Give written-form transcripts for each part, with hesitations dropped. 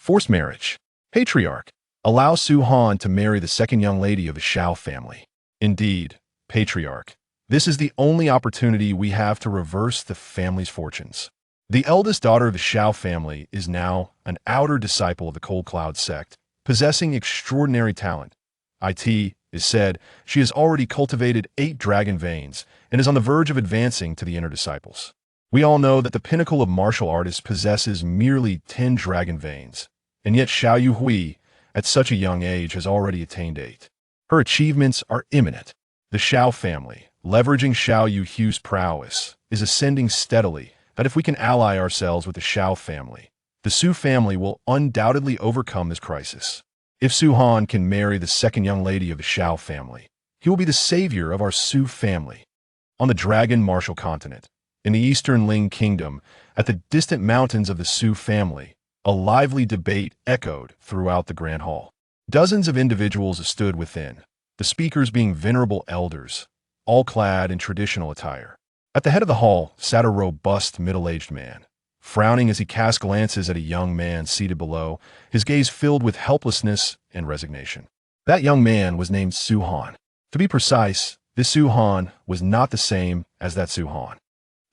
Forced marriage. Patriarch. Allow Su Han to marry the second young lady of the Shao family. Indeed, patriarch. This is the only opportunity we have to reverse the family's fortunes. The eldest daughter of the Shao family is now an outer disciple of the Cold Cloud sect, possessing extraordinary talent. It is said she has already cultivated 8 dragon veins and is on the verge of advancing to the inner disciples. We all know that the pinnacle of martial artists possesses merely 10 dragon veins, and yet Xiao Yuhui, at such a young age, has already attained 8. Her achievements are imminent. The Shao family, leveraging Xiao Yuhui's prowess, is ascending steadily, that if we can ally ourselves with the Shao family, the Su family will undoubtedly overcome this crisis. If Su Han can marry the second young lady of the Shao family, he will be the savior of our Su family. On the Dragon Martial Continent, in the Eastern Ling Kingdom, at the distant mountains of the Su family, a lively debate echoed throughout the Grand Hall. Dozens of individuals stood within, the speakers being venerable elders, all clad in traditional attire. At the head of the hall sat a robust middle-aged man, frowning as he cast glances at a young man seated below, his gaze filled with helplessness and resignation. That young man was named Su Han. To be precise, this Su Han was not the same as that Su Han.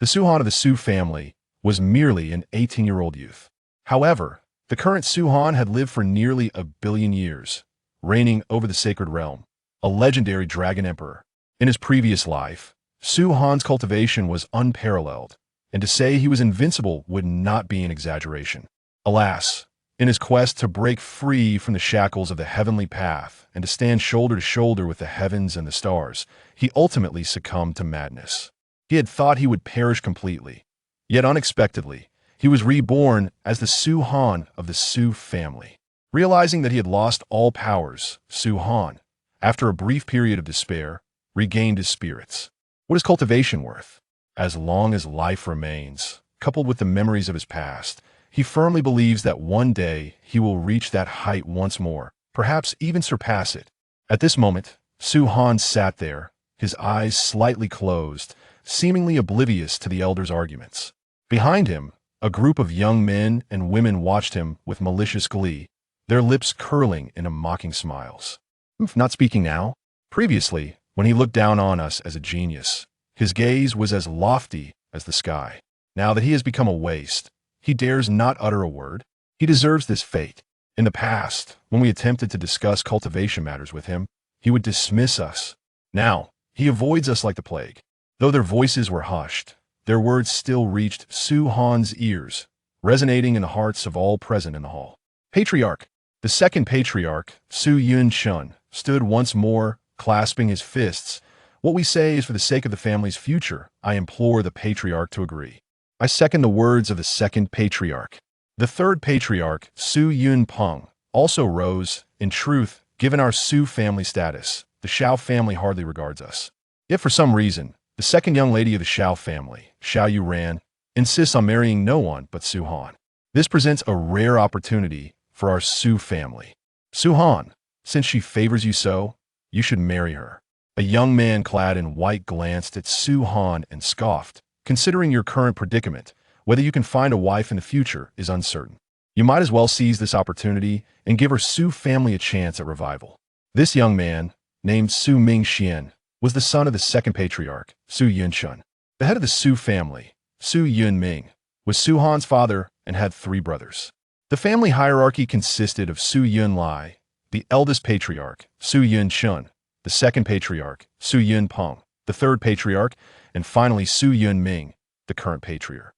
The Su Han of the Su family was merely an 18-year-old youth. However, the current Su Han had lived for nearly 1 billion years, reigning over the sacred realm, a legendary dragon emperor. In his previous life, Su Han's cultivation was unparalleled, and to say he was invincible would not be an exaggeration. Alas, in his quest to break free from the shackles of the heavenly path and to stand shoulder to shoulder with the heavens and the stars, he ultimately succumbed to madness. He had thought he would perish completely, yet unexpectedly, he was reborn as the Su Han of the Su family. Realizing that he had lost all powers, Su Han, after a brief period of despair, regained his spirits. What is cultivation worth? As long as life remains, coupled with the memories of his past, he firmly believes that one day he will reach that height once more, perhaps even surpass it. At this moment, Su Han sat there, his eyes slightly closed, seemingly oblivious to the elder's arguments. Behind him, a group of young men and women watched him with malicious glee, their lips curling into mocking smiles. Not speaking now. Previously, when he looked down on us as a genius, his gaze was as lofty as the sky. Now that he has become a waste, he dares not utter a word. He deserves this fate. In the past, when we attempted to discuss cultivation matters with him, he would dismiss us. Now, he avoids us like the plague. Though their voices were hushed, their words still reached Su Han's ears, resonating in the hearts of all present in the hall. Patriarch. The second patriarch, Su Yun Shun, stood once more, clasping his fists. What we say is for the sake of the family's future. I implore the patriarch to agree. I second the words of the second patriarch. The third patriarch, Su Yun Peng, also rose. In truth, given our Su family status, the Shao family hardly regards us. Yet for some reason, the second young lady of the Shao family, Xiao Yuran, insists on marrying no one but Su Han. This presents a rare opportunity for our Su family. Su Han, since she favors you so, you should marry her. A young man clad in white glanced at Su Han and scoffed. Considering your current predicament, whether you can find a wife in the future is uncertain. You might as well seize this opportunity and give our Su family a chance at revival. This young man, named Su Ming Xian, was the son of the second patriarch, Su Yunshun. The head of the Su family, Su Yunming, was Su Han's father and had 3 brothers. The family hierarchy consisted of Su Yunlai, the eldest patriarch, Su Yunshun, the second patriarch, Su Yunpeng, the third patriarch, and finally Su Yunming, the current patriarch.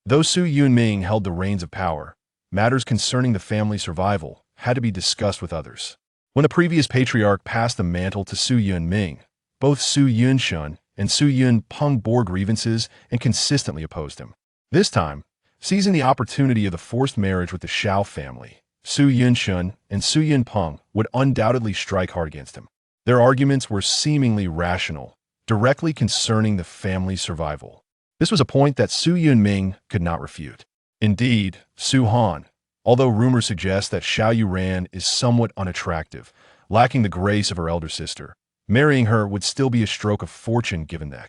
Though Su Yunming held the reins of power, matters concerning the family's survival had to be discussed with others. When the previous patriarch passed the mantle to Su Yunming, both Su Yunshun and Su Yunpeng bore grievances and consistently opposed him. This time, seizing the opportunity of the forced marriage with the Shao family, Su Yunshun and Su Yunpeng would undoubtedly strike hard against him. Their arguments were seemingly rational, directly concerning the family's survival. This was a point that Su Yunming could not refute. Indeed, Su Han, although rumors suggest that Xiao Yuran is somewhat unattractive, lacking the grace of her elder sister, marrying her would still be a stroke of fortune given the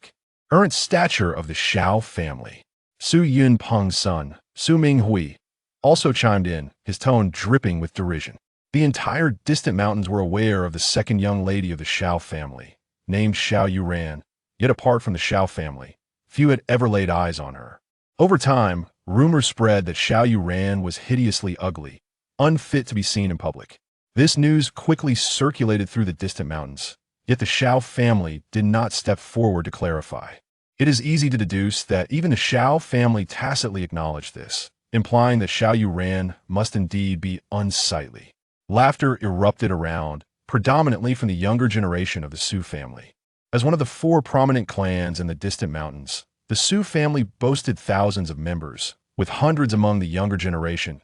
current stature of the Shao family. Su Yunpeng's son, Su Minghui, also chimed in, his tone dripping with derision. The entire distant mountains were aware of the second young lady of the Xiao family, named Xiao Yuran, yet apart from the Xiao family, few had ever laid eyes on her. Over time, rumors spread that Xiao Yuran was hideously ugly, unfit to be seen in public. This news quickly circulated through the distant mountains, yet the Xiao family did not step forward to clarify. It is easy to deduce that even the Xiao family tacitly acknowledged this, implying that Xiao Yuran must indeed be unsightly. Laughter erupted around, predominantly from the younger generation of the Su family. As one of the four prominent clans in the distant mountains, the Su family boasted thousands of members, with hundreds among the younger generation.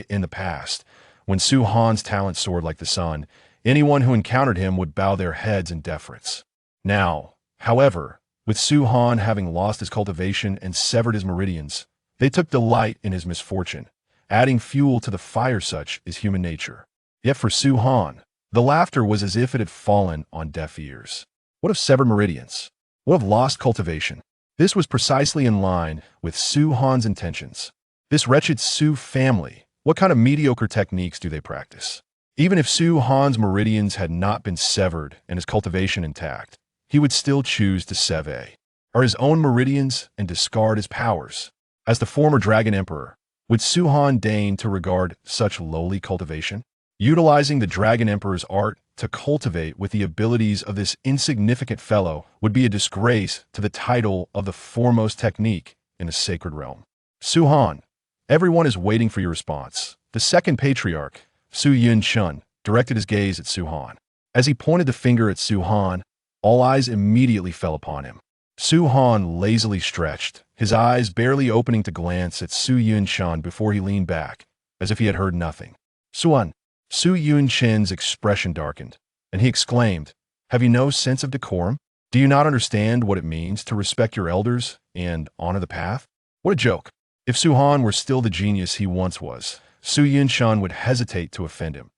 In the past, when Su Han's talent soared like the sun, anyone who encountered him would bow their heads in deference. Now, however, with Su Han having lost his cultivation and severed his meridians, they took delight in his misfortune, adding fuel to the fire. Such is human nature. Yet for Su Han, the laughter was as if it had fallen on deaf ears. What of severed meridians? What of lost cultivation? This was precisely in line with Su Han's intentions. This wretched Su family, what kind of mediocre techniques do they practice? Even if Su Han's meridians had not been severed and his cultivation intact, he would still choose to sever his own meridians and discard his powers. As the former Dragon Emperor, would Su Han deign to regard such lowly cultivation? Utilizing the Dragon Emperor's art to cultivate with the abilities of this insignificant fellow would be a disgrace to the title of the foremost technique in a sacred realm. Su Han, everyone is waiting for your response. The second patriarch, Su Yun-chun, directed his gaze at Su Han. As he pointed the finger at Su Han, all eyes immediately fell upon him. Su Han lazily stretched, his eyes barely opening to glance at Su Yun-chun before he leaned back, as if he had heard nothing. Su Yun-chen's expression darkened, and he exclaimed, "Have you no sense of decorum? Do you not understand what it means to respect your elders and honor the path?" What a joke! If Su Han were still the genius he once was, Su Yun-chun would hesitate to offend him.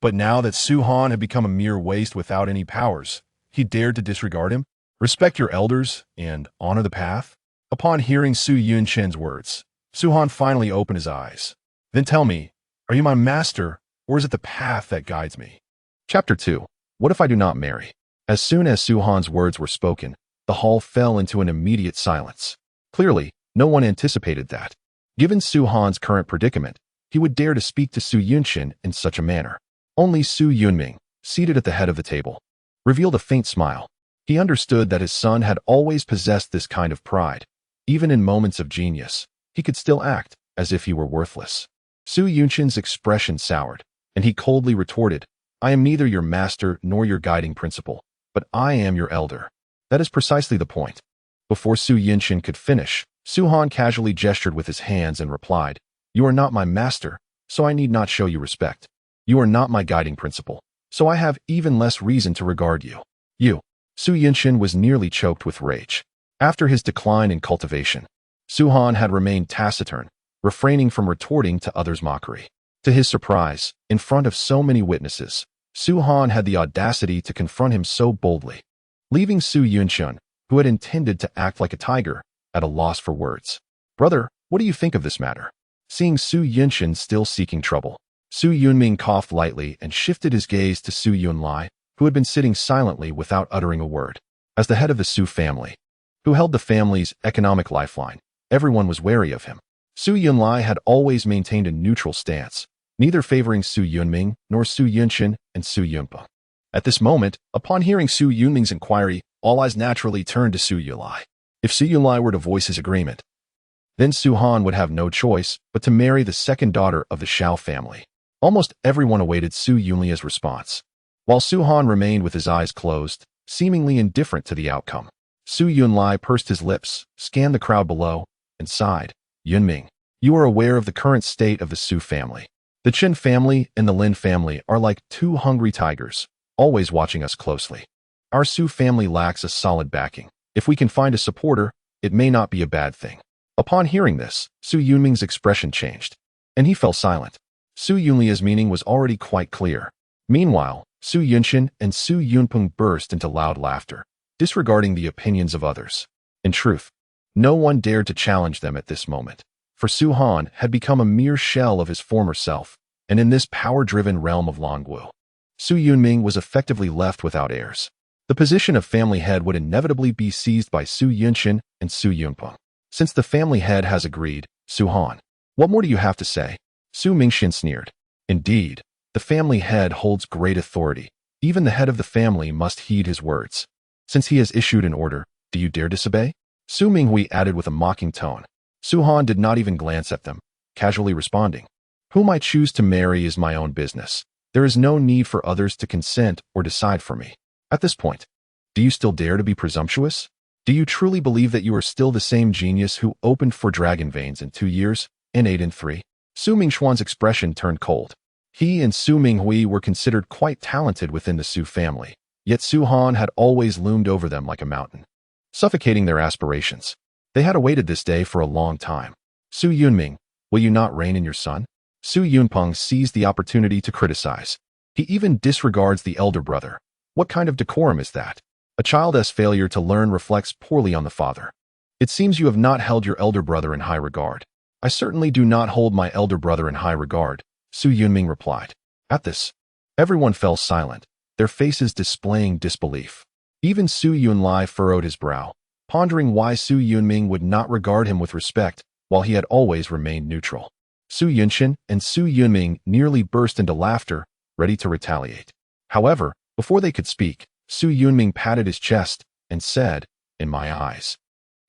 But now that Su Han had become a mere waste without any powers, he dared to disregard him? Respect your elders and honor the path? Upon hearing Su Yun-chen's words, Su Han finally opened his eyes. Then tell me, are you my master, or is it the path that guides me? Chapter 2. What if I do not marry? As soon as Su Han's words were spoken, the hall fell into an immediate silence. Clearly, no one anticipated that. Given Su Han's current predicament, he would dare to speak to Su Yunchen in such a manner. Only Su Yunming, seated at the head of the table, revealed a faint smile. He understood that his son had always possessed this kind of pride. Even in moments of genius, he could still act as if he were worthless. Su Yunchen's expression soured, and he coldly retorted, "I am neither your master nor your guiding principle, but I am your elder." That is precisely the point. Before Su Yunchen could finish, Su Han casually gestured with his hands and replied, "You are not my master, so I need not show you respect. You are not my guiding principle, so I have even less reason to regard you." Su Yunchen was nearly choked with rage. After his decline in cultivation, Su Han had remained taciturn, refraining from retorting to others' mockery. To his surprise, in front of so many witnesses, Su Han had the audacity to confront him so boldly, leaving Su Yunchen, who had intended to act like a tiger, at a loss for words. "Brother, what do you think of this matter?" Seeing Su Yunchen still seeking trouble, Su Yunming coughed lightly and shifted his gaze to Su Yunlai, who had been sitting silently without uttering a word. As the head of the Su family, who held the family's economic lifeline, everyone was wary of him. Su Yunlai had always maintained a neutral stance, neither favoring Su Yunming nor Su Yunchen and Su Yunpa. At this moment, upon hearing Su Yunming's inquiry, all eyes naturally turned to Su Yunlai. If Su Yunlai were to voice his agreement, then Su Han would have no choice but to marry the second daughter of the Xiao family. Almost everyone awaited Su Yunlia's response, while Su Han remained with his eyes closed, seemingly indifferent to the outcome. Su Yunlai pursed his lips, scanned the crowd below, and sighed. "Yunming, you are aware of the current state of the Su family. The Chen family and the Lin family are like two hungry tigers, always watching us closely. Our Su family lacks a solid backing. If we can find a supporter, it may not be a bad thing." Upon hearing this, Su Yunming's expression changed, and he fell silent. Su Yunlia's meaning was already quite clear. Meanwhile, Su Yunchen and Su Yunpeng burst into loud laughter, disregarding the opinions of others. In truth, no one dared to challenge them at this moment, for Su Han had become a mere shell of his former self, and in this power-driven realm of Longwu, Su Yunming was effectively left without heirs. The position of family head would inevitably be seized by Su Yunshin and Su Yunpeng. Since the family head has agreed, Su Han, what more do you have to say? Su Mingxin sneered. Indeed, the family head holds great authority. Even the head of the family must heed his words. Since he has issued an order, do you dare disobey? Su Minghui added with a mocking tone. Su Han did not even glance at them, casually responding, whom I choose to marry is my own business. There is no need for others to consent or decide for me. At this point, do you still dare to be presumptuous? Do you truly believe that you are still the same genius who opened 4 dragon veins in 2 years and 8 in 3? Su Mingxuan's expression turned cold. He and Su Minghui were considered quite talented within the Su family, yet Su Han had always loomed over them like a mountain, suffocating their aspirations. They had awaited this day for a long time. Su Yunming, will you not reign in your son? Su Yunpeng seized the opportunity to criticize. He even disregards the elder brother. What kind of decorum is that? A child's failure to learn reflects poorly on the father. It seems you have not held your elder brother in high regard. I certainly do not hold my elder brother in high regard, Su Yunming replied. At this, everyone fell silent, their faces displaying disbelief. Even Su Yunlai furrowed his brow, pondering why Su Yunming would not regard him with respect while he had always remained neutral. Su Yunshin and Su Yunming nearly burst into laughter, ready to retaliate. However, before they could speak, Su Yunming patted his chest and said, in my eyes,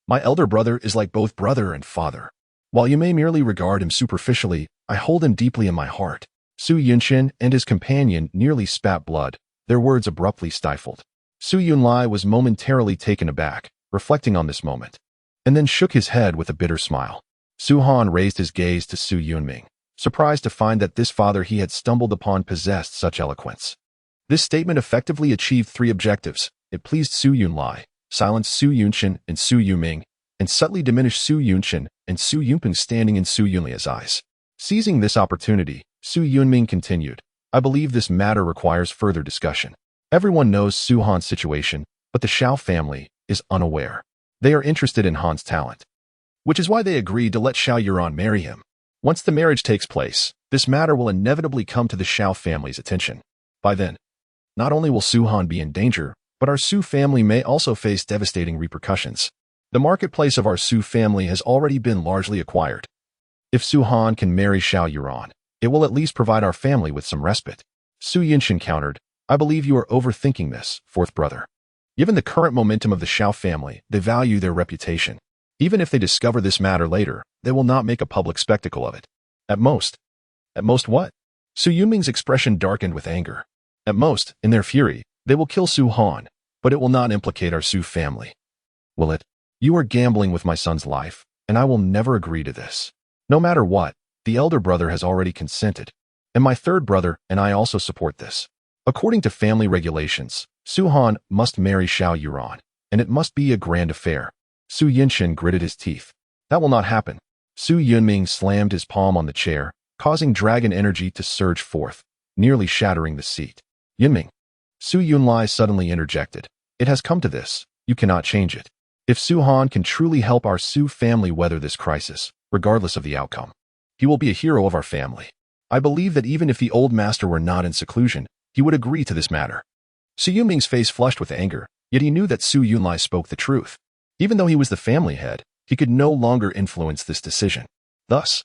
my elder brother is like both brother and father. While you may merely regard him superficially, I hold him deeply in my heart. Su Yunshin and his companion nearly spat blood, their words abruptly stifled. Su Yunlai was momentarily taken aback, reflecting on this moment, and then shook his head with a bitter smile. Su Han raised his gaze to Su Yunming, surprised to find that this father he had stumbled upon possessed such eloquence. This statement effectively achieved 3 objectives. It pleased Su Yunlai, silenced Su Yunshin and Su Yuming, and subtly diminished Su Yunshin and Su Yunpeng standing in Su Yunlia's eyes. Seizing this opportunity, Su Yunming continued, I believe this matter requires further discussion. Everyone knows Su Han's situation, but the Xiao family is unaware. They are interested in Han's talent, which is why they agreed to let Xiao Yuan marry him. Once the marriage takes place, this matter will inevitably come to the Xiao family's attention. By then, not only will Su Han be in danger, but our Su family may also face devastating repercussions. The marketplace of our Su family has already been largely acquired. If Su Han can marry Xiao Yuan, it will at least provide our family with some respite. Su Yunshin countered, I believe you are overthinking this, 4th brother. Given the current momentum of the Xiao family, they value their reputation. Even if they discover this matter later, they will not make a public spectacle of it. At most what? Su Yuming's expression darkened with anger. At most, in their fury, they will kill Su Han, but it will not implicate our Su family. Will it? You are gambling with my son's life, and I will never agree to this. No matter what, the elder brother has already consented, and my 3rd brother and I also support this. According to family regulations, Su Han must marry Xiao Yuan, and it must be a grand affair. Su Yunshin gritted his teeth. That will not happen. Su Yunming slammed his palm on the chair, causing dragon energy to surge forth, nearly shattering the seat. Yunming. Su Yunlai suddenly interjected. It has come to this. You cannot change it. If Su Han can truly help our Su family weather this crisis, regardless of the outcome, he will be a hero of our family. I believe that even if the old master were not in seclusion, he would agree to this matter. Su Yunming's face flushed with anger, yet he knew that Su Yunlai spoke the truth. Even though he was the family head, he could no longer influence this decision. Thus,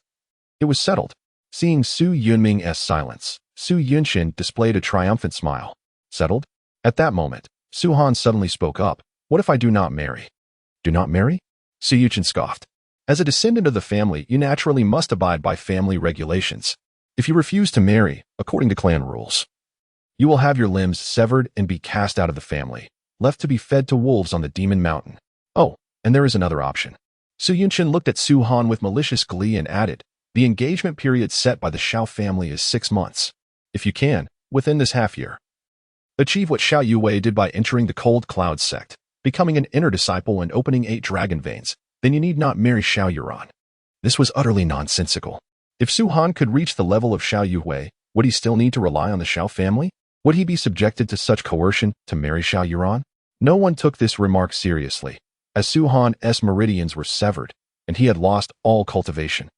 it was settled. Seeing Su Yunming's silence, Su Yunshin displayed a triumphant smile. Settled? At that moment, Su Han suddenly spoke up. What if I do not marry? Do not marry? Su Yunshin scoffed. As a descendant of the family, you naturally must abide by family regulations. If you refuse to marry, according to clan rules, you will have your limbs severed and be cast out of the family, left to be fed to wolves on the Demon Mountain. Oh, and there is another option. Su Yunshin looked at Su Han with malicious glee and added, the engagement period set by the Xiao family is 6 months. If you can, within this half-year, achieve what Xiao Yuwei did by entering the Cold Cloud sect, becoming an inner disciple and opening 8 dragon veins, then you need not marry Xiao Yuan. This was utterly nonsensical. If Su Han could reach the level of Xiao Yuwei, would he still need to rely on the Xiao family? Would he be subjected to such coercion to marry Xiao Yuan? No one took this remark seriously, as Su Han's meridians were severed, and he had lost all cultivation.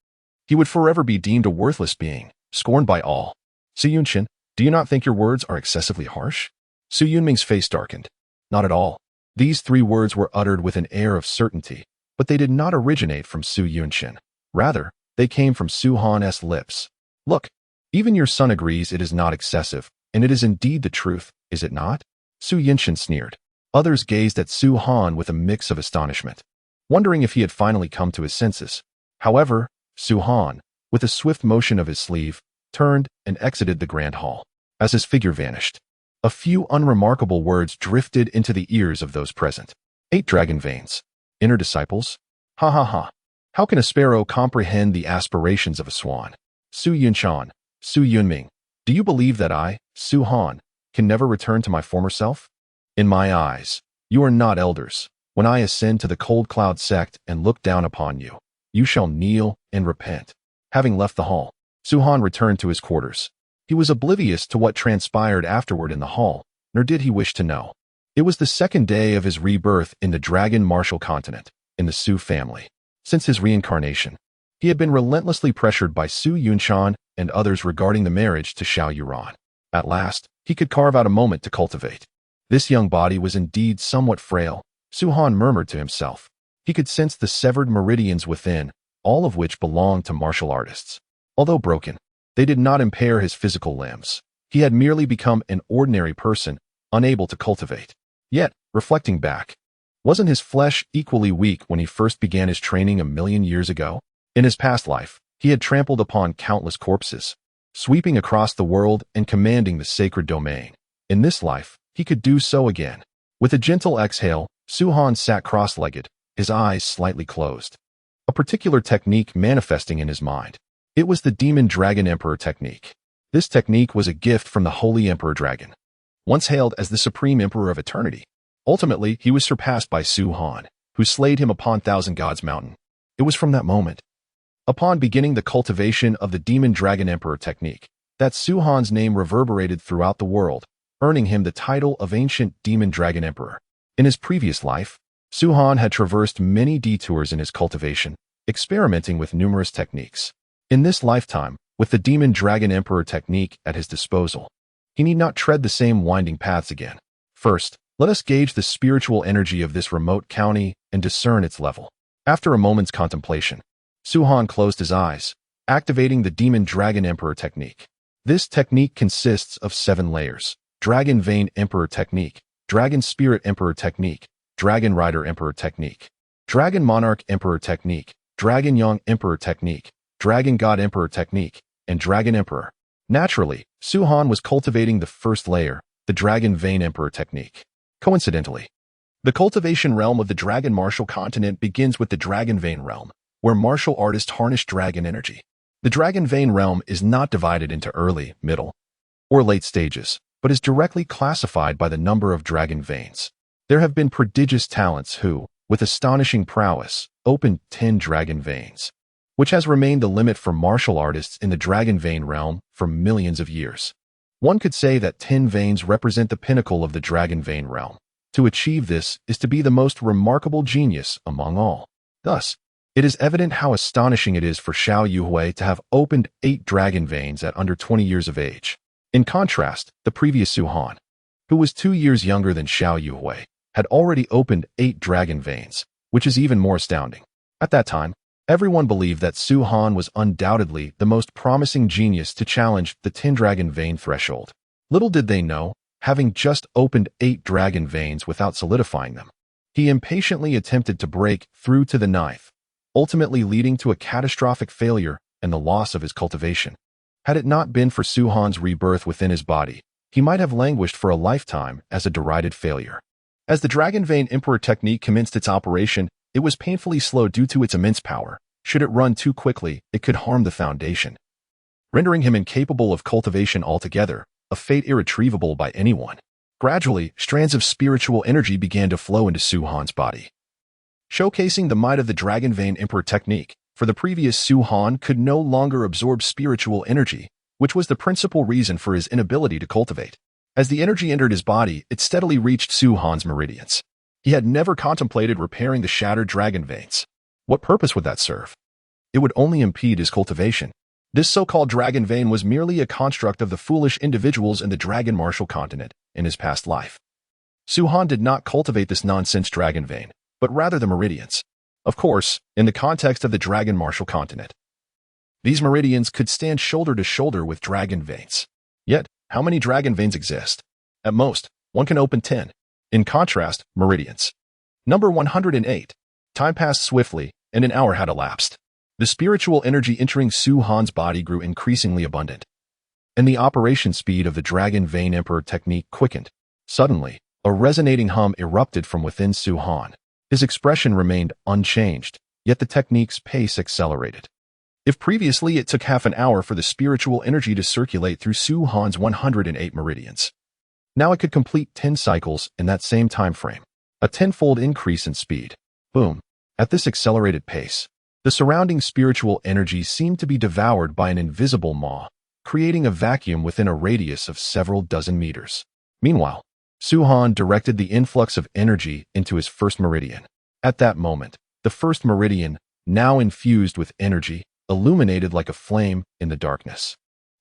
He would forever be deemed a worthless being, scorned by all. Su Yunshin, do you not think your words are excessively harsh? Su Yunming's face darkened. Not at all. These 3 words were uttered with an air of certainty, but they did not originate from Su Yunshin. Rather, they came from Su Han's lips. Look, even your son agrees it is not excessive, and it is indeed the truth, is it not? Su Yunshin sneered. Others gazed at Su Han with a mix of astonishment, wondering if he had finally come to his senses. However, Su Han, with a swift motion of his sleeve, turned and exited the grand hall. As his figure vanished, a few unremarkable words drifted into the ears of those present. 8 dragon veins. Inner disciples? Ha ha ha. How can a sparrow comprehend the aspirations of a swan? Su Yunshan, Su Yunming, do you believe that I, Su Han, can never return to my former self? In my eyes, you are not elders. When I ascend to the cold cloud sect and look down upon you, you shall kneel and repent. Having left the hall, Su Han returned to his quarters. He was oblivious to what transpired afterward in the hall, nor did he wish to know. It was the 2nd day of his rebirth in the Dragon Martial Continent, in the Su family. Since his reincarnation, he had been relentlessly pressured by Su Yunshan and others regarding the marriage to Xiao Yuran. At last, he could carve out a moment to cultivate. This young body was indeed somewhat frail, Su Han murmured to himself. He could sense the severed meridians within, all of which belonged to martial artists. Although broken, they did not impair his physical limbs. He had merely become an ordinary person, unable to cultivate. Yet, reflecting back, wasn't his flesh equally weak when he first began his training 1,000,000 years ago? In his past life, he had trampled upon countless corpses, sweeping across the world and commanding the sacred domain. In this life, he could do so again. With a gentle exhale, Su Han sat cross-legged, his eyes slightly closed. A particular technique manifesting in his mind. It was the Demon Dragon Emperor technique. This technique was a gift from the Holy Emperor Dragon, once hailed as the Supreme Emperor of Eternity. Ultimately, he was surpassed by Su Han, who slayed him upon Thousand Gods Mountain. It was from that moment, upon beginning the cultivation of the Demon Dragon Emperor technique, that Su Han's name reverberated throughout the world, earning him the title of Ancient Demon Dragon Emperor. In his previous life, Su Han had traversed many detours in his cultivation, experimenting with numerous techniques. In this lifetime, with the Demon Dragon Emperor technique at his disposal, he need not tread the same winding paths again. First, let us gauge the spiritual energy of this remote county and discern its level. After a moment's contemplation, Su Han closed his eyes, activating the Demon Dragon Emperor technique. This technique consists of 7 layers: Dragon Vein Emperor technique, Dragon Spirit Emperor technique, Dragon Rider Emperor technique, Dragon Monarch Emperor technique, Dragon Young Emperor technique, Dragon God Emperor technique, and Dragon Emperor. Naturally, Su Han was cultivating the first layer, the Dragon Vein Emperor technique. Coincidentally, the cultivation realm of the Dragon Martial Continent begins with the Dragon Vein realm, where martial artists harness dragon energy. The Dragon Vein realm is not divided into early, middle, or late stages, but is directly classified by the number of dragon veins. There have been prodigious talents who, with astonishing prowess, opened 10 dragon veins, which has remained the limit for martial artists in the Dragon Vein realm for millions of years. One could say that 10 veins represent the pinnacle of the Dragon Vein realm. To achieve this is to be the most remarkable genius among all. Thus, it is evident how astonishing it is for Xiao Yuhui to have opened 8 dragon veins at under 20 years of age. In contrast, the previous Su Han, who was 2 years younger than Xiao Yuhui, had already opened 8 dragon veins, which is even more astounding. At that time, everyone believed that Su Han was undoubtedly the most promising genius to challenge the 10 dragon vein threshold. Little did they know, having just opened 8 dragon veins without solidifying them, he impatiently attempted to break through to the 9th, ultimately leading to a catastrophic failure and the loss of his cultivation. Had it not been for Su Han's rebirth within his body, he might have languished for a lifetime as a derided failure. As the Dragon Vein Emperor technique commenced its operation, it was painfully slow due to its immense power. Should it run too quickly, it could harm the foundation, rendering him incapable of cultivation altogether, a fate irretrievable by anyone. Gradually, strands of spiritual energy began to flow into Su Han's body, showcasing the might of the Dragon Vein Emperor technique. For the previous Su Han could no longer absorb spiritual energy, which was the principal reason for his inability to cultivate. As the energy entered his body, it steadily reached Su Han's meridians. He had never contemplated repairing the shattered dragon veins. What purpose would that serve? it would only impede his cultivation. This so-called dragon vein was merely a construct of the foolish individuals in the dragon martial continent in his past life. Su-Han did not cultivate this nonsense dragon vein, but rather the meridians. Of course, in the context of the dragon martial continent, these meridians could stand shoulder to shoulder with dragon veins. Yet, how many dragon veins exist? At most, one can open 10. In contrast, meridians. Number 108. Time passed swiftly, and an hour had elapsed. The spiritual energy entering Su-Han's body grew increasingly abundant, and the operation speed of the Dragon Vein Emperor technique quickened. Suddenly, a resonating hum erupted from within Su-Han. His expression remained unchanged, yet the technique's pace accelerated. If previously it took half an hour for the spiritual energy to circulate through Su-Han's 108 meridians, now it could complete 10 cycles in that same time frame. A tenfold increase in speed. Boom. At this accelerated pace, the surrounding spiritual energy seemed to be devoured by an invisible maw, creating a vacuum within a radius of several dozen meters. Meanwhile, Su-Han directed the influx of energy into his first meridian. At that moment, the first meridian, now infused with energy, illuminated like a flame in the darkness.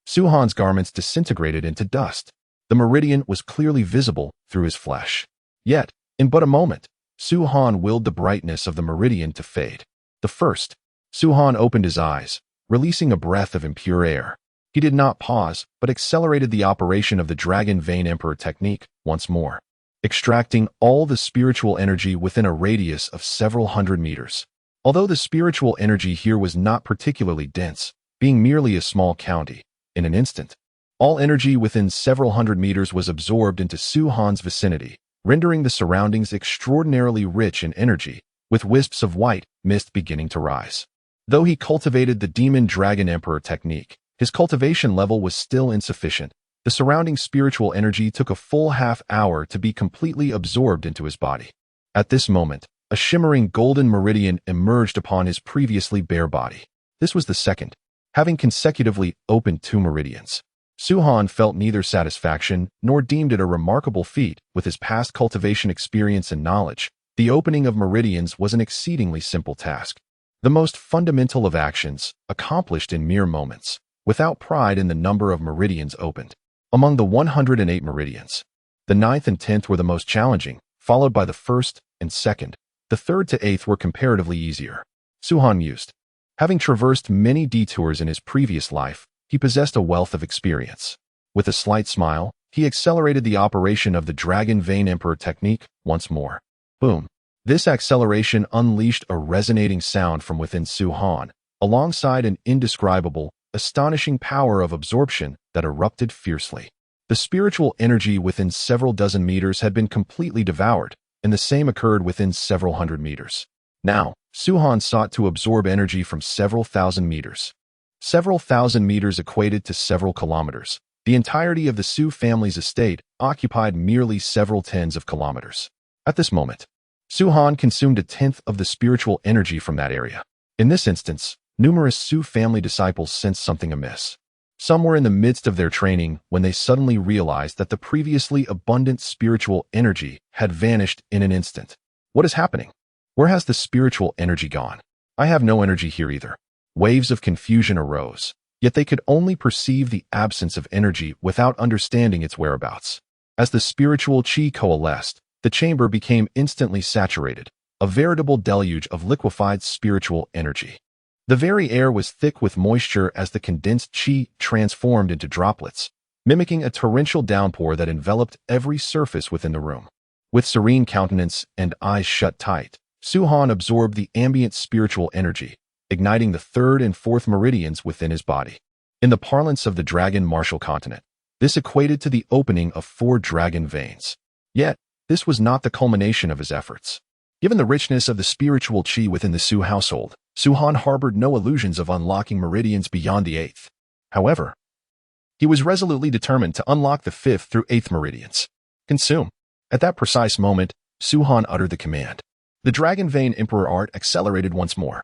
Su-Han's garments disintegrated into dust. The meridian was clearly visible through his flesh. Yet, in but a moment, Su-Han willed the brightness of the meridian to fade. The first, Su-Han opened his eyes, releasing a breath of impure air. He did not pause, but accelerated the operation of the Dragon Vein Emperor technique once more, extracting all the spiritual energy within a radius of several hundred meters. Although the spiritual energy here was not particularly dense, being merely a small county, in an instant, all energy within several hundred meters was absorbed into Su-Han's vicinity, rendering the surroundings extraordinarily rich in energy, with wisps of white mist beginning to rise. Though he cultivated the Demon Dragon Emperor technique, his cultivation level was still insufficient. The surrounding spiritual energy took a full half-hour to be completely absorbed into his body. At this moment, a shimmering golden meridian emerged upon his previously bare body. This was the second, having consecutively opened 2 meridians. Su-Han felt neither satisfaction nor deemed it a remarkable feat. With his past cultivation experience and knowledge, the opening of meridians was an exceedingly simple task. The most fundamental of actions, accomplished in mere moments, without pride in the number of meridians opened. Among the 108 meridians, the 9th and 10th were the most challenging, followed by the 1st and 2nd. The 3rd to 8th were comparatively easier. Su-Han mused. Having traversed many detours in his previous life, he possessed a wealth of experience. With a slight smile, he accelerated the operation of the Dragon Vein Emperor technique once more. Boom. This acceleration unleashed a resonating sound from within Su-Han, alongside an indescribable, astonishing power of absorption that erupted fiercely. The spiritual energy within several dozen meters had been completely devoured, and the same occurred within several hundred meters. Now, Su-Han sought to absorb energy from several thousand meters. Several thousand meters equated to several kilometers. The entirety of the Su family's estate occupied merely several tens of kilometers. At this moment, Su-Han consumed 1/10 of the spiritual energy from that area. In this instance, numerous Su family disciples sensed something amiss. Some were in the midst of their training when they suddenly realized that the previously abundant spiritual energy had vanished in an instant. What is happening? Where has the spiritual energy gone? I have no energy here either. Waves of confusion arose, yet they could only perceive the absence of energy without understanding its whereabouts. As the spiritual chi coalesced, the chamber became instantly saturated, a veritable deluge of liquefied spiritual energy. The very air was thick with moisture as the condensed chi transformed into droplets, mimicking a torrential downpour that enveloped every surface within the room. With serene countenance and eyes shut tight, Su-Han absorbed the ambient spiritual energy, igniting the 3rd and 4th meridians within his body. In the parlance of the dragon martial continent, this equated to the opening of 4 dragon veins. Yet, this was not the culmination of his efforts. Given the richness of the spiritual chi within the Su household, Su-Han harbored no illusions of unlocking meridians beyond the 8th. However, he was resolutely determined to unlock the 5th through 8th meridians. Consume. At that precise moment, Su-Han uttered the command. The Dragon Vein Emperor art accelerated once more.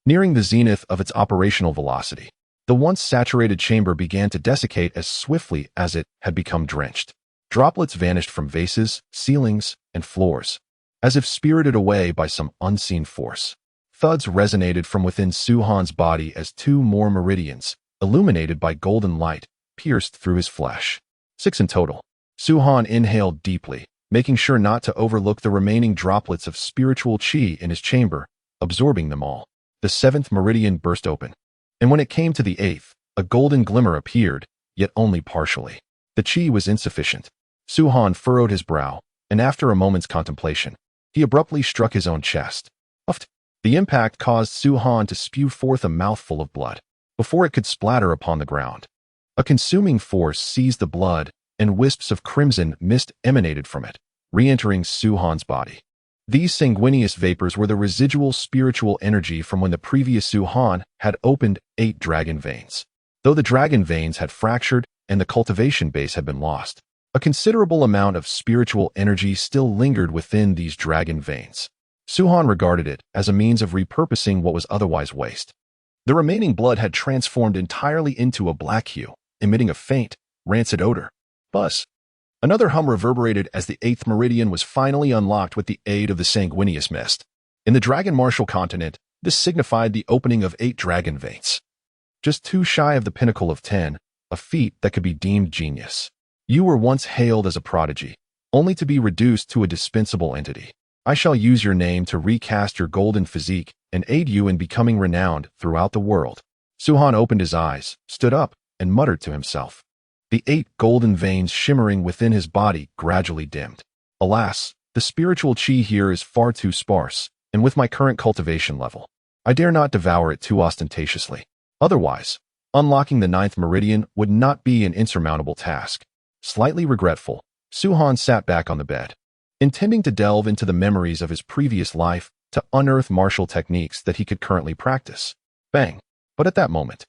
Nearing the zenith of its operational velocity, the once saturated chamber began to desiccate as swiftly as it had become drenched. Droplets vanished from vases, ceilings, and floors, as if spirited away by some unseen force. thuds resonated from within Su-han's body as two more meridians, illuminated by golden light, pierced through his flesh. 6 in total. Su-han inhaled deeply, making sure not to overlook the remaining droplets of spiritual chi in his chamber, absorbing them all. The 7th meridian burst open. And when it came to the 8th, a golden glimmer appeared, yet only partially. The chi was insufficient. Su-han furrowed his brow, and after a moment's contemplation, he abruptly struck his own chest. Uffed. The impact caused Su-han to spew forth a mouthful of blood, before it could splatter upon the ground. A consuming force seized the blood, and wisps of crimson mist emanated from it, re-entering Su-han's body. These sanguineous vapors were the residual spiritual energy from when the previous Su-han had opened 8 dragon veins. Though the dragon veins had fractured and the cultivation base had been lost, a considerable amount of spiritual energy still lingered within these dragon veins. Su-han regarded it as a means of repurposing what was otherwise waste. The remaining blood had transformed entirely into a black hue, emitting a faint, rancid odor. Buzz. Another hum reverberated as the 8th meridian was finally unlocked with the aid of the sanguineous mist. In the Dragon Martial continent, this signified the opening of 8 dragon veins. Just 2 shy of the pinnacle of 10, a feat that could be deemed genius. You were once hailed as a prodigy, only to be reduced to a dispensable entity. I shall use your name to recast your golden physique and aid you in becoming renowned throughout the world. Su-han opened his eyes, stood up, and muttered to himself. The 8 golden veins shimmering within his body gradually dimmed. Alas, the spiritual chi here is far too sparse, and with my current cultivation level, I dare not devour it too ostentatiously. Otherwise, unlocking the 9th meridian would not be an insurmountable task. Slightly regretful, Su-han sat back on the bed, intending to delve into the memories of his previous life to unearth martial techniques that he could currently practice. Bang! But at that moment,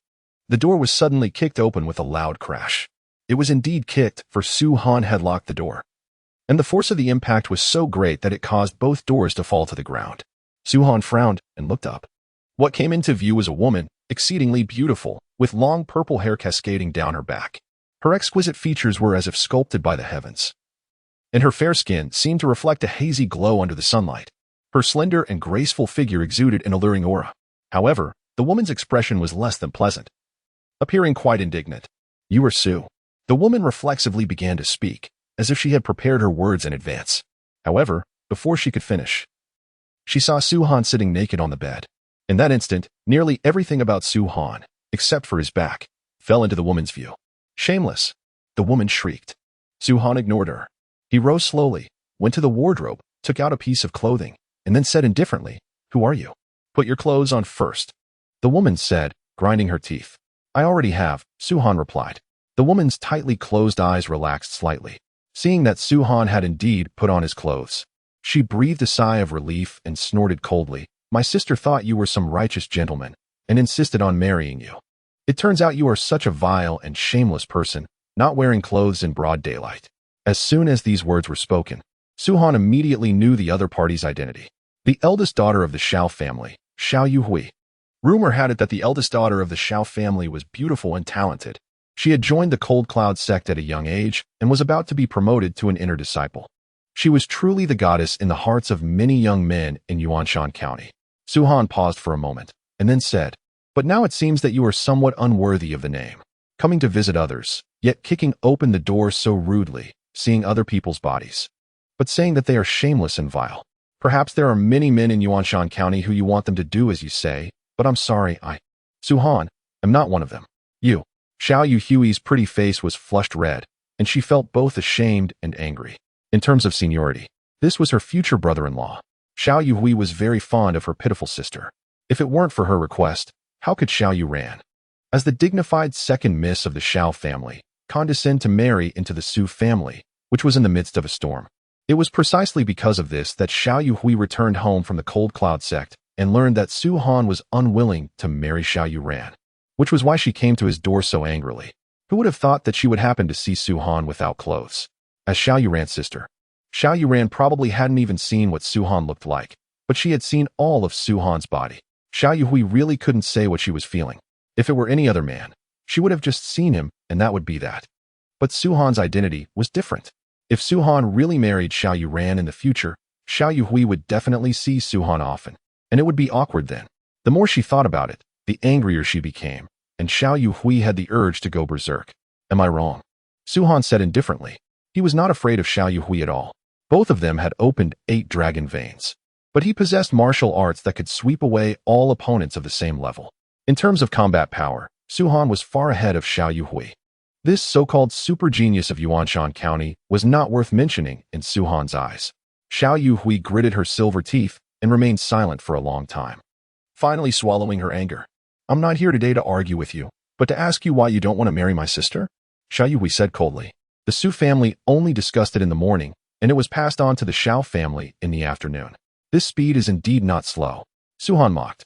the door was suddenly kicked open with a loud crash. It was indeed kicked, for Su-han had locked the door. And the force of the impact was so great that it caused both doors to fall to the ground. Su-han frowned and looked up. What came into view was a woman, exceedingly beautiful, with long purple hair cascading down her back. Her exquisite features were as if sculpted by the heavens, and her fair skin seemed to reflect a hazy glow under the sunlight. Her slender and graceful figure exuded an alluring aura. However, the woman's expression was less than pleasant, appearing quite indignant. You are Su. The woman reflexively began to speak, as if she had prepared her words in advance. However, before she could finish, she saw Su-han sitting naked on the bed. In that instant, nearly everything about Su-han, except for his back, fell into the woman's view. Shameless! The woman shrieked. Su-han ignored her. He rose slowly, went to the wardrobe, took out a piece of clothing, and then said indifferently, Who are you? Put your clothes on first. The woman said, grinding her teeth. I already have, Su-han replied. The woman's tightly closed eyes relaxed slightly, seeing that Su-han had indeed put on his clothes. She breathed a sigh of relief and snorted coldly. My sister thought you were some righteous gentleman and insisted on marrying you. It turns out you are such a vile and shameless person, not wearing clothes in broad daylight. As soon as these words were spoken, Su-han immediately knew the other party's identity. The eldest daughter of the Shao family, Xiao Yuhui. Rumor had it that the eldest daughter of the Shao family was beautiful and talented. She had joined the Cold Cloud sect at a young age and was about to be promoted to an inner disciple. She was truly the goddess in the hearts of many young men in Yuanshan County. Su-han paused for a moment, and then said, But now it seems that you are somewhat unworthy of the name, coming to visit others, yet kicking open the door so rudely, seeing other people's bodies, but saying that they are shameless and vile. Perhaps there are many men in Yuanshan County who you want them to do as you say, but I'm sorry, Su-han, am not one of them. You. Xiao Yuhui's pretty face was flushed red, and she felt both ashamed and angry. In terms of seniority, this was her future brother-in-law. Xiao Yuhui was very fond of her pitiful sister. If it weren't for her request, how could Xiao Yuran, as the dignified second miss of the Shao family, condescend to marry into the Su family, which was in the midst of a storm? It was precisely because of this that Xiao Yuhui returned home from the Cold Cloud sect and learned that Su-han was unwilling to marry Xiao Yuran, which was why she came to his door so angrily. Who would have thought that she would happen to see Su-han without clothes? As Xiao Yuran's sister, Xiao Yuran probably hadn't even seen what Su-han looked like, but she had seen all of Su-han's body. Xiao Yuhui really couldn't say what she was feeling. If it were any other man, she would have just seen him, and that would be that. But Su-han's identity was different. If Su-han really married Xiao Yuran in the future, Xiao Yuhui would definitely see Su-han often, and it would be awkward then. The more she thought about it, the angrier she became, and Xiao Yuhui had the urge to go berserk. Am I wrong? Su-Han said indifferently. He was not afraid of Xiao Yuhui at all. Both of them had opened 8 dragon veins. But he possessed martial arts that could sweep away all opponents of the same level. In terms of combat power, Su-Han was far ahead of Xiao Yuhui. This so-called super genius of Yuanshan County was not worth mentioning in Su-Han's eyes. Xiao Yuhui gritted her silver teeth and remained silent for a long time, finally swallowing her anger. I'm not here today to argue with you, but to ask you why you don't want to marry my sister? Xiao Yuhui said coldly. The Su family only discussed it in the morning, and it was passed on to the Xiao family in the afternoon. This speed is indeed not slow. Su-Han mocked.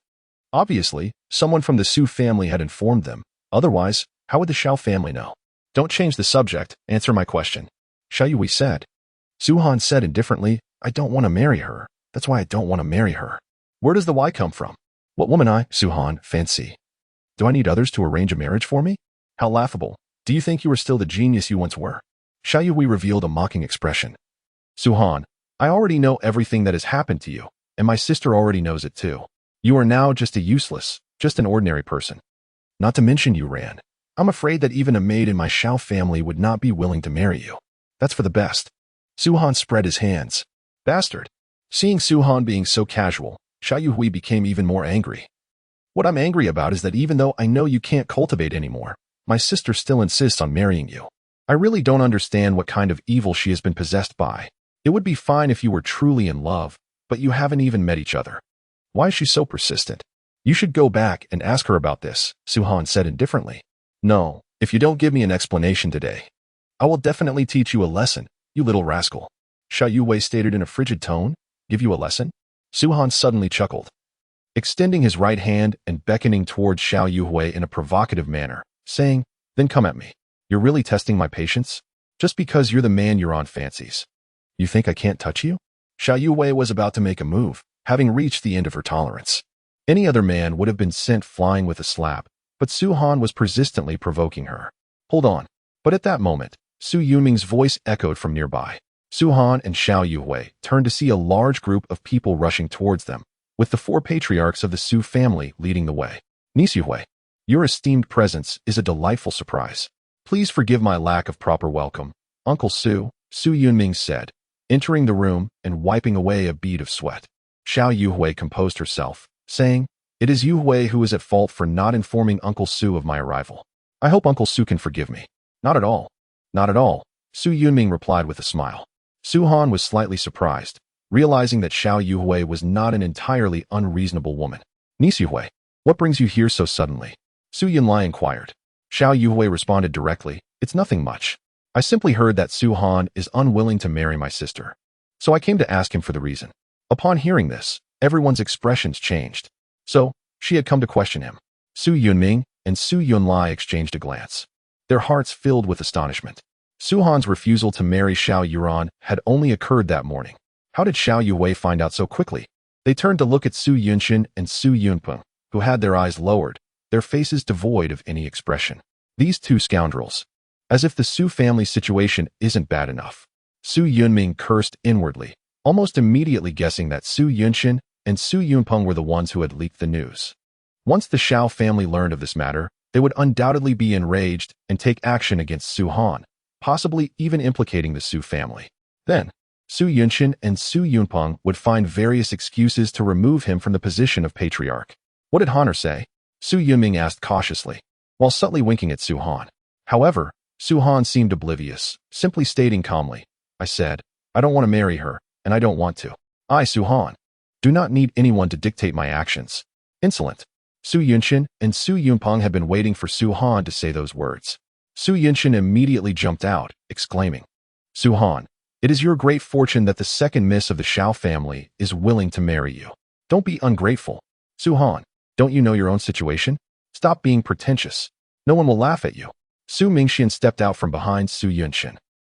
Obviously, someone from the Su family had informed them. Otherwise, how would the Xiao family know? Don't change the subject, answer my question. Xiao Yuhui said. Su-Han said indifferently, I don't want to marry her. That's why I don't want to marry her. Where does the why come from? What woman I, Su-Han, fancy? Do I need others to arrange a marriage for me? How laughable. Do you think you are still the genius you once were? Xiao Yuhui revealed a mocking expression. Su-Han, I already know everything that has happened to you, and my sister already knows it too. You are now just an ordinary person. Not to mention you ran. I'm afraid that even a maid in my Xiao family would not be willing to marry you. That's for the best. Su-Han spread his hands. Bastard. Seeing Su-Han being so casual, Xiao Yuhui became even more angry. What I'm angry about is that even though I know you can't cultivate anymore, my sister still insists on marrying you. I really don't understand what kind of evil she has been possessed by. It would be fine if you were truly in love, but you haven't even met each other. Why is she so persistent? You should go back and ask her about this, Su-Han said indifferently. No, if you don't give me an explanation today, I will definitely teach you a lesson, you little rascal. Xiao Yuhui stated in a frigid tone. Give you a lesson? Su-Han suddenly chuckled, extending his right hand and beckoning towards Xiao Yuhui in a provocative manner, saying, Then come at me. You're really testing my patience? Just because you're the man you're on fancies. You think I can't touch you? Xiao Yuhui was about to make a move, having reached the end of her tolerance. Any other man would have been sent flying with a slap, but Su-Han was persistently provoking her. Hold on. But at that moment, Su Yunming's voice echoed from nearby. Su-Han and Xiao Yuhui turned to see a large group of people rushing towards them, with the 4 patriarchs of the Su family leading the way. Niece Yuhui, your esteemed presence is a delightful surprise. Please forgive my lack of proper welcome, Uncle Su, Su Yunming said, entering the room and wiping away a bead of sweat. Xiao Yuhui composed herself, saying, It is Yuhui who is at fault for not informing Uncle Su of my arrival. I hope Uncle Su can forgive me. Not at all. Not at all, Su Yunming replied with a smile. Su-Han was slightly surprised, realizing that Xiao Yuhui was not an entirely unreasonable woman. Niece Yuhui, what brings you here so suddenly? Su Yunlai inquired. Xiao Yuhui responded directly, It's nothing much. I simply heard that Su-Han is unwilling to marry my sister. So I came to ask him for the reason. Upon hearing this, everyone's expressions changed. So, she had come to question him. Su Yunming and Su Yunlai exchanged a glance, their hearts filled with astonishment. Su-Han's refusal to marry Xiao Yuran had only occurred that morning. How did Xiao Yuhui find out so quickly? They turned to look at Su Yunshin and Su Yunpeng, who had their eyes lowered, their faces devoid of any expression. These 2 scoundrels. As if the Su family situation isn't bad enough. Su Yunming cursed inwardly, almost immediately guessing that Su Yunshin and Su Yunpeng were the ones who had leaked the news. Once the Xiao family learned of this matter, they would undoubtedly be enraged and take action against Su-Han, possibly even implicating the Su family. Then, Su Yunshin and Su Yunpeng would find various excuses to remove him from the position of patriarch. What did Honor say? Su Yunming asked cautiously, while subtly winking at Su-Han. However, Su-Han seemed oblivious, simply stating calmly, I said, I don't want to marry her, and I don't want to. I, Su-Han, do not need anyone to dictate my actions. Insolent. Su Yunshin and Su Yunpeng had been waiting for Su-Han to say those words. Su Yunshin immediately jumped out, exclaiming, Su-Han, it is your great fortune that the second miss of the Xiao family is willing to marry you. Don't be ungrateful. Su-Han, don't you know your own situation? Stop being pretentious. No one will laugh at you. Su Mingxian stepped out from behind Su Yunshin,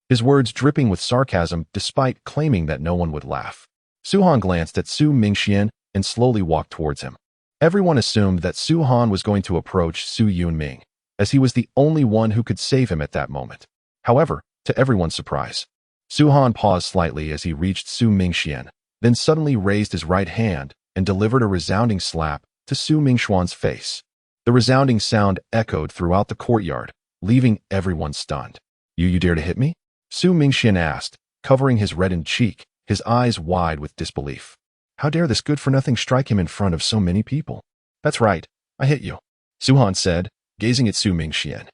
his words dripping with sarcasm despite claiming that no one would laugh. Su-Han glanced at Su Mingxian and slowly walked towards him. Everyone assumed that Su-Han was going to approach Su Yunming, as he was the only one who could save him at that moment. However, to everyone's surprise, Su-Han paused slightly as he reached Su Mingxian, then suddenly raised his right hand and delivered a resounding slap to Su Mingxuan's face. The resounding sound echoed throughout the courtyard, leaving everyone stunned. You dare to hit me? Su Mingxian asked, covering his reddened cheek, his eyes wide with disbelief. How dare this good-for-nothing strike him in front of so many people? That's right, I hit you, Su Han said, gazing at Su Mingxian.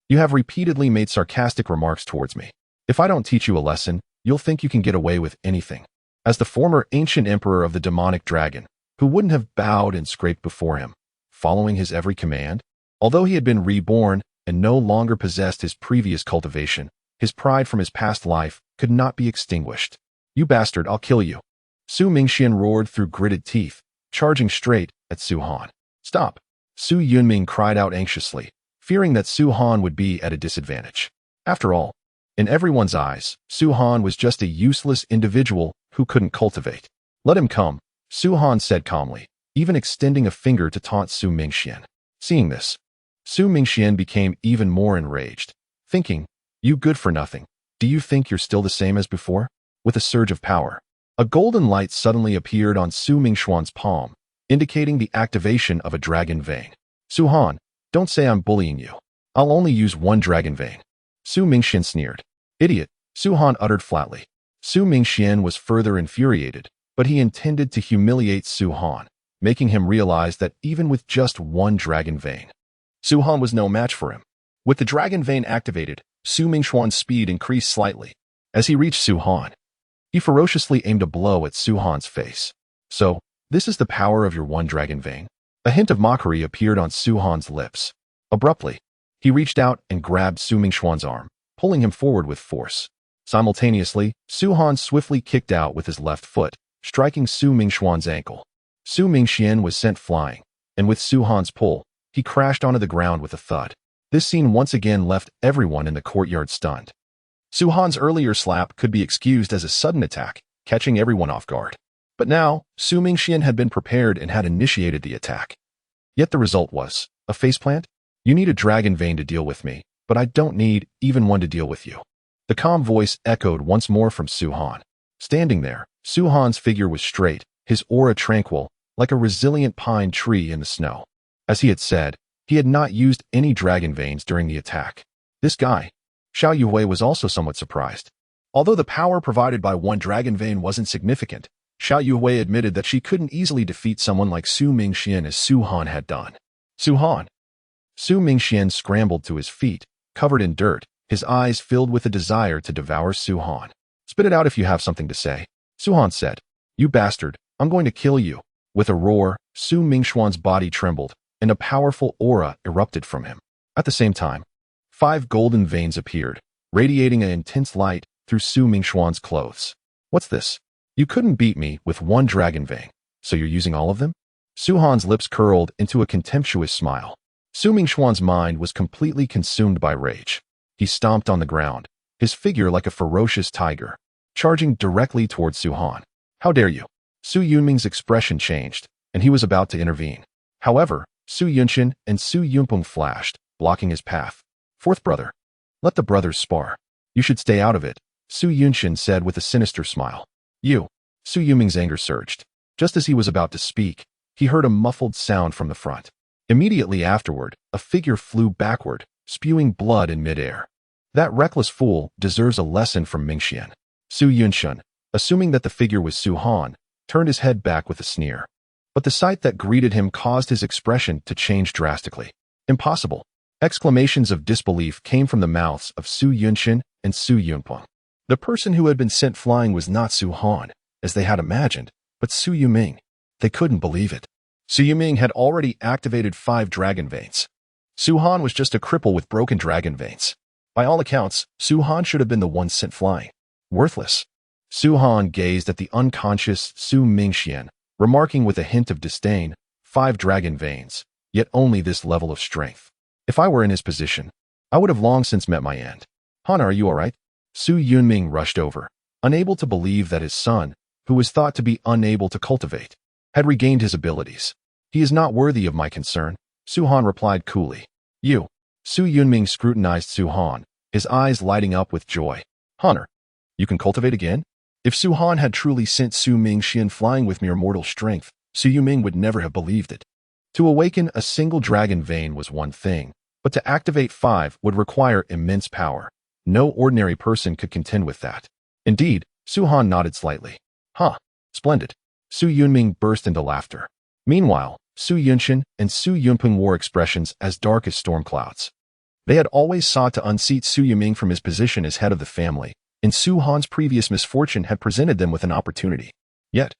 You have repeatedly made sarcastic remarks towards me. If I don't teach you a lesson, you'll think you can get away with anything. As the former ancient emperor of the demonic dragon, who wouldn't have bowed and scraped before him, following his every command? Although he had been reborn and no longer possessed his previous cultivation, his pride from his past life could not be extinguished. You bastard, I'll kill you. Su Mingxian roared through gritted teeth, charging straight at Su Han. Stop! Su Yunming cried out anxiously, fearing that Su Han would be at a disadvantage. After all, in everyone's eyes, Su Han was just a useless individual who couldn't cultivate. Let him come, Su Han said calmly, even extending a finger to taunt Su Mingxian. Seeing this, Su Mingxian became even more enraged, thinking, you good for nothing, do you think you're still the same as before? With a surge of power, a golden light suddenly appeared on Su Mingxuan's palm, indicating the activation of a dragon vein. Su Han, don't say I'm bullying you. I'll only use one dragon vein. Su Mingxian sneered. Idiot, Su Han uttered flatly. Su Mingxian was further infuriated, but he intended to humiliate Su Han, making him realize that even with just one dragon vein, Su Han was no match for him. With the dragon vein activated, Su Mingxuan's speed increased slightly. As he reached Su Han, he ferociously aimed a blow at Su Han's face. So, this is the power of your one dragon vein? A hint of mockery appeared on Su Han's lips. Abruptly, he reached out and grabbed Su Mingxuan's arm, pulling him forward with force. Simultaneously, Su Han swiftly kicked out with his left foot, striking Su Mingxuan's ankle. Su Mingxian was sent flying, and with Su Han's pull, he crashed onto the ground with a thud. This scene once again left everyone in the courtyard stunned. Su Han's earlier slap could be excused as a sudden attack, catching everyone off guard. But now, Su Mingxian had been prepared and had initiated the attack. Yet the result was, a faceplant? You need a dragon vein to deal with me, but I don't need even one to deal with you. The calm voice echoed once more from Su Han. Standing there, Su Han's figure was straight, his aura tranquil, like a resilient pine tree in the snow. As he had said, he had not used any dragon veins during the attack. This guy, Xiao Yuhui, was also somewhat surprised. Although the power provided by one dragon vein wasn't significant, Xiao Yuhui admitted that she couldn't easily defeat someone like Su Mingxian as Su Han had done. Su Han. Su Mingxian scrambled to his feet, covered in dirt, his eyes filled with a desire to devour Su Han. Spit it out if you have something to say, Su Han said. You bastard, I'm going to kill you. With a roar, Su Mingxuan's body trembled, and a powerful aura erupted from him. At the same time, 5 golden veins appeared, radiating an intense light through Su Mingxuan's clothes. What's this? You couldn't beat me with one dragon vein, so you're using all of them? Su Han's lips curled into a contemptuous smile. Su Mingxuan's mind was completely consumed by rage. He stomped on the ground, his figure like a ferocious tiger, charging directly towards Su Han. How dare you? Su Yunming's expression changed, and he was about to intervene. However, Su Yunxian and Su Yunpeng flashed, blocking his path. Fourth brother. Let the brothers spar. You should stay out of it, Su Yunxian said with a sinister smile. You. Su Yunming's anger surged. Just as he was about to speak, he heard a muffled sound from the front. Immediately afterward, a figure flew backward, spewing blood in midair. That reckless fool deserves a lesson from Mingxian. Su Yunxian, assuming that the figure was Su Han, turned his head back with a sneer. But the sight that greeted him caused his expression to change drastically. Impossible. Exclamations of disbelief came from the mouths of Su Yunxian and Su Yunpeng. The person who had been sent flying was not Su Han, as they had imagined, but Su Yuming. They couldn't believe it. Su Yuming had already activated 5 dragon veins. Su Han was just a cripple with broken dragon veins. By all accounts, Su Han should have been the one sent flying. Worthless. Su Han gazed at the unconscious Su Mingxian, remarking with a hint of disdain, 5 dragon veins, yet only this level of strength. If I were in his position, I would have long since met my end. Han, are you all right? Su Yunming rushed over, unable to believe that his son, who was thought to be unable to cultivate, had regained his abilities. He is not worthy of my concern, Su Han replied coolly. You. Su Yunming scrutinized Su Han, his eyes lighting up with joy. Hunter, you can cultivate again? If Su Han had truly sent Su Mingxian flying with mere mortal strength, Su Yuming would never have believed it. To awaken a single dragon vein was one thing, but to activate 5 would require immense power. No ordinary person could contend with that. Indeed, Su Han nodded slightly. Huh, splendid. Su Yunming burst into laughter. Meanwhile, Su Yunshin and Su Yunpeng wore expressions as dark as storm clouds. They had always sought to unseat Su Yuming from his position as head of the family, and Su Han's previous misfortune had presented them with an opportunity. Yet,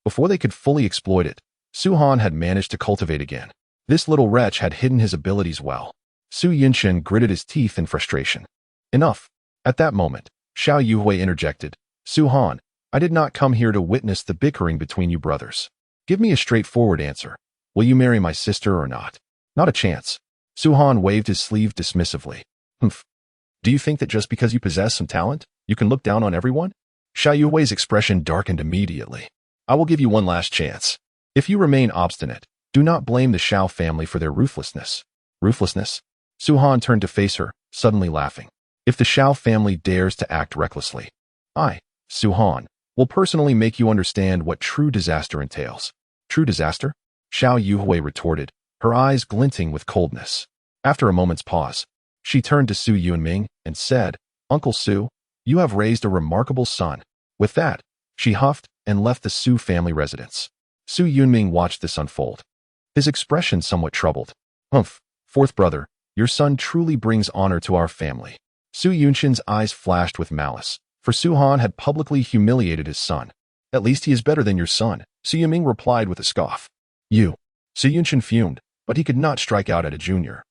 before they could fully exploit it, Su Han had managed to cultivate again. This little wretch had hidden his abilities well. Su Yunshin gritted his teeth in frustration. Enough. At that moment, Xiao Yuhui interjected. Su Han, I did not come here to witness the bickering between you brothers. Give me a straightforward answer. Will you marry my sister or not? Not a chance. Su Han waved his sleeve dismissively. Humph. Do you think that just because you possess some talent, you can look down on everyone? Xiao Yuhui's expression darkened immediately. I will give you one last chance. If you remain obstinate, do not blame the Xiao family for their ruthlessness. Ruthlessness? Su Han turned to face her, suddenly laughing. If the Xiao family dares to act recklessly, I, Su Han, will personally make you understand what true disaster entails. True disaster? Xiao Yuhui retorted, her eyes glinting with coldness. After a moment's pause, she turned to Su Yunming and said, Uncle Su, you have raised a remarkable son. With that, she huffed and left the Su family residence. Su Yunming watched this unfold, his expression somewhat troubled. Humph, fourth brother, your son truly brings honor to our family. Su Yunshin's eyes flashed with malice, for Su Han had publicly humiliated his son. At least he is better than your son, Su Yuming replied with a scoff. You. Su Yunshin fumed, but he could not strike out at a junior,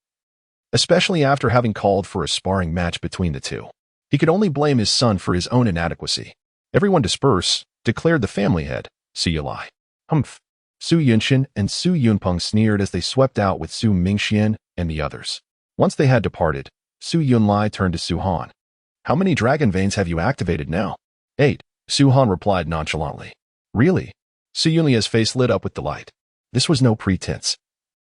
especially after having called for a sparring match between the two. He could only blame his son for his own inadequacy. Everyone disperse, declared the family head, Su Yulai. Humph. Su Yunshin and Su Yunpeng sneered as they swept out with Su Mingxian and the others. Once they had departed, Su Yunlai turned to Su Han. How many dragon veins have you activated now? 8, Su Han replied nonchalantly. Really? Su Yunlia's face lit up with delight. This was no pretense.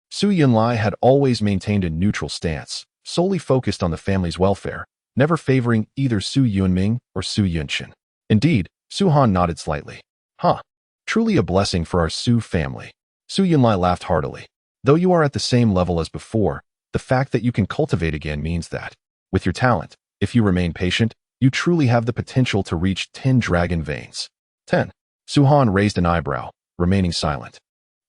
Su Yunlai had always maintained a neutral stance, solely focused on the family's welfare, never favoring either Su Yunming or Su Yunshin. Indeed, Su Han nodded slightly. Huh. Truly a blessing for our Su family. Su Yunlai laughed heartily. Though you are at the same level as before, the fact that you can cultivate again means that, with your talent, if you remain patient, you truly have the potential to reach 10 dragon veins. 10. Su Han raised an eyebrow, remaining silent.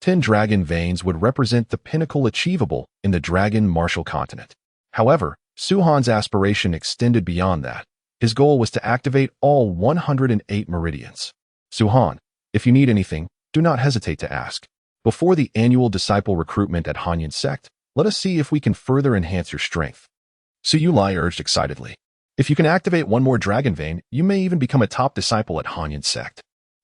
10 dragon veins would represent the pinnacle achievable in the dragon martial continent. However, Su Han's aspiration extended beyond that. His goal was to activate all 108 meridians. Su Han, if you need anything, do not hesitate to ask. Before the annual disciple recruitment at Hanyan Sect, let us see if we can further enhance your strength. Su Yulai urged excitedly. If you can activate one more dragon vein, you may even become a top disciple at Hanyan Sect.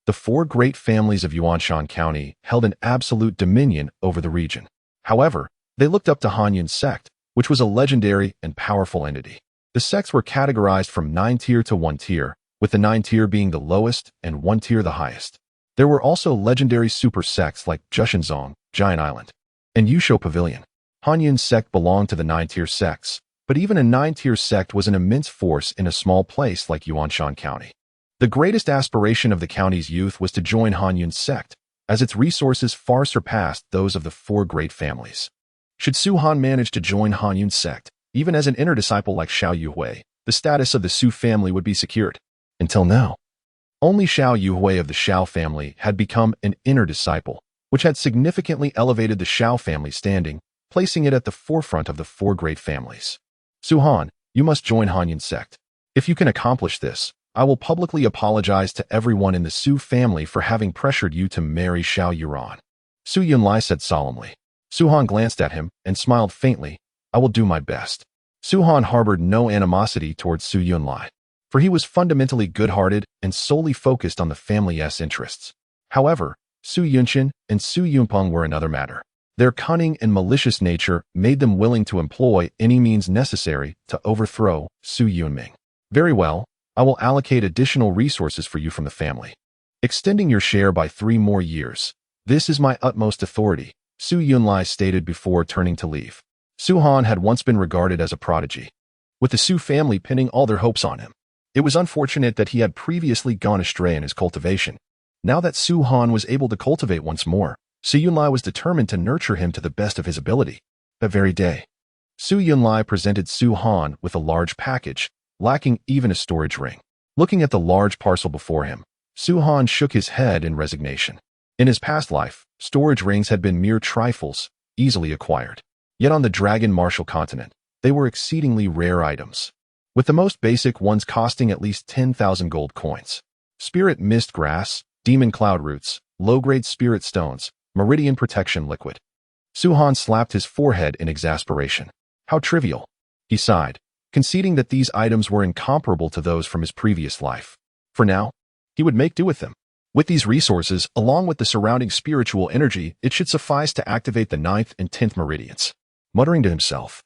The 4 great families of Yuanshan County held an absolute dominion over the region. However, they looked up to Hanyan Sect, which was a legendary and powerful entity. The sects were categorized from 9 tier to 1 tier, with the 9 tier being the lowest and 1 tier the highest. There were also legendary super sects like Jushinzong, Giant Island, and Yusho Pavilion. Hanyan Sect belonged to the 9 tier sects, but even a 9 tier sect was an immense force in a small place like Yuanshan County. The greatest aspiration of the county's youth was to join Hanyan Sect, as its resources far surpassed those of the 4 great families. Should Su Han manage to join Hanyan Sect, even as an inner disciple like Xiao Yuhui, the status of the Su family would be secured. Until now, only Xiao Yuhui of the Xiao family had become an inner disciple, which had significantly elevated the Xiao family standing, placing it at the forefront of the 4 great families. Su Han, you must join Hanyan Sect. If you can accomplish this, I will publicly apologize to everyone in the Su family for having pressured you to marry Xiao Yuran. Su Yunlai said solemnly. Su Han glanced at him and smiled faintly. I will do my best. Su Han harbored no animosity towards Su Yunlai, for he was fundamentally good-hearted and solely focused on the family's interests. However, Su Yunshin and Su Yunpeng were another matter. Their cunning and malicious nature made them willing to employ any means necessary to overthrow Su Yunming. Very well, I will allocate additional resources for you from the family, extending your share by 3 more years. This is my utmost authority, Su Yunlai stated before turning to leave. Su Han had once been regarded as a prodigy, with the Su family pinning all their hopes on him. It was unfortunate that he had previously gone astray in his cultivation. Now that Su Han was able to cultivate once more, Su Yunlai was determined to nurture him to the best of his ability. That very day, Su Yunlai presented Su Han with a large package, lacking even a storage ring. Looking at the large parcel before him, Su Han shook his head in resignation. In his past life, storage rings had been mere trifles, easily acquired. Yet on the Dragon Martial continent, they were exceedingly rare items, with the most basic ones costing at least 10,000 gold coins. Spirit Mist Grass, Demon Cloud Roots, low-grade Spirit Stones, Meridian Protection Liquid. Su Han slapped his forehead in exasperation. How trivial. He sighed, conceding that these items were incomparable to those from his previous life. For now, he would make do with them. With these resources, along with the surrounding spiritual energy, it should suffice to activate the 9th and 10th meridians. Muttering to himself,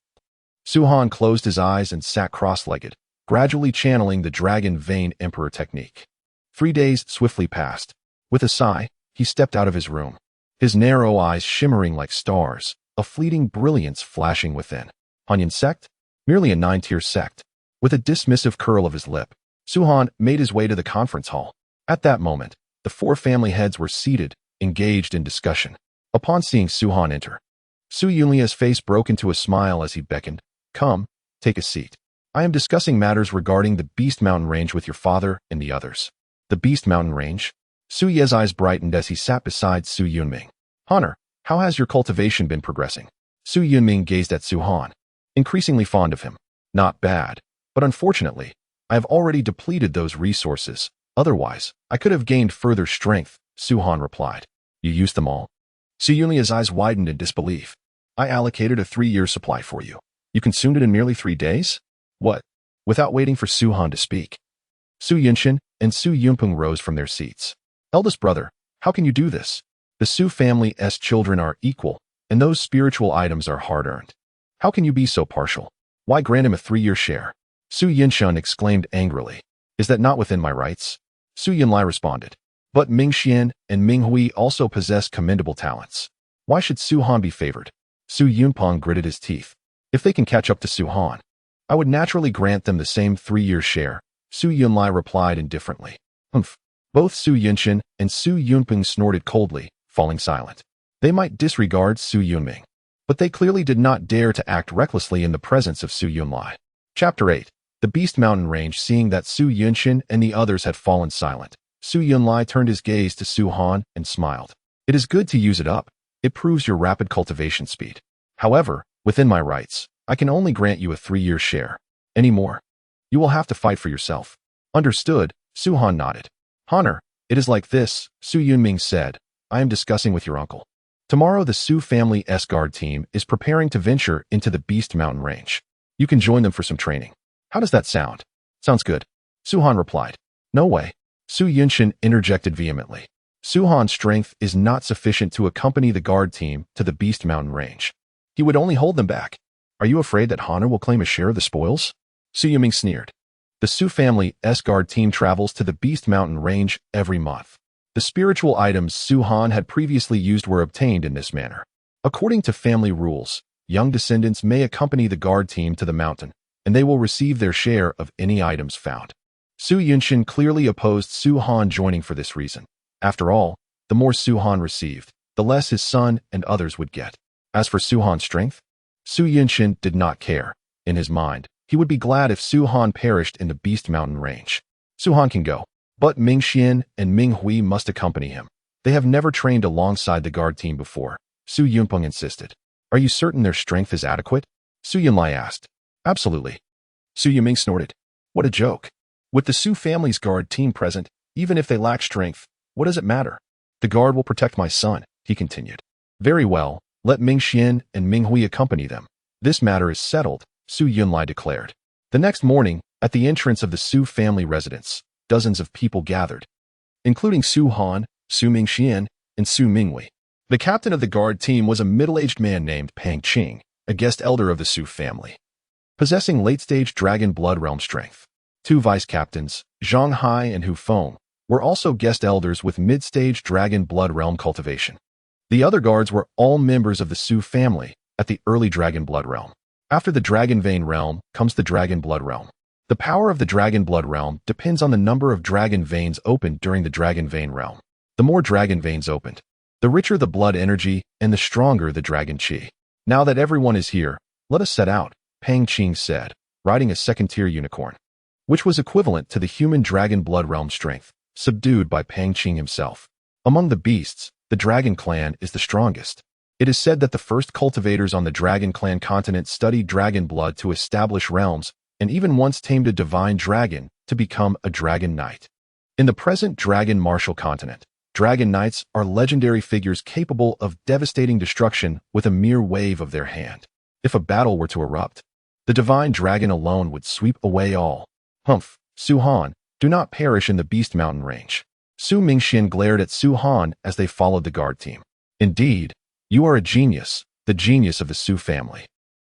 Su Han closed his eyes and sat cross-legged, gradually channeling the Dragon Vein Emperor technique. 3 days swiftly passed. With a sigh, he stepped out of his room, his narrow eyes shimmering like stars, a fleeting brilliance flashing within. Hanyan sect? Merely a 9-tier sect. With a dismissive curl of his lip, Su Han made his way to the conference hall. At that moment, the 4 family heads were seated, engaged in discussion. Upon seeing Su Han enter, Su Yunlia's face broke into a smile as he beckoned. Come, take a seat. I am discussing matters regarding the Beast Mountain Range with your father and the others. The Beast Mountain Range? Su Ye's eyes brightened as he sat beside Su Yunming. Honor, how has your cultivation been progressing? Su Yunming gazed at Su Han, increasingly fond of him. Not bad, but unfortunately, I have already depleted those resources. Otherwise, I could have gained further strength, Su Han replied. You used them all? Su Yunlia's eyes widened in disbelief. I allocated a 3-year supply for you. You consumed it in merely 3 days? What? Without waiting for Su Han to speak, Su Yunshin and Su Yunpeng rose from their seats. Eldest brother, how can you do this? The Su family's children are equal, and those spiritual items are hard-earned. How can you be so partial? Why grant him a 3-year share? Su Yunshun exclaimed angrily. Is that not within my rights? Su Yunlai responded. But Ming Xian and Ming Hui also possess commendable talents. Why should Su Han be favored? Su Yunpeng gritted his teeth. If they can catch up to Su Han, I would naturally grant them the same 3-year share, Su Yunlai replied indifferently. Humph. Both Su Yunshin and Su Yunpeng snorted coldly, falling silent. They might disregard Su Yunming, but they clearly did not dare to act recklessly in the presence of Su Yunlai. Chapter 8. The Beast Mountain Range. Seeing that Su Yunshin and the others had fallen silent, Su Yunlai turned his gaze to Su Han and smiled. It is good to use it up. It proves your rapid cultivation speed. However, within my rights, I can only grant you a 3-year share. Any more? You will have to fight for yourself. Understood, Su Han nodded. Honor, it is like this, Su Yunming said. I am discussing with your uncle. Tomorrow the Su family's guard team is preparing to venture into the Beast Mountain Range. You can join them for some training. How does that sound? Sounds good. Su Han replied. No way. Su Yunshin interjected vehemently. Su Han's strength is not sufficient to accompany the guard team to the Beast Mountain Range. He would only hold them back. Are you afraid that Hana will claim a share of the spoils? Su Yunming sneered. The Su family's guard team travels to the Beast Mountain Range every month. The spiritual items Su Han had previously used were obtained in this manner. According to family rules, young descendants may accompany the guard team to the mountain, and they will receive their share of any items found. Su Yunshin clearly opposed Su Han joining for this reason. After all, the more Su Han received, the less his son and others would get. As for Su Han's strength, Su Yunshin did not care. In his mind, he would be glad if Su Han perished in the Beast Mountain Range. Su Han can go, but Ming Xian and Ming Hui must accompany him. They have never trained alongside the guard team before, Su Yunpeng insisted. Are you certain their strength is adequate? Su Yunlai asked. Absolutely. Su Yunming snorted. What a joke. With the Su family's guard team present, even if they lack strength, what does it matter? The guard will protect my son, he continued. Very well, let Ming Xian and Ming Hui accompany them. This matter is settled, Su Yunlai declared. The next morning, at the entrance of the Su family residence, dozens of people gathered, including Su Han, Su Ming Xian, and Su Minghui. The captain of the guard team was a middle-aged man named Pang Qing, a guest elder of the Su family, possessing late-stage dragon blood realm strength. 2 vice captains, Zhang Hai and Hu Feng, were also guest elders with mid-stage dragon blood realm cultivation. The other guards were all members of the Su family at the early dragon blood realm. After the dragon vein realm comes the dragon blood realm. The power of the dragon blood realm depends on the number of dragon veins opened during the dragon vein realm. the more dragon veins opened. The richer the blood energy and the stronger the dragon chi. Now that everyone is here, let us set out, Pang Qing said, riding a second-tier unicorn, which was equivalent to the human dragon blood realm strength, subdued by Pang Qing himself. Among the beasts, the dragon clan is the strongest. It is said that the first cultivators on the dragon clan continent studied dragon blood to establish realms and even once tamed a divine dragon to become a dragon knight. In the present dragon martial continent, dragon knights are legendary figures capable of devastating destruction with a mere wave of their hand. If a battle were to erupt, the divine dragon alone would sweep away all. Humph, Su Han, do not perish in the Beast Mountain range. Su Mingxian glared at Su Han as they followed the guard team. Indeed, you are a genius, the genius of the Su family.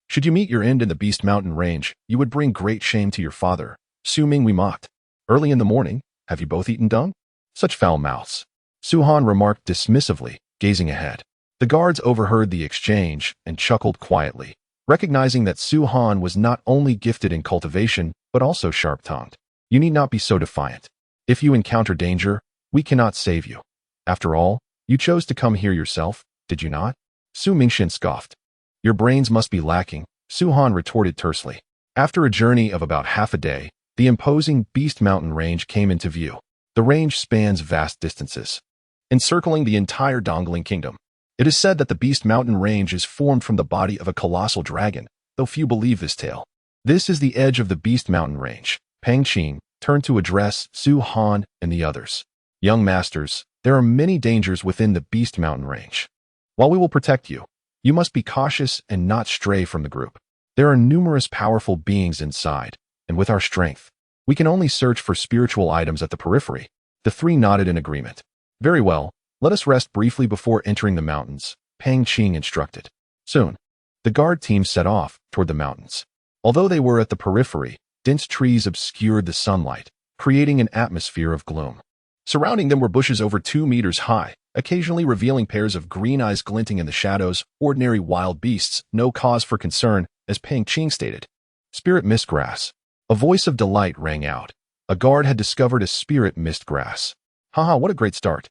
Should you meet your end in the Beast Mountain range, you would bring great shame to your father. Su Minghui mocked. Early in the morning, have you both eaten dung? Such foul mouths. Su Han remarked dismissively, gazing ahead. The guards overheard the exchange and chuckled quietly, recognizing that Su Han was not only gifted in cultivation, but also sharp-tongued. You need not be so defiant. If you encounter danger, we cannot save you. After all, you chose to come here yourself, did you not? Su Mingxian scoffed. Your brains must be lacking, Su Han retorted tersely. After a journey of about half a day, the imposing Beast Mountain range came into view. The range spans vast distances, encircling the entire Dongling Kingdom. It is said that the Beast Mountain range is formed from the body of a colossal dragon, though few believe this tale. This is the edge of the Beast Mountain range. Pang Qing turned to address Su Han and the others. Young masters, there are many dangers within the Beast Mountain range. While we will protect you, you must be cautious and not stray from the group. There are numerous powerful beings inside, and with our strength, we can only search for spiritual items at the periphery. The three nodded in agreement. Very well, let us rest briefly before entering the mountains, Pang Qing instructed. Soon, the guard team set off toward the mountains. Although they were at the periphery, dense trees obscured the sunlight, creating an atmosphere of gloom. Surrounding them were bushes over 2 meters high, occasionally revealing pairs of green eyes glinting in the shadows. Ordinary wild beasts, no cause for concern, as Pang Qing stated. Spirit mist grass. A voice of delight rang out. A guard had discovered a spirit mist grass. Haha, what a great start.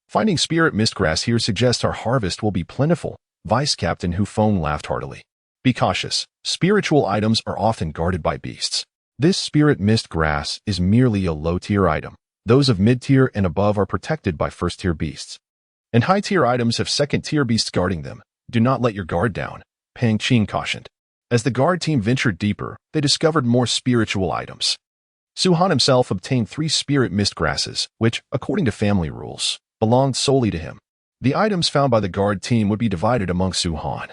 Finding spirit mist grass here suggests our harvest will be plentiful. Vice Captain Hu Feng laughed heartily. Be cautious. Spiritual items are often guarded by beasts. This spirit mist grass is merely a low-tier item. Those of mid-tier and above are protected by first-tier beasts. And high-tier items have second-tier beasts guarding them. Do not let your guard down, Pang Qing cautioned. As the guard team ventured deeper, they discovered more spiritual items. Su Han himself obtained 3 spirit mist grasses, which, according to family rules, belonged solely to him. The items found by the guard team would be divided among Su Han,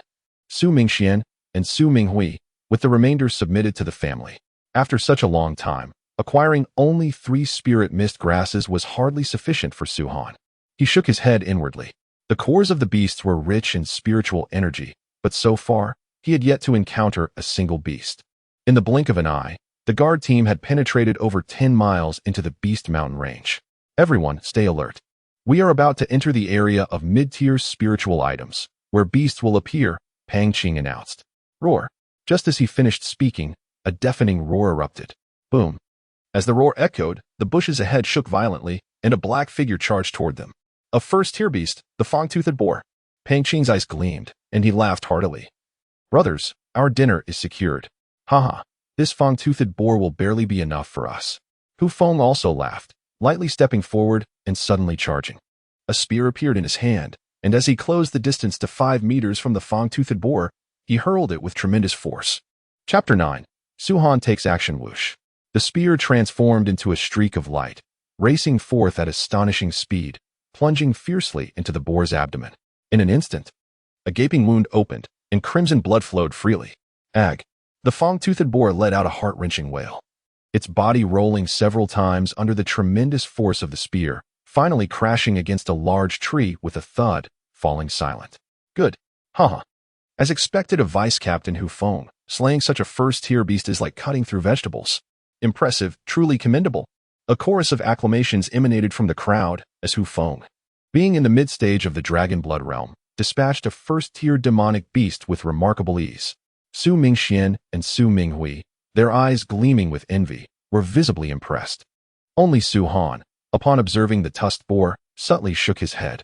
Su Mingxian, and Su Minghui, with the remainder submitted to the family. After such a long time, acquiring only 3 spirit mist grasses was hardly sufficient for Su Han. He shook his head inwardly. The cores of the beasts were rich in spiritual energy, but so far, he had yet to encounter a single beast. In the blink of an eye, the guard team had penetrated over 10 miles into the Beast Mountain range. Everyone, stay alert. We are about to enter the area of mid-tier spiritual items, where beasts will appear, Pang Qing announced. Roar. Just as he finished speaking, a deafening roar erupted. Boom. As the roar echoed, the bushes ahead shook violently, and a black figure charged toward them. A first-tier beast, the fang-toothed boar. Pang Qing's eyes gleamed, and he laughed heartily. Brothers, our dinner is secured. Haha, this fang-toothed boar will barely be enough for us. Hu Feng also laughed, lightly stepping forward and suddenly charging. A spear appeared in his hand, and as he closed the distance to 5 meters from the fang-toothed boar, he hurled it with tremendous force. Chapter 9. Su Han takes action. Whoosh. The spear transformed into a streak of light, racing forth at astonishing speed, plunging fiercely into the boar's abdomen. In an instant, a gaping wound opened, and crimson blood flowed freely. Ag. The fang-toothed boar let out a heart-wrenching wail, its body rolling several times under the tremendous force of the spear, finally crashing against a large tree with a thud, falling silent. Good. Haha. As expected of Vice Captain Hu Feng, slaying such a first-tier beast is like cutting through vegetables. Impressive, truly commendable. A chorus of acclamations emanated from the crowd as Hu Feng, being in the mid-stage of the dragon blood realm, dispatched a first-tier demonic beast with remarkable ease. Su Mingxian and Su Minghui, their eyes gleaming with envy, were visibly impressed. Only Su Han, upon observing the tusked boar, subtly shook his head.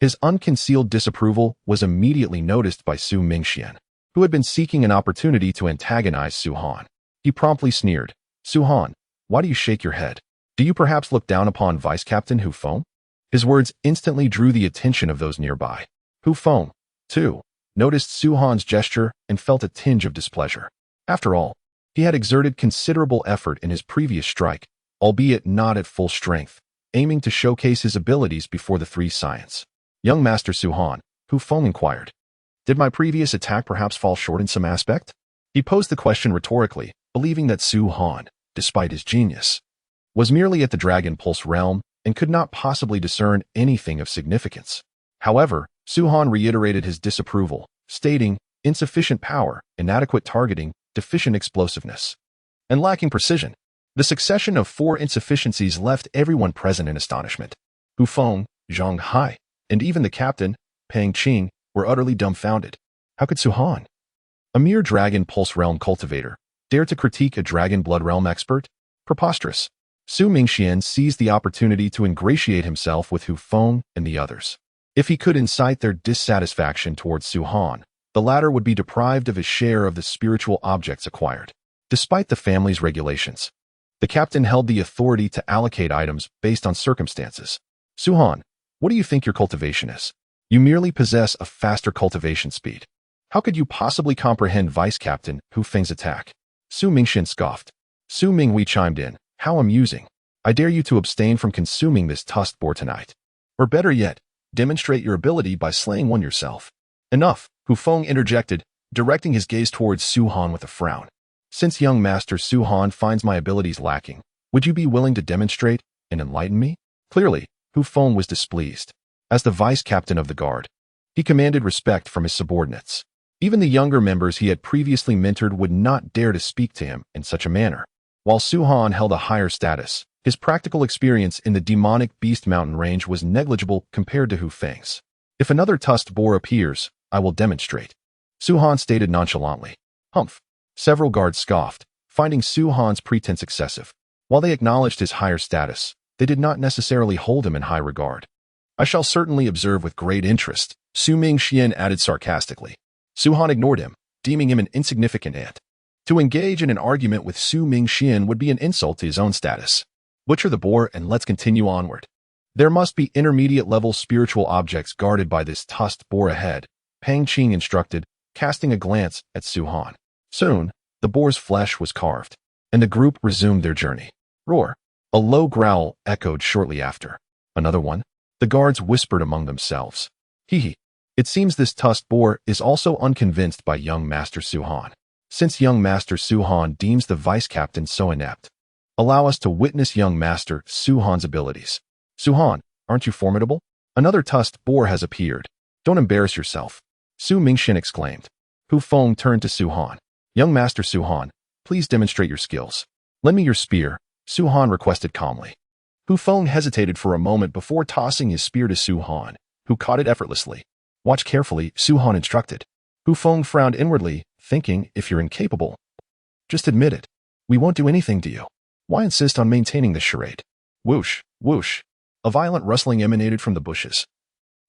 His unconcealed disapproval was immediately noticed by Su Mingxian, who had been seeking an opportunity to antagonize Su Han. He promptly sneered, "Su Han, why do you shake your head? Do you perhaps look down upon Vice Captain Hu Feng?" His words instantly drew the attention of those nearby. Hu Feng, too, noticed Su Han's gesture and felt a tinge of displeasure. After all, he had exerted considerable effort in his previous strike, albeit not at full strength, aiming to showcase his abilities before the three science. "Young Master Su Han," Hu Feng inquired, "did my previous attack perhaps fall short in some aspect?" He posed the question rhetorically, believing that Su Han, despite his genius, was merely at the Dragon Pulse realm and could not possibly discern anything of significance. However, Su Han reiterated his disapproval, stating, "Insufficient power, inadequate targeting, deficient explosiveness, and lacking precision." The succession of 4 insufficiencies left everyone present in astonishment. Hu Feng, Zhang Hai, and even the captain, Pang Qing, were utterly dumbfounded. How could Su Han, a mere Dragon Pulse realm cultivator, dare to critique a Dragon Blood realm expert? Preposterous. Su Mingxian seized the opportunity to ingratiate himself with Hu Feng and the others. If he could incite their dissatisfaction towards Su Han, the latter would be deprived of his share of the spiritual objects acquired. Despite the family's regulations, the captain held the authority to allocate items based on circumstances. "Su Han, what do you think your cultivation is? You merely possess a faster cultivation speed. How could you possibly comprehend Vice Captain Hu Feng's attack?" Su Mingxian scoffed. Su Minghui chimed in, "How amusing. I dare you to abstain from consuming this tusked boar tonight. Or better yet, demonstrate your ability by slaying one yourself." "Enough," Hu Feng interjected, directing his gaze towards Su Han with a frown. "Since young Master Su Han finds my abilities lacking, would you be willing to demonstrate and enlighten me?" Clearly, Hu Feng was displeased. As the vice captain of the guard, he commanded respect from his subordinates. Even the younger members he had previously mentored would not dare to speak to him in such a manner. While Su Han held a higher status, his practical experience in the demonic beast mountain range was negligible compared to Hu Feng's. "If another tusked boar appears, I will demonstrate," Su Han stated nonchalantly. "Humph." Several guards scoffed, finding Su Han's pretense excessive. While they acknowledged his higher status, they did not necessarily hold him in high regard. "I shall certainly observe with great interest," Su Mingxian added sarcastically. Su Han ignored him, deeming him an insignificant ant. To engage in an argument with Su Mingxian would be an insult to his own status. "Butcher the boar and let's continue onward. There must be intermediate-level spiritual objects guarded by this tusked boar ahead," Pang Qing instructed, casting a glance at Su Han. Soon, the boar's flesh was carved, and the group resumed their journey. Roar. A low growl echoed shortly after. "Another one?" The guards whispered among themselves. "Hee. It seems this tusked boar is also unconvinced by young Master Su Han. Since young Master Su Han deems the vice captain so inept, allow us to witness young Master Su Han's abilities." "Su Han, aren't you formidable? Another tusked boar has appeared. Don't embarrass yourself," Su Mingxian exclaimed. Hu Feng turned to Su Han. "Young Master Su Han, please demonstrate your skills." "Lend me your spear," Su Han requested calmly. Hu Feng hesitated for a moment before tossing his spear to Su Han, who caught it effortlessly. "Watch carefully," Su Han instructed. Hu Feng frowned inwardly, thinking, if you're incapable, just admit it. We won't do anything to you. Why insist on maintaining this charade? Whoosh, whoosh. A violent rustling emanated from the bushes,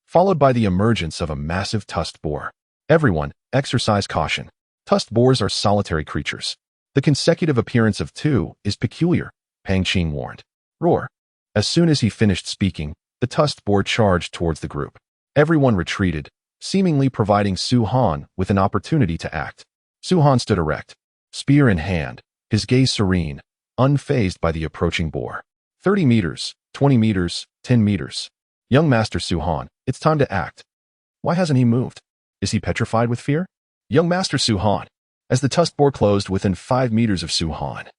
followed by the emergence of a massive tusked boar. "Everyone, exercise caution. Tusked boars are solitary creatures. The consecutive appearance of 2 is peculiar," Pang Qing warned. Roar. As soon as he finished speaking, the tusked boar charged towards the group. Everyone retreated, seemingly providing Su Han with an opportunity to act. Su Han stood erect, spear in hand, his gaze serene, unfazed by the approaching boar. 30 meters, 20 meters, 10 meters. "Young Master Su Han, it's time to act." Why hasn't he moved? Is he petrified with fear? "Young Master Su Han." As the tusked boar closed within 5 meters of Su Han,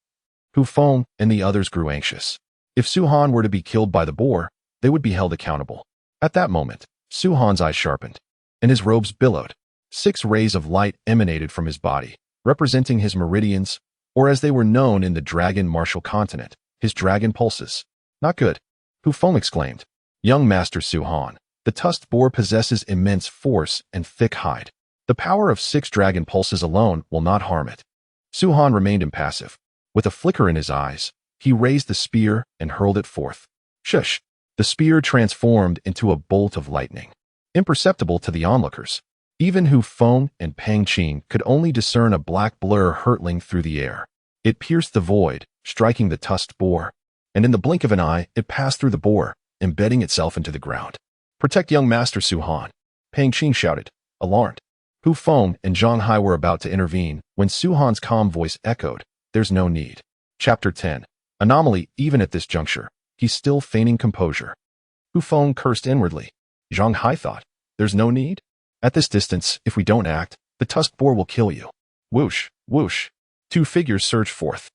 Hu Feng and the others grew anxious. If Su Han were to be killed by the boar, they would be held accountable. At that moment, Su Han's eyes sharpened, and his robes billowed. 6 rays of light emanated from his body, representing his meridians, or as they were known in the Dragon Martial Continent, his dragon pulses. "Not good," Hu Feng exclaimed. "Young Master Su Han, the tusked boar possesses immense force and thick hide. The power of 6 dragon pulses alone will not harm it." Su Han remained impassive. With a flicker in his eyes, he raised the spear and hurled it forth. "Shush!" The spear transformed into a bolt of lightning, imperceptible to the onlookers. Even Hu Feng and Pang Qing could only discern a black blur hurtling through the air. It pierced the void, striking the tusked boar, and in the blink of an eye, it passed through the boar, embedding itself into the ground. "Protect young Master Su Han," Pang Qing shouted, alarmed. Hu Feng and Zhang Hai were about to intervene when Su Han's calm voice echoed, "There's no need." Chapter 10. Anomaly. Even at this juncture, he's still feigning composure. Hu Feng cursed inwardly. Zhang Hai thought, "There's no need? At this distance, if we don't act, the tusked boar will kill you." Whoosh, whoosh. Two figures surged forth,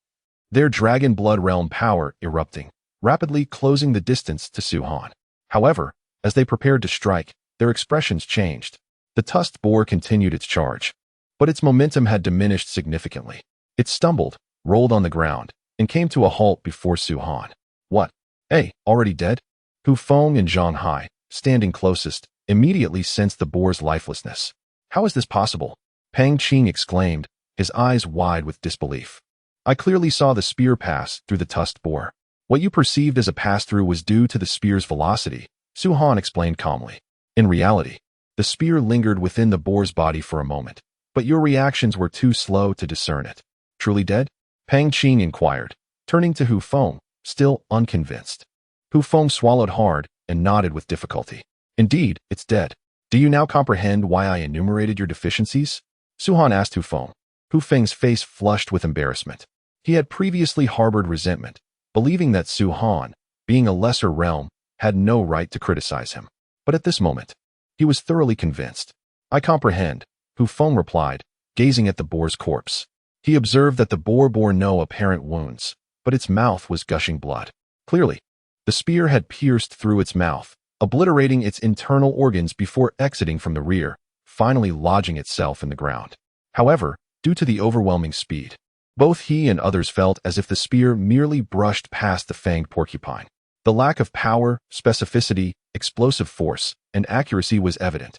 their dragon blood realm power erupting, rapidly closing the distance to Su Han. However, as they prepared to strike, their expressions changed. The tusked boar continued its charge, but its momentum had diminished significantly. It stumbled, rolled on the ground, and came to a halt before Su Han. "What? Hey, already dead?" Hu Feng and Zhang Hai, standing closest, immediately sensed the boar's lifelessness. "How is this possible?" Pang Qing exclaimed, his eyes wide with disbelief. "I clearly saw the spear pass through the tusked boar. What you perceived as a pass-through was due to the spear's velocity," Su Han explained calmly. "In reality, the spear lingered within the boar's body for a moment, but your reactions were too slow to discern it." "Truly dead?" Pang Qing inquired, turning to Hu Feng, still unconvinced. Hu Feng swallowed hard and nodded with difficulty. "Indeed, it's dead. Do you now comprehend why I enumerated your deficiencies?" Su Han asked Hu Feng. Hu Feng's face flushed with embarrassment. He had previously harbored resentment, believing that Su Han, being a lesser realm, had no right to criticize him. But at this moment, he was thoroughly convinced. "I comprehend," Hu Feng replied, gazing at the boar's corpse. He observed that the boar bore no apparent wounds, but its mouth was gushing blood. Clearly, the spear had pierced through its mouth, obliterating its internal organs before exiting from the rear, finally lodging itself in the ground. However, due to the overwhelming speed, both he and others felt as if the spear merely brushed past the fanged porcupine. The lack of power, specificity, explosive force, and accuracy was evident.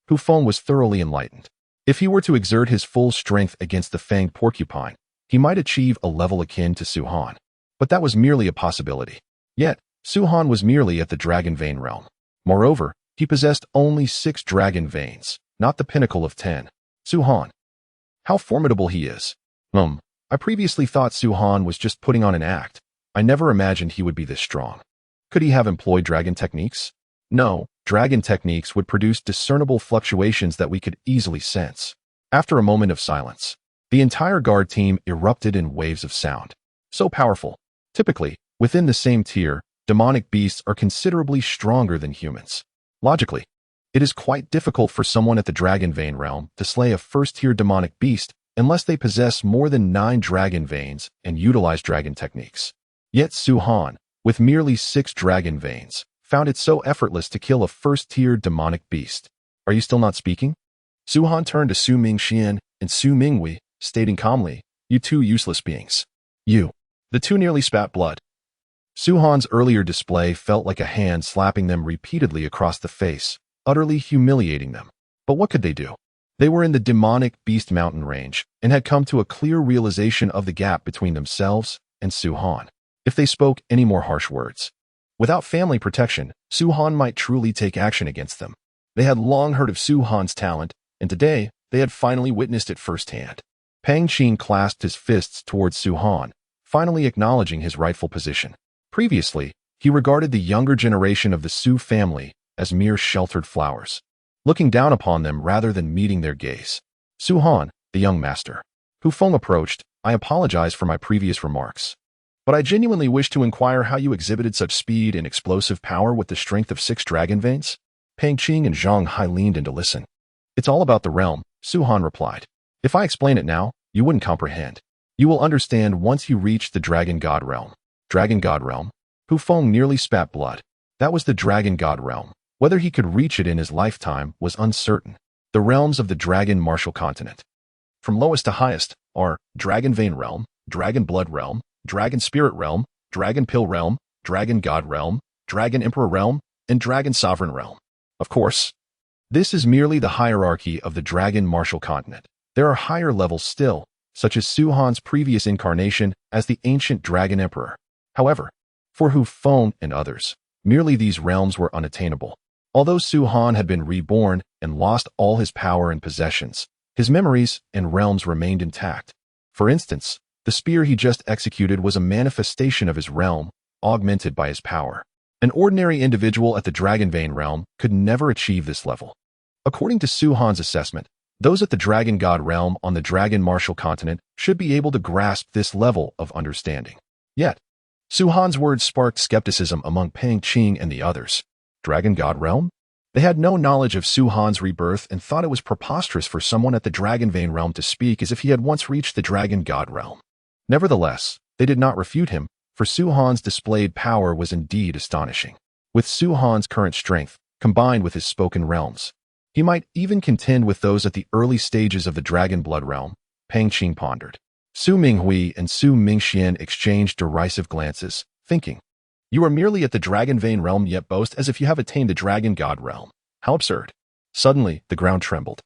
Hu Feng was thoroughly enlightened. If he were to exert his full strength against the fanged porcupine, he might achieve a level akin to Su Han. But that was merely a possibility. Yet, Su Han was merely at the dragon vein realm. Moreover, he possessed only 6 dragon veins, not the pinnacle of 10. Su Han. How formidable he is. I previously thought Su Han was just putting on an act. I never imagined he would be this strong. Could he have employed dragon techniques? No, dragon techniques would produce discernible fluctuations that we could easily sense. After a moment of silence, the entire guard team erupted in waves of sound. So powerful. Typically, within the same tier, demonic beasts are considerably stronger than humans. Logically, it is quite difficult for someone at the dragon vein realm to slay a first-tier demonic beast unless they possess more than 9 dragon veins and utilize dragon techniques. Yet Su Han, with merely 6 dragon veins, found it so effortless to kill a first-tier demonic beast. "Are you still not speaking?" Su Han turned to Su Mingxian and Su Mingwei, stating calmly, "You two useless beings. You." The two nearly spat blood. Su Han's earlier display felt like a hand slapping them repeatedly across the face, utterly humiliating them. But what could they do? They were in the demonic beast mountain range and had come to a clear realization of the gap between themselves and Su Han. If they spoke any more harsh words, without family protection, Su Han might truly take action against them. They had long heard of Su Han's talent, and today they had finally witnessed it firsthand. Pang Qing clasped his fists towards Su Han, finally acknowledging his rightful position. Previously, he regarded the younger generation of the Su family as mere sheltered flowers, looking down upon them rather than meeting their gaze. "Su Han, the young master." Hu Feng approached. "I apologize for my previous remarks, but I genuinely wish to inquire how you exhibited such speed and explosive power with the strength of 6 dragon veins." Pang Qing and Zhang Hai leaned in to listen. "It's all about the realm," Su Han replied. "If I explain it now, you wouldn't comprehend. You will understand once you reach the Dragon God realm." Dragon God realm? Hu Feng nearly spat blood. That was the Dragon God realm. Whether he could reach it in his lifetime was uncertain. The realms of the Dragon Martial Continent, from lowest to highest, are Dragon Vein Realm, Dragon Blood Realm, Dragon Spirit Realm, Dragon Pill Realm, Dragon God Realm, Dragon Emperor Realm, and Dragon Sovereign Realm. Of course, this is merely the hierarchy of the Dragon Martial Continent. There are higher levels still, such as Su Han's previous incarnation as the ancient Dragon Emperor. However, for Hu Feng and others, Merely these realms were unattainable. Although Su Han had been reborn and lost all his power and possessions, his memories and realms remained intact. For instance, the spear he just executed was a manifestation of his realm, augmented by his power. An ordinary individual at the Dragon Vein realm could never achieve this level. According to Su Han's assessment, those at the Dragon God realm on the Dragon Martial continent should be able to grasp this level of understanding. Yet, Su Han's words sparked skepticism among Pang Qing and the others. Dragon God realm? They had no knowledge of Su Han's rebirth and thought it was preposterous for someone at the Dragon Vein realm to speak as if he had once reached the Dragon God realm. Nevertheless, they did not refute him, for Su Han's displayed power was indeed astonishing. With Su Han's current strength, combined with his spoken realms, he might even contend with those at the early stages of the Dragon Blood realm, Pang Qing pondered. Su Minghui and Su Mingxian exchanged derisive glances, thinking, "You are merely at the Dragon Vein realm yet boast as if you have attained the Dragon God realm. How absurd." Suddenly, the ground trembled.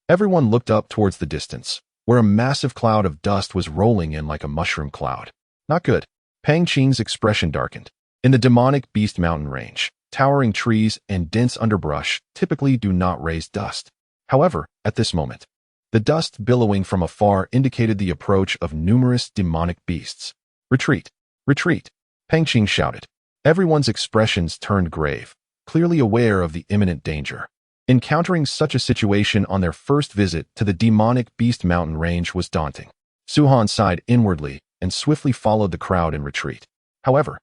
Everyone looked up towards the distance, where a massive cloud of dust was rolling in like a mushroom cloud. Not good. Pang Qing's expression darkened. In the demonic beast mountain range, towering trees and dense underbrush typically do not raise dust. However, at this moment, the dust billowing from afar indicated the approach of numerous demonic beasts. "Retreat! Retreat!" Pang Qing shouted. Everyone's expressions turned grave, clearly aware of the imminent danger. Encountering such a situation on their first visit to the demonic beast mountain range was daunting. Su Han sighed inwardly and swiftly followed the crowd in retreat. However,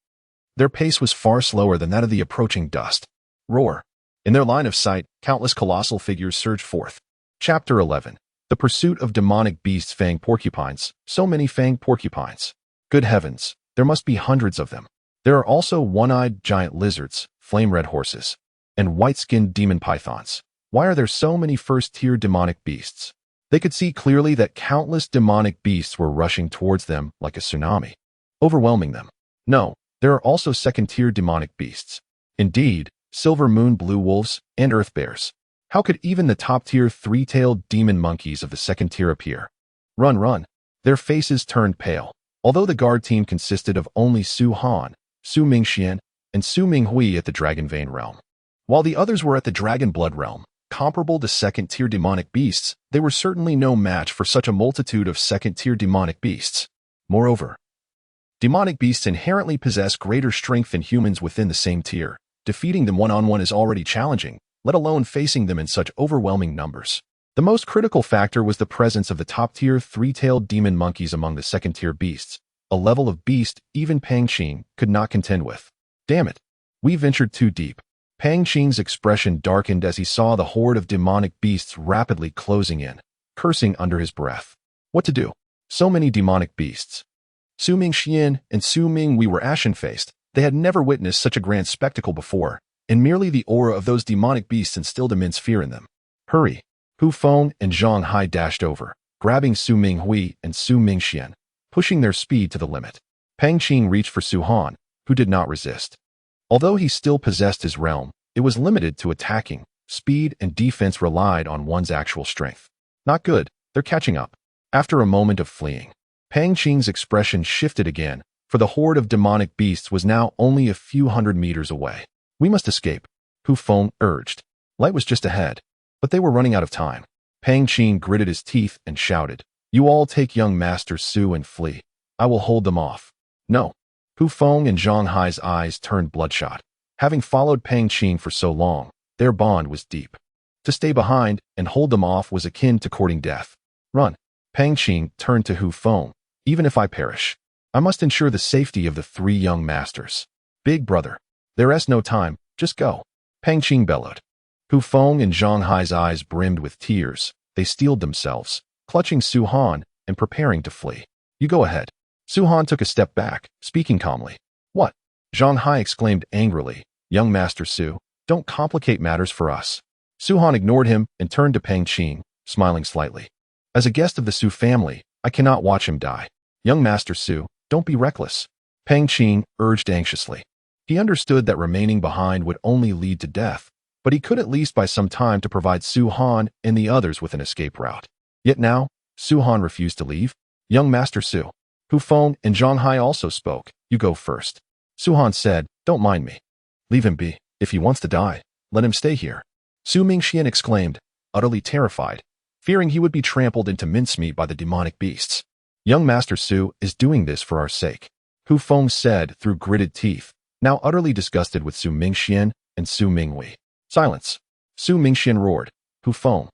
their pace was far slower than that of the approaching dust. Roar! In their line of sight, countless colossal figures surged forth. Chapter 11. The Pursuit of Demonic Beasts. Fang Porcupines. So many fang porcupines. Good heavens, there must be hundreds of them. There are also one-eyed giant lizards, flame-red horses, and white-skinned demon pythons. Why are there so many first-tier demonic beasts? They could see clearly that countless demonic beasts were rushing towards them like a tsunami, overwhelming them. No, there are also second-tier demonic beasts. Indeed, silver moon blue wolves and earth bears. How could even the top-tier three-tailed demon monkeys of the second tier appear? Run, run. Their faces turned pale. Although the guard team consisted of only Su Han, Su Mingxian, and Su Minghui at the Dragon Vein realm, while the others were at the Dragon Blood realm, comparable to second-tier demonic beasts, they were certainly no match for such a multitude of second-tier demonic beasts. Moreover, demonic beasts inherently possess greater strength than humans within the same tier. Defeating them one-on-one is already challenging, let alone facing them in such overwhelming numbers. The most critical factor was the presence of the top-tier three-tailed demon monkeys among the second-tier beasts, a level of beast even Pang Qing could not contend with. Damn it, we ventured too deep. Pang Qing's expression darkened as he saw the horde of demonic beasts rapidly closing in, cursing under his breath. What to do? So many demonic beasts. Su Mingxian and Su Minghui were ashen-faced. They had never witnessed such a grand spectacle before, and merely the aura of those demonic beasts instilled immense fear in them. Hurry! Hu Feng and Zhang Hai dashed over, grabbing Su Minghui and Su Mingxian, pushing their speed to the limit. Pang Qing reached for Su Han, who did not resist. Although he still possessed his realm, it was limited to attacking. Speed and defense relied on one's actual strength. Not good, they're catching up. After a moment of fleeing, Pang Qing's expression shifted again, for the horde of demonic beasts was now only a few hundred meters away. We must escape, Hu Feng urged. Light was just ahead, but they were running out of time. Pang Qing gritted his teeth and shouted, "You all take young Master Su and flee. I will hold them off." No. Hu Feng and Zhang Hai's eyes turned bloodshot. Having followed Pang Qing for so long, their bond was deep. To stay behind and hold them off was akin to courting death. Run. Pang Qing turned to Hu Feng. Even if I perish, I must ensure the safety of the three young masters. Big brother, there is no time, just go. Pang Qing bellowed. Hu Feng and Zhang Hai's eyes brimmed with tears. They steeled themselves, clutching Su Han and preparing to flee. You go ahead. Su Han took a step back, speaking calmly. What? Zhang Hai exclaimed angrily. Young Master Su, don't complicate matters for us. Su Han ignored him and turned to Pang Qing, smiling slightly. As a guest of the Su family, I cannot watch him die. Young Master Su, don't be reckless. Pang Qing urged anxiously. He understood that remaining behind would only lead to death, but he could at least buy some time to provide Su Han and the others with an escape route. Yet now, Su Han refused to leave. Young Master Su. Hu Feng and Zhang Hai also spoke. You go first. Su Han said, Don't mind me. Leave him be. If he wants to die, let him stay here. Su Mingxian exclaimed, utterly terrified, fearing he would be trampled into mincemeat by the demonic beasts. Young Master Su is doing this for our sake, Hu Feng said through gritted teeth, now utterly disgusted with Su Mingxian and Su Minghui. Silence. Su Mingxian roared. Hu Feng,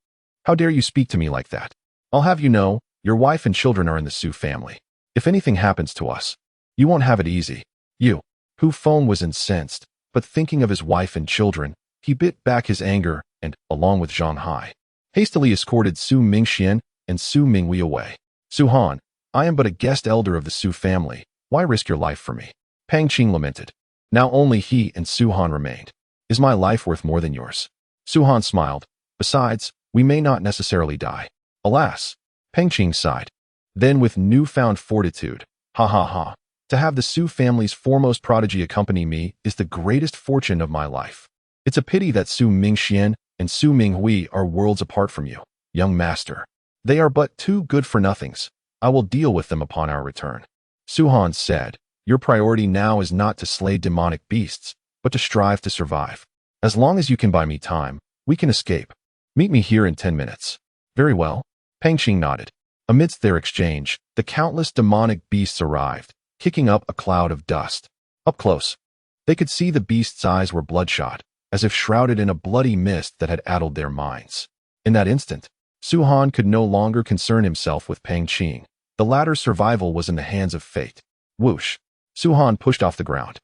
how dare you speak to me like that? I'll have you know, your wife and children are in the Su family. If anything happens to us, you won't have it easy. You. Hu Feng was incensed, but thinking of his wife and children, he bit back his anger and, along with Zhang Hai, hastily escorted Su Mingxian and Su Minghui away. Su Han, I am but a guest elder of the Su family. Why risk your life for me? Pang Qing lamented. Now only he and Su Han remained. Is my life worth more than yours? Su Han smiled. Besides, we may not necessarily die. Alas, Pang Qing sighed. Then with newfound fortitude, ha ha ha, to have the Su family's foremost prodigy accompany me is the greatest fortune of my life. It's a pity that Su Mingxian and Su Minghui are worlds apart from you, young master. They are but two good-for-nothings. I will deal with them upon our return. Su Han said, your priority now is not to slay demonic beasts, but to strive to survive. As long as you can buy me time, we can escape. Meet me here in 10 minutes. Very well. Pang Qing nodded. Amidst their exchange, the countless demonic beasts arrived, kicking up a cloud of dust. Up close, they could see the beasts' eyes were bloodshot, as if shrouded in a bloody mist that had addled their minds. In that instant, Su Han could no longer concern himself with Pang Qing. The latter's survival was in the hands of fate. Whoosh! Su Han pushed off the ground,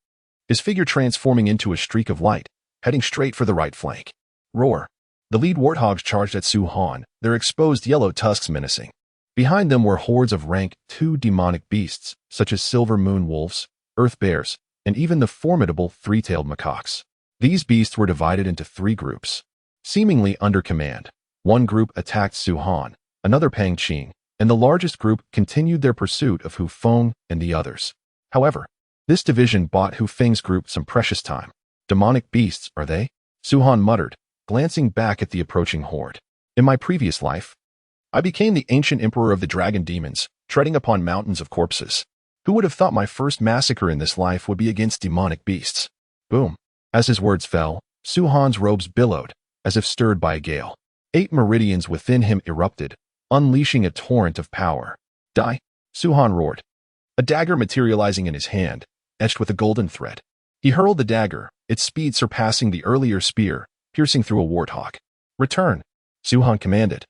his figure transforming into a streak of light, heading straight for the right flank. Roar! The lead warthogs charged at Su Han, their exposed yellow tusks menacing. Behind them were hordes of rank 2 demonic beasts, such as silver moon wolves, earth bears, and even the formidable three-tailed macaques. These beasts were divided into 3 groups, seemingly under command. One group attacked Su Han, another Pang Qing, and the largest group continued their pursuit of Hu Feng and the others. However, this division bought Hu Feng's group some precious time. Demonic beasts, are they? Su Han muttered, glancing back at the approaching horde. In my previous life, I became the ancient emperor of the dragon demons, treading upon mountains of corpses. Who would have thought my first massacre in this life would be against demonic beasts? Boom. As his words fell, Su Han's robes billowed, as if stirred by a gale. 8 meridians within him erupted, unleashing a torrent of power. Die! Su Han roared, a dagger materializing in his hand, etched with a golden thread. He hurled the dagger, its speed surpassing the earlier spear, piercing through a warthog. Return! Su Han commanded,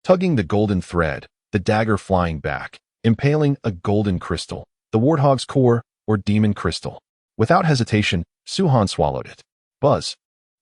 tugging the golden thread, the dagger flying back, impaling a golden crystal, the warthog's core, or demon crystal. Without hesitation, Su Han swallowed it. Buzz!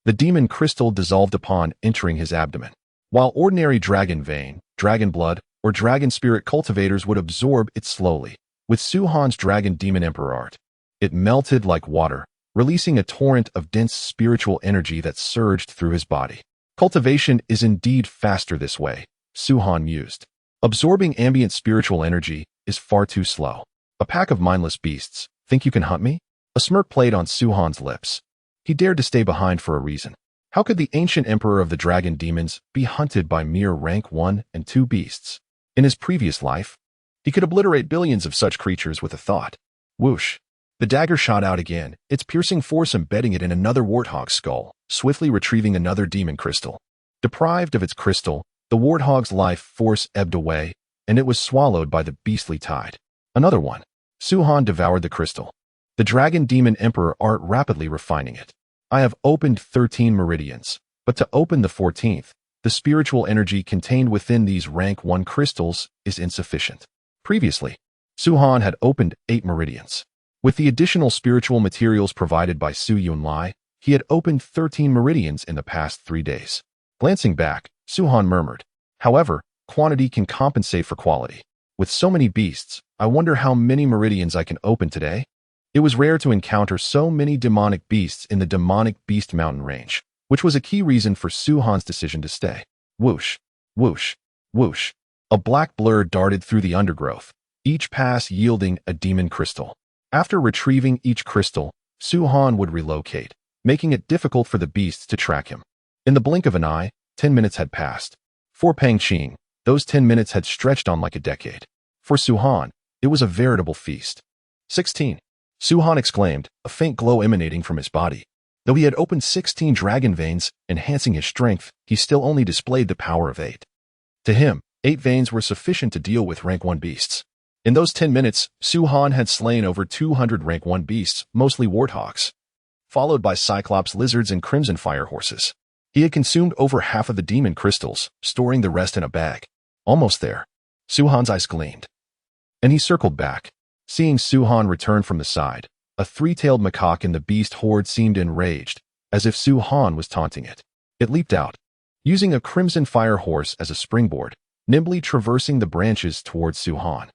The demon crystal dissolved upon entering his abdomen. While ordinary dragon vein, dragon blood, or dragon spirit cultivators would absorb it slowly, with Su Han's dragon demon emperor art, it melted like water, releasing a torrent of dense spiritual energy that surged through his body. Cultivation is indeed faster this way, Su Han mused. Absorbing ambient spiritual energy is far too slow. A pack of mindless beasts, think you can hunt me? A smirk played on Su Han's lips. He dared to stay behind for a reason. How could the ancient emperor of the dragon demons be hunted by mere rank 1 and 2 beasts? In his previous life, he could obliterate billions of such creatures with a thought. Whoosh! The dagger shot out again, its piercing force embedding it in another warthog's skull, swiftly retrieving another demon crystal. Deprived of its crystal, the warthog's life force ebbed away, and it was swallowed by the beastly tide. Another one. Su Han devoured the crystal. The dragon demon emperor art rapidly refining it. I have opened 13 meridians, but to open the 14th, the spiritual energy contained within these rank 1 crystals is insufficient. Previously, Su Han had opened 8 meridians. With the additional spiritual materials provided by Su Yunlai, he had opened 13 meridians in the past 3 days. Glancing back, Su Han murmured, however, quantity can compensate for quality. With so many beasts, I wonder how many meridians I can open today? It was rare to encounter so many demonic beasts in the demonic beast mountain range, which was a key reason for Su Han's decision to stay. Whoosh, whoosh, whoosh. A black blur darted through the undergrowth, each pass yielding a demon crystal. After retrieving each crystal, Su Han would relocate, making it difficult for the beasts to track him. In the blink of an eye, 10 minutes had passed. For Pang Qing, those 10 minutes had stretched on like a decade. For Su Han, it was a veritable feast. 16. Su-Han exclaimed, a faint glow emanating from his body. Though he had opened 16 dragon veins, enhancing his strength, he still only displayed the power of 8. To him, 8 veins were sufficient to deal with rank 1 beasts. In those 10 minutes, Su-Han had slain over 200 rank 1 beasts, mostly warthogs, followed by cyclops lizards and crimson fire horses. He had consumed over half of the demon crystals, storing the rest in a bag. Almost there. Su-Han's eyes gleamed, and he circled back. Seeing Su-Han return from the side, a 3-tailed macaque in the beast horde seemed enraged, as if Su-Han was taunting it. It leaped out, using a crimson fire horse as a springboard, nimbly traversing the branches towards Su-Han.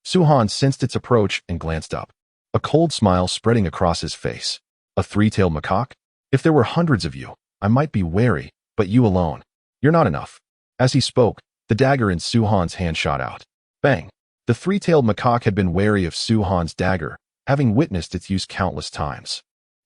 Su-Han sensed its approach and glanced up, a cold smile spreading across his face. A 3-tailed macaque? If there were hundreds of you, I might be wary, but you alone. You're not enough. As he spoke, the dagger in Su-Han's hand shot out. Bang! The 3-tailed macaque had been wary of Su-Han's dagger, having witnessed its use countless times.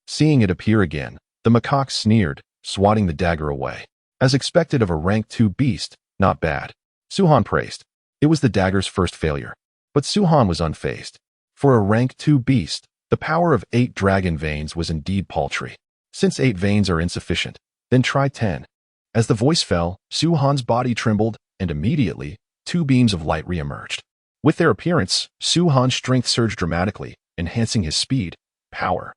Seeing it appear again, the macaque sneered, swatting the dagger away. As expected of a rank 2 beast, not bad. Su-Han praised. It was the dagger's first failure. But Su-Han was unfazed. For a rank 2 beast, the power of 8 dragon veins was indeed paltry. Since 8 veins are insufficient, then try 10. As the voice fell, Su-Han's body trembled, and immediately, 2 beams of light re-emerged. With their appearance, Su-Han's strength surged dramatically, enhancing his speed, power,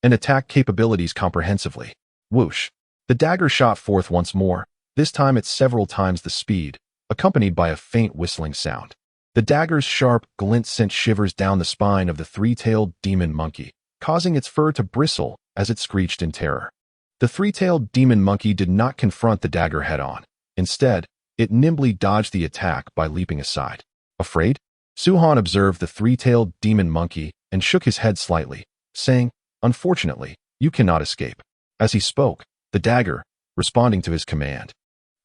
and attack capabilities comprehensively. Whoosh! The dagger shot forth once more, this time at several times the speed, accompanied by a faint whistling sound. The dagger's sharp glint sent shivers down the spine of the 3-tailed demon monkey, causing its fur to bristle as it screeched in terror. The 3-tailed demon monkey did not confront the dagger head-on. Instead, it nimbly dodged the attack by leaping aside. Afraid? Su-Han observed the 3-tailed demon monkey and shook his head slightly, saying, "Unfortunately, you cannot escape." As he spoke, the dagger, responding to his command,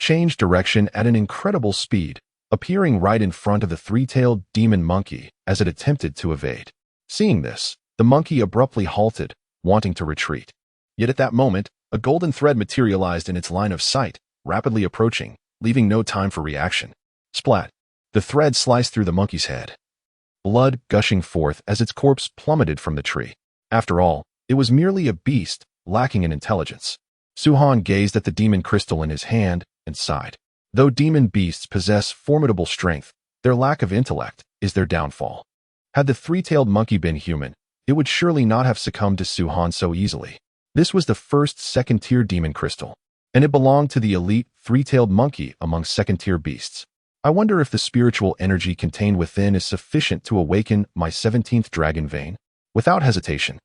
changed direction at an incredible speed, appearing right in front of the 3-tailed demon monkey as it attempted to evade. Seeing this, the monkey abruptly halted, wanting to retreat. Yet at that moment, a golden thread materialized in its line of sight, rapidly approaching, leaving no time for reaction. Splat! The thread sliced through the monkey's head, blood gushing forth as its corpse plummeted from the tree. After all, it was merely a beast, lacking in intelligence. Su-Han gazed at the demon crystal in his hand and sighed. Though demon beasts possess formidable strength, their lack of intellect is their downfall. Had the 3-tailed monkey been human, it would surely not have succumbed to Su-Han so easily. This was the first 2nd-tier demon crystal, and it belonged to the elite 3-tailed monkey among 2nd-tier beasts. I wonder if the spiritual energy contained within is sufficient to awaken my 17th dragon vein. Without hesitation,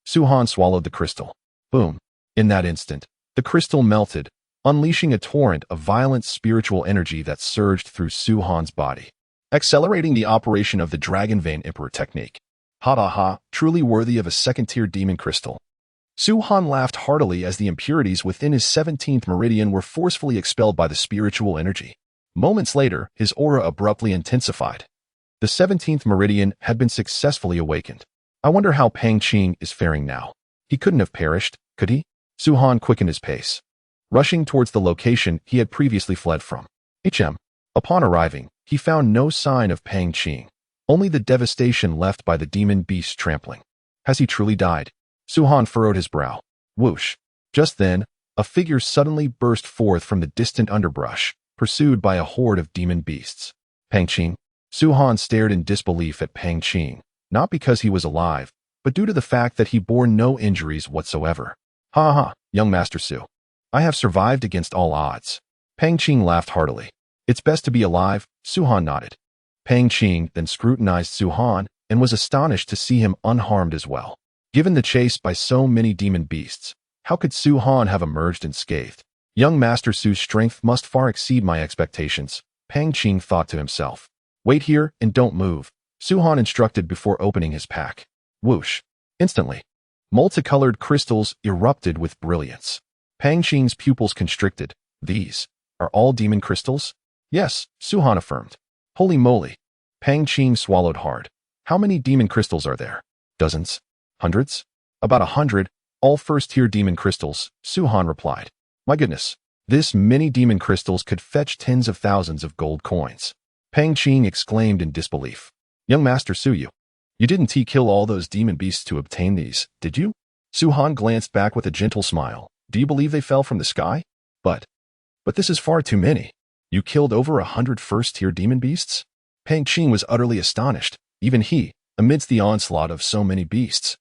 Su-Han swallowed the crystal. Boom! In that instant, the crystal melted, unleashing a torrent of violent spiritual energy that surged through Su-Han's body, accelerating the operation of the Dragon Vein Emperor technique. Ha ha ha, truly worthy of a 2nd-tier demon crystal. Su-Han laughed heartily as the impurities within his 17th meridian were forcefully expelled by the spiritual energy. Moments later, his aura abruptly intensified. The 17th meridian had been successfully awakened. I wonder how Pang Qing is faring now. He couldn't have perished, could he? Su-Han quickened his pace, rushing towards the location he had previously fled from. Upon arriving, he found no sign of Pang Qing, only the devastation left by the demon beast's trampling. Has he truly died? Su-Han furrowed his brow. Whoosh! Just then, a figure suddenly burst forth from the distant underbrush, pursued by a horde of demon beasts. Pang Qing? Su-Han stared in disbelief at Pang Qing, not because he was alive, but due to the fact that he bore no injuries whatsoever. Ha ha, young Master Su. I have survived against all odds. Pang Qing laughed heartily. It's best to be alive, Su-Han nodded. Pang Qing then scrutinized Su-Han and was astonished to see him unharmed as well. Given the chase by so many demon beasts, how could Su-Han have emerged unscathed? Young Master Su's strength must far exceed my expectations, Pang Qing thought to himself. Wait here and don't move, Su-Han instructed before opening his pack. Whoosh! Instantly, multicolored crystals erupted with brilliance. Pang Qing's pupils constricted. These are all demon crystals? Yes, Su-Han affirmed. Holy moly! Pang Qing swallowed hard. How many demon crystals are there? Dozens? Hundreds? About 100, all 1st-tier demon crystals, Su-Han replied. My goodness, this many demon crystals could fetch tens of thousands of gold coins. Pang Qing exclaimed in disbelief. Young Master Su, You didn't kill all those demon beasts to obtain these, did you? Su Han glanced back with a gentle smile. Do you believe they fell from the sky? But this is far too many. You killed over 100 first-tier demon beasts? Pang Qing was utterly astonished. Even he, amidst the onslaught of so many beasts,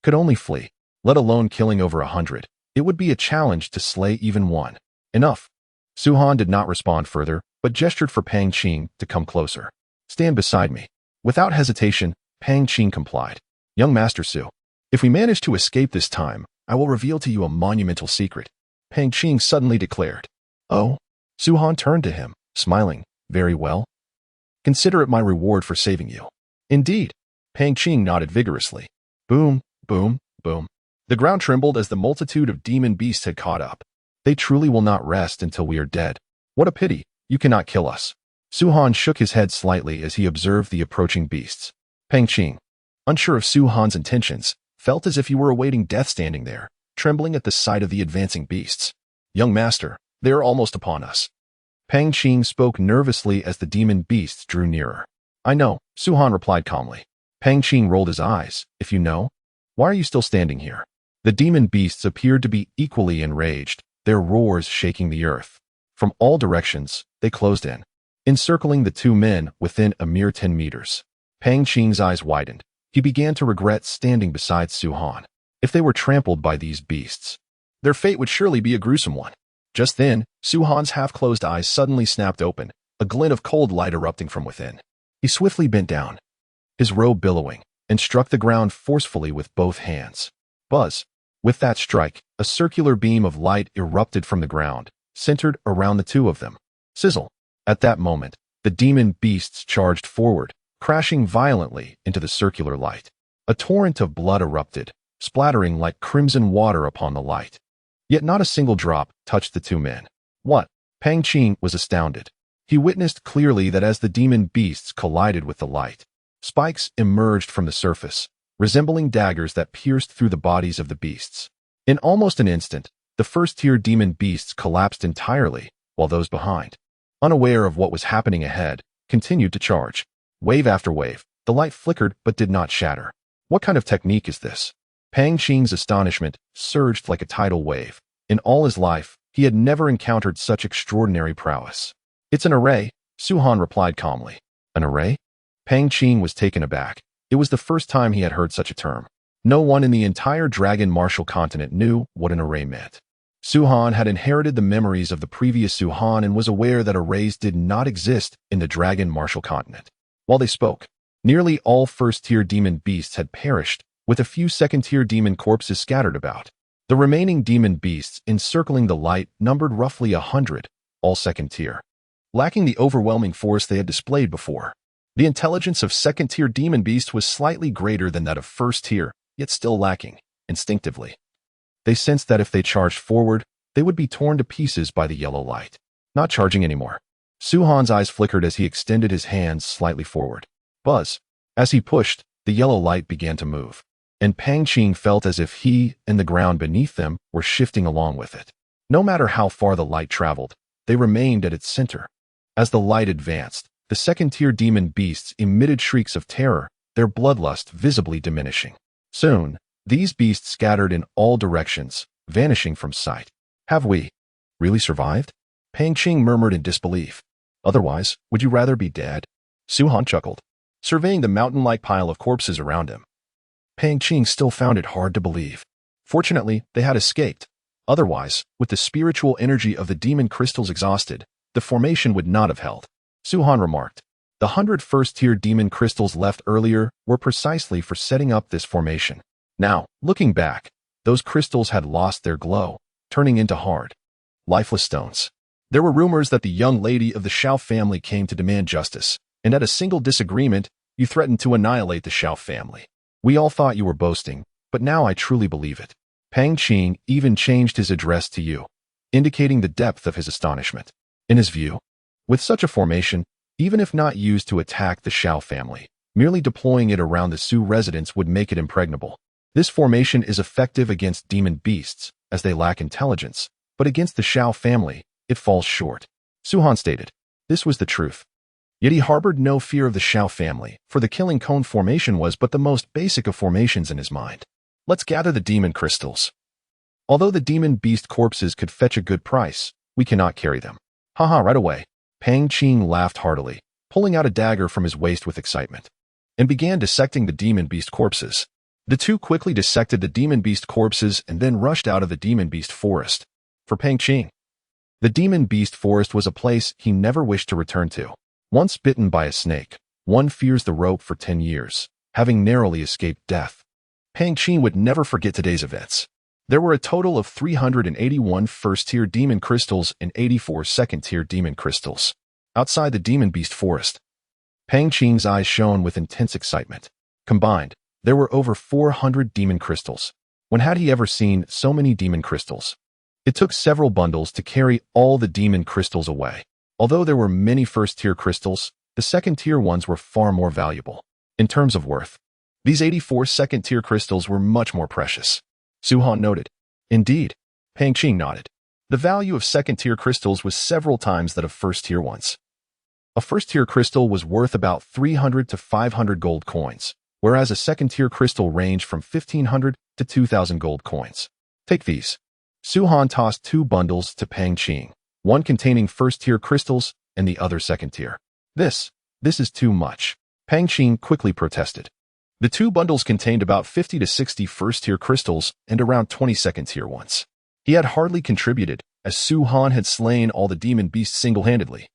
could only flee, let alone killing over 100. It would be a challenge to slay even one. Enough. Su Han did not respond further, but gestured for Pang Qing to come closer. Stand beside me. Without hesitation, Pang Qing complied. Young Master Su, if we manage to escape this time, I will reveal to you a monumental secret, Pang Qing suddenly declared. Oh? Su Han turned to him, smiling. Very well. Consider it my reward for saving you. Indeed. Pang Qing nodded vigorously. Boom, boom, boom. The ground trembled as the multitude of demon beasts had caught up. They truly will not rest until we are dead. What a pity, you cannot kill us. Su Han shook his head slightly as he observed the approaching beasts. Pang Qing, unsure of Su Han's intentions, felt as if he were awaiting death standing there, trembling at the sight of the advancing beasts. Young master, they are almost upon us. Pang Qing spoke nervously as the demon beasts drew nearer. I know, Su Han replied calmly. Pang Qing rolled his eyes. If you know, why are you still standing here? The demon beasts appeared to be equally enraged, their roars shaking the earth. From all directions, they closed in, encircling the two men within a mere 10 meters. Pang Qing's eyes widened. He began to regret standing beside Su Han. If they were trampled by these beasts, their fate would surely be a gruesome one. Just then, Su Han's half-closed eyes suddenly snapped open, a glint of cold light erupting from within. He swiftly bent down, his robe billowing, and struck the ground forcefully with both hands. Buzz! With that strike, a circular beam of light erupted from the ground, centered around the two of them. Sizzle! At that moment, the demon beasts charged forward, crashing violently into the circular light. A torrent of blood erupted, splattering like crimson water upon the light. Yet not a single drop touched the two men. What? Pang Qing was astounded. He witnessed clearly that as the demon beasts collided with the light, spikes emerged from the surface, resembling daggers that pierced through the bodies of the beasts. In almost an instant, the first-tier demon beasts collapsed entirely, while those behind, unaware of what was happening ahead, continued to charge. Wave after wave, the light flickered but did not shatter. What kind of technique is this? Pang Qing's astonishment surged like a tidal wave. In all his life, he had never encountered such extraordinary prowess. It's an array, Su Han replied calmly. An array? Pang Qing was taken aback. It was the first time he had heard such a term. No one in the entire Dragon Martial continent knew what an array meant. Su Han had inherited the memories of the previous Su Han and was aware that arrays did not exist in the Dragon Martial continent. While they spoke, nearly all first-tier demon beasts had perished, with a few second-tier demon corpses scattered about. The remaining demon beasts encircling the light numbered roughly 100, all second-tier, lacking the overwhelming force they had displayed before. The intelligence of second-tier demon beast was slightly greater than that of first-tier, yet still lacking, instinctively. They sensed that if they charged forward, they would be torn to pieces by the yellow light. Not charging anymore. Su Han's eyes flickered as he extended his hands slightly forward. Buzz! As he pushed, the yellow light began to move, and Pang Qing felt as if he and the ground beneath them were shifting along with it. No matter how far the light traveled, they remained at its center. As the light advanced, the second-tier demon beasts emitted shrieks of terror, their bloodlust visibly diminishing. Soon, these beasts scattered in all directions, vanishing from sight. Have we really survived? Pang Qing murmured in disbelief. Otherwise, would you rather be dead? Su Han chuckled, surveying the mountain-like pile of corpses around him. Pang Qing still found it hard to believe. Fortunately, they had escaped. Otherwise, with the spiritual energy of the demon crystals exhausted, the formation would not have held. Su Han remarked. The 100 first-tier demon crystals left earlier were precisely for setting up this formation. Now, looking back, those crystals had lost their glow, turning into hard, lifeless stones. There were rumors that the young lady of the Shao family came to demand justice, and at a single disagreement, you threatened to annihilate the Shao family. We all thought you were boasting, but now I truly believe it. Pang Qing even changed his address to you, indicating the depth of his astonishment. In his view, with such a formation, even if not used to attack the Shao family, merely deploying it around the Su residence would make it impregnable. This formation is effective against demon beasts, as they lack intelligence, but against the Shao family, it falls short. Su Han stated. This was the truth. Yet he harbored no fear of the Shao family, for the killing cone formation was but the most basic of formations in his mind. Let's gather the demon crystals. Although the demon beast corpses could fetch a good price, we cannot carry them. Haha, right away. Pang Qing laughed heartily, pulling out a dagger from his waist with excitement, and began dissecting the demon beast corpses. The two quickly dissected the demon beast corpses and then rushed out of the demon beast forest. For Pang Qing, the demon beast forest was a place he never wished to return to. Once bitten by a snake, one fears the rope for 10 years, having narrowly escaped death. Pang Qing would never forget today's events. There were a total of 381 first-tier demon crystals and 84 second-tier demon crystals outside the demon beast forest. Pang Qing's eyes shone with intense excitement. Combined, there were over 400 demon crystals. When had he ever seen so many demon crystals? It took several bundles to carry all the demon crystals away. Although there were many first-tier crystals, the second-tier ones were far more valuable. In terms of worth, these 84 second-tier crystals were much more precious. Su Han noted. Indeed, Pang Qing nodded. The value of second-tier crystals was several times that of first-tier ones. A first-tier crystal was worth about 300 to 500 gold coins, whereas a second-tier crystal ranged from 1,500 to 2,000 gold coins. Take these. Su Han tossed 2 bundles to Pang Qing, one containing first-tier crystals and the other second-tier. This is too much. Pang Qing quickly protested. The 2 bundles contained about 50 to 60 first-tier crystals and around 20 second-tier ones. He had hardly contributed, as Su Han had slain all the demon beasts single-handedly,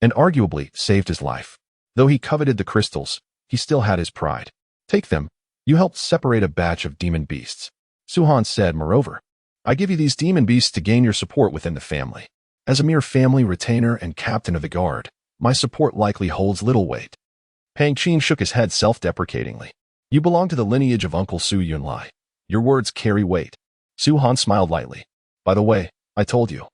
and arguably saved his life. Though he coveted the crystals, he still had his pride. Take them. You helped separate a batch of demon beasts. Su Han said, moreover, I give you these demon beasts to gain your support within the family. As a mere family retainer and captain of the guard, my support likely holds little weight. Pang Qing shook his head self-deprecatingly. You belong to the lineage of Uncle Su Yunlai. Your words carry weight. Su Han smiled lightly. By the way, I told you.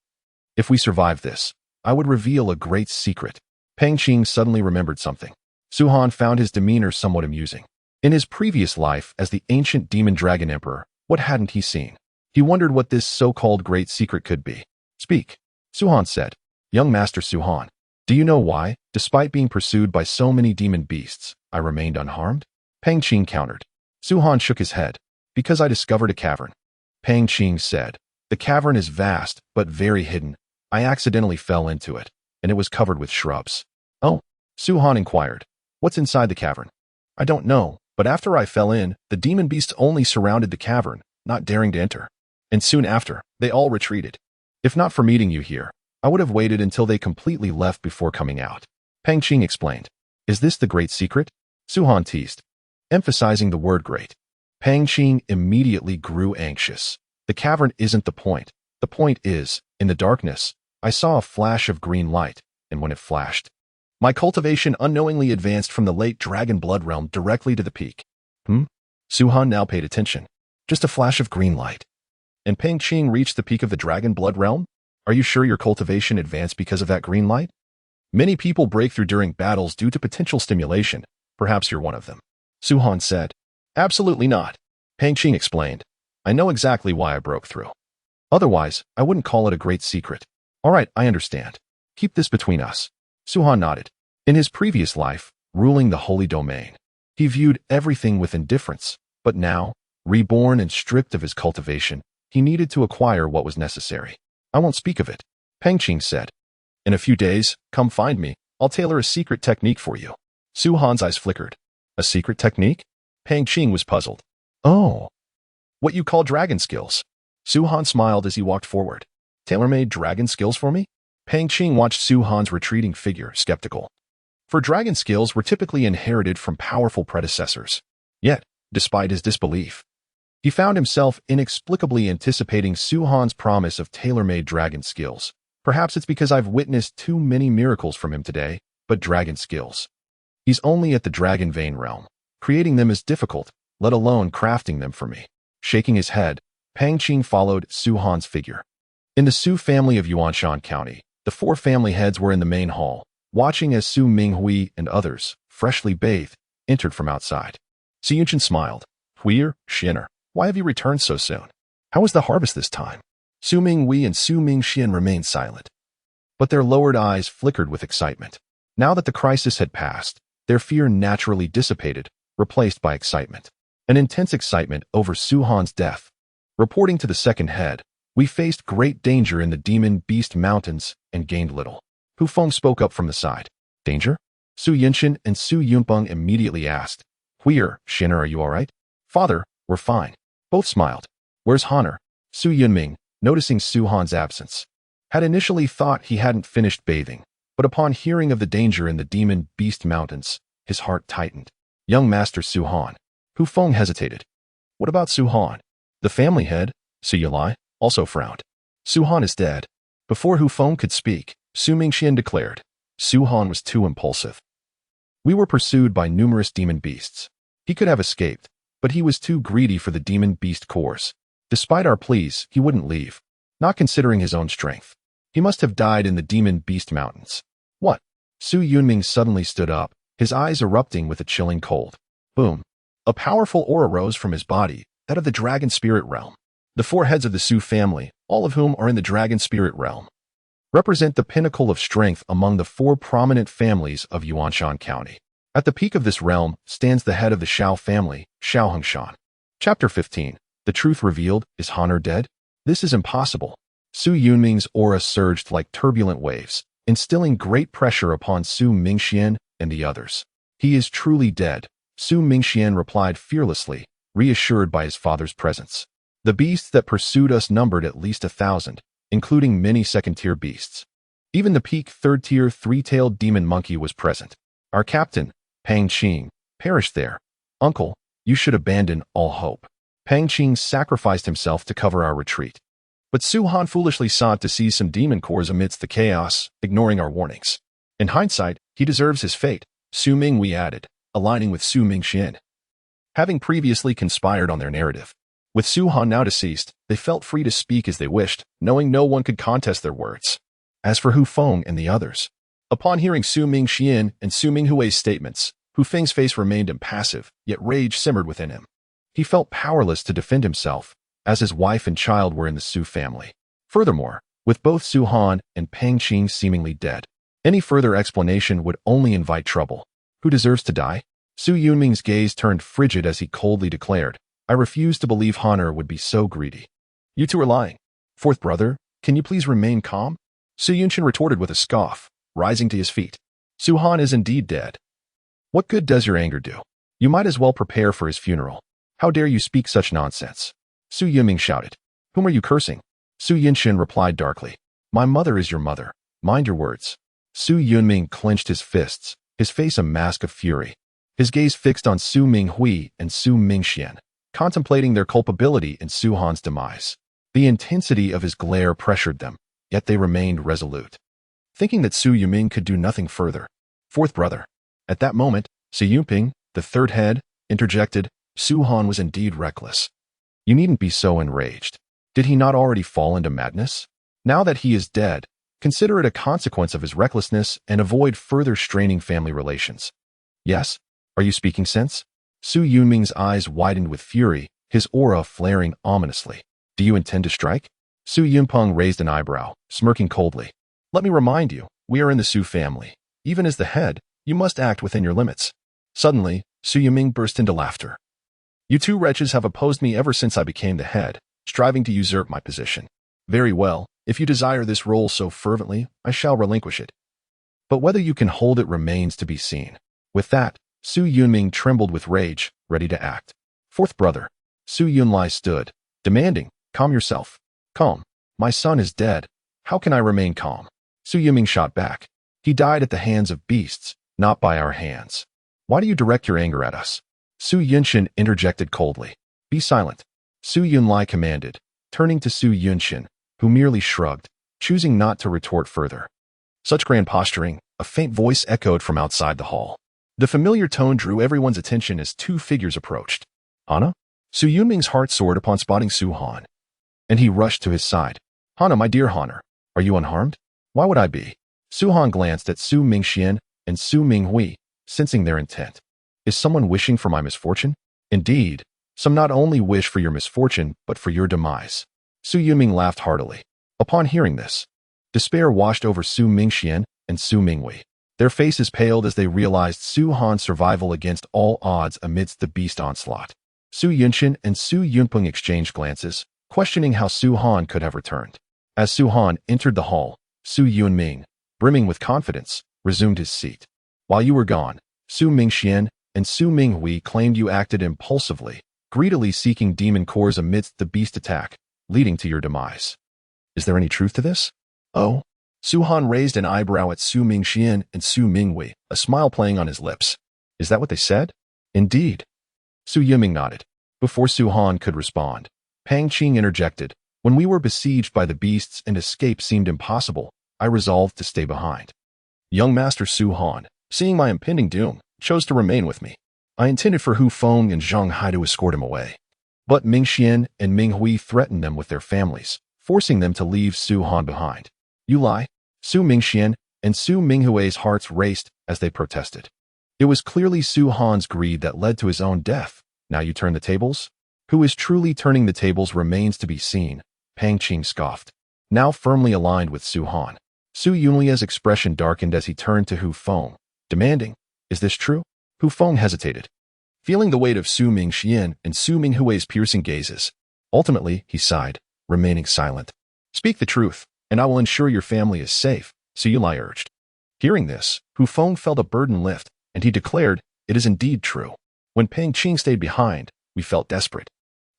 If we survive this, I would reveal a great secret. Pang Qing suddenly remembered something. Su Han found his demeanor somewhat amusing. In his previous life as the ancient demon dragon emperor, what hadn't he seen? He wondered what this so-called great secret could be. Speak. Su Han said. Young Master Su Han, do you know why, despite being pursued by so many demon beasts, I remained unharmed? Pang Qing countered. Su Han shook his head. Because I discovered a cavern. Pang Qing said. The cavern is vast, but very hidden. I accidentally fell into it, and it was covered with shrubs. Oh? Su Han inquired. What's inside the cavern? I don't know, but after I fell in, the demon beasts only surrounded the cavern, not daring to enter. And soon after, they all retreated. If not for meeting you here, I would have waited until they completely left before coming out. Pang Qing explained. Is this the great secret? Su Han teased, emphasizing the word great. Pang Qing immediately grew anxious. The cavern isn't the point. The point is, in the darkness, I saw a flash of green light, and when it flashed, my cultivation unknowingly advanced from the late dragon blood realm directly to the peak. Su Han now paid attention. Just a flash of green light. And Pang Qing reached the peak of the dragon blood realm? Are you sure your cultivation advanced because of that green light? Many people break through during battles due to potential stimulation. Perhaps you're one of them. Su Han said. Absolutely not. Pang Qing explained. I know exactly why I broke through. Otherwise, I wouldn't call it a great secret. All right, I understand. Keep this between us. Su Han nodded. In his previous life, ruling the holy domain, he viewed everything with indifference, but now, reborn and stripped of his cultivation, he needed to acquire what was necessary. I won't speak of it, Pang Qing said. In a few days, come find me. I'll tailor a secret technique for you. Su Han's eyes flickered. A secret technique? Pang Qing was puzzled. Oh. What you call dragon skills? Su Han smiled as he walked forward. Tailor-made dragon skills for me? Pang Qing watched Su Han's retreating figure, skeptical. For dragon skills were typically inherited from powerful predecessors. Yet, despite his disbelief, he found himself inexplicably anticipating Su Han's promise of tailor-made dragon skills. Perhaps it's because I've witnessed too many miracles from him today, but dragon skills. He's only at the dragon vein realm. Creating them is difficult, let alone crafting them for me. Shaking his head, Pang Qing followed Su Han's figure. In the Su family of Yuanshan County, the 4 family heads were in the main hall, watching as Su Minghui and others, freshly bathed, entered from outside. Su Yunshan smiled. Huir, Xin'er, why have you returned so soon? How was the harvest this time? Su Minghui and Su Mingxian remained silent, but their lowered eyes flickered with excitement. Now that the crisis had passed, their fear naturally dissipated, replaced by excitement. An intense excitement over Su-Han's death. Reporting to the second head, we faced great danger in the Demon Beast Mountains and gained little. Hu Feng spoke up from the side. Danger? Su Yinshin and Su Yunpeng immediately asked. Huir, Shinner, are you all right? Father, we're fine. Both smiled. Where's Honor? Su Yunming, noticing Su-Han's absence, had initially thought he hadn't finished bathing, but upon hearing of the danger in the Demon Beast Mountains, his heart tightened. Young Master Su-Han. Hu Feng hesitated. What about Su-Han? The family head, Su Yulai, also frowned. Su-Han is dead. Before Hu Feng could speak, Su Mingxian declared. Su-Han was too impulsive. We were pursued by numerous demon beasts. He could have escaped, but he was too greedy for the demon beast cores. Despite our pleas, he wouldn't leave, not considering his own strength. He must have died in the Demon Beast Mountains. What? Su Yunming suddenly stood up, his eyes erupting with a chilling cold. Boom. A powerful aura rose from his body, that of the Dragon Spirit Realm. The four heads of the Su family, all of whom are in the Dragon Spirit Realm, represent the pinnacle of strength among the four prominent families of Yuanshan County. At the peak of this realm stands the head of the Shao family, Shao Hongshan. Chapter 15. The truth revealed, is Honor dead? This is impossible. Su Yunming's aura surged like turbulent waves, instilling great pressure upon Su Mingxian and the others. He is truly dead, Su Mingxian replied fearlessly, reassured by his father's presence. The beasts that pursued us numbered at least 1,000, including many second-tier beasts. Even the peak third-tier three-tailed demon monkey was present. Our captain, Pang Qing, perished there. Uncle, you should abandon all hope. Pang Qing sacrificed himself to cover our retreat. But Su-Han foolishly sought to seize some demon cores amidst the chaos, ignoring our warnings. In hindsight, he deserves his fate, Su Ming, we added, aligning with Su Mingxian. Having previously conspired on their narrative. With Su-Han now deceased, they felt free to speak as they wished, knowing no one could contest their words. As for Hu Feng and the others, upon hearing Su Mingxian and Su Minghui's statements, Hu Feng's face remained impassive, yet rage simmered within him. He felt powerless to defend himself, as his wife and child were in the Su family. Furthermore, with both Su-Han and Pang Qing seemingly dead, any further explanation would only invite trouble. Who deserves to die? Su Yunming's gaze turned frigid as he coldly declared, I refuse to believe Honor would be so greedy. You two are lying. Fourth brother, can you please remain calm? Su Yunshin retorted with a scoff, rising to his feet. Su-Han is indeed dead. What good does your anger do? You might as well prepare for his funeral. How dare you speak such nonsense? Su Yunming shouted. Whom are you cursing? Su Yinshin replied darkly. My mother is your mother. Mind your words. Su Yunming clenched his fists, his face a mask of fury. His gaze fixed on Su Minghui and Su Mingxian, contemplating their culpability in Su-Han's demise. The intensity of his glare pressured them, yet they remained resolute, thinking that Su Yuming could do nothing further. Fourth brother. At that moment, Su Yuping, the third head, interjected, Su-Han was indeed reckless. You needn't be so enraged. Did he not already fall into madness? Now that he is dead, consider it a consequence of his recklessness and avoid further straining family relations. Yes? Are you speaking sense? Su Yunming's eyes widened with fury, his aura flaring ominously. Do you intend to strike? Su Yunpeng raised an eyebrow, smirking coldly. Let me remind you, we are in the Su family. Even as the head, you must act within your limits. Suddenly, Su Yuming burst into laughter. You two wretches have opposed me ever since I became the head, striving to usurp my position. Very well, if you desire this role so fervently, I shall relinquish it. But whether you can hold it remains to be seen. With that, Su Yunming trembled with rage, ready to act. Fourth brother. Su Yunlai stood, demanding, calm yourself. Calm. My son is dead. How can I remain calm? Su Yunming shot back. He died at the hands of beasts, not by our hands. Why do you direct your anger at us? Su Yunshin interjected coldly. Be silent. Su Yunlai commanded, turning to Su Yunshin, who merely shrugged, choosing not to retort further. Such grand posturing, a faint voice echoed from outside the hall. The familiar tone drew everyone's attention as two figures approached. Hana? Su Yunming's heart soared upon spotting Su-Han, and he rushed to his side. Hana, my dear Honor, are you unharmed? Why would I be? Su-Han glanced at Su Mingxian and Su Minghui, sensing their intent. Is someone wishing for my misfortune? Indeed, some not only wish for your misfortune, but for your demise. Su Yunming laughed heartily. Upon hearing this, despair washed over Su Mingxian and Su Minghui. Their faces paled as they realized Su Han's survival against all odds amidst the beast onslaught. Su Yunshin and Su Yunpeng exchanged glances, questioning how Su Han could have returned. As Su Han entered the hall, Su Yunming, brimming with confidence, resumed his seat. While you were gone, Su Mingxian and Su Minghui claimed you acted impulsively, greedily seeking demon cores amidst the beast attack, leading to your demise. Is there any truth to this? Oh? Su Han raised an eyebrow at Su Mingxian and Su Minghui, a smile playing on his lips. Is that what they said? Indeed. Su Yiming nodded. Before Su Han could respond, Pang Qing interjected. When we were besieged by the beasts and escape seemed impossible, I resolved to stay behind. Young Master Su Han, seeing my impending doom, chose to remain with me. I intended for Hu Feng and Zhang Hai to escort him away. But Ming Xian and Ming Hui threatened them with their families, forcing them to leave Su Han behind. You lie. Su Mingxian and Su Minghui's hearts raced as they protested. It was clearly Su Han's greed that led to his own death. Now you turn the tables? Who is truly turning the tables remains to be seen, Pang Qing scoffed. Now firmly aligned with Su Han, Su Yunlia's expression darkened as he turned to Hu Feng, demanding, is this true? Hu Feng hesitated, feeling the weight of Su Mingxian and Su Minghui's piercing gazes. Ultimately, he sighed, remaining silent. Speak the truth, and I will ensure your family is safe, Su Yunli urged. Hearing this, Hu Feng felt a burden lift, and he declared, it is indeed true. When Pang Qing stayed behind, we felt desperate.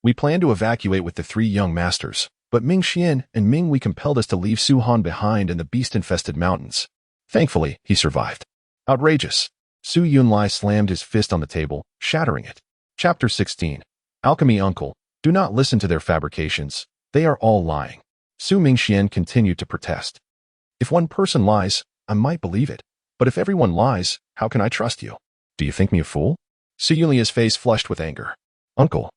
We planned to evacuate with the three young masters, but Ming Xian and Ming Hui compelled us to leave Su Han behind in the beast-infested mountains. Thankfully, he survived. Outrageous. Su Yunli slammed his fist on the table, shattering it. Chapter 16. Alchemy Uncle, do not listen to their fabrications. They are all lying. Su Mingxian continued to protest. If one person lies, I might believe it. But if everyone lies, how can I trust you? Do you think me a fool? Su Yunli's face flushed with anger. Uncle,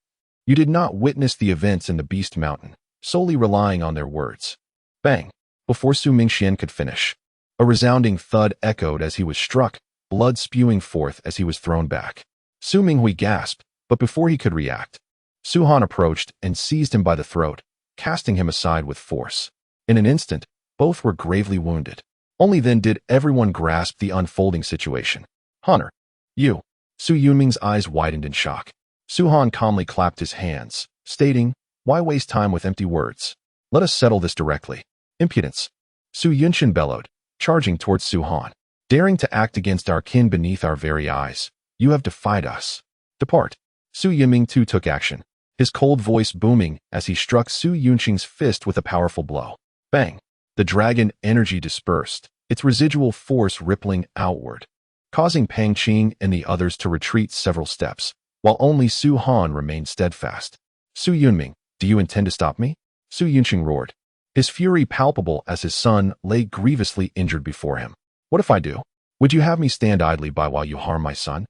you did not witness the events in the Beast Mountain, solely relying on their words. Bang! Before Su Mingxian could finish, a resounding thud echoed as he was struck, blood spewing forth as he was thrown back. Su Minghui gasped, but before he could react, Su Han approached and seized him by the throat, casting him aside with force. In an instant, both were gravely wounded. Only then did everyone grasp the unfolding situation. Hunter, you. Su Yunming's eyes widened in shock. Su Han calmly clapped his hands, stating, why waste time with empty words? Let us settle this directly. Impudence. Su Yunshin bellowed, charging towards Su Han. Daring to act against our kin beneath our very eyes. You have defied us. Depart. Su Yiming too took action, his cold voice booming as he struck Su Yunshin's fist with a powerful blow. Bang! The dragon energy dispersed, its residual force rippling outward, causing Pang Qing and the others to retreat several steps, while only Su Han remained steadfast. Su Yunming, do you intend to stop me? Su Yunqing roared, his fury palpable as his son lay grievously injured before him. What if I do? Would you have me stand idly by while you harm my son?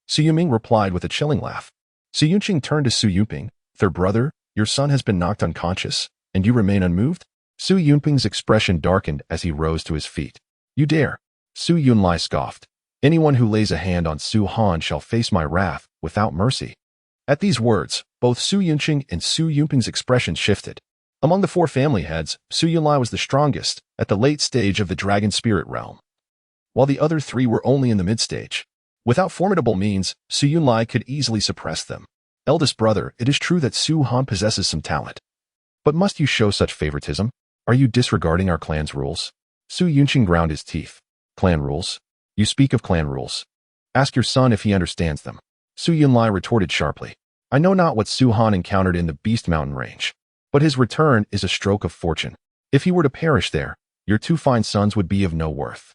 Su Yunming replied with a chilling laugh. Su Yunqing turned to Su Yunping, their brother, your son has been knocked unconscious, and you remain unmoved? Su Yunping's expression darkened as he rose to his feet. You dare? Su Yunli scoffed. Anyone who lays a hand on Su Han shall face my wrath without mercy. At these words, both Su Yunqing and Su Yunping's expressions shifted. Among the four family heads, Su Yunli was the strongest, at the late stage of the dragon spirit realm, while the other three were only in the mid-stage. Without formidable means, Su Yunli could easily suppress them. Eldest brother, it is true that Su Han possesses some talent. But must you show such favoritism? Are you disregarding our clan's rules? Su Yunqing ground his teeth. Clan rules? You speak of clan rules. Ask your son if he understands them. Su Yunli retorted sharply. I know not what Su Han encountered in the Beast Mountain range, but his return is a stroke of fortune. If he were to perish there, your two fine sons would be of no worth.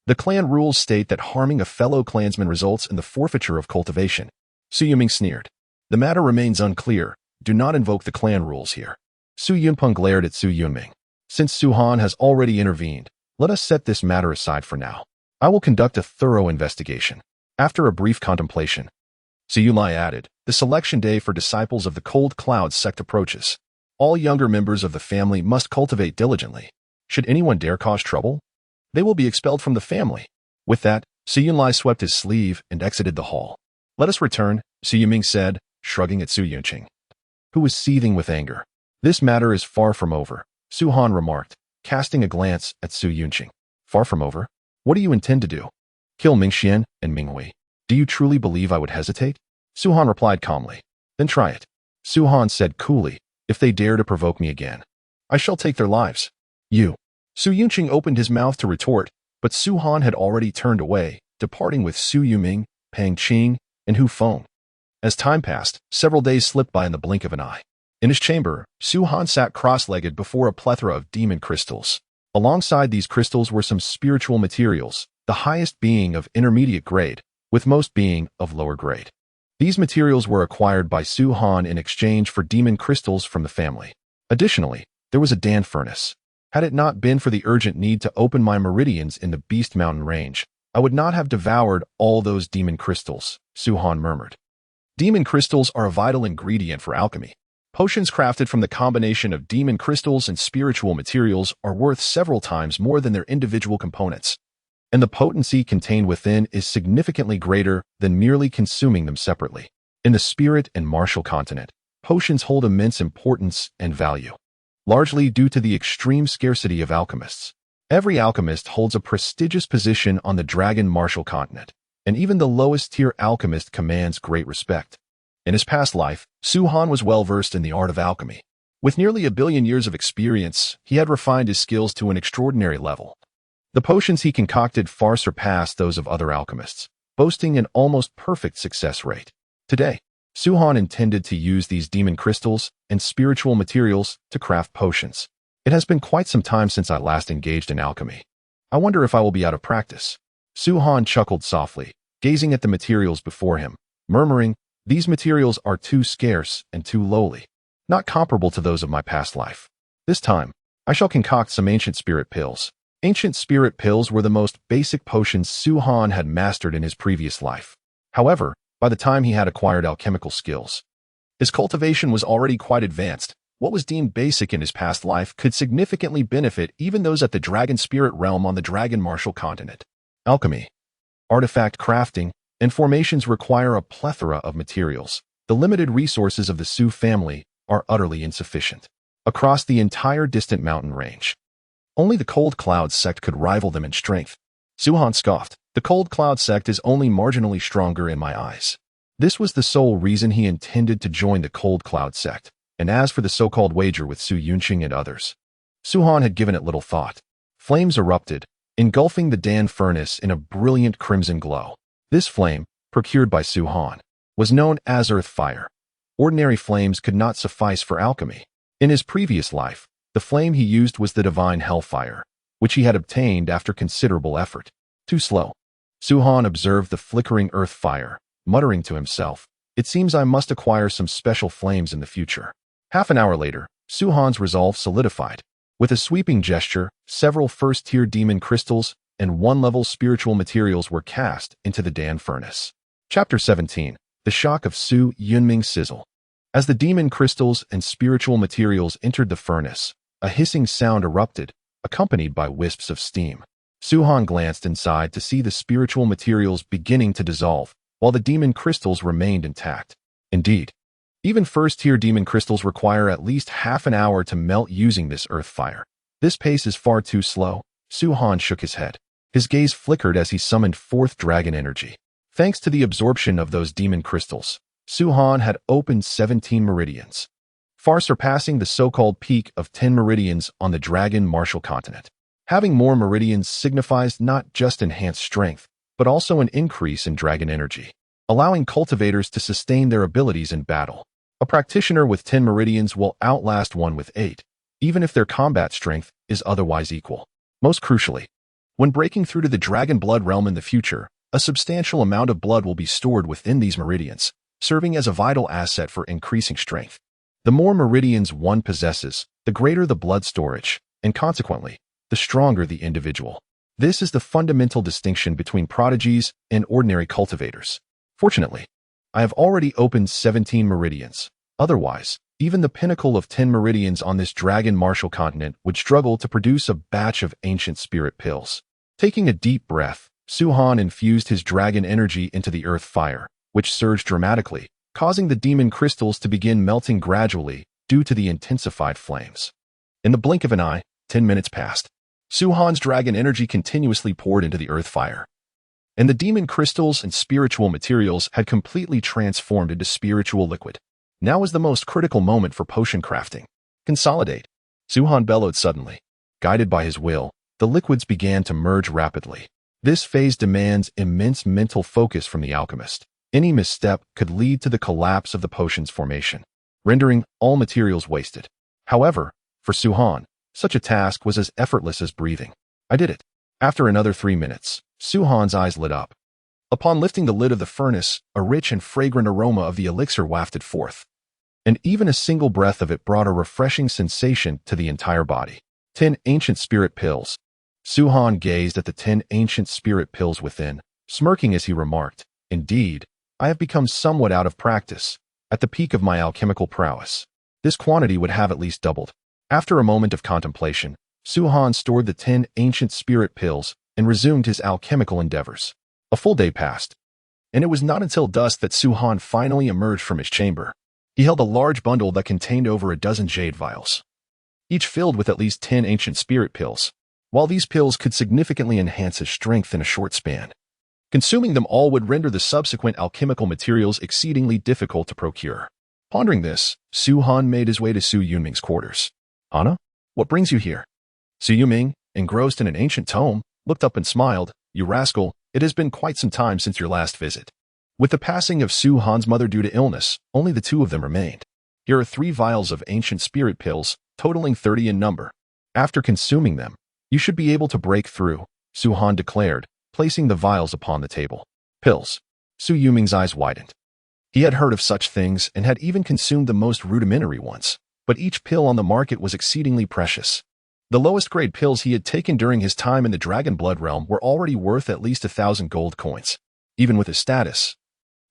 The clan rules state that harming a fellow clansman results in the forfeiture of cultivation. Su Yiming sneered. The matter remains unclear. Do not invoke the clan rules here. Su Yunpeng glared at Su Yunming. Since Su Han has already intervened, let us set this matter aside for now. I will conduct a thorough investigation. After a brief contemplation, Su Yunli added, the selection day for disciples of the Cold Cloud sect approaches. All younger members of the family must cultivate diligently. Should anyone dare cause trouble, they will be expelled from the family. With that, Su Yunli swept his sleeve and exited the hall. Let us return, Su Yiming said, shrugging at Su Yunqing, who was seething with anger. This matter is far from over, Su Han remarked, casting a glance at Su Yunqing. Far from over? What do you intend to do? Kill Mingxian and Minghui. Do you truly believe I would hesitate? Su Han replied calmly. Then try it. Su Han said coolly, if they dare to provoke me again, I shall take their lives. You. Su Yunqing opened his mouth to retort, but Su Han had already turned away, departing with Su Yuming, Pang Qing, and Hu Feng. As time passed, several days slipped by in the blink of an eye. In his chamber, Su Han sat cross-legged before a plethora of demon crystals. Alongside these crystals were some spiritual materials, the highest being of intermediate grade, with most being of lower grade. These materials were acquired by Su Han in exchange for demon crystals from the family. Additionally, there was a Dan furnace. Had it not been for the urgent need to open my meridians in the Beast Mountain range, I would not have devoured all those demon crystals, Su Han murmured. Demon crystals are a vital ingredient for alchemy. Potions crafted from the combination of demon crystals and spiritual materials are worth several times more than their individual components, and the potency contained within is significantly greater than merely consuming them separately. In the spirit and martial continent, potions hold immense importance and value, largely due to the extreme scarcity of alchemists. Every alchemist holds a prestigious position on the Dragon Martial continent, and even the lowest-tier alchemist commands great respect. In his past life, Su Han was well-versed in the art of alchemy. With nearly 1 billion years of experience, he had refined his skills to an extraordinary level. The potions he concocted far surpassed those of other alchemists, boasting an almost perfect success rate. Today, Su Han intended to use these demon crystals and spiritual materials to craft potions. It has been quite some time since I last engaged in alchemy. I wonder if I will be out of practice. Su Han chuckled softly, gazing at the materials before him, murmuring, these materials are too scarce and too lowly, not comparable to those of my past life. This time, I shall concoct some ancient spirit pills. Ancient spirit pills were the most basic potions Su Han had mastered in his previous life. However, by the time he had acquired alchemical skills, his cultivation was already quite advanced. What was deemed basic in his past life could significantly benefit even those at the dragon spirit realm on the Dragon Martial continent. Alchemy, artifact crafting, and formations require a plethora of materials. The limited resources of the Su family are utterly insufficient. Across the entire distant mountain range, only the Cold Cloud sect could rival them in strength. Su Han scoffed. The Cold Cloud sect is only marginally stronger in my eyes. This was the sole reason he intended to join the Cold Cloud sect, and as for the so-called wager with Su Yunqing and others, Su Han had given it little thought. Flames erupted, engulfing the Dan furnace in a brilliant crimson glow. This flame, procured by Su Han, was known as earth fire. Ordinary flames could not suffice for alchemy. In his previous life, the flame he used was the divine hellfire, which he had obtained after considerable effort. Too slow. Su Han observed the flickering earth fire, muttering to himself, it seems I must acquire some special flames in the future. Half an hour later, Su Han's resolve solidified. With a sweeping gesture, several first-tier demon crystals and one-level spiritual materials were cast into the Dan furnace. Chapter 17. The Shock of Su Yunming's Sizzle. As the demon crystals and spiritual materials entered the furnace, a hissing sound erupted, accompanied by wisps of steam. Su Han glanced inside to see the spiritual materials beginning to dissolve, while the demon crystals remained intact. Indeed, even first-tier demon crystals require at least half an hour to melt using this earth fire. This pace is far too slow. Su Han shook his head. His gaze flickered as he summoned forth dragon energy. Thanks to the absorption of those demon crystals, Su Han had opened 17 meridians, far surpassing the so-called peak of 10 meridians on the Dragon Martial continent. Having more meridians signifies not just enhanced strength, but also an increase in dragon energy, allowing cultivators to sustain their abilities in battle. A practitioner with 10 meridians will outlast one with 8, even if their combat strength is otherwise equal. Most crucially, when breaking through to the dragon blood realm in the future, a substantial amount of blood will be stored within these meridians, serving as a vital asset for increasing strength. The more meridians one possesses, the greater the blood storage, and consequently, the stronger the individual. This is the fundamental distinction between prodigies and ordinary cultivators. Fortunately, I have already opened 17 meridians. Otherwise, even the pinnacle of 10 meridians on this Dragon Martial continent would struggle to produce a batch of ancient spirit pills. Taking a deep breath, Su Han infused his dragon energy into the earth fire, which surged dramatically, causing the demon crystals to begin melting gradually due to the intensified flames. In the blink of an eye, 10 minutes passed. Su Han's dragon energy continuously poured into the earth fire. and the demon crystals and spiritual materials had completely transformed into spiritual liquid. Now was the most critical moment for potion crafting. Consolidate. Su-Han bellowed suddenly. Guided by his will, the liquids began to merge rapidly. This phase demands immense mental focus from the alchemist. Any misstep could lead to the collapse of the potion's formation, rendering all materials wasted. However, for Su-Han, such a task was as effortless as breathing. I did it. After another 3 minutes, Su-Han's eyes lit up. Upon lifting the lid of the furnace, a rich and fragrant aroma of the elixir wafted forth, and even a single breath of it brought a refreshing sensation to the entire body. 10 ancient spirit pills. Su-Han gazed at the 10 ancient spirit pills within, smirking as he remarked, "Indeed, I have become somewhat out of practice. At the peak of my alchemical prowess, this quantity would have at least doubled." After a moment of contemplation, Su-Han stored the 10 ancient spirit pills and resumed his alchemical endeavors. A full day passed, and it was not until dusk that Su-Han finally emerged from his chamber. He held a large bundle that contained over a dozen jade vials, each filled with at least 10 ancient spirit pills. While these pills could significantly enhance his strength in a short span, consuming them all would render the subsequent alchemical materials exceedingly difficult to procure. Pondering this, Su-Han made his way to Su Yunming's quarters. "Anna, what brings you here?" Su Yunming, engrossed in an ancient tome, looked up and smiled. "You rascal, it has been quite some time since your last visit." With the passing of Su-Han's mother due to illness, only the two of them remained. "Here are 3 vials of ancient spirit pills, totaling 30 in number. After consuming them, you should be able to break through," Su-Han declared, placing the vials upon the table. Pills. Su Yuming's eyes widened. He had heard of such things and had even consumed the most rudimentary ones, but each pill on the market was exceedingly precious. The lowest grade pills he had taken during his time in the Dragon Blood realm were already worth at least 1,000 gold coins. Even with his status,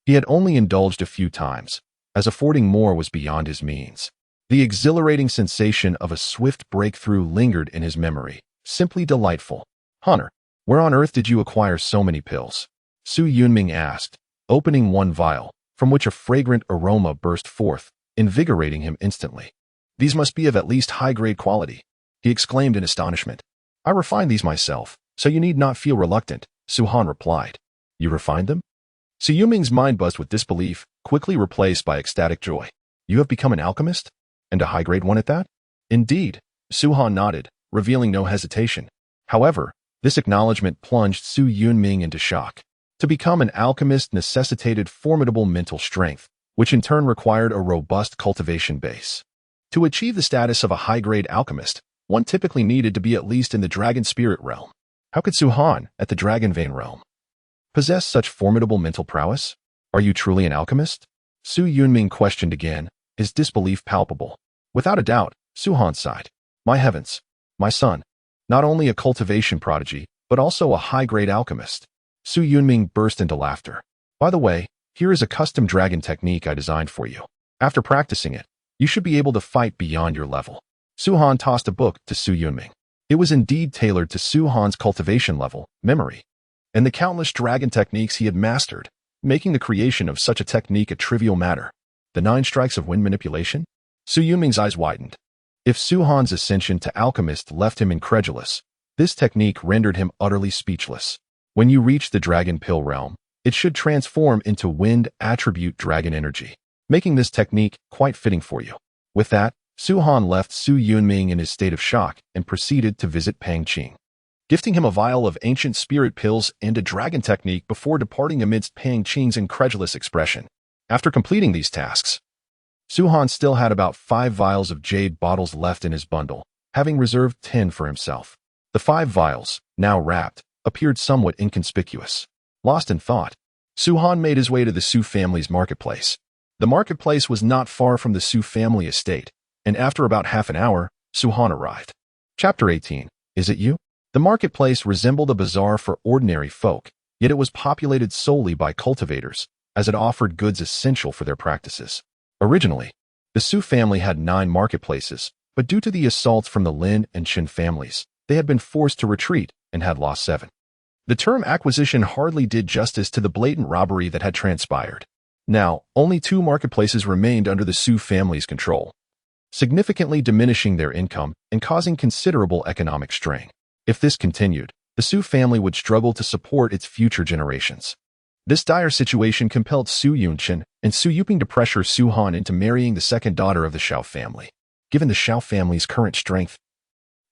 he had only indulged a few times, as affording more was beyond his means. The exhilarating sensation of a swift breakthrough lingered in his memory. Simply delightful. "Hunter, where on earth did you acquire so many pills?" Su Yunming asked, opening one vial, from which a fragrant aroma burst forth, invigorating him instantly. "These must be of at least high-grade quality," he exclaimed in astonishment. "I refined these myself, so you need not feel reluctant," Su-Han replied. "You refined them?" Su Yuming's mind buzzed with disbelief, quickly replaced by ecstatic joy. "You have become an alchemist? And a high-grade one at that?" "Indeed," Su-Han nodded, revealing no hesitation. However, this acknowledgement plunged Su Yunming into shock. To become an alchemist necessitated formidable mental strength, which in turn required a robust cultivation base. To achieve the status of a high-grade alchemist, one typically needed to be at least in the Dragon Spirit realm. How could Su-Han, at the Dragon Vein realm, possess such formidable mental prowess? "Are you truly an alchemist?" Su Yunming questioned again, his disbelief palpable. "Without a doubt," Su-Han sighed. "My heavens, my son, not only a cultivation prodigy, but also a high-grade alchemist." Su Yunming burst into laughter. "By the way, here is a custom dragon technique I designed for you. After practicing it, you should be able to fight beyond your level." Su-Han tossed a book to Su Yunming. It was indeed tailored to Su-Han's cultivation level, memory, and the countless dragon techniques he had mastered, making the creation of such a technique a trivial matter. The 9 strikes of wind manipulation? Su Yunming's eyes widened. If Su-Han's ascension to alchemist left him incredulous, this technique rendered him utterly speechless. When you reach the Dragon Pill realm, it should transform into wind attribute dragon energy, making this technique quite fitting for you. With that, Su-Han left Su Yunming in his state of shock and proceeded to visit Pang Qing, gifting him a vial of ancient spirit pills and a dragon technique before departing amidst Pang Qing's incredulous expression. After completing these tasks, Su-Han still had about 5 vials of jade bottles left in his bundle, having reserved 10 for himself. The 5 vials, now wrapped, appeared somewhat inconspicuous. Lost in thought, Su-Han made his way to the Su family's marketplace. The marketplace was not far from the Su family estate, and after about half an hour, Su-Han arrived. Chapter 18. Is it you? The marketplace resembled a bazaar for ordinary folk, yet it was populated solely by cultivators, as it offered goods essential for their practices. Originally, the Su family had 9 marketplaces, but due to the assaults from the Lin and Qin families, they had been forced to retreat and had lost 7. The term acquisition hardly did justice to the blatant robbery that had transpired. Now, only 2 marketplaces remained under the Su family's control, significantly diminishing their income and causing considerable economic strain. If this continued, the Su family would struggle to support its future generations. This dire situation compelled Su Yunqin and Su Yuping to pressure Su Han into marrying the second daughter of the Shao family. Given the Shao family's current strength,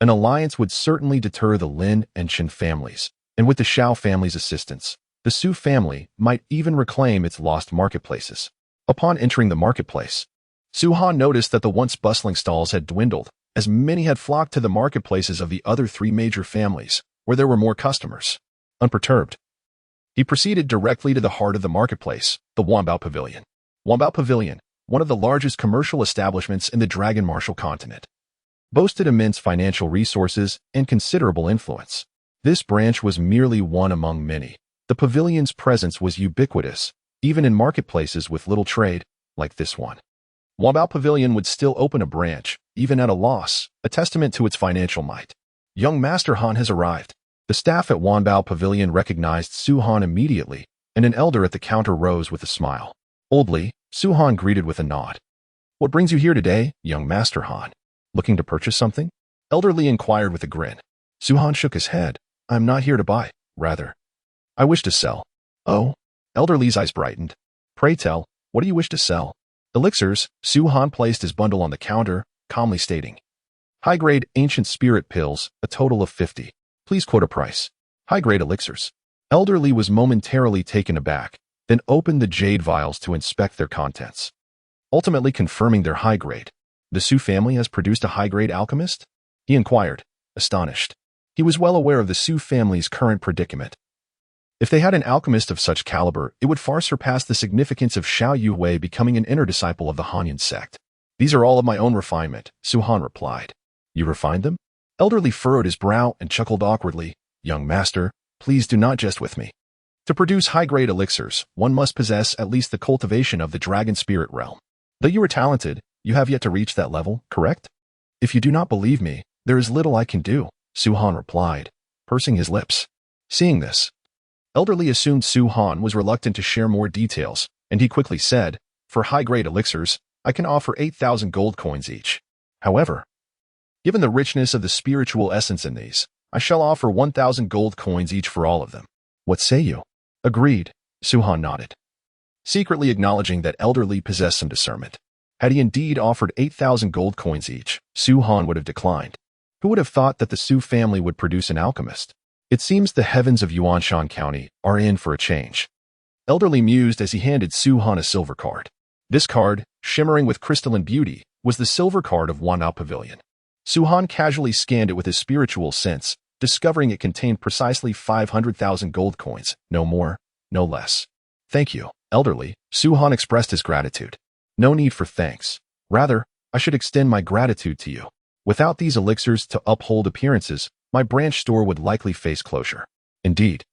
an alliance would certainly deter the Lin and Qin families, and with the Shao family's assistance, the Su family might even reclaim its lost marketplaces. Upon entering the marketplace, Su Han noticed that the once bustling stalls had dwindled, as many had flocked to the marketplaces of the other three major families, where there were more customers. Unperturbed, he proceeded directly to the heart of the marketplace, the Wanbao Pavilion. Wanbao Pavilion, one of the largest commercial establishments in the Dragon Martial continent, boasted immense financial resources and considerable influence. This branch was merely one among many. The pavilion's presence was ubiquitous, even in marketplaces with little trade, like this one. Wanbao Pavilion would still open a branch, even at a loss, a testament to its financial might. Young Master Han has arrived. The staff at Wanbao Pavilion recognized Su Han immediately, and an elder at the counter rose with a smile. Oldly, Su Han greeted with a nod. "What brings you here today, young Master Han? Looking to purchase something?" Elderly inquired with a grin. Su Han shook his head. "I'm not here to buy. Rather, I wish to sell." "Oh?" Elderly's eyes brightened. "Pray tell, what do you wish to sell?" "Elixirs." Su Han placed his bundle on the counter, calmly stating, "High-grade ancient spirit pills, a total of 50. Please quote a price." "High-grade elixirs." Elderly was momentarily taken aback, then opened the jade vials to inspect their contents, ultimately confirming their high grade. "The Su family has produced a high-grade alchemist?" he inquired, astonished. He was well aware of the Su family's current predicament. If they had an alchemist of such caliber, it would far surpass the significance of Xiao Yuwei becoming an inner disciple of the Hanyan sect. "These are all of my own refinement," Su Han replied. "You refined them?" Elderly furrowed his brow and chuckled awkwardly. "Young master, please do not jest with me. To produce high-grade elixirs, one must possess at least the cultivation of the dragon spirit realm. Though you are talented, you have yet to reach that level, correct?" "If you do not believe me, there is little I can do," Su Han replied, pursing his lips. Seeing this, Elderly assumed Su Han was reluctant to share more details, and he quickly said, "For high-grade elixirs, I can offer 8,000 gold coins each. However, given the richness of the spiritual essence in these, I shall offer 1,000 gold coins each for all of them. What say you?" "Agreed," Su Han nodded, secretly acknowledging that Elderly possessed some discernment. Had he indeed offered 8,000 gold coins each, Su Han would have declined. Who would have thought that the Su family would produce an alchemist? It seems the heavens of Yuanshan County are in for a change. Elderly mused as he handed Su Han a silver card. This card, shimmering with crystalline beauty, was the silver card of Wanbao Pavilion. Su Han casually scanned it with his spiritual sense, discovering it contained precisely 500,000 gold coins, no more, no less. "Thank you, Elderly," Su Han expressed his gratitude. "No need for thanks. Rather, I should extend my gratitude to you. Without these elixirs to uphold appearances, my branch store would likely face closure." "Indeed.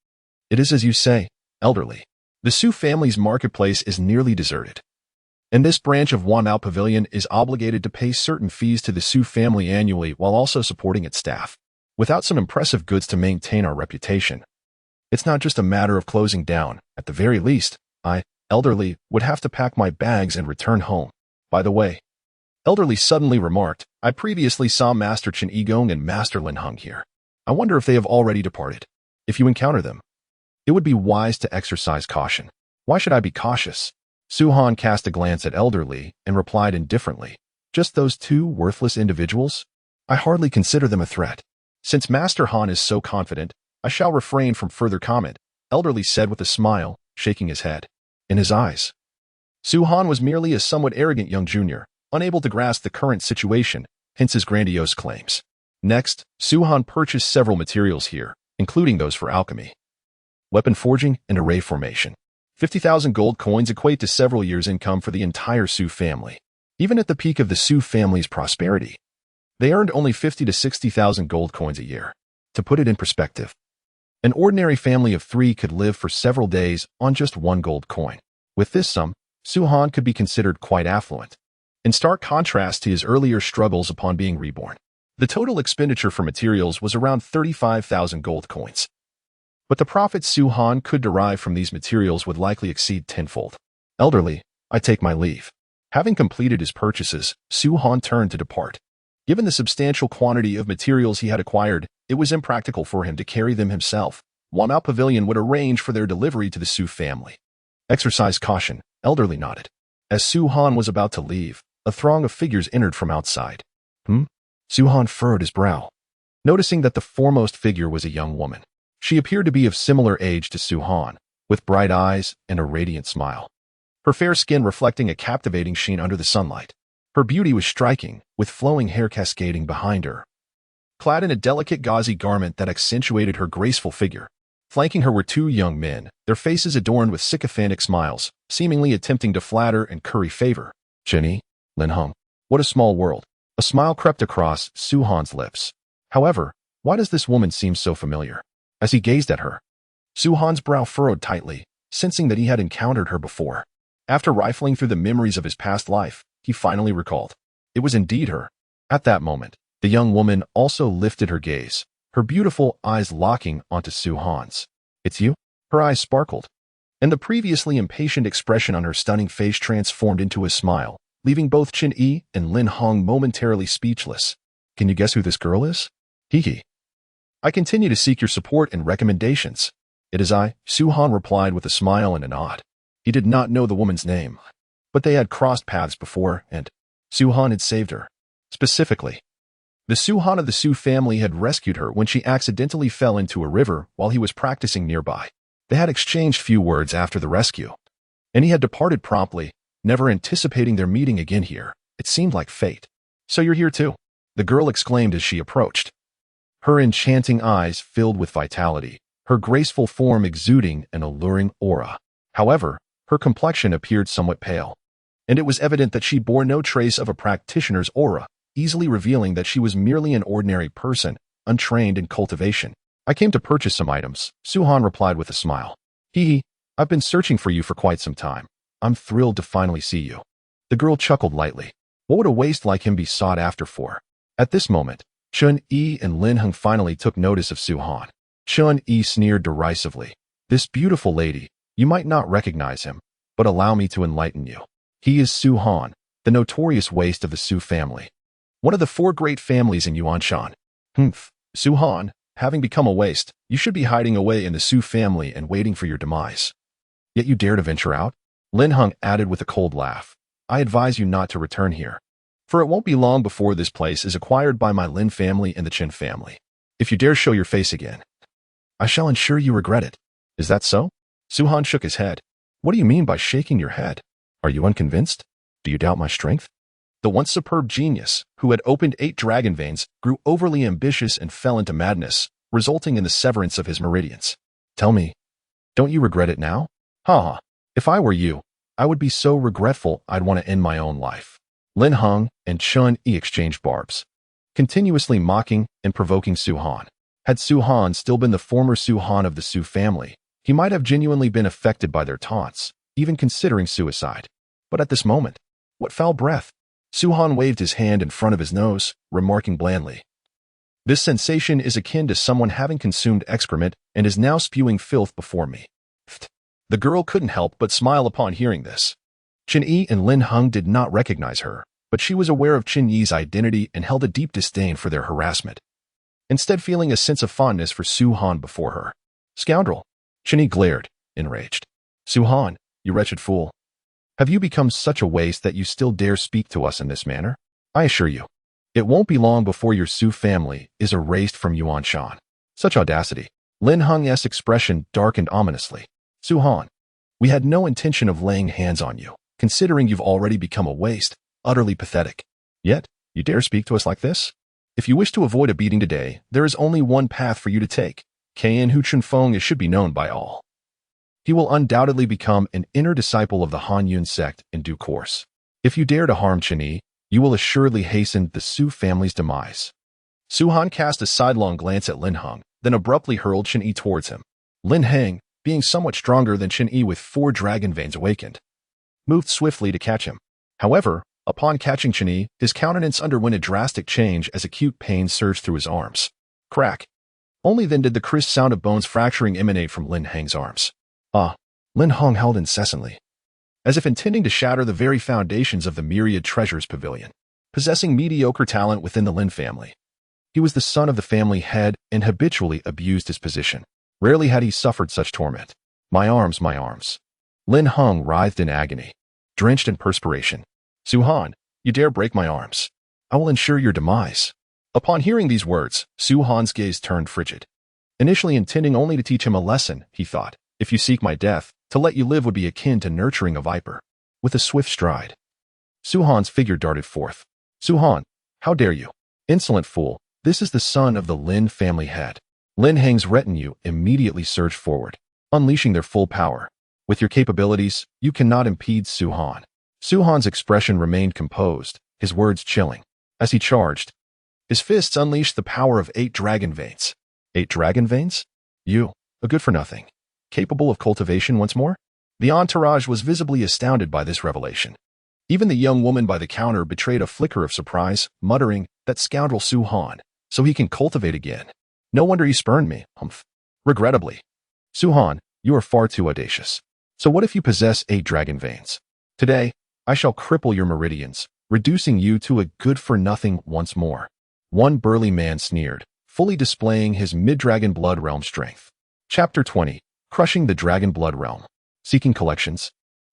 It is as you say, Elderly. The Su family's marketplace is nearly deserted, and this branch of Wanbao Pavilion is obligated to pay certain fees to the Su family annually while also supporting its staff. Without some impressive goods to maintain our reputation, it's not just a matter of closing down. At the very least, I, Elderly, would have to pack my bags and return home. By the way," Elderly suddenly remarked, "I previously saw Master Chen Yigong and Master Lin Heng here. I wonder if they have already departed. If you encounter them, it would be wise to exercise caution." "Why should I be cautious?" Su Han cast a glance at Elderly and replied indifferently, "Just those two worthless individuals? I hardly consider them a threat." "Since Master Han is so confident, I shall refrain from further comment," Elderly said with a smile, shaking his head. In his eyes, Su Han was merely a somewhat arrogant young junior, unable to grasp the current situation, hence his grandiose claims. Next, Su Han purchased several materials here, including those for alchemy, weapon forging, and array formation. 50,000 gold coins equate to several years' income for the entire Su family. Even at the peak of the Su family's prosperity, they earned only 50 to 60,000 gold coins a year. To put it in perspective, an ordinary family of 3 could live for several days on just 1 gold coin. With this sum, Su Han could be considered quite affluent, in stark contrast to his earlier struggles upon being reborn. The total expenditure for materials was around 35,000 gold coins. But the profits Su Han could derive from these materials would likely exceed tenfold. "Elderly, I take my leave." Having completed his purchases, Su Han turned to depart. Given the substantial quantity of materials he had acquired, it was impractical for him to carry them himself. Walmart Pavilion would arrange for their delivery to the Su family. Exercise caution, elderly nodded. As Su Han was about to leave, a throng of figures entered from outside. Su Han furrowed his brow, noticing that the foremost figure was a young woman. She appeared to be of similar age to Su Han, with bright eyes and a radiant smile. Her fair skin reflecting a captivating sheen under the sunlight. Her beauty was striking, with flowing hair cascading behind her. Clad in a delicate gauzy garment that accentuated her graceful figure. Flanking her were two young men, their faces adorned with sycophantic smiles, seemingly attempting to flatter and curry favor. Chen, Lin Heng. What a small world. A smile crept across Su Han's lips. However, why does this woman seem so familiar? As he gazed at her, Su Han's brow furrowed tightly, sensing that he had encountered her before. After rifling through the memories of his past life, he finally recalled. It was indeed her. At that moment, the young woman also lifted her gaze, her beautiful eyes locking onto Su Han's. It's you? Her eyes sparkled, and the previously impatient expression on her stunning face transformed into a smile, leaving both Chen Yi and Lin Heng momentarily speechless. Can you guess who this girl is? Hee. I continue to seek your support and recommendations. It is I, Su Han replied with a smile and a nod. He did not know the woman's name, but they had crossed paths before, and Su Han had saved her. Specifically, the Su Han of the Su family had rescued her when she accidentally fell into a river while he was practicing nearby. They had exchanged few words after the rescue, and he had departed promptly, never anticipating their meeting again here. It seemed like fate. So you're here too, the girl exclaimed as she approached. Her enchanting eyes filled with vitality, her graceful form exuding an alluring aura. However, her complexion appeared somewhat pale, and it was evident that she bore no trace of a practitioner's aura, easily revealing that she was merely an ordinary person, untrained in cultivation. I came to purchase some items, Su Han replied with a smile. I've been searching for you for quite some time. I'm thrilled to finally see you. The girl chuckled lightly. What would a waste like him be sought after for? At this moment, Chen Yi and Lin Heng finally took notice of Su Han. Chen Yi sneered derisively. This beautiful lady, you might not recognize him, but allow me to enlighten you. He is Su Han, the notorious waste of the Su family. One of the four great families in Yuanshan. Su Han, having become a waste, you should be hiding away in the Su family and waiting for your demise. Yet you dare to venture out? Lin Heng added with a cold laugh. I advise you not to return here, for it won't be long before this place is acquired by my Lin family and the Chen family. If you dare show your face again, I shall ensure you regret it. Is that so? Su Han shook his head. What do you mean by shaking your head? Are you unconvinced? Do you doubt my strength? The once superb genius, who had opened 8 dragon veins, grew overly ambitious and fell into madness, resulting in the severance of his meridians. Tell me, don't you regret it now? Ha! If I were you, I would be so regretful I'd want to end my own life. Lin Heng and Chen Yi exchanged barbs, continuously mocking and provoking Su Han. Had Su Han still been the former Su Han of the Su family, he might have genuinely been affected by their taunts, even considering suicide. But at this moment, what foul breath! Su Han waved his hand in front of his nose, remarking blandly, this sensation is akin to someone having consumed excrement and is now spewing filth before me. The girl couldn't help but smile upon hearing this. Chen Yi and Lin Heng did not recognize her, but she was aware of Chen Yi's identity and held a deep disdain for their harassment, instead feeling a sense of fondness for Su Han before her. Scoundrel! Chen Yi glared, enraged. Su Han, you wretched fool. Have you become such a waste that you still dare speak to us in this manner? I assure you, it won't be long before your Su family is erased from Yuanshan. Such audacity. Lin Heng's expression darkened ominously. Su Han, we had no intention of laying hands on you, considering you've already become a waste, utterly pathetic. Yet, you dare speak to us like this? If you wish to avoid a beating today, there is only one path for you to take. Ken Hu Chunfeng should be known by all. He will undoubtedly become an inner disciple of the Han Yun sect in due course. If you dare to harm Chen Yi, you will assuredly hasten the Su family's demise. Su Han cast a sidelong glance at Lin Heng, then abruptly hurled Chen Yi towards him. Lin Heng, being somewhat stronger than Chen Yi with 4 dragon veins awakened, moved swiftly to catch him. However, upon catching Chen Yi, his countenance underwent a drastic change as acute pain surged through his arms. Crack! Only then did the crisp sound of bones fracturing emanate from Lin Heng's arms. Lin Heng held incessantly, as if intending to shatter the very foundations of the myriad treasures pavilion. possessing mediocre talent within the Lin family. He was the son of the family head and habitually abused his position. Rarely had he suffered such torment. My arms, my arms. Lin Hung writhed in agony, drenched in perspiration. Su-han, you dare break my arms. I will ensure your demise. Upon hearing these words, Su-han's gaze turned frigid. Initially intending only to teach him a lesson, he thought, if you seek my death, to let you live would be akin to nurturing a viper. With a swift stride, Su-han's figure darted forth. Su-han, how dare you? Insolent fool, this is the son of the Lin family head. Lin Hang's retinue immediately surged forward, unleashing their full power. With your capabilities, you cannot impede Su-han. Su-han's expression remained composed, his words chilling. As he charged, his fists unleashed the power of 8 dragon veins. 8 dragon veins? You, a good-for-nothing. Capable of cultivation once more? The entourage was visibly astounded by this revelation. Even the young woman by the counter betrayed a flicker of surprise, muttering, that scoundrel Su-han, so he can cultivate again. No wonder he spurned me, humph. Regrettably. Su-han, you are far too audacious. So what if you possess 8 dragon veins? Today, I shall cripple your meridians, reducing you to a good-for-nothing once more. One burly man sneered, fully displaying his mid-dragon blood realm strength. Chapter 20. Crushing the Dragon Blood Realm. Seeking collections.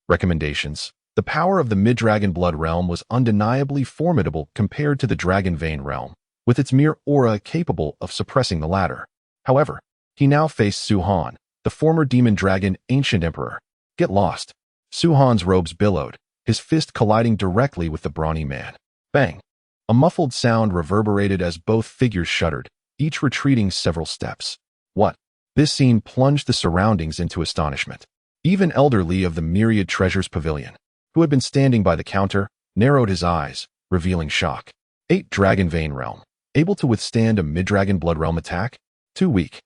Recommendations. The power of the mid-dragon blood realm was undeniably formidable compared to the dragon vein realm, with its mere aura capable of suppressing the latter. However, he now faced Su-han, the former demon dragon ancient emperor. Get lost. Su-han's robes billowed, his fist colliding directly with the brawny man. Bang! A muffled sound reverberated as both figures shuddered, each retreating several steps. What? This scene plunged the surroundings into astonishment. Even Elder Li of the Myriad Treasures Pavilion, who had been standing by the counter, narrowed his eyes, revealing shock. 8 Dragon Vein Realm. Able to withstand a mid-dragon blood realm attack? Too weak.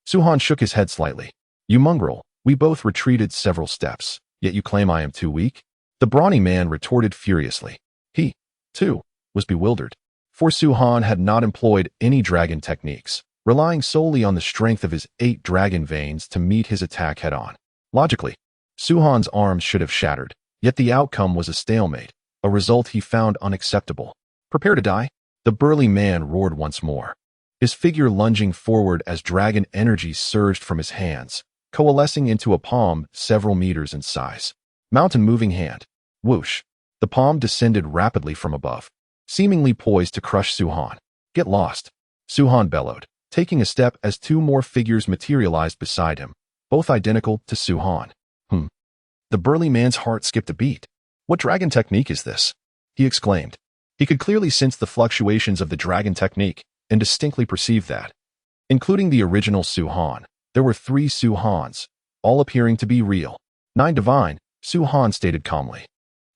Su-han shook his head slightly. You mongrel, we both retreated several steps, yet you claim I am too weak? The brawny man retorted furiously. He, too, was bewildered. For Su-han had not employed any dragon techniques, relying solely on the strength of his 8 dragon veins to meet his attack head-on. Logically, Su-han's arms should have shattered, yet the outcome was a stalemate, a result he found unacceptable. Prepare to die? The burly man roared once more, his figure lunging forward as dragon energy surged from his hands, coalescing into a palm several meters in size. Mountain moving hand. Whoosh. The palm descended rapidly from above, seemingly poised to crush Su-han. Get lost. Su-han bellowed, taking a step as 2 more figures materialized beside him, both identical to Su-han. The burly man's heart skipped a beat. What dragon technique is this? He exclaimed. He could clearly sense the fluctuations of the dragon technique and distinctly perceived that. Including the original Su-han, there were 3 Su-hans, all appearing to be real. 9 Divine, Su-han stated calmly.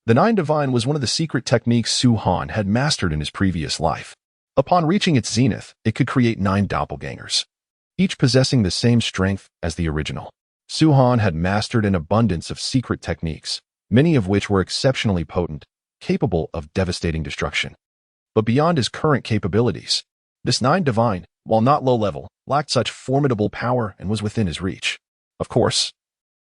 The 9 Divine was one of the secret techniques Su-han had mastered in his previous life. Upon reaching its zenith, it could create 9 doppelgangers, each possessing the same strength as the original. Su-han had mastered an abundance of secret techniques, many of which were exceptionally potent, capable of devastating destruction. But beyond his current capabilities, this 9 Divine, while not low-level, lacked such formidable power and was within his reach. Of course,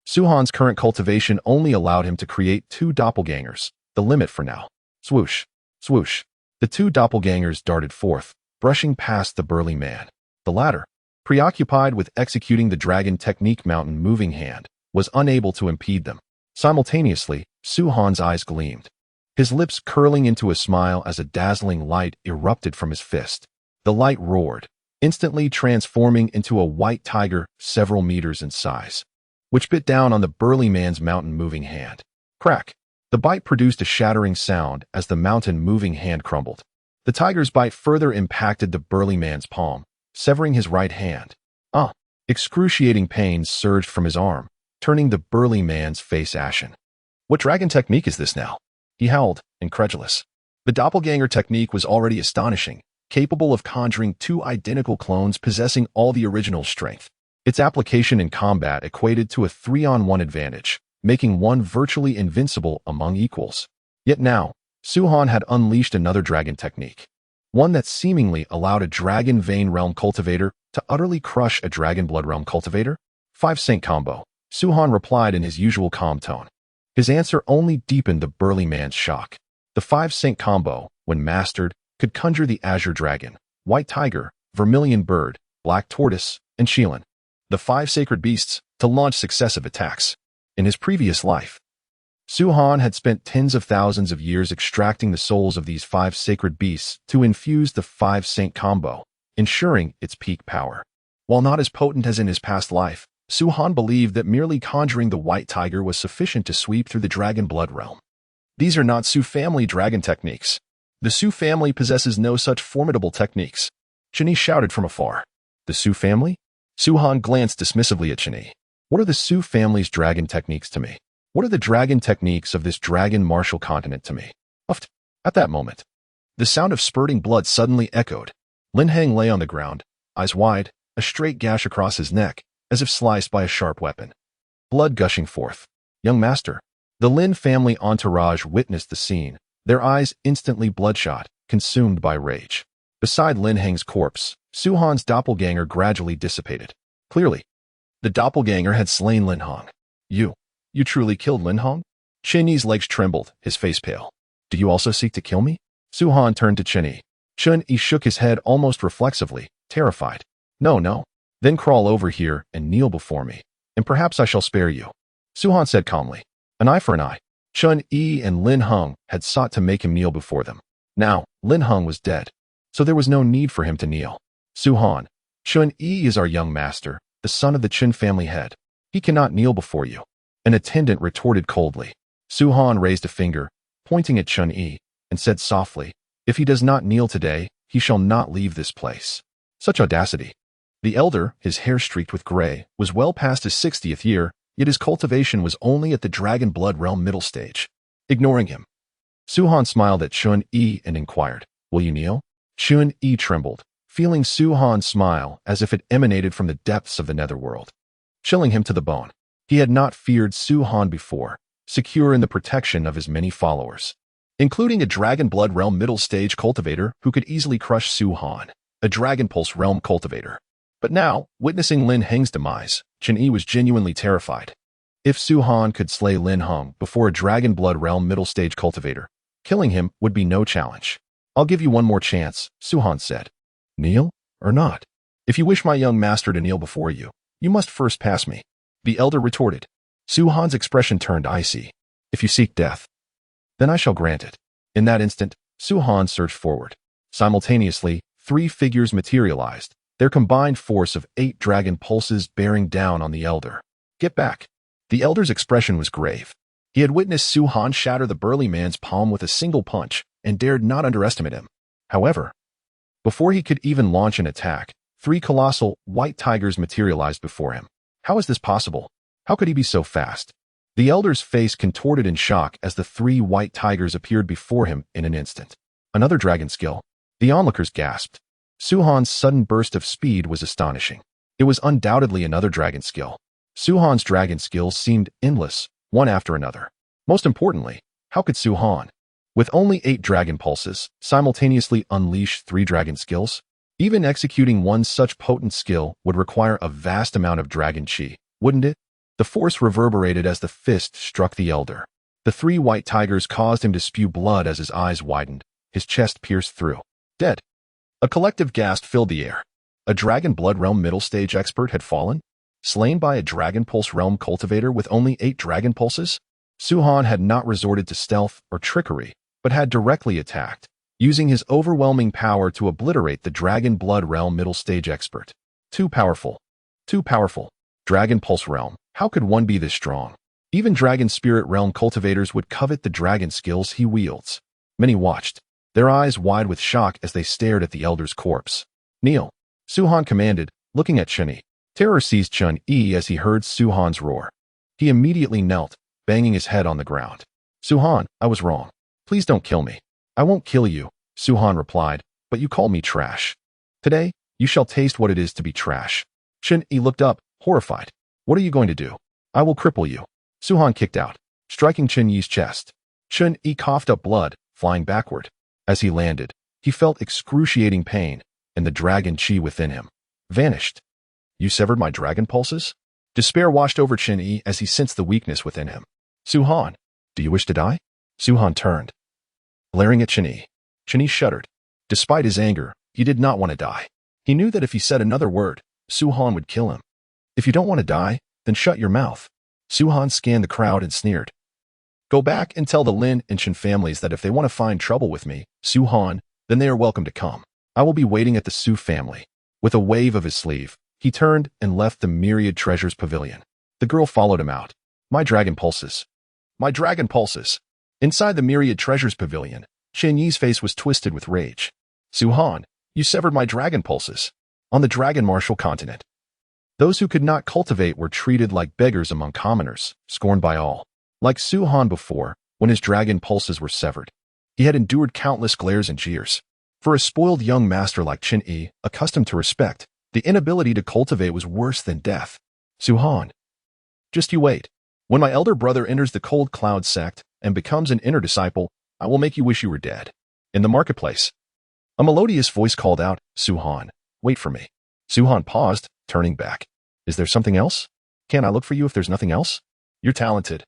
Su-han's current cultivation only allowed him to create 2 doppelgangers, the limit for now. Swoosh, swoosh. The 2 doppelgangers darted forth, brushing past the burly man. The latter, preoccupied with executing the dragon technique mountain moving hand, was unable to impede them. Simultaneously, Su-han's eyes gleamed, his lips curling into a smile as a dazzling light erupted from his fist. The light roared, instantly transforming into a white tiger several meters in size, which bit down on the burly man's mountain moving hand. Crack! The bite produced a shattering sound as the mountain moving hand crumbled. The tiger's bite further impacted the burly man's palm, severing his right hand. Excruciating pain surged from his arm, turning the burly man's face ashen. What dragon technique is this now? He howled, incredulous. The doppelganger technique was already astonishing, capable of conjuring 2 identical clones possessing all the original strength. Its application in combat equated to a 3-on-1 advantage, making one virtually invincible among equals. Yet now, Su-han had unleashed another dragon technique, one that seemingly allowed a dragon vein realm cultivator to utterly crush a dragon blood realm cultivator. 5 sync combo. Su-han replied in his usual calm tone. His answer only deepened the burly man's shock. The 5 sync combo, when mastered, could conjure the azure dragon, white tiger, vermilion bird, black tortoise, and Shilin, the 5 sacred beasts, to launch successive attacks. In his previous life, Su-Han had spent tens of thousands of years extracting the souls of these 5 sacred beasts to infuse the 5 saint combo, ensuring its peak power. While not as potent as in his past life, Su-Han believed that merely conjuring the white tiger was sufficient to sweep through the dragon blood realm. These are not Su family dragon techniques. The Su family possesses no such formidable techniques. Chen shouted from afar. The Su family? Su-Han glanced dismissively at Chen. What are the Su family's dragon techniques to me? What are the dragon techniques of this dragon martial continent to me? Uft. At that moment, the sound of spurting blood suddenly echoed. Lin Heng lay on the ground, eyes wide, a straight gash across his neck, as if sliced by a sharp weapon. Blood gushing forth. Young master. The Lin family entourage witnessed the scene, their eyes instantly bloodshot, consumed by rage. Beside Lin Heng's corpse, Su-Han's doppelganger gradually dissipated. Clearly, the doppelganger had slain Lin Heng. You truly killed Lin Heng? Chen Yi's legs trembled, his face pale. Do you also seek to kill me? Su-Han turned to Chen Yi. Chen Yi shook his head almost reflexively, terrified. No. Then crawl over here and kneel before me, and perhaps I shall spare you. Su-Han said calmly. An eye for an eye. Chen Yi and Lin Heng had sought to make him kneel before them. Now, Lin Heng was dead, so there was no need for him to kneel. Su-Han, Chen Yi is our young master, the son of the Chen family head. He cannot kneel before you. An attendant retorted coldly. Su-Han raised a finger, pointing at Chen Yi, and said softly, if he does not kneel today, he shall not leave this place. Such audacity. The elder, his hair streaked with gray, was well past his 60th year, yet his cultivation was only at the dragon blood realm middle stage. Ignoring him, Su-Han smiled at Chen Yi and inquired, will you kneel? Chen Yi trembled, feeling Su-Han's smile as if it emanated from the depths of the netherworld, chilling him to the bone. He had not feared Su-Han before, secure in the protection of his many followers, including a Dragon Blood Realm middle stage cultivator who could easily crush Su-Han, a Dragon Pulse Realm cultivator. But now, witnessing Lin Heng's demise, Chen Yi was genuinely terrified. If Su-Han could slay Lin Heng before a Dragon Blood Realm middle stage cultivator, killing him would be no challenge. I'll give you one more chance, Su-Han said. Kneel or not? If you wish my young master to kneel before you, you must first pass me. The elder retorted. Su-Han's expression turned icy. If you seek death, then I shall grant it. In that instant, Su-Han surged forward. Simultaneously, 3 figures materialized, their combined force of 8 dragon pulses bearing down on the elder. Get back. The elder's expression was grave. He had witnessed Su-Han shatter the burly man's palm with a single punch and dared not underestimate him. However, before he could even launch an attack, 3 colossal white tigers materialized before him. How is this possible? How could he be so fast? The elder's face contorted in shock as the 3 white tigers appeared before him in an instant. Another dragon skill. The onlookers gasped. Su-Han's sudden burst of speed was astonishing. It was undoubtedly another dragon skill. Su-Han's dragon skills seemed endless, one after another. Most importantly, how could Su-Han, with only 8 dragon pulses, simultaneously unleash 3 dragon skills? Even executing one such potent skill would require a vast amount of dragon chi, wouldn't it? The force reverberated as the fist struck the elder. The 3 white tigers caused him to spew blood as his eyes widened, his chest pierced through. Dead. A collective gasp filled the air. A Dragon Blood Realm middle stage expert had fallen? Slain by a Dragon Pulse Realm cultivator with only 8 dragon pulses? Su-Han had not resorted to stealth or trickery, but had directly attacked, using his overwhelming power to obliterate the Dragon Blood Realm middle stage expert. Too powerful. Too powerful. Dragon Pulse Realm. How could one be this strong? Even Dragon Spirit Realm cultivators would covet the dragon skills he wields. Many watched, their eyes wide with shock as they stared at the elder's corpse. Kneel. Su-Han commanded, looking at Chen Yi. Terror seized Chen Yi as he heard Su-Han's roar. He immediately knelt, banging his head on the ground. Su-Han, I was wrong. Please don't kill me. I won't kill you, Su-Han replied, but you call me trash. Today, you shall taste what it is to be trash. Chen Yi looked up, horrified. What are you going to do? I will cripple you. Su-Han kicked out, striking Chen Yi's chest. Chen Yi coughed up blood, flying backward. As he landed, he felt excruciating pain, and the dragon chi within him vanished. You severed my dragon pulses? Despair washed over Chen Yi as he sensed the weakness within him. Su-Han, do you wish to die? Su-Han turned, glaring at Chen Yi. Chen shuddered. Despite his anger, he did not want to die. He knew that if he said another word, Su Han would kill him. If you don't want to die, then shut your mouth. Su Han scanned the crowd and sneered. Go back and tell the Lin and Chen families that if they want to find trouble with me, Su Han, then they are welcome to come. I will be waiting at the Su family. With a wave of his sleeve, he turned and left the Myriad Treasures Pavilion. The girl followed him out. My dragon pulses. My dragon pulses. Inside the Myriad Treasures Pavilion, Chen Yi's face was twisted with rage. Su Han, you severed my dragon pulses. On the Dragon Martial continent, those who could not cultivate were treated like beggars among commoners, scorned by all. Like Su Han before, when his dragon pulses were severed, he had endured countless glares and jeers. For a spoiled young master like Chen Yi, accustomed to respect, the inability to cultivate was worse than death. Su Han, just you wait. When my elder brother enters the Cold Cloud sect and becomes an inner disciple, I will make you wish you were dead. In the marketplace, a melodious voice called out, Su Han, wait for me. Su Han paused, turning back. Is there something else? Can't I look for you if there's nothing else? You're talented.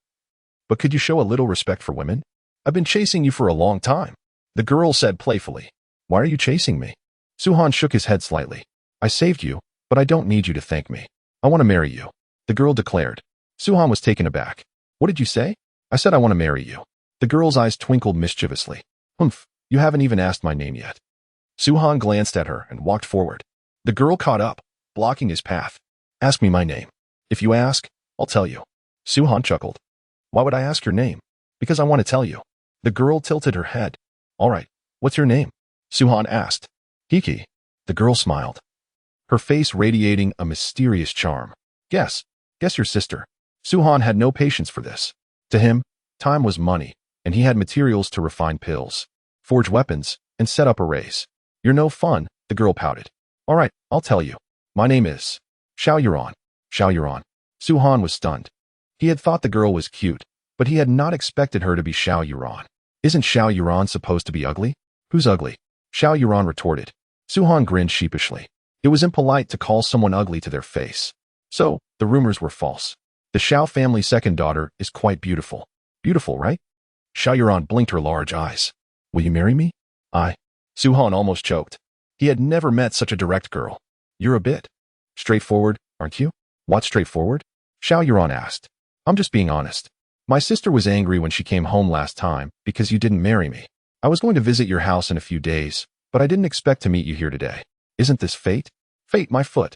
But could you show a little respect for women? I've been chasing you for a long time. The girl said playfully. Why are you chasing me? Su Han shook his head slightly. I saved you, but I don't need you to thank me. I want to marry you. The girl declared. Su Han was taken aback. What did you say? I said I want to marry you. The girl's eyes twinkled mischievously. Humph, you haven't even asked my name yet. Su Han glanced at her and walked forward. The girl caught up, blocking his path. Ask me my name. If you ask, I'll tell you. Su Han chuckled. Why would I ask your name? Because I want to tell you. The girl tilted her head. All right, what's your name? Su Han asked. Kiki. The girl smiled, her face radiating a mysterious charm. Guess your sister. Su Han had no patience for this. To him, time was money, and he had materials to refine pills, forge weapons, and set up arrays. You're no fun, the girl pouted. All right, I'll tell you. My name is Xiao Yuran. Xiao Yuran. Su Han was stunned. He had thought the girl was cute, but he had not expected her to be Xiao Yuran. Isn't Xiao Yuran supposed to be ugly? Who's ugly? Xiao Yuran retorted. Su Han grinned sheepishly. It was impolite to call someone ugly to their face. So, the rumors were false. The Xiao family's second daughter is quite beautiful. Beautiful, right? Xiao Yuran blinked her large eyes. Will you marry me? Su Han almost choked. He had never met such a direct girl. You're a bit straightforward, aren't you? What's straightforward? Xiao Yuran asked. I'm just being honest. My sister was angry when she came home last time because you didn't marry me. I was going to visit your house in a few days, but I didn't expect to meet you here today. Isn't this fate? Fate, my foot.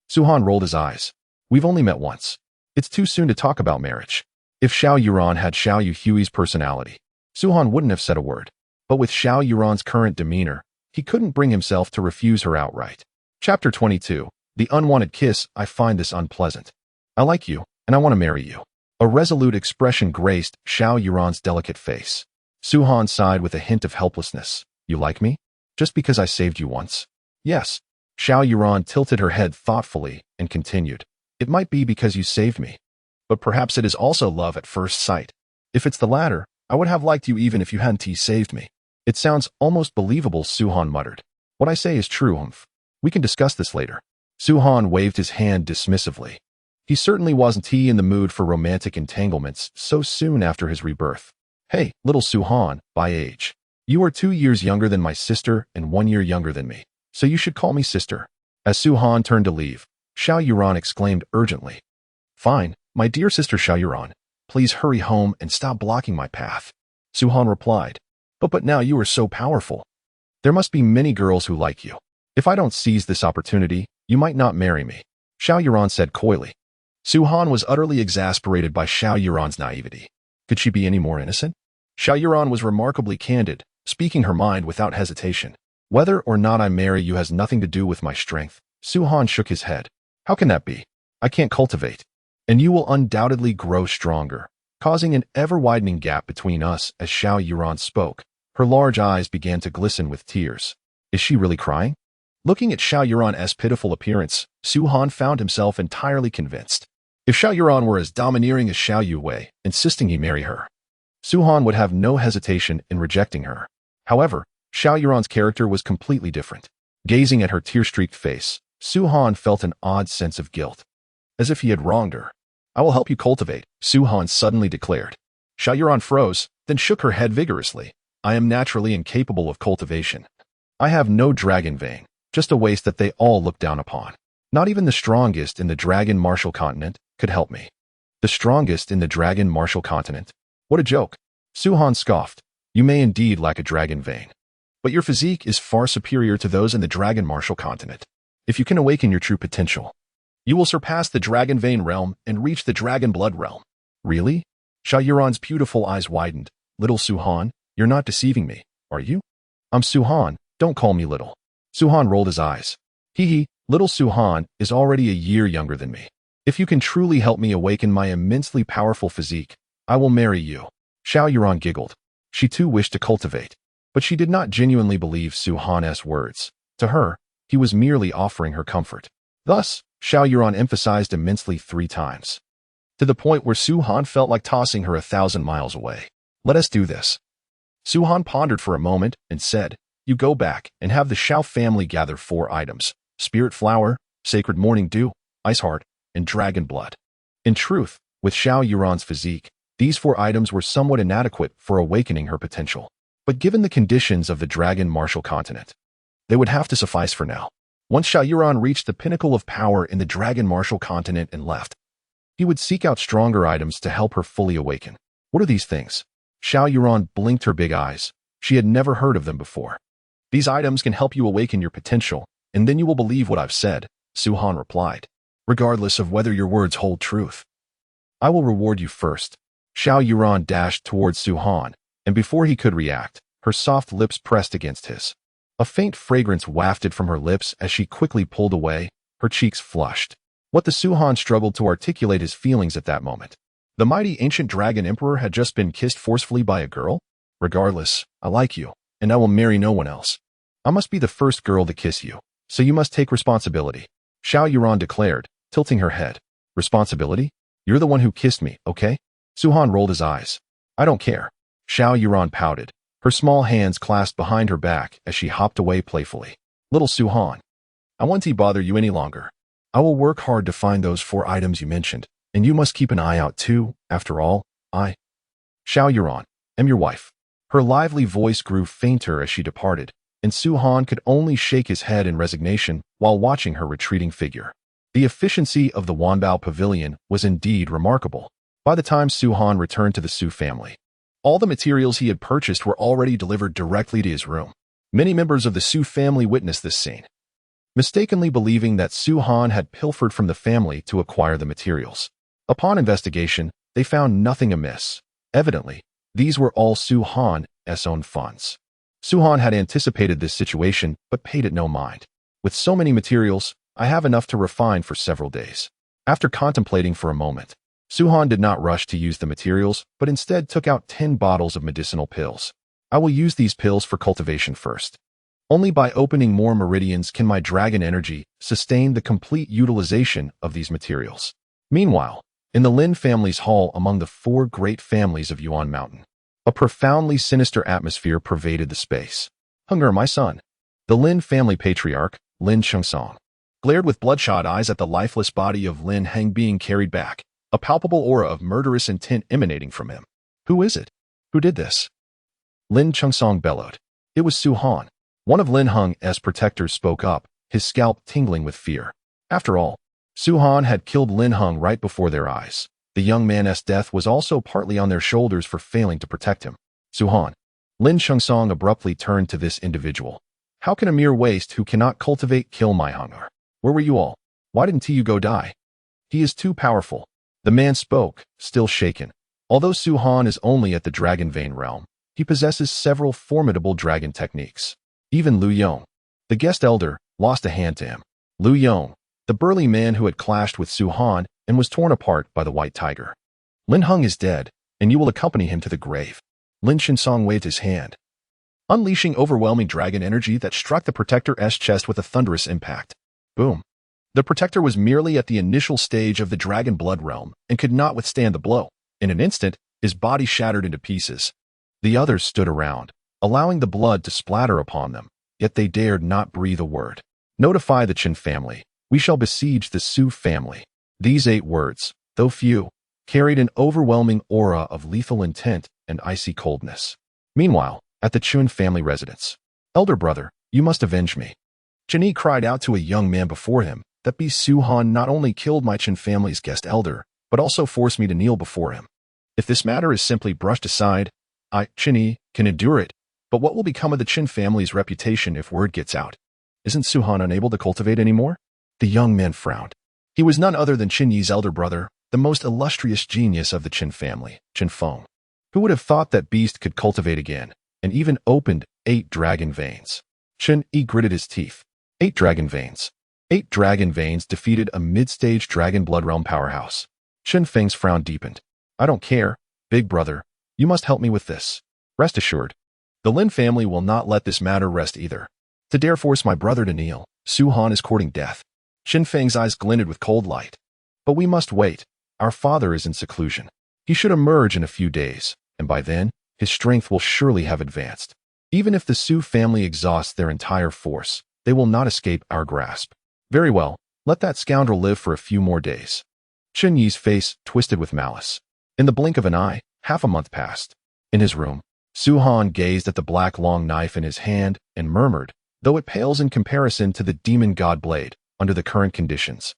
Su Han rolled his eyes. We've only met once. It's too soon to talk about marriage. If Xiao Yuran had Xiao Yuhui's personality, Su Han wouldn't have said a word. But with Xiao Yuran's current demeanor, he couldn't bring himself to refuse her outright. Chapter 22. The Unwanted Kiss. I find this unpleasant. I like you, and I want to marry you. A resolute expression graced Xiao Yuran's delicate face. Su Han sighed with a hint of helplessness. You like me? Just because I saved you once? Yes. Xiao Yuran tilted her head thoughtfully and continued. It might be because you saved me. But perhaps it is also love at first sight. If it's the latter, I would have liked you even if you hadn't saved me. It sounds almost believable, Su Han muttered. What I say is true, humph. We can discuss this later. Su Han waved his hand dismissively. He certainly wasn't in the mood for romantic entanglements so soon after his rebirth. Hey, little Su Han, by age. You are 2 years younger than my sister and 1 year younger than me, so you should call me sister. As Su Han turned to leave, Xiao Yuran exclaimed urgently. Fine, my dear sister Xiao Yuran, please hurry home and stop blocking my path. Su Han replied. But now you are so powerful. There must be many girls who like you. If I don't seize this opportunity, you might not marry me. Xiao Yuran said coyly. Su Han was utterly exasperated by Xiao Yuran's naivety. Could she be any more innocent? Xiao Yuran was remarkably candid, speaking her mind without hesitation. Whether or not I marry you has nothing to do with my strength. Su Han shook his head. How can that be? I can't cultivate. And you will undoubtedly grow stronger, causing an ever-widening gap between us. As Xiao Yuran spoke, her large eyes began to glisten with tears. Is she really crying? Looking at Xiao Yuran's pitiful appearance, Su Han found himself entirely convinced. If Xiao Yuran were as domineering as Xiao Yuwei, insisting he marry her, Su Han would have no hesitation in rejecting her. However, Xiao Yuran's character was completely different. Gazing at her tear-streaked face, Su Han felt an odd sense of guilt, as if he had wronged her. I will help you cultivate, Su Han suddenly declared. Xiao Yuran froze, then shook her head vigorously. I am naturally incapable of cultivation. I have no dragon vein, just a waste that they all look down upon. Not even the strongest in the dragon martial continent could help me. The strongest in the dragon martial continent? What a joke. Su-Han scoffed. You may indeed lack a dragon vein, but your physique is far superior to those in the dragon martial continent. If you can awaken your true potential, you will surpass the dragon vein realm and reach the dragon blood realm. Really? Xiao Yuran's beautiful eyes widened. Little Su-Han, you're not deceiving me, are you? I'm Su-Han, don't call me little. Su-Han rolled his eyes. Hee, little Su-Han is already a year younger than me. If you can truly help me awaken my immensely powerful physique, I will marry you. Xiao Yuran giggled. She too wished to cultivate, but she did not genuinely believe Su-Han's words. To her, he was merely offering her comfort. Thus, Xiao Yuran emphasized immensely 3 times, to the point where Su-Han felt like tossing her 1,000 miles away. Let us do this. Su-Han pondered for a moment and said, you go back and have the Xiao family gather 4 items: Spirit Flower, Sacred Morning Dew, Ice Heart, and Dragon Blood. In truth, with Xiao Yuran's physique, these 4 items were somewhat inadequate for awakening her potential. But given the conditions of the dragon martial continent, they would have to suffice for now. Once Xiao Yuran reached the pinnacle of power in the dragon martial continent and left, he would seek out stronger items to help her fully awaken. What are these things? Xiao Yuran blinked her big eyes. She had never heard of them before. These items can help you awaken your potential, and then you will believe what I've said, Su-Han replied, regardless of whether your words hold truth. I will reward you first. Xiao Yuran dashed towards Su-Han, and before he could react, her soft lips pressed against his. A faint fragrance wafted from her lips as she quickly pulled away, her cheeks flushed. What the Su-Han struggled to articulate his feelings at that moment. The mighty ancient dragon emperor had just been kissed forcefully by a girl? Regardless, I like you, and I will marry no one else. I must be the first girl to kiss you, so you must take responsibility, Xiao Yuran declared, tilting her head. Responsibility? You're the one who kissed me, okay? Su-Han rolled his eyes. I don't care. Xiao Yuran pouted, her small hands clasped behind her back as she hopped away playfully. Little Su-Han, I won't bother you any longer. I will work hard to find those 4 items you mentioned, and you must keep an eye out too. After all, Xiao Yuran, am your wife. Her lively voice grew fainter as she departed, and Su-Han could only shake his head in resignation while watching her retreating figure. The efficiency of the Wanbao Pavilion was indeed remarkable. By the time Su-Han returned to the Su family, all the materials he had purchased were already delivered directly to his room. Many members of the Su family witnessed this scene, mistakenly believing that Su-Han had pilfered from the family to acquire the materials. Upon investigation, they found nothing amiss. Evidently, these were all Su-Han's own funds. Su-Han had anticipated this situation but paid it no mind. With so many materials, I have enough to refine for several days. After contemplating for a moment, Su-Han did not rush to use the materials, but instead took out 10 bottles of medicinal pills. I will use these pills for cultivation first. Only by opening more meridians can my dragon energy sustain the complete utilization of these materials. Meanwhile, in the Lin family's hall among the 4 great families of Yuan Mountain, a profoundly sinister atmosphere pervaded the space. Hunger, my son. The Lin family patriarch, Lin Chengsong, glared with bloodshot eyes at the lifeless body of Lin Heng being carried back, a palpable aura of murderous intent emanating from him. Who is it? Who did this? Lin Chengsong bellowed. It was Su-Han. One of Lin Heng's protectors spoke up, his scalp tingling with fear. After all, Su-Han had killed Lin Heng right before their eyes. The young man's death was also partly on their shoulders for failing to protect him. Su-Han. Lin Chengsong abruptly turned to this individual. How can a mere waste who cannot cultivate kill my hunger? Where were you all? Why didn't you go die? He is too powerful. The man spoke, still shaken. Although Su-Han is only at the Dragon Vein realm, he possesses several formidable dragon techniques. Even Lu Yong, the guest elder, lost a hand to him. Lu Yong, the burly man who had clashed with Su-Han and was torn apart by the white tiger. Lin Heng is dead, and you will accompany him to the grave. Lin Shinsong waved his hand, unleashing overwhelming dragon energy that struck the protector's chest with a thunderous impact. Boom. The protector was merely at the initial stage of the dragon blood realm and could not withstand the blow. In an instant, his body shattered into pieces. The others stood around, allowing the blood to splatter upon them, yet they dared not breathe a word. Notify the Chen family. We shall besiege the Su family. These 8 words, though few, carried an overwhelming aura of lethal intent and icy coldness. Meanwhile, at the Chun family residence. "Elder brother, you must avenge me." Chen Yi cried out to a young man before him that Beast Su Han not only killed my Chen family's guest elder, but also forced me to kneel before him. If this matter is simply brushed aside, I, Chen Yi, can endure it, but what will become of the Chen family's reputation if word gets out? Isn't Su Han unable to cultivate anymore? The young man frowned. He was none other than Chen Yi's elder brother, the most illustrious genius of the Chen family, Chen Feng. Who would have thought that beast could cultivate again, and even opened 8 dragon veins? Chen Yi gritted his teeth. 8 dragon veins. 8 dragon veins defeated a mid-stage dragon blood realm powerhouse. Chen Feng's frown deepened. "I don't care, big brother. You must help me with this. Rest assured, the Lin family will not let this matter rest either. To dare force my brother to kneel, Su Han is courting death." Chen Feng's eyes glinted with cold light. "But we must wait. Our father is in seclusion. He should emerge in a few days, and by then, his strength will surely have advanced. Even if the Su family exhausts their entire force, they will not escape our grasp. Very well, let that scoundrel live for a few more days." Chen Yi's face twisted with malice. In the blink of an eye, half a month passed. In his room, Su Han gazed at the black long knife in his hand and murmured, "Though it pales in comparison to the demon god blade, under the current conditions,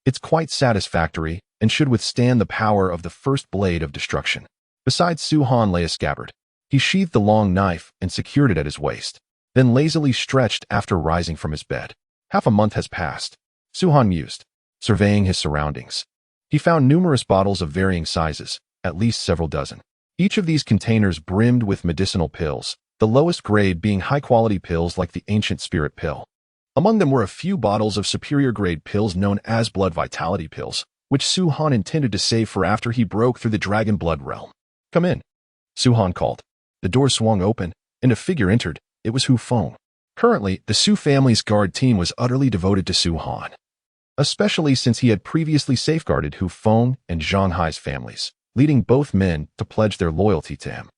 it's quite satisfactory and should withstand the power of the first blade of destruction." Beside Su Han lay a scabbard. He sheathed the long knife and secured it at his waist, then lazily stretched after rising from his bed. Half a month has passed. Su Han mused, surveying his surroundings. He found numerous bottles of varying sizes, at least several dozen. Each of these containers brimmed with medicinal pills, the lowest grade being high-quality pills like the ancient spirit pill. Among them were a few bottles of superior-grade pills known as blood vitality pills, which Su Han intended to save for after he broke through the dragon blood realm. "Come in," Su Han called. The door swung open, and a figure entered. It was Hu Feng. Currently, the Su family's guard team was utterly devoted to Su Han, especially since he had previously safeguarded Hu Feng and Zhang Hai's families, leading both men to pledge their loyalty to him.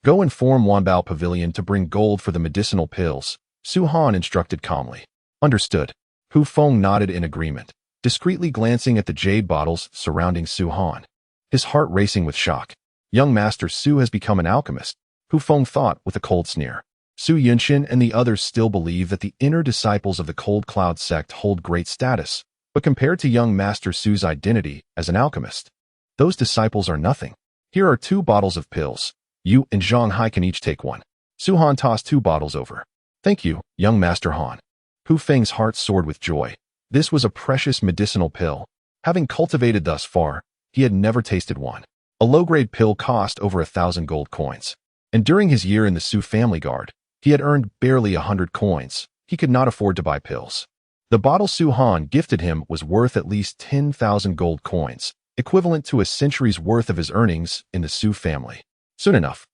"Go inform Wanbao Pavilion to bring gold for the medicinal pills," Su Han instructed calmly. "Understood." Hu Feng nodded in agreement, discreetly glancing at the jade bottles surrounding Su Han, his heart racing with shock. Young Master Su has become an alchemist, Hu Feng thought with a cold sneer. Su Yunxin and the others still believe that the inner disciples of the Cold Cloud sect hold great status, but compared to young Master Su's identity as an alchemist, those disciples are nothing. "Here are 2 bottles of pills. You and Zhang Hai can each take one." Su Han tossed 2 bottles over. "Thank you, young Master Han." Hu Feng's heart soared with joy. This was a precious medicinal pill. Having cultivated thus far, he had never tasted one. A low-grade pill cost over 1,000 gold coins. And during his year in the Su family guard, he had earned barely 100 coins. He could not afford to buy pills. The bottle Su Han gifted him was worth at least 10,000 gold coins, equivalent to a century's worth of his earnings in the Su family. Soon enough,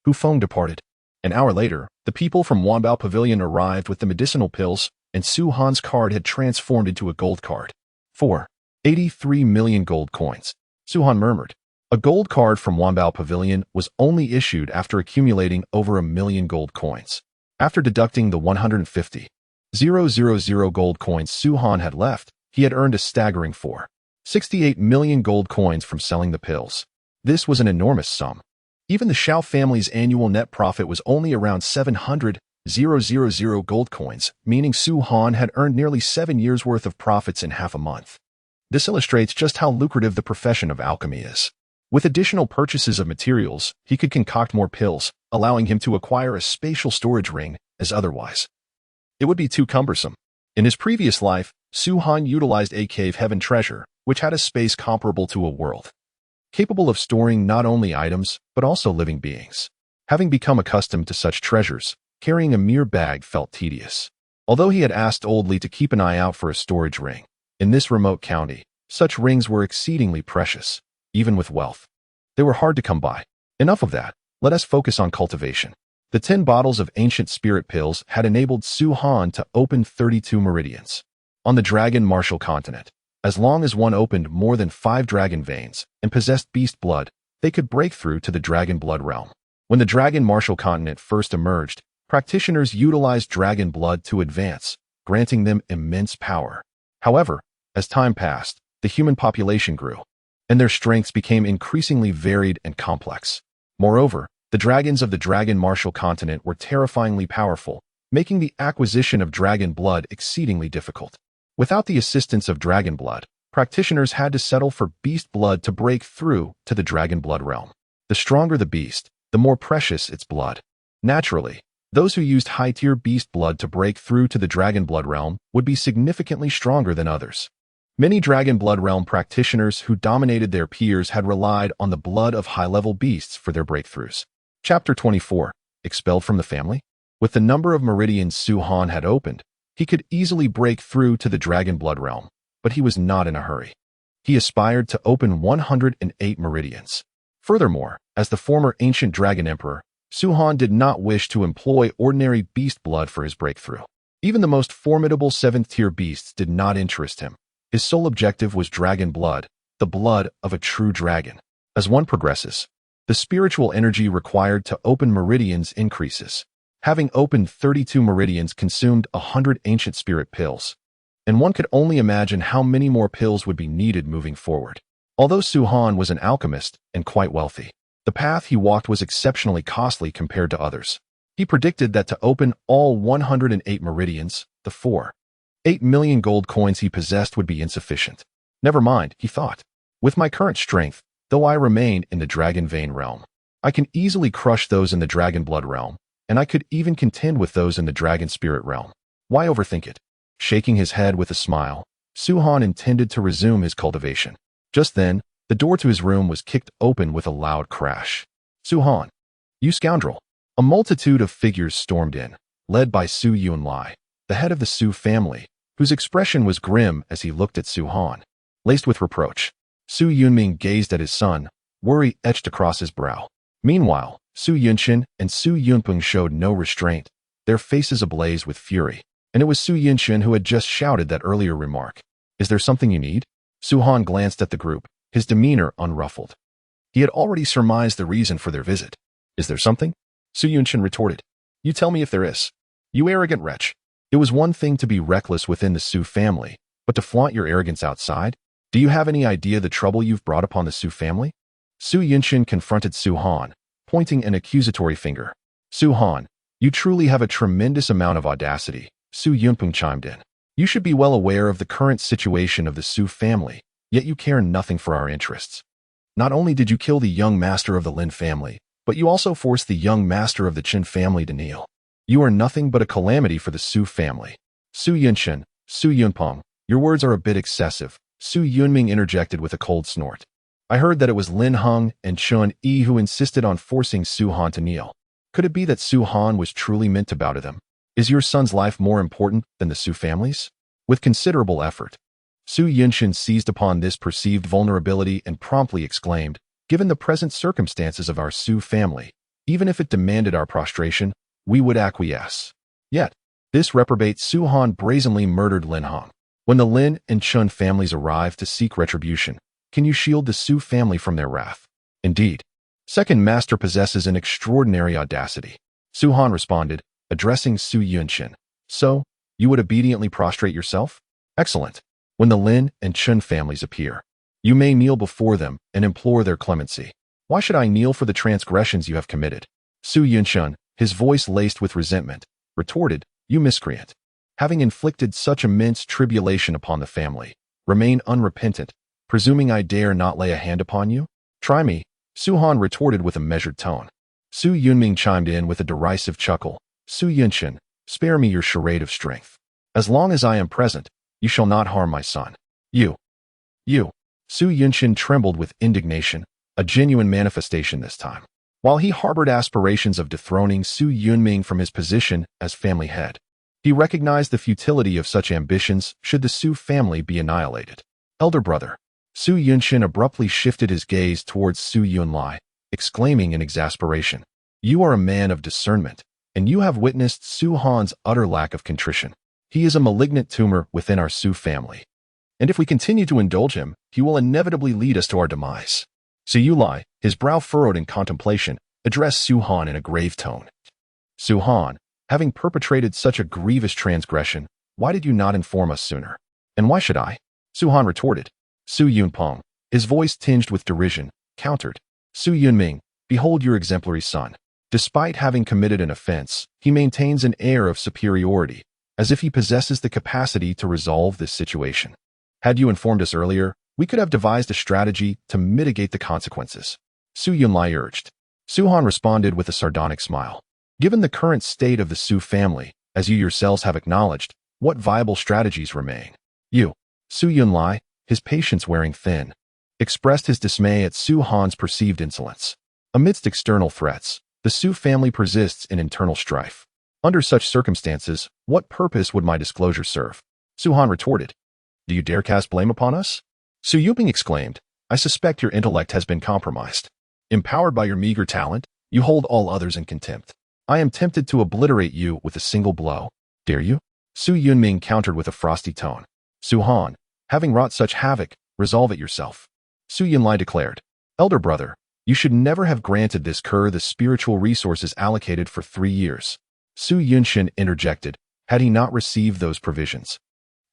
Hu Feng departed. An hour later, the people from Wanbao Pavilion arrived with the medicinal pills, and Su Han's card had transformed into a gold card. 83 million gold coins. Su Han murmured. A gold card from Wanbao Pavilion was only issued after accumulating over 1 million gold coins. After deducting the 150,000 gold coins Su Han had left, he had earned a staggering 68 million gold coins from selling the pills. This was an enormous sum. Even the Shao family's annual net profit was only around 700,000 gold coins, meaning Su Han had earned nearly 7 years' worth of profits in half a month. This illustrates just how lucrative the profession of alchemy is. With additional purchases of materials, he could concoct more pills, allowing him to acquire a spatial storage ring, as otherwise it would be too cumbersome. In his previous life, Su Han utilized a cave heaven treasure, which had a space comparable to a world, capable of storing not only items, but also living beings. Having become accustomed to such treasures, carrying a mere bag felt tedious. Although he had asked Old Li to keep an eye out for a storage ring, in this remote county, such rings were exceedingly precious. Even with wealth, they were hard to come by. Enough of that, let us focus on cultivation. The 10 bottles of ancient spirit pills had enabled Su Han to open 32 meridians on the Dragon Martial continent. As long as one opened more than 5 dragon veins and possessed beast blood, they could break through to the dragon blood realm. When the Dragon Martial continent first emerged, practitioners utilized dragon blood to advance, granting them immense power. However, as time passed, the human population grew, and their strengths became increasingly varied and complex. Moreover, The dragons of the Dragon Martial continent were terrifyingly powerful, making the acquisition of dragon blood exceedingly difficult. Without the assistance of dragon blood, practitioners had to settle for beast blood to break through to the dragon blood realm. The stronger the beast, the more precious its blood. Naturally, those who used high-tier beast blood to break through to the dragon blood realm would be significantly stronger than others. Many dragon blood realm practitioners who dominated their peers had relied on the blood of high-level beasts for their breakthroughs. Chapter 24. Expelled from the family? With the number of meridians Su Han had opened, he could easily break through to the dragon blood realm, but he was not in a hurry. He aspired to open 108 meridians. Furthermore, as the former ancient dragon emperor, Su Han did not wish to employ ordinary beast blood for his breakthrough. Even the most formidable 7th-tier beasts did not interest him. His sole objective was dragon blood, the blood of a true dragon. As one progresses, the spiritual energy required to open meridians increases. Having opened 32 meridians consumed 100 ancient spirit pills, and one could only imagine how many more pills would be needed moving forward. Although Su Han was an alchemist and quite wealthy, the path he walked was exceptionally costly compared to others. He predicted that to open all 108 meridians, the 8 million gold coins he possessed would be insufficient. Never mind, he thought. With my current strength, though I remain in the dragon vein realm, I can easily crush those in the dragon blood realm, and I could even contend with those in the dragon spirit realm. Why overthink it? Shaking his head with a smile, Su Han intended to resume his cultivation. Just then, the door to his room was kicked open with a loud crash. Su Han, you scoundrel! A multitude of figures stormed in, led by Su Yunlai, the head of the Su family, whose expression was grim as he looked at Su Han. Laced with reproach, Su Yunming gazed at his son, worry etched across his brow. Meanwhile, Su Yunshin and Su Yunpeng showed no restraint, their faces ablaze with fury. And it was Su Yunshin who had just shouted that earlier remark. Is there something you need? Su Han glanced at the group, his demeanor unruffled. He had already surmised the reason for their visit. Is there something? Su Yunshin retorted. You tell me if there is. You arrogant wretch. It was one thing to be reckless within the Su family, but to flaunt your arrogance outside? Do you have any idea the trouble you've brought upon the Su family? Su Yunshin confronted Su Han, pointing an accusatory finger. Su Han, you truly have a tremendous amount of audacity, Su Yunpeng chimed in. You should be well aware of the current situation of the Su family, yet you care nothing for our interests. Not only did you kill the young master of the Lin family, but you also forced the young master of the Qin family to kneel. You are nothing but a calamity for the Su family. Su Yunshin, Su Yunpeng, your words are a bit excessive, Su Yunming interjected with a cold snort. I heard that it was Lin Heng and Chun Yi who insisted on forcing Su Han to kneel. Could it be that Su Han was truly meant to bow to them? Is your son's life more important than the Su family's? With considerable effort, Su Yunshin seized upon this perceived vulnerability and promptly exclaimed, given the present circumstances of our Su family, even if it demanded our prostration, we would acquiesce. Yet, this reprobate Su Han brazenly murdered Lin Heng. When the Lin and Chun families arrive to seek retribution, can you shield the Su family from their wrath? Indeed. Second master possesses an extraordinary audacity. Su Han responded, addressing Su Yunshin. So, you would obediently prostrate yourself? Excellent. When the Lin and Chun families appear, you may kneel before them and implore their clemency. Why should I kneel for the transgressions you have committed? Su Yunshin, his voice laced with resentment, retorted, you miscreant. Having inflicted such immense tribulation upon the family, remain unrepentant, presuming I dare not lay a hand upon you? Try me, Su Han retorted with a measured tone. Su Yunming chimed in with a derisive chuckle. Su Yunshin, spare me your charade of strength. As long as I am present, you shall not harm my son. You. Su Yunshin trembled with indignation, a genuine manifestation this time. While he harbored aspirations of dethroning Su Yunming from his position as family head, he recognized the futility of such ambitions should the Su family be annihilated. Elder brother. Su Yunshin abruptly shifted his gaze towards Su Yunlai, exclaiming in exasperation, you are a man of discernment, and you have witnessed Su Han's utter lack of contrition. He is a malignant tumor within our Su family. And if we continue to indulge him, he will inevitably lead us to our demise. Su Yunlai, his brow furrowed in contemplation, addressed Su Han in a grave tone. Su Han, having perpetrated such a grievous transgression, why did you not inform us sooner? And why should I? Su Han retorted. Su Yunpeng, his voice tinged with derision, countered. Su Yunming, behold your exemplary son. Despite having committed an offense, he maintains an air of superiority, as if he possesses the capacity to resolve this situation. Had you informed us earlier, we could have devised a strategy to mitigate the consequences, Su Yunlai urged. Su-Han responded with a sardonic smile. Given the current state of the Su family, as you yourselves have acknowledged, what viable strategies remain? Su Yunlai, his patience wearing thin, expressed his dismay at Su-Han's perceived insolence. Amidst external threats, the Su family persists in internal strife. Under such circumstances, what purpose would my disclosure serve? Su-Han retorted. Do you dare cast blame upon us? Su Yuping exclaimed. I suspect your intellect has been compromised. Empowered by your meager talent, you hold all others in contempt. I am tempted to obliterate you with a single blow. Dare you? Su Yunming countered with a frosty tone. Su-Han, having wrought such havoc, resolve it yourself. Su Yunlai declared. Elder brother, you should never have granted this cur the spiritual resources allocated for 3 years. Su Yunshin interjected, had he not received those provisions.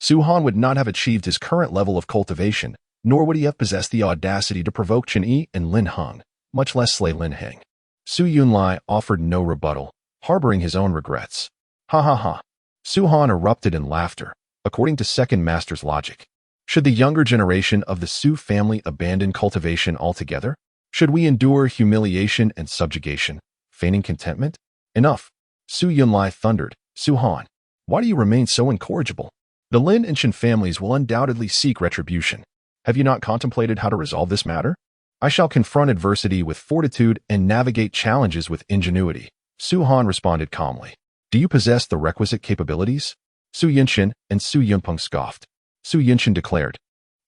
Su-Han would not have achieved his current level of cultivation, nor would he have possessed the audacity to provoke Chen Yi and Lin Heng, much less slay Lin Heng. Su Yunlai offered no rebuttal, harboring his own regrets. Ha ha ha. Su-Han erupted in laughter, according to Second Master's logic. Should the younger generation of the Su family abandon cultivation altogether? Should we endure humiliation and subjugation, feigning contentment? Enough. Su Yunlai thundered. Su-Han, why do you remain so incorrigible? The Lin and Chen families will undoubtedly seek retribution. Have you not contemplated how to resolve this matter? I shall confront adversity with fortitude and navigate challenges with ingenuity. Su-Han responded calmly. Do you possess the requisite capabilities? Su Yunshin and Su Yunpeng scoffed. Su Yunshin declared,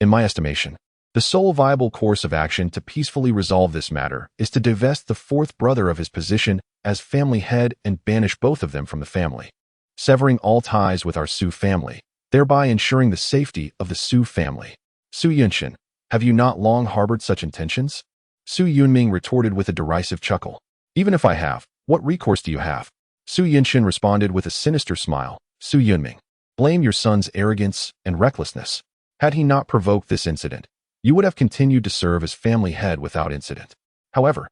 in my estimation, the sole viable course of action to peacefully resolve this matter is to divest the fourth brother of his position as family head and banish both of them from the family, severing all ties with our Su family, thereby ensuring the safety of the Su family. Su Yunshin, have you not long harbored such intentions? Su Yunming retorted with a derisive chuckle. Even if I have, what recourse do you have? Su Yunshin responded with a sinister smile. Su Yunming, blame your son's arrogance and recklessness. Had he not provoked this incident, you would have continued to serve as family head without incident. However,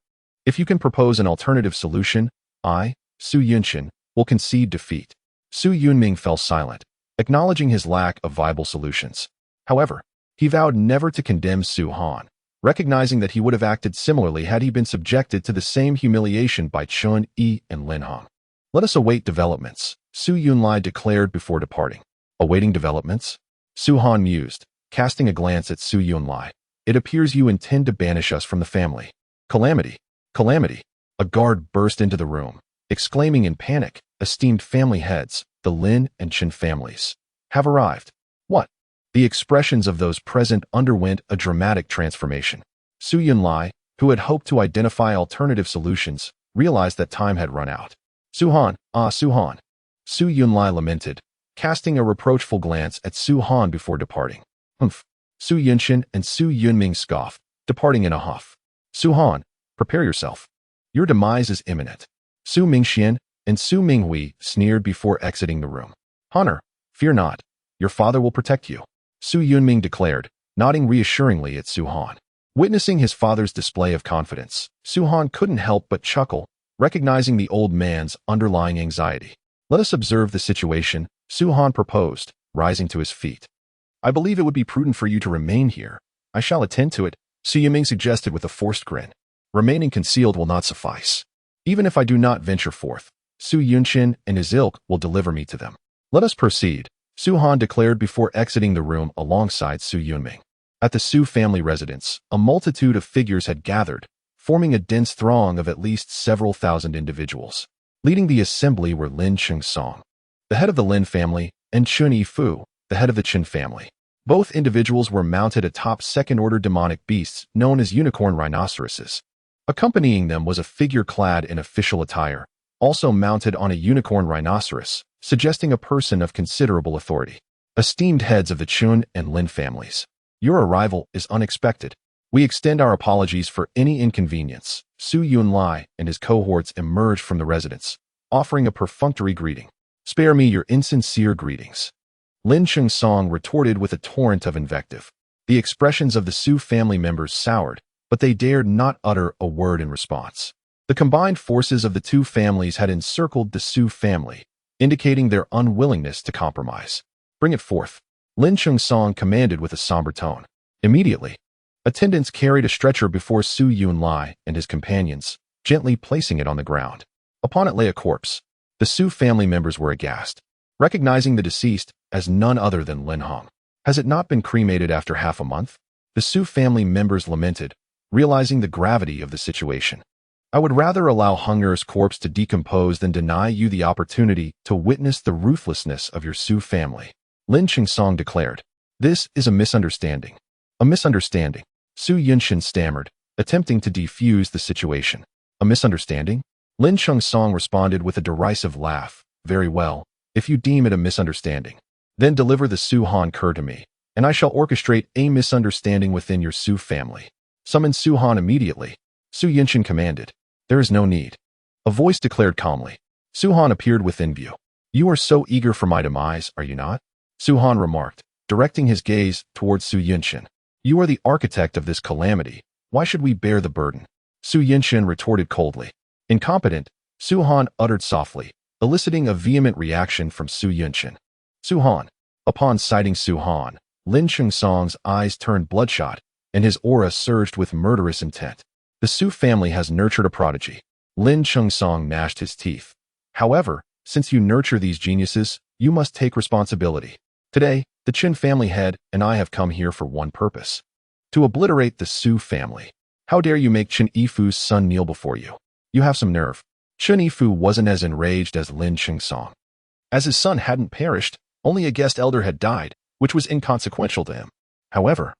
if you can propose an alternative solution, I, Su Yunshin, will concede defeat. Su Yunming fell silent, acknowledging his lack of viable solutions. However, he vowed never to condemn Su-Han, recognizing that he would have acted similarly had he been subjected to the same humiliation by Chen Yi and Lin Heng. Let us await developments, Su Yunlai declared before departing. Awaiting developments? Su-Han mused, casting a glance at Su Yunlai. It appears you intend to banish us from the family. Calamity! Calamity! A guard burst into the room, exclaiming in panic, esteemed family heads, the Lin and Chen families, have arrived. What? The expressions of those present underwent a dramatic transformation. Su Yunlai, who had hoped to identify alternative solutions, realized that time had run out. Su-Han, Su-Han. Su Yunlai lamented, casting a reproachful glance at Su-Han before departing. Humph. Su Yunshin and Su Yunming scoffed, departing in a huff. Su-Han, prepare yourself. Your demise is imminent. Su Mingxian and Su Minghui sneered before exiting the room. Honor, fear not. Your father will protect you, Su Yunming declared, nodding reassuringly at Su-Han. Witnessing his father's display of confidence, Su-Han couldn't help but chuckle, recognizing the old man's underlying anxiety. Let us observe the situation, Su-Han proposed, rising to his feet. I believe it would be prudent for you to remain here. I shall attend to it, Su Yiming suggested with a forced grin. Remaining concealed will not suffice. Even if I do not venture forth, Su Yunshin and his ilk will deliver me to them. Let us proceed, Su-Han declared before exiting the room alongside Su Yunming. At the Su family residence, a multitude of figures had gathered, forming a dense throng of at least several thousand individuals. Leading the assembly were Lin Chengsong, the head of the Lin family, and Chun Yifu, the head of the Chen family. Both individuals were mounted atop second-order demonic beasts known as unicorn rhinoceroses. Accompanying them was a figure clad in official attire, also mounted on a unicorn rhinoceros, suggesting a person of considerable authority. Esteemed heads of the Chun and Lin families, your arrival is unexpected. We extend our apologies for any inconvenience. Su Yunlai and his cohorts emerged from the residence, offering a perfunctory greeting. Spare me your insincere greetings. Lin Chengsong retorted with a torrent of invective. The expressions of the Su family members soured, but they dared not utter a word in response. The combined forces of the two families had encircled the Su family, indicating their unwillingness to compromise. "Bring it forth," Lin Chung-song commanded with a somber tone. Immediately, attendants carried a stretcher before Su Yunlai and his companions, gently placing it on the ground. Upon it lay a corpse. The Su family members were aghast, recognizing the deceased as none other than Lin Hong. Has it not been cremated after half a month? The Su family members lamented, realizing the gravity of the situation. "I would rather allow Hunger's corpse to decompose than deny you the opportunity to witness the ruthlessness of your Su family," Lin Chung-song declared. "This is a misunderstanding." "A misunderstanding," Su Yunshin stammered, attempting to defuse the situation. "A misunderstanding?" Lin Chung-song responded with a derisive laugh. "Very well, if you deem it a misunderstanding. Then deliver the Su Han cur to me, and I shall orchestrate a misunderstanding within your Su family. Summon Su Han immediately," Su Yunshin commanded. "There is no need," a voice declared calmly. Su Han appeared within view. "You are so eager for my demise, are you not?" Su Han remarked, directing his gaze towards Su Yunshin. "You are the architect of this calamity. Why should we bear the burden?" Su Yunshin retorted coldly. "Incompetent," Su Han uttered softly, eliciting a vehement reaction from Su Yunshin. "Su Han." Upon sighting Su Han, Lin Chung-song's eyes turned bloodshot, and his aura surged with murderous intent. "The Su family has nurtured a prodigy." Lin Chung-song gnashed his teeth. "However, since you nurture these geniuses, you must take responsibility. Today, the Chen family head and I have come here for one purpose: to obliterate the Su family. How dare you make Chen Yifu's son kneel before you? You have some nerve." Chen Yifu wasn't as enraged as Lin Chung-song. As his son hadn't perished, only a guest elder had died, which was inconsequential to him. However,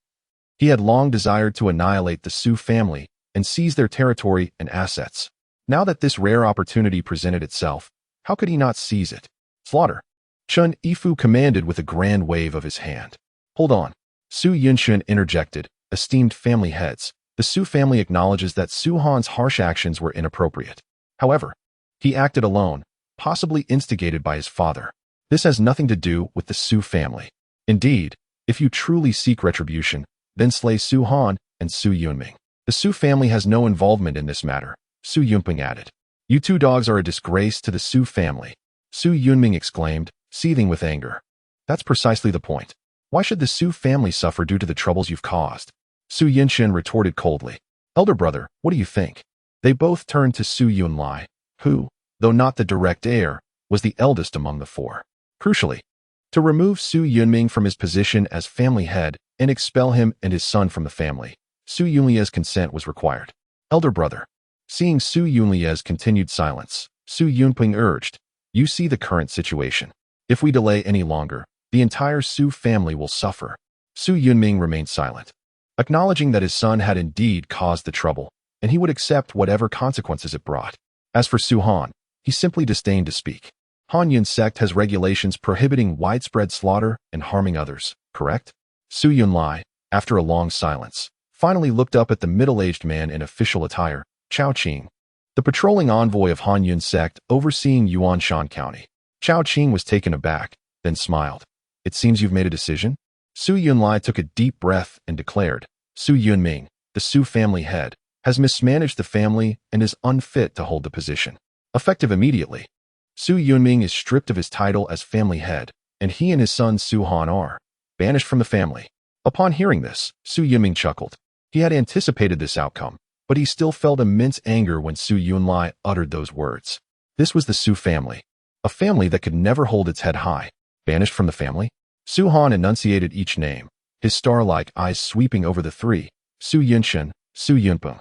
he had long desired to annihilate the Su family and seize their territory and assets. Now that this rare opportunity presented itself, how could he not seize it? "Slaughter," Chen Yifu commanded with a grand wave of his hand. "Hold on," Su Yunshin interjected. "Esteemed family heads, the Su family acknowledges that Su Han's harsh actions were inappropriate. However, he acted alone, possibly instigated by his father. This has nothing to do with the Su family. Indeed, if you truly seek retribution, then slay Su Han and Su Yunming. The Su family has no involvement in this matter," Su Yunping added. "You two dogs are a disgrace to the Su family," Su Yunming exclaimed, seething with anger. "That's precisely the point. Why should the Su family suffer due to the troubles you've caused?" Su Yunshin retorted coldly. "Elder brother, what do you think?" They both turned to Su Yunlai, who, though not the direct heir, was the eldest among the four. Crucially, to remove Su Yunming from his position as family head and expel him and his son from the family, Su Yunlie's consent was required. "Elder brother." Seeing Su Yunlie's continued silence, Su Yunping urged, "You see the current situation. If we delay any longer, the entire Su family will suffer." Su Yunming remained silent, acknowledging that his son had indeed caused the trouble, and he would accept whatever consequences it brought. As for Su Han, he simply disdained to speak. "Han Yun sect has regulations prohibiting widespread slaughter and harming others, correct?" Su Yunlai, after a long silence, finally looked up at the middle-aged man in official attire, Chao Qing, the patrolling envoy of Han Yun sect overseeing Yuanshan County. Chao Qing was taken aback, then smiled. "It seems you've made a decision?" Su Yunlai took a deep breath and declared, "Su Yunming, the Su family head, has mismanaged the family and is unfit to hold the position. Effective immediately. Su Yunming is stripped of his title as family head, and he and his son Su Han are banished from the family." Upon hearing this, Su Yunming chuckled. He had anticipated this outcome, but he still felt immense anger when Su Yunlai uttered those words. This was the Su family, a family that could never hold its head high. Banished from the family? Su Han enunciated each name, his star-like eyes sweeping over the three: Su Yunshin, Su Yunpeng,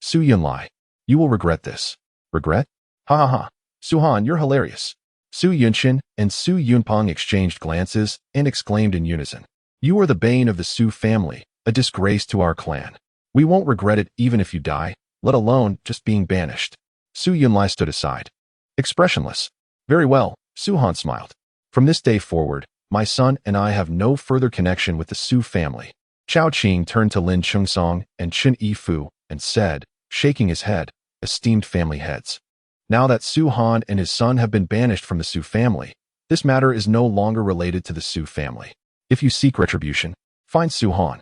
Su Yunlai. "You will regret this." "Regret? Ha ha ha. Su Han, you're hilarious." Su Yunshin and Su Yunpeng exchanged glances and exclaimed in unison, "You are the bane of the Su family, a disgrace to our clan. We won't regret it even if you die, let alone just being banished." Su Yunlai stood aside, expressionless. "Very well," Su Han smiled. "From this day forward, my son and I have no further connection with the Su family." Chao Qing turned to Lin Chung-song and Chen Yifu and said, shaking his head, "Esteemed family heads, now that Su Han and his son have been banished from the Su family, this matter is no longer related to the Su family. If you seek retribution, find Su Han,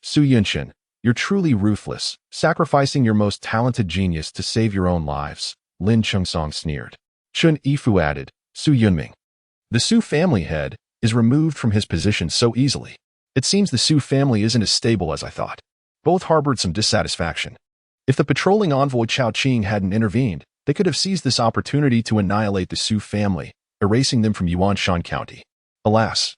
Su Yunshin, You're truly ruthless, sacrificing your most talented genius to save your own lives, Lin Chengsong sneered. Chun Yifu added, Su Yunming. The Su family head is removed from his position so easily. It seems the Su family isn't as stable as I thought. Both harbored some dissatisfaction. If the patrolling envoy Chao Qing hadn't intervened, they could have seized this opportunity to annihilate the Su family, erasing them from Yuanshan County. Alas,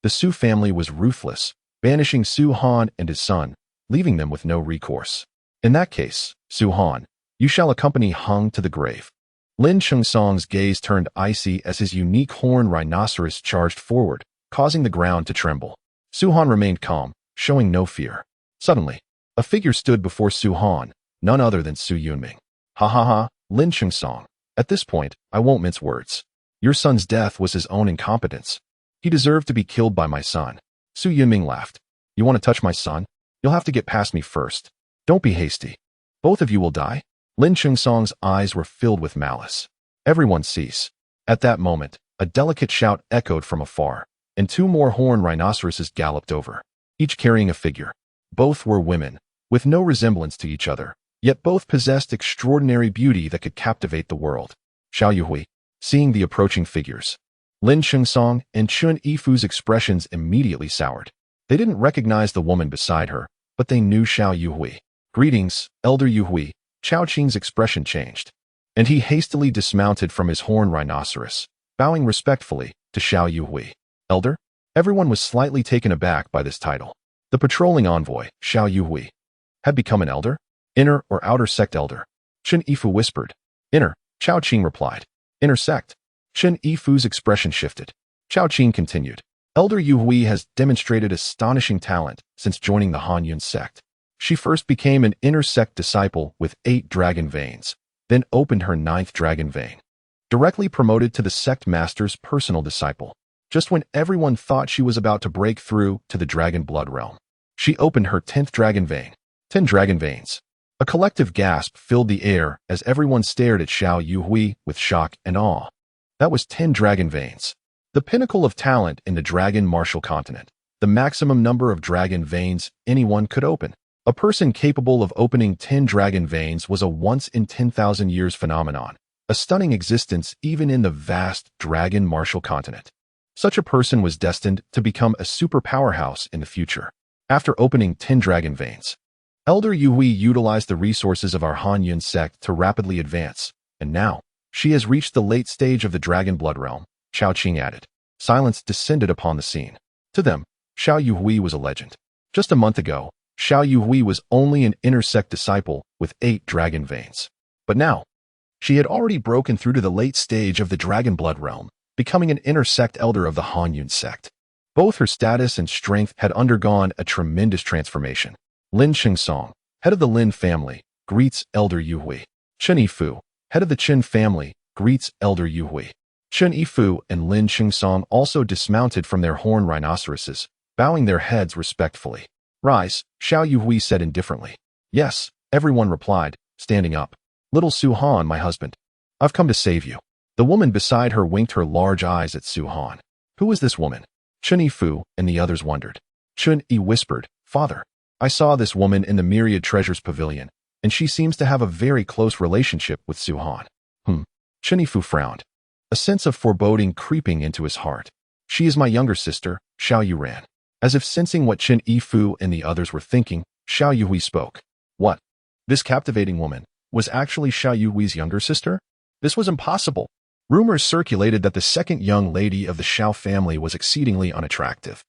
the Su family was ruthless, banishing Su Han and his son, leaving them with no recourse. In that case, Su Han, you shall accompany Hung to the grave. Lin Chengsong's gaze turned icy as his unique horned rhinoceros charged forward, causing the ground to tremble. Su Han remained calm, showing no fear. Suddenly, a figure stood before Su Han, none other than Su Yunming. Ha ha ha, Lin Chengsong. At this point, I won't mince words. Your son's death was his own incompetence. He deserved to be killed by my son. Su Yunming laughed. You want to touch my son? You'll have to get past me first. Don't be hasty. Both of you will die. Lin Chengsong's eyes were filled with malice. Everyone cease. At that moment, a delicate shout echoed from afar, and two more horned rhinoceroses galloped over, each carrying a figure. Both were women, with no resemblance to each other, yet both possessed extraordinary beauty that could captivate the world. Xiao Yuhui, seeing the approaching figures. Lin Chengsong and Chun Yifu's expressions immediately soured. They didn't recognize the woman beside her, but they knew Xiao Yuhui. Greetings, Elder Yuhui. Chao Qing's expression changed, and he hastily dismounted from his horned rhinoceros, bowing respectfully to Xiao Yuhui. Elder? Everyone was slightly taken aback by this title. The patrolling envoy, Xiao Yuhui, had become an elder? Inner or outer sect elder? Chun Yifu whispered. Inner, Chao Qing replied. Inner sect. Chun Yifu's expression shifted. Chao Qing continued. Elder Yuhui has demonstrated astonishing talent since joining the Hanyun sect. She first became an inner sect disciple with 8 dragon veins, then opened her 9th dragon vein. Directly promoted to the sect master's personal disciple. Just when everyone thought she was about to break through to the dragon blood realm, she opened her 10th dragon vein. 10 dragon veins. A collective gasp filled the air as everyone stared at Xiao Yuhui with shock and awe. That was 10 dragon veins. The pinnacle of talent in the dragon martial continent. The maximum number of dragon veins anyone could open. A person capable of opening 10 dragon veins was a once-in-10,000 years phenomenon, a stunning existence even in the vast dragon martial continent. Such a person was destined to become a super powerhouse in the future. After opening 10 dragon veins, Elder Yuhui utilized the resources of our Hanyun sect to rapidly advance, and now, she has reached the late stage of the dragon blood realm, Chao Qing added. Silence descended upon the scene. To them, Xiao Yuhui was a legend. Just a month ago, Xiao Yuhui was only an inner sect disciple with 8 dragon veins. But now, she had already broken through to the late stage of the dragon blood realm, becoming an inner sect elder of the Hanyun sect. Both her status and strength had undergone a tremendous transformation. Lin Chengsong, head of the Lin family, greets Elder Yuhui. Chun Yifu, head of the Qin family, greets Elder Yuhui. Chun Yifu and Lin Chengsong also dismounted from their horned rhinoceroses, bowing their heads respectfully. Rise, Xiao Yuhui said indifferently. Yes, everyone replied, standing up. Little Su Han, my husband. I've come to save you. The woman beside her winked her large eyes at Su Han. Who is this woman? Chun Yifu and the others wondered. Chun Yi whispered, Father, I saw this woman in the Myriad Treasures Pavilion, and she seems to have a very close relationship with Su Han. Chun Yifu frowned, a sense of foreboding creeping into his heart. She is my younger sister, Xiao Yuran. As if sensing what Chun Yifu and the others were thinking, Xiao Yuhui spoke. What? This captivating woman was actually Xiao Yuhui's younger sister? This was impossible. Rumors circulated that the second young lady of the Xiao family was exceedingly unattractive,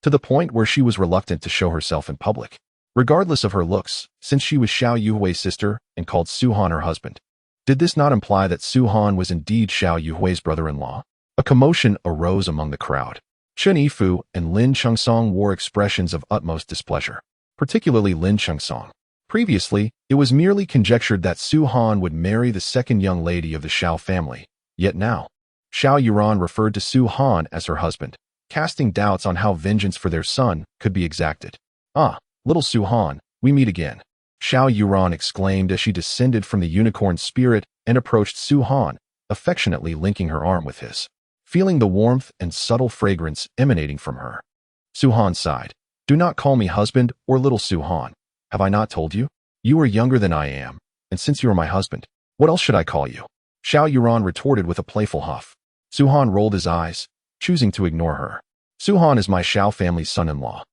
to the point where she was reluctant to show herself in public, regardless of her looks, since she was Xiao Yuhui's sister and called Su Han her husband. Did this not imply that Su Han was indeed Xiao Yuhui's brother-in-law? A commotion arose among the crowd. Chun Yifu and Lin Chengsong wore expressions of utmost displeasure, particularly Lin Chengsong. Previously, it was merely conjectured that Su Han would marry the second young lady of the Xiao family, yet now, Xiao Yuran referred to Su Han as her husband, casting doubts on how vengeance for their son could be exacted. Ah, little Su Han, we meet again. Xiao Yuran exclaimed as she descended from the unicorn spirit and approached Su Han, affectionately linking her arm with his, feeling the warmth and subtle fragrance emanating from her. Su Han sighed. Do not call me husband or little Su Han. Have I not told you? You are younger than I am, and since you are my husband, what else should I call you? Xiao Yuran retorted with a playful huff. Su-Han rolled his eyes, choosing to ignore her. Su-Han is my Xiao family's son-in-law,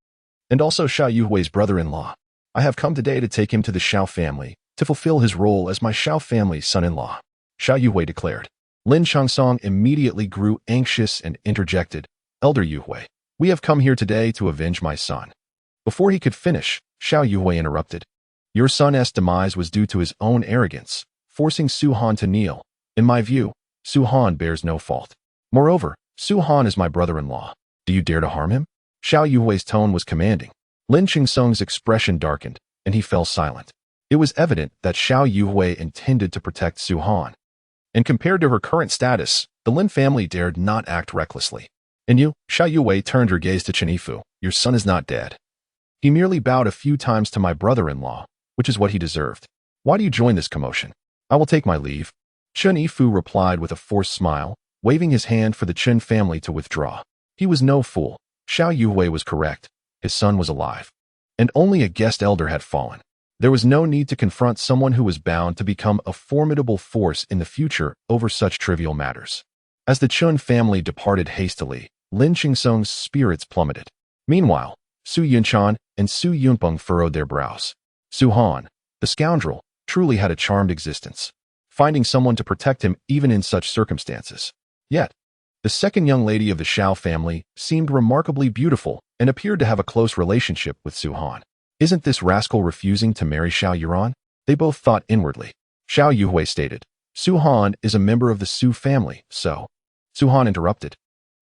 and also Xiao Yuhui's brother-in-law. I have come today to take him to the Xiao family to fulfill his role as my Xiao family's son-in-law, Xiao Yuhui declared. Lin Changsong immediately grew anxious and interjected, Elder Yuhui, we have come here today to avenge my son. Before he could finish, Xiao Yuhui interrupted. Your son's demise was due to his own arrogance, forcing Su-Han to kneel. In my view, Su-Han bears no fault. Moreover, Su-Han is my brother-in-law. Do you dare to harm him? Xiao Yuhui's tone was commanding. Lin Changsong's expression darkened, and he fell silent. It was evident that Xiao Yuhui intended to protect Su-Han. And compared to her current status, the Lin family dared not act recklessly. And you, Xiao Yuhui turned her gaze to Chen Yifu. Your son is not dead. He merely bowed a few times to my brother-in-law, which is what he deserved. Why do you join this commotion? I will take my leave. Chen Yifu replied with a forced smile, waving his hand for the Chen family to withdraw. He was no fool. Xiao Yuhui was correct. His son was alive. And only a guest elder had fallen. There was no need to confront someone who was bound to become a formidable force in the future over such trivial matters. As the Chun family departed hastily, Lin Changsong's spirits plummeted. Meanwhile, Su Yunchan and Su Yunpeng furrowed their brows. Su-Han, the scoundrel, truly had a charmed existence, finding someone to protect him even in such circumstances. Yet, the second young lady of the Xiao family seemed remarkably beautiful and appeared to have a close relationship with Su-Han. Isn't this rascal refusing to marry Xiao Yuran? They both thought inwardly. Xiao Yuhui stated, Su-Han is a member of the Su family, so. Su-Han interrupted.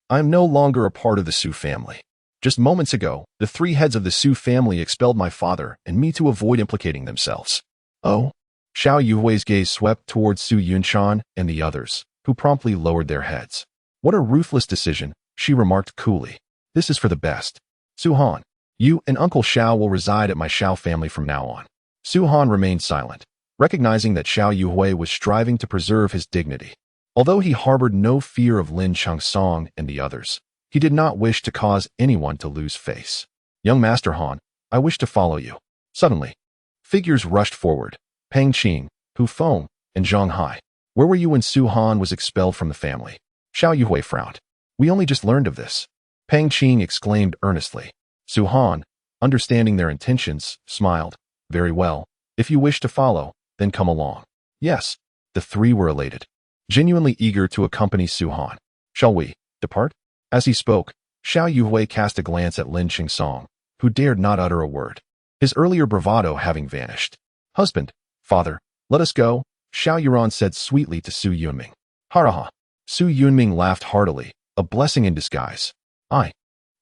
I am no longer a part of the Su family. Just moments ago, the three heads of the Su family expelled my father and me to avoid implicating themselves. Oh? Xiao Yuhui's gaze swept towards Su Yunshan and the others, who promptly lowered their heads. What a ruthless decision, she remarked coolly. This is for the best. Su-Han, you and Uncle Xiao will reside at my Xiao family from now on. Su-Han remained silent, recognizing that Xiao Yuhui was striving to preserve his dignity. Although he harbored no fear of Lin Changsong and the others, he did not wish to cause anyone to lose face. Young Master Han, I wish to follow you. Suddenly, figures rushed forward. Pang Qing, Hu Feng, and Zhang Hai. Where were you when Su-Han was expelled from the family? Xiao Yuhui frowned. We only just learned of this. Pang Qing exclaimed earnestly. Su-Han, understanding their intentions, smiled. Very well. If you wish to follow, then come along. Yes. The three were elated, genuinely eager to accompany Su-Han. Shall we depart? As he spoke, Xiao Yuhui cast a glance at Lin Changsong, who dared not utter a word, his earlier bravado having vanished. Husband, father, let us go, Xiao Yuran said sweetly to Su Yunming. Haraha. Su Yunming laughed heartily, a blessing in disguise. I,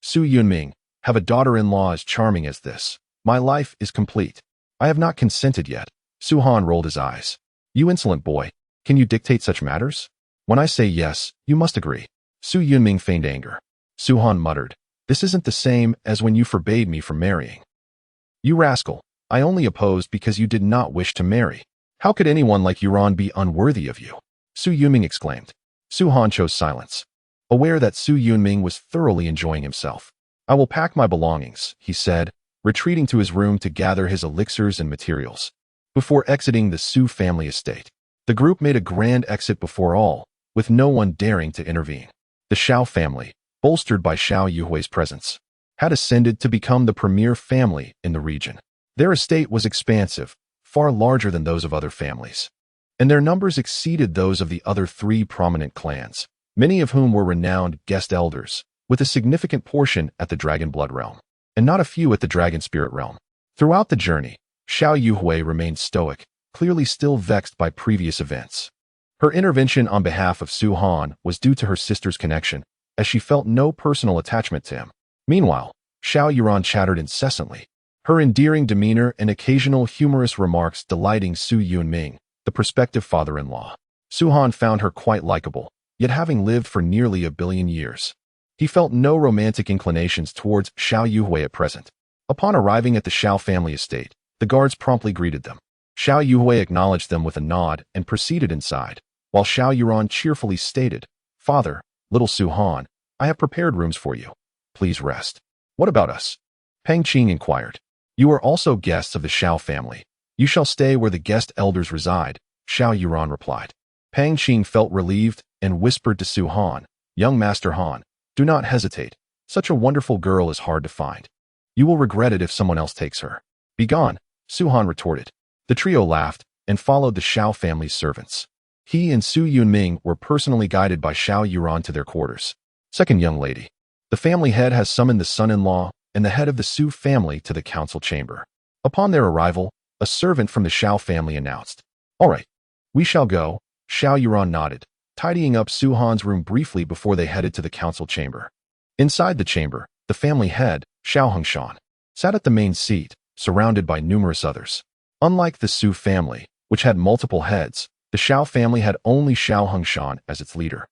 Su Yunming, have a daughter-in-law as charming as this. My life is complete. I have not consented yet. Su-Han rolled his eyes. You insolent boy, can you dictate such matters? When I say yes, you must agree. Su Yunming feigned anger. Su-Han muttered, this isn't the same as when you forbade me from marrying. You rascal, I only opposed because you did not wish to marry. How could anyone like Yuran be unworthy of you? Su Yunming exclaimed. Su-Han chose silence, aware that Su Yunming was thoroughly enjoying himself. I will pack my belongings, he said, retreating to his room to gather his elixirs and materials. Before exiting the Su family estate, the group made a grand exit before all, with no one daring to intervene. The Xiao family, bolstered by Xiao Yuhui's presence, had ascended to become the premier family in the region. Their estate was expansive, far larger than those of other families, and their numbers exceeded those of the other three prominent clans, many of whom were renowned guest elders, with a significant portion at the Dragon Blood realm, and not a few at the Dragon Spirit realm. Throughout the journey, Xiao Yuhui remained stoic, clearly still vexed by previous events. Her intervention on behalf of Su-Han was due to her sister's connection, as she felt no personal attachment to him. Meanwhile, Xiao Yuran chattered incessantly, her endearing demeanor and occasional humorous remarks delighting Su Yunming, the prospective father-in-law. Su-Han found her quite likable, yet having lived for nearly 1 billion years, he felt no romantic inclinations towards Xiao Yuhui at present. Upon arriving at the Xiao family estate, the guards promptly greeted them. Xiao Yuhui acknowledged them with a nod and proceeded inside, while Xiao Yuran cheerfully stated, Father, little Su-Han, I have prepared rooms for you. Please rest. What about us? Pang Qing inquired. You are also guests of the Xiao family. You shall stay where the guest elders reside, Xiao Yuran replied. Pang Qing felt relieved and whispered to Su Han, young Master Han, do not hesitate. Such a wonderful girl is hard to find. You will regret it if someone else takes her. Begone, Su Han retorted. The trio laughed and followed the Xiao family's servants. He and Su Yunming were personally guided by Xiao Yuran to their quarters. Second young lady. The family head has summoned the son-in-law and the head of the Su family to the council chamber. Upon their arrival, a servant from the Xiao family announced, all right, we shall go. Xiao Yuran nodded, tidying up Su Han's room briefly before they headed to the council chamber. Inside the chamber, the family head, Xiao Hongshan, sat at the main seat, surrounded by numerous others. Unlike the Su family, which had multiple heads, the Xiao family had only Xiao Hongshan as its leader,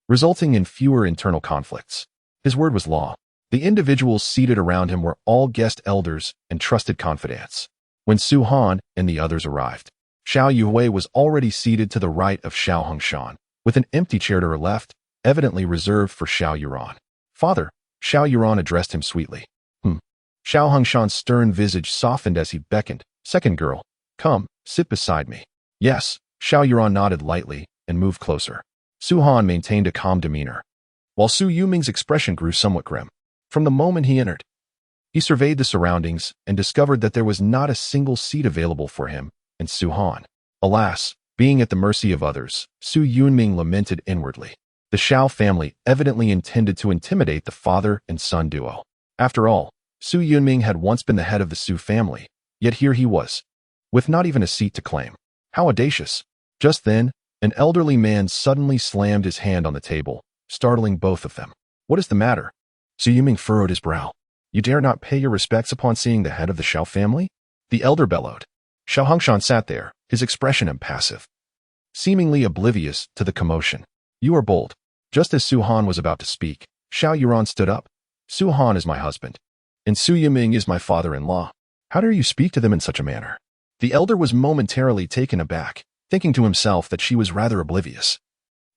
resulting in fewer internal conflicts. His word was law. The individuals seated around him were all guest elders and trusted confidants. When Su Han and the others arrived, Xiao Yuhui was already seated to the right of Xiao Hongshan, with an empty chair to her left, evidently reserved for Xiao Yuran. Father, Xiao Yuran addressed him sweetly. Xiao Hongshan's stern visage softened as he beckoned. Second girl, come, sit beside me. Yes, Xiao Yuran nodded lightly and moved closer. Su Han maintained a calm demeanor, while Su Yuming's expression grew somewhat grim. From the moment he entered, he surveyed the surroundings and discovered that there was not a single seat available for him and Su Han. Alas, being at the mercy of others, Su Yunming lamented inwardly. The Xiao family evidently intended to intimidate the father and son duo. After all, Su Yunming had once been the head of the Su family, yet here he was, with not even a seat to claim. How audacious! Just then, an elderly man suddenly slammed his hand on the table, startling both of them. What is the matter? Su Yunming furrowed his brow. You dare not pay your respects upon seeing the head of the Xiao family? The elder bellowed. Xiao Hongshan sat there, his expression impassive, seemingly oblivious to the commotion. You are bold. Just as Su Han was about to speak, Xiao Yuran stood up. Su Han is my husband, and Su Yuming is my father-in-law. How dare you speak to them in such a manner? The elder was momentarily taken aback, thinking to himself that she was rather oblivious.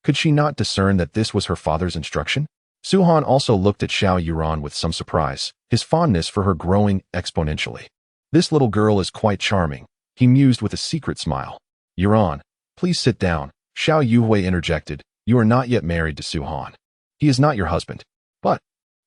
Could she not discern that this was her father's instruction? Su Han also looked at Xiao Yuran with some surprise, his fondness for her growing exponentially. This little girl is quite charming, he mused with a secret smile. Yuran, please sit down, Xiao Yuhui interjected. You are not yet married to Su Han. He is not your husband. But,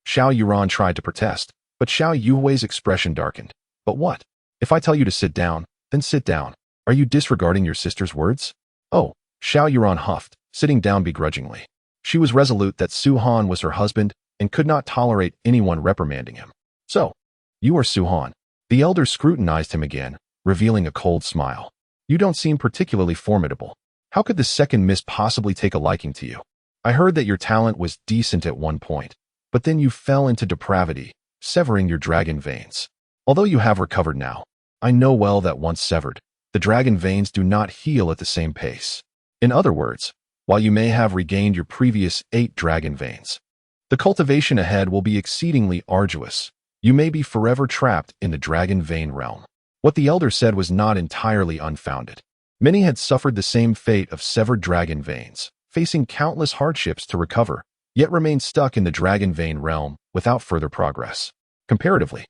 Xiao Yuran tried to protest, but Xiao Yuhui's expression darkened. But what? If I tell you to sit down, then sit down. Are you disregarding your sister's words? Oh, Xiao Yuran huffed, sitting down begrudgingly. She was resolute that Su Han was her husband and could not tolerate anyone reprimanding him. So, you are Su Han. The elder scrutinized him again, revealing a cold smile. You don't seem particularly formidable. How could the second miss possibly take a liking to you? I heard that your talent was decent at one point, but then you fell into depravity, severing your dragon veins. Although you have recovered now, I know well that once severed, the dragon veins do not heal at the same pace. In other words, while you may have regained your previous 8 dragon veins, the cultivation ahead will be exceedingly arduous. You may be forever trapped in the dragon vein realm. What the elder said was not entirely unfounded. Many had suffered the same fate of severed dragon veins, facing countless hardships to recover, yet remained stuck in the dragon vein realm without further progress. Comparatively,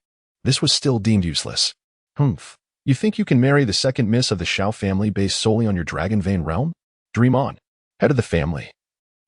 this was still deemed useless. You think you can marry the second miss of the Xiao family based solely on your dragon vein realm? Dream on. Head of the family.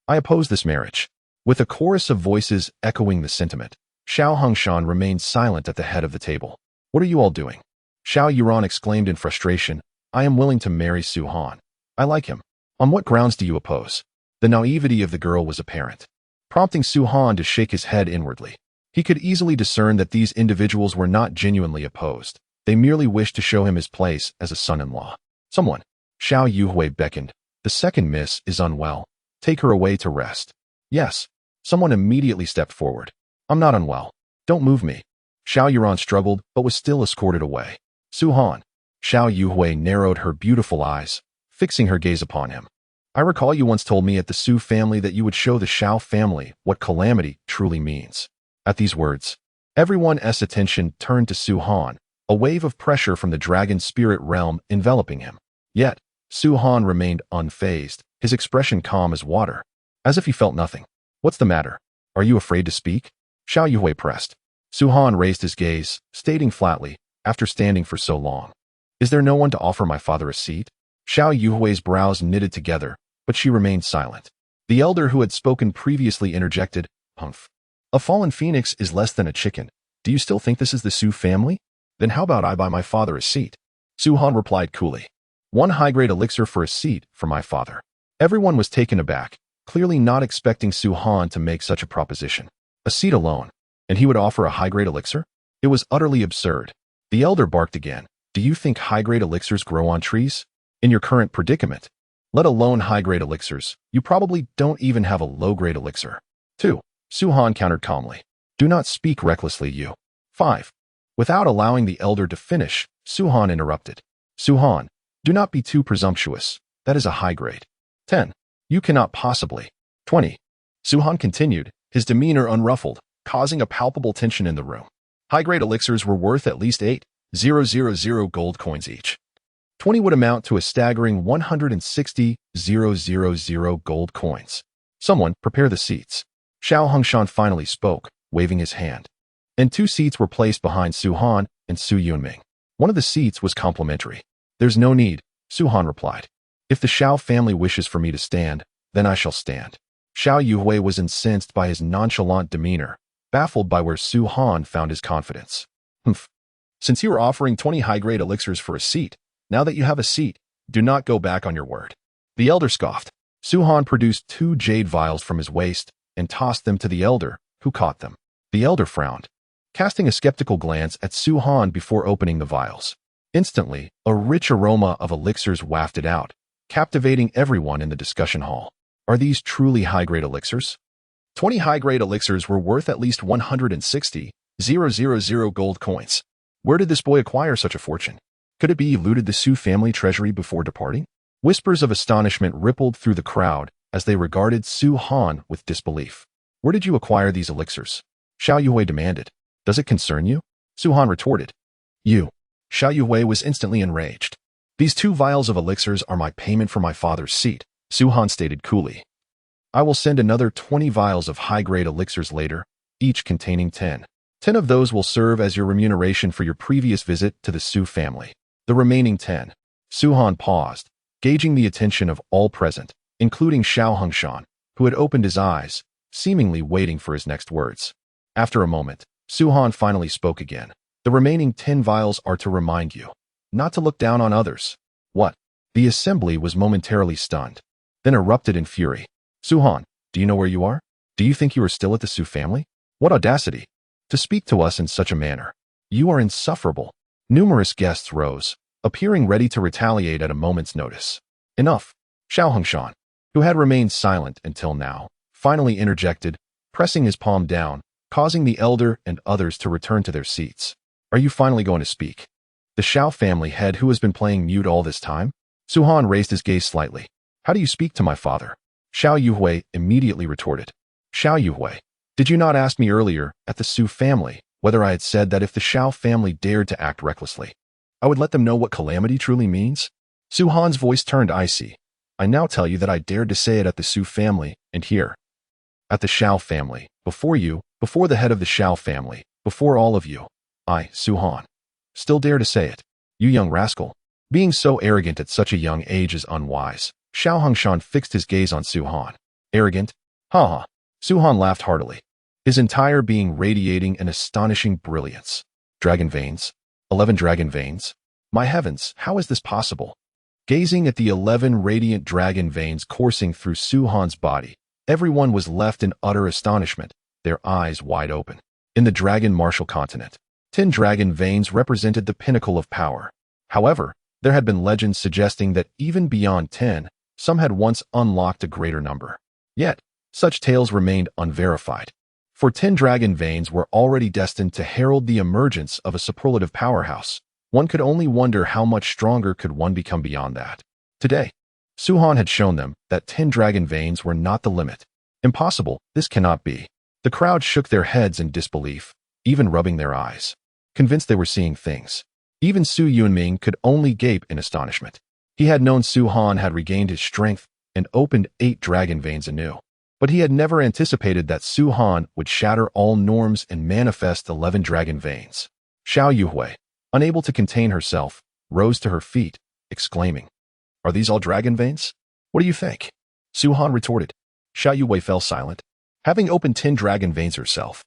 I oppose this marriage. With a chorus of voices echoing the sentiment, Xiao Hongshan remained silent at the head of the table. What are you all doing? Xiao Yuran exclaimed in frustration. I am willing to marry Su Han. I like him. On what grounds do you oppose? The naivety of the girl was apparent, prompting Su Han to shake his head inwardly. He could easily discern that these individuals were not genuinely opposed. They merely wished to show him his place as a son-in-law. Someone. Xiao Yuhui beckoned. The second miss is unwell. Take her away to rest. Yes. Someone immediately stepped forward. I'm not unwell. Don't move me. Xiao Yuran struggled, but was still escorted away. Su Han. Xiao Yuhui narrowed her beautiful eyes, fixing her gaze upon him. I recall you once told me at the Su family that you would show the Xiao family what calamity truly means. At these words, everyone's attention turned to Su Han, a wave of pressure from the dragon spirit realm enveloping him. Yet, Su Han remained unfazed, his expression calm as water, as if he felt nothing. What's the matter? Are you afraid to speak? Xiao Yuhui pressed. Su Han raised his gaze, stating flatly, after standing for so long. Is there no one to offer my father a seat? Xiao Yuhui's brows knitted together, but she remained silent. The elder who had spoken previously interjected, "Humph. A fallen phoenix is less than a chicken. Do you still think this is the Su family? Then how about I buy my father a seat?" Su Han replied coolly. "1 high-grade elixir for a seat for my father." Everyone was taken aback, clearly not expecting Su Han to make such a proposition. A seat alone, and he would offer a high-grade elixir? It was utterly absurd. The elder barked again. "Do you think high-grade elixirs grow on trees? In your current predicament, let alone high-grade elixirs, you probably don't even have a low-grade elixir." 2. Su Han countered calmly. "Do not speak recklessly, you." 5. Without allowing the elder to finish, Su Han interrupted. "Su Han, do not be too presumptuous. That is a high grade." 10. "You cannot possibly." 20. Su Han continued, his demeanor unruffled, causing a palpable tension in the room. High-grade elixirs were worth at least 8,000 gold coins each. 20 would amount to a staggering 160,000 gold coins. "Someone, prepare the seats." Xiao Hongshan finally spoke, waving his hand. And 2 seats were placed behind Su Han and Su Yunming. One of the seats was complimentary. "There's no need," Su Han replied. "If the Xiao family wishes for me to stand, then I shall stand." Xiao Yuhui was incensed by his nonchalant demeanor, baffled by where Su Han found his confidence. "Humph. Since you are offering 20 high-grade elixirs for a seat, now that you have a seat, do not go back on your word." The elder scoffed. Su Han produced 2 jade vials from his waist and tossed them to the elder, who caught them. The elder frowned, casting a skeptical glance at Su Han before opening the vials. Instantly, a rich aroma of elixirs wafted out, captivating everyone in the discussion hall. Are these truly high-grade elixirs? 20 high-grade elixirs were worth at least 160,000 gold coins. Where did this boy acquire such a fortune? Could it be he looted the Su family treasury before departing? Whispers of astonishment rippled through the crowd as they regarded Su Han with disbelief. "Where did you acquire these elixirs?" Xiao Yuhui demanded. "Does it concern you?" Su Han retorted. "You." Xiao Yuhui was instantly enraged. "These 2 vials of elixirs are my payment for my father's seat," Su Han stated coolly. "I will send another 20 vials of high-grade elixirs later, each containing 10. 10 of those will serve as your remuneration for your previous visit to the Su family. The remaining 10. Su Han paused, gauging the attention of all present, including Xiao Hongshan, who had opened his eyes, seemingly waiting for his next words. After a moment, Su Han finally spoke again. "The remaining 10 vials are to remind you not to look down on others." "What?" The assembly was momentarily stunned, then erupted in fury. "Su Han, do you know where you are? Do you think you are still at the Su family? What audacity to speak to us in such a manner. You are insufferable." Numerous guests rose, appearing ready to retaliate at a moment's notice. "Enough." Xiao Hongshan, who had remained silent until now, finally interjected, pressing his palm down, causing the elder and others to return to their seats. "Are you finally going to speak? The Xiao family head who has been playing mute all this time?" Su Han raised his gaze slightly. "How do you speak to my father?" Xiao Yuhui immediately retorted. "Xiao Yuhui, did you not ask me earlier at the Su family whether I had said that if the Xiao family dared to act recklessly, I would let them know what calamity truly means?" Su Han's voice turned icy. "I now tell you that I dared to say it at the Su family, and here. At the Xiao family, before you, before the head of the Xiao family, before all of you. I, Su Han, still dare to say it. You young rascal. Being so arrogant at such a young age is unwise." Xiao Hongshan fixed his gaze on Su Han. "Arrogant? Ha ha." Su Han laughed heartily, his entire being radiating an astonishing brilliance. "Dragon veins? 11 dragon veins? My heavens, how is this possible?" Gazing at the 11 radiant dragon veins coursing through Su Han's body, everyone was left in utter astonishment, their eyes wide open. In the dragon martial continent, 10 dragon veins represented the pinnacle of power. However, there had been legends suggesting that even beyond 10, some had once unlocked a greater number. Yet, such tales remained unverified. For 10 dragon veins were already destined to herald the emergence of a superlative powerhouse. One could only wonder how much stronger could one become beyond that. Today, Su Han had shown them that 10 dragon veins were not the limit. Impossible, this cannot be. The crowd shook their heads in disbelief, even rubbing their eyes, convinced they were seeing things. Even Su Yunming could only gape in astonishment. He had known Su Han had regained his strength and opened 8 dragon veins anew. But he had never anticipated that Su Han would shatter all norms and manifest 11 dragon veins. Xiao Yuhui, unable to contain herself, rose to her feet, exclaiming, "Are these all dragon veins? What do you think?" Su-Han retorted. Xiao Yuwei fell silent, having opened 10 dragon veins herself.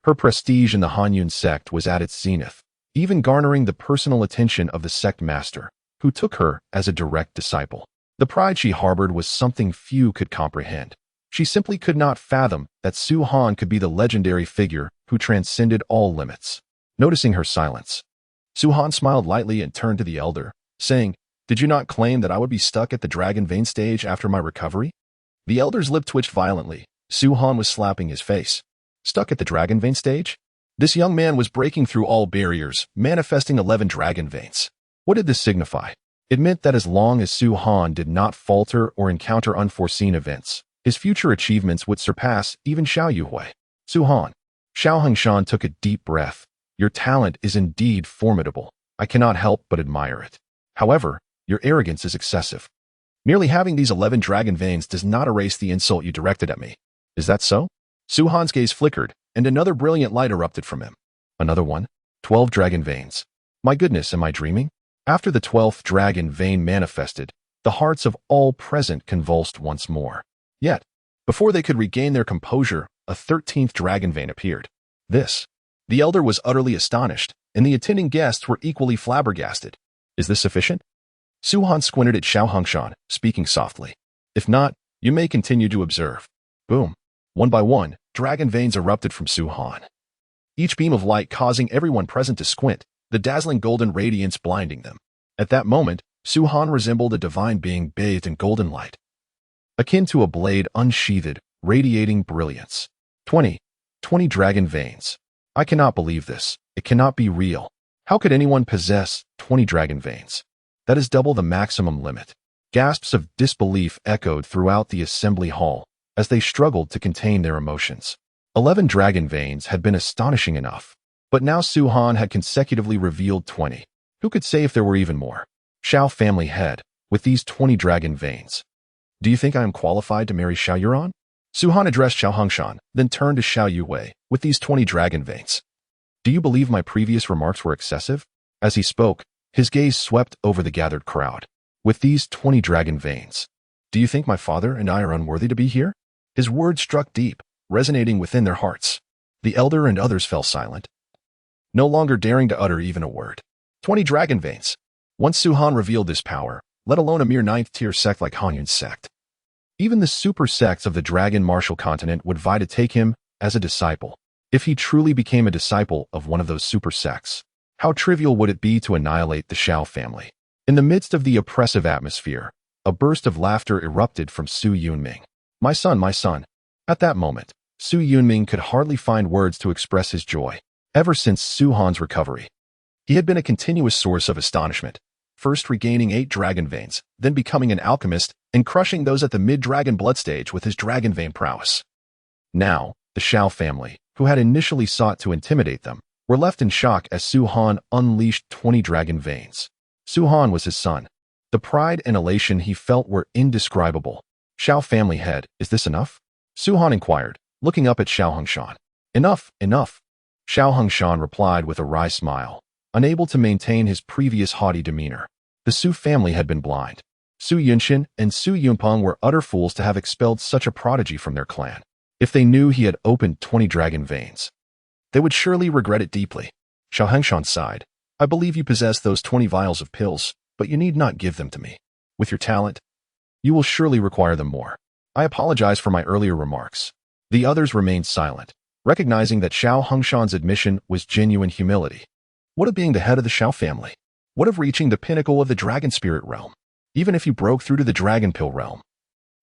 Her prestige in the Hanyun sect was at its zenith, even garnering the personal attention of the sect master, who took her as a direct disciple. The pride she harbored was something few could comprehend. She simply could not fathom that Su-Han could be the legendary figure who transcended all limits. Noticing her silence, Su-Han smiled lightly and turned to the elder, saying, "Did you not claim that I would be stuck at the dragon vein stage after my recovery?" The elder's lip twitched violently. Su-Han was slapping his face. Stuck at the dragon vein stage? This young man was breaking through all barriers, manifesting 11 dragon veins. What did this signify? It meant that as long as Su-Han did not falter or encounter unforeseen events, his future achievements would surpass even Xiao Yuhui. Su-Han. Xiao Hongshan took a deep breath. Your talent is indeed formidable. I cannot help but admire it. However, your arrogance is excessive. Merely having these 11 dragon veins does not erase the insult you directed at me. Is that so? Su-Han's gaze flickered, and another brilliant light erupted from him. Another one? 12 dragon veins. My goodness, am I dreaming? After the 12th dragon vein manifested, the hearts of all present convulsed once more. Yet, before they could regain their composure, a 13th dragon vein appeared. The elder was utterly astonished, and the attending guests were equally flabbergasted. Is this sufficient? Su-Han squinted at Xiao Hongshan, speaking softly. If not, you may continue to observe. Boom. One by one, dragon veins erupted from Su-Han. Each beam of light causing everyone present to squint, the dazzling golden radiance blinding them. At that moment, Su-Han resembled a divine being bathed in golden light, akin to a blade unsheathed, radiating brilliance. 20 dragon veins. I cannot believe this. It cannot be real. How could anyone possess 20 dragon veins? That is double the maximum limit. Gasps of disbelief echoed throughout the assembly hall as they struggled to contain their emotions. 11 dragon veins had been astonishing enough, but now Su-Han had consecutively revealed 20. Who could say if there were even more? Xiao family head, with these 20 dragon veins. Do you think I am qualified to marry Xiao Yuran? Su-Han addressed Xiao Hongshan, then turned to Xiao Yuwei, with these 20 dragon veins. Do you believe my previous remarks were excessive? As he spoke, his gaze swept over the gathered crowd. With these 20 dragon veins. Do you think my father and I are unworthy to be here? His words struck deep, resonating within their hearts. The elder and others fell silent, no longer daring to utter even a word. 20 dragon veins. Once Su-Han revealed this power, let alone a mere 9th-tier sect like Hanyun's sect, even the super sects of the Dragon Martial Continent would vie to take him as a disciple. If he truly became a disciple of one of those super sects, how trivial would it be to annihilate the Xiao family? In the midst of the oppressive atmosphere, a burst of laughter erupted from Su Yunming. My son, my son. At that moment, Su Yunming could hardly find words to express his joy. Ever since Su-Han's recovery, he had been a continuous source of astonishment, first regaining 8 dragon veins, then becoming an alchemist and crushing those at the mid-dragon blood stage with his dragon vein prowess. Now, the Xiao family, who had initially sought to intimidate them, were left in shock as Su-Han unleashed 20 dragon veins. Su-Han was his son. The pride and elation he felt were indescribable. Xiao family head, is this enough? Su-Han inquired, looking up at Xiao Hongshan. Enough, enough. Xiao Hongshan replied with a wry smile, unable to maintain his previous haughty demeanor. The Su family had been blind. Su Yunshin and Su Yunpeng were utter fools to have expelled such a prodigy from their clan. If they knew he had opened 20 dragon veins, they would surely regret it deeply. Xiao Hongshan sighed. I believe you possess those 20 vials of pills, but you need not give them to me. With your talent, you will surely require them more. I apologize for my earlier remarks. The others remained silent, recognizing that Xiao Hongshan's admission was genuine humility. What of being the head of the Xiao family? What of reaching the pinnacle of the dragon spirit realm? Even if you broke through to the dragon pill realm,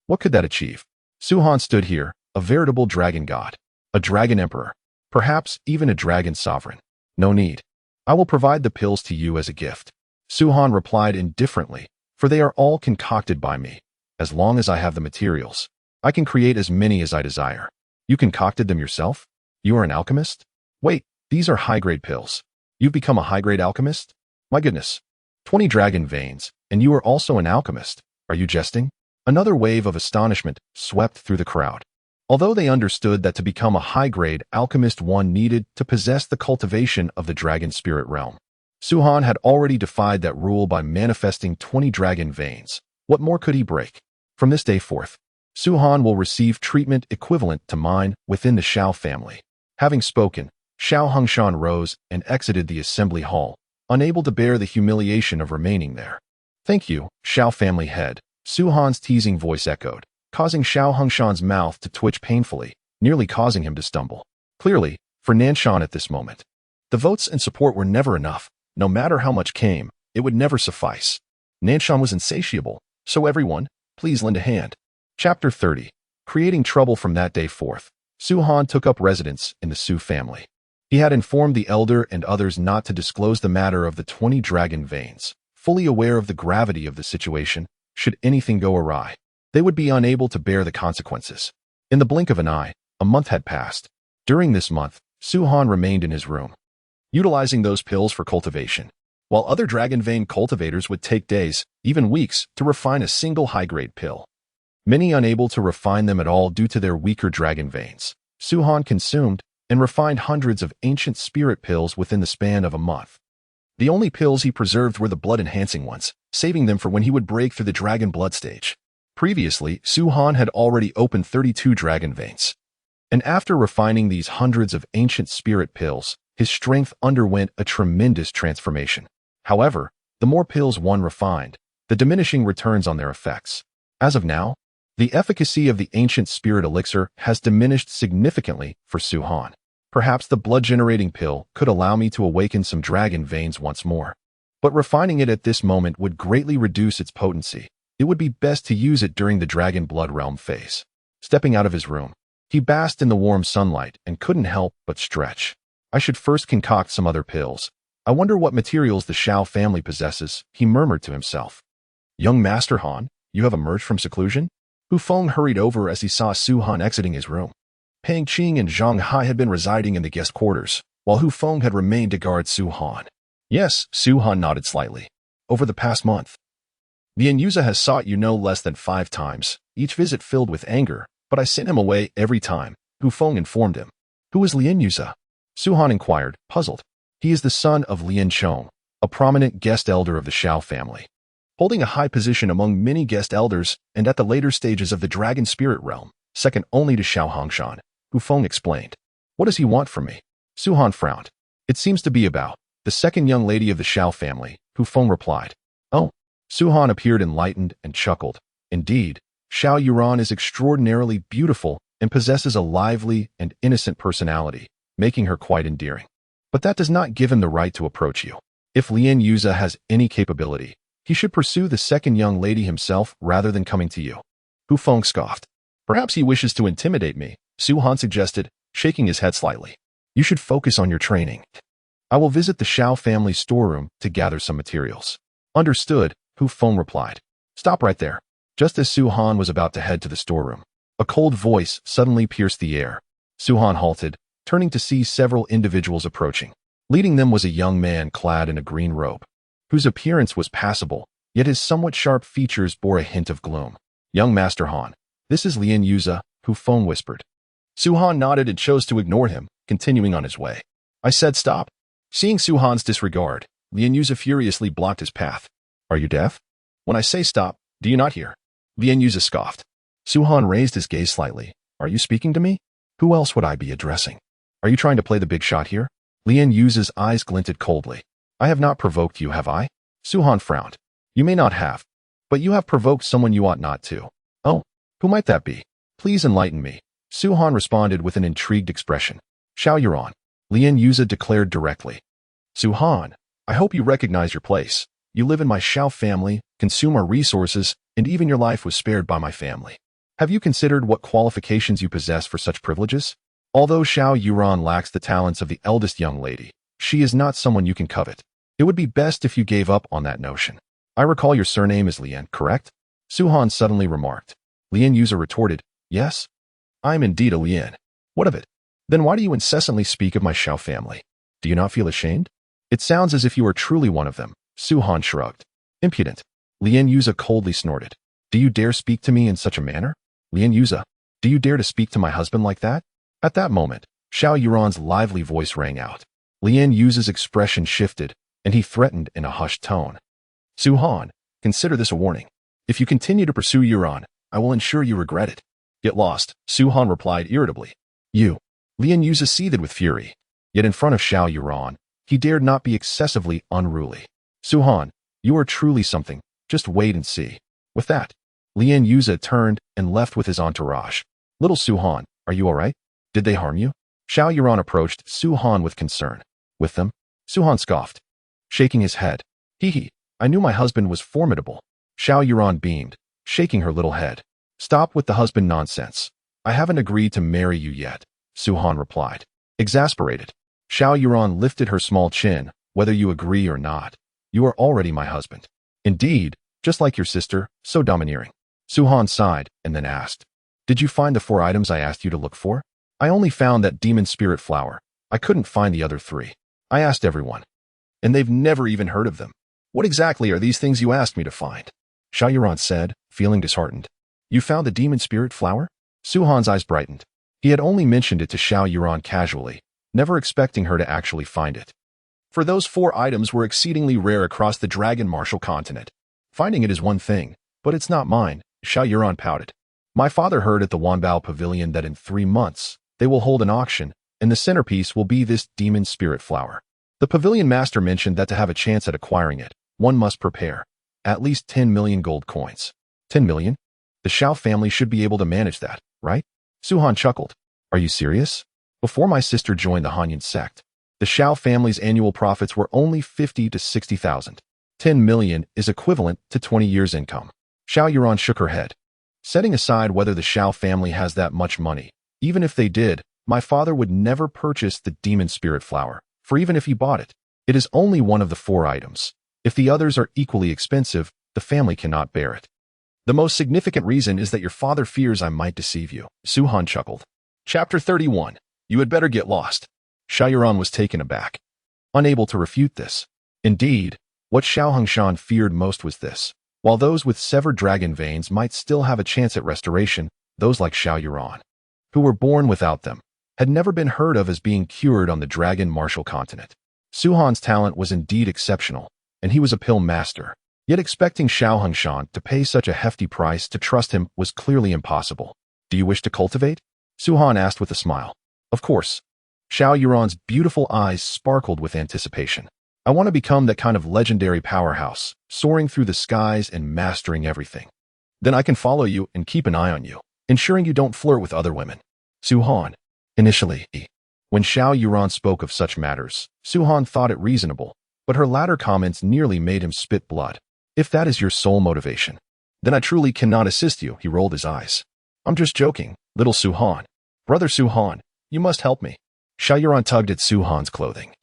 what could that achieve? Su-Han stood here, a veritable dragon god, a dragon emperor, perhaps even a dragon sovereign. No need. I will provide the pills to you as a gift. Su-Han replied indifferently, for they are all concocted by me. As long as I have the materials, I can create as many as I desire. You concocted them yourself? You are an alchemist? Wait, these are high-grade pills. You've become a high-grade alchemist? My goodness. 20 dragon veins, and you are also an alchemist. Are you jesting? Another wave of astonishment swept through the crowd. Although they understood that to become a high-grade alchemist one needed to possess the cultivation of the dragon spirit realm, Su-Han had already defied that rule by manifesting 20 dragon veins. What more could he break? From this day forth, Su-Han will receive treatment equivalent to mine within the Shao family. Having spoken, Shao Hongshan rose and exited the assembly hall, unable to bear the humiliation of remaining there. Thank you, Shao family head, Su-Han's teasing voice echoed, causing Shao Hongshan's mouth to twitch painfully, nearly causing him to stumble. Clearly, for Nanshan at this moment, the votes and support were never enough. No matter how much came, it would never suffice. Nanshan was insatiable, so everyone, please lend a hand. Chapter 30. Creating trouble. From that day forth, Su-Han took up residence in the Su family. He had informed the elder and others not to disclose the matter of the 20 dragon veins, fully aware of the gravity of the situation. Should anything go awry, they would be unable to bear the consequences. In the blink of an eye, a month had passed. During this month, Su-Han remained in his room, utilizing those pills for cultivation, while other dragon vein cultivators would take days, even weeks, to refine a single high-grade pill. Many unable to refine them at all due to their weaker dragon veins, Su-Han consumed and refined hundreds of ancient spirit pills within the span of a month. The only pills he preserved were the blood-enhancing ones, saving them for when he would break through the dragon blood stage. Previously, Su-Han had already opened 32 dragon veins, and after refining these hundreds of ancient spirit pills, his strength underwent a tremendous transformation. However, the more pills one refined, the diminishing returns on their effects. As of now, the efficacy of the ancient spirit elixir has diminished significantly for Su-Han. Perhaps the blood-generating pill could allow me to awaken some dragon veins once more. But refining it at this moment would greatly reduce its potency. It would be best to use it during the dragon blood realm phase. Stepping out of his room, he basked in the warm sunlight and couldn't help but stretch. I should first concoct some other pills. I wonder what materials the Shao family possesses, he murmured to himself. Young Master Han, you have emerged from seclusion? Hu Feng hurried over as he saw Su-Han exiting his room. Pang Qing and Zhang Hai had been residing in the guest quarters, while Hu Feng had remained to guard Su-Han. Yes, Su-Han nodded slightly. Over the past month, Lian Yuza has sought you no less than 5 times, each visit filled with anger, but I sent him away every time, Hu Feng informed him. Who is Lian Yuza? Su-Han inquired, puzzled. He is the son of Lian Chong, a prominent guest elder of the Shao family, holding a high position among many guest elders and at the later stages of the dragon spirit realm, second only to Shao Hongshan, Hu Feng explained. What does he want from me? Su-Han frowned. It seems to be about the second young lady of the Shao family, Hu Feng replied. Oh. Su-Han appeared enlightened and chuckled. Indeed, Shao Yuran is extraordinarily beautiful and possesses a lively and innocent personality, making her quite endearing. But that does not give him the right to approach you. If Lian Yuza has any capability, he should pursue the second young lady himself rather than coming to you. Hu Feng scoffed. Perhaps he wishes to intimidate me, Su-Han suggested, shaking his head slightly. You should focus on your training. I will visit the Shao family storeroom to gather some materials. Understood, Hu Feng replied. Stop right there. Just as Su-Han was about to head to the storeroom, a cold voice suddenly pierced the air. Su-Han halted, turning to see several individuals approaching. Leading them was a young man clad in a green robe, whose appearance was passable, yet his somewhat sharp features bore a hint of gloom. Young Master Han, this is Lian Yuza, Hu Feng whispered. Su-Han nodded and chose to ignore him, continuing on his way. I said stop. Seeing Su-Han's disregard, Lian Yuza furiously blocked his path. Are you deaf? When I say stop, do you not hear? Lian Yuza scoffed. Su-Han raised his gaze slightly. Are you speaking to me? Who else would I be addressing? Are you trying to play the big shot here? Lian Yuza's eyes glinted coldly. I have not provoked you, have I? Su-Han frowned. You may not have, but you have provoked someone you ought not to. Oh, who might that be? Please enlighten me. Su-Han responded with an intrigued expression. Shao Yuran, Lian Yuza declared directly. Su-Han, I hope you recognize your place. You live in my Shao family, consume our resources, and even your life was spared by my family. Have you considered what qualifications you possess for such privileges? Although Shao Yuran lacks the talents of the eldest young lady, she is not someone you can covet. It would be best if you gave up on that notion. I recall your surname is Lian, correct? Su-Han suddenly remarked. Lian Yuza retorted, yes. I am indeed a Lian. What of it? Then why do you incessantly speak of my Shao family? Do you not feel ashamed? It sounds as if you are truly one of them. Su-Han shrugged. Impudent. Lian Yuza coldly snorted. Do you dare speak to me in such a manner? Lian Yuza, do you dare to speak to my husband like that? At that moment, Shao Yuran's lively voice rang out. Lian Yuza's expression shifted, and he threatened in a hushed tone. Su Han, consider this a warning. If you continue to pursue Yuron, I will ensure you regret it. Get lost, Su Han replied irritably. You. Lian Yuza seethed with fury. Yet in front of Xiao Yuron, he dared not be excessively unruly. Su Han, you are truly something. Just wait and see. With that, Lian Yuza turned and left with his entourage. Little Su Han, are you all right? Did they harm you? Xiao Yuron approached Su Han with concern. With them? Su Han scoffed, shaking his head. Hee, I knew my husband was formidable. Xiao Yuron beamed, shaking her little head. Stop with the husband nonsense. I haven't agreed to marry you yet, Su Han replied. Exasperated, Xiao Yuron lifted her small chin. Whether you agree or not, you are already my husband. Indeed, just like your sister, so domineering. Su Han sighed and then asked, Did you find the 4 items I asked you to look for? I only found that demon spirit flower. I couldn't find the other 3. I asked everyone, and they've never even heard of them. What exactly are these things you asked me to find? Xiao Yuron said, feeling disheartened. You found the demon spirit flower? Su Han's eyes brightened. He had only mentioned it to Xiao Yuron casually, never expecting her to actually find it. For those 4 items were exceedingly rare across the Dragon Martial continent. Finding it is one thing, but it's not mine, Xiao Yuron pouted. My father heard at the Wanbao Pavilion that in 3 months, they will hold an auction, and the centerpiece will be this demon spirit flower. The pavilion master mentioned that to have a chance at acquiring it, one must prepare at least 10 million gold coins. 10 million? The Xiao family should be able to manage that, right? Su Han chuckled. Are you serious? Before my sister joined the Hanyan sect, the Xiao family's annual profits were only 50 to 60,000. 10 million is equivalent to 20 years' income. Xiao Yuron shook her head. Setting aside whether the Xiao family has that much money, even if they did, my father would never purchase the demon spirit flower, for even if he bought it, it is only one of the 4 items. If the others are equally expensive, the family cannot bear it. The most significant reason is that your father fears I might deceive you, Su Han chuckled. Chapter 31. You had better get lost. Xiao Yuron was taken aback, unable to refute this. Indeed, what Xiao Hongshan feared most was this. While those with severed dragon veins might still have a chance at restoration, those like Xiao Yuron, who were born without them, had never been heard of as being cured on the Dragon Martial continent. Su Han's talent was indeed exceptional, and he was a pill master. Yet expecting Xiao Hongshan to pay such a hefty price to trust him was clearly impossible. Do you wish to cultivate? Su Han asked with a smile. Of course. Xiao Yuron's beautiful eyes sparkled with anticipation. I want to become that kind of legendary powerhouse, soaring through the skies and mastering everything. Then I can follow you and keep an eye on you, ensuring you don't flirt with other women. Su Han. Initially, when Xiao Yuron spoke of such matters, Su Han thought it reasonable, but her latter comments nearly made him spit blood. If that is your sole motivation, then I truly cannot assist you, he rolled his eyes. I'm just joking, little Su Han. Brother Su Han, you must help me. Xiao Yuron tugged at Su Han's clothing,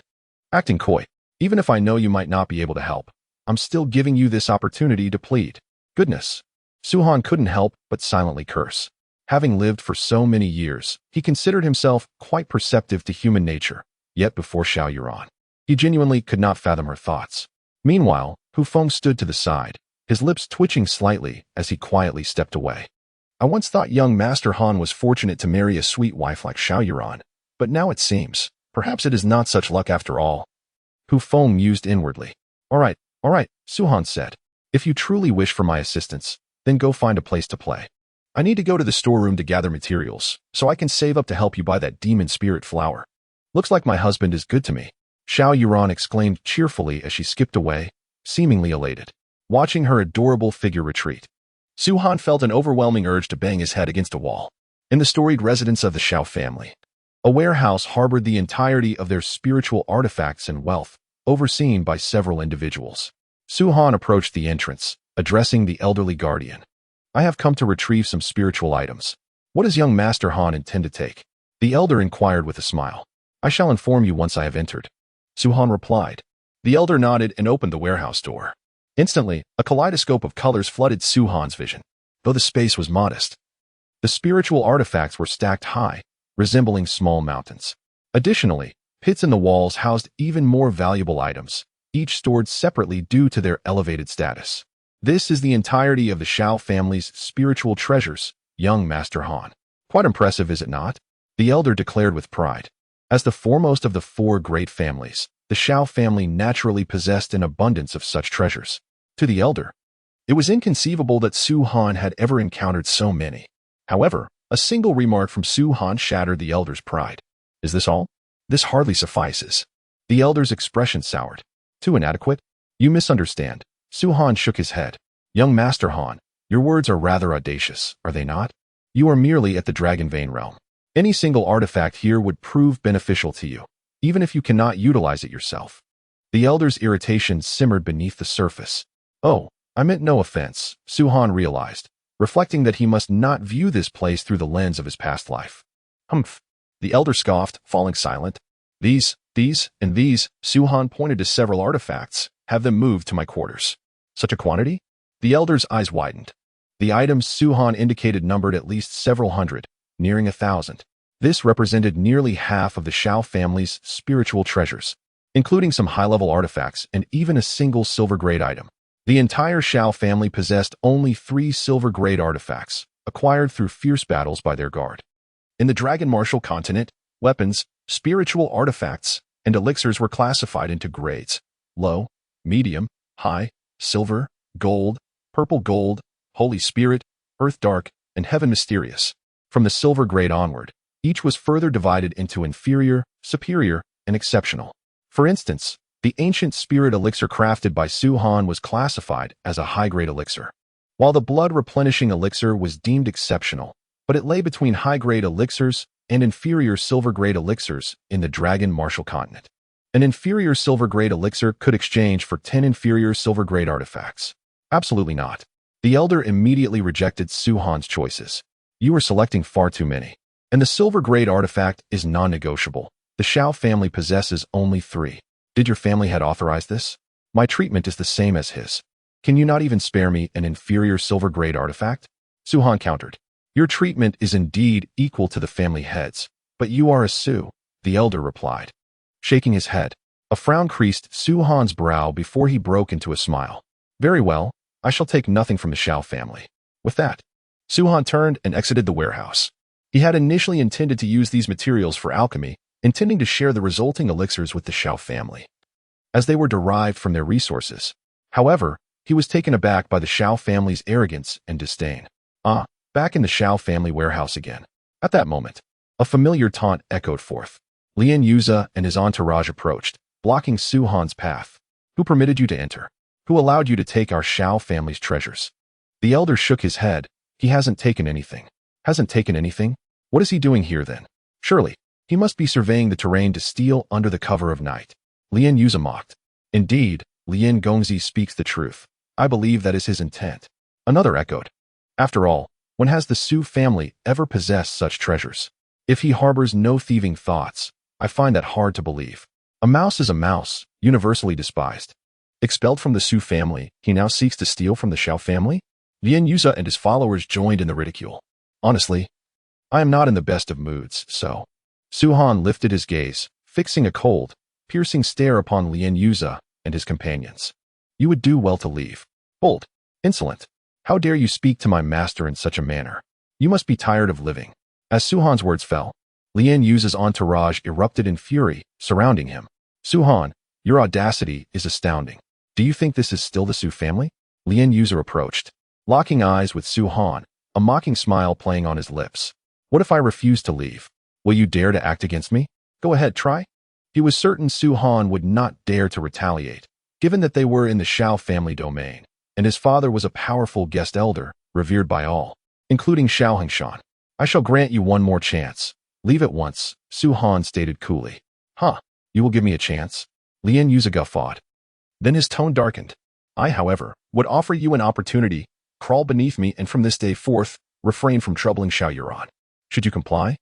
acting coy. Even if I know you might not be able to help, I'm still giving you this opportunity to plead. Goodness. Su Han couldn't help but silently curse. Having lived for so many years, he considered himself quite perceptive to human nature, yet before Xiao Yuron, he genuinely could not fathom her thoughts. Meanwhile, Hu Feng stood to the side, his lips twitching slightly as he quietly stepped away. I once thought young Master Han was fortunate to marry a sweet wife like Xiao Yuron, but now it seems, perhaps it is not such luck after all. Hu Feng mused inwardly. All right, Su Han said. If you truly wish for my assistance, then go find a place to play. I need to go to the storeroom to gather materials, so I can save up to help you buy that demon spirit flower. Looks like my husband is good to me. Xiao Yuron exclaimed cheerfully as she skipped away, seemingly elated, watching her adorable figure retreat. Su Han felt an overwhelming urge to bang his head against a wall. In the storied residence of the Xiao family, a warehouse harbored the entirety of their spiritual artifacts and wealth, overseen by several individuals. Su Han approached the entrance, addressing the elderly guardian. I have come to retrieve some spiritual items. What does young Master Han intend to take? The elder inquired with a smile. I shall inform you once I have entered. Su Han replied. The elder nodded and opened the warehouse door. Instantly, a kaleidoscope of colors flooded Su Han's vision. Though the space was modest, the spiritual artifacts were stacked high, resembling small mountains. Additionally, pits in the walls housed even more valuable items, each stored separately due to their elevated status. This is the entirety of the Xiao family's spiritual treasures, young Master Han. Quite impressive, is it not? The elder declared with pride. As the foremost of the 4 great families, The Shao family naturally possessed an abundance of such treasures. To the elder, it was inconceivable that Su Han had ever encountered so many. However, a single remark from Su Han shattered the elder's pride. Is this all? This hardly suffices. The elder's expression soured. Too inadequate? You misunderstand. Su Han shook his head. Young Master Han, your words are rather audacious, are they not? You are merely at the Dragon Vein realm. Any single artifact here would prove beneficial to you, even if you cannot utilize it yourself. The elder's irritation simmered beneath the surface. Oh, I meant no offense, Su Han realized, reflecting that he must not view this place through the lens of his past life. Humph. The elder scoffed, falling silent. These, and these, Su Han pointed to several artifacts, have them moved to my quarters. Such a quantity? The elder's eyes widened. The items Su Han indicated numbered at least several hundred, nearing 1,000. This represented nearly half of the Shao family's spiritual treasures, including some high-level artifacts and even a single silver-grade item. The entire Shao family possessed only 3 silver-grade artifacts, acquired through fierce battles by their guard. In the Dragon Martial continent, weapons, spiritual artifacts, and elixirs were classified into grades: low, medium, high, silver, gold, purple gold, holy spirit, earth dark, and heaven mysterious. From the silver grade onward, each was further divided into inferior, superior, and exceptional. For instance, the ancient spirit elixir crafted by Su Han was classified as a high-grade elixir, while the blood-replenishing elixir was deemed exceptional, but it lay between high-grade elixirs and inferior silver-grade elixirs in the Dragon Martial continent. An inferior silver-grade elixir could exchange for 10 inferior silver-grade artifacts. Absolutely not. The elder immediately rejected Su Han's choices. You are selecting far too many. And the silver-grade artifact is non-negotiable. The Shao family possesses only 3. Did your family head authorize this? My treatment is the same as his. Can you not even spare me an inferior silver-grade artifact? Su Han countered. Your treatment is indeed equal to the family heads, but you are a Su, the elder replied. Shaking his head, a frown creased Su Han's brow before he broke into a smile. Very well, I shall take nothing from the Shao family. With that, Su Han turned and exited the warehouse. He had initially intended to use these materials for alchemy, intending to share the resulting elixirs with the Shao family, as they were derived from their resources. However, he was taken aback by the Shao family's arrogance and disdain. Back in the Shao family warehouse again. At that moment, a familiar taunt echoed forth. Lien Yuza and his entourage approached, blocking Su Han's path. Who permitted you to enter? Who allowed you to take our Shao family's treasures? The elder shook his head. He hasn't taken anything. Hasn't taken anything? What is he doing here then? Surely, he must be surveying the terrain to steal under the cover of night. Lien Yuza mocked. Indeed, Lien Gongzi speaks the truth. I believe that is his intent. Another echoed. After all, when has the Su family ever possessed such treasures? If he harbors no thieving thoughts, I find that hard to believe. A mouse is a mouse, universally despised. Expelled from the Su family, he now seeks to steal from the Shao family? Lien Yuza and his followers joined in the ridicule. Honestly, I am not in the best of moods, so. Su Han lifted his gaze, fixing a cold, piercing stare upon Lien Yuza and his companions. You would do well to leave. Bold, insolent. How dare you speak to my master in such a manner? You must be tired of living. As Su Han's words fell, Lien Yuza's entourage erupted in fury, surrounding him. Su Han, your audacity is astounding. Do you think this is still the Su family? Lien Yuza approached, locking eyes with Su Han, a mocking smile playing on his lips. What if I refuse to leave? Will you dare to act against me? Go ahead, try. He was certain Su Han would not dare to retaliate, given that they were in the Shao family domain, and his father was a powerful guest elder, revered by all, including Shao Hengshan. I shall grant you one more chance. Leave at once, Su Han stated coolly. You will give me a chance? Lien Yuza guffawed. Then his tone darkened. I, however, would offer you an opportunity. Crawl beneath me and from this day forth, refrain from troubling Shao Yuan. Should you comply?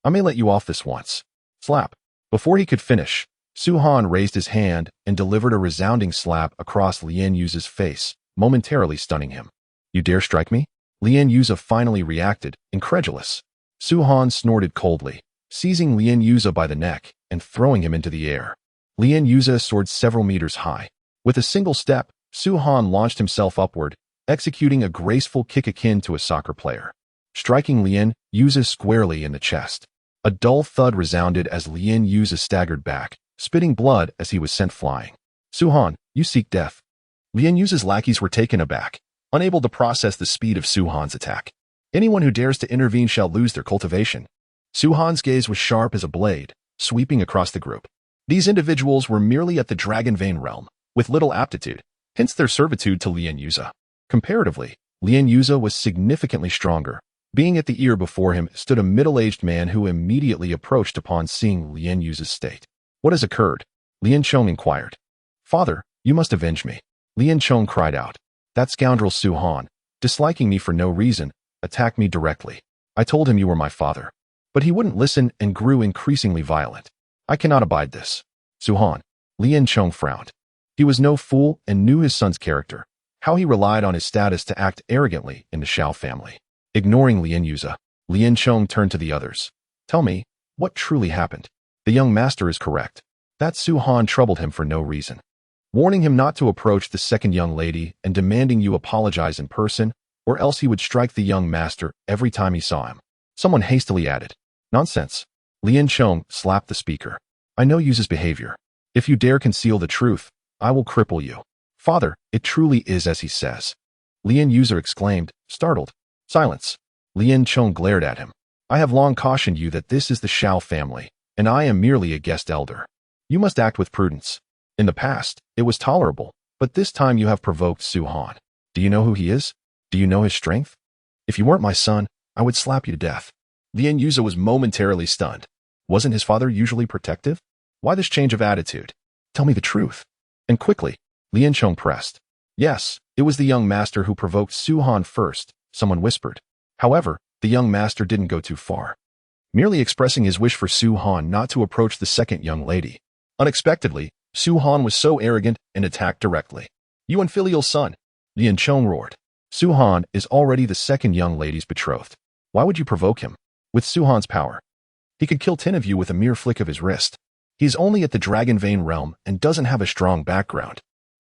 I may let you off this once. Slap. Before he could finish, Su Han raised his hand and delivered a resounding slap across Lien Yuza's face, momentarily stunning him. You dare strike me? Lien Yuza finally reacted, incredulous. Su Han snorted coldly, seizing Lien Yuza by the neck and throwing him into the air. Lien Yuza soared several meters high. With a single step, Su Han launched himself upward, executing a graceful kick akin to a soccer player, striking Lien Yuza squarely in the chest. A dull thud resounded as Lien Yuza staggered back, spitting blood as he was sent flying. Su-han, you seek death. Lian Yu's lackeys were taken aback, unable to process the speed of Su-han's attack. Anyone who dares to intervene shall lose their cultivation. Su-han's gaze was sharp as a blade, sweeping across the group. These individuals were merely at the Dragon Vein realm, with little aptitude, hence their servitude to Lian Yu. Comparatively, Lian Yu was significantly stronger. Being at the ear before him stood a middle-aged man who immediately approached upon seeing Lian Yu's state. What has occurred? Lian Chong inquired. Father, you must avenge me. Lian Chong cried out. That scoundrel Su-han, disliking me for no reason, attacked me directly. I told him you were my father. But he wouldn't listen and grew increasingly violent. I cannot abide this. Su-han. Lian Chong frowned. He was no fool and knew his son's character, how he relied on his status to act arrogantly in the Shao family. Ignoring Lian Yu, Lian Chong turned to the others. Tell me, what truly happened? The young master is correct. That Su-han troubled him for no reason. Warning him not to approach the second young lady and demanding you apologize in person, or else he would strike the young master every time he saw him. Someone hastily added. Nonsense. Lian Chong slapped the speaker. I know Yu's behavior. If you dare conceal the truth, I will cripple you. Father, it truly is as he says. Lian Yu exclaimed, startled. Silence. Lian Chong glared at him. I have long cautioned you that this is the Shao family, and I am merely a guest elder. You must act with prudence. In the past, it was tolerable, but this time you have provoked Su-han. Do you know who he is? Do you know his strength? If you weren't my son, I would slap you to death. Lian Yu was momentarily stunned. Wasn't his father usually protective? Why this change of attitude? Tell me the truth. And quickly, Lian Chong pressed. Yes, it was the young master who provoked Su-han first, someone whispered. However, the young master didn't go too far, merely expressing his wish for Su-han not to approach the second young lady. Unexpectedly, Su-han was so arrogant and attacked directly. You unfilial son, Lian Chong roared. Su-han is already the second young lady's betrothed. Why would you provoke him? With Su-han's power, he could kill 10 of you with a mere flick of his wrist. He's only at the Dragon Vein realm and doesn't have a strong background.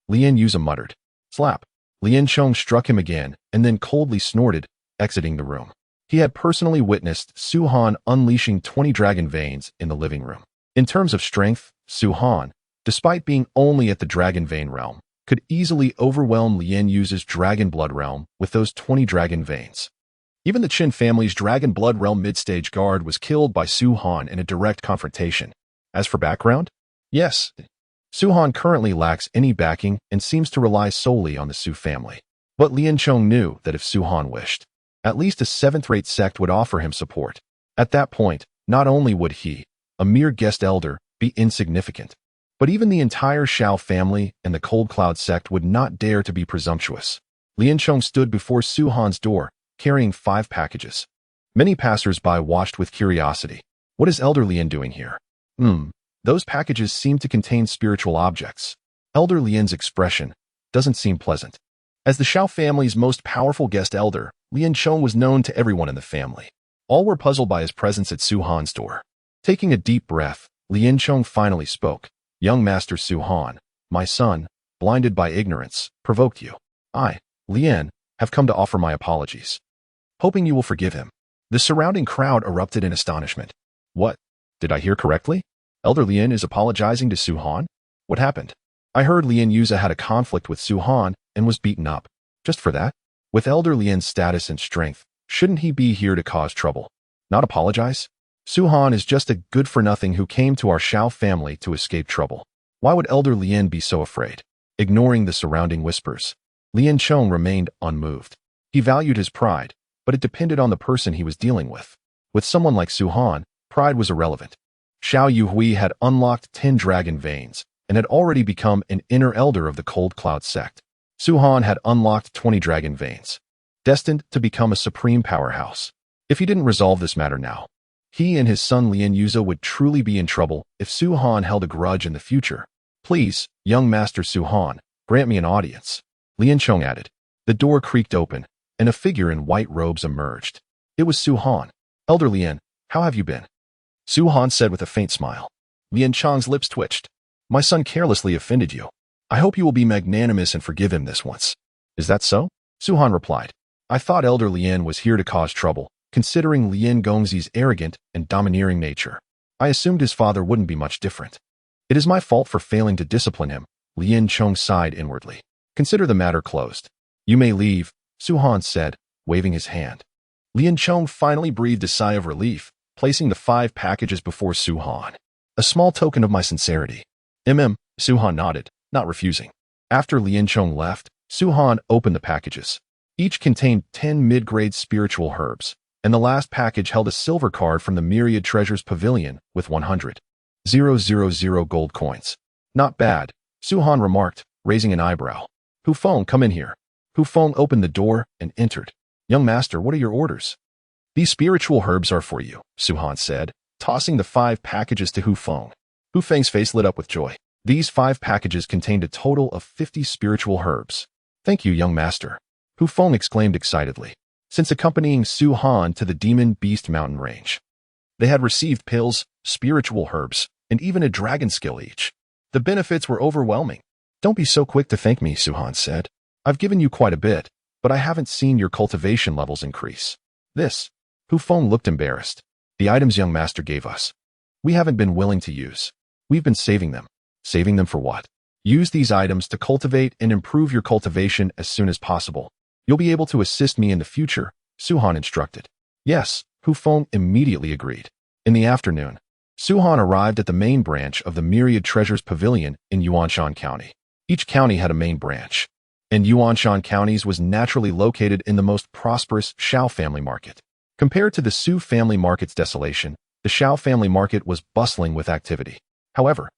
Lian Yu muttered. Slap. Lian Chong struck him again and then coldly snorted, exiting the room. He had personally witnessed Su-han unleashing 20 dragon veins in the living room. In terms of strength, Su-han, despite being only at the Dragon Vein realm, could easily overwhelm Lian Yu's Dragon Blood realm with those 20 dragon veins. Even the Qin family's Dragon Blood realm mid-stage guard was killed by Su-han in a direct confrontation. As for background? Yes, Su-han currently lacks any backing and seems to rely solely on the Su family. But Lian Chong knew that if Su-han wished, at least a 7th-rate sect would offer him support. At that point, not only would he, a mere guest elder, be insignificant, but even the entire Shao family and the Cold Cloud sect would not dare to be presumptuous. Lian Chong stood before Su-han's door, carrying 5 packages. Many passers-by watched with curiosity. What is Elder Lian doing here? Those packages seem to contain spiritual objects. Elder Lian's expression doesn't seem pleasant. As the Shao family's most powerful guest elder, Lian Chong was known to everyone in the family. All were puzzled by his presence at Su-han's door. Taking a deep breath, Lian Chong finally spoke. Young Master Su-han, my son, blinded by ignorance, provoked you. I, Lian, have come to offer my apologies, hoping you will forgive him. The surrounding crowd erupted in astonishment. What? Did I hear correctly? Elder Lian is apologizing to Su-han? What happened? I heard Lian Yu had a conflict with Su-han and was beaten up. Just for that? With Elder Lian's status and strength, shouldn't he be here to cause trouble? Not apologize? Su-han is just a good-for-nothing who came to our Shao family to escape trouble. Why would Elder Lian be so afraid? Ignoring the surrounding whispers, Lian Chong remained unmoved. He valued his pride, but it depended on the person he was dealing with. With someone like Su-han, pride was irrelevant. Xiao Yuhui had unlocked 10 dragon veins and had already become an inner elder of the Cold Cloud sect. Su-han had unlocked 20 dragon veins, destined to become a supreme powerhouse. If he didn't resolve this matter now, he and his son Lian Yu would truly be in trouble if Su-han held a grudge in the future. Please, young Master Su-han, grant me an audience. Lian Chong added. The door creaked open, and a figure in white robes emerged. It was Su-han. Elder Lian, how have you been? Su-han said with a faint smile. Lian Chong's lips twitched. My son carelessly offended you. I hope you will be magnanimous and forgive him this once. Is that so? Su-han replied. I thought Elder Lian was here to cause trouble, considering Lian Gongzi's arrogant and domineering nature. I assumed his father wouldn't be much different. It is my fault for failing to discipline him, Lien Chong sighed inwardly. Consider the matter closed. You may leave, Su-han said, waving his hand. Lien Chong finally breathed a sigh of relief, placing the 5 packages before Su-han. A small token of my sincerity. Su-han nodded, not refusing. After Lien Chong left, Su-han opened the packages. Each contained 10 mid-grade spiritual herbs, and the last package held a silver card from the Myriad Treasures Pavilion with 100,000 gold coins. Not bad, Su-han remarked, raising an eyebrow. Hu Feng, come in here. Hu Feng opened the door and entered. Young master, what are your orders? These spiritual herbs are for you, Su-han said, tossing the 5 packages to Hu Feng. Hu Feng's face lit up with joy. These 5 packages contained a total of 50 spiritual herbs. Thank you, young master. Hu Feng exclaimed excitedly, since accompanying Su-han to the Demon Beast mountain range. They had received pills, spiritual herbs, and even a dragon skill each. The benefits were overwhelming. Don't be so quick to thank me, Su-han said. I've given you quite a bit, but I haven't seen your cultivation levels increase. Hu Feng looked embarrassed. The items young master gave us. We haven't been willing to use. We've been saving them. Saving them for what? Use these items to cultivate and improve your cultivation as soon as possible. You'll be able to assist me in the future, Su-han instructed. Yes, Hu Feng immediately agreed. In the afternoon, Su-han arrived at the main branch of the Myriad Treasures Pavilion in Yuanshan County. Each county had a main branch, and Yuanshan Counties was naturally located in the most prosperous Shao family market. Compared to the Su family market's desolation, the Shao family market was bustling with activity. However,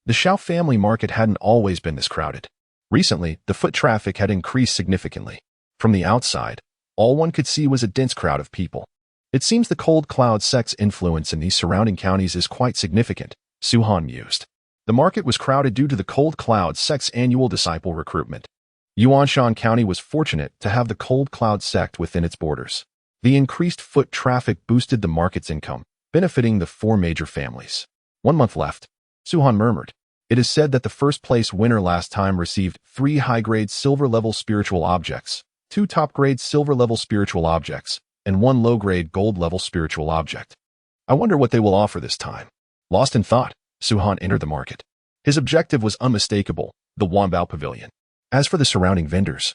the Shao family market hadn't always been this crowded. Recently, the foot traffic had increased significantly. From the outside, all one could see was a dense crowd of people. It seems the cold cloud sect's influence in these surrounding counties is quite significant, Su-han mused. The market was crowded due to the cold cloud sect's annual disciple recruitment. Yuanshan County was fortunate to have the cold cloud sect within its borders. The increased foot traffic boosted the market's income, benefiting the 4 major families. 1 month left, Su-han murmured. It is said that the first-place winner last time received 3 high-grade silver-level spiritual objects, 2 top-grade silver-level spiritual objects, and 1 low-grade gold-level spiritual object. I wonder what they will offer this time. Lost in thought, Su-han entered the market. His objective was unmistakable, the Wanbao Pavilion. As for the surrounding vendors,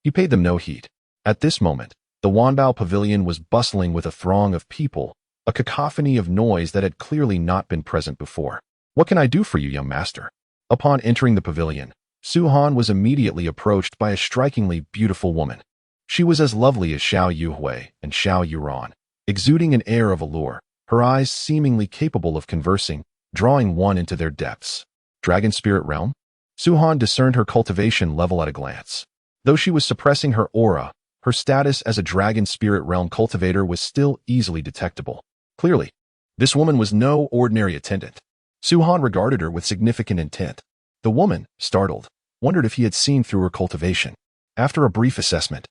he paid them no heed. At this moment, the Wanbao Pavilion was bustling with a throng of people, a cacophony of noise that had clearly not been present before. What can I do for you, young master? Upon entering the pavilion, Su-han was immediately approached by a strikingly beautiful woman. She was as lovely as Xiao Yuhui and Xiao Yuran, exuding an air of allure, her eyes seemingly capable of conversing, drawing one into their depths. Dragon Spirit Realm? Su-han discerned her cultivation level at a glance. Though she was suppressing her aura, her status as a Dragon Spirit Realm cultivator was still easily detectable. Clearly, this woman was no ordinary attendant. Su-han regarded her with significant intent. The woman, startled, wondered if he had seen through her cultivation. After a brief assessment,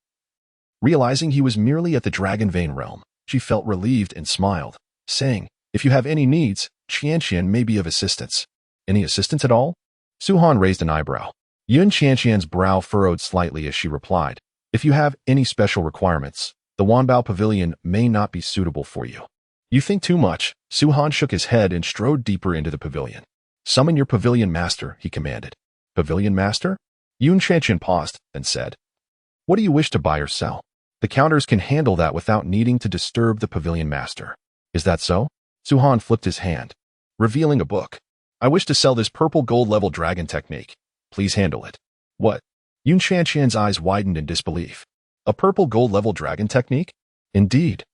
realizing he was merely at the Dragon Vein Realm, she felt relieved and smiled, saying, if you have any needs, Qianqian may be of assistance. Any assistance at all? Su-han raised an eyebrow. Yun Qianqian's brow furrowed slightly as she replied, if you have any special requirements, the Wanbao Pavilion may not be suitable for you. You think too much. Su-han shook his head and strode deeper into the pavilion. Summon your pavilion master, he commanded. Pavilion master? Yun Qianqian paused, then said, what do you wish to buy or sell? The counters can handle that without needing to disturb the pavilion master. Is that so? Su-han flipped his hand, revealing a book. I wish to sell this purple gold level dragon technique. Please handle it. What? Yun Qianqian's eyes widened in disbelief. A purple gold level dragon technique? Indeed.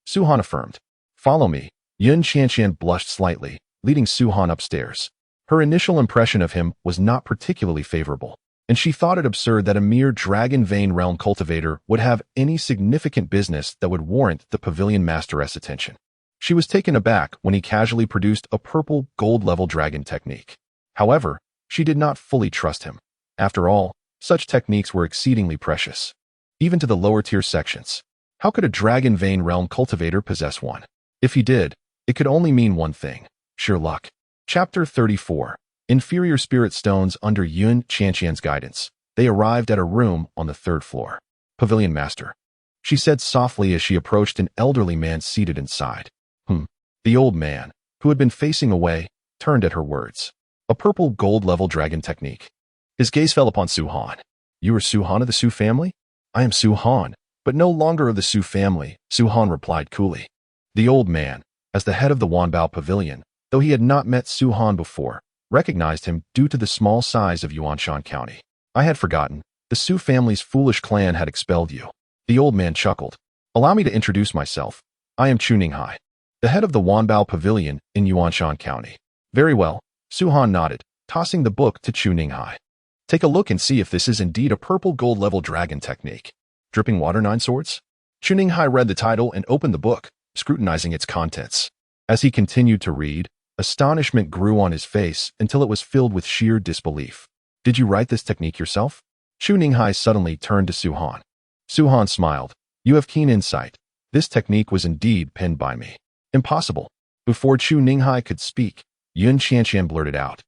Su-han affirmed. Follow me. Yun Qianqian blushed slightly, leading Su-han upstairs. Her initial impression of him was not particularly favorable, and she thought it absurd that a mere Dragon Vein Realm cultivator would have any significant business that would warrant the pavilion masteress' attention. She was taken aback when he casually produced a purple gold-level dragon technique. However, she did not fully trust him. After all, such techniques were exceedingly precious, even to the lower-tier sections. How could a Dragon Vein Realm cultivator possess one? If he did, it could only mean one thing: sheer luck. Chapter 34. Inferior Spirit Stones under Yun Qianqian's guidance. They arrived at a room on the 3rd floor. Pavilion Master, she said softly as she approached an elderly man seated inside. The old man, who had been facing away, turned at her words. A purple gold-level dragon technique. His gaze fell upon Su Han. You are Su Han of the Su family? I am Su Han, but no longer of the Su family, Su Han replied coolly. The old man, as the head of the Wanbao Pavilion, though he had not met Su Han before, recognized him due to the small size of Yuanshan County. I had forgotten. The Su family's foolish clan had expelled you. The old man chuckled. Allow me to introduce myself. I am Chu Ninghai, the head of the Wanbao Pavilion in Yuanshan County. Very well, Su Han nodded, tossing the book to Chu Ninghai. Take a look and see if this is indeed a purple gold-level dragon technique. Dripping Water 9 Swords? Chu Ninghai read the title and opened the book, scrutinizing its contents. As he continued to read, astonishment grew on his face until it was filled with sheer disbelief. Did you write this technique yourself? Chu Ninghai suddenly turned to Su Han. Su Han smiled. You have keen insight. This technique was indeed penned by me. Impossible. Before Chu Ninghai could speak, Yun Qianqian blurted out.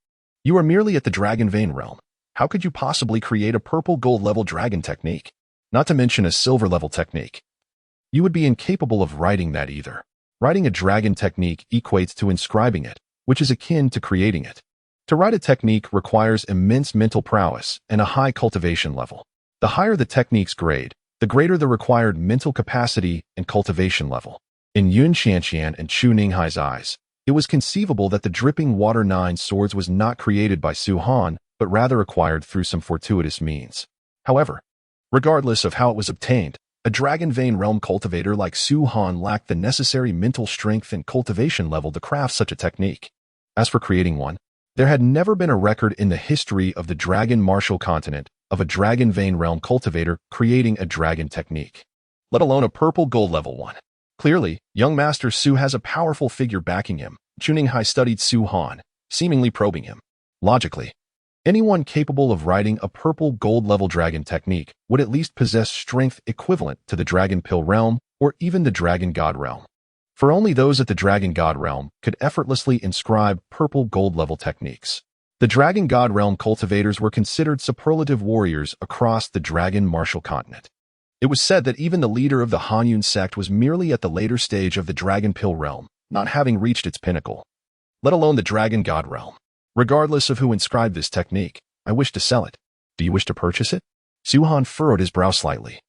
You are merely at the Dragon Vein realm. How could you possibly create a purple gold-level dragon technique? Not to mention a silver-level technique. You would be incapable of writing that either. Writing a dragon technique equates to inscribing it, which is akin to creating it. To write a technique requires immense mental prowess and a high cultivation level. The higher the technique's grade, the greater the required mental capacity and cultivation level. In Yun Qianqian and Chu Ninghai's eyes, it was conceivable that the Dripping Water 9 Swords was not created by Su Han, but rather acquired through some fortuitous means. However, regardless of how it was obtained, a Dragon Vein realm cultivator like Su Han lacked the necessary mental strength and cultivation level to craft such a technique. As for creating one, there had never been a record in the history of the Dragon Martial Continent of a Dragon Vein realm cultivator creating a dragon technique, let alone a purple gold level one. Clearly, young Master Su has a powerful figure backing him. Chu Ninghai studied Su Han, seemingly probing him. Logically, anyone capable of writing a purple gold level dragon technique would at least possess strength equivalent to the Dragon Pill realm or even the Dragon God realm. For only those at the Dragon God realm could effortlessly inscribe purple gold level techniques. The Dragon God realm cultivators were considered superlative warriors across the Dragon Martial Continent. It was said that even the leader of the Hanyun sect was merely at the later stage of the Dragon Pill realm, not having reached its pinnacle, let alone the Dragon God realm. Regardless of who inscribed this technique, I wish to sell it. Do you wish to purchase it? Su Han furrowed his brow slightly,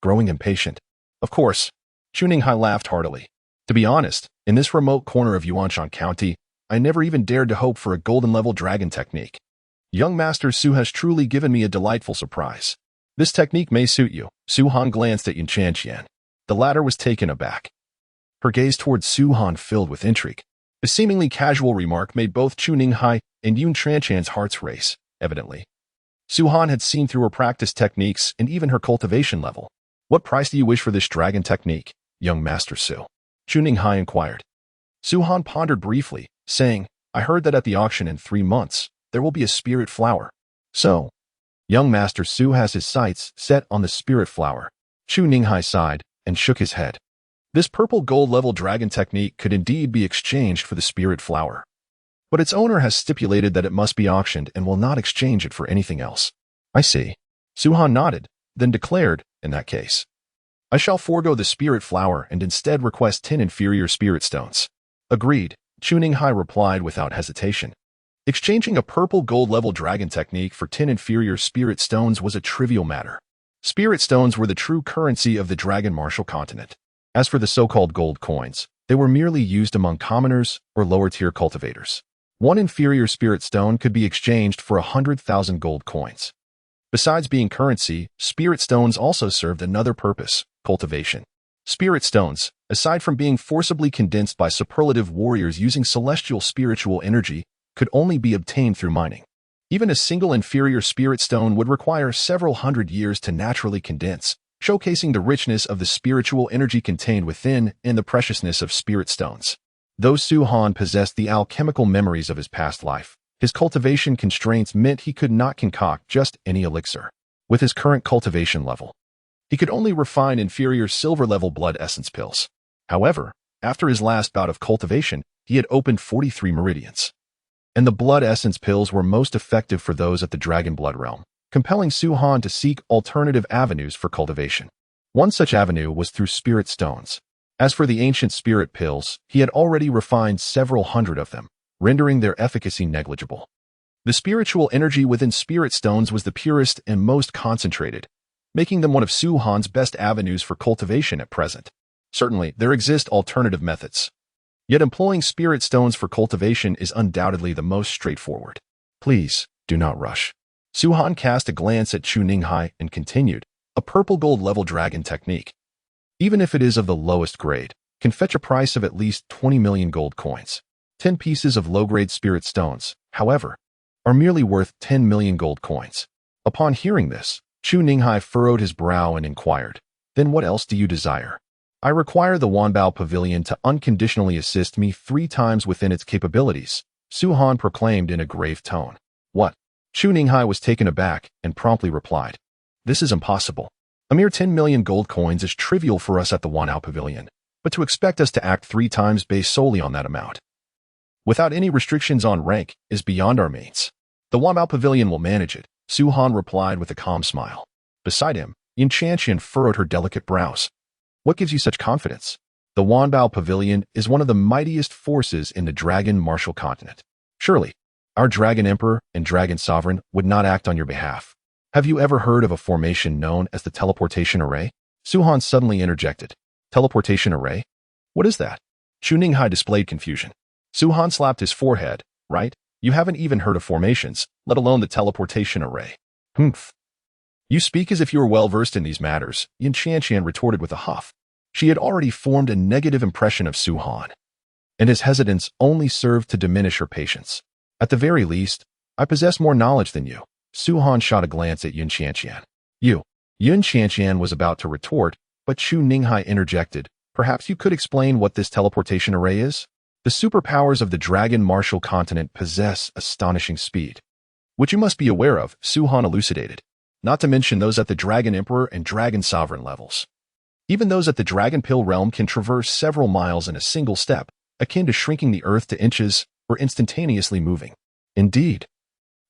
growing impatient. Of course, Chu Ninghai laughed heartily. To be honest, in this remote corner of Yuanshan County, I never even dared to hope for a golden-level dragon technique. Young Master Su has truly given me a delightful surprise. This technique may suit you. Su Han glanced at Yun Qianqian. The latter was taken aback. Her gaze towards Su Han filled with intrigue. The seemingly casual remark made both Chu Ninghai and Yun Qianqian's hearts race, evidently. Su Han had seen through her practice techniques and even her cultivation level. What price do you wish for this dragon technique, young Master Su? Chu Ninghai inquired. Su Han pondered briefly, saying, I heard that at the auction in 3 months, there will be a spirit flower. So, young Master Su has his sights set on the spirit flower. Chu Ninghai sighed and shook his head. This purple gold-level dragon technique could indeed be exchanged for the spirit flower. But its owner has stipulated that it must be auctioned and will not exchange it for anything else. I see. Su Han nodded, then declared, in that case, I shall forego the spirit flower and instead request 10 inferior spirit stones. Agreed, Chu Ninghai replied without hesitation. Exchanging a purple gold-level dragon technique for 10 inferior spirit stones was a trivial matter. Spirit stones were the true currency of the Dragon Martial Continent. As for the so-called gold coins, they were merely used among commoners or lower-tier cultivators. 1 inferior spirit stone could be exchanged for 100,000 gold coins. Besides being currency, spirit stones also served another purpose, cultivation. Spirit stones, aside from being forcibly condensed by superlative warriors using celestial spiritual energy, could only be obtained through mining. Even a single inferior spirit stone would require several hundred years to naturally condense, showcasing the richness of the spiritual energy contained within and the preciousness of spirit stones. Though Su Han possessed the alchemical memories of his past life, his cultivation constraints meant he could not concoct just any elixir. With his current cultivation level, he could only refine inferior silver-level blood essence pills. However, after his last bout of cultivation, he had opened 43 meridians. And the blood essence pills were most effective for those at the Dragon Blood realm, compelling Su Han to seek alternative avenues for cultivation. One such avenue was through spirit stones. As for the ancient spirit pills, he had already refined several hundred of them, rendering their efficacy negligible. The spiritual energy within spirit stones was the purest and most concentrated, making them one of Su Han's best avenues for cultivation at present. Certainly, there exist alternative methods. Yet employing spirit stones for cultivation is undoubtedly the most straightforward. Please, do not rush. Su Han cast a glance at Chu Ninghai and continued, a purple gold level dragon technique, even if it is of the lowest grade, can fetch a price of at least 20 million gold coins. 10 pieces of low-grade spirit stones, however, are merely worth 10 million gold coins. Upon hearing this, Chu Ninghai furrowed his brow and inquired, then what else do you desire? I require the Wanbao Pavilion to unconditionally assist me 3 times within its capabilities, Su Han proclaimed in a grave tone. What? Chu Ninghai was taken aback and promptly replied, this is impossible. A mere 10 million gold coins is trivial for us at the Wanbao Pavilion, but to expect us to act 3 times based solely on that amount, without any restrictions on rank, is beyond our means. The Wanbao Pavilion will manage it, Su Han replied with a calm smile. Beside him, Yin Qianqian furrowed her delicate brows. What gives you such confidence? The Wanbao Pavilion is one of the mightiest forces in the Dragon Martial Continent. Surely, our Dragon Emperor and Dragon Sovereign would not act on your behalf. Have you ever heard of a formation known as the teleportation array? Su Han suddenly interjected. Teleportation array? What is that? Chu Ninghai displayed confusion. Su Han slapped his forehead. Right? You haven't even heard of formations, let alone the teleportation array. Humph. You speak as if you were well-versed in these matters, Yin Qianqian retorted with a huff. She had already formed a negative impression of Su Han, and his hesitance only served to diminish her patience. At the very least, I possess more knowledge than you. Su Han shot a glance at Yin Qianqian. You. Yin Qianqian was about to retort, but Chu Ninghai interjected. Perhaps you could explain what this teleportation array is? The superpowers of the Dragon Martial Continent possess astonishing speed, which you must be aware of, Su Han elucidated, not to mention those at the Dragon Emperor and Dragon Sovereign levels. Even those at the Dragon Pill realm can traverse several miles in a single step, akin to shrinking the earth to inches or instantaneously moving. Indeed,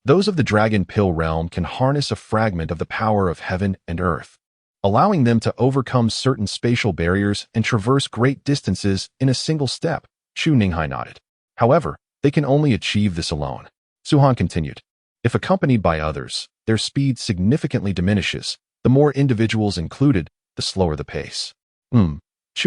those of the Dragon Pill realm can harness a fragment of the power of heaven and earth, allowing them to overcome certain spatial barriers and traverse great distances in a single step. Chu Ninghai nodded. However, they can only achieve this alone. Su Han continued. If accompanied by others, their speed significantly diminishes. The more individuals included, the slower the pace. Chu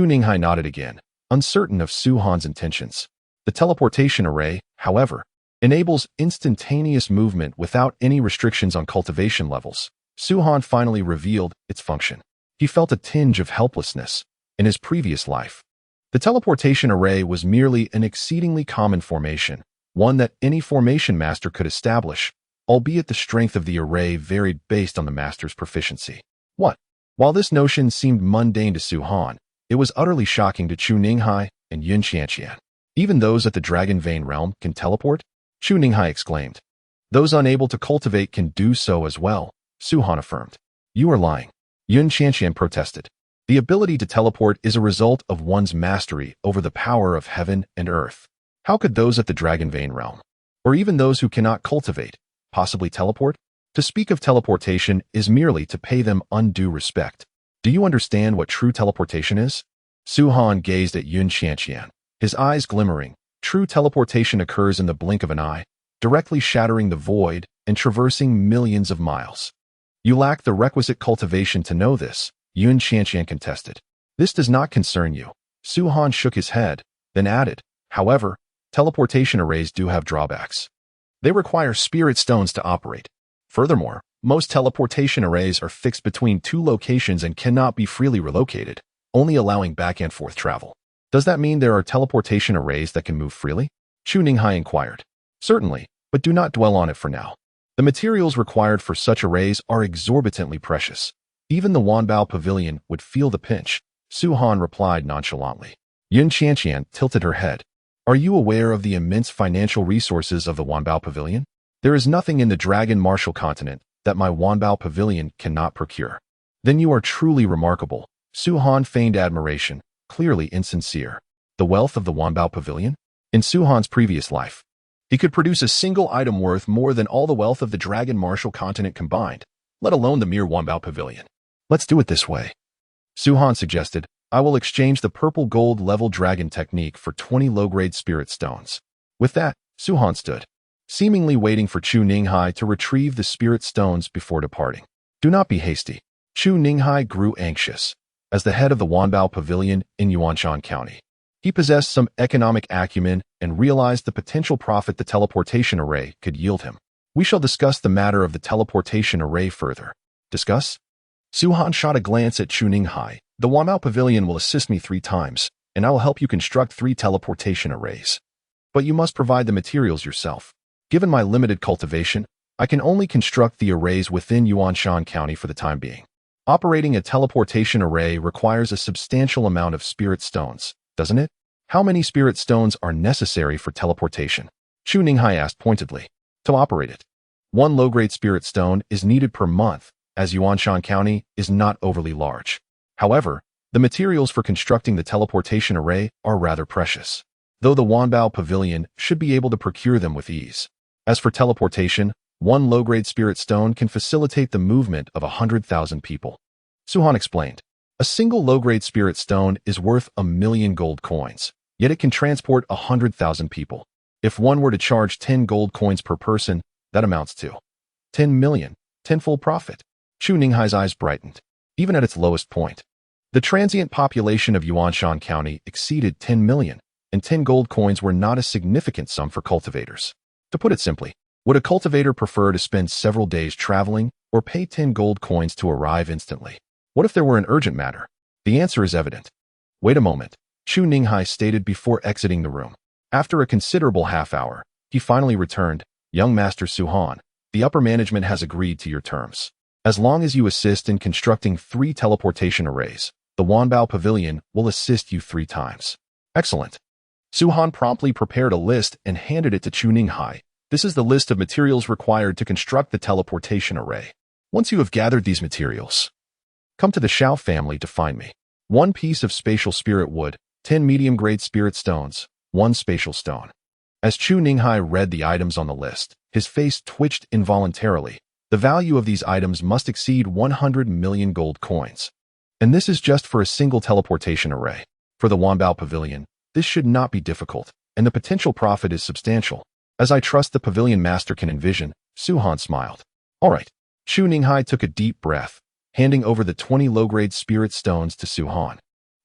Ninghai nodded again, uncertain of Su Han's intentions. The teleportation array, however, enables instantaneous movement without any restrictions on cultivation levels. Su Han finally revealed its function. He felt a tinge of helplessness in his previous life. The teleportation array was merely an exceedingly common formation, one that any formation master could establish, albeit the strength of the array varied based on the master's proficiency. What? While this notion seemed mundane to Su Han, it was utterly shocking to Chu Ninghai and Yin Qianqian. Even those at the Dragon Vein realm can teleport? Chu Ninghai exclaimed. Those unable to cultivate can do so as well, Su Han affirmed. You are lying. Yin Qianqian protested. The ability to teleport is a result of one's mastery over the power of heaven and earth. How could those at the Dragon Vein realm, or even those who cannot cultivate, possibly teleport? To speak of teleportation is merely to pay them undue respect. Do you understand what true teleportation is? Su Han gazed at Yin Qianqian, his eyes glimmering. True teleportation occurs in the blink of an eye, directly shattering the void and traversing millions of miles. You lack the requisite cultivation to know this, Yin Qianqian contested. This does not concern you. Su Han shook his head, then added, however, teleportation arrays do have drawbacks. They require spirit stones to operate. Furthermore, most teleportation arrays are fixed between 2 locations and cannot be freely relocated, only allowing back and forth travel. Does that mean there are teleportation arrays that can move freely? Chu Ninghai inquired. Certainly, but do not dwell on it for now. The materials required for such arrays are exorbitantly precious. Even the Wanbao Pavilion would feel the pinch, Su Han replied nonchalantly. Yin Qianqian tilted her head. Are you aware of the immense financial resources of the Wanbao Pavilion? There is nothing in the Dragon Martial Continent that my Wanbao Pavilion cannot procure. Then you are truly remarkable. Su Han feigned admiration, clearly insincere. The wealth of the Wanbao Pavilion? In Su Han's previous life, he could produce a single item worth more than all the wealth of the Dragon Martial Continent combined, let alone the mere Wanbao Pavilion. Let's do it this way. Su Han suggested, I will exchange the purple gold level dragon technique for 20 low-grade spirit stones. With that, Su-han stood, seemingly waiting for Chu Ninghai to retrieve the spirit stones before departing. Do not be hasty. Chu Ninghai grew anxious. As the head of the Wanbao Pavilion in Yuanshan County, he possessed some economic acumen and realized the potential profit the teleportation array could yield him. We shall discuss the matter of the teleportation array further. Discuss? Su-han shot a glance at Chu Ninghai. The Wanbao Pavilion will assist me 3 times, and I will help you construct 3 teleportation arrays. But you must provide the materials yourself. Given my limited cultivation, I can only construct the arrays within Yuanshan County for the time being. Operating a teleportation array requires a substantial amount of spirit stones, doesn't it? How many spirit stones are necessary for teleportation? Chu Ninghai asked pointedly. To operate it, 1 low-grade spirit stone is needed per month, as Yuanshan County is not overly large. However, the materials for constructing the teleportation array are rather precious, though the Wanbao Pavilion should be able to procure them with ease. As for teleportation, 1 low-grade spirit stone can facilitate the movement of 100,000 people. Su-han explained. A single low-grade spirit stone is worth 1,000,000 gold coins, yet it can transport 100,000 people. If one were to charge 10 gold coins per person, that amounts to 10 million, tenfold profit. Chu Ninghai's eyes brightened. Even at its lowest point, the transient population of Yuanshan County exceeded 10 million, and 10 gold coins were not a significant sum for cultivators. To put it simply, would a cultivator prefer to spend several days traveling or pay 10 gold coins to arrive instantly? What if there were an urgent matter? The answer is evident. Wait a moment, Chu Ninghai stated before exiting the room. After a considerable half-hour, he finally returned. Young Master Su-han, the upper management has agreed to your terms. As long as you assist in constructing 3 teleportation arrays, the Wanbao Pavilion will assist you 3 times. Excellent. Su-han promptly prepared a list and handed it to Chu Ninghai. This is the list of materials required to construct the teleportation array. Once you have gathered these materials, come to the Shao family to find me. 1 piece of spatial spirit wood, 10 medium-grade spirit stones, 1 spatial stone. As Chu Ninghai read the items on the list, his face twitched involuntarily. The value of these items must exceed 100 million gold coins. And this is just for a single teleportation array. For the Wanbao Pavilion, this should not be difficult, and the potential profit is substantial. As I trust the pavilion master can envision, Su-han smiled. All right. Chu Ninghai took a deep breath, handing over the 20 low-grade spirit stones to Su-han,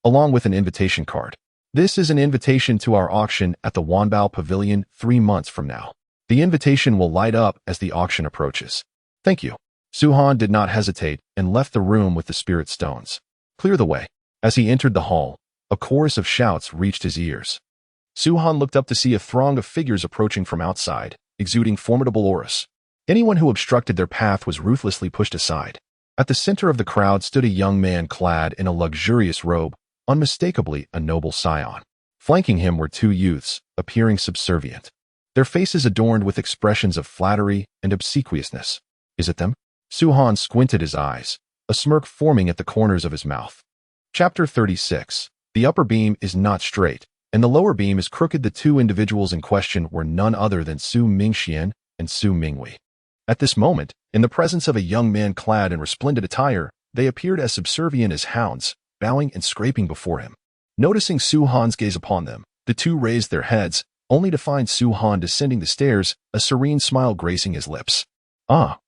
along with an invitation card. This is an invitation to our auction at the Wanbao Pavilion 3 months from now. The invitation will light up as the auction approaches. Thank you. Su-han did not hesitate and left the room with the spirit stones. Clear the way. As he entered the hall, a chorus of shouts reached his ears. Su-han looked up to see a throng of figures approaching from outside, exuding formidable auras. Anyone who obstructed their path was ruthlessly pushed aside. At the center of the crowd stood a young man clad in a luxurious robe, unmistakably a noble scion. Flanking him were 2 youths, appearing subservient, their faces adorned with expressions of flattery and obsequiousness. Is it them? Su-han squinted his eyes, a smirk forming at the corners of his mouth. Chapter 36. The upper beam is not straight, and the lower beam is crooked. The 2 individuals in question were none other than Su Mingxian and Su Mingwei. At this moment, in the presence of a young man clad in resplendent attire, they appeared as subservient as hounds, bowing and scraping before him. Noticing Su-han's gaze upon them, the 2 raised their heads, only to find Su-han descending the stairs, a serene smile gracing his lips. Ah!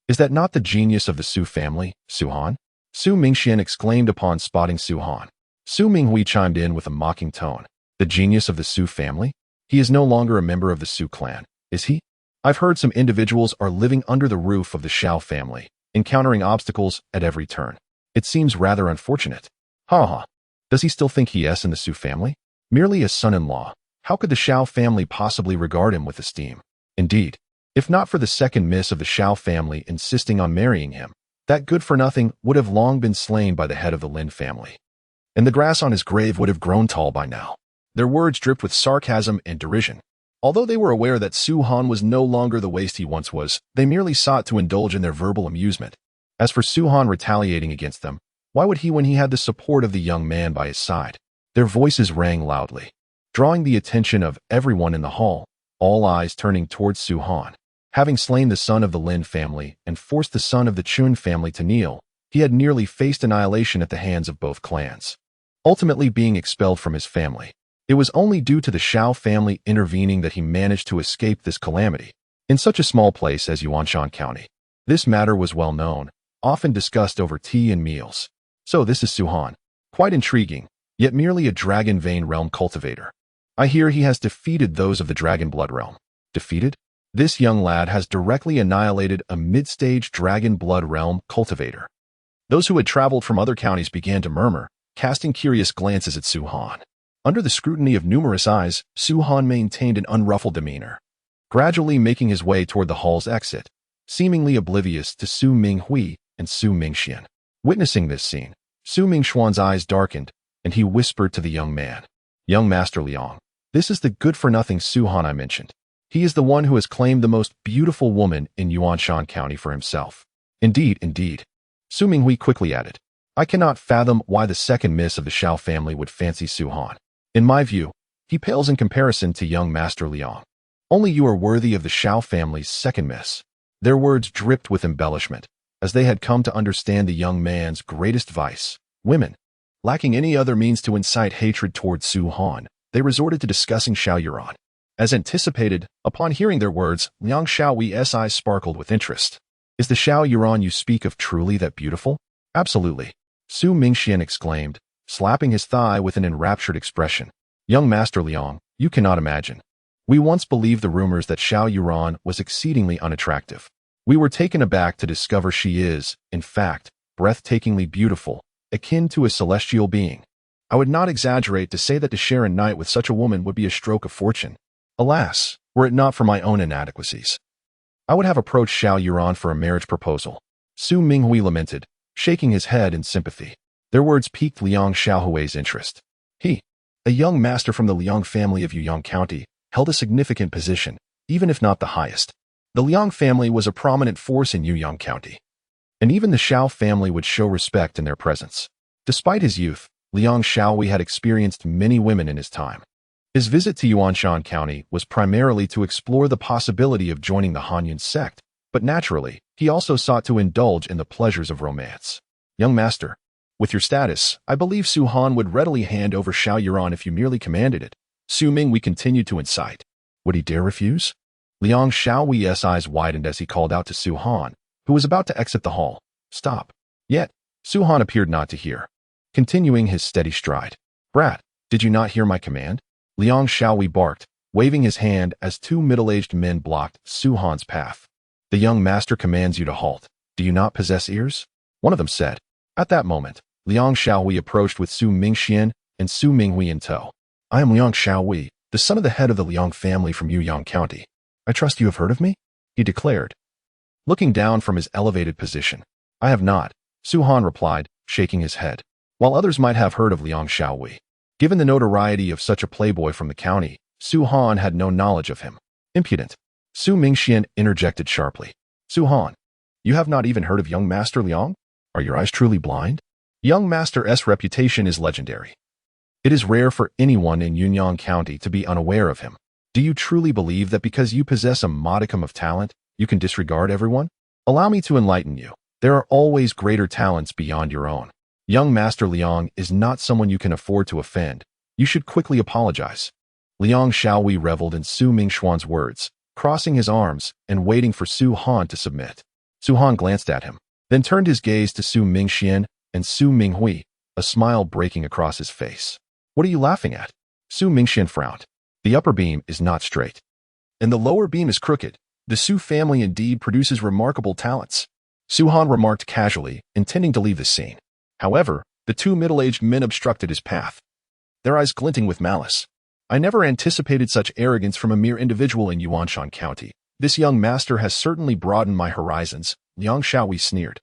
Is that not the genius of the Su family, Su-han? Su Mingxian exclaimed upon spotting Su-han. Su Minghui chimed in with a mocking tone. The genius of the Su family? He is no longer a member of the Su clan, is he? I've heard some individuals are living under the roof of the Shao family, encountering obstacles at every turn. It seems rather unfortunate. Ha ha. Does he still think he is in the Su family? Merely a son-in-law, how could the Shao family possibly regard him with esteem? Indeed, if not for the second miss of the Shao family insisting on marrying him, that good-for-nothing would have long been slain by the head of the Lin family, and the grass on his grave would have grown tall by now. Their words dripped with sarcasm and derision. Although they were aware that Su-han was no longer the waste he once was, they merely sought to indulge in their verbal amusement. As for Su-han retaliating against them, why would he when he had the support of the young man by his side? Their voices rang loudly, drawing the attention of everyone in the hall, all eyes turning towards Su-han. Having slain the son of the Lin family and forced the son of the Chun family to kneel, he had nearly faced annihilation at the hands of both clans, ultimately being expelled from his family. It was only due to the Xiao family intervening that he managed to escape this calamity. In such a small place as Yuanshan County, this matter was well known, often discussed over tea and meals. So this is Su Han. Quite intriguing, yet merely a dragon vein realm cultivator. I hear he has defeated those of the dragon blood realm. Defeated? This young lad has directly annihilated a mid-stage dragon blood realm cultivator. Those who had traveled from other counties began to murmur, casting curious glances at Su Han. Under the scrutiny of numerous eyes, Su Han maintained an unruffled demeanor, gradually making his way toward the hall's exit, seemingly oblivious to Su Minghui and Su Mingxian. Witnessing this scene, Su Mingxuan's eyes darkened, and he whispered to the young man, "Young Master Liang, this is the good-for-nothing Su Han I mentioned. He is the one who has claimed the most beautiful woman in Yuanshan County for himself." Indeed, indeed. Su Minghui quickly added, "I cannot fathom why the second miss of the Xiao family would fancy Su Han. In my view, he pales in comparison to young Master Liang. Only you are worthy of the Xiao family's second miss." Their words dripped with embellishment, as they had come to understand the young man's greatest vice, women. Lacking any other means to incite hatred toward Su Han, they resorted to discussing Xiao Yuran. As anticipated, upon hearing their words, Liang Xiaoyi's eyes sparkled with interest. "Is the Xiao Yuran you speak of truly that beautiful?" "Absolutely," Su Mingxian exclaimed, slapping his thigh with an enraptured expression. "Young Master Liang, you cannot imagine. We once believed the rumors that Xiao Yuran was exceedingly unattractive. We were taken aback to discover she is, in fact, breathtakingly beautiful, akin to a celestial being. I would not exaggerate to say that to share a night with such a woman would be a stroke of fortune. Alas, were it not for my own inadequacies, I would have approached Xiao Yuran for a marriage proposal." Su Minghui lamented, shaking his head in sympathy. Their words piqued Liang Xiaohui's interest. He, a young master from the Liang family of Yuyang County, held a significant position, even if not the highest. The Liang family was a prominent force in Yuyang County, and even the Xiao family would show respect in their presence. Despite his youth, Liang Xiaohui had experienced many women in his time. His visit to Yuanshan County was primarily to explore the possibility of joining the Hanyan sect, but naturally, he also sought to indulge in the pleasures of romance. "Young master, with your status, I believe Su Han would readily hand over Xiao Yuran if you merely commanded it." Su Minghui continued to incite. Would he dare refuse? Liang Xiaoyi's eyes widened as he called out to Su Han, who was about to exit the hall. "Stop." Yet, Su Han appeared not to hear, continuing his steady stride. "Brat, did you not hear my command?" Liang Xiaohui barked, waving his hand as two middle-aged men blocked Su Han's path. "The young master commands you to halt. Do you not possess ears?" one of them said. At that moment, Liang Xiaohui approached with Su Mingxian and Su Minghui in tow. "I am Liang Xiaohui, the son of the head of the Liang family from Yuyang County. I trust you have heard of me?" he declared, looking down from his elevated position. "I have not," Su Han replied, shaking his head. While others might have heard of Liang Xiaohui, given the notoriety of such a playboy from the county, Su Han had no knowledge of him. "Impudent." Su Mingxian interjected sharply. "Su Han, you have not even heard of young Master Liang? Are your eyes truly blind? Young Master S' reputation is legendary. It is rare for anyone in Yunnan County to be unaware of him. Do you truly believe that because you possess a modicum of talent, you can disregard everyone? Allow me to enlighten you. There are always greater talents beyond your own. Young Master Liang is not someone you can afford to offend. You should quickly apologize." Liang Xiaohui reveled in Su Mingxuan's words, crossing his arms and waiting for Su Han to submit. Su Han glanced at him, then turned his gaze to Su Mingxian and Su Minghui, a smile breaking across his face. "What are you laughing at?" Su Mingxian frowned. "The upper beam is not straight, and the lower beam is crooked. The Su family indeed produces remarkable talents." Su Han remarked casually, intending to leave the scene. However, the two middle-aged men obstructed his path, their eyes glinting with malice. "I never anticipated such arrogance from a mere individual in Yuanshan County. This young master has certainly broadened my horizons," Liang Xiaohui sneered.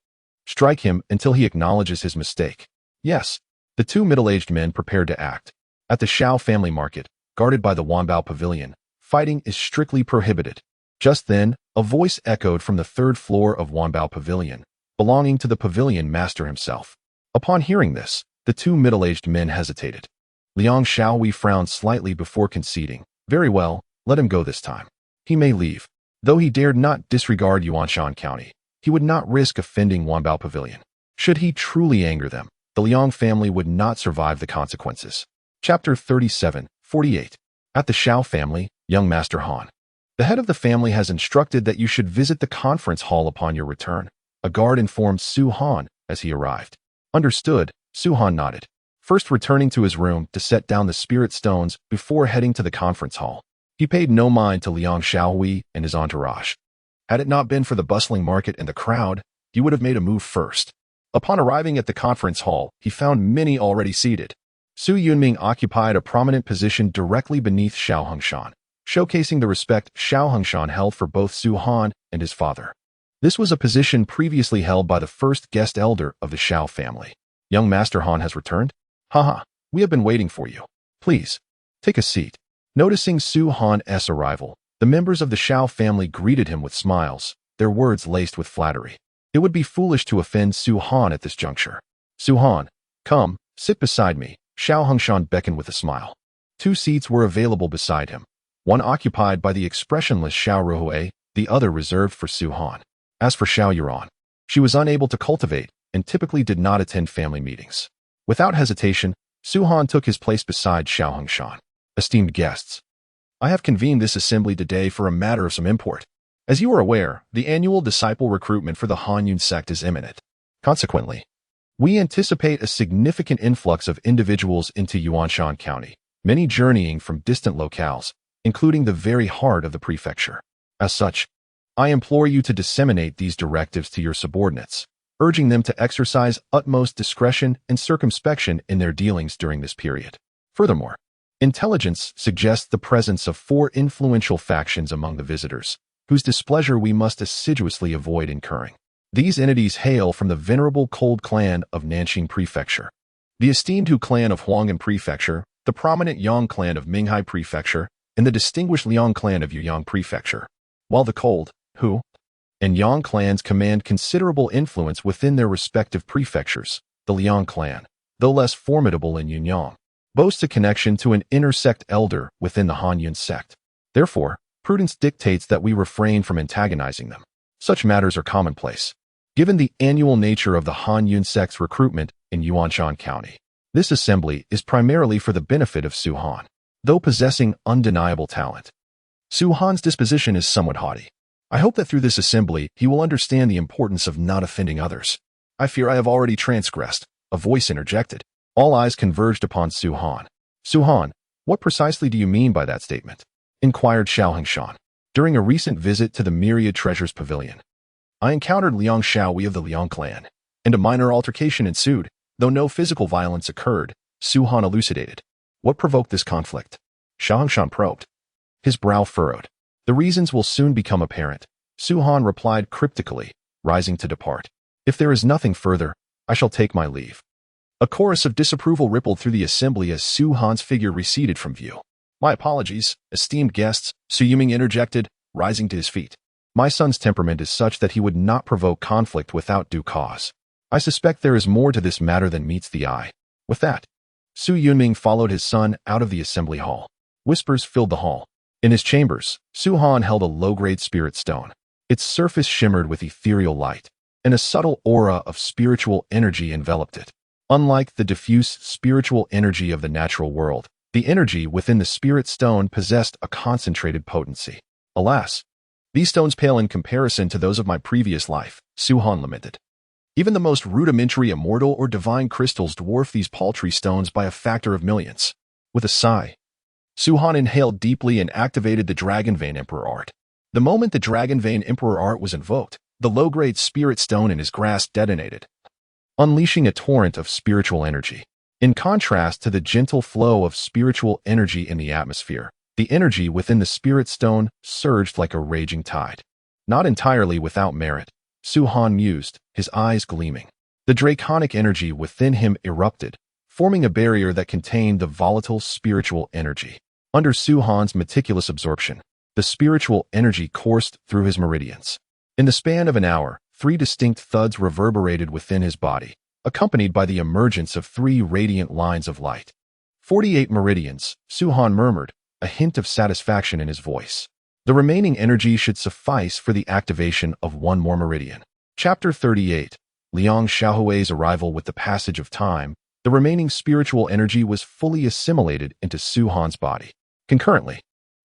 "Strike him until he acknowledges his mistake." Yes, the two middle-aged men prepared to act. At the Xiao family market, guarded by the Wanbao Pavilion, fighting is strictly prohibited. Just then, a voice echoed from the third floor of Wanbao Pavilion, belonging to the pavilion master himself. Upon hearing this, the two middle-aged men hesitated. Liang Xiaohui frowned slightly before conceding. "Very well, let him go this time. He may leave." Though he dared not disregard Yuanshan County, he would not risk offending Wanbao Pavilion. Should he truly anger them, the Liang family would not survive the consequences. Chapter 37, 48. At the Xiao family, young Master Han. The head of the family has instructed that you should visit the conference hall upon your return. A guard informed Su Han as he arrived. Understood, Su Han nodded, first returning to his room to set down the spirit stones before heading to the conference hall. He paid no mind to Liang Xiaohui and his entourage. Had it not been for the bustling market and the crowd, he would have made a move first. Upon arriving at the conference hall, he found many already seated. Su Yunming occupied a prominent position directly beneath Xiao Hongshan, showcasing the respect Xiao Hongshan held for both Su Han and his father. This was a position previously held by the first guest elder of the Xiao family. Young Master Han has returned? Haha, we have been waiting for you. Please, take a seat. Noticing Su Han's arrival, the members of the Xiao family greeted him with smiles, their words laced with flattery. It would be foolish to offend Su Han at this juncture. Su Han, come, sit beside me, Xiao Hongshan beckoned with a smile. 2 seats were available beside him, one occupied by the expressionless Xiao Ruhui, the other reserved for Su Han. As for Xiao Yuan, she was unable to cultivate and typically did not attend family meetings. Without hesitation, Su Han took his place beside Xiao Hongshan. Esteemed guests, I have convened this assembly today for a matter of some import. As you are aware, the annual disciple recruitment for the Han sect is imminent. Consequently, we anticipate a significant influx of individuals into Yuanshan County, many journeying from distant locales, including the very heart of the prefecture. As such, I implore you to disseminate these directives to your subordinates, urging them to exercise utmost discretion and circumspection in their dealings during this period. Furthermore, intelligence suggests the presence of 4 influential factions among the visitors, whose displeasure we must assiduously avoid incurring. These entities hail from the venerable Cold Clan of Nanxing Prefecture, the esteemed Hu Clan of Huang'an Prefecture, the prominent Yang Clan of Minghai Prefecture, and the distinguished Liang Clan of Yuyang Prefecture. While the Cold, Hu, and Yang clans command considerable influence within their respective prefectures, the Liang clan, though less formidable in Yunyang, boasts a connection to an intersect elder within the Han sect. Therefore, prudence dictates that we refrain from antagonizing them. Such matters are commonplace, given the annual nature of the Han sect's recruitment in Yuanshan County. This assembly is primarily for the benefit of Su Han, though possessing undeniable talent. Su Han's disposition is somewhat haughty. I hope that through this assembly he will understand the importance of not offending others. I fear I have already transgressed, a voice interjected. All eyes converged upon Su Han. Su Han, what precisely do you mean by that statement? Inquired Xiao Hongshan. During a recent visit to the Myriad Treasures Pavilion, I encountered Liang Xiaohui of the Liang clan, and a minor altercation ensued, though no physical violence occurred, Su Han elucidated. What provoked this conflict? Xiao Hongshan probed. His brow furrowed. The reasons will soon become apparent, Su Han replied cryptically, rising to depart. If there is nothing further, I shall take my leave. A chorus of disapproval rippled through the assembly as Su Han's figure receded from view. My apologies, esteemed guests, Su Yuming interjected, rising to his feet. My son's temperament is such that he would not provoke conflict without due cause. I suspect there is more to this matter than meets the eye. With that, Su Yunming followed his son out of the assembly hall. Whispers filled the hall. In his chambers, Su Han held a low-grade spirit stone. Its surface shimmered with ethereal light, and a subtle aura of spiritual energy enveloped it. Unlike the diffuse spiritual energy of the natural world, the energy within the spirit stone possessed a concentrated potency. Alas, these stones pale in comparison to those of my previous life, Su Han lamented. Even the most rudimentary immortal or divine crystals dwarf these paltry stones by a factor of millions. With a sigh, Su Han inhaled deeply and activated the Dragon Vein Emperor art. The moment the Dragon Vein Emperor art was invoked, the low-grade spirit stone in his grasp detonated, unleashing a torrent of spiritual energy. In contrast to the gentle flow of spiritual energy in the atmosphere, the energy within the spirit stone surged like a raging tide. Not entirely without merit, Su Han mused, his eyes gleaming. The draconic energy within him erupted, forming a barrier that contained the volatile spiritual energy. Under Su Han's meticulous absorption, the spiritual energy coursed through his meridians. In the span of an hour, 3 distinct thuds reverberated within his body, accompanied by the emergence of 3 radiant lines of light. 48 meridians, Su Han murmured, a hint of satisfaction in his voice. The remaining energy should suffice for the activation of 1 more meridian. Chapter 38. Liang Xiaohui's arrival. With the passage of time, The remaining spiritual energy was fully assimilated into Su Han's body. Concurrently,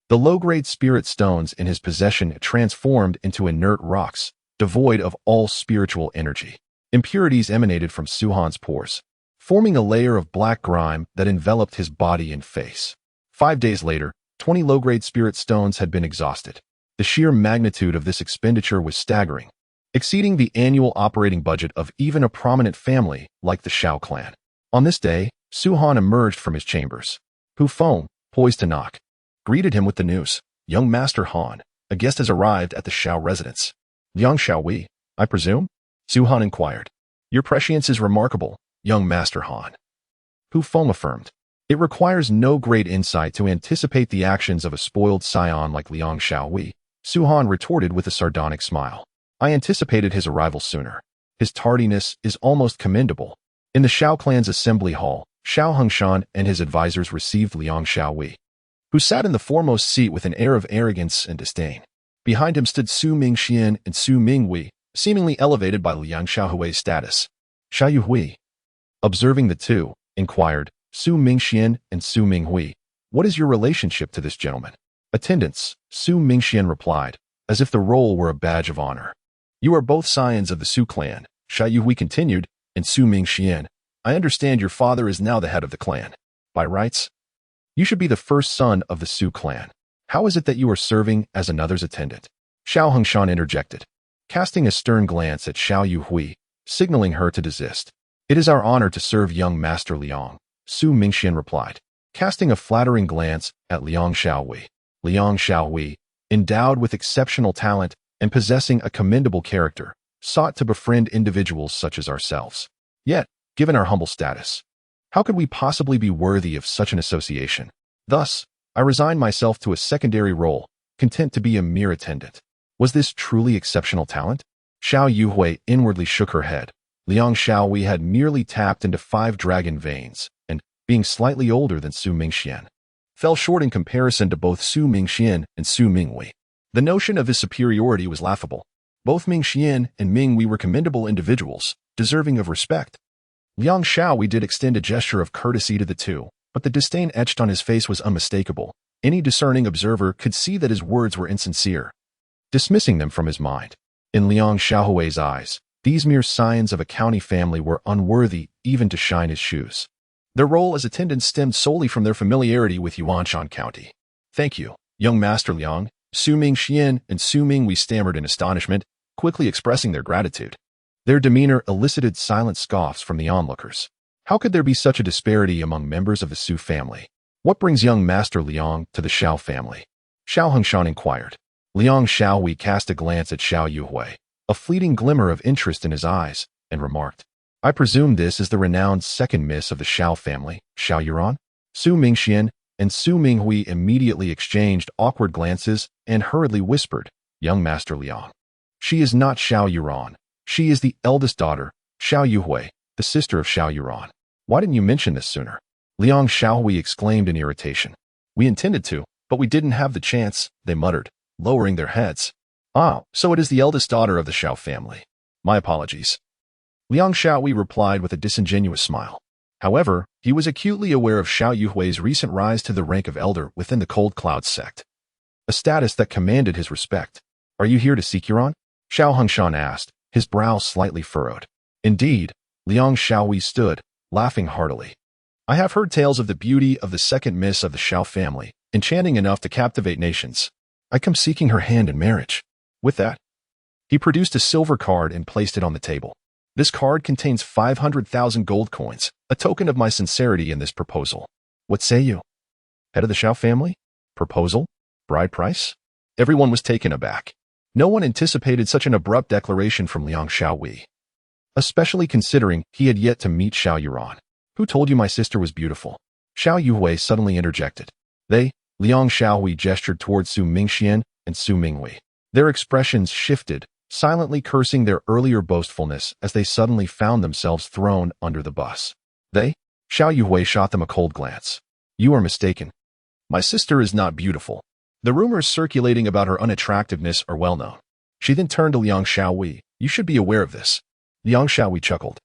the low-grade spirit stones in his possession transformed into inert rocks, devoid of all spiritual energy. Impurities emanated from Su Han's pores, forming a layer of black grime that enveloped his body and face. 5 days later, 20 low-grade spirit stones had been exhausted. The sheer magnitude of this expenditure was staggering, exceeding the annual operating budget of even a prominent family like the Shao clan. On this day, Su Han emerged from his chambers. Hu Feng, poised to knock, greeted him with the news. Young Master Han, a guest has arrived at the Shao residence. Liang Xiaowei, I presume? Su Han inquired. Your prescience is remarkable, young Master Han. Hu Feng affirmed. It requires no great insight to anticipate the actions of a spoiled scion like Liang Xiaowei. Su Han retorted with a sardonic smile. I anticipated his arrival sooner. His tardiness is almost commendable. In the Shao clan's assembly hall, Shao Hengshan and his advisors received Liang Xiaowei, who sat in the foremost seat with an air of arrogance and disdain. Behind him stood Su Mingxian and Su Minghui, seemingly elevated by Liang Xiaohui's status. Xiao Yuhui, observing the two, inquired, Su Mingxian and Su Minghui, what is your relationship to this gentleman? Attendants, Su Mingxian replied, as if the role were a badge of honor. You are both scions of the Su clan, Xiao Yuhui continued, and Su Mingxian, I understand your father is now the head of the clan. By rights, you should be the first son of the Su clan. How is it that you are serving as another's attendant? Shao Hengshan interjected, casting a stern glance at Xiao Yuhui, signaling her to desist. It is our honor to serve young Master Liang, Su Mingxian replied, casting a flattering glance at Liang Xiaowei. Liang Xiaowei, endowed with exceptional talent and possessing a commendable character, sought to befriend individuals such as ourselves. Yet, given our humble status, how could we possibly be worthy of such an association? Thus, I resigned myself to a secondary role, content to be a mere attendant. Was this truly exceptional talent? Xiao Yuhui inwardly shook her head. Liang Xiaowei had merely tapped into 5 dragon veins, and, being slightly older than Su Mingxian, fell short in comparison to both Su Mingxian and Su Minghui. The notion of his superiority was laughable. Both Mingxian and Minghui were commendable individuals, deserving of respect. Liang Xiaowei did extend a gesture of courtesy to the two, but the disdain etched on his face was unmistakable. Any discerning observer could see that his words were insincere, dismissing them from his mind. In Liang Xiaohui's eyes, these mere scions of a county family were unworthy even to shine his shoes. Their role as attendants stemmed solely from their familiarity with Yuanshan County. Thank you, young Master Liang, Su Mingxian and Su Minghui stammered in astonishment, quickly expressing their gratitude. Their demeanor elicited silent scoffs from the onlookers. How could there be such a disparity among members of the Su family? What brings young Master Liang to the Shao family? Shao Hengshan inquired. Liang Xiaowei cast a glance at Xiao Yuhui, a fleeting glimmer of interest in his eyes, and remarked, I presume this is the renowned second miss of the Shao family, Xiao Yuran? Su Mingxian and Su Minghui immediately exchanged awkward glances and hurriedly whispered, young Master Liang. She is not Xiao Yuran. She is the eldest daughter, Xiao Yuhui, the sister of Xiao Yuran. Why didn't you mention this sooner? Liang Xiaohui exclaimed in irritation. We intended to, but we didn't have the chance, they muttered, lowering their heads. Ah, so it is the eldest daughter of the Shao family. My apologies. Liang Xiaowei replied with a disingenuous smile. However, he was acutely aware of Xiao Yuhui's recent rise to the rank of elder within the Cold Cloud sect, a status that commanded his respect. Are you here to seek Yuran? Xiao Hengshan asked, his brow slightly furrowed. Indeed, Liang Xiaowei stood, laughing heartily. I have heard tales of the beauty of the second miss of the Shao family, enchanting enough to captivate nations. I come seeking her hand in marriage. With that, he produced a silver card and placed it on the table. This card contains 500,000 gold coins, a token of my sincerity in this proposal. What say you? Head of the Shao family? Proposal? Bride price? Everyone was taken aback. No one anticipated such an abrupt declaration from Liang Xiaowei, especially considering he had yet to meet Xiao Yuran. Who told you my sister was beautiful? Xiao Yuhui suddenly interjected. Liang Xiaowei gestured towards Su Mingxian and Su Minghui. Their expressions shifted, silently cursing their earlier boastfulness as they suddenly found themselves thrown under the bus. Xiao Yuhui shot them a cold glance. You are mistaken. My sister is not beautiful. The rumors circulating about her unattractiveness are well known. She then turned to Liang Xiaowei. You should be aware of this. Liang Xiaowei chuckled.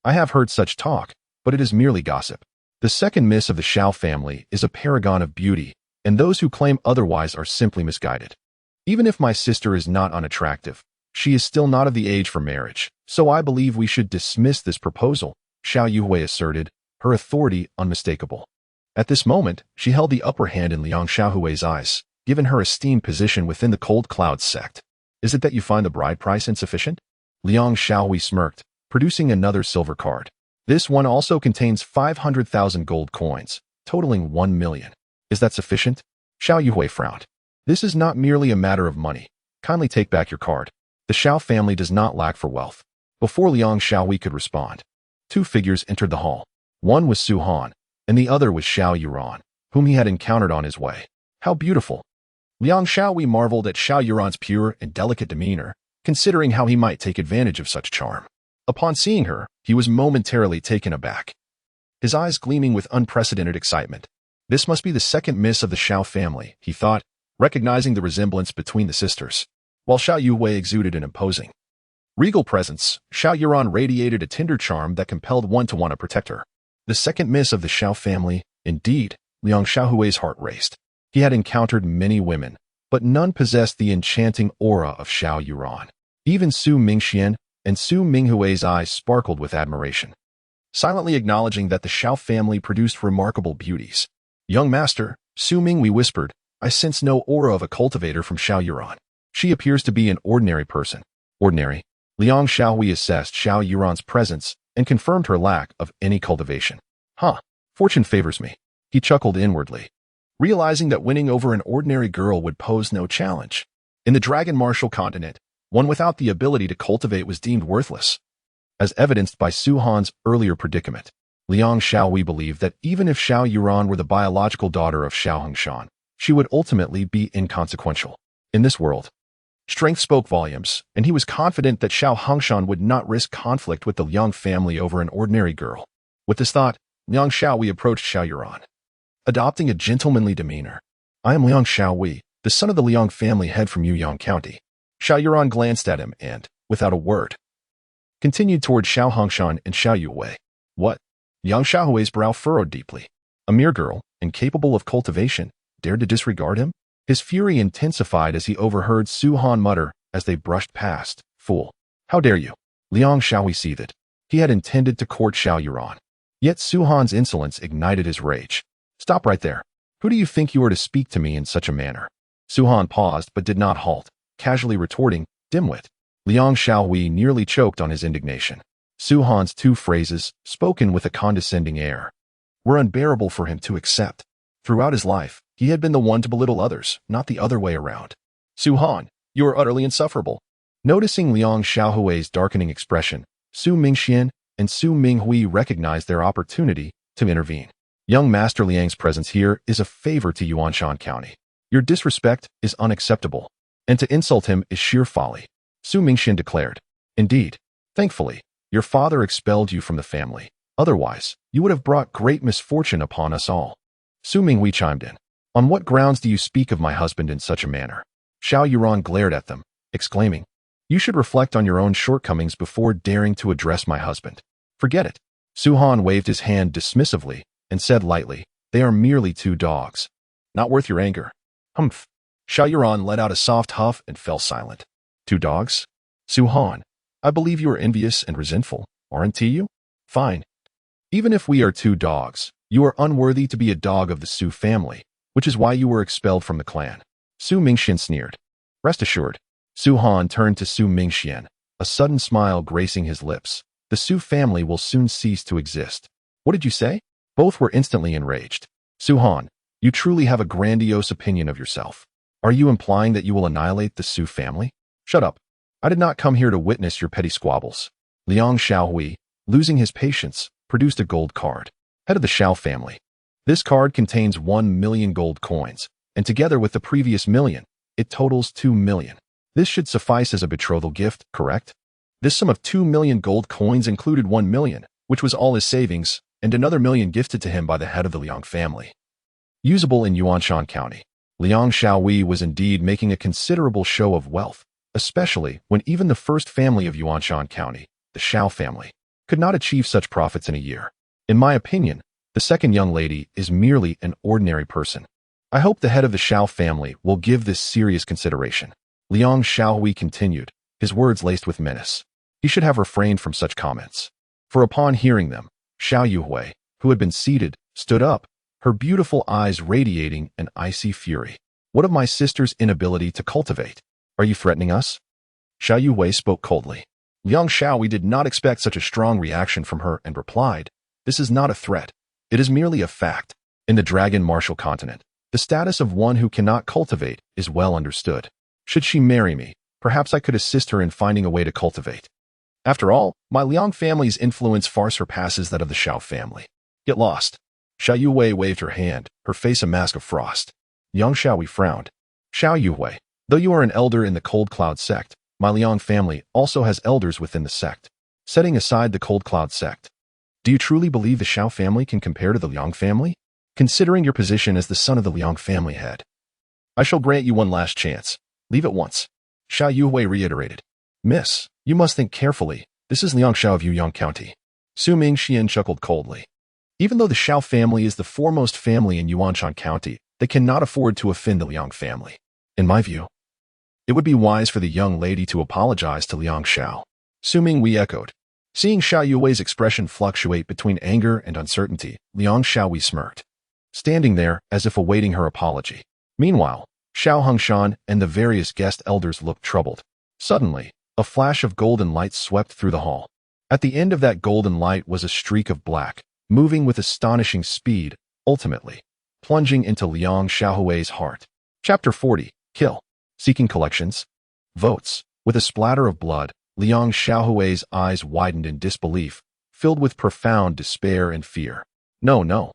I have heard such talk, but it is merely gossip. The second miss of the Xiao family is a paragon of beauty, and those who claim otherwise are simply misguided. Even if my sister is not unattractive, she is still not of the age for marriage, so I believe we should dismiss this proposal, Xiao Yuhui asserted, her authority unmistakable. At this moment, she held the upper hand in Liang Xiaohui's eyes, given her esteemed position within the Cold Cloud sect. Is it that you find the bride price insufficient? Liang Xiaohui smirked, producing another silver card. This one also contains 500,000 gold coins, totaling 1 million. Is that sufficient? Xiao Yuhui frowned. This is not merely a matter of money. Kindly take back your card. The Xiao family does not lack for wealth. Before Liang Xiaohui could respond, two figures entered the hall. One was Su Han, and the other was Xiao Yuran, whom he had encountered on his way. How beautiful! Liang Xiaohui marveled at Xiao Yuran's pure and delicate demeanor, considering how he might take advantage of such charm. Upon seeing her, he was momentarily taken aback, his eyes gleaming with unprecedented excitement. This must be the second miss of the Xiao family, he thought, recognizing the resemblance between the sisters. While Xiao Yuhui exuded an imposing, regal presence, Xiao Yuran radiated a tender charm that compelled one to want to protect her. The second miss of the Xiao family, indeed, Liang Xiaohui's heart raced. He had encountered many women, but none possessed the enchanting aura of Xiao Yuran. Even Su Mingxian and Su Minghui's eyes sparkled with admiration, silently acknowledging that the Xiao family produced remarkable beauties. Young master, Su Minghui whispered, I sense no aura of a cultivator from Xiao Yuran. She appears to be an ordinary person. Ordinary. Liang Xiaohui assessed Xiao Yuran's presence and confirmed her lack of any cultivation. Fortune favors me. He chuckled inwardly, realizing that winning over an ordinary girl would pose no challenge. In the Dragon Martial continent, one without the ability to cultivate was deemed worthless. As evidenced by Su Han's earlier predicament, Liang Xiaohui believed that even if Xiao Yuran were the biological daughter of Xiao Hongshan, she would ultimately be inconsequential. In this world, strength spoke volumes, and he was confident that Xiao Hongshan would not risk conflict with the Liang family over an ordinary girl. With this thought, Liang Xiaohui approached Xiao Yuran, adopting a gentlemanly demeanor. I am Liang Xiaohui, the son of the Liang family head from Yuyang County. Xiao Yuran glanced at him and, without a word, continued toward Xiao Hongshan and Xiao Yuhui. What? Liang Xiaohui's brow furrowed deeply. A mere girl, incapable of cultivation, dared to disregard him? His fury intensified as he overheard Su Han mutter as they brushed past. Fool. How dare you? Liang Xiaohui seethed. He had intended to court Xiao Yuran. Yet Su Han's insolence ignited his rage. Stop right there. Who do you think you are to speak to me in such a manner? Su Han paused but did not halt, casually retorting, dimwit. Liang Xiaohui nearly choked on his indignation. Su Han's two phrases, spoken with a condescending air, were unbearable for him to accept. Throughout his life, he had been the one to belittle others, not the other way around. Su Han, you are utterly insufferable. Noticing Liang Xiaohui's darkening expression, Su Mingxian and Su Minghui recognized their opportunity to intervene. Young Master Liang's presence here is a favor to Yuanshan County. Your disrespect is unacceptable, and to insult him is sheer folly, Su Mingxian declared. Indeed, thankfully, your father expelled you from the family. Otherwise, you would have brought great misfortune upon us all. Su Minghui chimed in. On what grounds do you speak of my husband in such a manner? Xiao Yuran glared at them, exclaiming, You should reflect on your own shortcomings before daring to address my husband. Forget it. Su Han waved his hand dismissively and said lightly, They are merely two dogs. Not worth your anger. Humph. Xiao Yuran let out a soft huff and fell silent. Two dogs? Su Han, I believe you are envious and resentful, aren't you? Fine. Even if we are two dogs, you are unworthy to be a dog of the Su family, which is why you were expelled from the clan. Su Mingxian sneered. Rest assured. Su Han turned to Su Mingxian, a sudden smile gracing his lips. The Su family will soon cease to exist. What did you say? Both were instantly enraged. Su Han, you truly have a grandiose opinion of yourself. Are you implying that you will annihilate the Su family? Shut up. I did not come here to witness your petty squabbles. Liang Xiaohui, losing his patience, produced a gold card. Head of the Xiao family. This card contains 1 million gold coins, and together with the previous million, it totals 2 million. This should suffice as a betrothal gift, correct? This sum of 2 million gold coins included 1 million, which was all his savings, and another million gifted to him by the head of the Liang family. Usable in Yuanshan County. Liang Xiaohui was indeed making a considerable show of wealth, especially when even the first family of Yuanshan County, the Xiao family, could not achieve such profits in a year. In my opinion, the second young lady is merely an ordinary person. I hope the head of the Xiao family will give this serious consideration. Liang Xiaohui continued, his words laced with menace. He should have refrained from such comments. For upon hearing them, Xiao Yuhui, who had been seated, stood up, her beautiful eyes radiating an icy fury. What of my sister's inability to cultivate? Are you threatening us? Xiao Yuhui spoke coldly. Liang Xiaohui did not expect such a strong reaction from her and replied, "This is not a threat. It is merely a fact. In the Dragon Martial continent, the status of one who cannot cultivate is well understood. Should she marry me, perhaps I could assist her in finding a way to cultivate. After all, my Liang family's influence far surpasses that of the Xiao family. Get lost." Xiao Yuhui waved her hand, her face a mask of frost. Liang Xiaohui frowned. Xiao Yuhui, though you are an elder in the Cold Cloud sect, my Liang family also has elders within the sect. Setting aside the Cold Cloud sect, do you truly believe the Xiao family can compare to the Liang family? Considering your position as the son of the Liang family head, I shall grant you one last chance. Leave at once. Xiao Yuhui reiterated. Miss, you must think carefully. This is Liang Xiao of Yuyang County. Su Mingxian chuckled coldly. Even though the Xiao family is the foremost family in Yuanshan County, they cannot afford to offend the Liang family. In my view, it would be wise for the young lady to apologize to Liang Xiao. Su Minghui echoed. Seeing Xiao Yui's expression fluctuate between anger and uncertainty, Liang Xiaohui smirked, standing there as if awaiting her apology. Meanwhile, Xiao Hongshan and the various guest elders looked troubled. Suddenly, a flash of golden light swept through the hall. At the end of that golden light was a streak of black, moving with astonishing speed, ultimately plunging into Liang Xiaohui's heart. Chapter 40. Kill. Seeking collections. Votes. With a splatter of blood, Liang Xiaohui's eyes widened in disbelief, filled with profound despair and fear. No, no.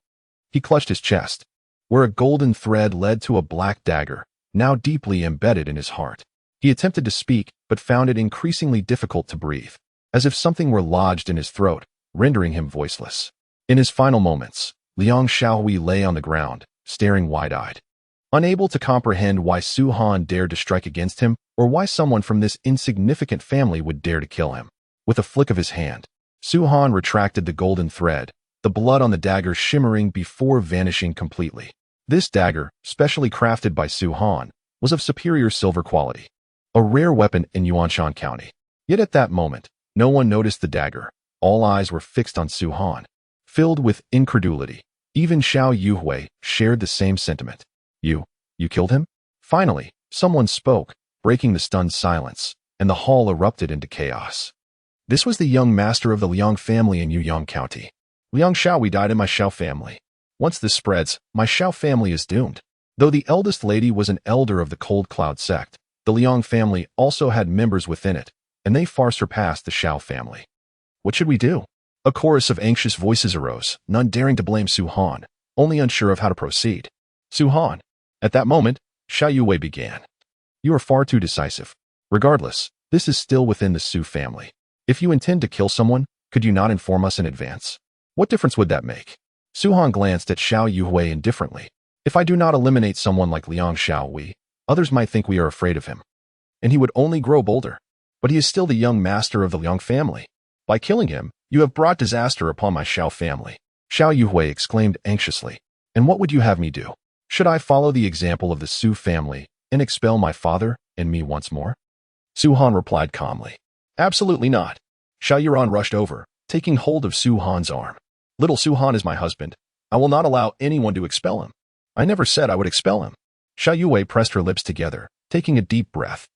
He clutched his chest, where a golden thread led to a black dagger, now deeply embedded in his heart. He attempted to speak, but found it increasingly difficult to breathe, as if something were lodged in his throat, rendering him voiceless. In his final moments, Liang Xiaohui lay on the ground, staring wide-eyed, unable to comprehend why Su Han dared to strike against him or why someone from this insignificant family would dare to kill him. With a flick of his hand, Su Han retracted the golden thread, the blood on the dagger shimmering before vanishing completely. This dagger, specially crafted by Su Han, was of superior silver quality, a rare weapon in Yuanshan County. Yet at that moment, no one noticed the dagger. All eyes were fixed on Su Han, filled with incredulity. Even Xiao Yuhui shared the same sentiment. You killed him? Finally, someone spoke, breaking the stunned silence, and the hall erupted into chaos. This was the young master of the Liang family in Yuyang County. Liang Xiaohui died in my Xiao family. Once this spreads, my Xiao family is doomed. Though the eldest lady was an elder of the Cold Cloud sect, the Liang family also had members within it, and they far surpassed the Xiao family. What should we do? A chorus of anxious voices arose, none daring to blame Su Han, only unsure of how to proceed. Su Han. At that moment, Xiao Yuhui began. You are far too decisive. Regardless, this is still within the Su family. If you intend to kill someone, could you not inform us in advance? What difference would that make? Su Han glanced at Xiao Yuhui indifferently. If I do not eliminate someone like Liang Xiaohui, others might think we are afraid of him, and he would only grow bolder. But he is still the young master of the Liang family. By killing him, you have brought disaster upon my Xiao family. Xiao Yuhui exclaimed anxiously. And what would you have me do? Should I follow the example of the Su family and expel my father and me once more? Su Han replied calmly. Absolutely not. Xiao Yuran rushed over, taking hold of Su Han's arm. Little Su Han is my husband. I will not allow anyone to expel him. I never said I would expel him. Xiao Yuhui pressed her lips together, taking a deep breath.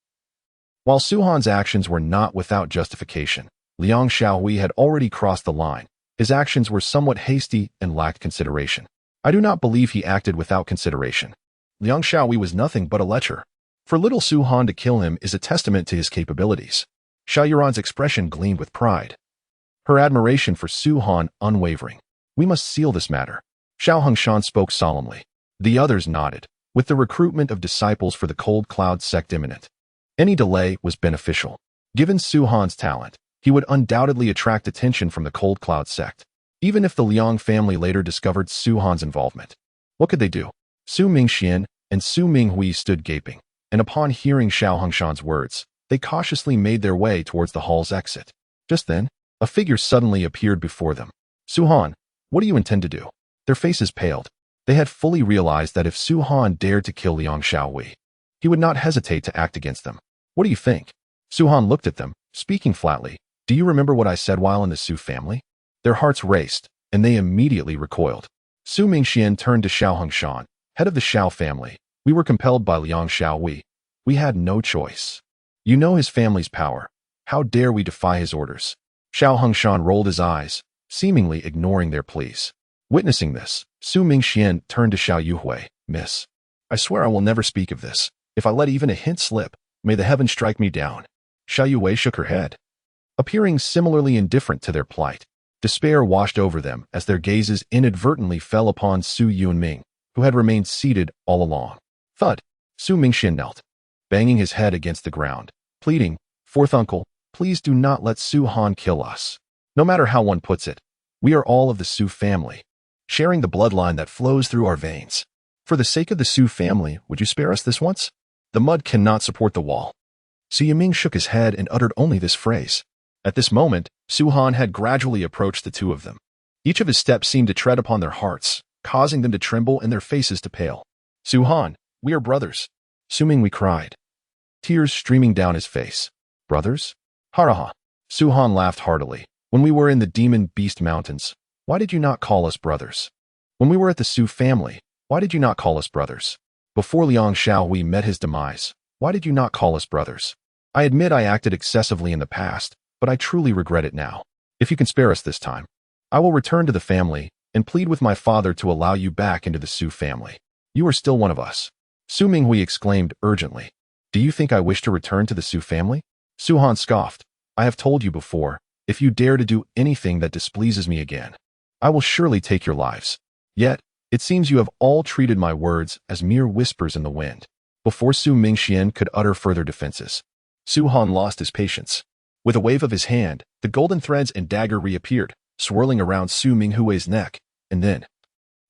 While Su Han's actions were not without justification, Liang Xiaohui had already crossed the line. His actions were somewhat hasty and lacked consideration. I do not believe he acted without consideration. Liang Xiaohui was nothing but a lecher. For little Su Han to kill him is a testament to his capabilities. Xiao Yuran's expression gleamed with pride, her admiration for Su Han unwavering. We must seal this matter. Xiao Hongshan spoke solemnly. The others nodded, with the recruitment of disciples for the Cold Cloud sect imminent. Any delay was beneficial. Given Su Han's talent, he would undoubtedly attract attention from the Cold Cloud sect, even if the Liang family later discovered Su Han's involvement. What could they do? Su Mingxian and Su Minghui stood gaping, and upon hearing Xiao Hongshan's words, they cautiously made their way towards the hall's exit. Just then, a figure suddenly appeared before them. Su Han, What do you intend to do? Their faces paled. They had fully realized that if Su Han dared to kill Liang Xiaowei, he would not hesitate to act against them. What do you think? Su Han looked at them, speaking flatly. Do you remember what I said while in the Su family? Their hearts raced, and they immediately recoiled. Su Mingxian turned to Xiao Hongshan, head of the Xiao family. We were compelled by Liang Xiaowei. We had no choice. You know his family's power. How dare we defy his orders? Xiao Hongshan rolled his eyes, seemingly ignoring their pleas. Witnessing this, Su Mingxian turned to Xiao Yuhui. Miss, I swear I will never speak of this. If I let even a hint slip, may the heavens strike me down. Xiao Yuhui shook her head, appearing similarly indifferent to their plight. Despair washed over them as their gazes inadvertently fell upon Su Yunming, who had remained seated all along. Thud! Su Mingxian knelt, banging his head against the ground, pleading, Fourth uncle, please do not let Su Han kill us. No matter how one puts it, we are all of the Su family, sharing the bloodline that flows through our veins. For the sake of the Su family, would you spare us this once? The mud cannot support the wall. Su Yiming shook his head and uttered only this phrase. At this moment, Su Han had gradually approached the two of them. Each of his steps seemed to tread upon their hearts, causing them to tremble and their faces to pale. Su Han, we are brothers. Su Ming cried, tears streaming down his face. Brothers? Haraha. Su Han laughed heartily. When we were in the Demon Beast Mountains, why did you not call us brothers? When we were at the Su family, why did you not call us brothers? Before Liang Xiaowei met his demise, why did you not call us brothers? I admit I acted excessively in the past, but I truly regret it now. If you can spare us this time, I will return to the family and plead with my father to allow you back into the Su family. You are still one of us. Su Minghui exclaimed urgently. Do you think I wish to return to the Su family? Su Han scoffed. I have told you before, if you dare to do anything that displeases me again, I will surely take your lives. Yet, it seems you have all treated my words as mere whispers in the wind. Before Su Mingxian could utter further defenses, Su Han lost his patience. With a wave of his hand, the golden threads and dagger reappeared, swirling around Su Minghui's neck, and then,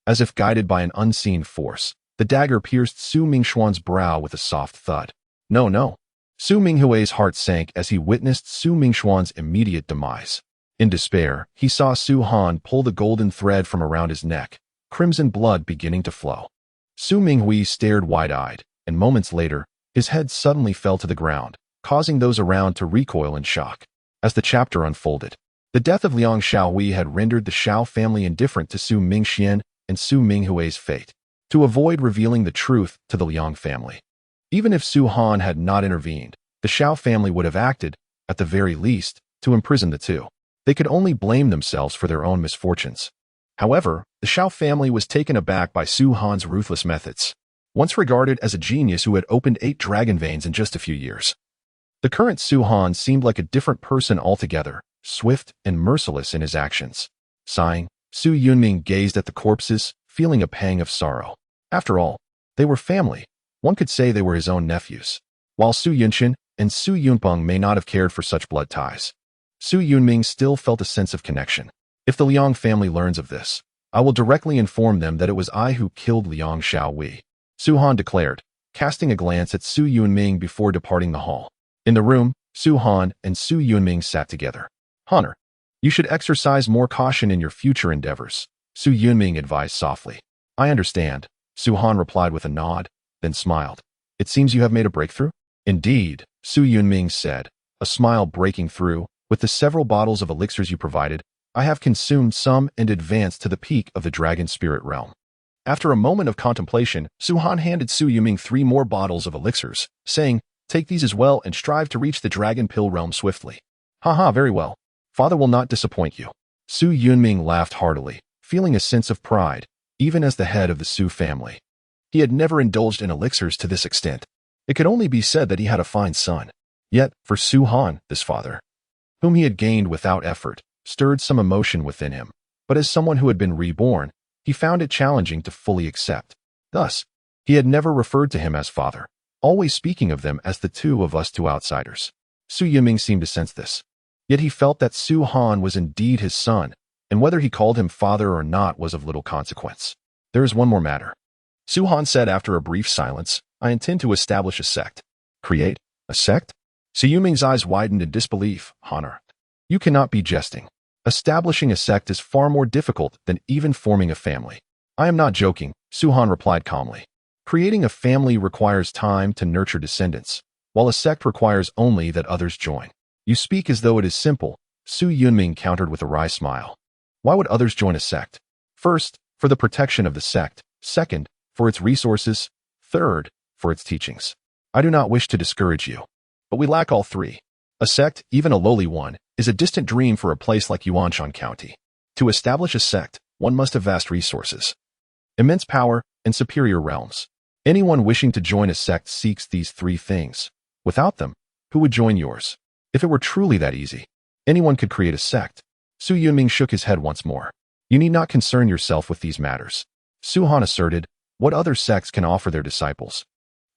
as if guided by an unseen force, the dagger pierced Su Mingxuan's brow with a soft thud. No, no. Su Minghui's heart sank as he witnessed Su Mingxuan's immediate demise. In despair, he saw Su Han pull the golden thread from around his neck, crimson blood beginning to flow. Su Minghui stared wide-eyed, and moments later, his head suddenly fell to the ground, causing those around to recoil in shock. As the chapter unfolded, the death of Liang Xiaowei had rendered the Xiao family indifferent to Su Mingxian and Su Minghui's fate, to avoid revealing the truth to the Liang family. Even if Su Han had not intervened, the Xiao family would have acted, at the very least, to imprison the two. They could only blame themselves for their own misfortunes. However, the Xiao family was taken aback by Su Han's ruthless methods. Once regarded as a genius who had opened 8 dragon veins in just a few years, the current Su Han seemed like a different person altogether, swift and merciless in his actions. Sighing, Su Yunming gazed at the corpses, feeling a pang of sorrow. After all, they were family. One could say they were his own nephews. While Su Yunshin and Su Yunpeng may not have cared for such blood ties, Su Yunming still felt a sense of connection. If the Liang family learns of this, I will directly inform them that it was I who killed Liang Xiaowei, Su Han declared, casting a glance at Su Yunming before departing the hall. In the room, Su Han and Su Yunming sat together. Honor, you should exercise more caution in your future endeavors, Su Yunming advised softly. I understand, Su Han replied with a nod, then smiled. It seems you have made a breakthrough? Indeed, Su Yunming said, a smile breaking through. With the several bottles of elixirs you provided, I have consumed some and advanced to the peak of the dragon spirit realm. After a moment of contemplation, Su Han handed Su Yunming 3 more bottles of elixirs, saying, take these as well and strive to reach the dragon pill realm swiftly. Haha, very well. Father will not disappoint you. Su Yunming laughed heartily, feeling a sense of pride, even as the head of the Su family. He had never indulged in elixirs to this extent. It could only be said that he had a fine son. Yet, for Su Han, this father, whom he had gained without effort, stirred some emotion within him, but as someone who had been reborn, he found it challenging to fully accept. Thus, he had never referred to him as father, always speaking of them as the two of us two outsiders. Su Yiming seemed to sense this. Yet he felt that Su Han was indeed his son, and whether he called him father or not was of little consequence. There is one more matter. Su Han said after a brief silence, I intend to establish a sect. Create a sect? Su Yiming's eyes widened in disbelief. Honor, you cannot be jesting. Establishing a sect is far more difficult than even forming a family. I am not joking, Suhan replied calmly. Creating a family requires time to nurture descendants, while a sect requires only that others join. You speak as though it is simple, Su Yunming countered with a wry smile. Why would others join a sect? First, for the protection of the sect. Second, for its resources. Third, for its teachings. I do not wish to discourage you, but we lack all three. A sect, even a lowly one, is a distant dream for a place like Yuanshan County. To establish a sect, one must have vast resources, immense power, and superior realms. Anyone wishing to join a sect seeks these three things. Without them, who would join yours? If it were truly that easy, anyone could create a sect. Su Yunming shook his head once more. You need not concern yourself with these matters. Suhan asserted, what other sects can offer their disciples?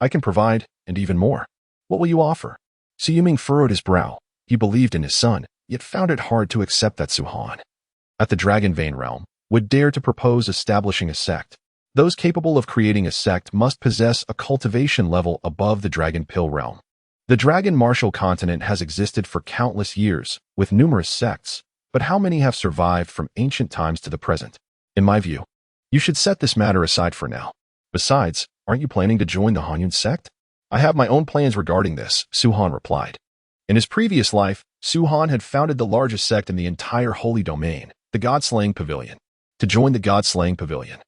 I can provide, and even more. What will you offer? Su Yunming furrowed his brow. He believed in his son, yet found it hard to accept that Suhan, at the Dragon Vein realm, would dare to propose establishing a sect. Those capable of creating a sect must possess a cultivation level above the Dragon Pill realm. The Dragon Martial continent has existed for countless years, with numerous sects, but how many have survived from ancient times to the present? In my view, you should set this matter aside for now. Besides, aren't you planning to join the Hanyun sect? I have my own plans regarding this, Suhan replied. In his previous life, Suhan had founded the largest sect in the entire Holy Domain, the God-Slaying Pavilion. To join the God-Slaying Pavilion,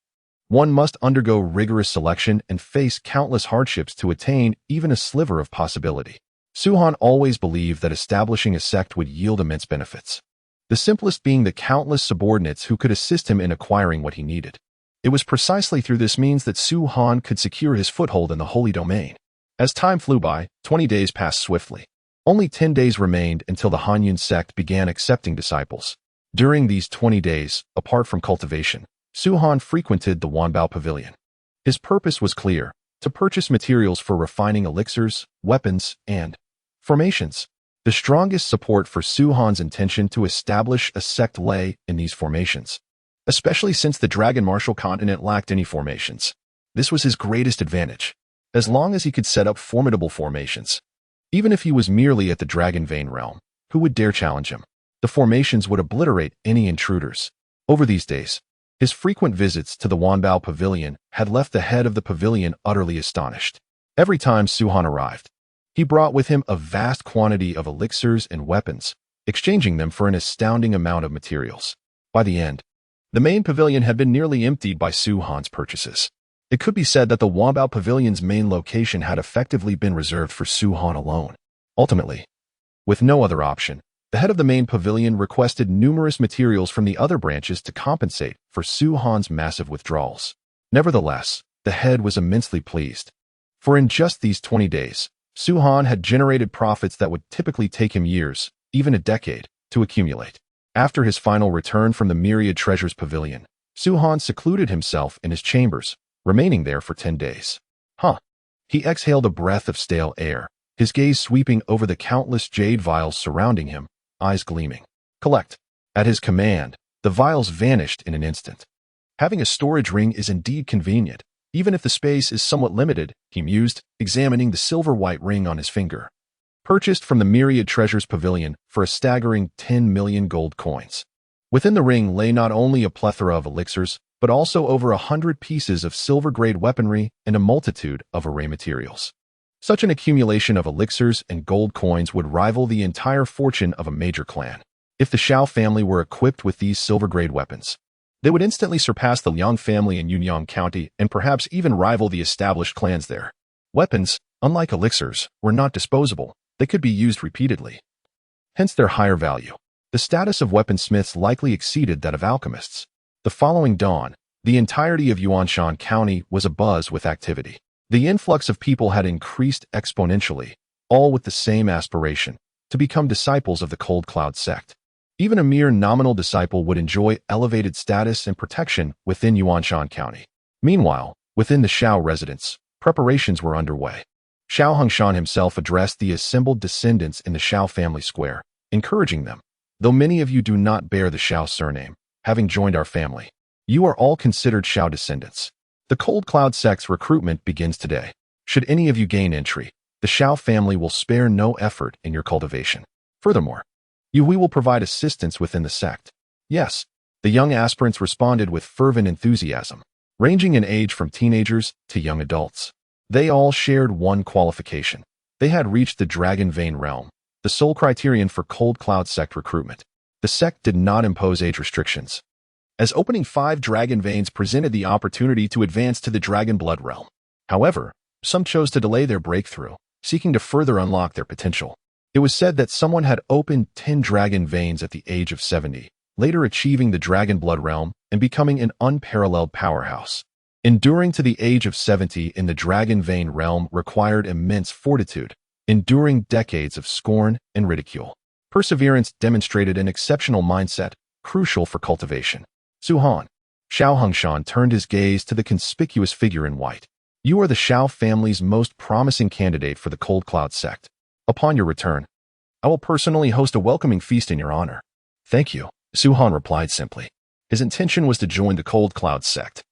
one must undergo rigorous selection and face countless hardships to attain even a sliver of possibility. Suhan always believed that establishing a sect would yield immense benefits, the simplest being the countless subordinates who could assist him in acquiring what he needed. It was precisely through this means that Suhan could secure his foothold in the Holy Domain. As time flew by, 20 days passed swiftly. Only 10 days remained until the Hanyun sect began accepting disciples. During these 20 days, apart from cultivation, Suhan frequented the Wanbao Pavilion. His purpose was clear, to purchase materials for refining elixirs, weapons, and formations. The strongest support for Suhan's intention to establish a sect lay in these formations, especially since the Dragon Martial continent lacked any formations. This was his greatest advantage, as long as he could set up formidable formations. Even if he was merely at the Dragon Vein realm, who would dare challenge him? The formations would obliterate any intruders. Over these days, his frequent visits to the Wanbao Pavilion had left the head of the pavilion utterly astonished. Every time Suhan arrived, he brought with him a vast quantity of elixirs and weapons, exchanging them for an astounding amount of materials. By the end, the main pavilion had been nearly emptied by Suhan's purchases. It could be said that the Wanbao Pavilion's main location had effectively been reserved for Suhan alone. Ultimately, with no other option, the head of the main pavilion requested numerous materials from the other branches to compensate for Suhan's massive withdrawals. Nevertheless, the head was immensely pleased, for in just these 20 days, Suhan had generated profits that would typically take him years, even a decade, to accumulate. After his final return from the Myriad Treasures Pavilion, Suhan secluded himself in his chambers, remaining there for 10 days. He exhaled a breath of stale air, his gaze sweeping over the countless jade vials surrounding him, eyes gleaming. Collect. At his command, the vials vanished in an instant. Having a storage ring is indeed convenient, even if the space is somewhat limited, he mused, examining the silver-white ring on his finger. Purchased from the Myriad Treasures Pavilion for a staggering 10 million gold coins. Within the ring lay not only a plethora of elixirs, but also over 100 pieces of silver-grade weaponry and a multitude of array materials. Such an accumulation of elixirs and gold coins would rival the entire fortune of a major clan. If the Shao family were equipped with these silver-grade weapons, they would instantly surpass the Liang family in Yunyang County and perhaps even rival the established clans there. Weapons, unlike elixirs, were not disposable. They could be used repeatedly, hence their higher value. The status of weaponsmiths likely exceeded that of alchemists. The following dawn, the entirety of Yuanshan County was abuzz with activity. The influx of people had increased exponentially, all with the same aspiration, to become disciples of the Cold Cloud sect. Even a mere nominal disciple would enjoy elevated status and protection within Yuanshan County. Meanwhile, within the Shao residence, preparations were underway. Shao Hongshan himself addressed the assembled descendants in the Shao family square, encouraging them. Though many of you do not bear the Shao surname, having joined our family, you are all considered Shao descendants. The Cold Cloud sect's recruitment begins today. Should any of you gain entry, the Shao family will spare no effort in your cultivation. Furthermore, Hui will provide assistance within the sect. Yes, the young aspirants responded with fervent enthusiasm, ranging in age from teenagers to young adults. They all shared one qualification. They had reached the Dragon Vein realm, the sole criterion for Cold Cloud sect recruitment. The sect did not impose age restrictions, as opening 5 Dragon Veins presented the opportunity to advance to the Dragon Blood realm. However, some chose to delay their breakthrough, seeking to further unlock their potential. It was said that someone had opened 10 Dragon Veins at the age of 70, later achieving the Dragon Blood realm and becoming an unparalleled powerhouse. Enduring to the age of 70 in the Dragon Vein realm required immense fortitude, enduring decades of scorn and ridicule. Perseverance demonstrated an exceptional mindset, crucial for cultivation. Su-han. Xiao Hongshan turned his gaze to the conspicuous figure in white. You are the Xiao family's most promising candidate for the Cold Cloud sect. Upon your return, I will personally host a welcoming feast in your honor. Thank you, Su-han replied simply. His intention was to join the Cold Cloud sect,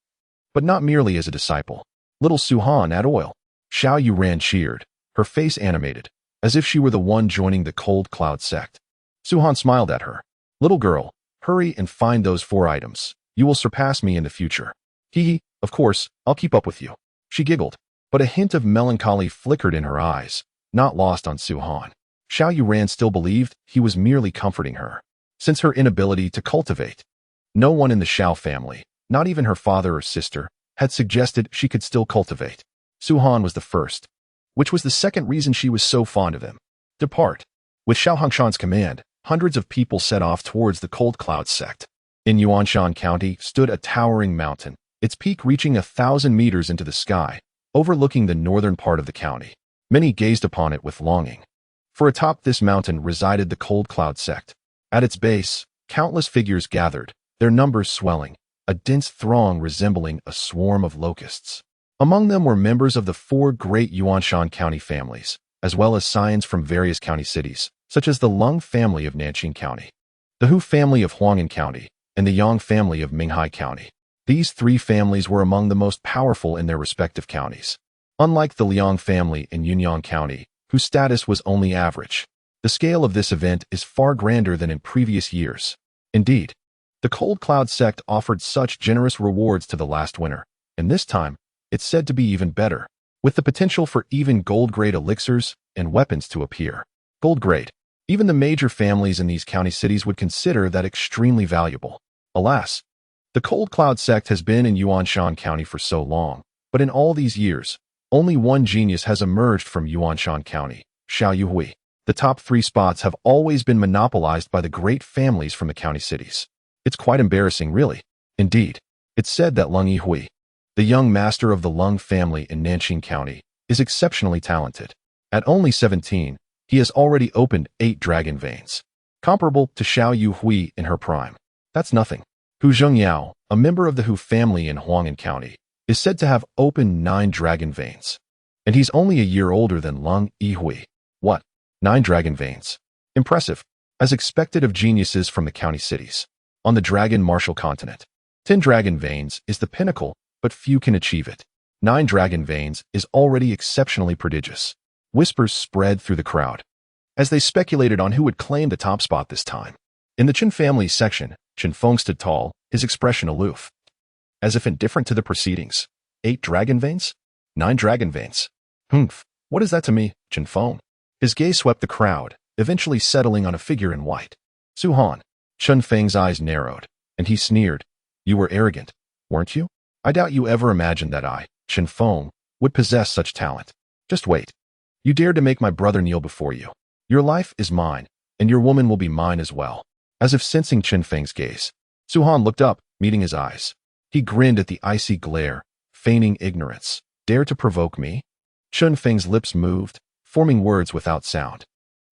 but not merely as a disciple. Little Su-han, add oil. Xiao Yuran cheered, her face animated, as if she were the one joining the Cold Cloud sect. Su-han smiled at her. Little girl, hurry and find those 4 items. You will surpass me in the future. Hee, of course, I'll keep up with you. She giggled, but a hint of melancholy flickered in her eyes, not lost on Su-han. Xiao Yuran still believed he was merely comforting her. Since her inability to cultivate, no one in the Xiao family, not even her father or sister, had suggested she could still cultivate. Su-han was the first, which was the second reason she was so fond of him. Depart. With Xiao Hongshan's command, hundreds of people set off towards the Cold Cloud sect. In Yuanshan County stood a towering mountain, its peak reaching 1,000 meters into the sky, overlooking the northern part of the county. Many gazed upon it with longing. For atop this mountain resided the Cold Cloud sect. At its base, countless figures gathered, their numbers swelling, a dense throng resembling a swarm of locusts. Among them were members of the 4 great Yuanshan County families, as well as scions from various county cities, such as the Lung family of Nanqing County, the Hu family of Huang'an County, and the Yang family of Minghai County. These 3 families were among the most powerful in their respective counties. Unlike the Liang family in Yunyang County, whose status was only average, the scale of this event is far grander than in previous years. Indeed, the Cold Cloud sect offered such generous rewards to the last winner, and this time, it's said to be even better, with the potential for even gold-grade elixirs and weapons to appear. Gold-grade. Even the major families in these county cities would consider that extremely valuable. Alas, the Cold Cloud sect has been in Yuanshan County for so long, but in all these years, only one genius has emerged from Yuanshan County, Xiao Yuhui. The top 3 spots have always been monopolized by the great families from the county cities. It's quite embarrassing, really. Indeed, it's said that Lung Yihui, the young master of the Lung family in Nanqing County, is exceptionally talented. At only 17, he has already opened 8 Dragon Veins, comparable to Xiao Yuhui in her prime. That's nothing. Hu Zhengyao, a member of the Hu family in Huang'an County, is said to have opened 9 Dragon Veins, and he's only a year older than Lung Yihui. What? 9 Dragon Veins. Impressive, as expected of geniuses from the county cities. On the Dragon Martial continent, 10 Dragon Veins is the pinnacle, but few can achieve it. 9 Dragon Veins is already exceptionally prodigious. Whispers spread through the crowd, as they speculated on who would claim the top spot this time. In the Chen family section, Chen Feng stood tall, his expression aloof, as if indifferent to the proceedings. 8 Dragon Veins? 9 Dragon Veins. Humph, what is that to me, Chen Feng? His gaze swept the crowd, eventually settling on a figure in white. Su-han. Chen Feng's eyes narrowed, and he sneered. You were arrogant, weren't you? I doubt you ever imagined that I, Chen Feng, would possess such talent. Just wait. You dared to make my brother kneel before you. Your life is mine, and your woman will be mine as well. As if sensing Chen Feng's gaze, Su-han looked up, meeting his eyes. He grinned at the icy glare, feigning ignorance. Dare to provoke me? Chen Feng's lips moved, forming words without sound.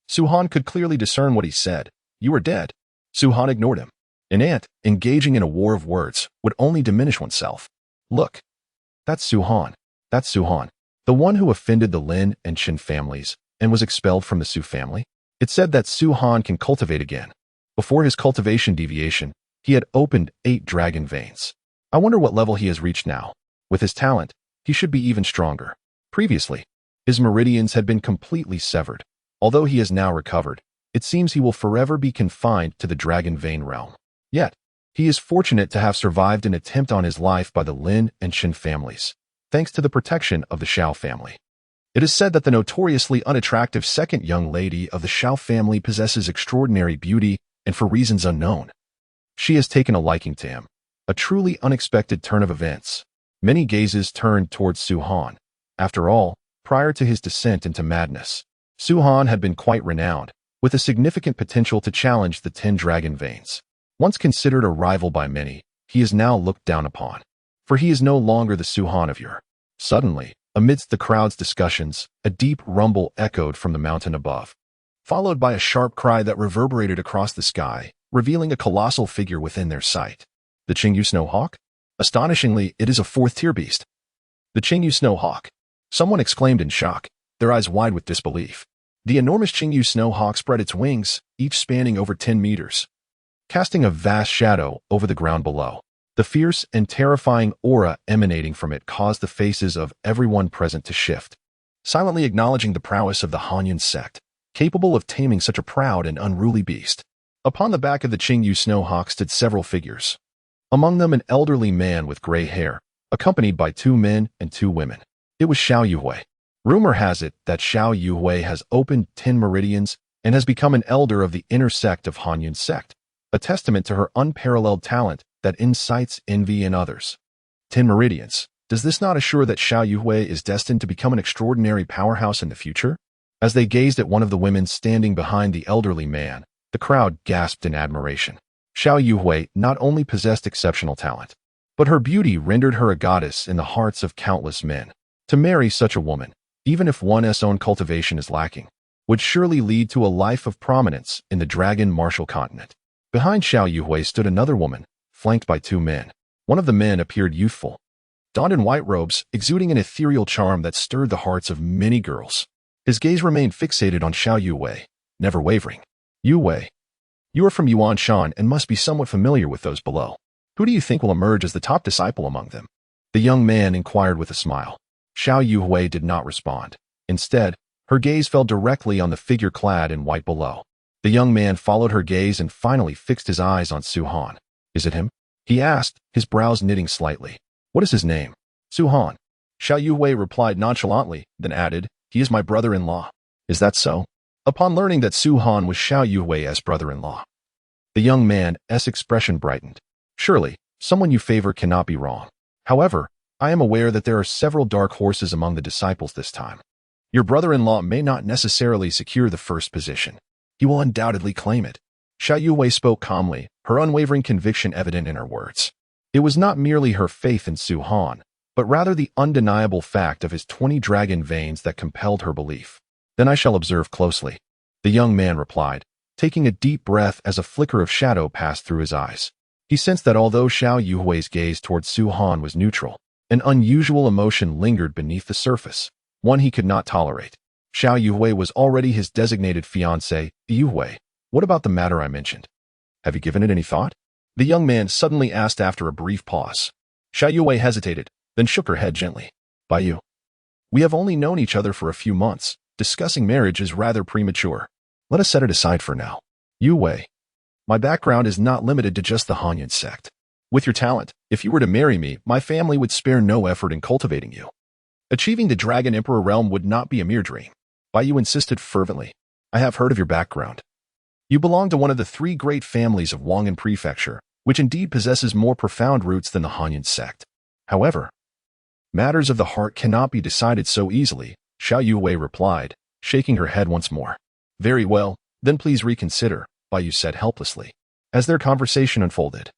Su-han could clearly discern what he said. You are dead. Su-han ignored him. An ant, engaging in a war of words, would only diminish oneself. Look. That's Su-han. That's Su-han, the one who offended the Lin and Chen families and was expelled from the Su family. It's said that Su-han can cultivate again. Before his cultivation deviation, he had opened 8 Dragon Veins. I wonder what level he has reached now. With his talent, he should be even stronger. Previously, his meridians had been completely severed. Although he has now recovered, it seems he will forever be confined to the dragon vein realm. Yet, he is fortunate to have survived an attempt on his life by the Lin and Shin families, thanks to the protection of the Xiao family. It is said that the notoriously unattractive second young lady of the Xiao family possesses extraordinary beauty, and for reasons unknown, she has taken a liking to him. A truly unexpected turn of events. Many gazes turned towards Su Han. After all, prior to his descent into madness, Su Han had been quite renowned, with a significant potential to challenge the 10 dragon veins. Once considered a rival by many, he is now looked down upon, for he is no longer the Su Han of yore. Suddenly, amidst the crowd's discussions, a deep rumble echoed from the mountain above, followed by a sharp cry that reverberated across the sky, revealing a colossal figure within their sight. The Qingyu Snow Hawk? Astonishingly, it is a 4th-tier beast. The Qingyu Snow Hawk. Someone exclaimed in shock, their eyes wide with disbelief. The enormous Qingyu Snow Hawk spread its wings, each spanning over 10 meters, casting a vast shadow over the ground below. The fierce and terrifying aura emanating from it caused the faces of everyone present to shift, silently acknowledging the prowess of the Hanyun sect, capable of taming such a proud and unruly beast. Upon the back of the Qingyu Snow Hawk stood several figures. Among them an elderly man with gray hair, accompanied by 2 men and 2 women. It was Xiao Yuhui. Rumor has it that Xiao Yuhui has opened 10 meridians and has become an elder of the inner sect of Hanyun sect, a testament to her unparalleled talent that incites envy in others. 10 meridians. Does this not assure that Xiao Yuhui is destined to become an extraordinary powerhouse in the future? As they gazed at one of the women standing behind the elderly man, the crowd gasped in admiration. Xiao Yuhui not only possessed exceptional talent, but her beauty rendered her a goddess in the hearts of countless men. To marry such a woman, even if one's own cultivation is lacking, would surely lead to a life of prominence in the dragon martial continent. Behind Xiao Yuhui stood another woman, flanked by 2 men. One of the men appeared youthful, donned in white robes, exuding an ethereal charm that stirred the hearts of many girls. His gaze remained fixated on Xiao Yuhui, never wavering. Yuhui, you are from Yuan Shan and must be somewhat familiar with those below. Who do you think will emerge as the top disciple among them? The young man inquired with a smile. Xiao Yuhui did not respond. Instead, her gaze fell directly on the figure clad in white below. The young man followed her gaze and finally fixed his eyes on Su Han. Is it him? He asked, his brows knitting slightly. What is his name? Su Han. Xiao Yuhui replied nonchalantly, then added, he is my brother-in-law. Is that so? Upon learning that Su Han was Xiao Yuhui's brother-in-law, the young man's expression brightened. Surely, someone you favor cannot be wrong. However, I am aware that there are several dark horses among the disciples this time. Your brother-in-law may not necessarily secure the first position. He will undoubtedly claim it. Xiao Yuhui spoke calmly, her unwavering conviction evident in her words. It was not merely her faith in Su Han, but rather the undeniable fact of his 20 dragon veins that compelled her belief. Then I shall observe closely, the young man replied, taking a deep breath as a flicker of shadow passed through his eyes. He sensed that although Xiao Yuhui's gaze towards Su Han was neutral, an unusual emotion lingered beneath the surface, one he could not tolerate. Xiao Yuhui was already his designated fiancé. Yuhui, what about the matter I mentioned? Have you given it any thought? The young man suddenly asked after a brief pause. Xiao Yuhui hesitated, then shook her head gently. By you. We have only known each other for a few months. Discussing marriage is rather premature. Let us set it aside for now. Yuhui, my background is not limited to just the Hanyun sect. With your talent, if you were to marry me, my family would spare no effort in cultivating you. Achieving the Dragon Emperor realm would not be a mere dream. Bai Yu insisted fervently. I have heard of your background. You belong to one of the 3 great families of Wangan Prefecture, which indeed possesses more profound roots than the Hanyun sect. However, matters of the heart cannot be decided so easily, Xiao Yuhui replied, shaking her head once more. Very well, then please reconsider, Bai Yu said helplessly. As their conversation unfolded,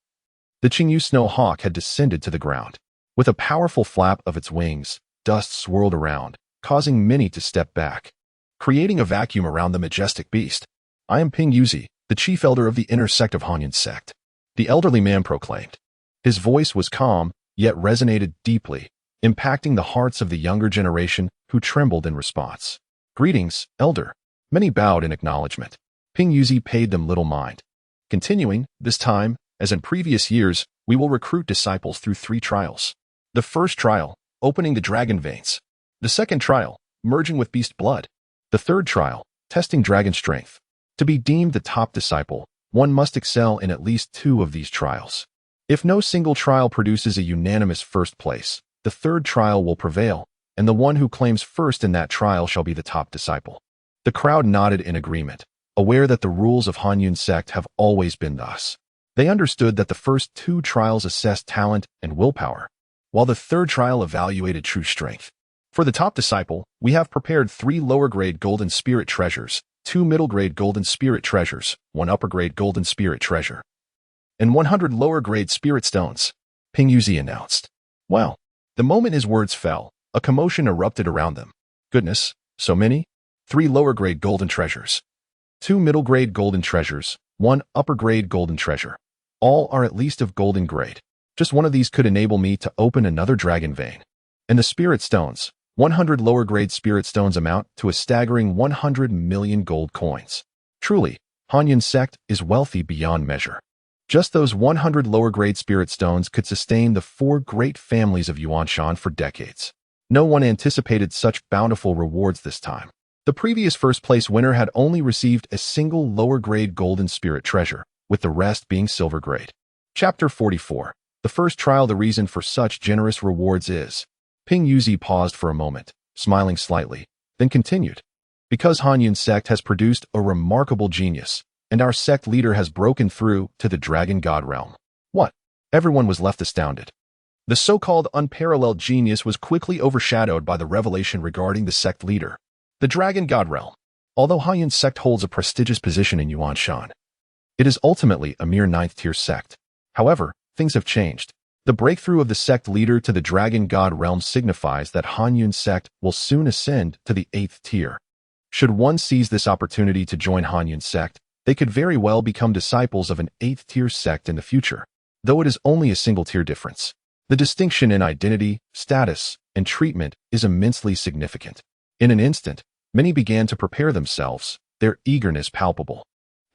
the Qingyu Snow Hawk had descended to the ground. With a powerful flap of its wings, dust swirled around, causing many to step back, creating a vacuum around the majestic beast. I am Ping Yuzi, the chief elder of the inner sect of Hanyun sect, the elderly man proclaimed. His voice was calm, yet resonated deeply, impacting the hearts of the younger generation who trembled in response. Greetings, elder. Many bowed in acknowledgement. Ping Yuzi paid them little mind. Continuing, this time, as in previous years, we will recruit disciples through 3 trials. The first trial, opening the dragon veins. The second trial, merging with beast blood. The third trial, testing dragon strength. To be deemed the top disciple, one must excel in at least 2 of these trials. If no single trial produces a unanimous first place, the 3rd trial will prevail, and the one who claims first in that trial shall be the top disciple. The crowd nodded in agreement, aware that the rules of Hanyun sect have always been thus. They understood that the first 2 trials assessed talent and willpower, while the 3rd trial evaluated true strength. For the top disciple, we have prepared 3 lower-grade golden spirit treasures, 2 middle-grade golden spirit treasures, 1 upper-grade golden spirit treasure, and 100 lower-grade spirit stones, Ping Yuzi announced. Well, the moment his words fell, a commotion erupted around them. Goodness, so many? 3 lower-grade golden treasures, 2 middle-grade golden treasures, 1 upper-grade golden treasure. All are at least of golden grade. Just one of these could enable me to open another dragon vein. And the spirit stones, 100 lower-grade spirit stones amount to a staggering 100 million gold coins. Truly, Hanyun sect is wealthy beyond measure. Just those 100 lower-grade spirit stones could sustain the 4 great families of Yuanshan for decades. No one anticipated such bountiful rewards this time. The previous first-place winner had only received a single lower-grade golden spirit treasure, with the rest being silver-grade. Chapter 44. The first trial. The reason for such generous rewards is... Ping Yuzi paused for a moment, smiling slightly, then continued. Because Hanyun sect has produced a remarkable genius, and our sect leader has broken through to the Dragon God realm. What? Everyone was left astounded. The so-called unparalleled genius was quickly overshadowed by the revelation regarding the sect leader. The Dragon God realm. Although Hanyun sect holds a prestigious position in Yuanshan, it is ultimately a mere 9th-tier sect. However, things have changed. The breakthrough of the sect leader to the Dragon God realm signifies that Hanyun sect will soon ascend to the 8th tier. Should one seize this opportunity to join Hanyun sect, they could very well become disciples of an 8th tier sect in the future, though it is only a single tier difference. The distinction in identity, status, and treatment is immensely significant. In an instant, many began to prepare themselves, their eagerness palpable.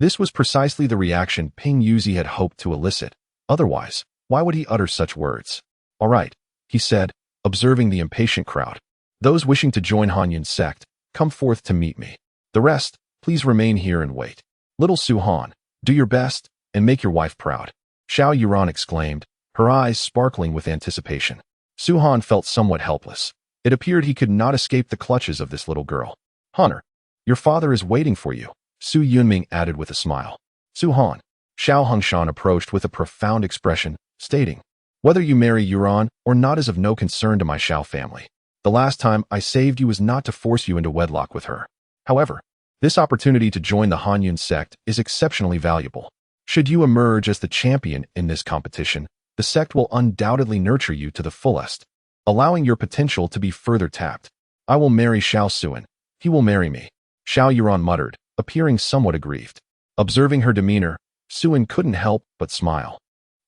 This was precisely the reaction Ping Yuzi had hoped to elicit. Otherwise, why would he utter such words? All right, he said, observing the impatient crowd. Those wishing to join Hanyun sect, come forth to meet me. The rest, please remain here and wait. Little Su-han, do your best, and make your wife proud. Xiao Yuran exclaimed, her eyes sparkling with anticipation. Su-han felt somewhat helpless. It appeared he could not escape the clutches of this little girl. Hunter, your father is waiting for you, Su Yunming added with a smile. Su-han. Xiao Hongshan approached with a profound expression, stating, whether you marry Yuran or not is of no concern to my Xiao family. The last time I saved you was not to force you into wedlock with her. However, this opportunity to join the Hanyun sect is exceptionally valuable. Should you emerge as the champion in this competition, the sect will undoubtedly nurture you to the fullest, allowing your potential to be further tapped. I will marry Xiao Suan. He will marry me. Xiao Yuran muttered, appearing somewhat aggrieved. Observing her demeanor, Suan couldn't help but smile.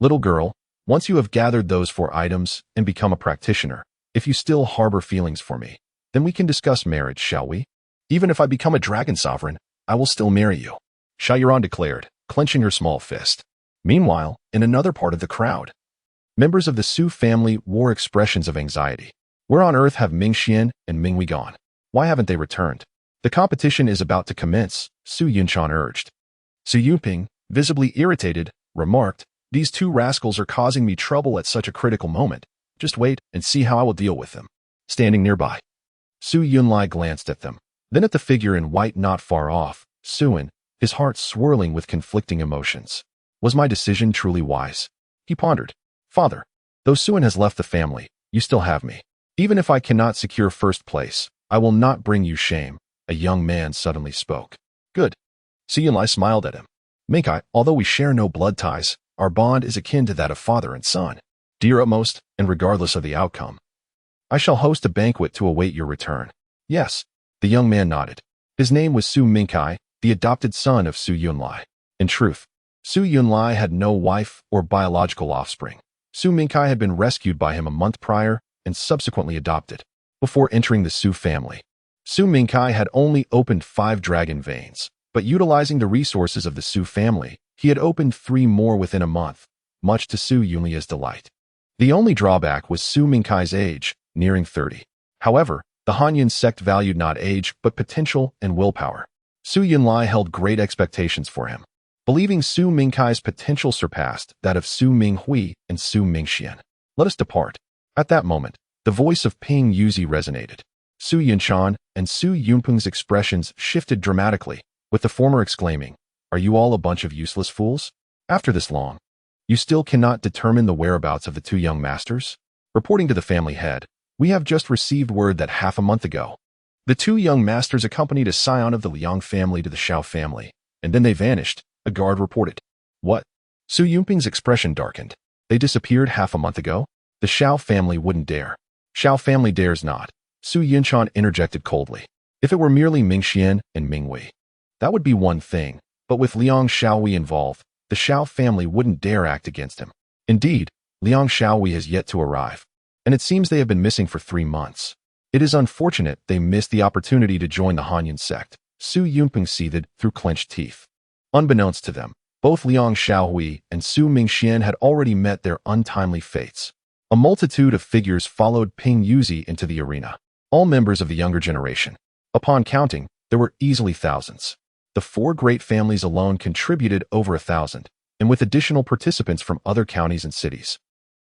Little girl, once you have gathered those 4 items and become a practitioner, if you still harbor feelings for me, then we can discuss marriage, shall we? Even if I become a dragon sovereign, I will still marry you, Xiao Yuran declared, clenching her small fist. Meanwhile, in another part of the crowd, members of the Su family wore expressions of anxiety. Where on earth have Ming Xian and Ming Wei gone? Why haven't they returned? The competition is about to commence, Su Yunshan urged. Su Yuping, visibly irritated, remarked, these 2 rascals are causing me trouble at such a critical moment. Just wait and see how I will deal with them. Standing nearby, Su Yunlai glanced at them, then at the figure in white not far off, Suan, his heart swirling with conflicting emotions. Was my decision truly wise? He pondered. Father, though Suan has left the family, you still have me. Even if I cannot secure first place, I will not bring you shame, a young man suddenly spoke. Good. Su Yunlai smiled at him. Minkai, although we share no blood ties, our bond is akin to that of father and son. Dear utmost, and regardless of the outcome, I shall host a banquet to await your return. Yes, the young man nodded. His name was Su Minkai, the adopted son of Su Yunlai. In truth, Su Yunlai had no wife or biological offspring. Su Minkai had been rescued by him a month prior and subsequently adopted. Before entering the Su family, Su Minkai had only opened 5 dragon veins, but utilizing the resources of the Su family, he had opened 3 more within a month, much to Su Yunlia's delight. The only drawback was Su Minkai's age, nearing 30. However, the Hanyun sect valued not age but potential and willpower. Su Yunlai held great expectations for him, believing Su Mingkai's potential surpassed that of Su Minghui and Su Mingxian. Let us depart. At that moment, the voice of Ping Yuzi resonated. Su Yunchan and Su Yunpeng's expressions shifted dramatically, with the former exclaiming, "Are you all a bunch of useless fools? After this long, you still cannot determine the whereabouts of the two young masters?" Reporting to the family head, "We have just received word that half a month ago, the two young masters accompanied a scion of the Liang family to the Xiao family, and then they vanished," a guard reported. "What?" Su Yunping's expression darkened. "They disappeared half a month ago? The Xiao family wouldn't dare." "Xiao family dares not," Su Yunchan interjected coldly. "If it were merely Mingxian and Mingwei, that would be one thing, but with Liang Xiaowei involved, the Xiao family wouldn't dare act against him. Indeed, Liang Xiaowei has yet to arrive, and it seems they have been missing for 3 months. It is unfortunate they missed the opportunity to join the Hanyan sect." Su Yunpeng seethed through clenched teeth. Unbeknownst to them, both Liang Xiaohui and Su Mingxian had already met their untimely fates. A multitude of figures followed Ping Yuzi into the arena, all members of the younger generation. Upon counting, there were easily thousands. The 4 great families alone contributed over 1,000, and with additional participants from other counties and cities.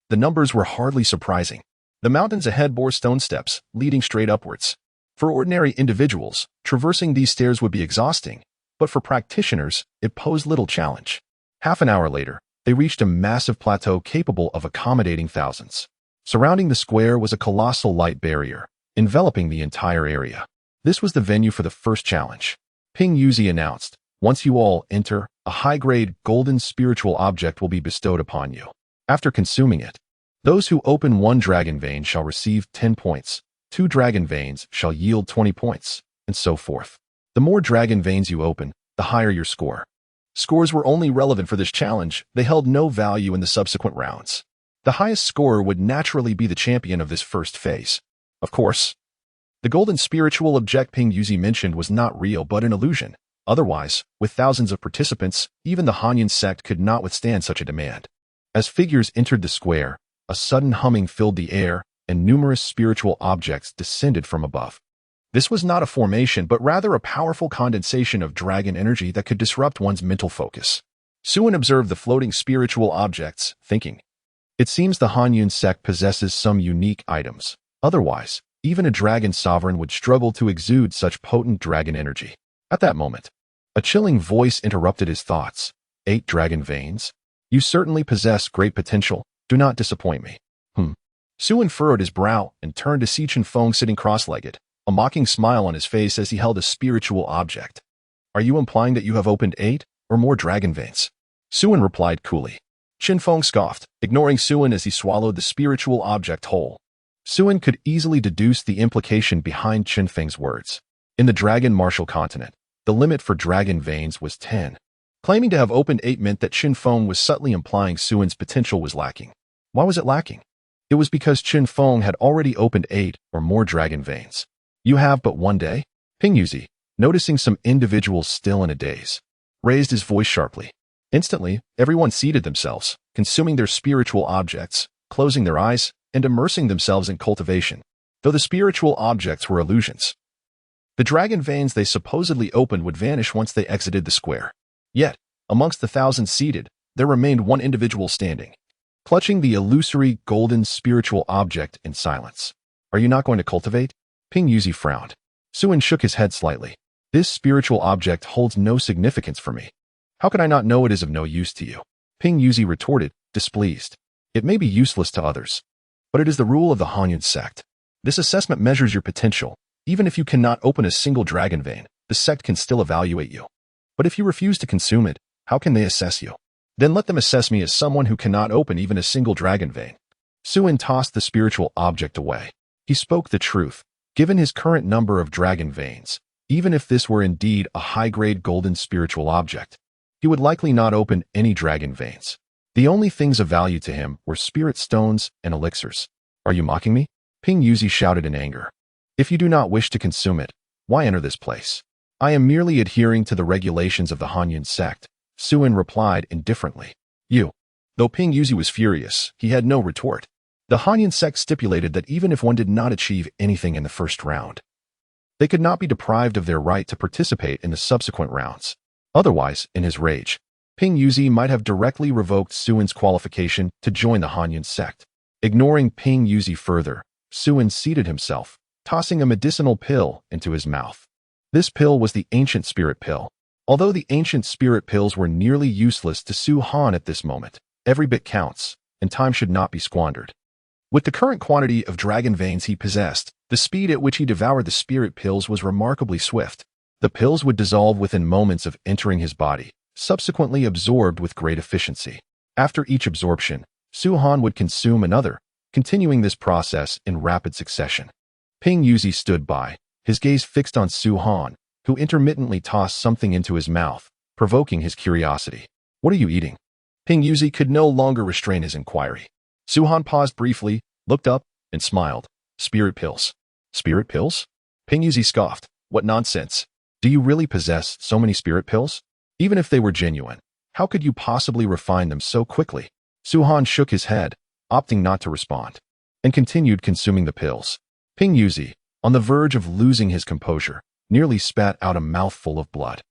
The numbers were hardly surprising. The mountains ahead bore stone steps, leading straight upwards. For ordinary individuals, traversing these stairs would be exhausting, but for practitioners, it posed little challenge. Half an hour later, they reached a massive plateau capable of accommodating thousands. Surrounding the square was a colossal light barrier, enveloping the entire area. This was the venue for the first challenge. Ping Yuzi announced, "Once you all enter, a high-grade golden spiritual object will be bestowed upon you. After consuming it, those who open 1 dragon vein shall receive 10 points, 2 dragon veins shall yield 20 points, and so forth. The more dragon veins you open, the higher your score." Scores were only relevant for this challenge. They held no value in the subsequent rounds. The highest scorer would naturally be the champion of this first phase. Of course, the golden spiritual object Ping Yuzi mentioned was not real but an illusion. Otherwise, with thousands of participants, even the Hanyan sect could not withstand such a demand. As figures entered the square, a sudden humming filled the air, and numerous spiritual objects descended from above. This was not a formation but rather a powerful condensation of dragon energy that could disrupt one's mental focus. Suin observed the floating spiritual objects, thinking, "It seems the Hanyan sect possesses some unique items. Otherwise, even a dragon sovereign would struggle to exude such potent dragon energy." At that moment, a chilling voice interrupted his thoughts. 8 dragon veins? You certainly possess great potential. Do not disappoint me." Suin furrowed his brow and turned to Si Chen-feng sitting cross-legged, a mocking smile on his face as he held a spiritual object. "Are you implying that you have opened 8 or more dragon veins?" Suin replied coolly. Chen-feng scoffed, ignoring Suin as he swallowed the spiritual object whole. Suin could easily deduce the implication behind Chen-feng's words. In the dragon martial continent, the limit for dragon veins was 10. Claiming to have opened 8 meant that Chen-feng was subtly implying Suin's potential was lacking. Why was it lacking? It was because Chen-feng had already opened 8 or more dragon veins. "You have but 1 day?" Ping Yuzi, noticing some individuals still in a daze, raised his voice sharply. Instantly, everyone seated themselves, consuming their spiritual objects, closing their eyes, and immersing themselves in cultivation, though the spiritual objects were illusions. The dragon veins they supposedly opened would vanish once they exited the square. Yet, amongst the thousands seated, there remained one individual standing, clutching the illusory golden spiritual object in silence. "Are you not going to cultivate?" Ping Yuzi frowned. Suin shook his head slightly. "This spiritual object holds no significance for me. How could I not know it is of no use to you?" Ping Yuzi retorted, displeased. "It may be useless to others, but it is the rule of the Hanyan sect. This assessment measures your potential. Even if you cannot open a single dragon vein, the sect can still evaluate you. But if you refuse to consume it, how can they assess you? Then let them assess me as someone who cannot open even a single dragon vein." Suin tossed the spiritual object away. He spoke the truth. Given his current number of dragon veins, even if this were indeed a high-grade golden spiritual object, he would likely not open any dragon veins. The only things of value to him were spirit stones and elixirs. "Are you mocking me?" Ping Yuzi shouted in anger. "If you do not wish to consume it, why enter this place?" "I am merely adhering to the regulations of the Hanyan sect," Suin replied indifferently. "You." Though Ping Yuzi was furious, he had no retort. The Hanyan sect stipulated that even if one did not achieve anything in the first round, They could not be deprived of their right to participate in the subsequent rounds. Otherwise, in his rage, Ping Yuzi might have directly revoked Suin's qualification to join the Hanyan sect. Ignoring Ping Yuzi further, Suin seated himself, tossing a medicinal pill into his mouth. This pill was the ancient spirit pill. Although the ancient spirit pills were nearly useless to Su Han at this moment, every bit counts, and time should not be squandered. With the current quantity of dragon veins he possessed, the speed at which he devoured the spirit pills was remarkably swift. The pills would dissolve within moments of entering his body, subsequently absorbed with great efficiency. After each absorption, Su Han would consume another, continuing this process in rapid succession. Ping Yuzi stood by, his gaze fixed on Su Han, who intermittently tossed something into his mouth, provoking his curiosity. "What are you eating?" Ping Yuzi could no longer restrain his inquiry. Su Han paused briefly, looked up, and smiled. "Spirit pills." "Spirit pills?" Ping Yuzi scoffed. "What nonsense. Do you really possess so many spirit pills? Even if they were genuine, how could you possibly refine them so quickly?" Su Han shook his head, opting not to respond, and continued consuming the pills. Ping Yuzi, on the verge of losing his composure, nearly spat out a mouthful of blood.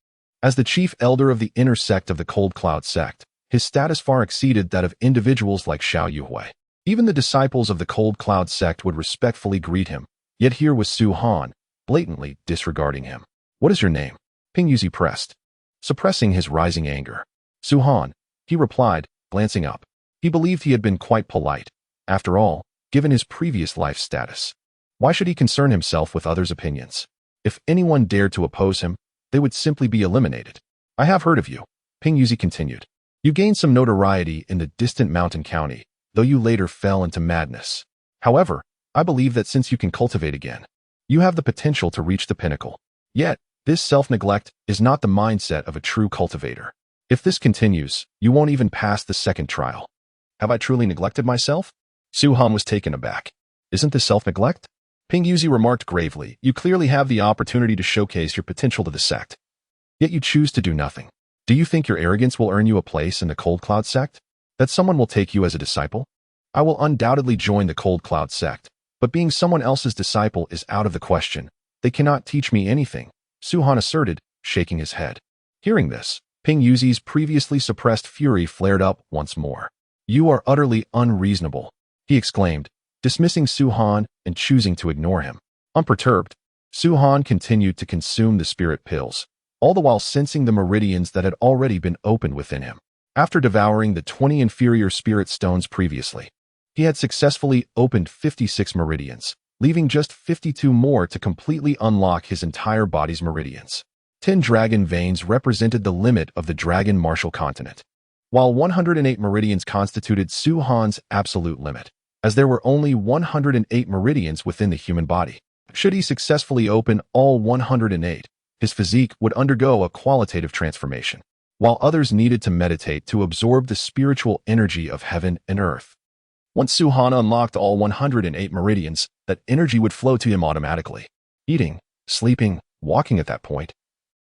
As the chief elder of the inner sect of the Cold Cloud sect, his status far exceeded that of individuals like Xiao Yuhui. Even the disciples of the Cold Cloud sect would respectfully greet him, yet here was Su Han, blatantly disregarding him. "What is your name?" Ping Yuzi pressed, suppressing his rising anger. "Su Han," he replied, glancing up. He believed he had been quite polite. After all, given his previous life status, why should he concern himself with others' opinions? If anyone dared to oppose him, they would simply be eliminated. "I have heard of you," Ping Yuzi continued. "You gained some notoriety in the distant mountain county, though you later fell into madness. However, I believe that since you can cultivate again, you have the potential to reach the pinnacle. Yet, this self-neglect is not the mindset of a true cultivator. If this continues, you won't even pass the second trial." "Have I truly neglected myself?" Su Han was taken aback. "Isn't this self-neglect?" Ping Yuzi remarked gravely. "You clearly have the opportunity to showcase your potential to the sect. Yet you choose to do nothing. Do you think your arrogance will earn you a place in the Cold Cloud sect? That someone will take you as a disciple? I will undoubtedly join the Cold Cloud sect, but being someone else's disciple is out of the question. They cannot teach me anything," Su Han asserted, shaking his head. Hearing this, Ping Yuzi's previously suppressed fury flared up once more. "You are utterly unreasonable," he exclaimed, dismissing Su Han and choosing to ignore him. Unperturbed, Su Han continued to consume the spirit pills, all the while sensing the meridians that had already been opened within him. After devouring the 20 inferior spirit stones previously, he had successfully opened 56 meridians, leaving just 52 more to completely unlock his entire body's meridians. 10 dragon veins represented the limit of the dragon martial continent, while 108 meridians constituted Su Han's absolute limit, as there were only 108 meridians within the human body. Should he successfully open all 108, his physique would undergo a qualitative transformation, while others needed to meditate to absorb the spiritual energy of heaven and earth. Once Su Han unlocked all 108 meridians, that energy would flow to him automatically. Eating, sleeping, walking at that point,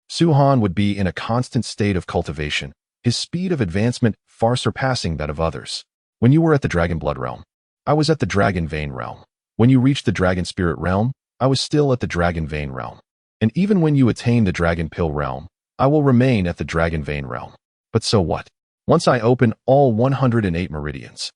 Su Han would be in a constant state of cultivation, his speed of advancement far surpassing that of others. "When you were at the Dragon Blood realm, I was at the Dragon Vein realm. When you reached the Dragon Spirit realm, I was still at the Dragon Vein realm. And even when you attain the Dragon Pill realm, I will remain at the Dragon Vein realm. But so what? Once I open all 108 meridians,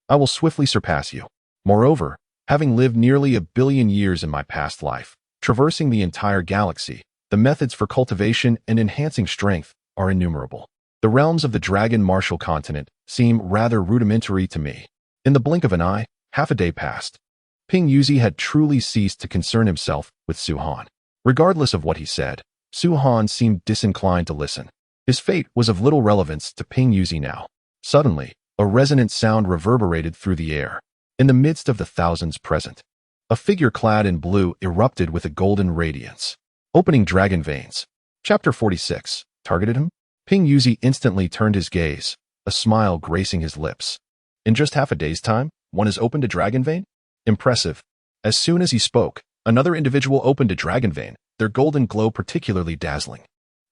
I will swiftly surpass you. Moreover, having lived nearly 1 billion years in my past life, traversing the entire galaxy, the methods for cultivation and enhancing strength are innumerable. The realms of the Dragon Martial Continent seem rather rudimentary to me." In the blink of an eye, half a day passed. Ping Yuzi had truly ceased to concern himself with Su Han. Regardless of what he said, Su Han seemed disinclined to listen. His fate was of little relevance to Ping Yuzi now. Suddenly, a resonant sound reverberated through the air. In the midst of the thousands present, a figure clad in blue erupted with a golden radiance. Opening dragon veins. Chapter 46. Targeted him? Ping Yuzi instantly turned his gaze, a smile gracing his lips. "In just half a day's time, one has opened a dragon vein? Impressive." As soon as he spoke, another individual opened a dragon vein, their golden glow particularly dazzling.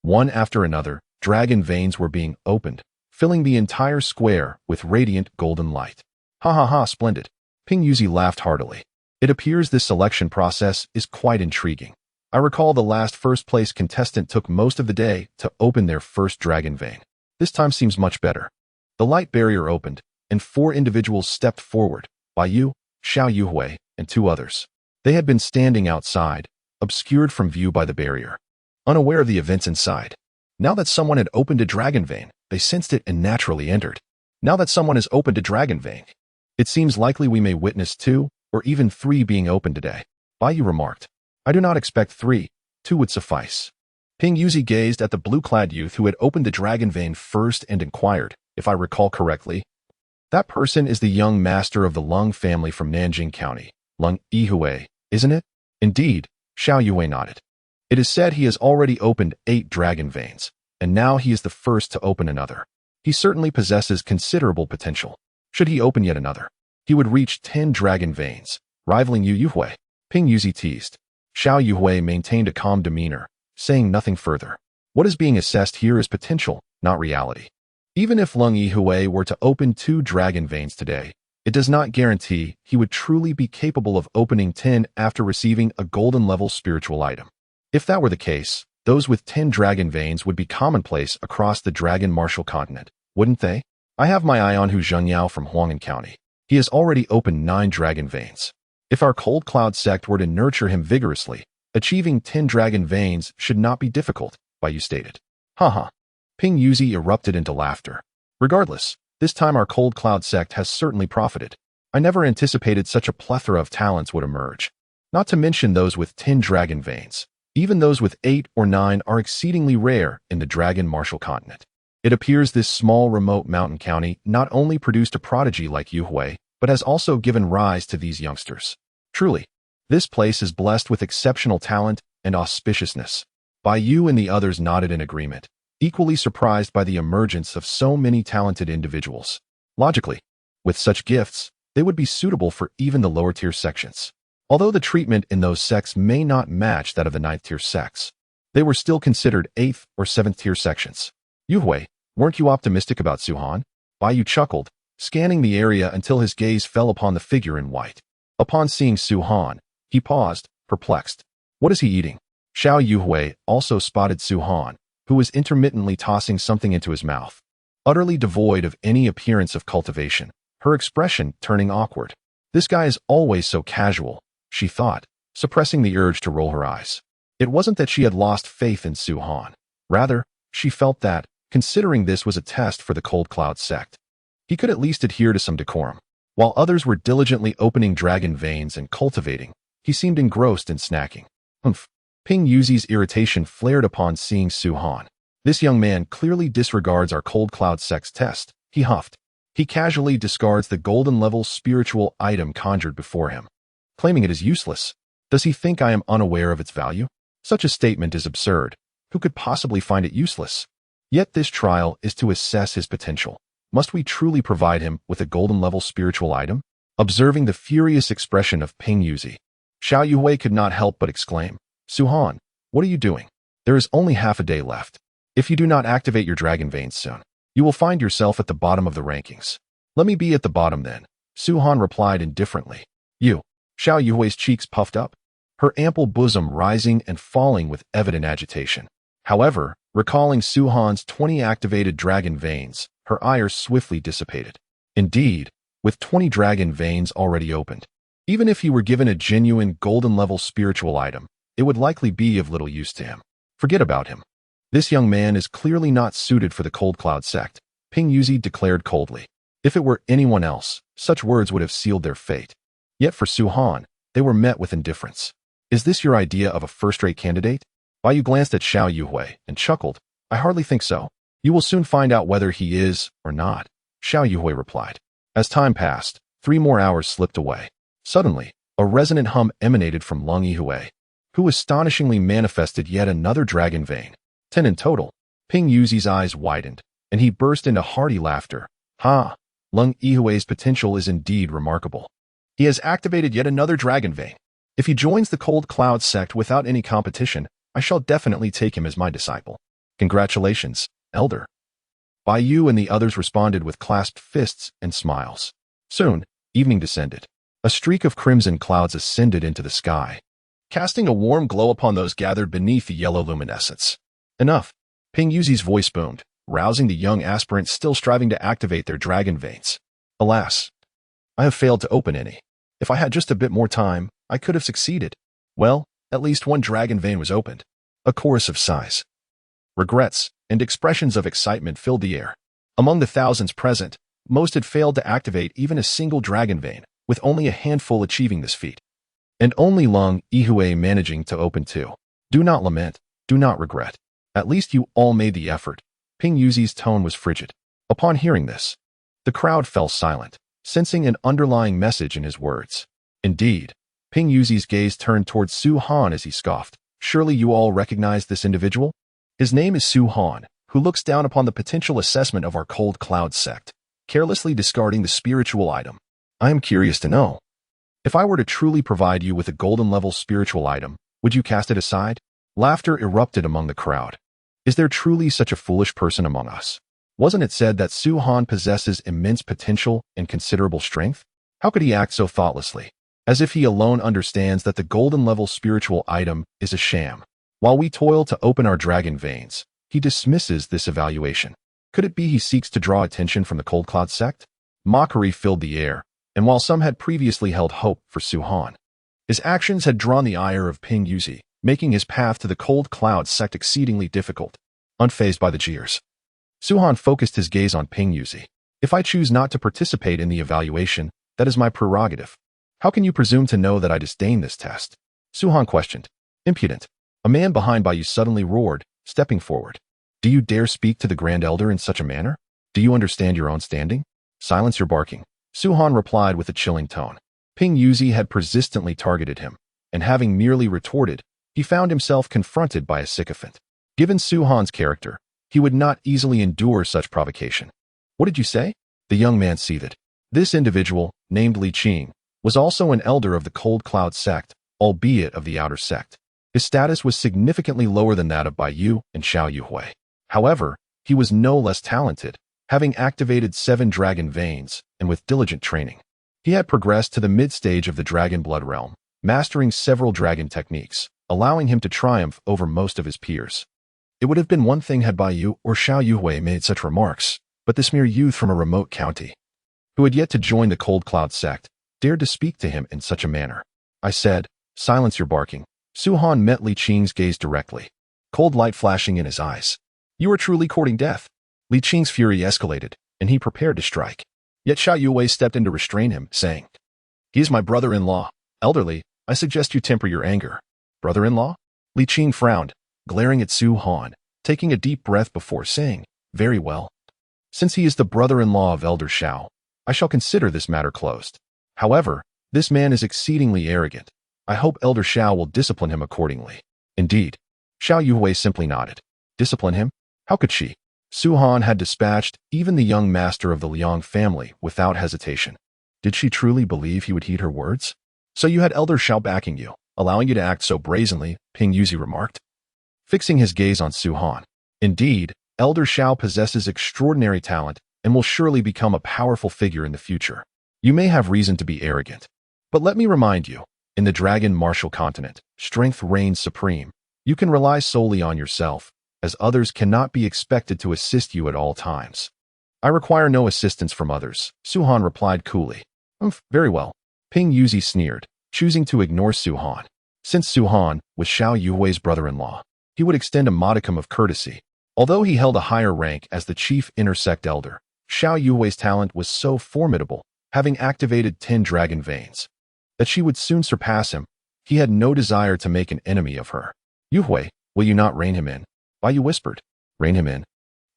One after another, dragon veins were being opened, filling the entire square with radiant golden light. "Ha ha ha, splendid." Ping Yuzi laughed heartily. "It appears this selection process is quite intriguing. I recall the last first-place contestant took most of the day to open their first dragon vein. This time seems much better. The light barrier opened, and 4 individuals stepped forward, Bai Yu, Xiao Yuhui, and 2 others. They had been standing outside, obscured from view by the barrier, unaware of the events inside. Now that someone had opened a dragon vein, they sensed it and naturally entered. Now that someone has opened a dragon vein, it seems likely we may witness 2 or even 3 being opened today, Bai Yu remarked. I do not expect 3, 2 would suffice. Ping Yuzi gazed at the blue-clad youth who had opened the dragon vein first and inquired, if I recall correctly. That person is the young master of the Lung family from Nanjing County, Lung Yihui, isn't it? Indeed, Xiao Yue nodded. It is said he has already opened 8 dragon veins, and now he is the first to open another. He certainly possesses considerable potential. Should he open yet another, he would reach 10 dragon veins, rivaling Yu Yuhui. Ping Yuzi teased. Xiao Yuhui maintained a calm demeanor, saying nothing further. What is being assessed here is potential, not reality. Even if Lung Yihui were to open 2 dragon veins today, it does not guarantee he would truly be capable of opening 10 after receiving a golden-level spiritual item. If that were the case, those with 10 dragon veins would be commonplace across the dragon martial continent, wouldn't they? I have my eye on Hu Zhengyao from Huang'an County. He has already opened 9 dragon veins. If our Cold Cloud sect were to nurture him vigorously, achieving 10 dragon veins should not be difficult, Bai Yu stated. Haha. Ping Yuzi erupted into laughter. Regardless, this time our Cold Cloud sect has certainly profited. I never anticipated such a plethora of talents would emerge. Not to mention those with 10 dragon veins. Even those with 8 or 9 are exceedingly rare in the dragon martial continent. It appears this small remote mountain county not only produced a prodigy like Yuhui, but has also given rise to these youngsters. Truly, this place is blessed with exceptional talent and auspiciousness. Bai Yu and the others nodded in agreement, equally surprised by the emergence of so many talented individuals. Logically, with such gifts, they would be suitable for even the lower-tier sections. Although the treatment in those sects may not match that of the 9th-tier sects, they were still considered 8th or 7th-tier sections. Yuhui, weren't you optimistic about Suhan? Bai Yu chuckled, scanning the area until his gaze fell upon the figure in white. Upon seeing Suhan, he paused, perplexed. What is he eating? Xiao Yuhui also spotted Suhan, who was intermittently tossing something into his mouth. Utterly devoid of any appearance of cultivation, her expression turning awkward. This guy is always so casual, she thought, suppressing the urge to roll her eyes. It wasn't that she had lost faith in Suhan. Rather, she felt that, considering this was a test for the Cold Cloud sect, he could at least adhere to some decorum. While others were diligently opening dragon veins and cultivating, he seemed engrossed in snacking. Humph. Ping Yuzi's irritation flared upon seeing Suhan. This young man clearly disregards our Cold Cloud sect's test, he huffed. He casually discards the golden-level spiritual item conjured before him, claiming it is useless. Does he think I am unaware of its value? Such a statement is absurd. Who could possibly find it useless? Yet this trial is to assess his potential. Must we truly provide him with a golden-level spiritual item? Observing the furious expression of Ping Yuzi, Xiao Yuhui could not help but exclaim, Suhan, what are you doing? There is only half a day left. If you do not activate your dragon veins soon, you will find yourself at the bottom of the rankings. Let me be at the bottom then, Suhan replied indifferently. You. Xiao Yuhui's cheeks puffed up, her ample bosom rising and falling with evident agitation. However, recalling Suhan's 20 activated dragon veins, her ire swiftly dissipated. Indeed, with 20 dragon veins already opened, even if he were given a genuine golden-level spiritual item, it would likely be of little use to him. Forget about him. This young man is clearly not suited for the Cold Cloud sect, Ping Yuzi declared coldly. If it were anyone else, such words would have sealed their fate. Yet for Suhan, they were met with indifference. Is this your idea of a first-rate candidate? Bai Yu glanced at Xiao Yuhui and chuckled. I hardly think so. You will soon find out whether he is or not, Xiao Yuhui replied. As time passed, 3 more hours slipped away. Suddenly, a resonant hum emanated from Lung Yihui, who astonishingly manifested yet another dragon vein. 10 in total. Ping Yuzi's eyes widened, and he burst into hearty laughter. Ha! Lung Yihui's potential is indeed remarkable. He has activated yet another dragon vein. If he joins the Cold Cloud sect without any competition, I shall definitely take him as my disciple. Congratulations, Elder. Bai Yu and the others responded with clasped fists and smiles. Soon, evening descended. A streak of crimson clouds ascended into the sky, casting a warm glow upon those gathered beneath the yellow luminescence. Enough. Ping Yuzi's voice boomed, rousing the young aspirants still striving to activate their dragon veins. Alas, I have failed to open any. If I had just a bit more time, I could have succeeded. Well, at least one dragon vein was opened. A chorus of sighs, regrets, and expressions of excitement filled the air. Among the thousands present, most had failed to activate even a single dragon vein, with only a handful achieving this feat. And only Lung Yihui managing to open two. Do not lament, do not regret. At least you all made the effort. Ping Yuzi's tone was frigid. Upon hearing this, the crowd fell silent, sensing an underlying message in his words. Indeed, Ping Yuzi's gaze turned towards Su Han as he scoffed. Surely you all recognize this individual? His name is Su Han, who looks down upon the potential assessment of our Cold Cloud sect, carelessly discarding the spiritual item. I am curious to know. If I were to truly provide you with a golden level spiritual item, would you cast it aside? Laughter erupted among the crowd. Is there truly such a foolish person among us? Wasn't it said that Su Han possesses immense potential and considerable strength? How could he act so thoughtlessly? As if he alone understands that the golden level spiritual item is a sham. While we toil to open our dragon veins, he dismisses this evaluation. Could it be he seeks to draw attention from the Cold Cloud sect? Mockery filled the air, and while some had previously held hope for Su Han, his actions had drawn the ire of Ping Yuzi, making his path to the Cold Cloud sect exceedingly difficult. Unfazed by the jeers, Su Han focused his gaze on Ping Yuzi. If I choose not to participate in the evaluation, that is my prerogative. How can you presume to know that I disdain this test? Su Han questioned. Impudent. A man behind by you suddenly roared, stepping forward. Do you dare speak to the Grand Elder in such a manner? Do you understand your own standing? Silence your barking. Su Han replied with a chilling tone. Ping Yuzi had persistently targeted him, and having merely retorted, he found himself confronted by a sycophant. Given Su Han's character, he would not easily endure such provocation. What did you say? The young man seethed. This individual, named Li Qing, was also an elder of the Cold Cloud sect, albeit of the outer sect. His status was significantly lower than that of Bai Yu and Xiao Yuhui. However, he was no less talented, having activated 7 dragon veins, and with diligent training. He had progressed to the mid-stage of the Dragon Blood realm, mastering several dragon techniques, allowing him to triumph over most of his peers. It would have been one thing had Bai Yu or Xiao Yuhui made such remarks, but this mere youth from a remote county, who had yet to join the Cold Cloud sect, dared to speak to him in such a manner. I said, silence your barking. Su Han met Li Qing's gaze directly, cold light flashing in his eyes. You are truly courting death. Li Qing's fury escalated, and he prepared to strike. Yet Xiao Yuwei stepped in to restrain him, saying, He is my brother-in-law. Elderly, I suggest you temper your anger. Brother-in-law? Li Qing frowned, glaring at Su Han, taking a deep breath before saying, Very well. Since he is the brother-in-law of Elder Xiao, I shall consider this matter closed. However, this man is exceedingly arrogant. I hope Elder Xiao will discipline him accordingly. Indeed. Xiao Yuhui simply nodded. Discipline him? How could she? Su Han had dispatched even the young master of the Liang family without hesitation. Did she truly believe he would heed her words? So you had Elder Xiao backing you, allowing you to act so brazenly, Ping Yuzi remarked, fixing his gaze on Su Han. Indeed, Elder Xiao possesses extraordinary talent and will surely become a powerful figure in the future. You may have reason to be arrogant, but let me remind you, in the Dragon Martial Continent, strength reigns supreme. You can rely solely on yourself, as others cannot be expected to assist you at all times. I require no assistance from others, Su Han replied coolly. Very well. Ping Yuzi sneered, choosing to ignore Su Han. Since Su Han was Xiao Yuhui's brother-in-law, he would extend a modicum of courtesy. Although he held a higher rank as the chief intersect elder, Xiao Yuhui's talent was so formidable, having activated 10 dragon veins, that she would soon surpass him. He had no desire to make an enemy of her. Yuhui, will you not rein him in? Bai Yu whispered. Rein him in?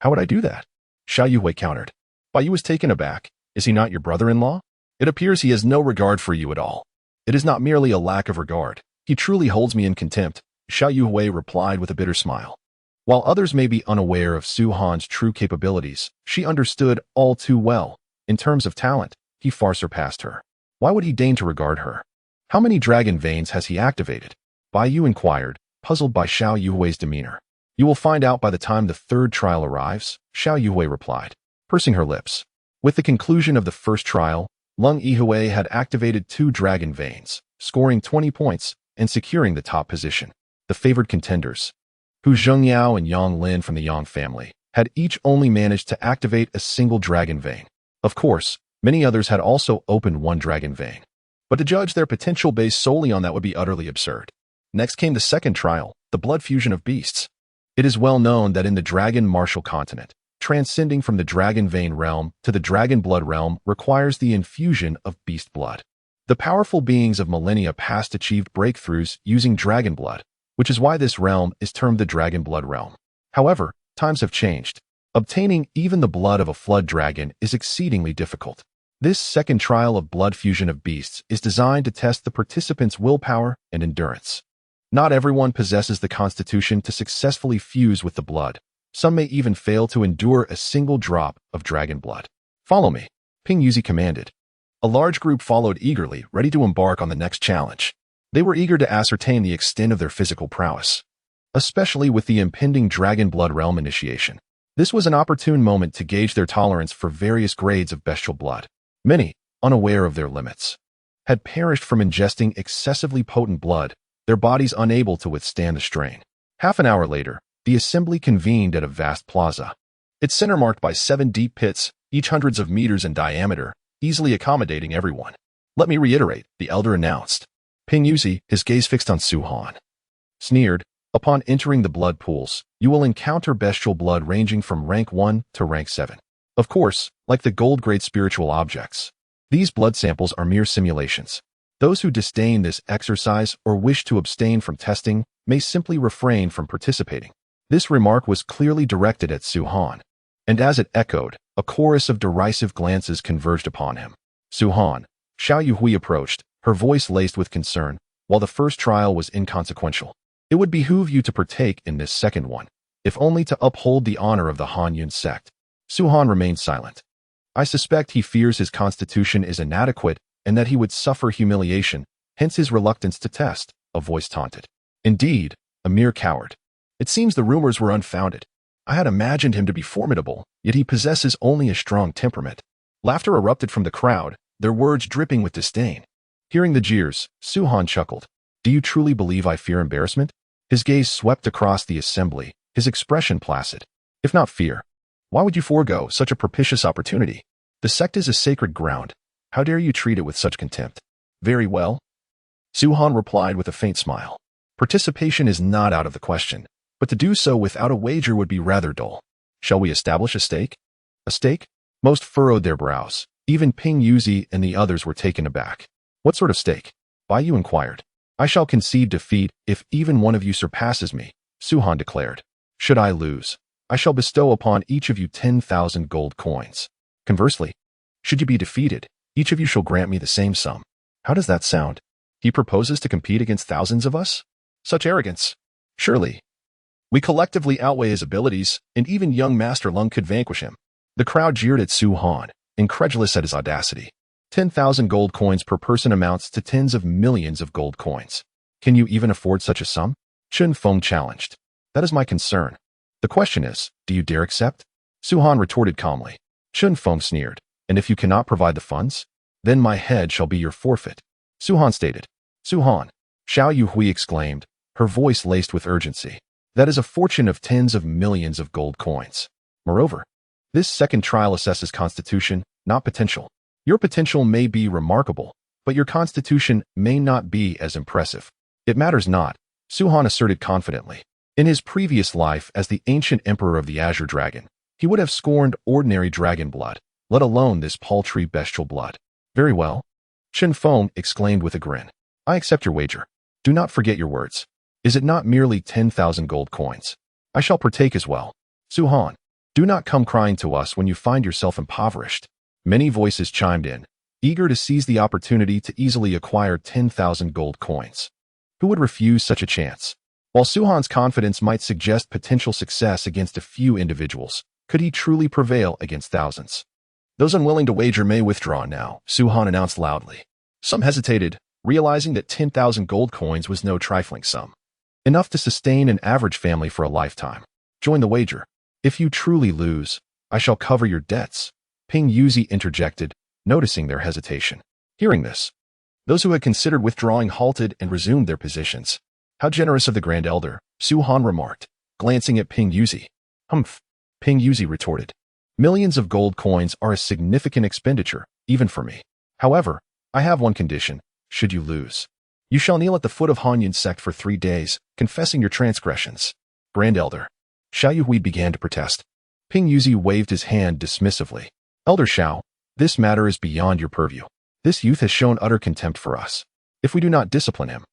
How would I do that? Xiao Yuhui countered. Bai Yu was taken aback. Is he not your brother-in-law? It appears he has no regard for you at all. It is not merely a lack of regard. He truly holds me in contempt, Xiao Yuhui replied with a bitter smile. While others may be unaware of Su Han's true capabilities, she understood all too well. In terms of talent, he far surpassed her. Why would he deign to regard her? How many dragon veins has he activated? Bai Yu inquired, puzzled by Xiao Yuhui's demeanor. You will find out by the time the 3rd trial arrives, Xiao Yuhui replied, pursing her lips. With the conclusion of the first trial, Lung Yihui had activated 2 dragon veins, scoring 20 points, and securing the top position. The favored contenders, Hu Zhengyao and Yang Lin from the Yang family, had each only managed to activate a single dragon vein. Of course, many others had also opened one dragon vein. But to judge their potential based solely on that would be utterly absurd. Next came the second trial, the blood fusion of beasts. It is well known that in the dragon martial continent, transcending from the dragon vein realm to the dragon blood realm requires the infusion of beast blood. The powerful beings of millennia past achieved breakthroughs using dragon blood, which is why this realm is termed the dragon blood realm. However, times have changed. Obtaining even the blood of a flood dragon is exceedingly difficult. This second trial of blood fusion of beasts is designed to test the participants' willpower and endurance. Not everyone possesses the constitution to successfully fuse with the blood. Some may even fail to endure a single drop of dragon blood. Follow me, Ping Yuzi commanded. A large group followed eagerly, ready to embark on the next challenge. They were eager to ascertain the extent of their physical prowess, especially with the impending dragon blood realm initiation. This was an opportune moment to gauge their tolerance for various grades of bestial blood. Many, unaware of their limits, had perished from ingesting excessively potent blood, their bodies unable to withstand the strain. Half an hour later, the assembly convened at a vast plaza. Its center marked by 7 deep pits, each hundreds of meters in diameter, easily accommodating everyone. Let me reiterate, the elder announced. Ping Yuzi, his gaze fixed on Su Han, sneered, upon entering the blood pools, you will encounter bestial blood ranging from rank 1 to rank 7. Of course, like the gold-grade spiritual objects, these blood samples are mere simulations. Those who disdain this exercise or wish to abstain from testing may simply refrain from participating. This remark was clearly directed at Su Han, and as it echoed, a chorus of derisive glances converged upon him. Su Han, Xiao Yuhui approached, her voice laced with concern. While the first trial was inconsequential, it would behoove you to partake in this second one, if only to uphold the honor of the Han Yun sect. Su Han remained silent. I suspect he fears his constitution is inadequate and that he would suffer humiliation, hence his reluctance to test, a voice taunted. Indeed, a mere coward. It seems the rumors were unfounded. I had imagined him to be formidable, yet he possesses only a strong temperament. Laughter erupted from the crowd, their words dripping with disdain. Hearing the jeers, Su Han chuckled. Do you truly believe I fear embarrassment? His gaze swept across the assembly, his expression placid. If not fear, why would you forego such a propitious opportunity? The sect is a sacred ground. How dare you treat it with such contempt? Very well. Su Han replied with a faint smile. Participation is not out of the question, but to do so without a wager would be rather dull. Shall we establish a stake? A stake? Most furrowed their brows. Even Ping Yuzi and the others were taken aback. What sort of stake? Bai Yu inquired. I shall concede defeat if even one of you surpasses me, Su Han declared. Should I lose, I shall bestow upon each of you 10,000 gold coins. Conversely, should you be defeated, each of you shall grant me the same sum. How does that sound? He proposes to compete against thousands of us? Such arrogance. Surely, we collectively outweigh his abilities, and even young Master Lung could vanquish him. The crowd jeered at Su Han, incredulous at his audacity. 10,000 gold coins per person amounts to tens of millions of gold coins. Can you even afford such a sum? Chen Feng challenged. That is my concern. The question is, do you dare accept? Su Han retorted calmly. Chen Feng sneered. And if you cannot provide the funds, then my head shall be your forfeit. Su Han stated. Su Han, Xiao Yuhui exclaimed, her voice laced with urgency. That is a fortune of tens of millions of gold coins. Moreover, this second trial assesses constitution, not potential. Your potential may be remarkable, but your constitution may not be as impressive. It matters not, Su Han asserted confidently. In his previous life as the ancient emperor of the Azure Dragon, he would have scorned ordinary dragon blood, let alone this paltry bestial blood. Very well. Chen Feng exclaimed with a grin. I accept your wager. Do not forget your words. Is it not merely 10,000 gold coins? I shall partake as well. Su Han, do not come crying to us when you find yourself impoverished. Many voices chimed in, eager to seize the opportunity to easily acquire 10,000 gold coins. Who would refuse such a chance? While Su Han's confidence might suggest potential success against a few individuals, could he truly prevail against thousands? Those unwilling to wager may withdraw now, Su Han announced loudly. Some hesitated, realizing that 10,000 gold coins was no trifling sum. Enough to sustain an average family for a lifetime. Join the wager. If you truly lose, I shall cover your debts. Ping Yuzi interjected, noticing their hesitation. Hearing this, Those who had considered withdrawing halted and resumed their positions. How generous of the Grand Elder, Su Han remarked, glancing at Ping Yuzi. Humph, Ping Yuzi retorted. Millions of gold coins are a significant expenditure, even for me. However, I have one condition, should you lose. You shall kneel at the foot of Han Yun's sect for 3 days, confessing your transgressions. Grand Elder. Xiao Yuhui began to protest. Ping Yuzi waved his hand dismissively. Elder Xiao, this matter is beyond your purview. This youth has shown utter contempt for us. If we do not discipline him,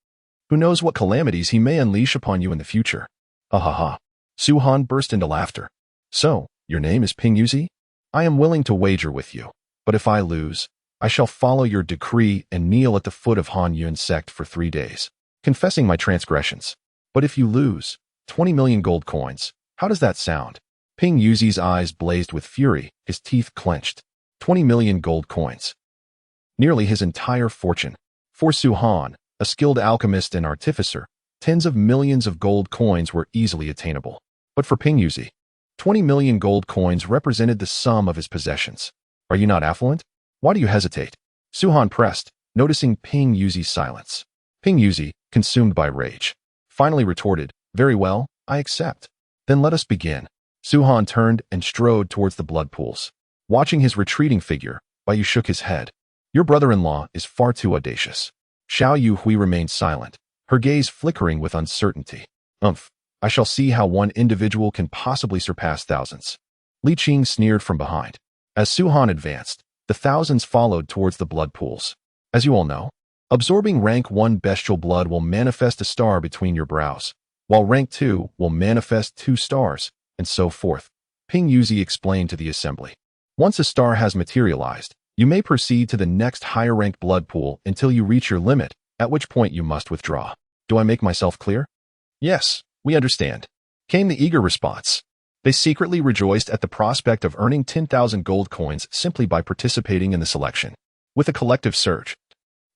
who knows what calamities he may unleash upon you in the future. Ha ha ha. Su Han burst into laughter. So, your name is Ping Yuzi? I am willing to wager with you, but if I lose, I shall follow your decree and kneel at the foot of Han Yun's sect for 3 days, confessing my transgressions. But if you lose, 20 million gold coins, how does that sound? Ping Yuzi's eyes blazed with fury, his teeth clenched. 20 million gold coins. Nearly his entire fortune. For Su Han, a skilled alchemist and artificer, tens of millions of gold coins were easily attainable. But for Ping Yuzi, 20 million gold coins represented the sum of his possessions. Are you not affluent? Why do you hesitate? Su Han pressed, noticing Ping Yuzi's silence. Ping Yuzi, consumed by rage, finally retorted, very well, I accept. Then let us begin. Su Han turned and strode towards the blood pools. Watching his retreating figure, Bai Yu shook his head. Your brother-in-law is far too audacious. Xiao Yuhui remained silent, her gaze flickering with uncertainty. I shall see how one individual can possibly surpass thousands. Li Qing sneered from behind. As Su Han advanced, the thousands followed towards the blood pools. As you all know, absorbing rank 1 bestial blood will manifest a star between your brows, while rank 2 will manifest 2 stars, and so forth. Ping Yuzi explained to the assembly. Once a star has materialized, you may proceed to the next higher-ranked blood pool until you reach your limit, at which point you must withdraw. Do I make myself clear? Yes, we understand. Came the eager response. They secretly rejoiced at the prospect of earning 10,000 gold coins simply by participating in the selection. With a collective surge,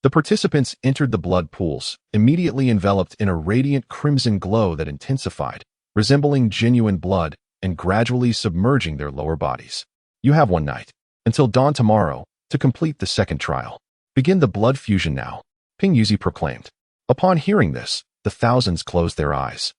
the participants entered the blood pools, immediately enveloped in a radiant crimson glow that intensified, resembling genuine blood, and gradually submerging their lower bodies. You have 1 night, until dawn tomorrow, to complete the second trial. Begin the blood fusion now, Ping Yuzi proclaimed. Upon hearing this, the thousands closed their eyes,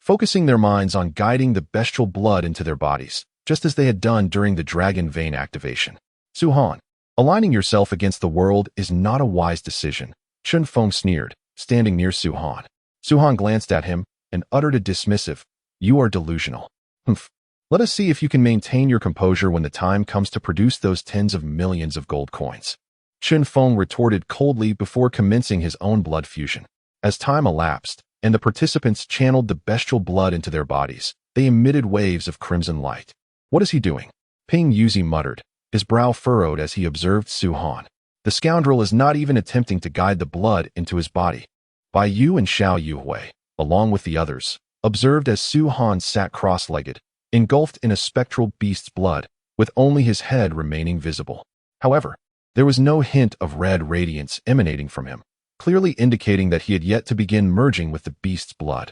focusing their minds on guiding the bestial blood into their bodies, just as they had done during the dragon vein activation. Su Han, aligning yourself against the world is not a wise decision, Chun Feng sneered, standing near Su Han. Su Han glanced at him and uttered a dismissive, you are delusional. Humph. Let us see if you can maintain your composure when the time comes to produce those tens of millions of gold coins. Chun Feng retorted coldly before commencing his own blood fusion. As time elapsed, and the participants channeled the bestial blood into their bodies, they emitted waves of crimson light. What is he doing? Ping Yuzi muttered, his brow furrowed as he observed Su Han. The scoundrel is not even attempting to guide the blood into his body. Bai Yu and Xiao Yuhui, along with the others, observed as Su Han sat cross-legged, engulfed in a spectral beast's blood, with only his head remaining visible. However, there was no hint of red radiance emanating from him, clearly indicating that he had yet to begin merging with the beast's blood.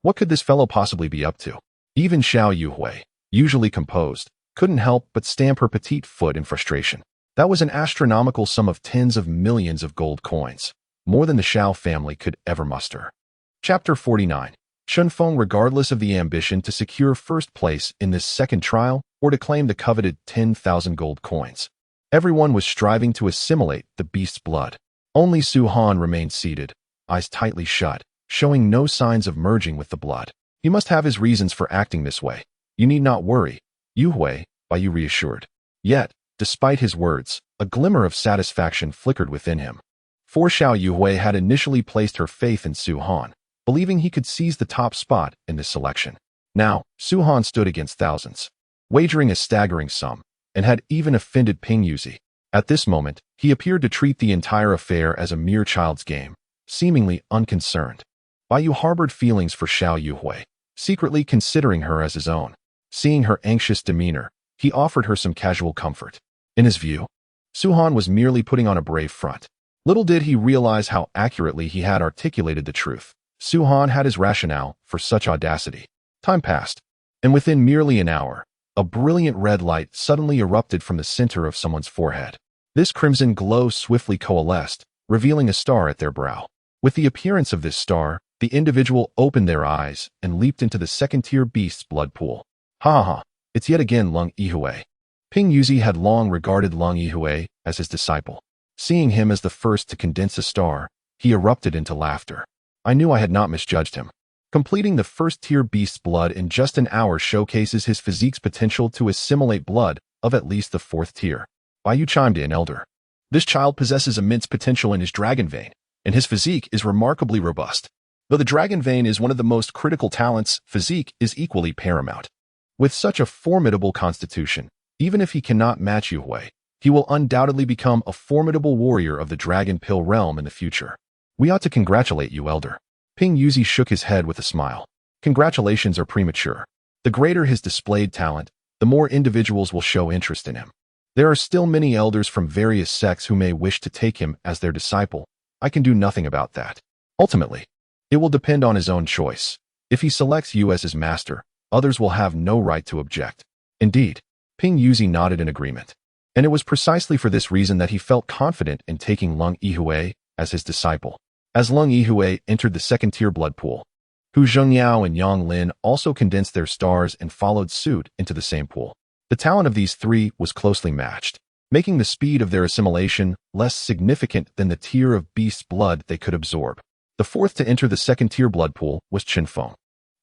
What could this fellow possibly be up to? Even Xiao Yuhui, usually composed, couldn't help but stamp her petite foot in frustration. That was an astronomical sum of tens of millions of gold coins, more than the Xiao family could ever muster. Chapter 49. Chun Feng, regardless of the ambition to secure first place in this second trial or to claim the coveted 10,000 gold coins. Everyone was striving to assimilate the beast's blood. Only Su Han remained seated, eyes tightly shut, showing no signs of merging with the blood. He must have his reasons for acting this way. You need not worry, Yuhui, Bai Yu reassured. Yet, despite his words, a glimmer of satisfaction flickered within him. For Xiao Yuhui had initially placed her faith in Su Han, believing he could seize the top spot in this selection. Now, Su Han stood against thousands, wagering a staggering sum, and had even offended Ping Yuzi. At this moment, he appeared to treat the entire affair as a mere child's game, seemingly unconcerned. Bai Yu harbored feelings for Xiao Yuhui, secretly considering her as his own. Seeing her anxious demeanor, he offered her some casual comfort. In his view, Su Han was merely putting on a brave front. Little did he realize how accurately he had articulated the truth. Su Han had his rationale for such audacity. Time passed, and within merely an hour, a brilliant red light suddenly erupted from the center of someone's forehead. This crimson glow swiftly coalesced, revealing a star at their brow. With the appearance of this star, the individual opened their eyes and leaped into the second-tier beast's blood pool. Ha ha ha, it's yet again Lung Yihui. Ping Yuzi had long regarded Lung Yihui as his disciple. Seeing him as the first to condense a star, he erupted into laughter. I knew I had not misjudged him. Completing the first-tier beast's blood in just an hour showcases his physique's potential to assimilate blood of at least the fourth tier. Bai chimed in, elder. This child possesses immense potential in his dragon vein, and his physique is remarkably robust. Though the dragon vein is one of the most critical talents, physique is equally paramount. With such a formidable constitution, even if he cannot match Yuhui, he will undoubtedly become a formidable warrior of the Dragon Pill realm in the future. We ought to congratulate you, elder. Ping Yuzi shook his head with a smile. Congratulations are premature. The greater his displayed talent, the more individuals will show interest in him. There are still many elders from various sects who may wish to take him as their disciple. I can do nothing about that. Ultimately, it will depend on his own choice. If he selects you as his master, others will have no right to object. Indeed, Ping Yuzi nodded in agreement. And it was precisely for this reason that he felt confident in taking Lung Yihui as his disciple. As Lung Yihui entered the second-tier blood pool, Hu Zhengyao and Yang Lin also condensed their stars and followed suit into the same pool. The talent of these three was closely matched, making the speed of their assimilation less significant than the tier of beast's blood they could absorb. The fourth to enter the second-tier blood pool was Chen Feng.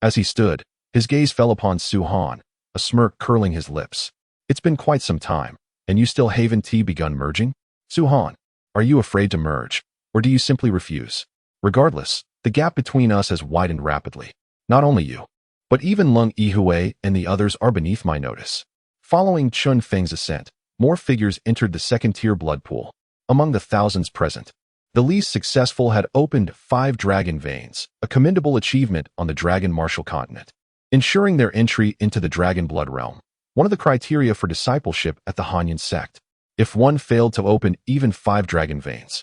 As he stood, his gaze fell upon Su Han, a smirk curling his lips. It's been quite some time, and you still haven't begun merging? Su Han, are you afraid to merge, or do you simply refuse? Regardless, the gap between us has widened rapidly. Not only you, but even Lung Yihui and the others are beneath my notice. Following Chun Feng's ascent, more figures entered the second-tier blood pool. Among the thousands present, the least successful had opened 5 dragon veins, a commendable achievement on the Dragon Martial continent. Ensuring their entry into the dragon blood realm, one of the criteria for discipleship at the Hanyan sect. If one failed to open even 5 dragon veins,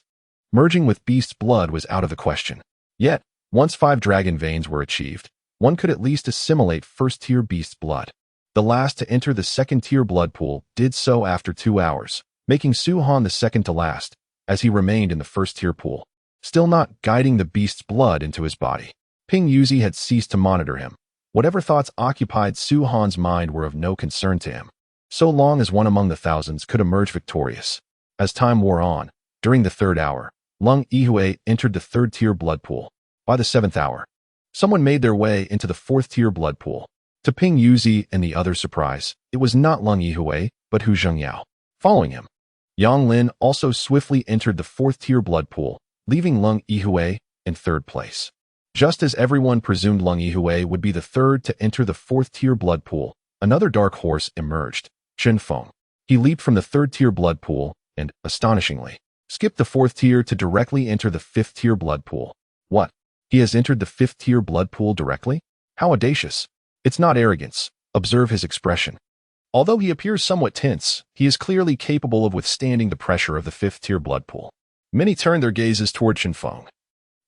merging with beast's blood was out of the question. Yet, once 5 dragon veins were achieved, one could at least assimilate first-tier beast's blood. The last to enter the second-tier blood pool did so after 2 hours, making Su Han the second to last, as he remained in the first-tier pool, still not guiding the beast's blood into his body. Ping Yuzi had ceased to monitor him. Whatever thoughts occupied Su Han's mind were of no concern to him, so long as one among the thousands could emerge victorious. As time wore on, during the 3rd hour, Lung Yihui entered the 3rd-tier blood pool. By the 7th hour, someone made their way into the 4th-tier blood pool. To Ping Yuzi and the other surprise, it was not Lung Yihui, but Hu Zhengyao. Following him, Yang Lin also swiftly entered the 4th-tier blood pool, leaving Lung Yihui in 3rd place. Just as everyone presumed Lung Yihui would be the 3rd to enter the 4th-tier blood pool, another dark horse emerged, Chen Feng. He leaped from the 3rd-tier blood pool and, astonishingly, skipped the 4th tier to directly enter the 5th-tier blood pool. What? He has entered the 5th-tier blood pool directly? How audacious! It's not arrogance. Observe his expression. Although he appears somewhat tense, he is clearly capable of withstanding the pressure of the 5th-tier blood pool. Many turned their gazes toward Chen Feng,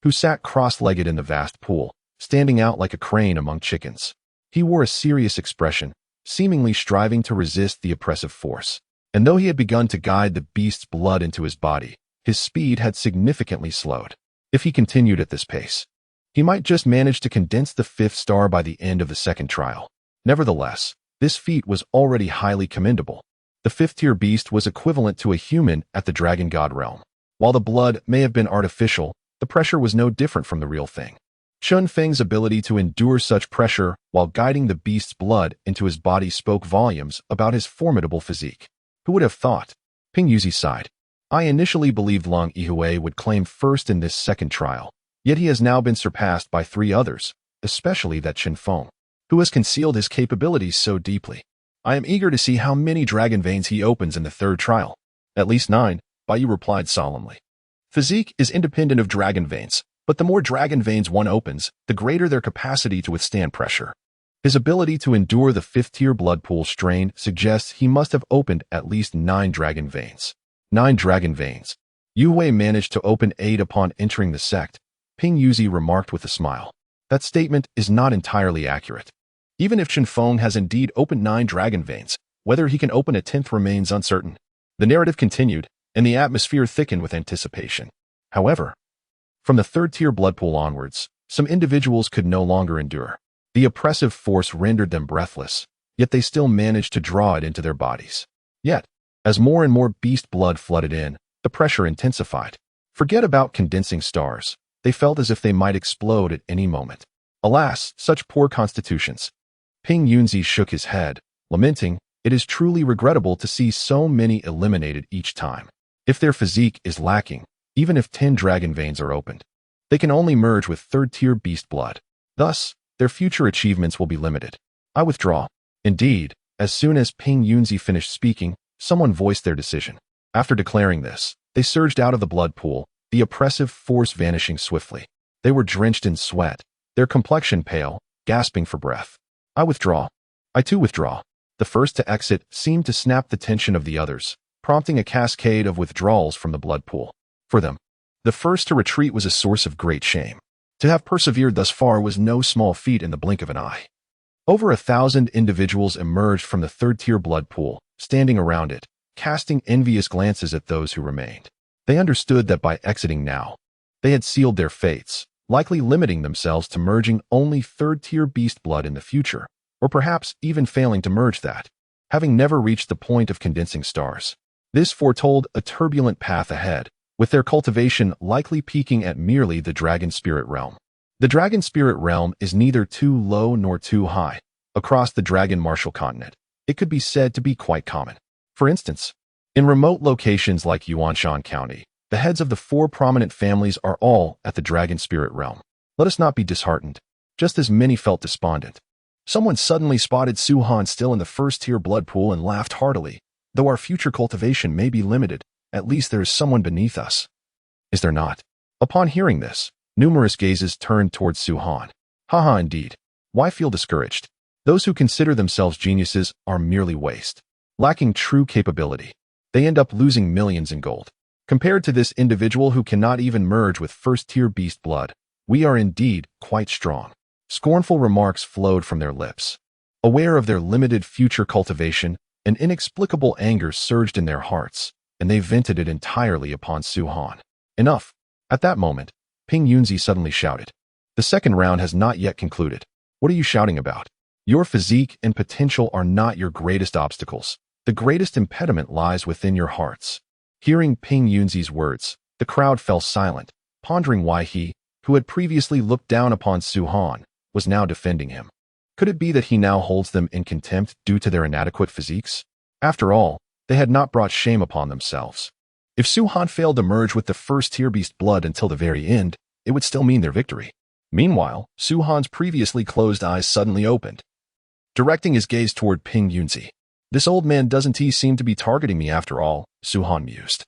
who sat cross-legged in the vast pool, standing out like a crane among chickens. He wore a serious expression, seemingly striving to resist the oppressive force. And though he had begun to guide the beast's blood into his body, his speed had significantly slowed. If he continued at this pace, he might just manage to condense the 5th star by the end of the 2nd trial. Nevertheless, this feat was already highly commendable. The 5th-tier beast was equivalent to a human at the Dragon God realm. While the blood may have been artificial, the pressure was no different from the real thing. Chun Feng's ability to endure such pressure while guiding the beast's blood into his body spoke volumes about his formidable physique. Who would have thought? Ping Yuzi sighed. I initially believed Lung Yihui would claim first in this 2nd trial, yet he has now been surpassed by 3 others, especially that Chen Feng, who has concealed his capabilities so deeply. I am eager to see how many dragon veins he opens in the 3rd trial. At least 9, Bai replied solemnly. Physique is independent of dragon veins, but the more dragon veins one opens, the greater their capacity to withstand pressure. His ability to endure the 5th-tier blood pool strain suggests he must have opened at least 9 dragon veins. 9 dragon veins. Yuhui managed to open 8 upon entering the sect, Ping Yuzi remarked with a smile. That statement is not entirely accurate. Even if Chen Feng has indeed opened 9 dragon veins, whether he can open a 10th remains uncertain. The narrative continued, and the atmosphere thickened with anticipation. However, from the third-tier blood pool onwards, some individuals could no longer endure. The oppressive force rendered them breathless, yet they still managed to draw it into their bodies. Yet, as more and more beast blood flooded in, the pressure intensified. Forget about condensing stars. They felt as if they might explode at any moment. Alas, such poor constitutions. Ping Yunzi shook his head, lamenting, "It is truly regrettable to see so many eliminated each time. If their physique is lacking, even if 10 dragon veins are opened, they can only merge with third-tier beast blood. Thus, their future achievements will be limited. I withdraw." Indeed, as soon as Ping Yunzi finished speaking, someone voiced their decision. After declaring this, they surged out of the blood pool, the oppressive force vanishing swiftly. They were drenched in sweat, their complexion pale, gasping for breath. "I withdraw. I too withdraw." The first to exit seemed to snap the tension of the others, prompting a cascade of withdrawals from the blood pool. For them, the first to retreat was a source of great shame. To have persevered thus far was no small feat in the blink of an eye. Over 1,000 individuals emerged from the third-tier blood pool, standing around it, casting envious glances at those who remained. They understood that by exiting now, they had sealed their fates, likely limiting themselves to merging only third-tier beast blood in the future, or perhaps even failing to merge that, having never reached the point of condensing stars. This foretold a turbulent path ahead, with their cultivation likely peaking at merely the dragon spirit realm. The dragon spirit realm is neither too low nor too high. Across the dragon martial continent, it could be said to be quite common. For instance, in remote locations like Yuanshan County, the heads of the 4 prominent families are all at the dragon spirit realm. Let us not be disheartened, just as many felt despondent. Someone suddenly spotted Su-Han still in the first-tier blood pool and laughed heartily. "Though our future cultivation may be limited, at least there is someone beneath us. Is there not?" Upon hearing this, numerous gazes turned towards Su-Han. Haha, indeed. Why feel discouraged? Those who consider themselves geniuses are merely waste. Lacking true capability, they end up losing millions in gold. Compared to this individual who cannot even merge with first-tier beast blood, we are indeed quite strong. Scornful remarks flowed from their lips. Aware of their limited future cultivation, an inexplicable anger surged in their hearts, and they vented it entirely upon Su-Han. Enough. At that moment, Ping Yunzi suddenly shouted. "The second round has not yet concluded. What are you shouting about? Your physique and potential are not your greatest obstacles. The greatest impediment lies within your hearts." Hearing Ping Yunzi's words, the crowd fell silent, pondering why he, who had previously looked down upon Su-Han, was now defending him. Could it be that he now holds them in contempt due to their inadequate physiques? After all, they had not brought shame upon themselves. If Su-Han failed to merge with the first-tier beast blood until the very end, it would still mean their victory. Meanwhile, Su-Han's previously closed eyes suddenly opened, directing his gaze toward Ping Yunzi. "This old man doesn't he seem to be targeting me after all," Su-Han mused.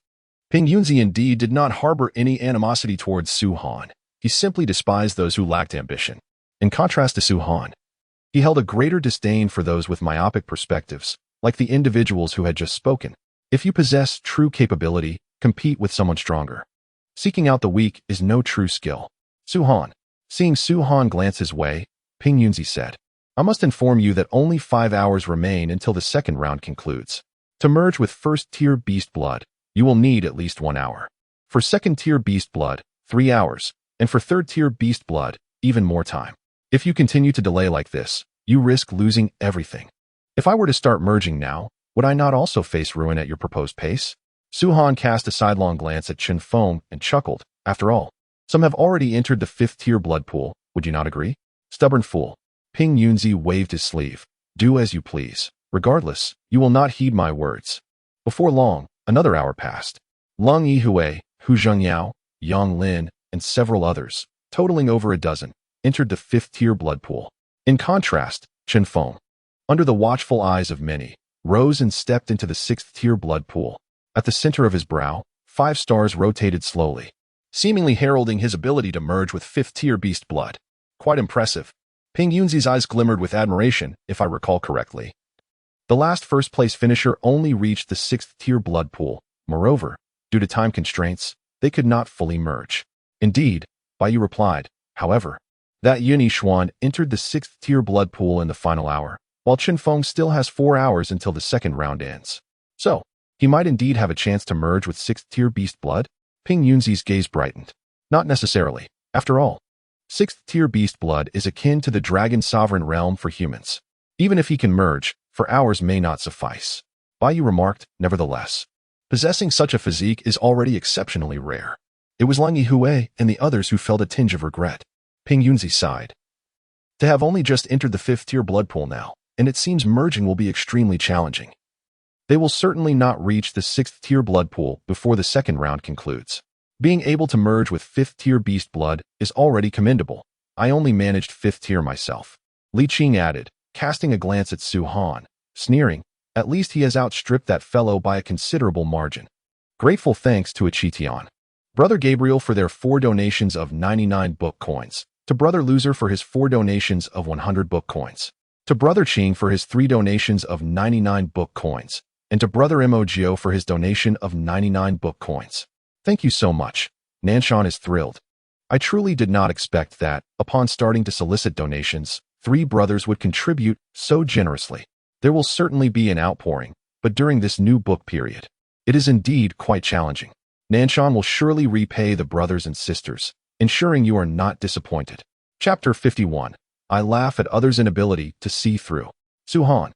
Ping Yunzi indeed did not harbor any animosity towards Su-Han. He simply despised those who lacked ambition. In contrast to Su-Han, he held a greater disdain for those with myopic perspectives, like the individuals who had just spoken. If you possess true capability, compete with someone stronger. Seeking out the weak is no true skill. Su-Han. Seeing Su-Han glance his way, Ping Yunzi said, "I must inform you that only 5 hours remain until the second round concludes. To merge with first-tier beast blood, you will need at least 1 hour. For second-tier beast blood, 3 hours, and for third-tier beast blood, even more time. If you continue to delay like this, you risk losing everything. If I were to start merging now, would I not also face ruin at your proposed pace?" Su-Han cast a sidelong glance at Chen Feng and chuckled. "After all, some have already entered the 5th-tier blood pool, would you not agree?" "Stubborn fool." Ping Yunzi waved his sleeve. "Do as you please. Regardless, you will not heed my words." Before long, another hour passed. Lung Yihui, Hu Zhengyao, Yang Lin, and several others, totaling over a dozen, entered the 5th-tier blood pool. In contrast, Chen Feng, under the watchful eyes of many, rose and stepped into the 6th-tier blood pool. At the center of his brow, 5 stars rotated slowly, seemingly heralding his ability to merge with 5th-tier beast blood. Quite impressive. Ping Yunzi's eyes glimmered with admiration, if I recall correctly. The last first-place finisher only reached the 6th-tier blood pool. Moreover, due to time constraints, they could not fully merge. Indeed, Bai Yu replied, however, that Yuni Xuan entered the 6th-tier blood pool in the final hour, while Chen Feng still has 4 hours until the second round ends. So, he might indeed have a chance to merge with 6th-tier beast blood? Ping Yunzi's gaze brightened. Not necessarily. After all, 6th tier beast blood is akin to the dragon sovereign realm for humans. Even if he can merge, for hours may not suffice. Bai Yu remarked, nevertheless. Possessing such a physique is already exceptionally rare. It was Lang Yihui and the others who felt a tinge of regret. Ping Yunzi sighed. To have only just entered the 5th tier blood pool now, and it seems merging will be extremely challenging. They will certainly not reach the 6th tier blood pool before the second round concludes. Being able to merge with 5th tier beast blood is already commendable. I only managed 5th tier myself. Li Qing added, casting a glance at Su Han, sneering, at least he has outstripped that fellow by a considerable margin. Grateful thanks to Achitian. Brother Gabriel for their 4 donations of 99 book coins, to Brother Loser for his 4 donations of 100 book coins, to Brother Qing for his 3 donations of 99 book coins, and to Brother Emogio for his donation of 99 book coins. Thank you so much. Nanshan is thrilled. I truly did not expect that, upon starting to solicit donations, 3 brothers would contribute so generously. There will certainly be an outpouring, but during this new book period, it is indeed quite challenging. Nanshan will surely repay the brothers and sisters, ensuring you are not disappointed. Chapter 51. I laugh at others' inability to see through. Su Han.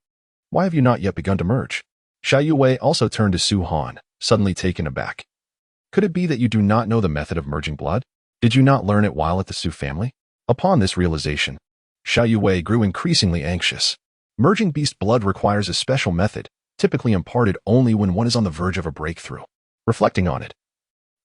Why have you not yet begun to merge? Xiao Yue also turned to Su Han, suddenly taken aback. Could it be that you do not know the method of merging blood? Did you not learn it while at the Su family? Upon this realization, Xiao Yue grew increasingly anxious. Merging beast blood requires a special method, typically imparted only when one is on the verge of a breakthrough. Reflecting on it,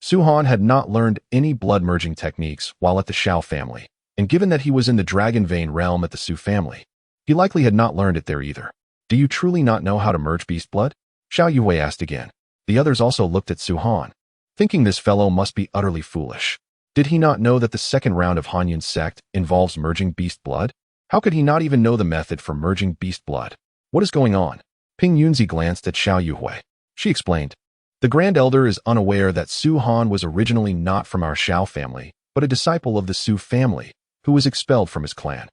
Su Han had not learned any blood merging techniques while at the Xiao family, and given that he was in the dragon vein realm at the Su family, he likely had not learned it there either. Do you truly not know how to merge beast blood? Xiao Yue asked again. The others also looked at Su Han, thinking this fellow must be utterly foolish. Did he not know that the second round of Hanyun's sect involves merging beast blood? How could he not even know the method for merging beast blood? What is going on? Ping Yunzi glanced at Xiao Yue. She explained. The Grand Elder is unaware that Su Han was originally not from our Xiao family, but a disciple of the Su family, who was expelled from his clan.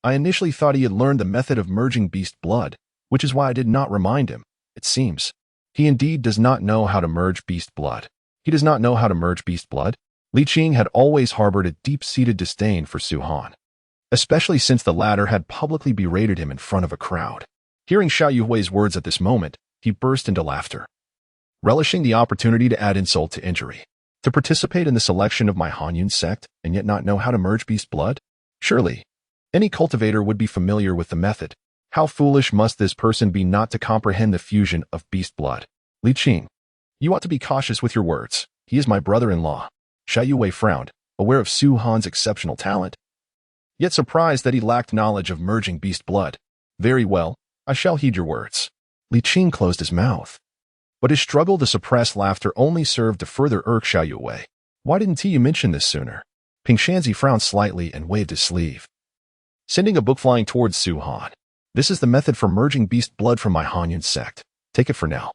I initially thought he had learned the method of merging beast blood, which is why I did not remind him. It seems he indeed does not know how to merge beast blood. He does not know how to merge beast blood? Li Qing had always harbored a deep-seated disdain for Su Han, especially since the latter had publicly berated him in front of a crowd. Hearing Xiao Yuhui's words at this moment, he burst into laughter, relishing the opportunity to add insult to injury. To participate in the selection of my Hanyun sect and yet not know how to merge beast blood? Surely, any cultivator would be familiar with the method. How foolish must this person be not to comprehend the fusion of beast blood? Li Qing, you ought to be cautious with your words. He is my brother-in-law. Xiao Yue frowned, aware of Su Han's exceptional talent, yet surprised that he lacked knowledge of merging beast blood. Very well, I shall heed your words. Li Qing closed his mouth, but his struggle to suppress laughter only served to further irk Xiao Yue. Why didn't you mention this sooner? Ping Shanzi frowned slightly and waved his sleeve, sending a book flying towards Su Han. This is the method for merging beast blood from my Hanyun sect. Take it for now.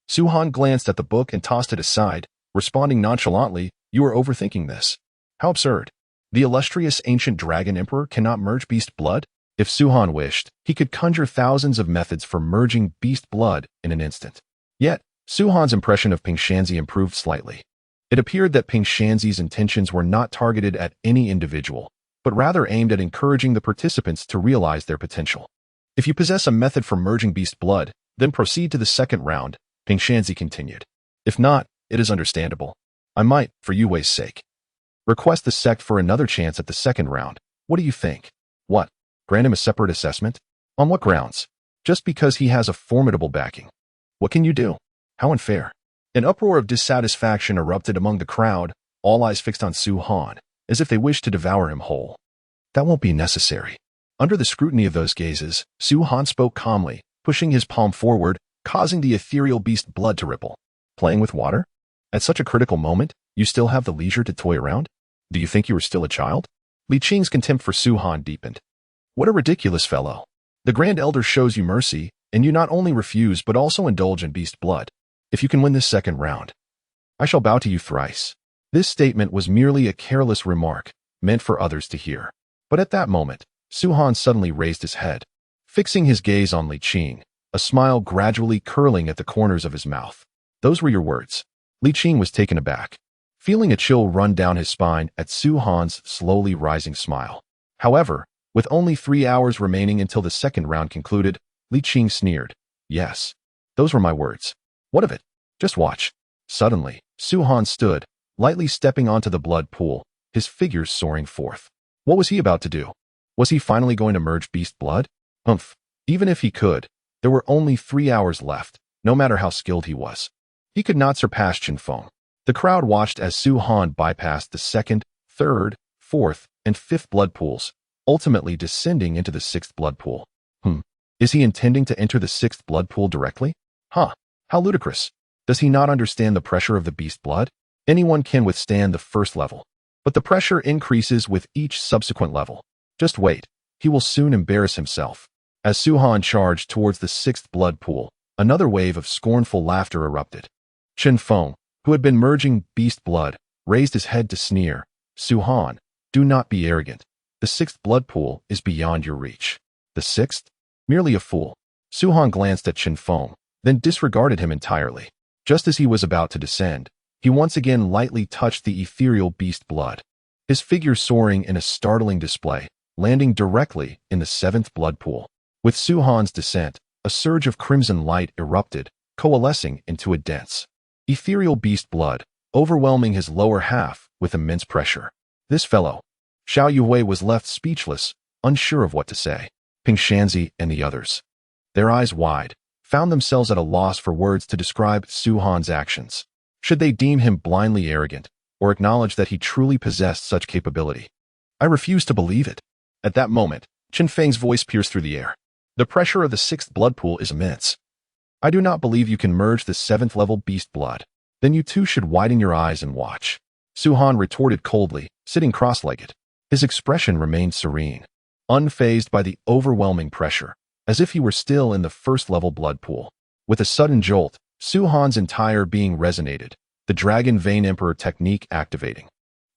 Su Han glanced at the book and tossed it aside, responding nonchalantly, you are overthinking this. How absurd. The illustrious ancient dragon emperor cannot merge beast blood? If Su Han wished, he could conjure thousands of methods for merging beast blood in an instant. Yet, Su Han's impression of Ping Shanzi improved slightly. It appeared that Ping Shanzi's intentions were not targeted at any individual, but rather aimed at encouraging the participants to realize their potential. If you possess a method for merging beast blood, then proceed to the second round, Ping Shanzi continued. If not, it is understandable. I might, for Yue's sake, request the sect for another chance at the second round. What do you think? What? Grant him a separate assessment? On what grounds? Just because he has a formidable backing. What can you do? How unfair. An uproar of dissatisfaction erupted among the crowd, all eyes fixed on Su Han, as if they wished to devour him whole. That won't be necessary. Under the scrutiny of those gazes, Su Han spoke calmly, pushing his palm forward, causing the ethereal beast blood to ripple. Playing with water? At such a critical moment, you still have the leisure to toy around? Do you think you are still a child? Li Qing's contempt for Su Han deepened. What a ridiculous fellow. The Grand Elder shows you mercy, and you not only refuse but also indulge in beast blood. If you can win this second round, I shall bow to you thrice. This statement was merely a careless remark, meant for others to hear. But at that moment, Su Han suddenly raised his head, fixing his gaze on Li Qing, a smile gradually curling at the corners of his mouth. Those were your words. Li Qing was taken aback. feeling a chill run down his spine at Su Han's slowly rising smile. However, with only 3 hours remaining until the second round concluded, Li Qing sneered. Yes, those were my words. What of it? Just watch. Suddenly, Su Han stood, lightly stepping onto the blood pool, his figure soaring forth. What was he about to do? Was he finally going to merge beast blood? Humph. Even if he could, there were only 3 hours left, no matter how skilled he was. He could not surpass Chen Feng. The crowd watched as Su Han bypassed the second, third, fourth, and fifth blood pools, ultimately descending into the sixth blood pool. Is he intending to enter the sixth blood pool directly? How ludicrous. Does he not understand the pressure of the beast blood? Anyone can withstand the first level, but the pressure increases with each subsequent level. Just wait, he will soon embarrass himself. As Su Han charged towards the sixth blood pool, another wave of scornful laughter erupted. Chen Feng, who had been merging beast blood, raised his head to sneer. Su Han, do not be arrogant. The sixth blood pool is beyond your reach. The sixth? Merely a fool. Su Han glanced at Chen Feng, then disregarded him entirely. Just as he was about to descend, he once again lightly touched the ethereal beast blood, his figure soaring in a startling display, landing directly in the seventh blood pool. With Su Han's descent, a surge of crimson light erupted, coalescing into a dense, ethereal beast blood, overwhelming his lower half with immense pressure. This fellow. Xiao Yuhui was left speechless, unsure of what to say. Ping Shanzi and the others, their eyes wide, found themselves at a loss for words to describe Su Han's actions. Should they deem him blindly arrogant, or acknowledge that he truly possessed such capability? I refuse to believe it. At that moment, Chen Feng's voice pierced through the air. The pressure of the sixth blood pool is immense. I do not believe you can merge the seventh level beast blood. Then you too should widen your eyes and watch. Su Han retorted coldly, sitting cross-legged. His expression remained serene, unfazed by the overwhelming pressure, as if he were still in the first level blood pool. With a sudden jolt, Su Han's entire being resonated, the Dragon Vein Emperor technique activating,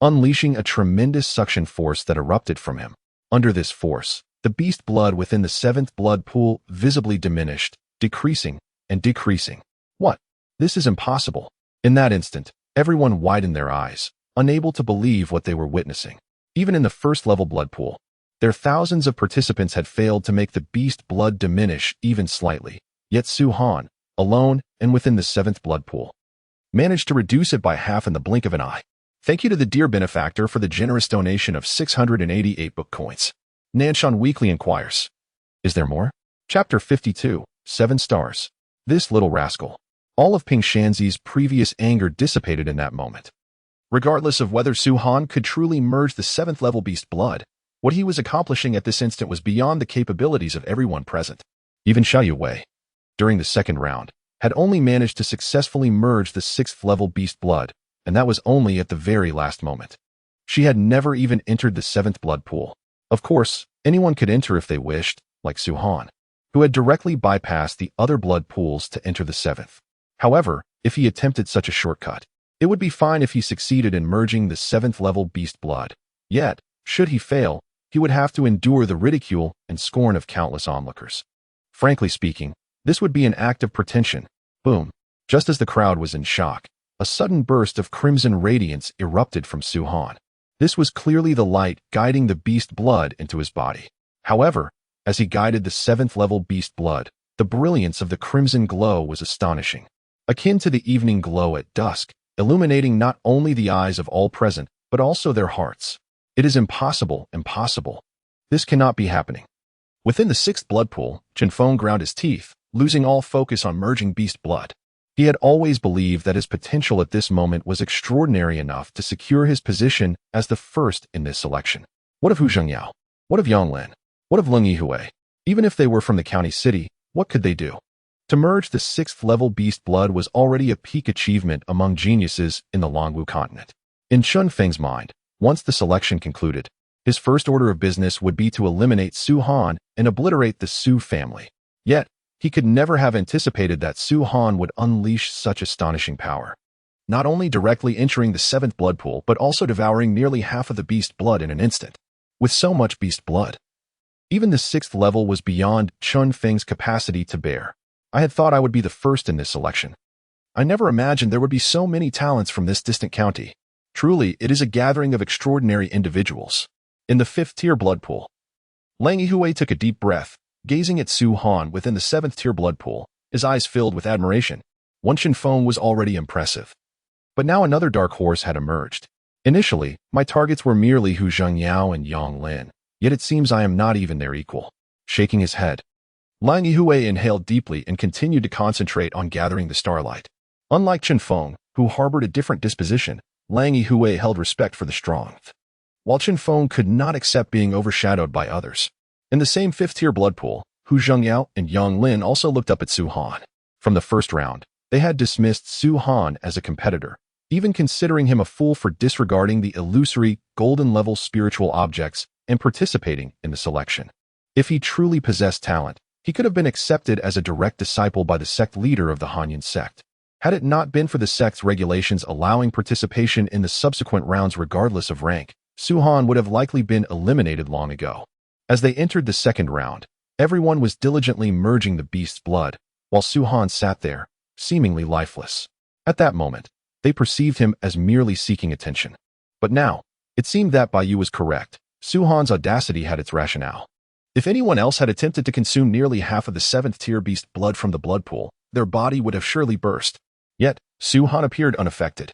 unleashing a tremendous suction force that erupted from him. Under this force, the beast blood within the seventh blood pool visibly diminished, decreasing and decreasing. What? This is impossible. In that instant, everyone widened their eyes, unable to believe what they were witnessing. Even in the first level blood pool, their thousands of participants had failed to make the beast blood diminish even slightly, yet Su Han, alone and within the seventh blood pool, managed to reduce it by half in the blink of an eye. Thank you to the dear benefactor for the generous donation of 688 book coins. Nanshan Weekly inquires. Is there more? Chapter 52, 7 stars. This little rascal. All of Ping Shanzi's previous anger dissipated in that moment. Regardless of whether Su Han could truly merge the seventh level beast blood, what he was accomplishing at this instant was beyond the capabilities of everyone present. Even Xiao Yuhui, during the second round, had only managed to successfully merge the sixth level beast blood, and that was only at the very last moment. She had never even entered the seventh blood pool. Of course, anyone could enter if they wished, like Su Han, who had directly bypassed the other blood pools to enter the seventh. However, if he attempted such a shortcut, it would be fine if he succeeded in merging the seventh level beast blood. Yet, should he fail, he would have to endure the ridicule and scorn of countless onlookers. Frankly speaking, this would be an act of pretension. Boom. Just as the crowd was in shock, a sudden burst of crimson radiance erupted from Su Han. This was clearly the light guiding the beast blood into his body. However, as he guided the seventh level beast blood, the brilliance of the crimson glow was astonishing, akin to the evening glow at dusk, illuminating not only the eyes of all present, but also their hearts. It is impossible. This cannot be happening. Within the sixth blood pool, Chen Feng ground his teeth, losing all focus on merging beast blood. He had always believed that his potential at this moment was extraordinary enough to secure his position as the first in this selection. What of Hu Zhengyao? What of Yonglin? What of Leng Yihui? Even if they were from the county city, what could they do? To merge the sixth level beast blood was already a peak achievement among geniuses in the Longwu continent. In Chen Feng's mind, once the selection concluded, his first order of business would be to eliminate Su Han and obliterate the Su family. Yet, he could never have anticipated that Su Han would unleash such astonishing power. Not only directly entering the seventh blood pool, but also devouring nearly half of the beast blood in an instant. With so much beast blood, even the sixth level was beyond Chen Feng's capacity to bear. I had thought I would be the first in this selection. I never imagined there would be so many talents from this distant county. Truly, it is a gathering of extraordinary individuals. In the fifth-tier blood pool, Lang Yihui took a deep breath, gazing at Su Han within the seventh-tier blood pool, his eyes filled with admiration. Wan Qinfeng was already impressive. But now another dark horse had emerged. Initially, my targets were merely Hu Zhengyao and Yang Lin, yet it seems I am not even their equal. Shaking his head, Lang Yihui inhaled deeply and continued to concentrate on gathering the starlight. Unlike Qinfeng, who harbored a different disposition, Lang Yihui held respect for the strong, while Qinfeng could not accept being overshadowed by others. In the same fifth-tier blood pool, Hu Zhengyao and Yang Lin also looked up at Su Han. From the first round, they had dismissed Su Han as a competitor, even considering him a fool for disregarding the illusory, golden-level spiritual objects and participating in the selection. If he truly possessed talent, he could have been accepted as a direct disciple by the sect leader of the Hanyan sect. Had it not been for the sect's regulations allowing participation in the subsequent rounds regardless of rank, Su Han would have likely been eliminated long ago. As they entered the second round, everyone was diligently merging the beast's blood, while Su Han sat there, seemingly lifeless. At that moment, they perceived him as merely seeking attention. But now, it seemed that Bai Yu was correct. Su Han's audacity had its rationale. If anyone else had attempted to consume nearly half of the seventh-tier beast blood from the blood pool, their body would have surely burst. Yet, Su Han appeared unaffected,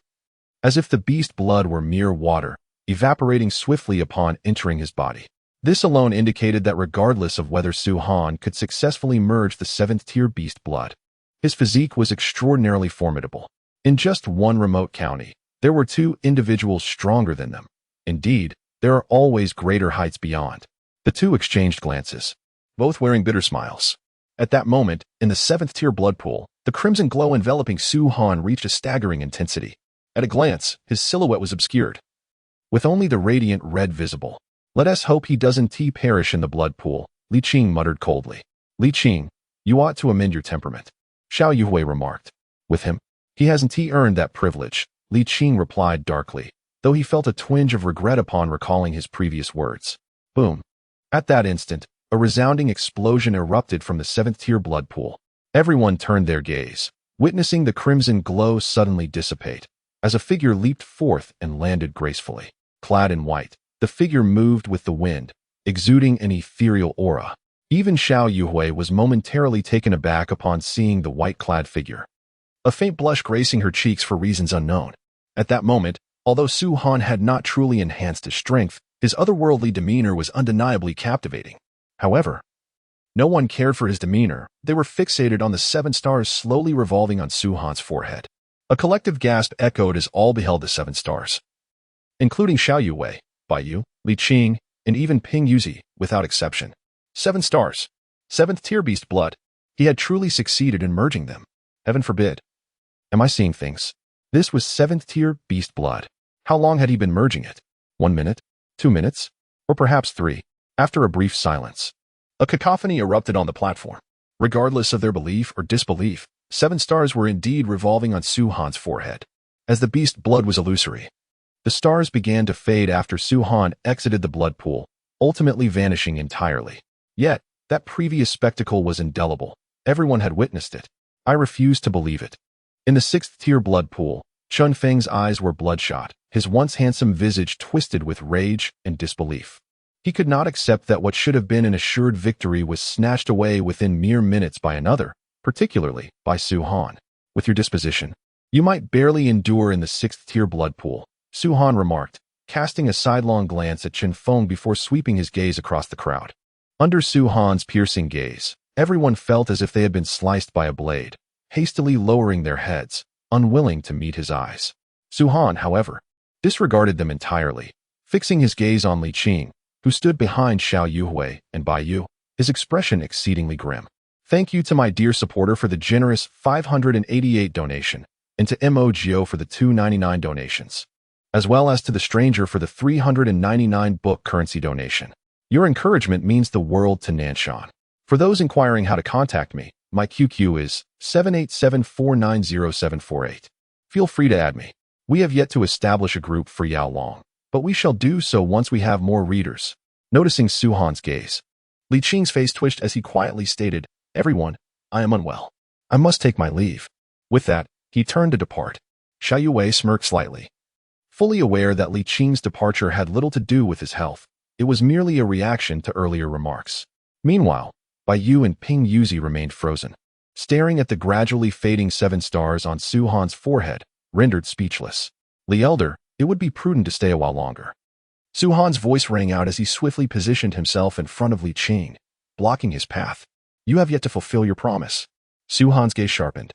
as if the beast blood were mere water, evaporating swiftly upon entering his body. This alone indicated that regardless of whether Su Han could successfully merge the seventh-tier beast blood, his physique was extraordinarily formidable. In just one remote county, there were two individuals stronger than them. Indeed, there are always greater heights beyond. The two exchanged glances, both wearing bitter smiles. At that moment, in the seventh-tier blood pool, the crimson glow enveloping Su Han reached a staggering intensity. At a glance, his silhouette was obscured, with only the radiant red visible. Let us hope he doesn't perish in the blood pool, Li Qing muttered coldly. Li Qing, you ought to amend your temperament, Xiao Yuhui remarked. With him, he hasn't earned that privilege, Li Qing replied darkly, though he felt a twinge of regret upon recalling his previous words. Boom. At that instant, a resounding explosion erupted from the seventh-tier blood pool. Everyone turned their gaze, witnessing the crimson glow suddenly dissipate, as a figure leaped forth and landed gracefully. Clad in white, the figure moved with the wind, exuding an ethereal aura. Even Xiao Yuhui was momentarily taken aback upon seeing the white-clad figure, a faint blush gracing her cheeks for reasons unknown. At that moment, although Su Han had not truly enhanced his strength, his otherworldly demeanor was undeniably captivating. However, no one cared for his demeanor. They were fixated on the 7 stars slowly revolving on Su Han's forehead. A collective gasp echoed as all beheld the 7 stars, including Xiao Yuwei, Bai Yu, Li Qing, and even Ping Yuzi, without exception. 7 stars. 7th-tier beast blood. He had truly succeeded in merging them. Heaven forbid. Am I seeing things? This was 7th-tier beast blood. How long had he been merging it? 1 minute? 2 minutes? Or perhaps 3? After a brief silence, a cacophony erupted on the platform. Regardless of their belief or disbelief, 7 stars were indeed revolving on Su Han's forehead. As the beast blood was illusory, the stars began to fade after Su Han exited the blood pool, ultimately vanishing entirely. Yet, that previous spectacle was indelible. Everyone had witnessed it. I refused to believe it. In the 6th-tier blood pool, Chun Feng's eyes were bloodshot, his once handsome visage twisted with rage and disbelief. He could not accept that what should have been an assured victory was snatched away within mere minutes by another, particularly by Su Han. With your disposition, you might barely endure in the 6th-tier blood pool, Su Han remarked, casting a sidelong glance at Qinfeng before sweeping his gaze across the crowd. Under Su Han's piercing gaze, everyone felt as if they had been sliced by a blade, hastily lowering their heads, unwilling to meet his eyes. Su Han, however, disregarded them entirely, fixing his gaze on Li Qing, who stood behind Xiao Yuhui and Bai Yu, his expression exceedingly grim. Thank you to my dear supporter for the generous 588 donation, and to Mo for the 299 donations, as well as to the stranger for the 399 book currency donation. Your encouragement means the world to Nanshan. For those inquiring how to contact me, my QQ is 787490748. Feel free to add me. We have yet to establish a group for Yao Long, but we shall do so once we have more readers. Noticing Su Han's gaze, Li Qing's face twitched as he quietly stated, "Everyone, I am unwell. I must take my leave." With that, he turned to depart. Xiao Yuwei smirked slightly, Fully aware that Li Qing's departure had little to do with his health, it was merely a reaction to earlier remarks. Meanwhile, Bai Yu and Ping Yuzi remained frozen, staring at the gradually fading 7 stars on Su Han's forehead, rendered speechless. Li Elder, it would be prudent to stay a while longer. Su Han's voice rang out as he swiftly positioned himself in front of Li Qing, blocking his path. You have yet to fulfill your promise. Su Han's gaze sharpened,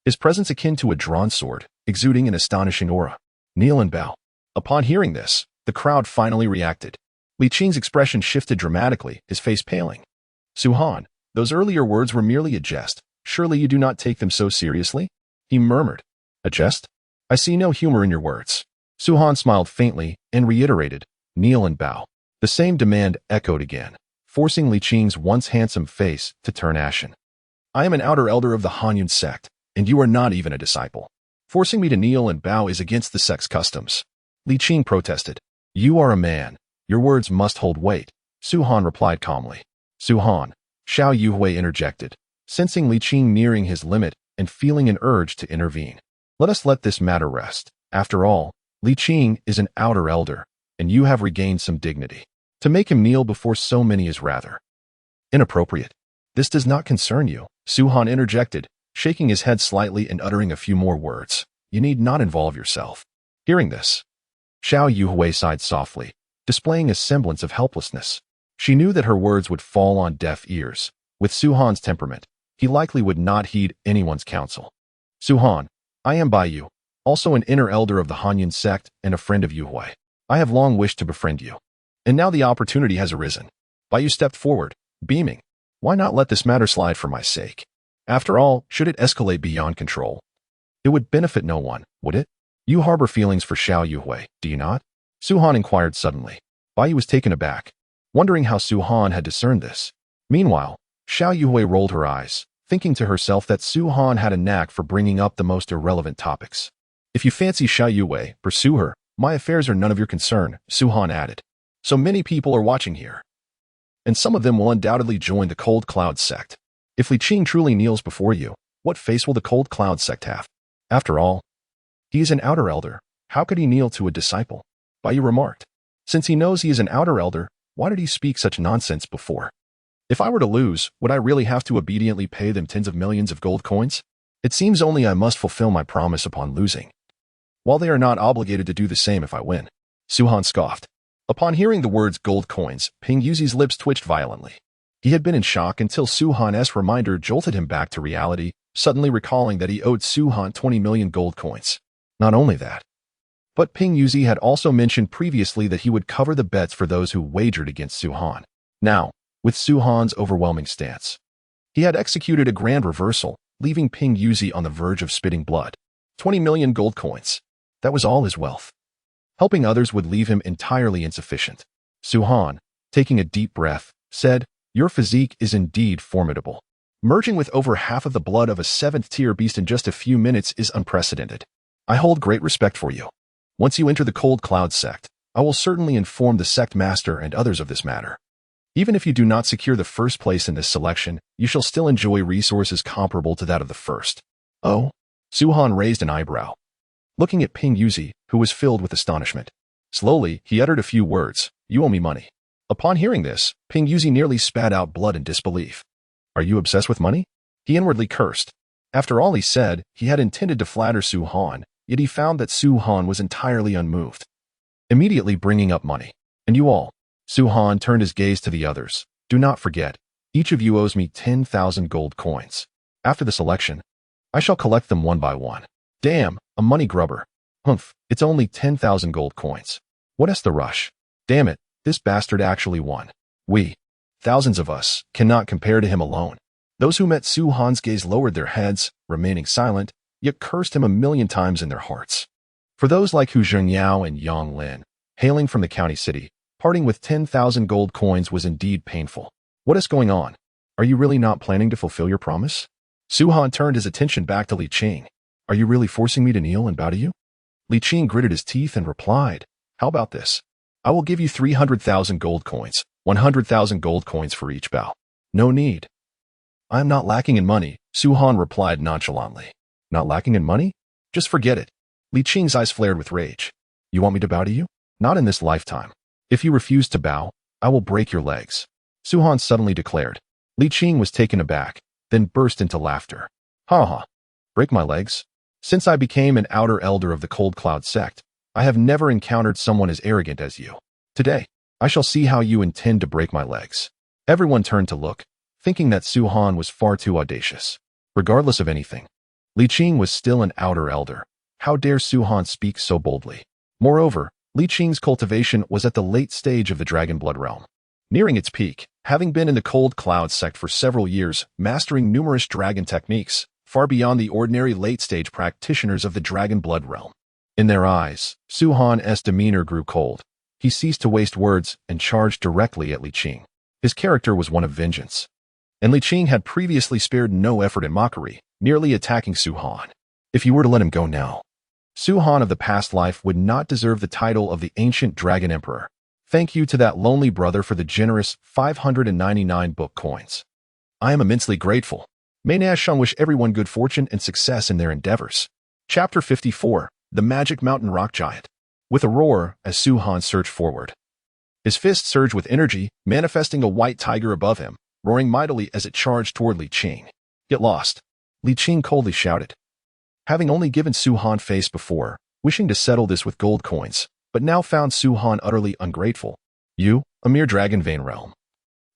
his presence akin to a drawn sword, exuding an astonishing aura. Kneel and bow. Upon hearing this, the crowd finally reacted. Li Qing's expression shifted dramatically, his face paling. Su Han, those earlier words were merely a jest. Surely you do not take them so seriously? He murmured. A jest? I see no humor in your words. Su Han smiled faintly and reiterated, kneel and bow. The same demand echoed again, forcing Li Qing's once handsome face to turn ashen. I am an outer elder of the Hanyun sect, and you are not even a disciple. Forcing me to kneel and bow is against the sect's customs. Li Qing protested. You are a man. Your words must hold weight. Su Han replied calmly. Su Han, Xiao Yuhui interjected, sensing Li Qing nearing his limit and feeling an urge to intervene. Let us let this matter rest. After all, Li Qing is an outer elder, and you have regained some dignity. To make him kneel before so many is rather inappropriate. This does not concern you, Su Han interjected, shaking his head slightly and uttering a few more words. You need not involve yourself. Hearing this, Xiao Yuhui sighed softly, displaying a semblance of helplessness. She knew that her words would fall on deaf ears. With Su Han's temperament, he likely would not heed anyone's counsel. Su Han, I am Bai Yu, also an inner elder of the Hanyun sect and a friend of Yuhui. I have long wished to befriend you. And now the opportunity has arisen. Bai Yu stepped forward, beaming. Why not let this matter slide for my sake? After all, should it escalate beyond control, it would benefit no one, would it? You harbor feelings for Xiao Yuhui, do you not? Su Han inquired suddenly. Bai Yu was taken aback, wondering how Su Han had discerned this. Meanwhile, Xiao Yuhui rolled her eyes, thinking to herself that Su Han had a knack for bringing up the most irrelevant topics. If you fancy Xiao Yuhui, pursue her. My affairs are none of your concern, Su Han added. So many people are watching here, and some of them will undoubtedly join the Cold Cloud sect. If Li Qing truly kneels before you, what face will the Cold Cloud sect have? After all, he is an outer elder. How could he kneel to a disciple? Bai Yu remarked. Since he knows he is an outer elder, why did he speak such nonsense before? If I were to lose, would I really have to obediently pay them tens of millions of gold coins? It seems only I must fulfill my promise upon losing, while they are not obligated to do the same if I win. Su Han scoffed. Upon hearing the words gold coins, Ping Yuzi's lips twitched violently. He had been in shock until Su Han's reminder jolted him back to reality, suddenly recalling that he owed Su Han 20 million gold coins. Not only that, but Ping Yuzi had also mentioned previously that he would cover the bets for those who wagered against Su Han. Now, with Su Han's overwhelming stance, he had executed a grand reversal, leaving Ping Yuzi on the verge of spitting blood. 20 million gold coins. That was all his wealth. Helping others would leave him entirely insufficient. Su Han, taking a deep breath, said, Your physique is indeed formidable. Merging with over half of the blood of a 7th-tier beast in just a few minutes is unprecedented. I hold great respect for you. Once you enter the Cold Cloud sect, I will certainly inform the sect master and others of this matter. Even if you do not secure the first place in this selection, you shall still enjoy resources comparable to that of the first. Oh? Su Han raised an eyebrow, looking at Ping Yuzi, who was filled with astonishment. Slowly, he uttered a few words. You owe me money. Upon hearing this, Ping Yuzi nearly spat out blood in disbelief. Are you obsessed with money? He inwardly cursed. After all he said, he had intended to flatter Su Han, yet he found that Su Han was entirely unmoved. Immediately bringing up money. And you all. Su Han turned his gaze to the others. Do not forget, each of you owes me 10,000 gold coins. After the selection, I shall collect them one by one. Damn, a money grubber. Humph, it's only 10,000 gold coins. What is the rush? Damn it, this bastard actually won. We, thousands of us, cannot compare to him alone. Those who met Su Han's gaze lowered their heads, remaining silent, yet cursed him a million times in their hearts. For those like Hu Zhenyao and Yang Lin, hailing from the county city, parting with 10,000 gold coins was indeed painful. What is going on? Are you really not planning to fulfill your promise? Su Han turned his attention back to Li Qing. Are you really forcing me to kneel and bow to you? Li Qing gritted his teeth and replied, How about this? I will give you 300,000 gold coins, 100,000 gold coins for each bow. No need. I am not lacking in money, Su Han replied nonchalantly. Not lacking in money? Just forget it. Li Qing's eyes flared with rage. You want me to bow to you? Not in this lifetime. If you refuse to bow, I will break your legs, Suhan suddenly declared. Li Qing was taken aback, then burst into laughter. Ha ha. Break my legs? Since I became an outer elder of the Cold Cloud sect, I have never encountered someone as arrogant as you. Today, I shall see how you intend to break my legs. Everyone turned to look, thinking that Suhan was far too audacious. Regardless of anything, Li Qing was still an outer elder. How dare Suhan speak so boldly? Moreover, Li Qing's cultivation was at the late stage of the Dragon Blood realm. Nearing its peak, having been in the Cold Cloud sect for several years, mastering numerous dragon techniques, far beyond the ordinary late-stage practitioners of the Dragon Blood realm. In their eyes, Suhan's demeanor grew cold. He ceased to waste words and charged directly at Li Qing. His character was one of vengeance, and Li Qing had previously spared no effort in mockery, nearly attacking Suhan. If you were to let him go now, Suhan of the past life would not deserve the title of the ancient Dragon Emperor. Thank you to that lonely brother for the generous 599 book coins. I am immensely grateful. May Nashung wish everyone good fortune and success in their endeavors. Chapter 54, The Magic Mountain Rock Giant. With a roar, as Suhan surged forward, his fist surged with energy, manifesting a white tiger above him, roaring mightily as it charged toward Li Qing. Get lost, Li Qing coldly shouted. Having only given Suhan face before, wishing to settle this with gold coins, but now found Suhan utterly ungrateful. You, a mere dragon vein realm,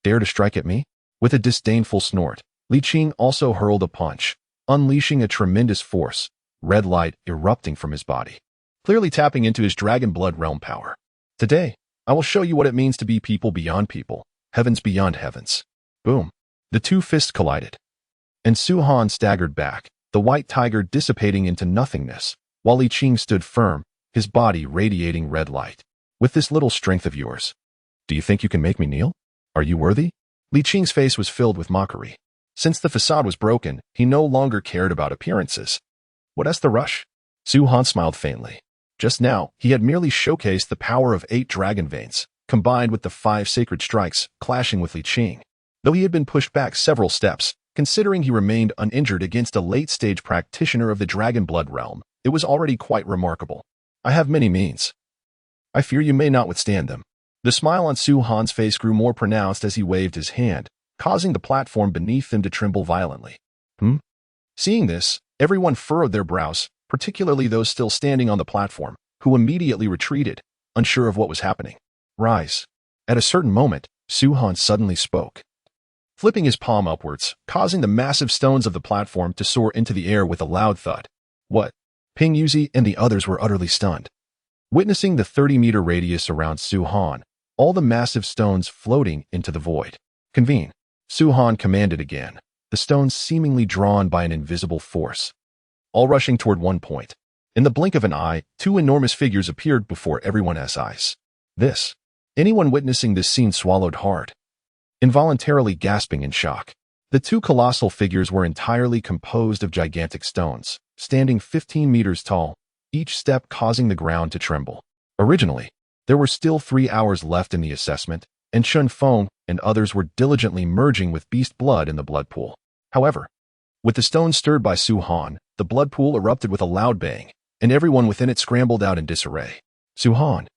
dare to strike at me? With a disdainful snort, Li Qing also hurled a punch, unleashing a tremendous force, red light erupting from his body, clearly tapping into his Dragon Blood realm power. Today, I will show you what it means to be people beyond people, heavens beyond heavens. Boom. The two fists collided, and Suhan staggered back, the white tiger dissipating into nothingness, while Li Qing stood firm, his body radiating red light. With this little strength of yours, do you think you can make me kneel? Are you worthy? Li Qing's face was filled with mockery. Since the facade was broken, he no longer cared about appearances. What's the rush? Suhan smiled faintly. Just now, he had merely showcased the power of 8 dragon veins, combined with the 5 sacred strikes, clashing with Li Qing. Though he had been pushed back several steps, considering he remained uninjured against a late-stage practitioner of the Dragon Blood realm, it was already quite remarkable. I have many means. I fear you may not withstand them. The smile on Suhan's face grew more pronounced as he waved his hand, causing the platform beneath them to tremble violently. Seeing this, everyone furrowed their brows, particularly those still standing on the platform, who immediately retreated, unsure of what was happening. Rise. At a certain moment, Suhan suddenly spoke, flipping his palm upwards, causing the massive stones of the platform to soar into the air with a loud thud. What? Ping Yuzi and the others were utterly stunned. Witnessing the 30-meter radius around Suhan, all the massive stones floating into the void. Convene. Suhan commanded again, the stones seemingly drawn by an invisible force, all rushing toward one point. In the blink of an eye, 2 enormous figures appeared before everyone's eyes. Anyone witnessing this scene swallowed hard, involuntarily gasping in shock. The 2 colossal figures were entirely composed of gigantic stones, standing 15 meters tall, each step causing the ground to tremble. Originally, there were still 3 hours left in the assessment, and Shun Feng and others were diligently merging with beast blood in the blood pool. However, with the stones stirred by Suhan, the blood pool erupted with a loud bang, and everyone within it scrambled out in disarray. Suhan,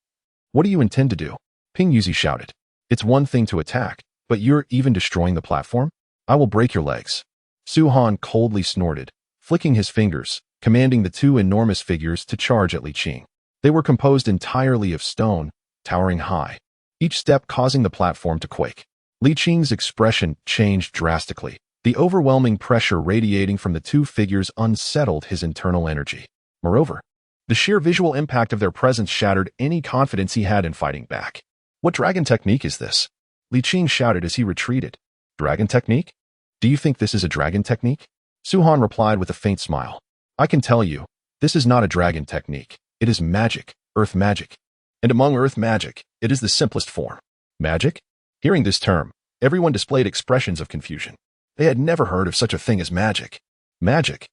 what do you intend to do? Ping Yuzi shouted. It's one thing to attack, but you're even destroying the platform? I will break your legs. Suhan coldly snorted, flicking his fingers, commanding the 2 enormous figures to charge at Li Qing. They were composed entirely of stone, towering high, each step causing the platform to quake. Li Qing's expression changed drastically. The overwhelming pressure radiating from the 2 figures unsettled his internal energy. Moreover, the sheer visual impact of their presence shattered any confidence he had in fighting back. What dragon technique is this? Li Qing shouted as he retreated. Dragon technique? Do you think this is a dragon technique? Suhan replied with a faint smile. I can tell you, this is not a dragon technique. It is magic, earth magic. And among earth magic, it is the simplest form. Magic? Hearing this term, everyone displayed expressions of confusion. They had never heard of such a thing as magic. Magic,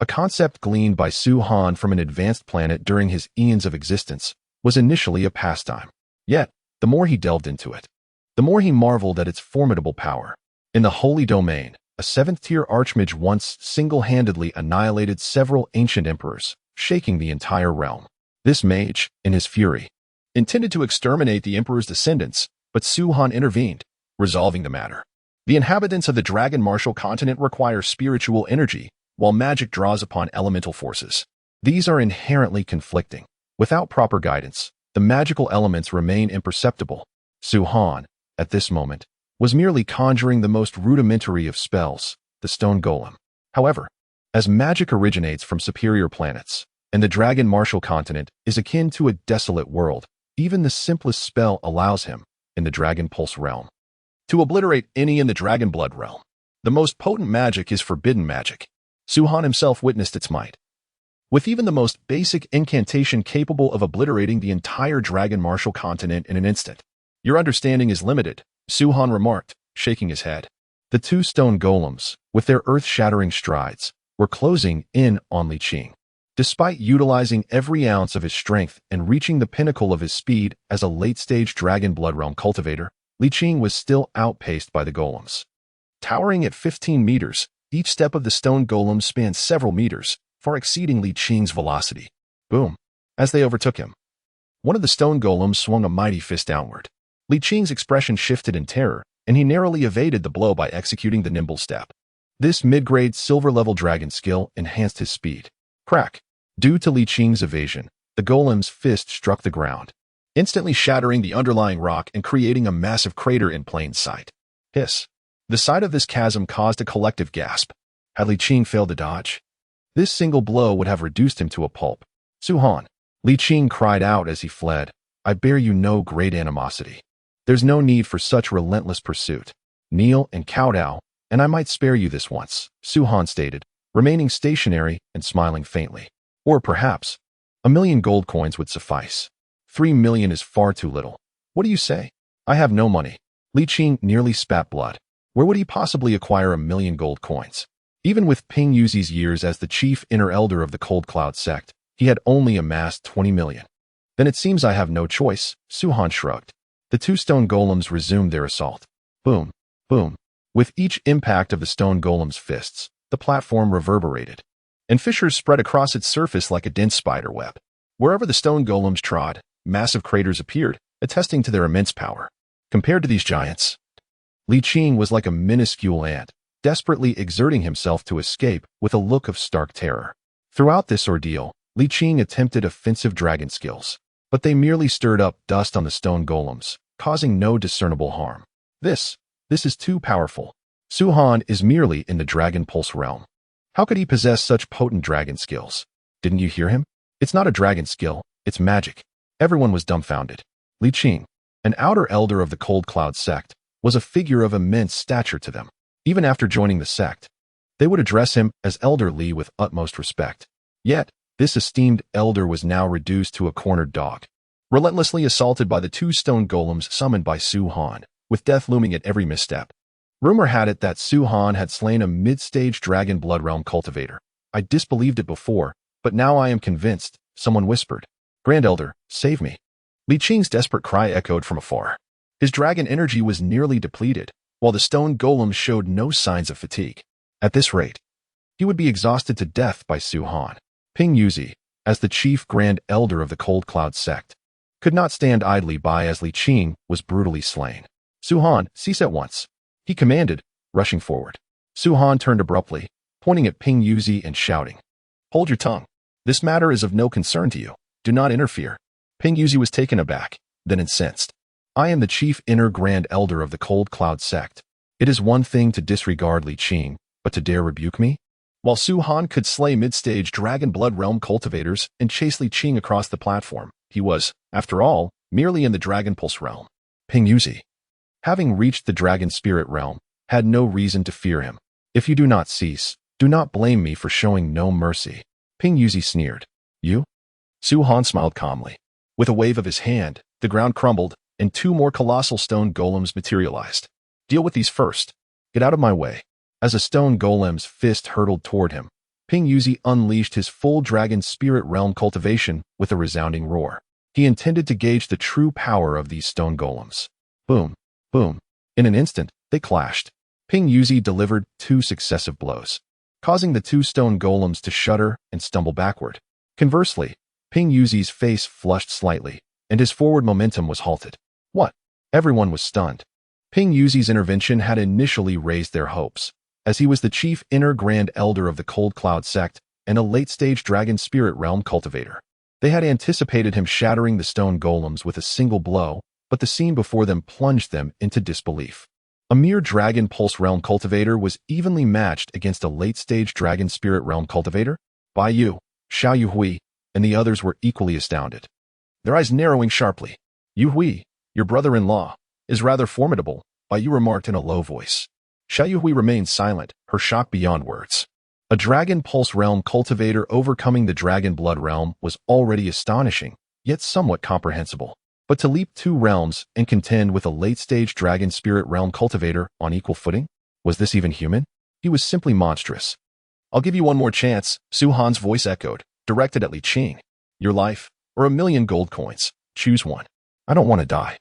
a concept gleaned by Suhan from an advanced planet during his eons of existence, was initially a pastime. Yet, the more he delved into it, the more he marveled at its formidable power. In the Holy Domain, a 7th-tier archmage once single-handedly annihilated several ancient emperors, shaking the entire realm. This mage, in his fury, intended to exterminate the emperor's descendants, but Su Han intervened, resolving the matter. The inhabitants of the Dragon Martial continent require spiritual energy, while magic draws upon elemental forces. These are inherently conflicting. Without proper guidance, the magical elements remain imperceptible. Su Han, at this moment, was merely conjuring the most rudimentary of spells, the stone golem. However, as magic originates from superior planets, and the Dragon Martial continent is akin to a desolate world, even the simplest spell allows him, in the Dragon Pulse realm, to obliterate any in the Dragon Blood realm. The most potent magic is forbidden magic. Su Han himself witnessed its might. With even the most basic incantation capable of obliterating the entire Dragon Martial continent in an instant. Your understanding is limited, Su Han remarked, shaking his head. The two stone golems, with their earth-shattering strides, were closing in on Li Qing. Despite utilizing every ounce of his strength and reaching the pinnacle of his speed as a late-stage Dragon Blood Realm cultivator, Li Qing was still outpaced by the golems. Towering at 15 meters, each step of the stone golem spanned several meters, far exceeding Li Qing's velocity. Boom! As they overtook him, one of the stone golems swung a mighty fist downward. Li Qing's expression shifted in terror, and he narrowly evaded the blow by executing the nimble step. This mid-grade silver-level dragon skill enhanced his speed. Crack! Due to Li Qing's evasion, the golem's fist struck the ground, instantly shattering the underlying rock and creating a massive crater in plain sight. Hiss! The sight of this chasm caused a collective gasp. Had Li Qing failed to dodge, this single blow would have reduced him to a pulp. Su Han, Li Qing cried out as he fled, I bear you no great animosity. There's no need for such relentless pursuit. Kneel and kowtow, and I might spare you this once, Su Han stated, remaining stationary and smiling faintly. Or perhaps, 1,000,000 gold coins would suffice. 3 million is far too little. What do you say? I have no money. Li Qing nearly spat blood. Where would he possibly acquire 1,000,000 gold coins? Even with Ping Yuzi's years as the chief inner elder of the Cold Cloud sect, he had only amassed 20 million. Then it seems I have no choice, Su Han shrugged. The two stone golems resumed their assault. Boom, boom. With each impact of the stone golem's fists, the platform reverberated, and fissures spread across its surface like a dense spider web. Wherever the stone golems trod, massive craters appeared, attesting to their immense power. Compared to these giants, Li Qing was like a minuscule ant, desperately exerting himself to escape with a look of stark terror. Throughout this ordeal, Li Qing attempted offensive dragon skills, but they merely stirred up dust on the stone golems, causing no discernible harm. This is too powerful. Su Han is merely in the Dragon Pulse realm. How could he possess such potent dragon skills? Didn't you hear him? It's not a dragon skill, it's magic. Everyone was dumbfounded. Li Qing, an outer elder of the Cold Cloud sect, was a figure of immense stature to them. Even after joining the sect, they would address him as Elder Li with utmost respect. Yet, this esteemed elder was now reduced to a cornered dog, relentlessly assaulted by the two stone golems summoned by Su Han, with death looming at every misstep. Rumor had it that Su Han had slain a mid-stage Dragon Blood Realm cultivator. I disbelieved it before, but now I am convinced, someone whispered. Grand Elder, save me. Li Qing's desperate cry echoed from afar. His dragon energy was nearly depleted, while the stone golem showed no signs of fatigue. At this rate, he would be exhausted to death by Su Han. Ping Yuzi, as the chief grand elder of the Cold Cloud sect, could not stand idly by as Li Qing was brutally slain. Su Han, cease at once, he commanded, rushing forward. Su Han turned abruptly, pointing at Ping Yuzi and shouting, Hold your tongue. This matter is of no concern to you. Do not interfere. Ping Yuzi was taken aback, then incensed. I am the chief inner grand elder of the Cold Cloud sect. It is one thing to disregard Li Qing, but to dare rebuke me? While Su Han could slay mid-stage Dragon Blood Realm cultivators and chase Li Qing across the platform, he was, after all, merely in the Dragon Pulse realm. Ping Yuzi, having reached the Dragon Spirit realm, had no reason to fear him. If you do not cease, do not blame me for showing no mercy. Ping Yuzi sneered. You? Su Han smiled calmly. With a wave of his hand, the ground crumbled, and two more colossal stone golems materialized. Deal with these first. Get out of my way. As a stone golem's fist hurtled toward him, Ping Yuzi unleashed his full Dragon Spirit Realm cultivation with a resounding roar. He intended to gauge the true power of these stone golems. Boom, boom. In an instant, they clashed. Ping Yuzi delivered 2 successive blows, causing the 2 stone golems to shudder and stumble backward. Conversely, Ping Yuzi's face flushed slightly, and his forward momentum was halted. What? Everyone was stunned. Ping Yuzi's intervention had initially raised their hopes, as he was the chief inner grand elder of the Cold Cloud sect and a late-stage dragon spirit realm cultivator. They had anticipated him shattering the stone golems with a single blow, but the scene before them plunged them into disbelief. A mere dragon pulse realm cultivator was evenly matched against a late-stage dragon spirit realm cultivator? Bai Yu, Xiao Yuhui, and the others were equally astounded, their eyes narrowing sharply. Yuhui, your brother-in-law, is rather formidable, Bai Yu remarked in a low voice. Xiao Yuhui remained silent, her shock beyond words. A dragon pulse realm cultivator overcoming the dragon blood realm was already astonishing, yet somewhat comprehensible. But to leap 2 realms and contend with a late-stage dragon spirit realm cultivator on equal footing? Was this even human? He was simply monstrous. I'll give you one more chance, Su Han's voice echoed, directed at Li Qing. Your life, or 1,000,000 gold coins. Choose one. I don't want to die.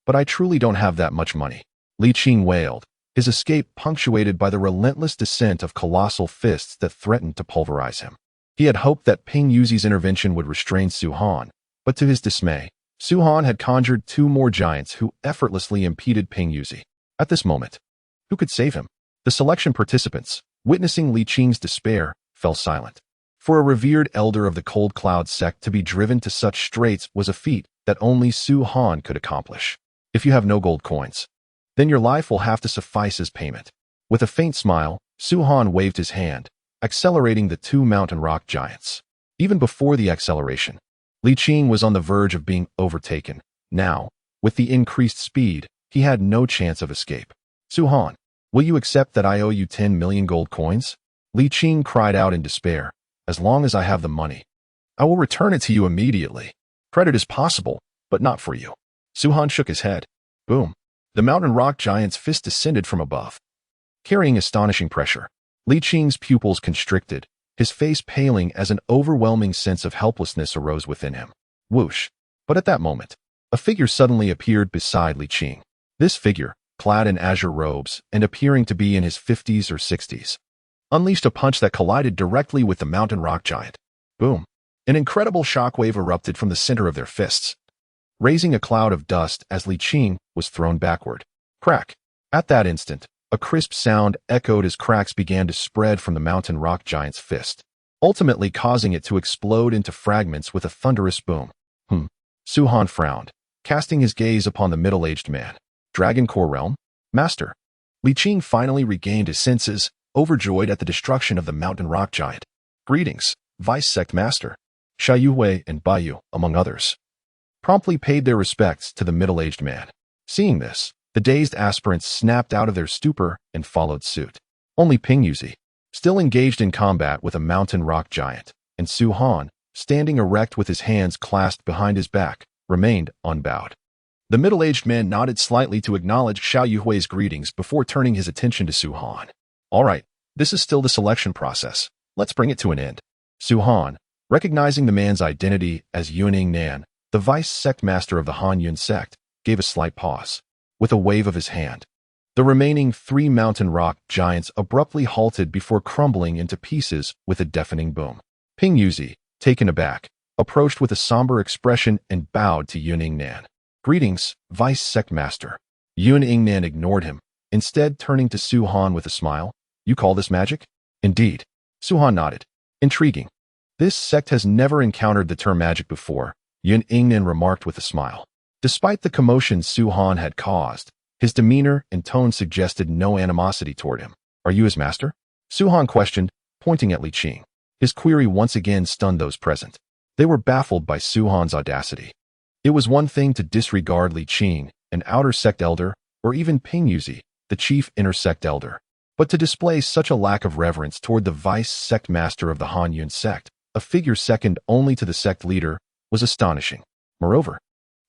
But I truly don't have that much money. Li Qing wailed, his escape punctuated by the relentless descent of colossal fists that threatened to pulverize him. He had hoped that Ping Yuzi's intervention would restrain Su Han, but to his dismay, Su Han had conjured 2 more giants who effortlessly impeded Ping Yuzi. At this moment, who could save him? The selection participants, witnessing Li Qing's despair, fell silent. For a revered elder of the Cold Cloud sect to be driven to such straits was a feat that only Su Han could accomplish. If you have no gold coins, then your life will have to suffice as payment. With a faint smile, Su Han waved his hand, accelerating the 2 mountain rock giants. Even before the acceleration, Li Qing was on the verge of being overtaken. Now, with the increased speed, he had no chance of escape. Su Han, will you accept that I owe you 10,000,000 gold coins? Li Qing cried out in despair. As long as I have the money, I will return it to you immediately. Credit is possible, but not for you. Su Han shook his head. Boom. The mountain rock giant's fist descended from above, carrying astonishing pressure. Li Qing's pupils constricted, his face paling as an overwhelming sense of helplessness arose within him. Whoosh. But at that moment, a figure suddenly appeared beside Li Qing. This figure, clad in azure robes and appearing to be in his 50s or 60s, unleashed a punch that collided directly with the mountain rock giant. Boom. An incredible shockwave erupted from the center of their fists, raising a cloud of dust as Li Qing was thrown backward. Crack. At that instant, a crisp sound echoed as cracks began to spread from the mountain rock giant's fist, ultimately causing it to explode into fragments with a thunderous boom. Su Han frowned, casting his gaze upon the middle-aged man. Dragon Core Realm? Master. Li Qing finally regained his senses, overjoyed at the destruction of the mountain rock giant. Greetings, Vice Sect Master. Xiao Yuhui and Bai Yu, among others, promptly paid their respects to the middle-aged man. Seeing this, the dazed aspirants snapped out of their stupor and followed suit. Only Ping Yuzi, still engaged in combat with a mountain rock giant, and Su Han, standing erect with his hands clasped behind his back, remained unbowed. The middle-aged man nodded slightly to acknowledge Xiao Yuhui's greetings before turning his attention to Su Han. All right, this is still the selection process. Let's bring it to an end. Su Han, recognizing the man's identity as Yuning Nan, the vice sect master of the Han Yun sect, gave a slight pause. With a wave of his hand, the remaining 3 mountain rock giants abruptly halted before crumbling into pieces with a deafening boom. Ping Yuzi, taken aback, approached with a somber expression and bowed to Yuning Nan. Greetings, Vice Sect Master. Yuning Nan ignored him, instead turning to Su Han with a smile. You call this magic? Indeed. Su Han nodded. Intriguing. This sect has never encountered the term magic before, Yuning Nan remarked with a smile. Despite the commotion Su Han had caused, his demeanor and tone suggested no animosity toward him. Are you his master? Su Han questioned, pointing at Li Qing. His query once again stunned those present. They were baffled by Su Han's audacity. It was one thing to disregard Li Qing, an outer sect elder, or even Ping Yuzi, the chief inner sect elder. But to display such a lack of reverence toward the vice sect master of the Han Yun sect, a figure second only to the sect leader, was astonishing. Moreover,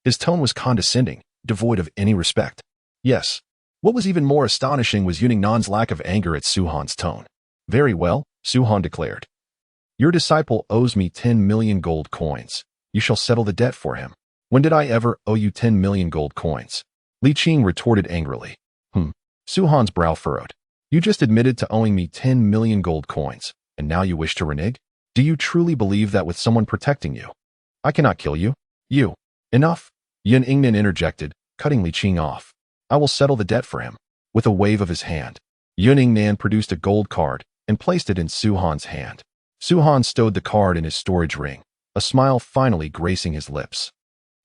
his tone was condescending, devoid of any respect. Yes, what was even more astonishing was Yuning Nan's lack of anger at Su Han's tone. Very well, Su Han declared. Your disciple owes me 10,000,000 gold coins. You shall settle the debt for him. When did I ever owe you 10,000,000 gold coins? Li Qing retorted angrily. Su Han's brow furrowed. You just admitted to owing me 10,000,000 gold coins, and now you wish to renege? Do you truly believe that with someone protecting you, I cannot kill you. You. Enough. Yun Ingnan interjected, cutting Li Qing off. I will settle the debt for him. With a wave of his hand, Yun Ingnan produced a gold card and placed it in Su Han's hand. Su Han stowed the card in his storage ring, a smile finally gracing his lips.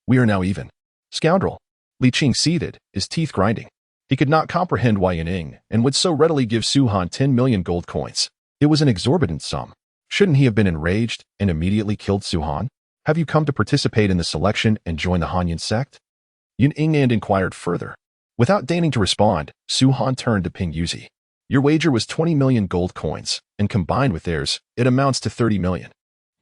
We are now even. Scoundrel. Li Qing seethed, his teeth grinding. He could not comprehend why Yun Ing and would so readily give Su Han 10 million gold coins. It was an exorbitant sum. Shouldn't he have been enraged and immediately killed Su Han? Have you come to participate in the selection and join the Hanyan sect? Yun Ingnan inquired further. Without deigning to respond, Su Han turned to Ping Yuzi. Your wager was 20 million gold coins, and combined with theirs, it amounts to 30 million.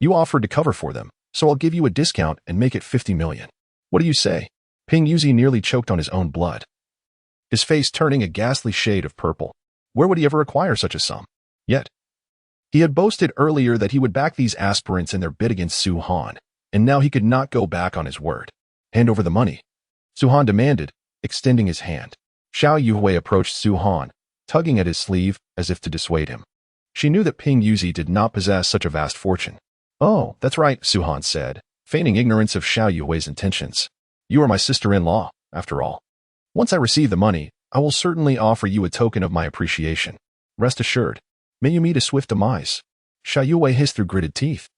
You offered to cover for them, so I'll give you a discount and make it 50 million. What do you say? Ping Yuzi nearly choked on his own blood, his face turning a ghastly shade of purple. Where would he ever acquire such a sum? Yet, he had boasted earlier that he would back these aspirants in their bid against Su Han, and now he could not go back on his word. Hand over the money, Su Han demanded, extending his hand. Xiao Yuhui approached Su Han, tugging at his sleeve as if to dissuade him. She knew that Ping Yuzi did not possess such a vast fortune. Oh, that's right, Su Han said, feigning ignorance of Xiao Yuhui's intentions. You are my sister-in-law, after all. Once I receive the money, I will certainly offer you a token of my appreciation. Rest assured. May you meet a swift demise. Xiao Yuhui hissed through gritted teeth,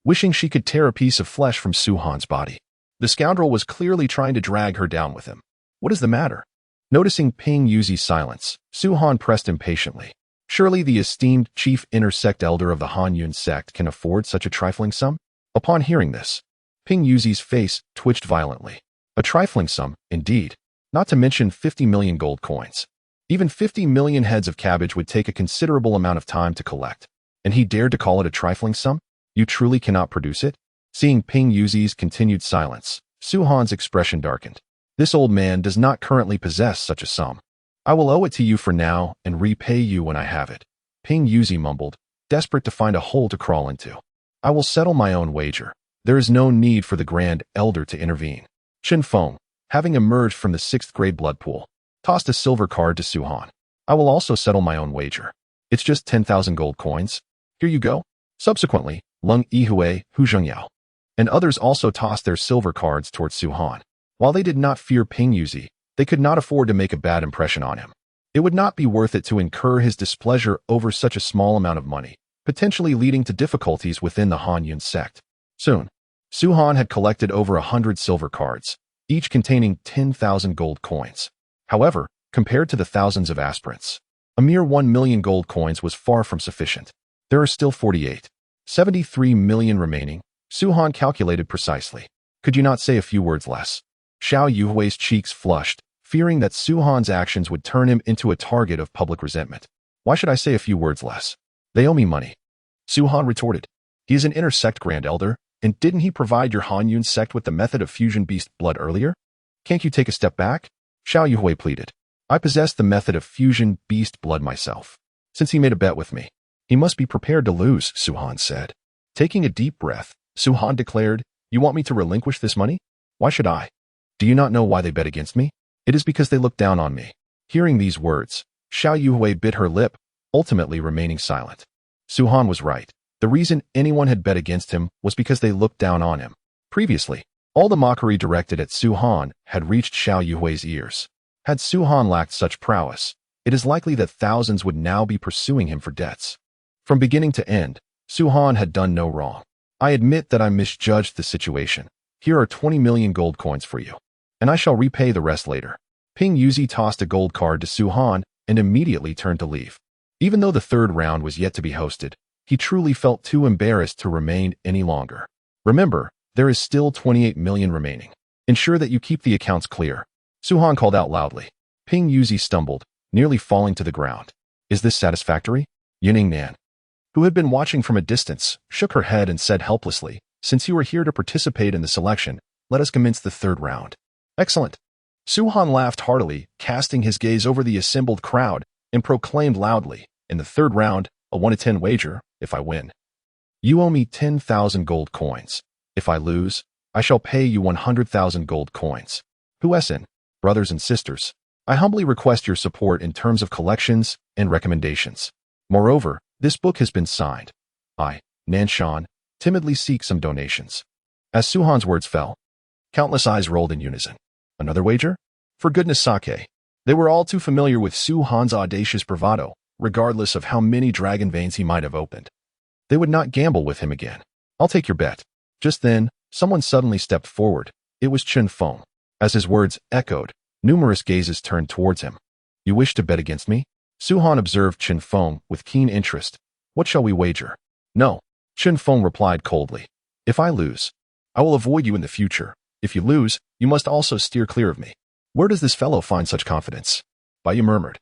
wishing she could tear a piece of flesh from Su Han's body. The scoundrel was clearly trying to drag her down with him. What is the matter? Noticing Ping Yuzi's silence, Su Han pressed impatiently. Surely the esteemed chief inner-sect elder of the Han-Yun sect can afford such a trifling sum? Upon hearing this, Ping Yuzi's face twitched violently. A trifling sum, indeed, not to mention 50 million gold coins. Even 50 million heads of cabbage would take a considerable amount of time to collect. And he dared to call it a trifling sum? You truly cannot produce it? Seeing Ping Yuzi's continued silence, Su Han's expression darkened. This old man does not currently possess such a sum. I will owe it to you for now and repay you when I have it. Ping Yuzi mumbled, desperate to find a hole to crawl into. I will settle my own wager. There is no need for the grand elder to intervene. Chen Feng, having emerged from the 6th grade blood pool, tossed a silver card to Su Han. I will also settle my own wager. It's just 10,000 gold coins. Here you go. Subsequently, Lung Yihui, Hu Zhengyao, and others also tossed their silver cards towards Su Han. While they did not fear Ping Yuzi, they could not afford to make a bad impression on him. It would not be worth it to incur his displeasure over such a small amount of money, potentially leading to difficulties within the Han-Yun sect. Soon, Su Han had collected over 100 silver cards, each containing 10,000 gold coins. However, compared to the thousands of aspirants, a mere 1 million gold coins was far from sufficient. There are still 73 million remaining, Su Han calculated precisely. Could you not say a few words less? Xiao Yuhui's cheeks flushed, fearing that Su Han's actions would turn him into a target of public resentment. Why should I say a few words less? They owe me money. Su Han retorted. He is an inner-sect grand elder, and didn't he provide your Han-Yun sect with the method of fusion beast blood earlier? Can't you take a step back? Xiao Yuhui pleaded. I possess the method of fusion beast blood myself. Since he made a bet with me, he must be prepared to lose, Su Han said. Taking a deep breath, Su Han declared, You want me to relinquish this money? Why should I? Do you not know why they bet against me? It is because they look down on me. Hearing these words, Xiao Yuhui bit her lip, ultimately remaining silent. Su Han was right. The reason anyone had bet against him was because they looked down on him. Previously, all the mockery directed at Su Han had reached Xiao Yuhui's ears. Had Su Han lacked such prowess, it is likely that thousands would now be pursuing him for debts. From beginning to end, Su Han had done no wrong. I admit that I misjudged the situation. Here are 20 million gold coins for you, and I shall repay the rest later. Ping Yuzi tossed a gold card to Su Han and immediately turned to leave. Even though the third round was yet to be hosted, he truly felt too embarrassed to remain any longer. Remember, there is still 28 million remaining. Ensure that you keep the accounts clear. Su Han called out loudly. Ping Yuzi stumbled, nearly falling to the ground. Is this satisfactory? Yun Nan, who had been watching from a distance, shook her head and said helplessly, Since you are here to participate in the selection, let us commence the third round. Excellent. Su Han laughed heartily, casting his gaze over the assembled crowd, and proclaimed loudly, In the third round, a 1-to-10 wager, if I win. You owe me 10,000 gold coins. If I lose, I shall pay you 100,000 gold coins. Huesin, brothers and sisters, I humbly request your support in terms of collections and recommendations. Moreover, this book has been signed. I, Nanshan, timidly seek some donations. As Suhan's words fell, countless eyes rolled in unison. Another wager? For goodness sake. They were all too familiar with Suhan's audacious bravado, regardless of how many dragon veins he might have opened. They would not gamble with him again. I'll take your bet. Just then, someone suddenly stepped forward. It was Chen Feng. As his words echoed, numerous gazes turned towards him. You wish to bet against me? Suhan observed Chen Feng with keen interest. What shall we wager? No. Chen Feng replied coldly. If I lose, I will avoid you in the future. If you lose, you must also steer clear of me. Where does this fellow find such confidence? Bai Yu murmured.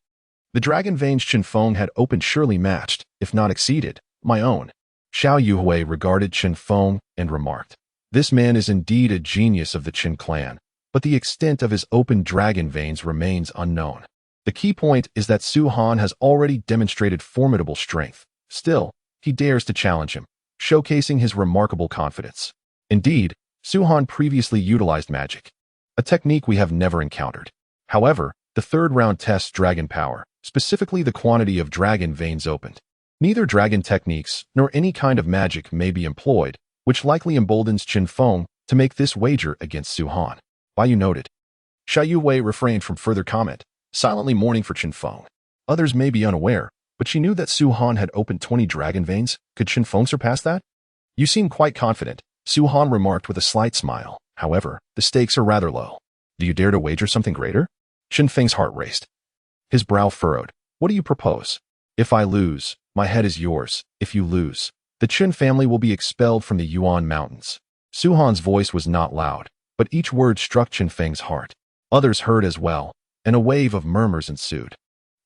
The dragon veins Chen Feng had opened surely matched, if not exceeded, my own. Xiao Yuhui regarded Chen Feng and remarked, this man is indeed a genius of the Chen clan, but the extent of his open dragon veins remains unknown. The key point is that Suhan has already demonstrated formidable strength. Still, he dares to challenge him, showcasing his remarkable confidence. Indeed, Suhan previously utilized magic, a technique we have never encountered. However, the third round tests dragon power, specifically the quantity of dragon veins opened. Neither dragon techniques nor any kind of magic may be employed, which likely emboldens Chen Feng to make this wager against Suhan. Bai Yu noted. Xiao Yuwei refrained from further comment, silently mourning for Chen Feng. Others may be unaware, but she knew that Suhan had opened 20 dragon veins. Could Chen Feng surpass that? You seem quite confident, Suhan remarked with a slight smile. However, the stakes are rather low. Do you dare to wager something greater? Chen Feng's heart raced. His brow furrowed. What do you propose? If I lose, my head is yours. If you lose, the Chen family will be expelled from the Yuan Mountains. Suhan's voice was not loud, but each word struck Chen Feng's heart. Others heard as well, and a wave of murmurs ensued.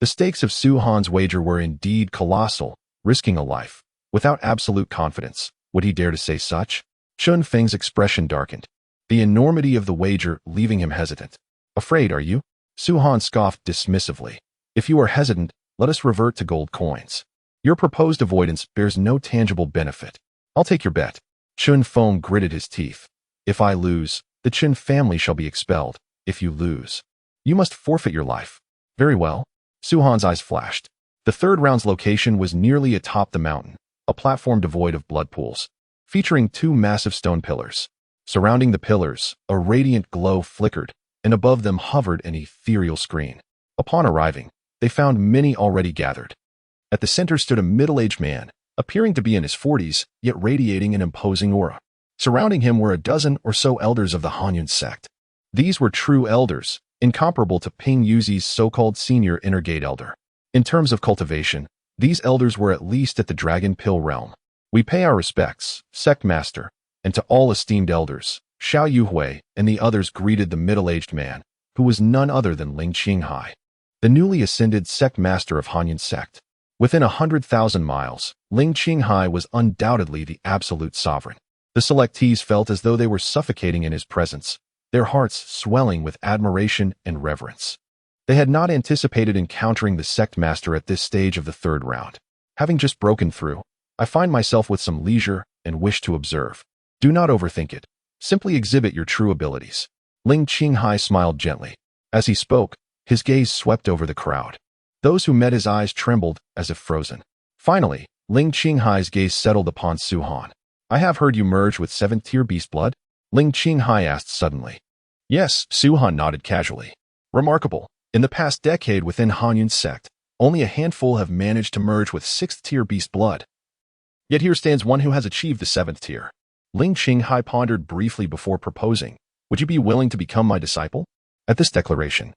The stakes of Suhan's wager were indeed colossal, risking a life. Without absolute confidence, would he dare to say such? Chen Feng's expression darkened, the enormity of the wager leaving him hesitant. Afraid, are you? Suhan scoffed dismissively. If you are hesitant, let us revert to gold coins. Your proposed avoidance bears no tangible benefit. I'll take your bet. Chen Feng gritted his teeth. If I lose, the Chen family shall be expelled. If you lose, you must forfeit your life. Very well. Suhan's eyes flashed. The third round's location was nearly atop the mountain, a platform devoid of blood pools, featuring two massive stone pillars. Surrounding the pillars, a radiant glow flickered, and above them hovered an ethereal screen. Upon arriving, they found many already gathered. At the center stood a middle-aged man, appearing to be in his 40s, yet radiating an imposing aura. Surrounding him were a dozen or so elders of the Hanyun sect. These were true elders, incomparable to Ping Yuzi's so-called senior inner gate elder. In terms of cultivation, these elders were at least at the Dragon Pill realm. We pay our respects, sect master, and to all esteemed elders. Xiao Yuhui and the others greeted the middle-aged man, who was none other than Ling Qinghai, the newly ascended sect master of Hanyun sect. Within 100,000 miles, Ling Qinghai was undoubtedly the absolute sovereign. The selectees felt as though they were suffocating in his presence, their hearts swelling with admiration and reverence. They had not anticipated encountering the sect master at this stage of the third round. Having just broken through, I find myself with some leisure and wish to observe. Do not overthink it. Simply exhibit your true abilities. Ling Qinghai smiled gently. As he spoke, his gaze swept over the crowd. Those who met his eyes trembled as if frozen. Finally, Ling Qinghai's gaze settled upon Suhan. I have heard you merge with 7th-tier beast blood? Ling Qinghai asked suddenly. Yes, Suhan nodded casually. Remarkable. In the past decade within Hanyun sect, only a handful have managed to merge with 6th-tier beast blood. Yet here stands one who has achieved the 7th tier. Ling Qinghai pondered briefly before proposing, would you be willing to become my disciple? At this declaration,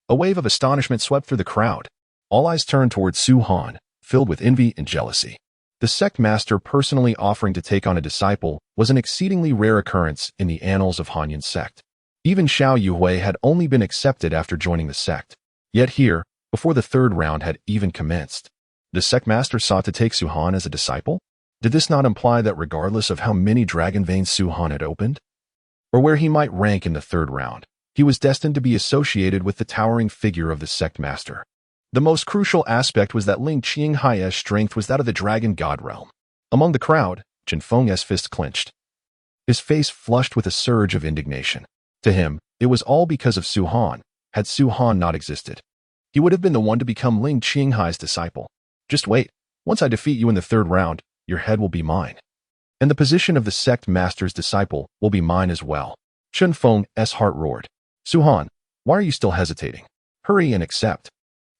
a wave of astonishment swept through the crowd. All eyes turned towards Suhan, filled with envy and jealousy. The sect master personally offering to take on a disciple was an exceedingly rare occurrence in the annals of Hanyun sect. Even Xiao Yuhui had only been accepted after joining the sect. Yet here, before the third round had even commenced, the sect master sought to take Suhan as a disciple? Did this not imply that regardless of how many dragon veins Suhan had opened, or where he might rank in the third round, he was destined to be associated with the towering figure of the sect master? The most crucial aspect was that Ling Qinghai's strength was that of the dragon god realm. Among the crowd, Chen Feng's fist clenched. His face flushed with a surge of indignation. To him, it was all because of Suhan. Had Suhan not existed, he would have been the one to become Ling Qinghai's disciple. Just wait. Once I defeat you in the third round, your head will be mine. And the position of the sect master's disciple will be mine as well. Chun Feng's heart roared. Su-han, why are you still hesitating? Hurry and accept.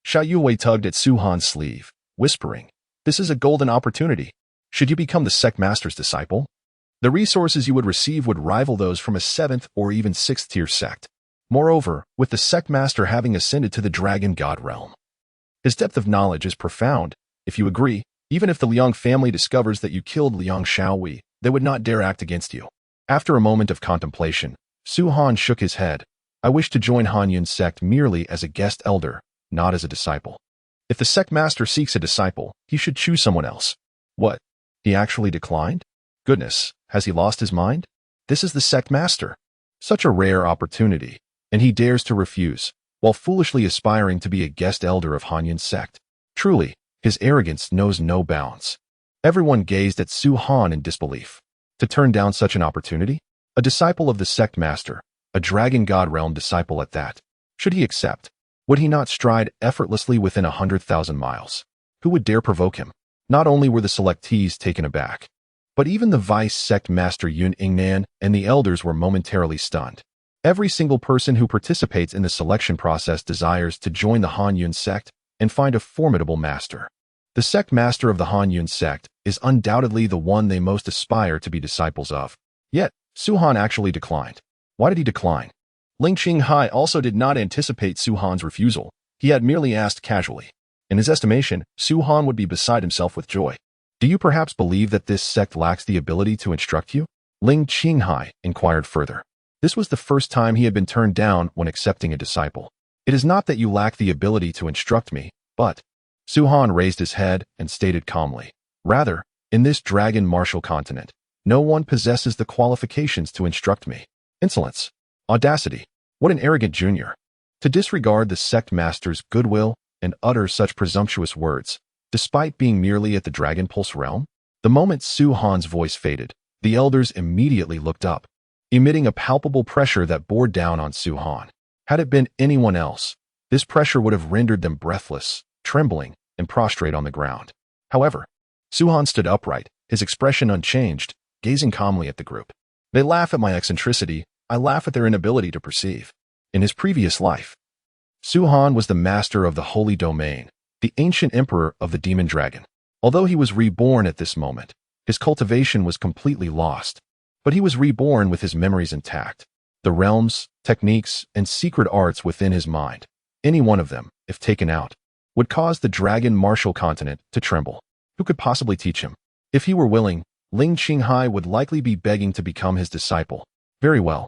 Xiao Yuwei tugged at Su-han's sleeve, whispering, this is a golden opportunity. Should you become the sect master's disciple, the resources you would receive would rival those from a 7th or even 6th tier sect. Moreover, with the sect master having ascended to the dragon god realm, his depth of knowledge is profound. If you agree, even if the Liang family discovers that you killed Liang Xiaowei, they would not dare act against you. After a moment of contemplation, Su-han shook his head. I wish to join Han Yun's sect merely as a guest elder, not as a disciple. If the sect master seeks a disciple, he should choose someone else. What? He actually declined? Goodness, has he lost his mind? This is the sect master. Such a rare opportunity, and he dares to refuse, while foolishly aspiring to be a guest elder of Han Yun's sect. Truly, his arrogance knows no bounds. Everyone gazed at Su-han in disbelief. To turn down such an opportunity? A disciple of the sect master, a dragon god realm disciple at that. Should he accept? Would he not stride effortlessly within 100,000 miles? Who would dare provoke him? Not only were the selectees taken aback, but even the vice sect master Yun Ingnan and the elders were momentarily stunned. Every single person who participates in the selection process desires to join the Han Yun sect and find a formidable master. The sect master of the Han Yun sect is undoubtedly the one they most aspire to be disciples of. Yet, Su-han actually declined. Why did he decline? Ling Qinghai also did not anticipate Su-han's refusal. He had merely asked casually. In his estimation, Su-han would be beside himself with joy. Do you perhaps believe that this sect lacks the ability to instruct you? Ling Qinghai inquired further. This was the first time he had been turned down when accepting a disciple. It is not that you lack the ability to instruct me, but... Su-han raised his head and stated calmly. Rather, in this dragon martial continent, no one possesses the qualifications to instruct me. Insolence. Audacity. What an arrogant junior. To disregard the sect master's goodwill and utter such presumptuous words, despite being merely at the Dragon Pulse realm? The moment Su-han's voice faded, the elders immediately looked up, emitting a palpable pressure that bore down on Su-han. Had it been anyone else, this pressure would have rendered them breathless, trembling, and prostrate on the ground. However, Su-han stood upright, his expression unchanged, gazing calmly at the group. They laugh at my eccentricity, I laugh at their inability to perceive. In his previous life, Su-han was the master of the Holy Domain, the ancient emperor of the demon dragon. Although he was reborn at this moment, his cultivation was completely lost. But he was reborn with his memories intact, the realms, techniques, and secret arts within his mind. Any one of them, if taken out, would cause the dragon martial continent to tremble. Who could possibly teach him? If he were willing, Ling Qinghai would likely be begging to become his disciple. Very well.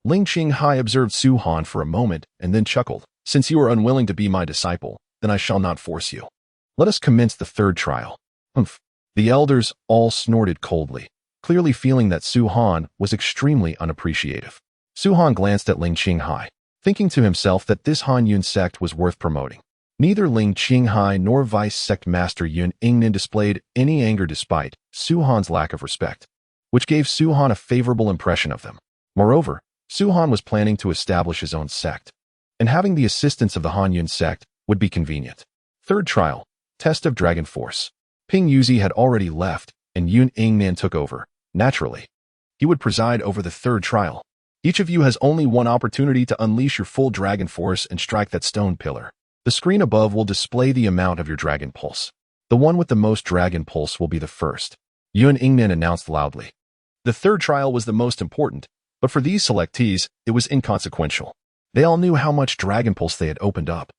Ling Qinghai observed Su-han for a moment and then chuckled. Since you are unwilling to be my disciple, then I shall not force you. Let us commence the third trial. Humph. The elders all snorted coldly, clearly feeling that Su-han was extremely unappreciative. Su-han glanced at Ling Qinghai, thinking to himself that this Han Yun sect was worth promoting. Neither Ling Qinghai nor Vice Sect Master Yun Ingnan displayed any anger despite Su-han's lack of respect, which gave Su-han a favorable impression of them. Moreover, Su-han was planning to establish his own sect, and having the assistance of the Han Yun sect would be convenient. Third trial, Test of Dragon Force. Ping Yuzi had already left, and Yun Ingnan took over. Naturally, he would preside over the third trial. Each of you has only one opportunity to unleash your full dragon force and strike that stone pillar. The screen above will display the amount of your dragon pulse. The one with the most dragon pulse will be the first. Yun Ingnan announced loudly. The third trial was the most important, but for these selectees, it was inconsequential. They all knew how much dragon pulse they had opened up,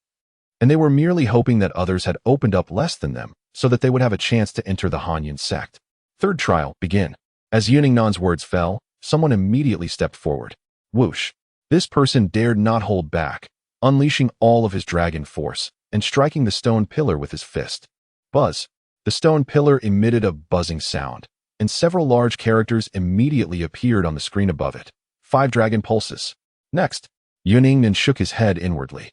and they were merely hoping that others had opened up less than them, so that they would have a chance to enter the Han Yun sect. Third trial, begin. As Yun Ingnan's words fell, someone immediately stepped forward. Whoosh. This person dared not hold back, unleashing all of his dragon force and striking the stone pillar with his fist. Buzz. The stone pillar emitted a buzzing sound, and several large characters immediately appeared on the screen above it. 5 dragon pulses. Next, Yun Ingnan shook his head inwardly.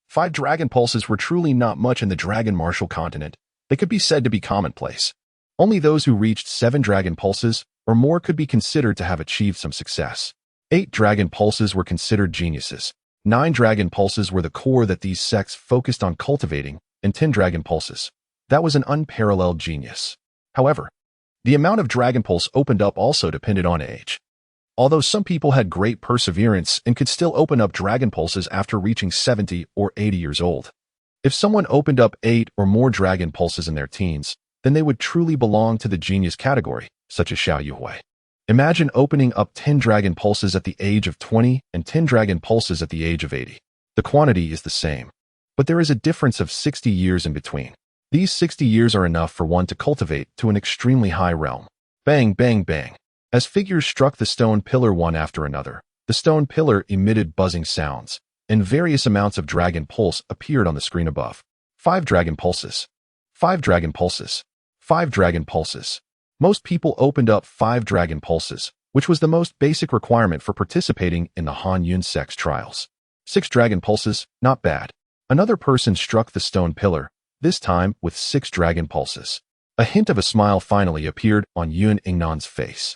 5 dragon pulses were truly not much in the dragon martial continent. They could be said to be commonplace. Only those who reached 7 dragon pulses or more could be considered to have achieved some success. 8 dragon pulses were considered geniuses. 9 dragon pulses were the core that these sects focused on cultivating, and 10 dragon pulses. That was an unparalleled genius. However, The amount of Dragon Pulse opened up also depended on age. Although some people had great perseverance and could still open up Dragon Pulses after reaching 70 or 80 years old. If someone opened up 8 or more Dragon Pulses in their teens, then they would truly belong to the genius category, such as Xiao Yuhui. Imagine opening up 10 Dragon Pulses at the age of 20 and 10 Dragon Pulses at the age of 80. The quantity is the same, but there is a difference of 60 years in between. These 60 years are enough for one to cultivate to an extremely high realm. Bang, bang, bang. As figures struck the stone pillar one after another, the stone pillar emitted buzzing sounds, and various amounts of Dragon Pulse appeared on the screen above. 5 Dragon Pulses. 5 Dragon Pulses. 5 Dragon Pulses. Most people opened up 5 Dragon Pulses, which was the most basic requirement for participating in the Han Yun Sect's trials. 6 Dragon Pulses, not bad. Another person struck the stone pillar, this time with 6 Dragon Pulses. A hint of a smile finally appeared on Yun Ingnan's face.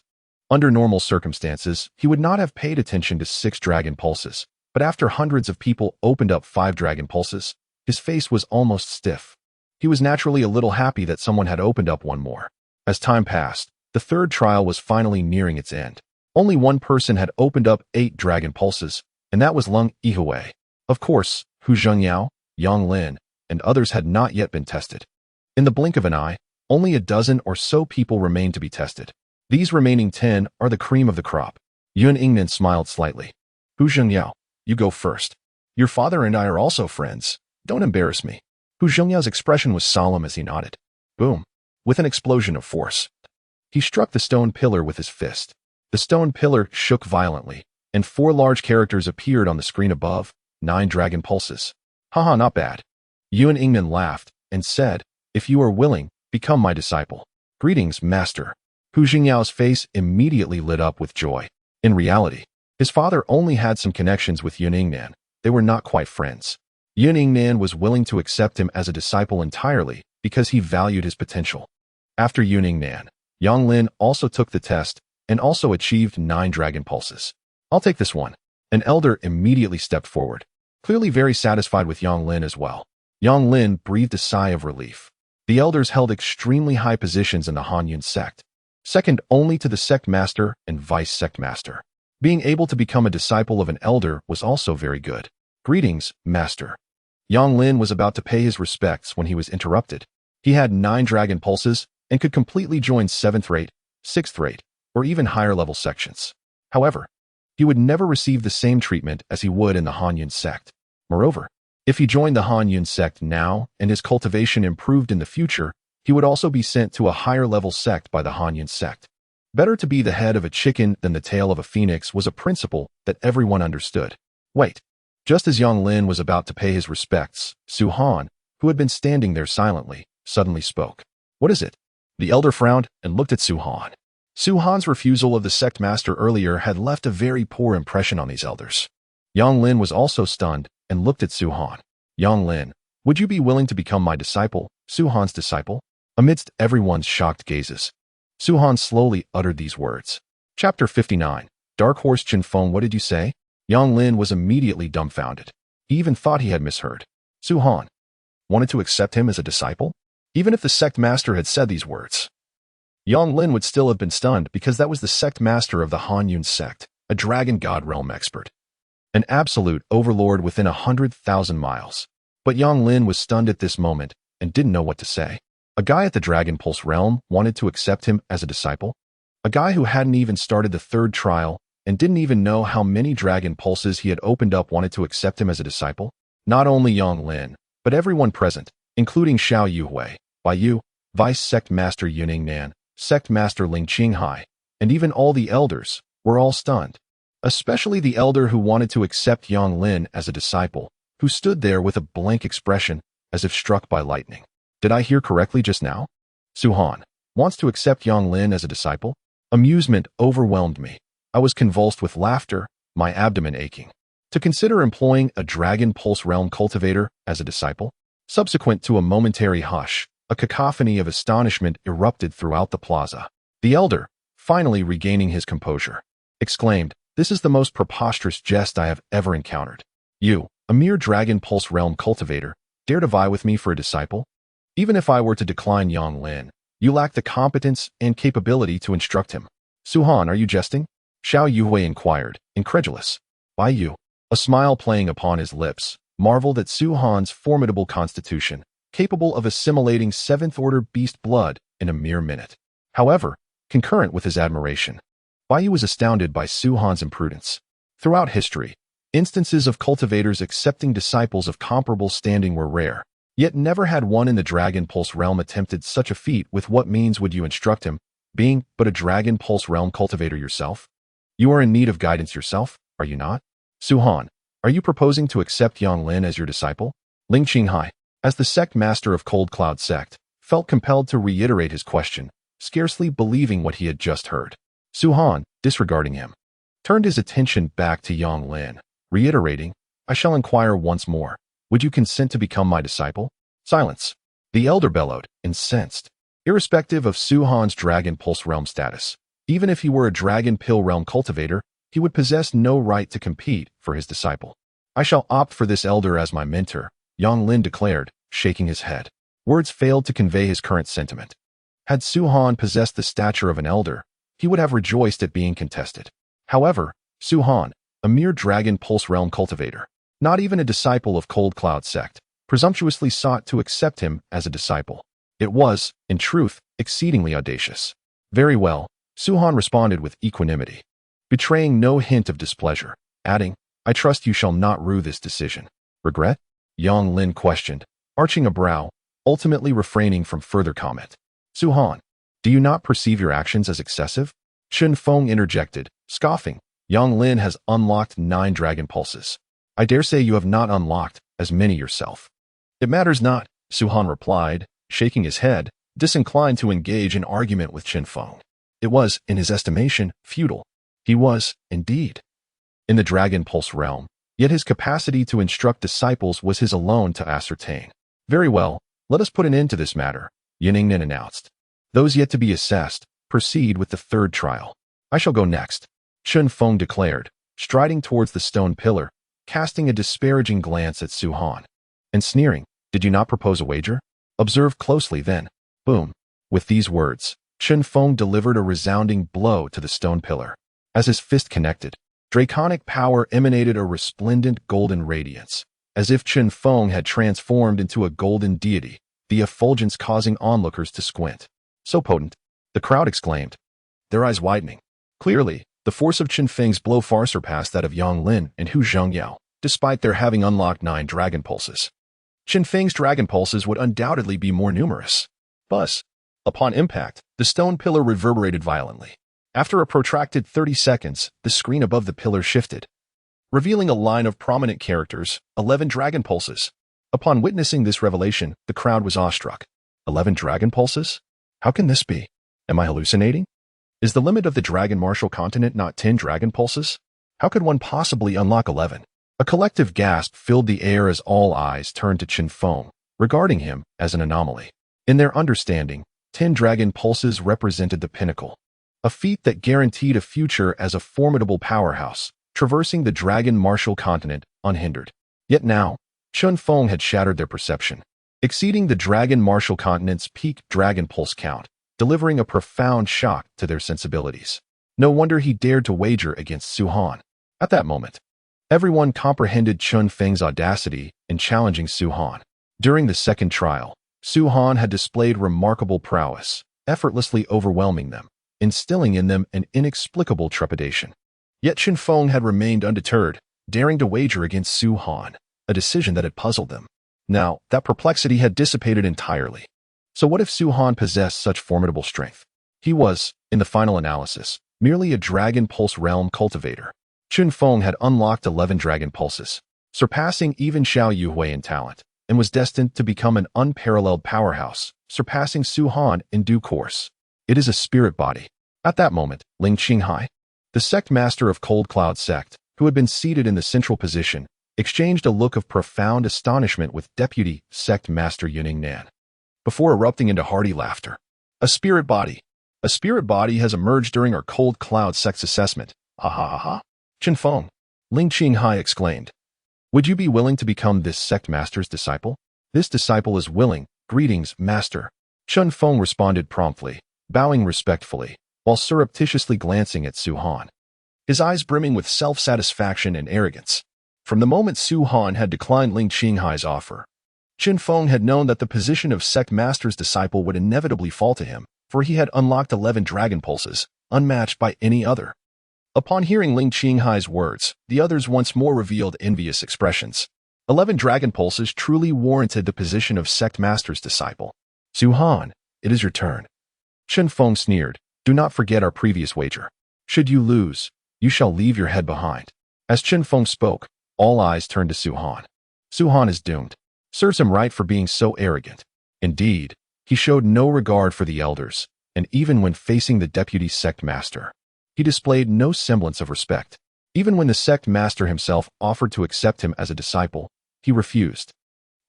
Under normal circumstances, he would not have paid attention to 6 Dragon Pulses, but after hundreds of people opened up 5 Dragon Pulses, his face was almost stiff. He was naturally a little happy that someone had opened up one more. As time passed, the third trial was finally nearing its end. Only one person had opened up 8 Dragon Pulses, and that was Lung Yihui. Of course, Hu Zhengyao, Yang Lin, and others had not yet been tested. In the blink of an eye, only a dozen or so people remained to be tested. These remaining 10 are the cream of the crop. Yun Ingnan smiled slightly. Hu Zhengyao, you go first. Your father and I are also friends. Don't embarrass me. Hu Zhengyao's expression was solemn as he nodded. Boom. With an explosion of force. He struck the stone pillar with his fist. The stone pillar shook violently, and 4 large characters appeared on the screen above, 9 Dragon Pulses. Haha, not bad. Yun Ingnan laughed and said, if you are willing, become my disciple. Greetings, master. Hu Zhengyao's face immediately lit up with joy. In reality, his father only had some connections with Yun Ingnan. They were not quite friends. Yun Ingnan was willing to accept him as a disciple entirely because he valued his potential. After Yun Ingnan, Yang Lin also took the test and also achieved 9 Dragon Pulses. I'll take this one. An elder immediately stepped forward, clearly very satisfied with Yang Lin as well. Yang Lin breathed a sigh of relief. The elders held extremely high positions in the Han Yun sect, second only to the sect master and vice sect master. Being able to become a disciple of an elder was also very good. Greetings, master. Yang Lin was about to pay his respects when he was interrupted. He had 9 Dragon Pulses and could completely join 7th rate, 6th rate, or even higher level sections. However, he would never receive the same treatment as he would in the Han Yun sect. Moreover, if he joined the Han Yun sect now and his cultivation improved in the future, he would also be sent to a higher level sect by the Han Yun sect. Better to be the head of a chicken than the tail of a phoenix was a principle that everyone understood. Wait. Just as Yang Lin was about to pay his respects, Su Han, who had been standing there silently, suddenly spoke. What is it? The elder frowned and looked at Su Han. Su Han's refusal of the sect master earlier had left a very poor impression on these elders. Yang Lin was also stunned and looked at Su Han. Yang Lin, would you be willing to become my disciple, Su Han's disciple? Amidst everyone's shocked gazes, Su Han slowly uttered these words. Chapter 59. Dark Horse Jinfeng, what did you say? Yang Lin was immediately dumbfounded. He even thought he had misheard. Su Han wanted to accept him as a disciple? Even if the sect master had said these words, Yang Lin would still have been stunned because that was the sect master of the Han Yun sect, a dragon god realm expert. An absolute overlord within 100,000 miles. But Yang Lin was stunned at this moment and didn't know what to say. A guy at the Dragon Pulse realm wanted to accept him as a disciple? A guy who hadn't even started the 3rd trial and didn't even know how many Dragon Pulses he had opened up wanted to accept him as a disciple? Not only Yang Lin, but everyone present, including Xiao Yuhui, Bai Yu, Vice Sect Master Yun Ingnan, Sect Master Ling Qinghai, and even all the elders, were all stunned. Especially the elder who wanted to accept Yang Lin as a disciple, who stood there with a blank expression as if struck by lightning. Did I hear correctly just now? Su Han wants to accept Yang Lin as a disciple? Amusement overwhelmed me. I was convulsed with laughter, my abdomen aching. To consider employing a Dragon Pulse Realm cultivator as a disciple? Subsequent to a momentary hush, a cacophony of astonishment erupted throughout the plaza. The elder, finally regaining his composure, exclaimed, "This is the most preposterous jest I have ever encountered. You, a mere Dragon Pulse Realm cultivator, dare to vie with me for a disciple? Even if I were to decline Yang Lin, You lack the competence and capability to instruct him. Su Han, are you jesting? Xiao Yuhui inquired, incredulous. By you. A smile playing upon his lips, marveled at Su Han's formidable constitution, capable of assimilating seventh-order beast blood in a mere minute. However, concurrent with his admiration, Bai Yu was astounded by Su Han's imprudence. Throughout history, instances of cultivators accepting disciples of comparable standing were rare, yet never had one in the Dragon Pulse realm attempted such a feat. With what means would you instruct him, being but a Dragon Pulse realm cultivator yourself? You are in need of guidance yourself, are you not? Su Han, are you proposing to accept Yang Lin as your disciple? Ling Qinghai, as the sect master of Cold Cloud Sect, felt compelled to reiterate his question, scarcely believing what he had just heard. Su Han, disregarding him, turned his attention back to Yang Lin, reiterating, I shall inquire once more. Would you consent to become my disciple? Silence. The elder bellowed, incensed. Irrespective of Su Han's Dragon Pulse realm status, even if he were a Dragon Pill realm cultivator, he would possess no right to compete for his disciple. I shall opt for this elder as my mentor, Yang Lin declared, shaking his head. Words failed to convey his current sentiment. Had Su Han possessed the stature of an elder, he would have rejoiced at being contested. However, Su Han, a mere Dragon Pulse realm cultivator, not even a disciple of Cold Cloud Sect, presumptuously sought to accept him as a disciple. It was, in truth, exceedingly audacious. Very well, Su Han responded with equanimity, betraying no hint of displeasure, adding, I trust you shall not rue this decision. Regret? Yang Lin questioned, arching a brow, ultimately refraining from further comment. Su Han, do you not perceive your actions as excessive? Chen Feng interjected, scoffing. Yang Lin has unlocked 9 Dragon Pulses. I dare say you have not unlocked as many yourself. It matters not, Su Han replied, shaking his head, disinclined to engage in argument with Chen Feng. It was, in his estimation, futile. He was, indeed, in the Dragon Pulse realm, yet his capacity to instruct disciples was his alone to ascertain. Very well, let us put an end to this matter, Yiningnan announced. Those yet to be assessed, proceed with the third trial. I shall go next, Chen Feng declared, striding towards the stone pillar, casting a disparaging glance at Su Han. And sneering, did you not propose a wager? Observe closely then. Boom. With these words, Chen Feng delivered a resounding blow to the stone pillar. As his fist connected, draconic power emanated a resplendent golden radiance, as if Chen Feng had transformed into a golden deity, the effulgence causing onlookers to squint. So potent, the crowd exclaimed, their eyes widening. Clearly, the force of Chen Feng's blow far surpassed that of Yang Lin and Hu Zhengyao, despite their having unlocked 9 Dragon Pulses. Chen Feng's Dragon Pulses would undoubtedly be more numerous. Buzz. Upon impact, the stone pillar reverberated violently. After a protracted 30 seconds, the screen above the pillar shifted, revealing a line of prominent characters, 11 Dragon Pulses. Upon witnessing this revelation, the crowd was awestruck. 11 Dragon Pulses? How can this be? Am I hallucinating? Is the limit of the Dragon Martial Continent not 10 Dragon Pulses? How could one possibly unlock 11? A collective gasp filled the air as all eyes turned to Chen Feng, regarding him as an anomaly. In their understanding, 10 Dragon Pulses represented the pinnacle, a feat that guaranteed a future as a formidable powerhouse, traversing the Dragon Martial Continent unhindered. Yet now, Chen Feng had shattered their perception, exceeding the Dragon Martial Continent's peak Dragon Pulse count, delivering a profound shock to their sensibilities. No wonder he dared to wager against Su Han. At that moment, everyone comprehended Chen Feng's audacity in challenging Su Han. During the second trial, Su Han had displayed remarkable prowess, effortlessly overwhelming them, instilling in them an inexplicable trepidation. Yet Chen Feng had remained undeterred, daring to wager against Su Han, a decision that had puzzled them. Now, that perplexity had dissipated entirely. So what if Su Han possessed such formidable strength? He was, in the final analysis, merely a Dragon Pulse realm cultivator. Chen Feng had unlocked 11 Dragon Pulses, surpassing even Xiao Yuhui in talent, and was destined to become an unparalleled powerhouse, surpassing Su Han in due course. It is a spirit body. At that moment, Ling Qinghai, the sect master of Cold Cloud Sect, who had been seated in the central position, exchanged a look of profound astonishment with Deputy Sect Master Yuningnan, before erupting into hearty laughter. A spirit body. A spirit body has emerged during our Cold Cloud Sect's assessment. Ha ha ha ha. Chen Feng, Ling Qinghai exclaimed. Would you be willing to become this sect master's disciple? This disciple is willing. Greetings, master. Chun Feng responded promptly, bowing respectfully, while surreptitiously glancing at Su Han, his eyes brimming with self-satisfaction and arrogance. From the moment Su Han had declined Ling Qinghai's offer, Chun Feng had known that the position of sect master's disciple would inevitably fall to him, for he had unlocked 11 dragon pulses, unmatched by any other. Upon hearing Ling Qinghai's words, the others once more revealed envious expressions. 11 dragon pulses truly warranted the position of sect master's disciple. Su Han, it is your turn. Chun Feng sneered, do not forget our previous wager. Should you lose, you shall leave your head behind. As Chun Feng spoke, all eyes turned to Su Han. Su Han is doomed. Serves him right for being so arrogant. Indeed, he showed no regard for the elders, and even when facing the deputy sect master, he displayed no semblance of respect. Even when the sect master himself offered to accept him as a disciple, he refused.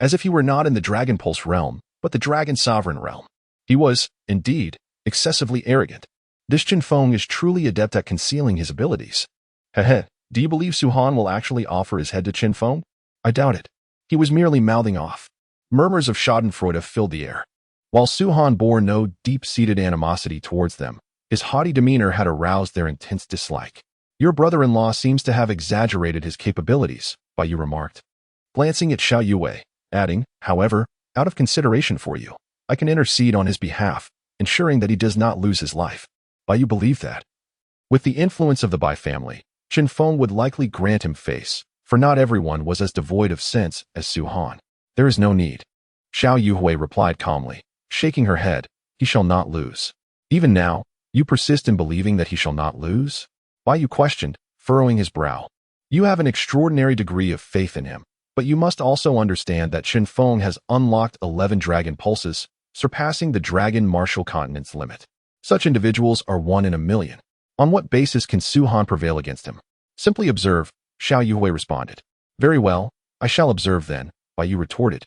As if he were not in the Dragon Pulse realm, but the Dragon Sovereign realm. He was, indeed, excessively arrogant. This Chun Feng is truly adept at concealing his abilities. Heh, do you believe Su Han will actually offer his head to Chun Feng? I doubt it. He was merely mouthing off. Murmurs of schadenfreude filled the air. While Su Han bore no deep-seated animosity towards them, his haughty demeanor had aroused their intense dislike. Your brother-in-law seems to have exaggerated his capabilities, Bai Yu remarked, glancing at Xiao Yue, adding, however, out of consideration for you, I can intercede on his behalf, ensuring that he does not lose his life. Bai Yu believed that. With the influence of the Bai family, Chun Feng would likely grant him face, for not everyone was as devoid of sense as Su Han. There is no need. Xiao Yue replied calmly, shaking her head, he shall not lose. Even now, you persist in believing that he shall not lose? Bai Yu questioned, furrowing his brow. You have an extraordinary degree of faith in him, but you must also understand that Chun Feng has unlocked 11 dragon pulses, surpassing the dragon martial continent's limit. Such individuals are 1 in a million. On what basis can Su Han prevail against him? Simply observe, Xiao Yue responded. Very well, I shall observe then, Bai Yu retorted.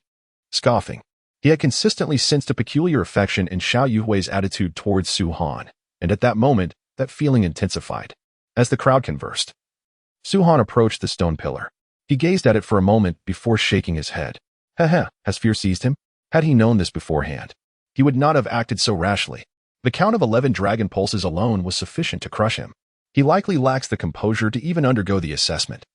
Scoffing. He had consistently sensed a peculiar affection in Xiao Yue's attitude towards Su Han, and at that moment, that feeling intensified. As the crowd conversed, Su Han approached the stone pillar. He gazed at it for a moment before shaking his head. Has fear seized him? Had he known this beforehand, he would not have acted so rashly. The count of 11 dragon pulses alone was sufficient to crush him. He likely lacks the composure to even undergo the assessment.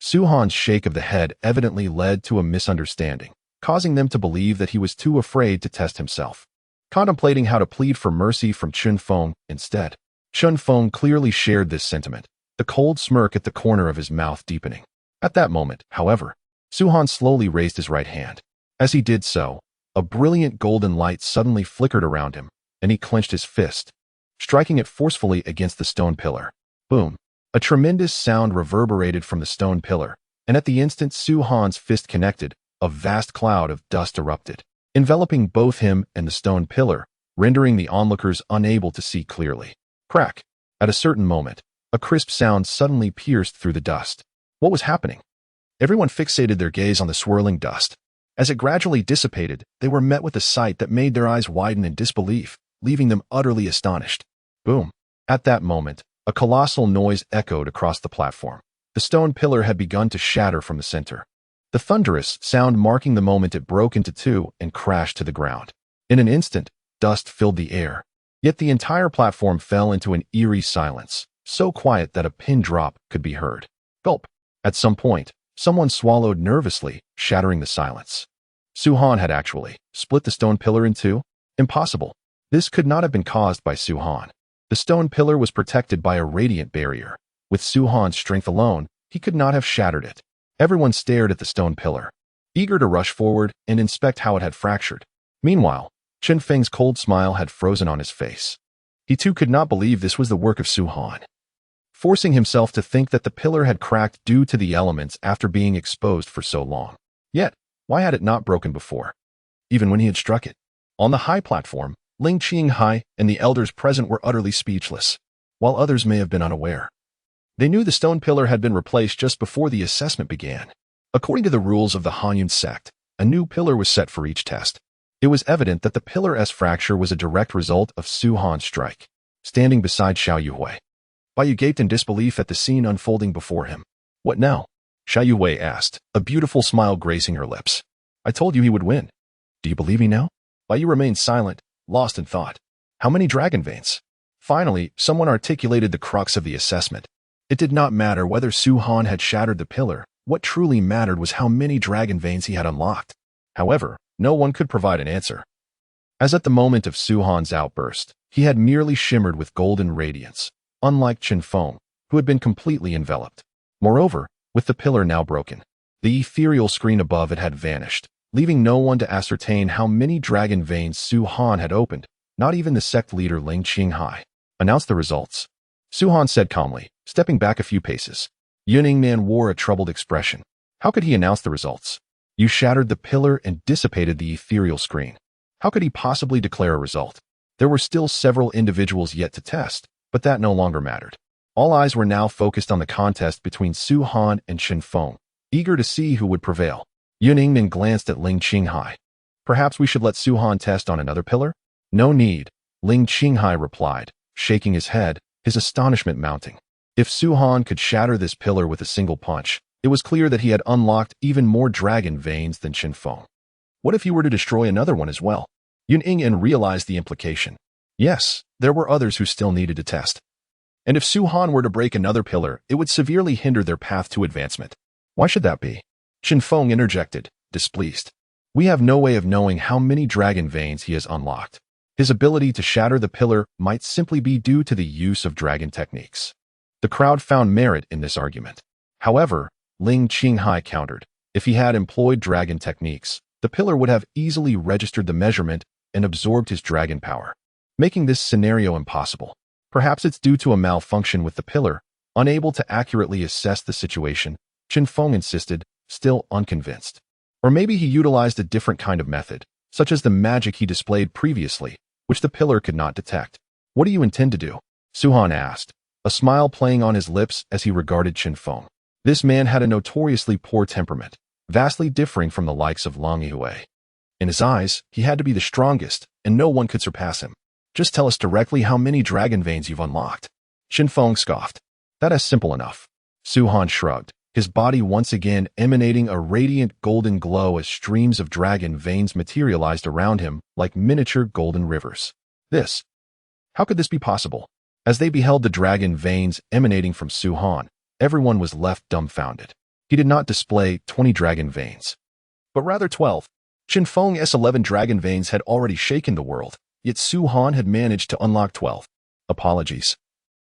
Su Han's shake of the head evidently led to a misunderstanding, causing them to believe that he was too afraid to test himself. Contemplating how to plead for mercy from Chun Feng instead, Chun Feng clearly shared this sentiment, the cold smirk at the corner of his mouth deepening. At that moment, however, Su Han slowly raised his right hand. As he did so, a brilliant golden light suddenly flickered around him, and he clenched his fist, striking it forcefully against the stone pillar. Boom! A tremendous sound reverberated from the stone pillar, and at the instant Su Han's fist connected, a vast cloud of dust erupted, enveloping both him and the stone pillar, rendering the onlookers unable to see clearly. Crack! At a certain moment, a crisp sound suddenly pierced through the dust. What was happening? Everyone fixated their gaze on the swirling dust. As it gradually dissipated, they were met with a sight that made their eyes widen in disbelief, leaving them utterly astonished. Boom! At that moment, a colossal noise echoed across the platform. The stone pillar had begun to shatter from the center. The thunderous sound marking the moment it broke into two and crashed to the ground. In an instant, dust filled the air. Yet the entire platform fell into an eerie silence, so quiet that a pin drop could be heard. Gulp! At some point, someone swallowed nervously, shattering the silence. Su Han had actually split the stone pillar in two? Impossible. This could not have been caused by Su Han. The stone pillar was protected by a radiant barrier. With Su Han's strength alone, he could not have shattered it. Everyone stared at the stone pillar, eager to rush forward and inspect how it had fractured. Meanwhile, Chun Feng's cold smile had frozen on his face. He too could not believe this was the work of Su Han. Forcing himself to think that the pillar had cracked due to the elements after being exposed for so long. Yet, why had it not broken before? Even when he had struck it. On the high platform, Ling Qinghai and the elders present were utterly speechless, while others may have been unaware. They knew the stone pillar had been replaced just before the assessment began. According to the rules of the Hanyun sect, a new pillar was set for each test. It was evident that the pillar's fracture was a direct result of Su Han's strike. Standing beside Xiao Yue, Bai Yu gaped in disbelief at the scene unfolding before him. What now? Xiao Yue asked, a beautiful smile gracing her lips. I told you he would win. Do you believe me now? Bai Yu remained silent, lost in thought. How many dragon veins? Finally, someone articulated the crux of the assessment. It did not matter whether Su-Han had shattered the pillar. What truly mattered was how many dragon veins he had unlocked. However, no one could provide an answer. As at the moment of Su-Han's outburst, he had merely shimmered with golden radiance, unlike Qin Feng, who had been completely enveloped. Moreover, with the pillar now broken, the ethereal screen above it had vanished, leaving no one to ascertain how many dragon veins Su-Han had opened. Not even the sect leader Ling Qinghai. Announce the results. Su-Han said calmly, stepping back a few paces. Yuning Man wore a troubled expression. How could he announce the results? You shattered the pillar and dissipated the ethereal screen. How could he possibly declare a result? There were still several individuals yet to test, but that no longer mattered. All eyes were now focused on the contest between Su-Han and Qin Feng, eager to see who would prevail. Yuning Man glanced at Ling Qinghai. Perhaps we should let Su-Han test on another pillar? No need, Ling Qinghai replied, shaking his head, his astonishment mounting. If Su-Han could shatter this pillar with a single punch, it was clear that he had unlocked even more dragon veins than Qin Feng. What if he were to destroy another one as well? Yuning realized the implication. Yes, there were others who still needed to test. And if Su-Han were to break another pillar, it would severely hinder their path to advancement. Why should that be? Qin Feng interjected, displeased. We have no way of knowing how many dragon veins he has unlocked. His ability to shatter the pillar might simply be due to the use of dragon techniques. The crowd found merit in this argument. However, Ling Qinghai countered, if he had employed dragon techniques, the pillar would have easily registered the measurement and absorbed his dragon power, making this scenario impossible. Perhaps it's due to a malfunction with the pillar, unable to accurately assess the situation, Qin Feng insisted, still unconvinced. Or maybe he utilized a different kind of method, such as the magic he displayed previously, which the pillar could not detect. What do you intend to do? Su-Han asked, a smile playing on his lips as he regarded Qin Feng. This man had a notoriously poor temperament, vastly differing from the likes of Long Yue. In his eyes, he had to be the strongest, and no one could surpass him. Just tell us directly how many dragon veins you've unlocked. Qin Feng scoffed. That is simple enough. Su-Han shrugged, his body once again emanating a radiant golden glow as streams of dragon veins materialized around him like miniature golden rivers. How could this be possible? As they beheld the dragon veins emanating from Su-Han, everyone was left dumbfounded. He did not display 20 dragon veins, but rather 12. Qin Feng's 11 dragon veins had already shaken the world, yet Su-Han had managed to unlock 12. Apologies.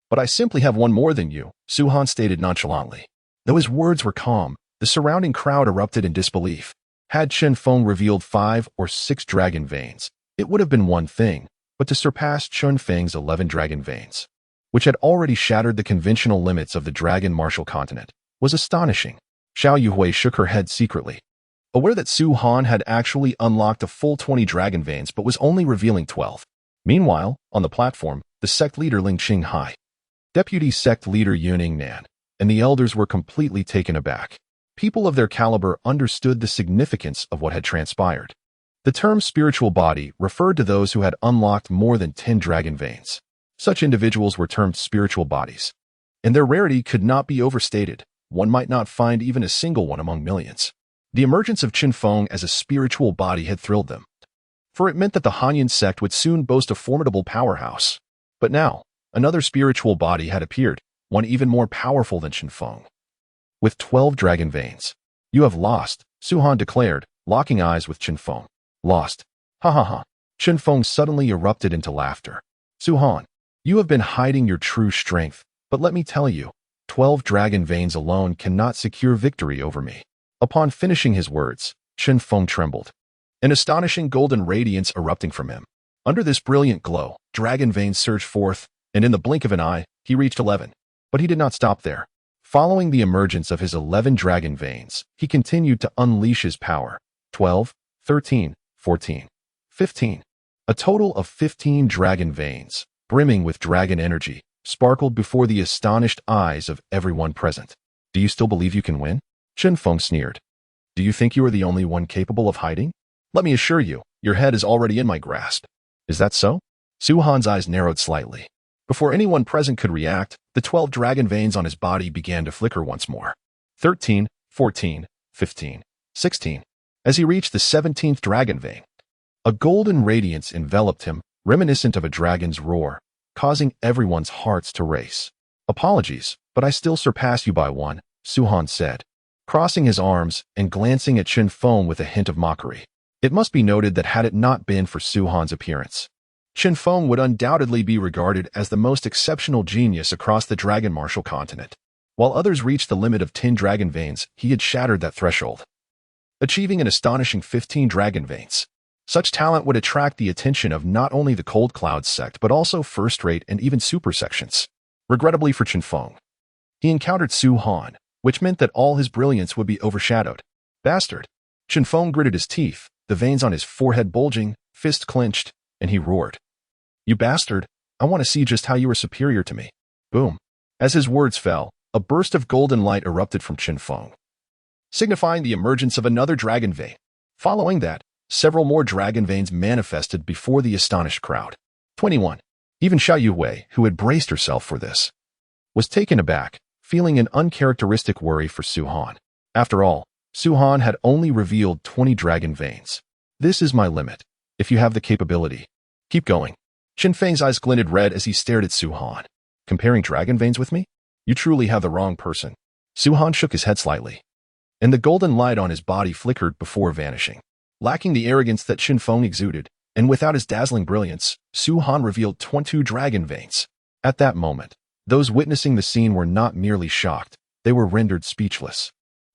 But I simply have one more than you, Su-Han stated nonchalantly. Though his words were calm, the surrounding crowd erupted in disbelief. Had Qin Feng revealed 5 or 6 dragon veins, it would have been one thing, but to surpass Qin Feng's 11 dragon veins, which had already shattered the conventional limits of the dragon martial continent, was astonishing. Xiao Yuhui shook her head secretly, aware that Su-Han had actually unlocked a full 20 dragon veins but was only revealing 12. Meanwhile, on the platform, the sect leader Ling Qinghai, deputy sect leader Yuning Nan, and the elders were completely taken aback. People of their caliber understood the significance of what had transpired. The term spiritual body referred to those who had unlocked more than 10 dragon veins. Such individuals were termed spiritual bodies, and their rarity could not be overstated. One might not find even a single one among millions. The emergence of Qin Feng as a spiritual body had thrilled them, for it meant that the Hanyan sect would soon boast a formidable powerhouse. But now, another spiritual body had appeared, one even more powerful than Qin Feng. With 12 dragon veins. You have lost, Su-Han declared, locking eyes with Qin Feng. Lost. Ha ha ha. Qin Feng suddenly erupted into laughter. Su-Han, you have been hiding your true strength, but let me tell you, 12 dragon veins alone cannot secure victory over me. Upon finishing his words, Qin Feng trembled, an astonishing golden radiance erupting from him. Under this brilliant glow, dragon veins surged forth, and in the blink of an eye, he reached 11. But he did not stop there. Following the emergence of his 11 dragon veins, he continued to unleash his power. 12, 13, 14, 15. A total of 15 dragon veins, brimming with dragon energy, sparkled before the astonished eyes of everyone present. Do you still believe you can win? Qin Feng sneered. Do you think you are the only one capable of hiding? Let me assure you, your head is already in my grasp. Is that so? Su-Han's eyes narrowed slightly. Before anyone present could react, the 12 dragon veins on his body began to flicker once more. 13, 14, 15, 16. As he reached the 17th dragon vein, A golden radiance enveloped him, reminiscent of a dragon's roar, causing everyone's hearts to race. "Apologies, but I still surpass you by one," Su-Han said, crossing his arms and glancing at Chen Feng with a hint of mockery. It must be noted that had it not been for Su-Han's appearance, Chen Feng would undoubtedly be regarded as the most exceptional genius across the dragon martial continent. While others reached the limit of 10 dragon veins, he had shattered that threshold, achieving an astonishing 15 dragon veins. Such talent would attract the attention of not only the Cold Cloud sect but also first-rate and even super sections. Regrettably for Chen Feng, he encountered Su-Han, which meant that all his brilliance would be overshadowed. "Bastard!" Chen Feng gritted his teeth, the veins on his forehead bulging, fist clenched, and he roared. "You bastard! I want to see just how you are superior to me." Boom. As his words fell, a burst of golden light erupted from Chen Feng, signifying the emergence of another dragon vein. Following that, several more dragon veins manifested before the astonished crowd. 21. Even Xiao Yuwei, who had braced herself for this, was taken aback, feeling an uncharacteristic worry for Su-Han. After all, Su-Han had only revealed 20 dragon veins. "This is my limit. If you have the capability, keep going." Chen Feng's eyes glinted red as he stared at Su-Han. "Comparing dragon veins with me? You truly have the wrong person." Su-Han shook his head slightly, and the golden light on his body flickered before vanishing. Lacking the arrogance that Chen Feng exuded, and without his dazzling brilliance, Su-Han revealed 22 dragon veins. At that moment, those witnessing the scene were not merely shocked, they were rendered speechless.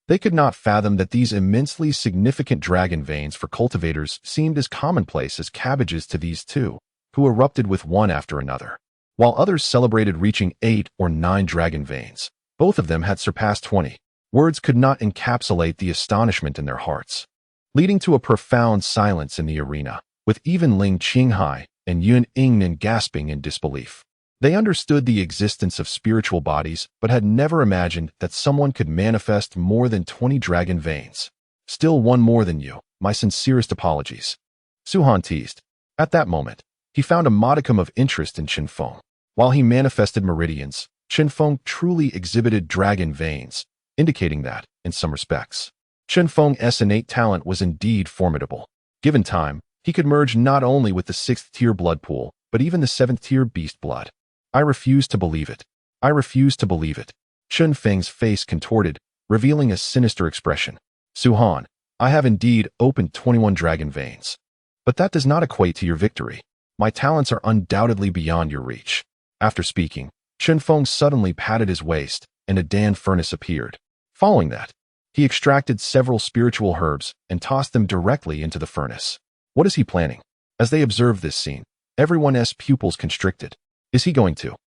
They could not fathom that these immensely significant dragon veins for cultivators seemed as commonplace as cabbages to these two, who erupted with one after another. While others celebrated reaching 8 or 9 dragon veins, both of them had surpassed 20. Words could not encapsulate the astonishment in their hearts, leading to a profound silence in the arena, with even Ling Qinghai and Yun Yingnan gasping in disbelief. They understood the existence of spiritual bodies, but had never imagined that someone could manifest more than 20 dragon veins. "Still one more than you. My sincerest apologies," Su-Han teased. At that moment, he found a modicum of interest in Chen Feng. While he manifested meridians, Chen Feng truly exhibited dragon veins, indicating that, in some respects, Chen Feng's innate talent was indeed formidable. Given time, he could merge not only with the 6th-tier blood pool, but even the 7th-tier beast blood. "I refuse to believe it. I refuse to believe it." Chen Feng's face contorted, revealing a sinister expression. "Su-Han, I have indeed opened 21 dragon veins. But that does not equate to your victory. My talents are undoubtedly beyond your reach." After speaking, Chen Feng suddenly patted his waist, and a Dan furnace appeared. Following that, he extracted several spiritual herbs and tossed them directly into the furnace. What is he planning? As they observed this scene, everyone's pupils constricted. Is he going to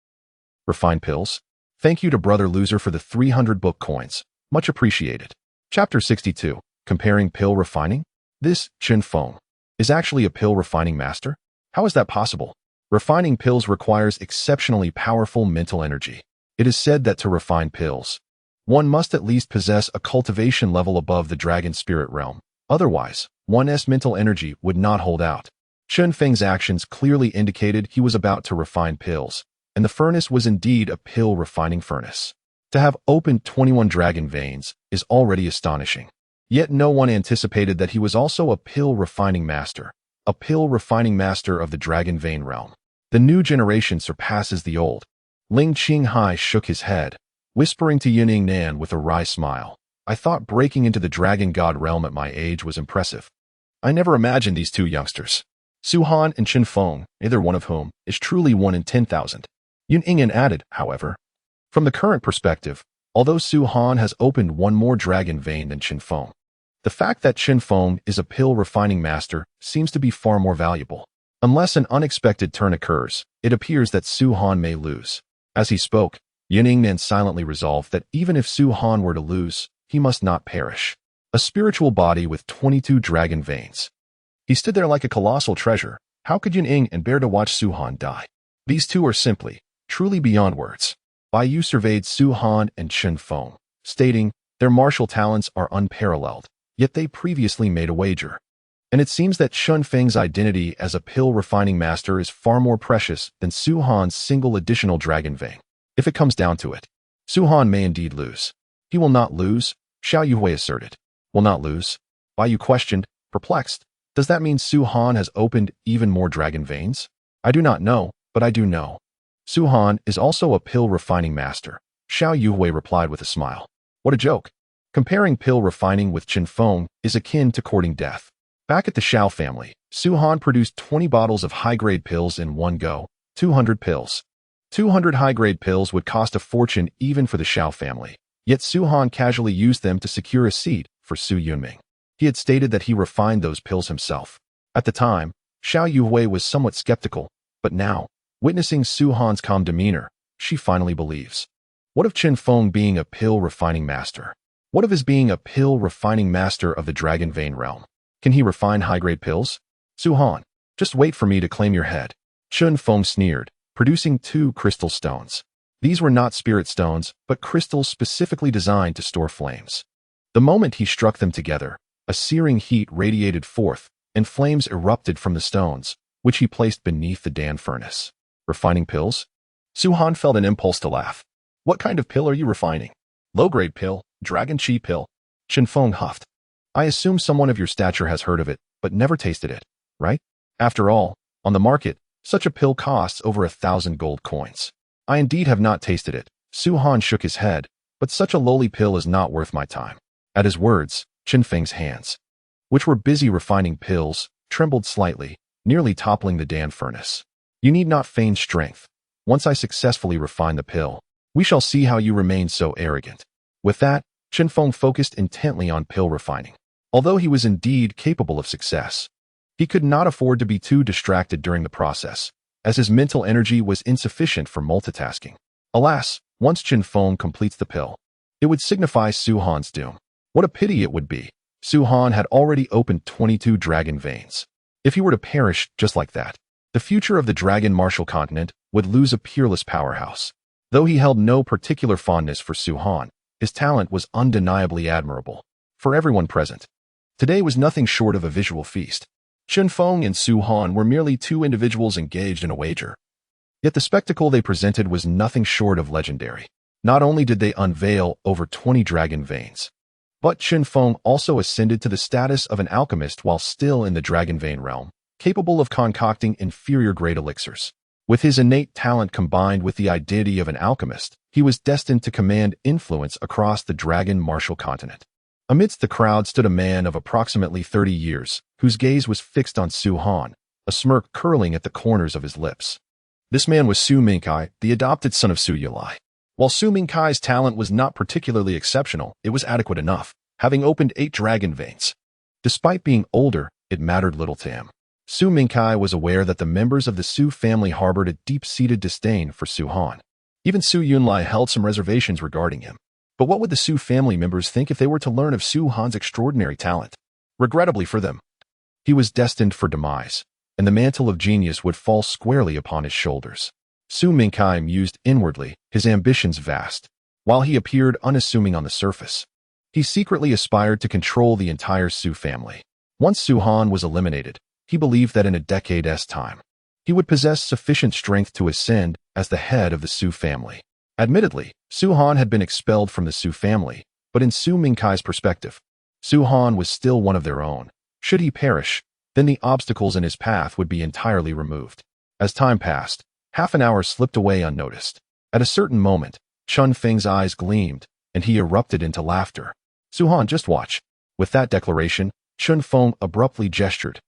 refine pills? Thank you to Brother Loser for the 300 book coins. Much appreciated. Chapter 62. Comparing pill refining? This Chen Feng is actually a pill refining master? How is that possible? Refining pills requires exceptionally powerful mental energy. It is said that to refine pills, one must at least possess a cultivation level above the dragon spirit realm. Otherwise, one's mental energy would not hold out. Chen Feng's actions clearly indicated he was about to refine pills, and the furnace was indeed a pill refining furnace. To have opened 21 dragon veins is already astonishing. Yet no one anticipated that he was also a pill refining master of the dragon vein realm. The new generation surpasses the old. Ling Qinghai shook his head, whispering to Yun Yingnan with a wry smile. "I thought breaking into the dragon god realm at my age was impressive. I never imagined these two youngsters, Su-Han and Chen Feng, either one of whom is truly 1 in 10,000. Yun Yingnan added, however, "From the current perspective, although Su-Han has opened one more dragon vein than Chen Feng, the fact that Chen Feng is a pill refining master seems to be far more valuable. Unless an unexpected turn occurs, it appears that Su-Han may lose." As he spoke, Yun Yingnan silently resolved that even if Su-Han were to lose, he must not perish. A spiritual body with 22 dragon veins. He stood there like a colossal treasure. How could Yun Yingnan bear to watch Su-Han die? These two are simply, truly beyond words. Bai Yu surveyed Su-Han and Chen Feng, stating, "Their martial talents are unparalleled, yet they previously made a wager. And it seems that Chen Feng's identity as a pill refining master is far more precious than Su-Han's single additional dragon vein. If it comes down to it, Su-Han may indeed lose." "He will not lose," Xiao Yuhui asserted. "Will not lose?" Bai Yu questioned, perplexed. Does that mean Su Han has opened even more dragon veins? I do not know, but I do know. Su Han is also a pill refining master, Xiao Yuhui replied with a smile. What a joke. Comparing pill refining with Qin Feng is akin to courting death. Back at the Xiao family, Su Han produced 20 bottles of high-grade pills in one go, 200 pills. 200 high-grade pills would cost a fortune even for the Xiao family, yet Su Han casually used them to secure a seat for Su Yunming. He had stated that he refined those pills himself. At the time, Xiao Yuhui was somewhat skeptical, but now, witnessing Su Han's calm demeanor, she finally believes. What of Qin Feng being a pill refining master? What of his being a pill refining master of the Dragon Vein realm? Can he refine high-grade pills? Su Han, just wait for me to claim your head. Qin Feng sneered, producing 2 crystal stones. These were not spirit stones, but crystals specifically designed to store flames. The moment he struck them together, a searing heat radiated forth, and flames erupted from the stones, which he placed beneath the Dan furnace. Refining pills? Su Han felt an impulse to laugh. What kind of pill are you refining? Low-grade pill, dragon chi pill. Qin Feng huffed. I assume someone of your stature has heard of it, but never tasted it, right? After all, on the market, such a pill costs over 1,000 gold coins. I indeed have not tasted it. Su Han shook his head, but such a lowly pill is not worth my time. At his words, Qin Feng's hands, which were busy refining pills, trembled slightly, nearly toppling the Dan furnace. You need not feign strength. Once I successfully refine the pill, we shall see how you remain so arrogant. With that, Qin Feng focused intently on pill refining. Although he was indeed capable of success, he could not afford to be too distracted during the process, as his mental energy was insufficient for multitasking. Alas, once Qin Feng completes the pill, it would signify Su Han's doom. What a pity it would be. Su Han had already opened 22 dragon veins. If he were to perish just like that, the future of the dragon martial continent would lose a peerless powerhouse. Though he held no particular fondness for Su Han, his talent was undeniably admirable. For everyone present, today was nothing short of a visual feast. Qin Feng and Su Han were merely 2 individuals engaged in a wager. Yet the spectacle they presented was nothing short of legendary. Not only did they unveil over 20 dragon veins, but Qin Feng also ascended to the status of an alchemist while still in the dragon vein realm, capable of concocting inferior-grade elixirs. With his innate talent combined with the identity of an alchemist, he was destined to command influence across the dragon martial continent. Amidst the crowd stood a man of approximately 30 years, whose gaze was fixed on Su Han, a smirk curling at the corners of his lips. This man was Su Mingkai, the adopted son of Su Yulai. While Su Mingkai's talent was not particularly exceptional, it was adequate enough, having opened 8 dragon veins. Despite being older, it mattered little to him. Su Mingkai was aware that the members of the Su family harbored a deep-seated disdain for Su Han. Even Su Yunlai held some reservations regarding him. But what would the Su family members think if they were to learn of Su Han's extraordinary talent? Regrettably for them, he was destined for demise, and the mantle of genius would fall squarely upon his shoulders. Su Mingkai mused inwardly, his ambitions vast. While he appeared unassuming on the surface, he secretly aspired to control the entire Su family. Once Su Han was eliminated, he believed that in a decade's time, he would possess sufficient strength to ascend as the head of the Su family. Admittedly, Su Han had been expelled from the Su family, but in Su Mingkai's perspective, Su Han was still one of their own. Should he perish, then the obstacles in his path would be entirely removed. As time passed, half an hour slipped away unnoticed. At a certain moment, Qin Feng's eyes gleamed, and he erupted into laughter. Su Han, just watch. With that declaration, Qin Feng abruptly gestured,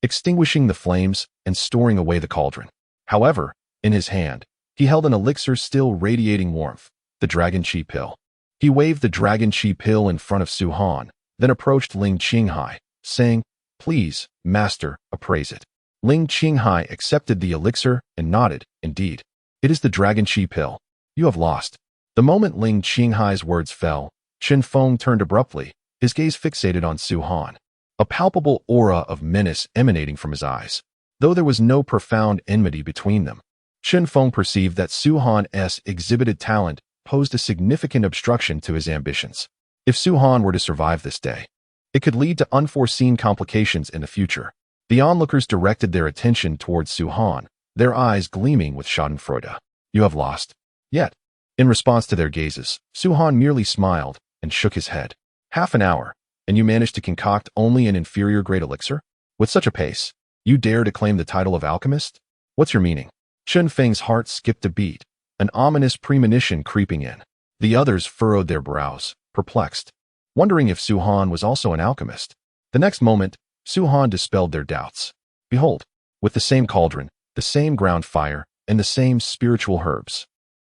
extinguishing the flames and storing away the cauldron. However, in his hand, he held an elixir still radiating warmth, the dragon chi pill. He waved the dragon chi pill in front of Su Han, then approached Ling Qinghai, saying, "Please, master, appraise it." Ling Qinghai accepted the elixir and nodded, "Indeed, it is the dragon chi pill. You have lost." The moment Ling Qinghai's words fell, Qin Feng turned abruptly, his gaze fixated on Su Han, a palpable aura of menace emanating from his eyes. Though there was no profound enmity between them, Qin Feng perceived that Su Han's exhibited talent posed a significant obstruction to his ambitions. If Su Han were to survive this day, it could lead to unforeseen complications in the future. The onlookers directed their attention towards Su Han, their eyes gleaming with schadenfreude. "You have lost." Yet, in response to their gazes, Su Han merely smiled and shook his head. "Half an hour, and you managed to concoct only an inferior-grade elixir? With such a pace, you dare to claim the title of alchemist? What's your meaning? Chen Feng's heart skipped a beat, an ominous premonition creeping in. The others furrowed their brows, perplexed, wondering if Su Han was also an alchemist. The next moment, Su Han dispelled their doubts. Behold, with the same cauldron, the same ground fire, and the same spiritual herbs.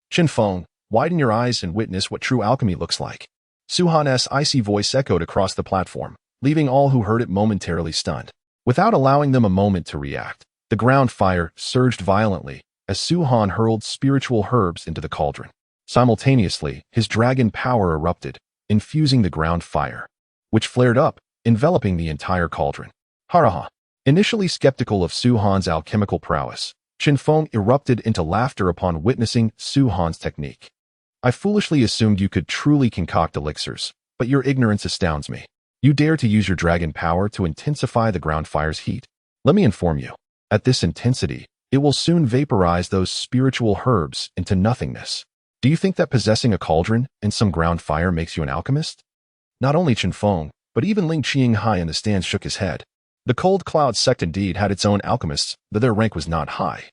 Chen Feng, widen your eyes and witness what true alchemy looks like. Su Han's icy voice echoed across the platform, leaving all who heard it momentarily stunned. Without allowing them a moment to react, the ground fire surged violently as Su Han hurled spiritual herbs into the cauldron. Simultaneously, his dragon power erupted, infusing the ground fire, which flared up, enveloping the entire cauldron. Haraha! Initially skeptical of Su Han's alchemical prowess, Chen Feng erupted into laughter upon witnessing Su Han's technique. I foolishly assumed you could truly concoct elixirs, but your ignorance astounds me. You dare to use your dragon power to intensify the ground fire's heat. Let me inform you, at this intensity, it will soon vaporize those spiritual herbs into nothingness. Do you think that possessing a cauldron and some ground fire makes you an alchemist? Not only Chen Feng, but even Ling Qinghai in the stands shook his head. The Cold Cloud sect indeed had its own alchemists, though their rank was not high.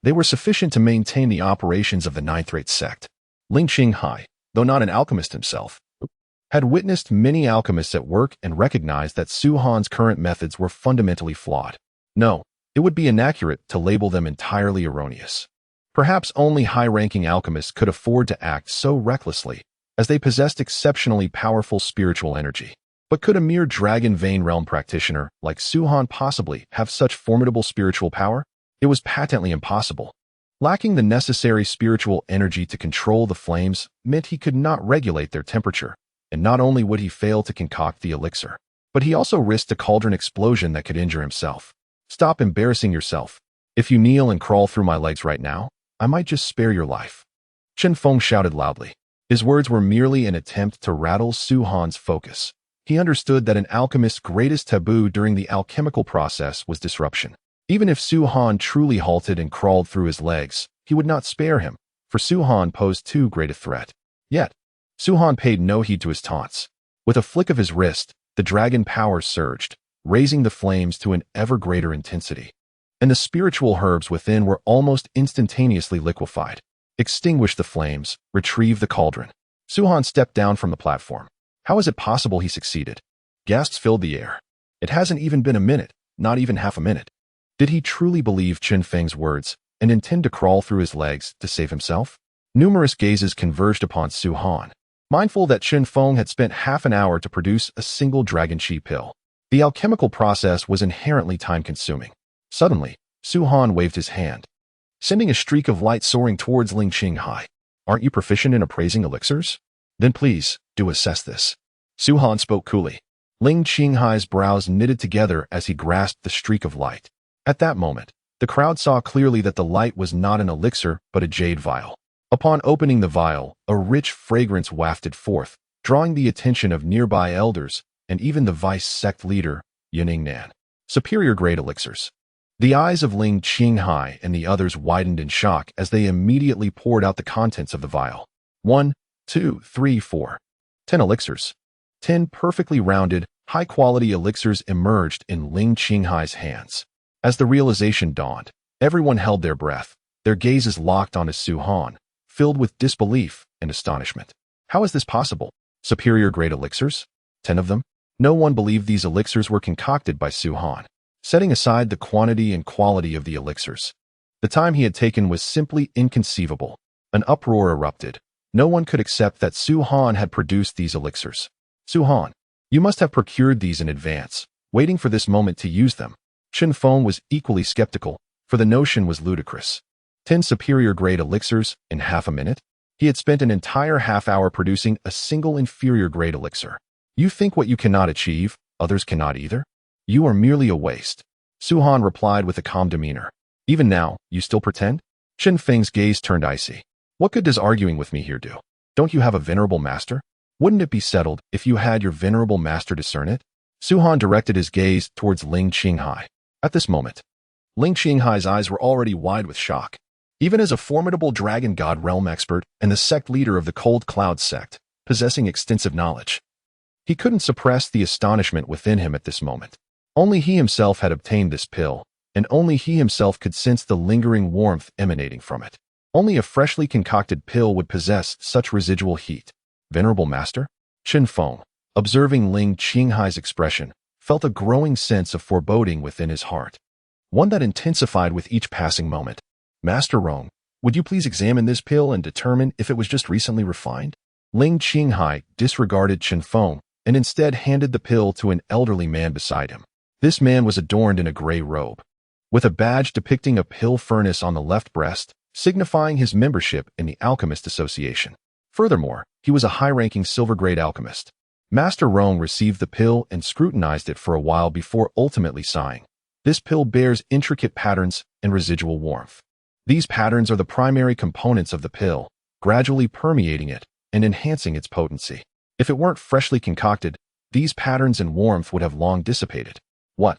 They were sufficient to maintain the operations of the ninth-rate sect. Ling Qinghai, though not an alchemist himself, had witnessed many alchemists at work and recognized that Su Han's current methods were fundamentally flawed. No, it would be inaccurate to label them entirely erroneous. Perhaps only high-ranking alchemists could afford to act so recklessly, as they possessed exceptionally powerful spiritual energy. But could a mere Dragon Vein Realm practitioner like Su Han possibly have such formidable spiritual power? It was patently impossible. Lacking the necessary spiritual energy to control the flames meant he could not regulate their temperature, and not only would he fail to concoct the elixir, but he also risked a cauldron explosion that could injure himself. Stop embarrassing yourself. If you kneel and crawl through my legs right now, I might just spare your life. Chen Feng shouted loudly. His words were merely an attempt to rattle Su Han's focus. He understood that an alchemist's greatest taboo during the alchemical process was disruption. Even if Su Han truly halted and crawled through his legs, he would not spare him, for Su Han posed too great a threat. Yet, Su Han paid no heed to his taunts. With a flick of his wrist, the dragon power surged, raising the flames to an ever greater intensity. And the spiritual herbs within were almost instantaneously liquefied. Extinguish the flames, retrieve the cauldron. Su Han stepped down from the platform. How is it possible he succeeded? Gasps filled the air. It hasn't even been a minute, not even half a minute. Did he truly believe Chen Feng's words and intend to crawl through his legs to save himself? Numerous gazes converged upon Su Han, mindful that Chen Feng had spent half an hour to produce a single dragon chi pill. The alchemical process was inherently time-consuming. Suddenly, Su Han waved his hand, sending a streak of light soaring towards Ling Qinghai. Aren't you proficient in appraising elixirs? Then please, do assess this. Su Han spoke coolly. Ling Qinghai's brows knitted together as he grasped the streak of light. At that moment, the crowd saw clearly that the light was not an elixir but a jade vial. Upon opening the vial, a rich fragrance wafted forth, drawing the attention of nearby elders and even the vice sect leader, Yining Nan. Superior grade elixirs. The eyes of Ling Qinghai and the others widened in shock as they immediately poured out the contents of the vial. 1, 2, 3, 4. 10 elixirs. 10 perfectly rounded, high-quality elixirs emerged in Ling Qinghai's hands. As the realization dawned, everyone held their breath, their gazes locked onto Su Han, filled with disbelief and astonishment. How is this possible? Superior grade elixirs? 10 of them? No one believed these elixirs were concocted by Su Han. Setting aside the quantity and quality of the elixirs, the time he had taken was simply inconceivable. An uproar erupted. No one could accept that Su Han had produced these elixirs. Su Han, you must have procured these in advance, waiting for this moment to use them. Chen Feng was equally skeptical, for the notion was ludicrous. 10 superior grade elixirs in half a minute? He had spent an entire half-hour producing a single inferior grade elixir. You think what you cannot achieve, others cannot either? You are merely a waste. Su Han replied with a calm demeanor. Even now, you still pretend? Chen Feng's gaze turned icy. What good does arguing with me here do? Don't you have a venerable master? Wouldn't it be settled if you had your venerable master discern it? Su Han directed his gaze towards Ling Qinghai. At this moment, Ling Qinghai's eyes were already wide with shock. Even as a formidable dragon god realm expert and the sect leader of the Cold Cloud sect, possessing extensive knowledge, he couldn't suppress the astonishment within him at this moment. Only he himself had obtained this pill, and only he himself could sense the lingering warmth emanating from it. Only a freshly concocted pill would possess such residual heat. Venerable Master? Chen Feng, observing Ling Qinghai's expression, felt a growing sense of foreboding within his heart, one that intensified with each passing moment. Master Rong, would you please examine this pill and determine if it was just recently refined? Ling Qinghai disregarded Chen Feng and instead handed the pill to an elderly man beside him. This man was adorned in a gray robe, with a badge depicting a pill furnace on the left breast, signifying his membership in the Alchemist Association. Furthermore, he was a high-ranking silver-grade alchemist. Master Rong received the pill and scrutinized it for a while before ultimately sighing. This pill bears intricate patterns and residual warmth. These patterns are the primary components of the pill, gradually permeating it and enhancing its potency. If it weren't freshly concocted, these patterns and warmth would have long dissipated. What?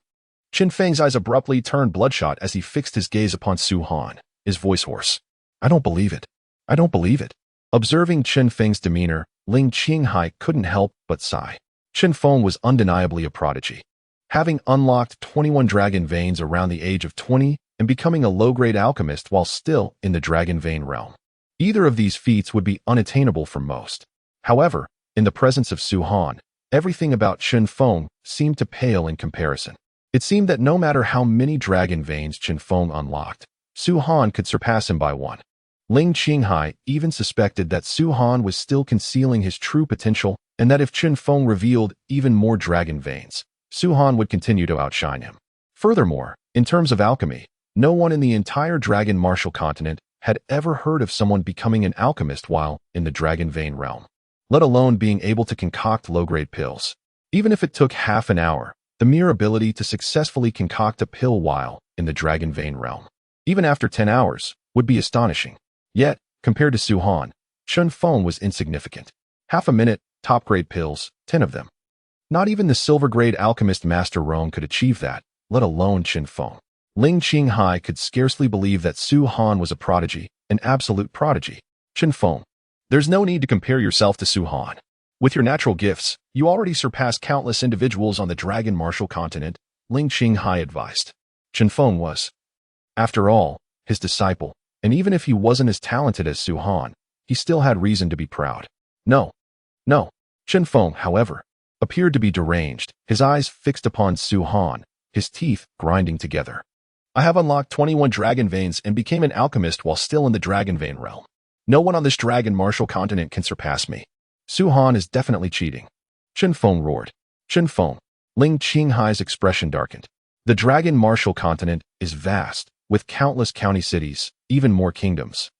Chen Feng's eyes abruptly turned bloodshot as he fixed his gaze upon Su Han, his voice hoarse. I don't believe it. I don't believe it. Observing Chen Feng's demeanor, Ling Qinghai couldn't help but sigh. Chen Feng was undeniably a prodigy. Having unlocked 21 dragon veins around the age of 20 and becoming a low-grade alchemist while still in the dragon vein realm. Either of these feats would be unattainable for most. However, in the presence of Su Han, everything about Chen Feng seemed to pale in comparison. It seemed that no matter how many dragon veins Chen Feng unlocked, Su Han could surpass him by one. Ling Qinghai even suspected that Su Han was still concealing his true potential and that if Chen Feng revealed even more dragon veins, Su Han would continue to outshine him. Furthermore, in terms of alchemy, no one in the entire dragon martial continent had ever heard of someone becoming an alchemist while in the dragon vein realm, let alone being able to concoct low-grade pills. Even if it took half an hour, the mere ability to successfully concoct a pill while in the dragon vein realm, even after 10 hours, would be astonishing. Yet, compared to Su Han, Chen Feng was insignificant. Half a minute, top-grade pills, 10 of them. Not even the silver-grade alchemist Master Rong could achieve that, let alone Chen Feng. Ling Qinghai could scarcely believe that Su Han was a prodigy, an absolute prodigy. Chen Feng, there's no need to compare yourself to Su Han. With your natural gifts, you already surpass countless individuals on the dragon martial continent, Ling Qinghai advised. Chen Feng was, after all, his disciple, and even if he wasn't as talented as Su Han, he still had reason to be proud. No. Chen Feng, however, appeared to be deranged, his eyes fixed upon Su Han, his teeth grinding together. I have unlocked 21 dragon veins and became an alchemist while still in the dragon vein realm. No one on this dragon martial continent can surpass me. Su Han is definitely cheating. Chen Feng roared. Chen Feng. Ling Qinghai's expression darkened. The dragon martial continent is vast, with countless county cities, even more kingdoms,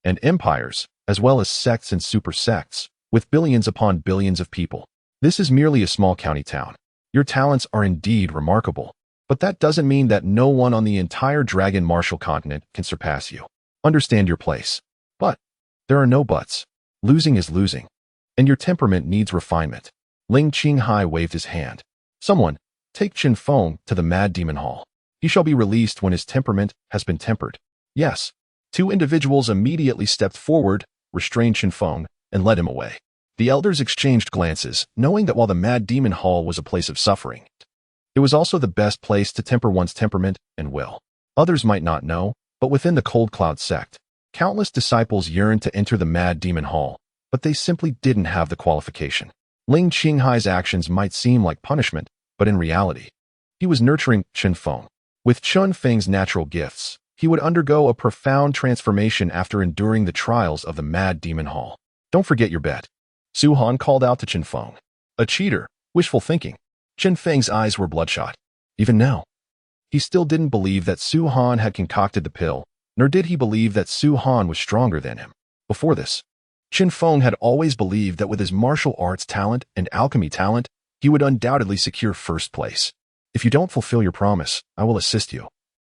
and empires, as well as sects and super sects, with billions upon billions of people. This is merely a small county town. Your talents are indeed remarkable, but that doesn't mean that no one on the entire dragon martial continent can surpass you. Understand your place. But there are no buts. Losing is losing, and your temperament needs refinement. Ling Qinghai waved his hand. Someone, take Chen Feng to the Mad Demon Hall. He shall be released when his temperament has been tempered. Yes. 2 individuals immediately stepped forward, restrained Chen Feng, and led him away. The elders exchanged glances, knowing that while the Mad Demon Hall was a place of suffering, it was also the best place to temper one's temperament and will. Others might not know, but within the Cold Cloud sect, countless disciples yearned to enter the Mad Demon Hall, but they simply didn't have the qualification. Ling Qinghai's actions might seem like punishment, but in reality, he was nurturing Chen Feng. With Chen Feng's natural gifts, he would undergo a profound transformation after enduring the trials of the Mad Demon Hall. Don't forget your bet. Su Han called out to Chen Feng. A cheater, wishful thinking. Chen Feng's eyes were bloodshot. Even now, he still didn't believe that Su Han had concocted the pill, nor did he believe that Su Han was stronger than him. Before this, Chen Feng had always believed that with his martial arts talent and alchemy talent, he would undoubtedly secure first place. If you don't fulfill your promise, I will assist you,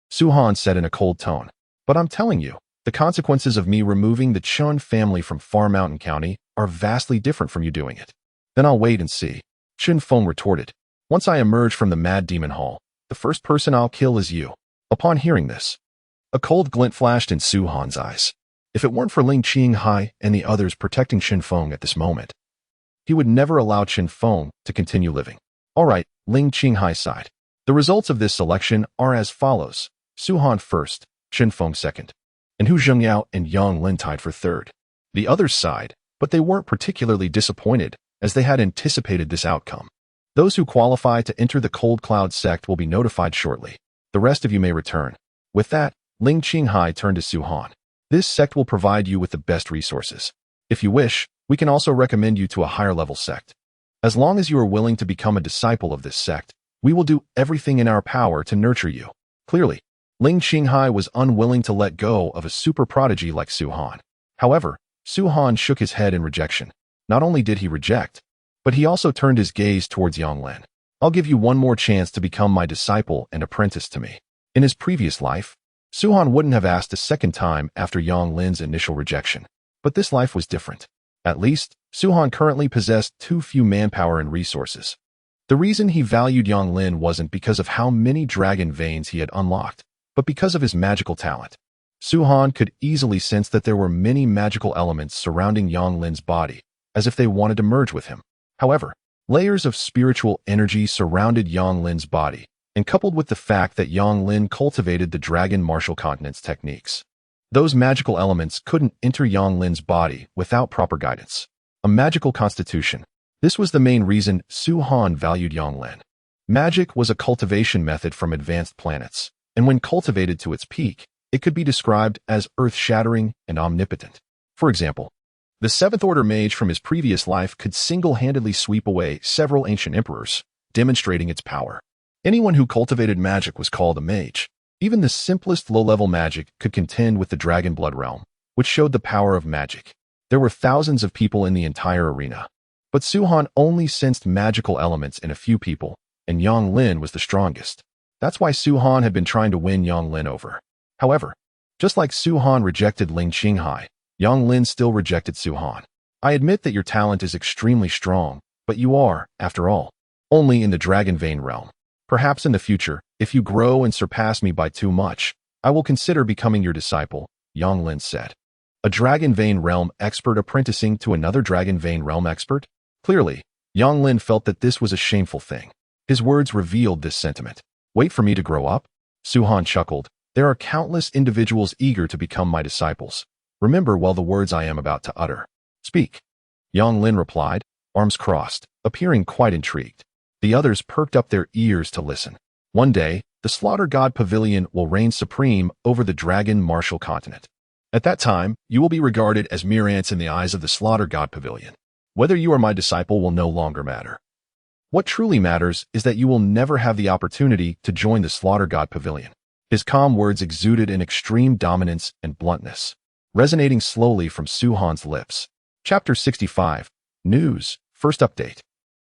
Su Han said in a cold tone. But I'm telling you, the consequences of me removing the Chun family from Far Mountain County are vastly different from you doing it. Then I'll wait and see, Chen Feng retorted. Once I emerge from the Mad Demon Hall, the first person I'll kill is you. Upon hearing this, a cold glint flashed in Su Han's eyes. If it weren't for Ling Qinghai and the others protecting Chen Feng at this moment, he would never allow Chen Feng to continue living. All right, Ling Qinghai sighed. The results of this selection are as follows: Su Han first, Chen Feng second, and Hu Zhengyao and Yang Lin tied for third. The others sighed, but they weren't particularly disappointed, as they had anticipated this outcome. Those who qualify to enter the Cold Cloud sect will be notified shortly. The rest of you may return. With that, Ling Qinghai turned to Su Han. This sect will provide you with the best resources. If you wish, we can also recommend you to a higher level sect. As long as you are willing to become a disciple of this sect, we will do everything in our power to nurture you. Clearly, Ling Qinghai was unwilling to let go of a super prodigy like Su Han. However, Su Han shook his head in rejection. Not only did he reject, but he also turned his gaze towards Yang Lin. I'll give you one more chance to become my disciple and apprentice to me. In his previous life, Su Han wouldn't have asked a second time after Yang Lin's initial rejection. But this life was different. At least, Su Han currently possessed too few manpower and resources. The reason he valued Yang Lin wasn't because of how many dragon veins he had unlocked, but because of his magical talent. Su Han could easily sense that there were many magical elements surrounding Yang Lin's body, as if they wanted to merge with him. However, layers of spiritual energy surrounded Yang Lin's body, and coupled with the fact that Yang Lin cultivated the dragon martial continents techniques, those magical elements couldn't enter Yang Lin's body without proper guidance. A magical constitution. This was the main reason Su Han valued Yang Lin. Magic was a cultivation method from advanced planets, and when cultivated to its peak, it could be described as earth-shattering and omnipotent. For example, the Seventh Order mage from his previous life could single-handedly sweep away several ancient emperors, demonstrating its power. Anyone who cultivated magic was called a mage. Even the simplest low-level magic could contend with the Dragon Blood realm, which showed the power of magic. There were thousands of people in the entire arena. But Su Han only sensed magical elements in a few people, and Yang Lin was the strongest. That's why Su Han had been trying to win Yang Lin over. However, just like Su Han rejected Ling Qinghai, Yang Lin still rejected Su Han. I admit that your talent is extremely strong, but you are, after all, only in the Dragon Vein realm. Perhaps in the future, if you grow and surpass me by too much, I will consider becoming your disciple, Yang Lin said. A Dragon Vein realm expert apprenticing to another Dragon Vein realm expert? Clearly, Yang Lin felt that this was a shameful thing. His words revealed this sentiment. Wait for me to grow up? Su Han chuckled. There are countless individuals eager to become my disciples. Remember well the words I am about to utter. Speak. Yang Lin replied, arms crossed, appearing quite intrigued. The others perked up their ears to listen. One day, the Slaughter God Pavilion will reign supreme over the Dragon Martial Continent. At that time, you will be regarded as mere ants in the eyes of the Slaughter God Pavilion. Whether you are my disciple will no longer matter. What truly matters is that you will never have the opportunity to join the Slaughter God Pavilion. His calm words exuded an extreme dominance and bluntness, resonating slowly from Su Han's lips. Chapter 65. News. First update.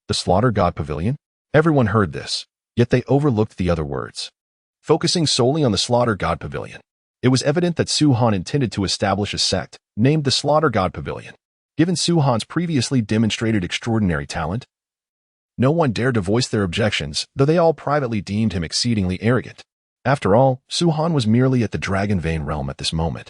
The Slaughter God Pavilion? Everyone heard this, yet they overlooked the other words. Focusing solely on the Slaughter God Pavilion, it was evident that Su Han intended to establish a sect named the Slaughter God Pavilion. Given Su Han's previously demonstrated extraordinary talent, no one dared to voice their objections, though they all privately deemed him exceedingly arrogant. After all, Su Han was merely at the Dragon Vein realm at this moment.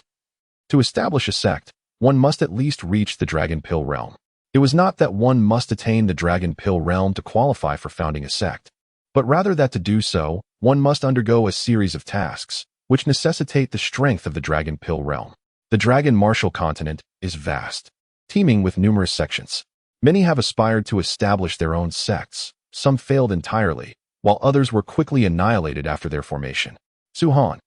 To establish a sect, one must at least reach the Dragon Pill realm. It was not that one must attain the Dragon Pill realm to qualify for founding a sect, but rather that to do so, one must undergo a series of tasks, which necessitate the strength of the Dragon Pill realm. The Dragon Martial Continent is vast, teeming with numerous sections. Many have aspired to establish their own sects. Some failed entirely, while others were quickly annihilated after their formation. Su Han,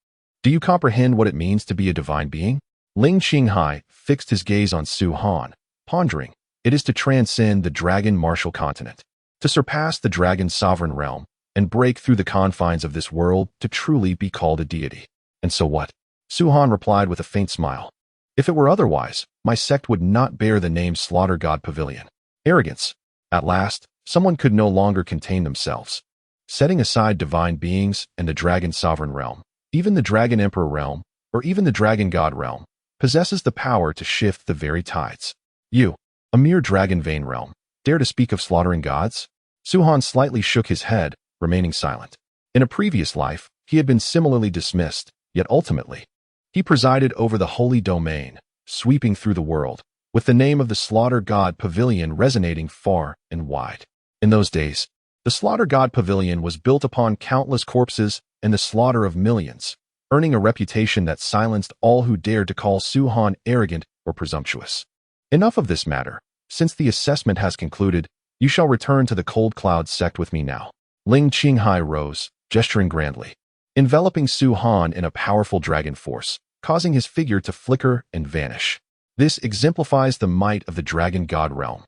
do you comprehend what it means to be a divine being? Ling Qinghai fixed his gaze on Su Han, pondering. It is to transcend the Dragon Martial Continent, to surpass the Dragon Sovereign Realm, and break through the confines of this world to truly be called a deity. And so what? Su Han replied with a faint smile. If it were otherwise, my sect would not bear the name Slaughter God Pavilion. Arrogance. At last, someone could no longer contain themselves. Setting aside divine beings and the Dragon Sovereign Realm, even the Dragon Emperor Realm, or even the Dragon God Realm, possesses the power to shift the very tides. You, a mere Dragon Vein realm, dare to speak of slaughtering gods? Su Han slightly shook his head, remaining silent. In a previous life, he had been similarly dismissed, yet ultimately, he presided over the holy domain, sweeping through the world, with the name of the Slaughter God Pavilion resonating far and wide. In those days, the The Slaughter God Pavilion was built upon countless corpses and the slaughter of millions, earning a reputation that silenced all who dared to call Su Han arrogant or presumptuous. Enough of this matter. Since the assessment has concluded, you shall return to the Cold Cloud sect with me now. Ling Qinghai rose, gesturing grandly, enveloping Su Han in a powerful dragon force, causing his figure to flicker and vanish. This exemplifies the might of the dragon god realm.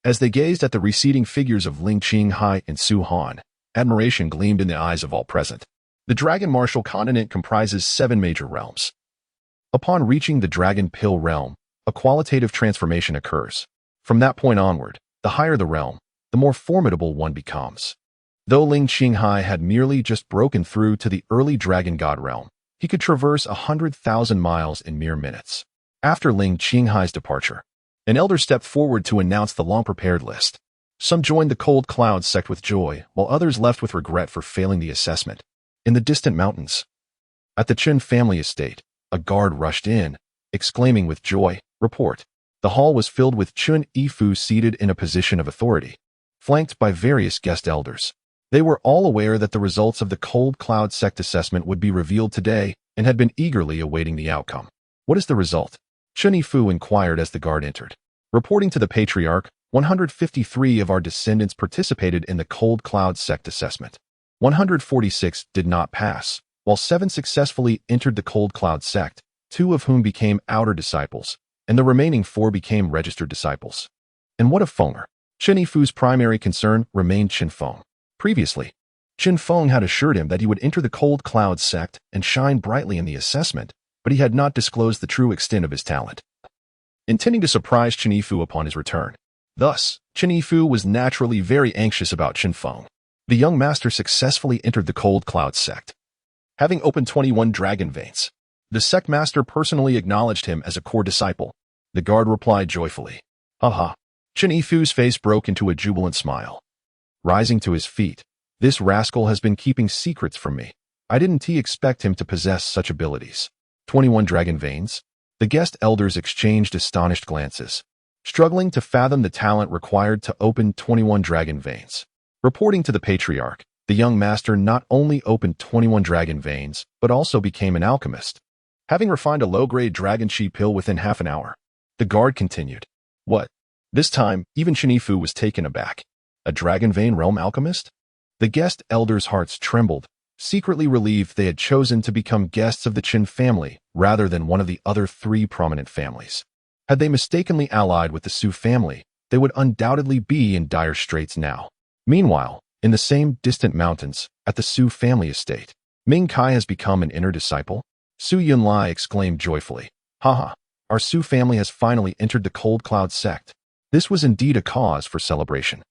As they gazed at the receding figures of Ling Qinghai and Su Han, admiration gleamed in the eyes of all present. The Dragon Martial Continent comprises 7 major realms. Upon reaching the Dragon Pill realm, a qualitative transformation occurs. From that point onward, the higher the realm, the more formidable one becomes. Though Ling Qinghai had merely just broken through to the early Dragon God realm, he could traverse 100,000 miles in mere minutes. After Ling Qinghai's departure, an elder stepped forward to announce the long-prepared list. Some joined the Cold Cloud sect with joy, while others left with regret for failing the assessment. In the distant mountains, at the Chen family estate, a guard rushed in, exclaiming with joy, "Report." The hall was filled with Chun Yifu seated in a position of authority, flanked by various guest elders. They were all aware that the results of the Cold Cloud sect assessment would be revealed today and had been eagerly awaiting the outcome. "What is the result?" Chun Yifu inquired as the guard entered. Reporting to the Patriarch, 153 of our descendants participated in the Cold Cloud sect assessment. 146 did not pass, while 7 successfully entered the Cold Cloud sect, 2 of whom became outer disciples, and the remaining 4 became registered disciples. And what of Fenger? Chun Yifu's primary concern remained Qin Feng. Previously, Qin Feng had assured him that he would enter the Cold Cloud sect and shine brightly in the assessment, but he had not disclosed the true extent of his talent, intending to surprise Qin Yifu upon his return. Thus, Qin Yifu was naturally very anxious about Qin Feng. The young master successfully entered the Cold Cloud sect, having opened 21 dragon veins. The sect master personally acknowledged him as a core disciple. The guard replied joyfully. "Haha." Qin Yifu's face broke into a jubilant smile. Rising to his feet, "This rascal has been keeping secrets from me. I didn't expect him to possess such abilities." 21 dragon veins? The guest elders exchanged astonished glances, struggling to fathom the talent required to open 21 dragon veins. Reporting to the Patriarch, the young master not only opened 21 dragon veins, but also became an alchemist, having refined a low-grade dragon chi pill within half an hour. The guard continued. "What?" This time, even Qin Yifu was taken aback. A dragon vein realm alchemist? The guest elders' hearts trembled, secretly relieved they had chosen to become guests of the Qin family rather than one of the other 3 prominent families. Had they mistakenly allied with the Su family, they would undoubtedly be in dire straits now. Meanwhile, in the same distant mountains, at the Su family estate, Ming Kai has become an inner disciple? Su Yunlai exclaimed joyfully. "Haha, our Su family has finally entered the Cold Cloud sect." This was indeed a cause for celebration.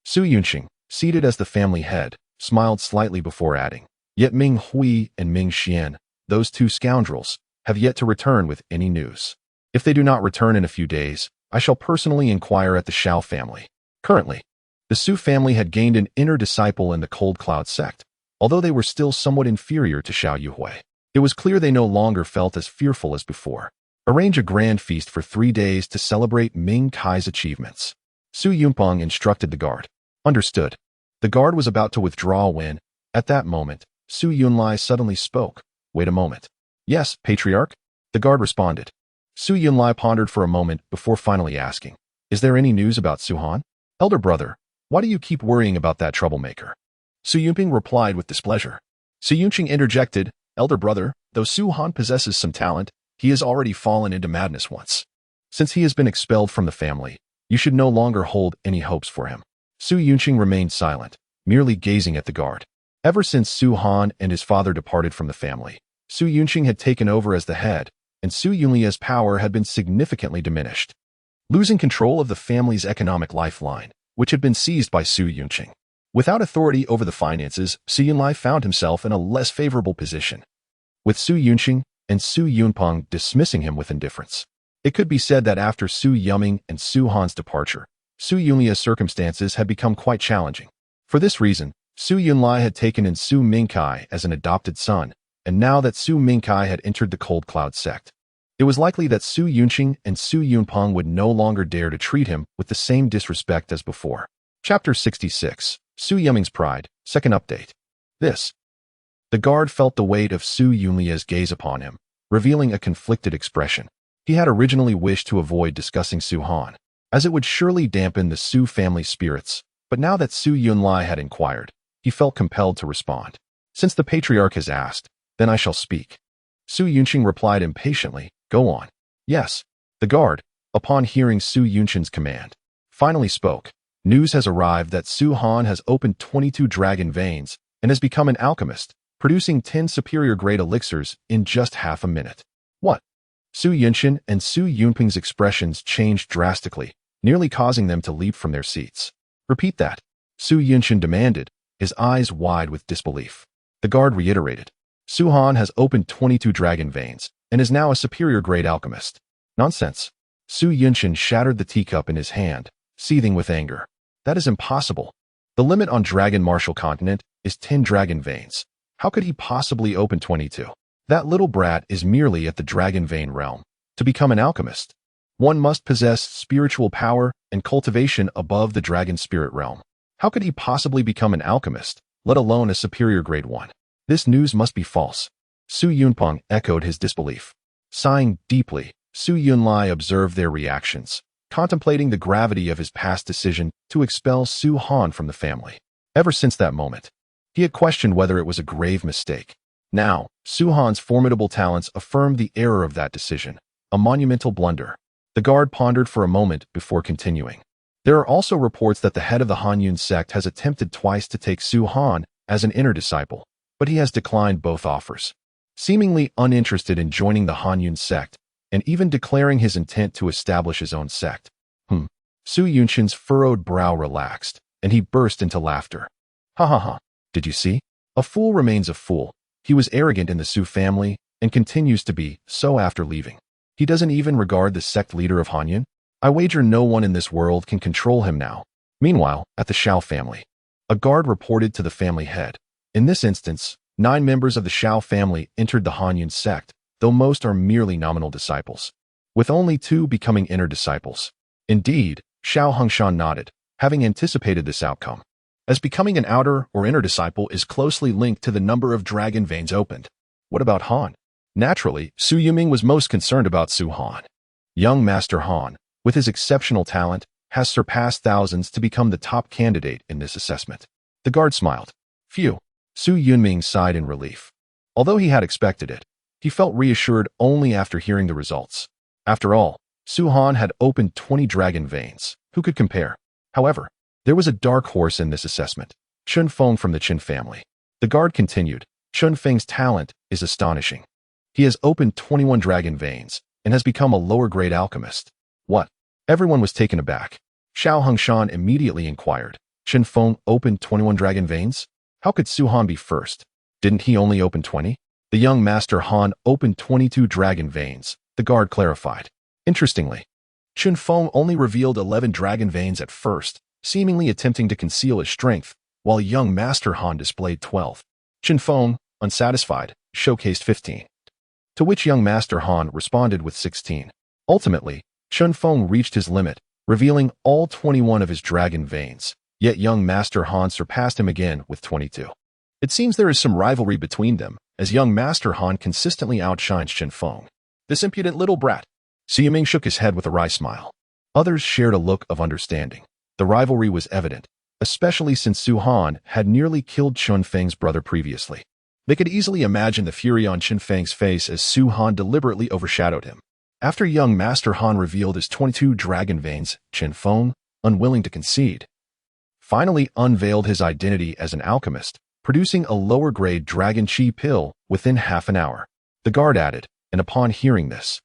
Su Yunqing, seated as the family head, smiled slightly before adding, "Yet Ming Hui and Ming Xian, those 2 scoundrels, have yet to return with any news. If they do not return in a few days, I shall personally inquire at the Shao family." Currently, the Su family had gained an inner disciple in the Cold Cloud sect, although they were still somewhat inferior to Xiao Yuhui. It was clear they no longer felt as fearful as before. Arrange a grand feast for 3 days to celebrate Ming Kai's achievements. Su Yunpeng instructed the guard. Understood. The guard was about to withdraw when, at that moment, Su Yunlai suddenly spoke. "Wait a moment." "Yes, Patriarch?" The guard responded. Su Yunlai pondered for a moment before finally asking, "Is there any news about Su Han?" "Elder brother, why do you keep worrying about that troublemaker?" Su Yunping replied with displeasure. Su Yunqing interjected, "Elder brother, though Su Han possesses some talent, he has already fallen into madness once. Since he has been expelled from the family, you should no longer hold any hopes for him." Su Yunqing remained silent, merely gazing at the guard. Ever since Su Han and his father departed from the family, Su Yunqing had taken over as the head, and Su Yunlia's power had been significantly diminished, losing control of the family's economic lifeline, which had been seized by Su Yunqing. Without authority over the finances, Su Yunlai found himself in a less favorable position, with Su Yunqing and Su Yunpeng dismissing him with indifference. It could be said that after Su Yuming and Su Han's departure, Su Yunlia's circumstances had become quite challenging. For this reason, Su Yunlai had taken in Su Mingkai as an adopted son, and now that Su Mingkai had entered the Cold Cloud sect, it was likely that Su Yunqing and Su Yunpeng would no longer dare to treat him with the same disrespect as before. Chapter 66. Su Yuming's pride. Second update. This. The guard felt the weight of Su Yunlie's gaze upon him, revealing a conflicted expression. He had originally wished to avoid discussing Su Han, as it would surely dampen the Su family's spirits, but now that Su Yunlai had inquired, he felt compelled to respond. Since the patriarch has asked, then I shall speak. Su Yunqing replied impatiently, go on. Yes. The guard, upon hearing Su Yunqing's command, finally spoke. News has arrived that Su Han has opened 22 dragon veins and has become an alchemist, producing 10 superior-grade elixirs in just half a minute. What? Su Yunqing and Su Yunping's expressions changed drastically, nearly causing them to leap from their seats. Repeat that. Su Yunqing demanded, his eyes wide with disbelief. The guard reiterated. Su Han has opened 22 dragon veins and is now a superior-grade alchemist. Nonsense. Su Yunqing shattered the teacup in his hand, seething with anger. That is impossible. The limit on Dragon Martial Continent is 10 dragon veins. How could he possibly open 22? That little brat is merely at the dragon vein realm. To become an alchemist, one must possess spiritual power and cultivation above the dragon spirit realm. How could he possibly become an alchemist, let alone a superior grade one? This news must be false. Su Yunpeng echoed his disbelief. Sighing deeply, Su Yunlai observed their reactions, contemplating the gravity of his past decision to expel Su Han from the family. Ever since that moment, he had questioned whether it was a grave mistake. Now, Su Han's formidable talents affirmed the error of that decision, a monumental blunder. The guard pondered for a moment before continuing. There are also reports that the head of the Hanyun sect has attempted twice to take Su Han as an inner disciple, but he has declined both offers. Seemingly uninterested in joining the Hanyun sect, and even declaring his intent to establish his own sect. Su Yunqing's furrowed brow relaxed, and he burst into laughter. Ha ha ha. Did you see? A fool remains a fool. He was arrogant in the Su family, and continues to be so after leaving. He doesn't even regard the sect leader of Hanyun. I wager no one in this world can control him now. Meanwhile, at the Shao family, a guard reported to the family head. In this instance, 9 members of the Shao family entered the Hanyun sect, though most are merely nominal disciples, with only 2 becoming inner disciples. Indeed, Shao Hongshan nodded, having anticipated this outcome, as becoming an outer or inner disciple is closely linked to the number of dragon veins opened. What about Han? Naturally, Su Yuming was most concerned about Su Han. Young Master Han, with his exceptional talent, has surpassed thousands to become the top candidate in this assessment. The guard smiled. Phew. Su Yunming sighed in relief. Although he had expected it, he felt reassured only after hearing the results. After all, Su Han had opened 20 dragon veins. Who could compare? However, there was a dark horse in this assessment. Chun Feng from the Qin family. The guard continued. Chun Feng's talent is astonishing. He has opened 21 dragon veins and has become a lower-grade alchemist. What? Everyone was taken aback. Shao Hongshan immediately inquired. Chun Feng opened 21 dragon veins? How could Su Han be first? Didn't he only open 20? The young Master Han opened 22 dragon veins, the guard clarified. Interestingly, Chun Feng only revealed 11 dragon veins at first, seemingly attempting to conceal his strength, while young Master Han displayed 12. Chun Feng, unsatisfied, showcased 15. To which young Master Han responded with 16. Ultimately, Chun Feng reached his limit, revealing all 21 of his dragon veins, yet young Master Han surpassed him again with 22. It seems there is some rivalry between them, as young Master Han consistently outshines Chun Feng. This impudent little brat. Su Yiming shook his head with a wry smile. Others shared a look of understanding. The rivalry was evident, especially since Su Han had nearly killed Chun Feng's brother previously. They could easily imagine the fury on Chun Feng's face as Su Han deliberately overshadowed him. After young Master Han revealed his 22 dragon veins, Chun Feng, unwilling to concede, finally unveiled his identity as an alchemist, producing a lower-grade dragon chi pill within half an hour. The guard added, and upon hearing this,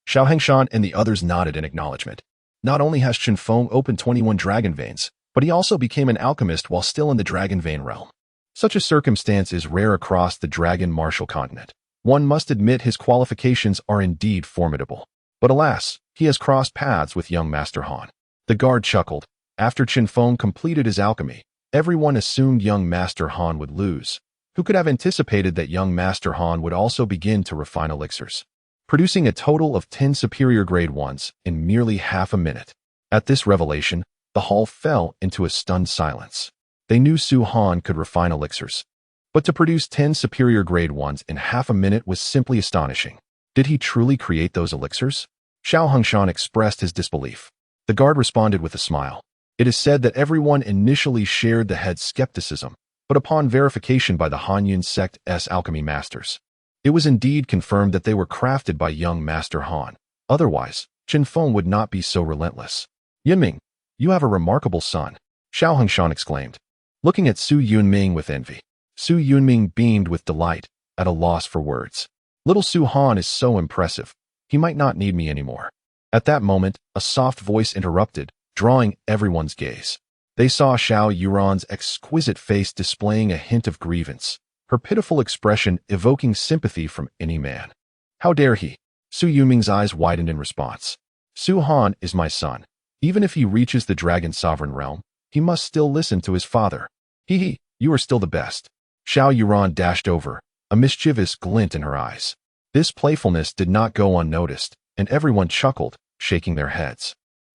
Shao Hengshan and the others nodded in acknowledgement. Not only has Chun Feng opened 21 dragon veins, but he also became an alchemist while still in the dragon vein realm. Such a circumstance is rare across the dragon martial continent. One must admit his qualifications are indeed formidable. But alas, he has crossed paths with young Master Han. The guard chuckled. After Chun Feng completed his alchemy, everyone assumed young Master Han would lose. Who could have anticipated that young Master Han would also begin to refine elixirs, producing a total of 10 superior grade ones in merely half a minute? At this revelation, the hall fell into a stunned silence. They knew Su Han could refine elixirs, but to produce 10 superior grade ones in half a minute was simply astonishing. Did he truly create those elixirs? Xiao Hongshan expressed his disbelief. The guard responded with a smile. It is said that everyone initially shared the head's skepticism, but upon verification by the Hanyun sect's alchemy masters, it was indeed confirmed that they were crafted by young Master Han. Otherwise, Qin Feng would not be so relentless. Yunming, you have a remarkable son, Xiao Hongshan exclaimed, looking at Su Yunming with envy. Su Yunming beamed with delight, at a loss for words. Little Su Han is so impressive. He might not need me anymore. At that moment, a soft voice interrupted, drawing everyone's gaze. They saw Xiao Yuran's exquisite face displaying a hint of grievance, her pitiful expression evoking sympathy from any man. How dare he? Su Yuming's eyes widened in response. Su Han is my son. Even if he reaches the dragon sovereign realm, he must still listen to his father. Hee, you are still the best. Xiao Yuran dashed over, a mischievous glint in her eyes. This playfulness did not go unnoticed, and everyone chuckled, shaking their heads,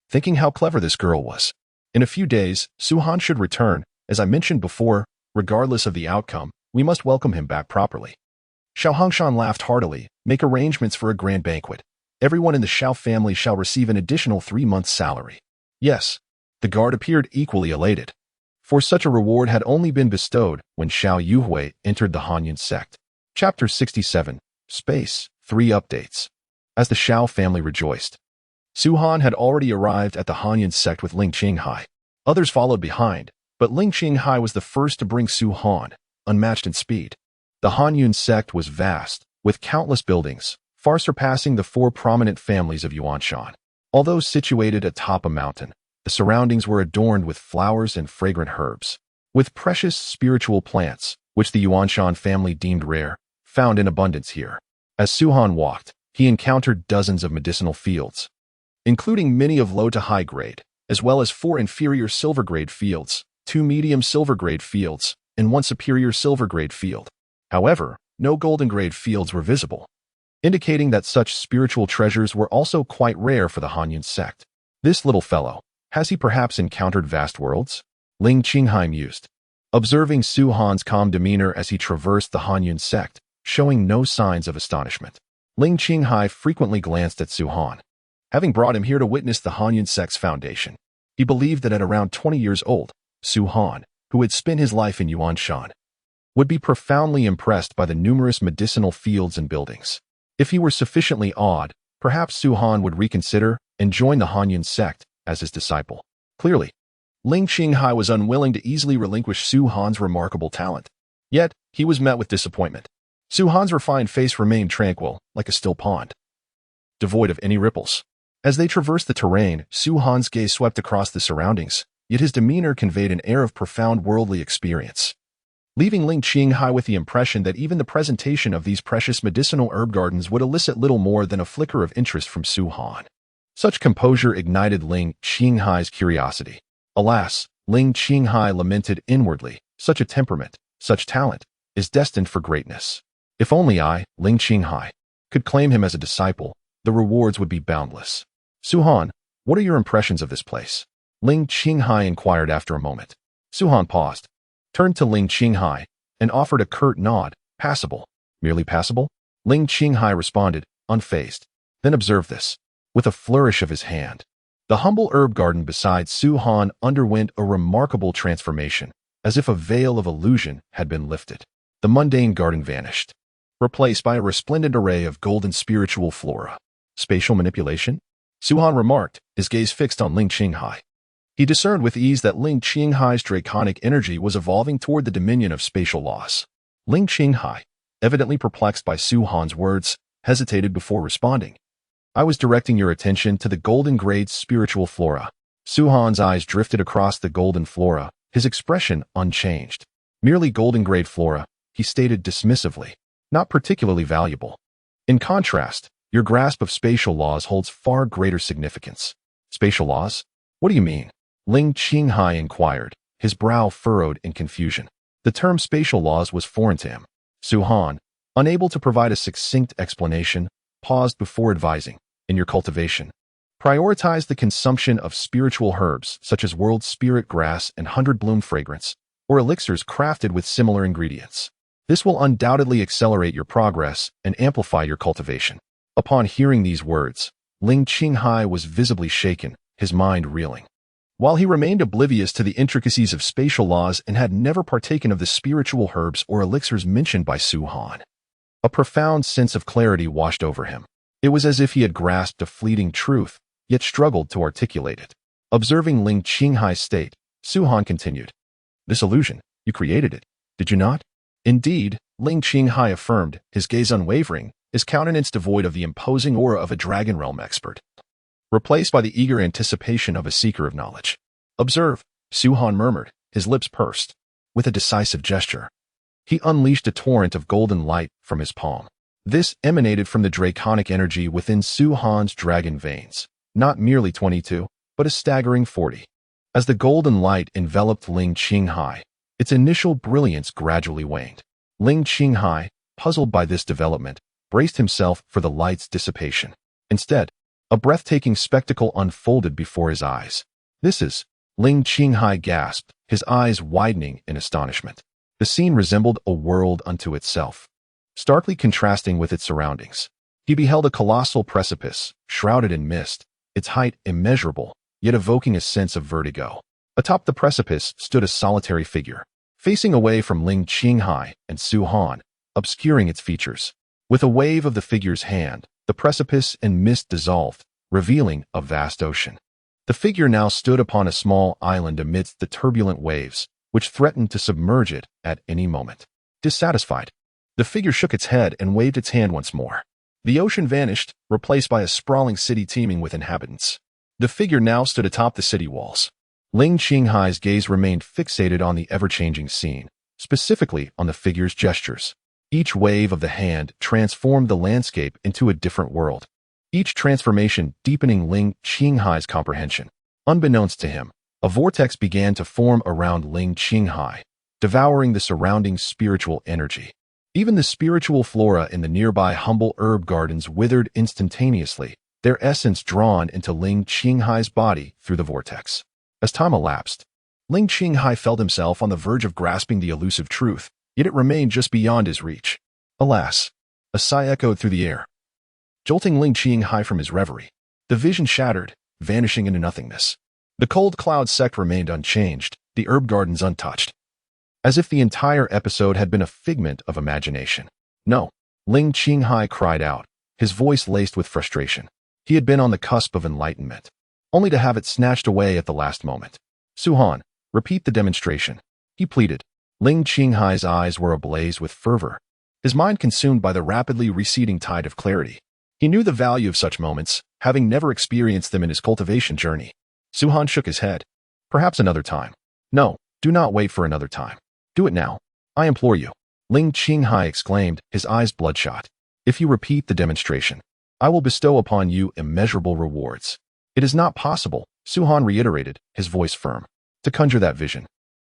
thinking how clever this girl was. In a few days, Su Han should return. As I mentioned before, regardless of the outcome, we must welcome him back properly. Xiao Hongshan laughed heartily. Make arrangements for a grand banquet. Everyone in the Xiao family shall receive an additional 3 months' salary. Yes. The guard appeared equally elated, for such a reward had only been bestowed when Xiao Yuhui entered the Hanyun sect. Chapter 67. Space. 3 updates. As the Xiao family rejoiced, Su Han had already arrived at the Hanyun sect with Ling Qinghai. Others followed behind, but Ling Qinghai was the first to bring Su Han, unmatched in speed. The Hanyun sect was vast, with countless buildings, far surpassing the 4 prominent families of Yuanshan. Although situated atop a mountain, the surroundings were adorned with flowers and fragrant herbs, with precious spiritual plants, which the Yuanshan family deemed rare, found in abundance here. As Su Han walked, he encountered dozens of medicinal fields, including many of low to high grade, as well as 4 inferior silver grade fields, 2 medium silver grade fields, and 1 superior silver grade field. However, no golden grade fields were visible, indicating that such spiritual treasures were also quite rare for the Hanyun sect. This little fellow, has he perhaps encountered vast worlds? Ling Qinghai mused, observing Su Han's calm demeanor as he traversed the Hanyun sect, showing no signs of astonishment. Ling Qinghai frequently glanced at Su Han, having brought him here to witness the Hanyun sect's foundation. He believed that at around 20 years old, Su Han, who had spent his life in Yuanshan, would be profoundly impressed by the numerous medicinal fields and buildings. If he were sufficiently awed, perhaps Su Han would reconsider and join the Hanyun sect as his disciple. Clearly, Ling Qinghai was unwilling to easily relinquish Su Han's remarkable talent. Yet, he was met with disappointment. Su Han's refined face remained tranquil, like a still pond, devoid of any ripples. As they traversed the terrain, Su Han's gaze swept across the surroundings, yet his demeanor conveyed an air of profound worldly experience, leaving Ling Qinghai with the impression that even the presentation of these precious medicinal herb gardens would elicit little more than a flicker of interest from Su Han. Such composure ignited Ling Qinghai's curiosity. Alas, Ling Qinghai lamented inwardly, such a temperament, such talent, is destined for greatness. If only I, Ling Qinghai, could claim him as a disciple, the rewards would be boundless. Su Han, what are your impressions of this place? Ling Qinghai inquired after a moment. Su Han paused, turned to Ling Qinghai, and offered a curt nod. Passable. Merely passable? Ling Qinghai responded, unfazed. Then observe this. With a flourish of his hand, the humble herb garden beside Su Han underwent a remarkable transformation, as if a veil of illusion had been lifted. The mundane garden vanished, replaced by a resplendent array of golden spiritual flora. Spatial manipulation? Su Han remarked, his gaze fixed on Ling Qinghai. He discerned with ease that Ling Qinghai's draconic energy was evolving toward the dominion of spatial laws. Ling Qinghai, evidently perplexed by Su Han's words, hesitated before responding. I was directing your attention to the golden grade spiritual flora. Su Han's eyes drifted across the golden flora, his expression unchanged. Merely golden grade flora, he stated dismissively, not particularly valuable. In contrast, your grasp of spatial laws holds far greater significance. Spatial laws? What do you mean? Ling Qinghai inquired, his brow furrowed in confusion. The term spatial laws was foreign to him. Su Han, unable to provide a succinct explanation, paused before advising, in your cultivation, prioritize the consumption of spiritual herbs such as world spirit grass and 100 bloom fragrance. or elixirs crafted with similar ingredients. This will undoubtedly accelerate your progress and amplify your cultivation. Upon hearing these words, Ling Qinghai was visibly shaken, his mind reeling. While he remained oblivious to the intricacies of spatial laws and had never partaken of the spiritual herbs or elixirs mentioned by Su Han, a profound sense of clarity washed over him. It was as if he had grasped a fleeting truth, yet struggled to articulate it. Observing Ling Qinghai's state, Su Han continued, "This illusion, you created it, did you not?" "Indeed," Ling Qinghai affirmed, his gaze unwavering, his countenance devoid of the imposing aura of a Dragon Realm expert, replaced by the eager anticipation of a seeker of knowledge. "Observe," Su Han murmured, his lips pursed. With a decisive gesture, he unleashed a torrent of golden light from his palm. This emanated from the draconic energy within Su Han's dragon veins, not merely 22, but a staggering 40. As the golden light enveloped Ling Qinghai, its initial brilliance gradually waned. Ling Qinghai, puzzled by this development, braced himself for the light's dissipation. Instead, a breathtaking spectacle unfolded before his eyes. "This is," Ling Qinghai gasped, his eyes widening in astonishment. The scene resembled a world unto itself, starkly contrasting with its surroundings. He beheld a colossal precipice, shrouded in mist, its height immeasurable, yet evoking a sense of vertigo. Atop the precipice stood a solitary figure, facing away from Ling Qinghai and Su Han, obscuring its features. With a wave of the figure's hand, the precipice and mist dissolved, revealing a vast ocean. The figure now stood upon a small island amidst the turbulent waves, which threatened to submerge it at any moment. Dissatisfied, the figure shook its head and waved its hand once more. The ocean vanished, replaced by a sprawling city teeming with inhabitants. The figure now stood atop the city walls. Ling Qinghai's gaze remained fixated on the ever-changing scene, specifically on the figure's gestures. Each wave of the hand transformed the landscape into a different world, each transformation deepening Ling Qinghai's comprehension. Unbeknownst to him, a vortex began to form around Ling Qinghai, devouring the surrounding spiritual energy. Even the spiritual flora in the nearby humble herb gardens withered instantaneously, their essence drawn into Ling Qinghai's body through the vortex. As time elapsed, Ling Qinghai felt himself on the verge of grasping the elusive truth, yet it remained just beyond his reach. Alas! A sigh echoed through the air, jolting Ling Qinghai from his reverie. The vision shattered, vanishing into nothingness. The cold cloud sect remained unchanged, the herb gardens untouched, as if the entire episode had been a figment of imagination. "No!" Ling Qinghai cried out, his voice laced with frustration. He had been on the cusp of enlightenment, only to have it snatched away at the last moment. "Su Han, repeat the demonstration," he pleaded. Ling Qinghai's eyes were ablaze with fervor, his mind consumed by the rapidly receding tide of clarity. He knew the value of such moments, having never experienced them in his cultivation journey. Su Han shook his head. "Perhaps another time." "No, do not wait for another time. Do it now, I implore you," Ling Qinghai exclaimed, his eyes bloodshot. "If you repeat the demonstration, I will bestow upon you immeasurable rewards." "It is not possible," Su Han reiterated, his voice firm, "to conjure that vision."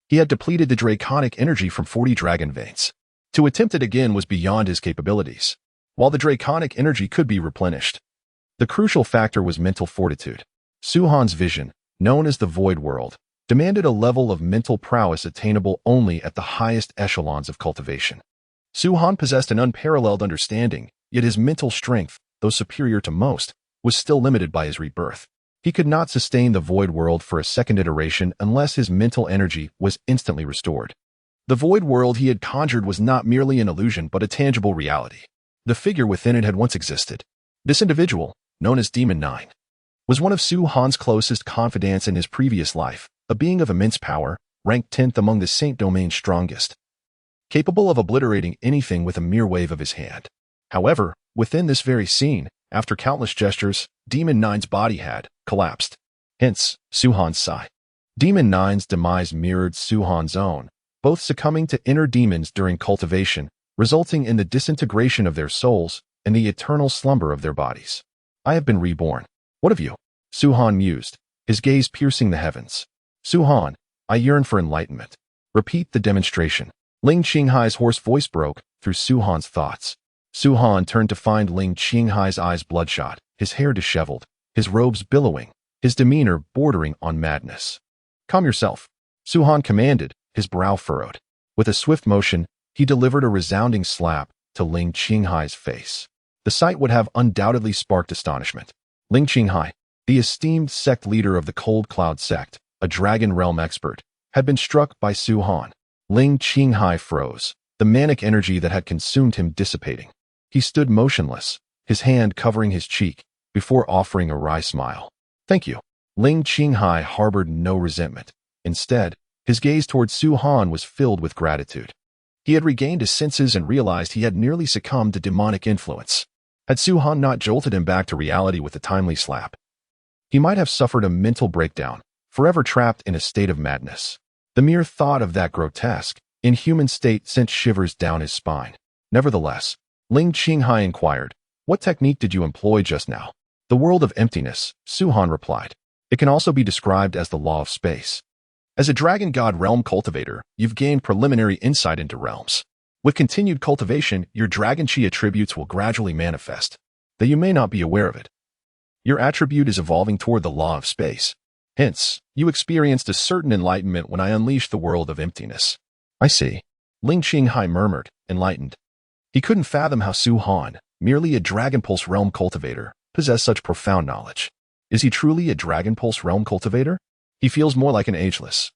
He had depleted the draconic energy from 40 dragon veins. To attempt it again was beyond his capabilities, while the draconic energy could be replenished. The crucial factor was mental fortitude. Su Han's vision, known as the Void World, demanded a level of mental prowess attainable only at the highest echelons of cultivation. Su Han possessed an unparalleled understanding, yet his mental strength, though superior to most, was still limited by his rebirth. He could not sustain the Void World for a second iteration unless his mental energy was instantly restored. The Void World he had conjured was not merely an illusion but a tangible reality. The figure within it had once existed. This individual, known as Demon 9, was one of Su Han's closest confidants in his previous life, a being of immense power, ranked 10th among the Saint Domain's strongest, capable of obliterating anything with a mere wave of his hand. However, within this very scene, after countless gestures, Demon 9's body had collapsed. Hence, Su Han's sigh. Demon 9's demise mirrored Su Han's own, both succumbing to inner demons during cultivation, resulting in the disintegration of their souls and the eternal slumber of their bodies. "I have been reborn. What of you?" Su Han mused, his gaze piercing the heavens. "Su Han, I yearn for enlightenment. Repeat the demonstration." Ling Qinghai's hoarse voice broke through Su Han's thoughts. Su Han turned to find Ling Qinghai's eyes bloodshot, his hair disheveled, his robes billowing, his demeanor bordering on madness. "Calm yourself," Su Han commanded, his brow furrowed. With a swift motion, he delivered a resounding slap to Ling Qinghai's face. The sight would have undoubtedly sparked astonishment. Ling Qinghai, the esteemed sect leader of the Cold Cloud sect, a dragon realm expert, had been struck by Su Han. Ling Qinghai froze, the manic energy that had consumed him dissipating. He stood motionless, his hand covering his cheek, before offering a wry smile. "Thank you." Ling Qinghai harbored no resentment. Instead, his gaze toward Su Han was filled with gratitude. He had regained his senses and realized he had nearly succumbed to demonic influence. Had Su Han not jolted him back to reality with a timely slap, he might have suffered a mental breakdown, forever trapped in a state of madness. The mere thought of that grotesque, inhuman state sent shivers down his spine. Nevertheless, Ling Qinghai inquired, "What technique did you employ just now?" "The world of emptiness," Su Han replied. "It can also be described as the law of space. As a dragon god realm cultivator, you've gained preliminary insight into realms. With continued cultivation, your dragon chi attributes will gradually manifest, though you may not be aware of it. Your attribute is evolving toward the law of space. Hence, you experienced a certain enlightenment when I unleashed the world of emptiness." "I see," Ling Qinghai murmured, enlightened. He couldn't fathom how Su Han, merely a Dragon Pulse realm cultivator, possessed such profound knowledge. Is he truly a Dragon Pulse realm cultivator? He feels more like an ageless,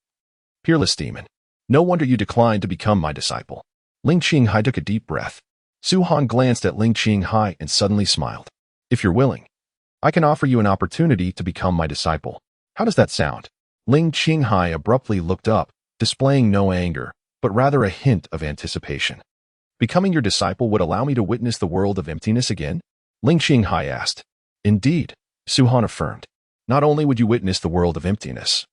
peerless demon. No wonder you declined to become my disciple. Ling Qinghai took a deep breath. Su Han glanced at Ling Qinghai and suddenly smiled. "If you're willing, I can offer you an opportunity to become my disciple. How does that sound?" Ling Qinghai abruptly looked up, displaying no anger, but rather a hint of anticipation. "Becoming your disciple would allow me to witness the world of emptiness again?" Ling Qinghai asked. "Indeed," Su Han affirmed. "Not only would you witness the world of emptiness,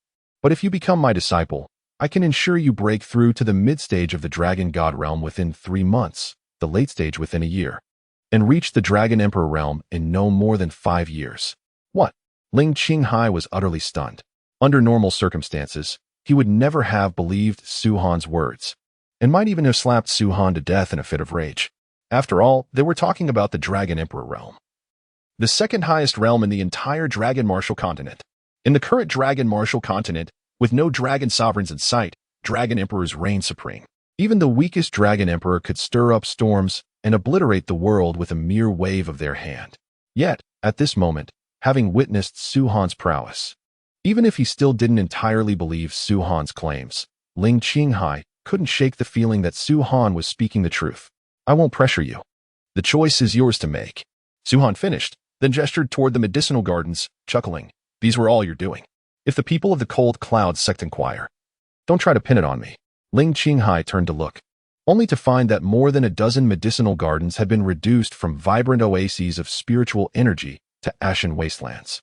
but if you become my disciple, I can ensure you break through to the mid-stage of the Dragon God realm within 3 months, the late stage within a year, and reach the Dragon Emperor realm in no more than 5 years. What?" Ling Qinghai was utterly stunned. Under normal circumstances, he would never have believed Su Han's words, and might even have slapped Su Han to death in a fit of rage. After all, they were talking about the Dragon Emperor realm, the second highest realm in the entire Dragon Martial continent. In the current Dragon Martial continent, with no dragon sovereigns in sight, Dragon Emperors reign supreme. Even the weakest Dragon Emperor could stir up storms and obliterate the world with a mere wave of their hand. Yet, at this moment, having witnessed Su Han's prowess, even if he still didn't entirely believe Su Han's claims, Ling Qinghai couldn't shake the feeling that Su Han was speaking the truth. "I won't pressure you. The choice is yours to make." Su Han finished, then gestured toward the medicinal gardens, chuckling. "These were all you're doing. If the people of the Cold Cloud sect inquire, don't try to pin it on me." Ling Qinghai turned to look, only to find that more than a dozen medicinal gardens had been reduced from vibrant oases of spiritual energy to ashen wastelands.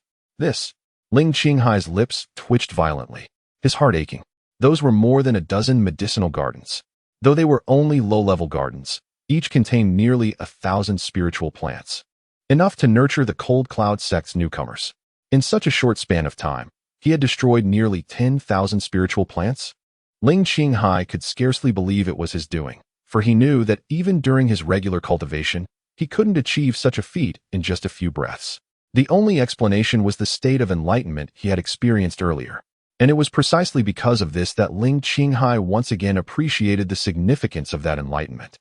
Ling Qinghai's lips twitched violently, his heart aching. Those were more than a dozen medicinal gardens. Though they were only low-level gardens, each contained nearly 1,000 spiritual plants, enough to nurture the Cold Cloud sect's newcomers. In such a short span of time, he had destroyed nearly 10,000 spiritual plants. Ling Qinghai could scarcely believe it was his doing, for he knew that even during his regular cultivation, he couldn't achieve such a feat in just a few breaths. The only explanation was the state of enlightenment he had experienced earlier, and it was precisely because of this that Ling Qinghai once again appreciated the significance of that enlightenment.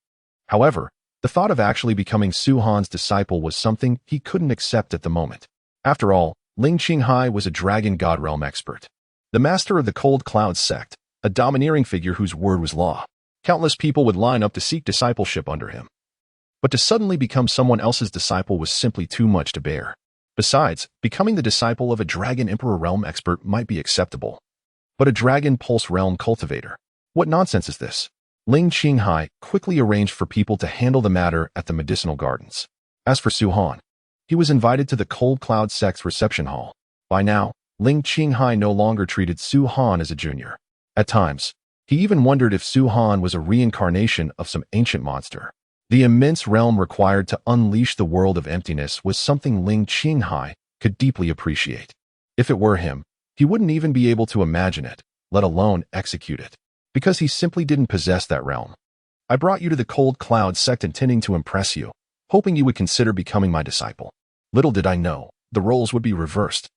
However, the thought of actually becoming Su Han's disciple was something he couldn't accept at the moment. After all, Ling Qinghai was a Dragon God realm expert, the master of the Cold Cloud sect, a domineering figure whose word was law. Countless people would line up to seek discipleship under him. But to suddenly become someone else's disciple was simply too much to bear. Besides, becoming the disciple of a Dragon Emperor realm expert might be acceptable. But a Dragon Pulse realm cultivator? What nonsense is this? Ling Qinghai quickly arranged for people to handle the matter at the medicinal gardens. As for Su Han, he was invited to the Cold Cloud sect's reception hall. By now, Ling Qinghai no longer treated Su Han as a junior. At times, he even wondered if Su Han was a reincarnation of some ancient monster. The immense realm required to unleash the world of emptiness was something Ling Qinghai could deeply appreciate. If it were him, he wouldn't even be able to imagine it, let alone execute it, because he simply didn't possess that realm. "I brought you to the Cold Cloud sect intending to impress you, hoping you would consider becoming my disciple. Little did I know, the roles would be reversed,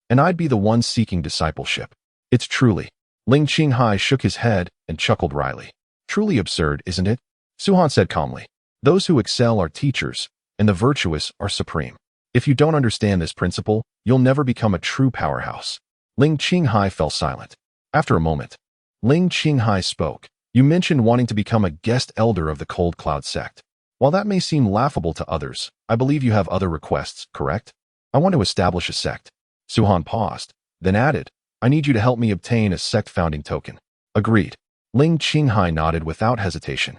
and I'd be the one seeking discipleship. It's truly..." Ling Qinghai shook his head and chuckled wryly. Truly absurd, isn't it? Su-Han said calmly. Those who excel are teachers, and the virtuous are supreme. If you don't understand this principle, you'll never become a true powerhouse. Ling Qinghai fell silent. After a moment, Ling Qinghai spoke. You mentioned wanting to become a guest elder of the Cold Cloud sect. While that may seem laughable to others, I believe you have other requests, correct? I want to establish a sect. Su-Han paused, then added, I need you to help me obtain a sect founding token. Agreed. Ling Qinghai nodded without hesitation.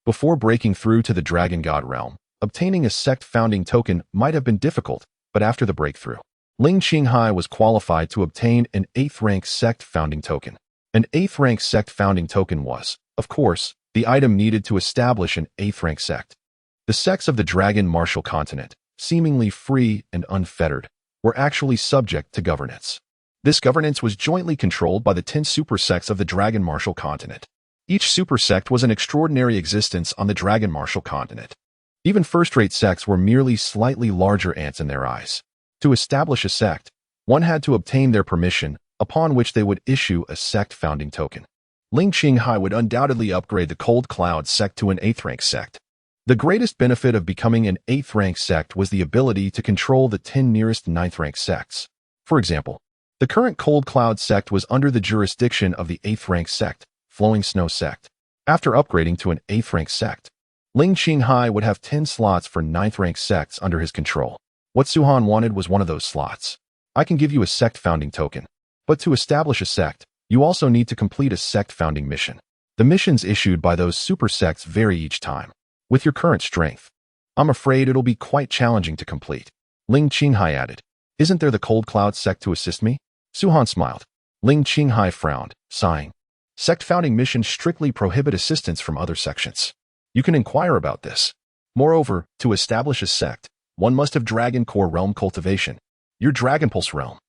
Before breaking through to the Dragon God realm, obtaining a sect founding token might have been difficult, but after the breakthrough, Ling Qinghai was qualified to obtain an 8th rank sect founding token. An 8th rank sect founding token was, of course, the item needed to establish an 8th rank sect. The sects of the Dragon Martial Continent, seemingly free and unfettered, were actually subject to governance. This governance was jointly controlled by the 10 super sects of the Dragon Martial Continent. Each super sect was an extraordinary existence on the Dragon Martial Continent. Even first-rate sects were merely slightly larger ants in their eyes. To establish a sect, one had to obtain their permission, upon which they would issue a sect founding token. Ling Qinghai would undoubtedly upgrade the Cold Cloud sect to an 8th rank sect. The greatest benefit of becoming an 8th rank sect was the ability to control the 10 nearest 9th rank sects. For example, the current Cold Cloud sect was under the jurisdiction of the 8th rank sect, Flowing Snow sect. After upgrading to an 8th rank sect, Ling Qinghai would have 10 slots for 9th rank sects under his control. What Su-Han wanted was one of those slots. I can give you a sect founding token, but to establish a sect, you also need to complete a sect founding mission. The missions issued by those super sects vary each time. With your current strength, I'm afraid it'll be quite challenging to complete. Ling Qinghai added, Isn't there the Cold Cloud sect to assist me? Su-Han smiled. Ling Qinghai frowned, sighing. Sect founding missions strictly prohibit assistance from other sections. You can inquire about this. Moreover, to establish a sect, one must have Dragon Core realm cultivation. Your Dragon Pulse realm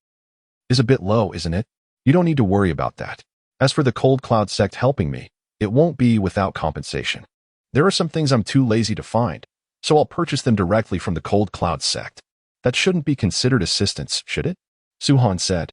is a bit low, isn't it? You don't need to worry about that. As for the Cold Cloud sect helping me, it won't be without compensation. There are some things I'm too lazy to find, so I'll purchase them directly from the Cold Cloud sect. That shouldn't be considered assistance, should it? Su-Han said.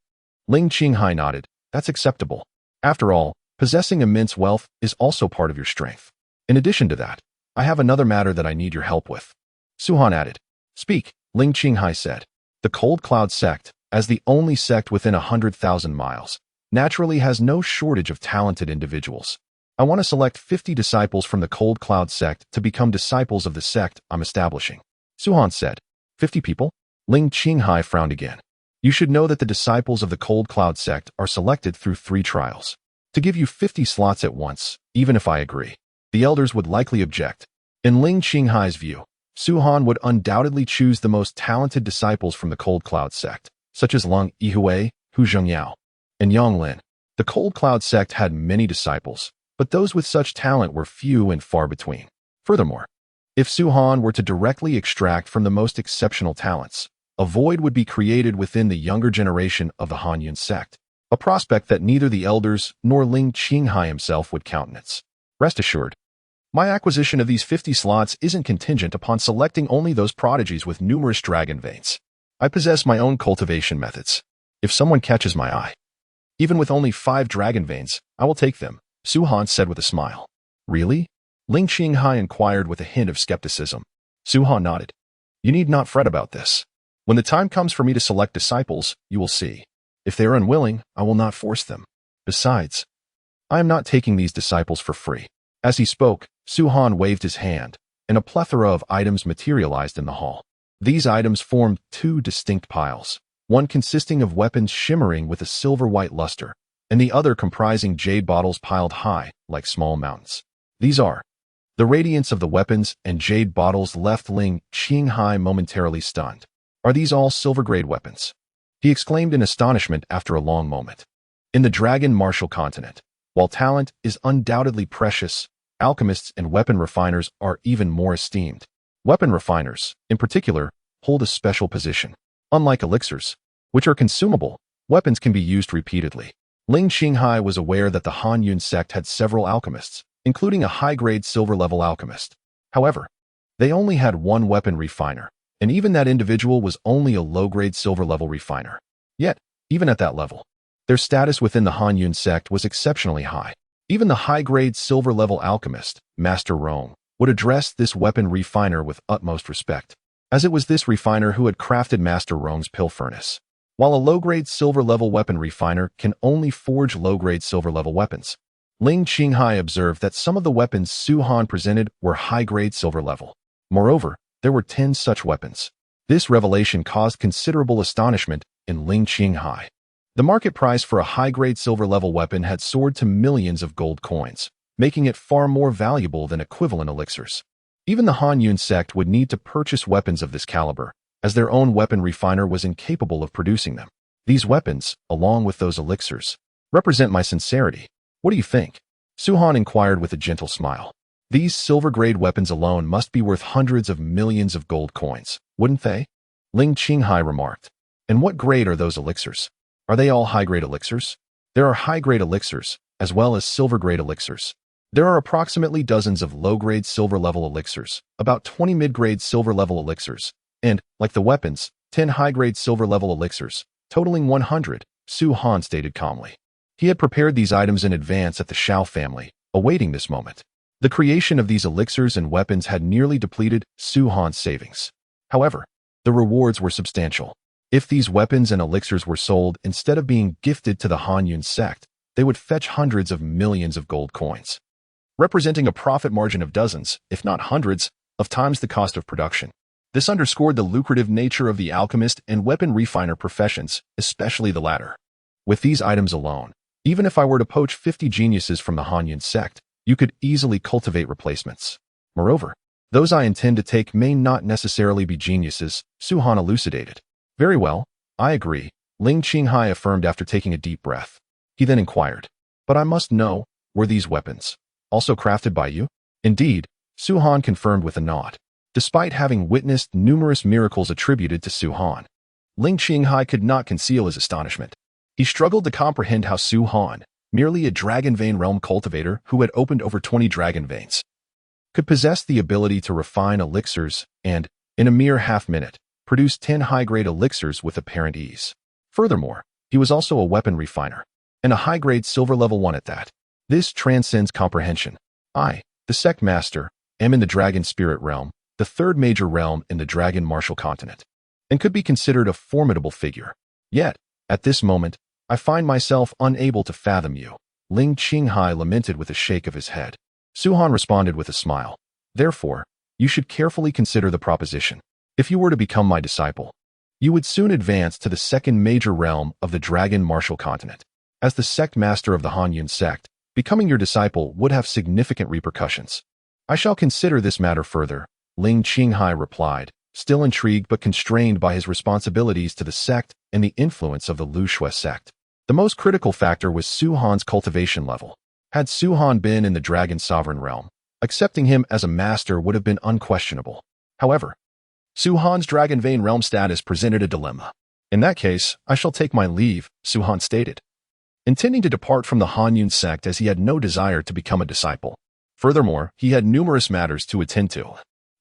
Ling Qinghai nodded. That's acceptable. After all, possessing immense wealth is also part of your strength. In addition to that, I have another matter that I need your help with. Su-Han added. Speak, Ling Qinghai said. The Cold Cloud sect, as the only sect within 100,000 miles, naturally has no shortage of talented individuals. I want to select 50 disciples from the Cold Cloud sect to become disciples of the sect I'm establishing. Su-Han said. 50 people? Ling Qinghai frowned again. You should know that the disciples of the Cold Cloud sect are selected through 3 trials. To give you 50 slots at once, even if I agree, the elders would likely object. In Ling Qinghai's view, Su-Han would undoubtedly choose the most talented disciples from the Cold Cloud sect, such as Lung Yihui, Hu Zhengyao, and Yang Lin. The Cold Cloud sect had many disciples, but those with such talent were few and far between. Furthermore, if Su-Han were to directly extract from the most exceptional talents, a void would be created within the younger generation of the Hanyun sect, a prospect that neither the elders nor Ling Qinghai himself would countenance. Rest assured, my acquisition of these 50 slots isn't contingent upon selecting only those prodigies with numerous dragon veins. I possess my own cultivation methods. If someone catches my eye, even with only 5 dragon veins, I will take them, Su-Han said with a smile. Really? Ling Qinghai inquired with a hint of skepticism. Su-Han nodded. You need not fret about this. When the time comes for me to select disciples, you will see. If they are unwilling, I will not force them. Besides, I am not taking these disciples for free. As he spoke, Su-Han waved his hand, and a plethora of items materialized in the hall. These items formed 2 distinct piles, one consisting of weapons shimmering with a silver-white luster, and the other comprising jade bottles piled high, like small mountains. These are. The radiance of the weapons and jade bottles left Ling Qinghai momentarily stunned. Are these all silver-grade weapons? He exclaimed in astonishment after a long moment. In the Dragon Martial Continent, while talent is undoubtedly precious, alchemists and weapon refiners are even more esteemed. Weapon refiners, in particular, hold a special position. Unlike elixirs, which are consumable, weapons can be used repeatedly. Ling Qinghai was aware that the Hanyun sect had several alchemists, including a high-grade silver-level alchemist. However, they only had one weapon refiner, and even that individual was only a low-grade silver-level refiner. Yet, even at that level, Their status within the Han sect was exceptionally high. Even the high-grade silver-level alchemist, Master Rome, would address this weapon refiner with utmost respect, as it was this refiner who had crafted Master Rome's pill furnace. While a low-grade silver-level weapon refiner can only forge low-grade silver-level weapons, Ling Qinghai observed that some of the weapons Su Han presented were high-grade silver-level. Moreover, there were 10 such weapons. This revelation caused considerable astonishment in Ling Qinghai. The market price for a high-grade silver-level weapon had soared to millions of gold coins, making it far more valuable than equivalent elixirs. Even the Han sect would need to purchase weapons of this caliber, as their own weapon refiner was incapable of producing them. These weapons, along with those elixirs, represent my sincerity. What do you think? Su Han inquired with a gentle smile. These silver-grade weapons alone must be worth hundreds of millions of gold coins, wouldn't they? Ling Qinghai remarked. And what grade are those elixirs? Are they all high-grade elixirs? There are high-grade elixirs, as well as silver-grade elixirs. There are approximately dozens of low-grade silver-level elixirs, about 20 mid-grade silver-level elixirs, and, like the weapons, 10 high-grade silver-level elixirs, totaling 100, Su Han stated calmly. He had prepared these items in advance at the Shao family, awaiting this moment. The creation of these elixirs and weapons had nearly depleted Su Han's savings. However, the rewards were substantial. If these weapons and elixirs were sold instead of being gifted to the Han sect, they would fetch hundreds of millions of gold coins, representing a profit margin of dozens, if not hundreds, of times the cost of production. This underscored the lucrative nature of the alchemist and weapon refiner professions, especially the latter. With these items alone, even if I were to poach 50 geniuses from the Han sect, you could easily cultivate replacements. Moreover, those I intend to take may not necessarily be geniuses, Su Han elucidated. Very well, I agree, Ling Qinghai affirmed after taking a deep breath. He then inquired, but I must know, were these weapons also crafted by you? Indeed, Su Han confirmed with a nod. Despite having witnessed numerous miracles attributed to Su Han, Ling Qinghai could not conceal his astonishment. He struggled to comprehend how Su Han, merely a dragon vein realm cultivator who had opened over 20 dragon veins, could possess the ability to refine elixirs and, in a mere half-minute, produce 10 high-grade elixirs with apparent ease. Furthermore, he was also a weapon refiner, and a high-grade silver level 1 at that. This transcends comprehension. I, the sect master, am in the dragon spirit realm, the third major realm in the dragon martial continent, and could be considered a formidable figure. Yet, at this moment, I find myself unable to fathom you. Ling Qinghai lamented with a shake of his head. Su Han responded with a smile. Therefore, you should carefully consider the proposition. If you were to become my disciple, you would soon advance to the second major realm of the dragon martial continent. As the sect master of the Han sect, becoming your disciple would have significant repercussions. I shall consider this matter further, Ling Qinghai replied, still intrigued but constrained by his responsibilities to the sect and the influence of the Lu Shui sect. The most critical factor was Su Han's cultivation level. Had Su Han been in the dragon sovereign realm, accepting him as a master would have been unquestionable. However, Su Han's dragon vein realm status presented a dilemma. In that case, I shall take my leave, Su Han stated, intending to depart from the Han sect as he had no desire to become a disciple. Furthermore, he had numerous matters to attend to.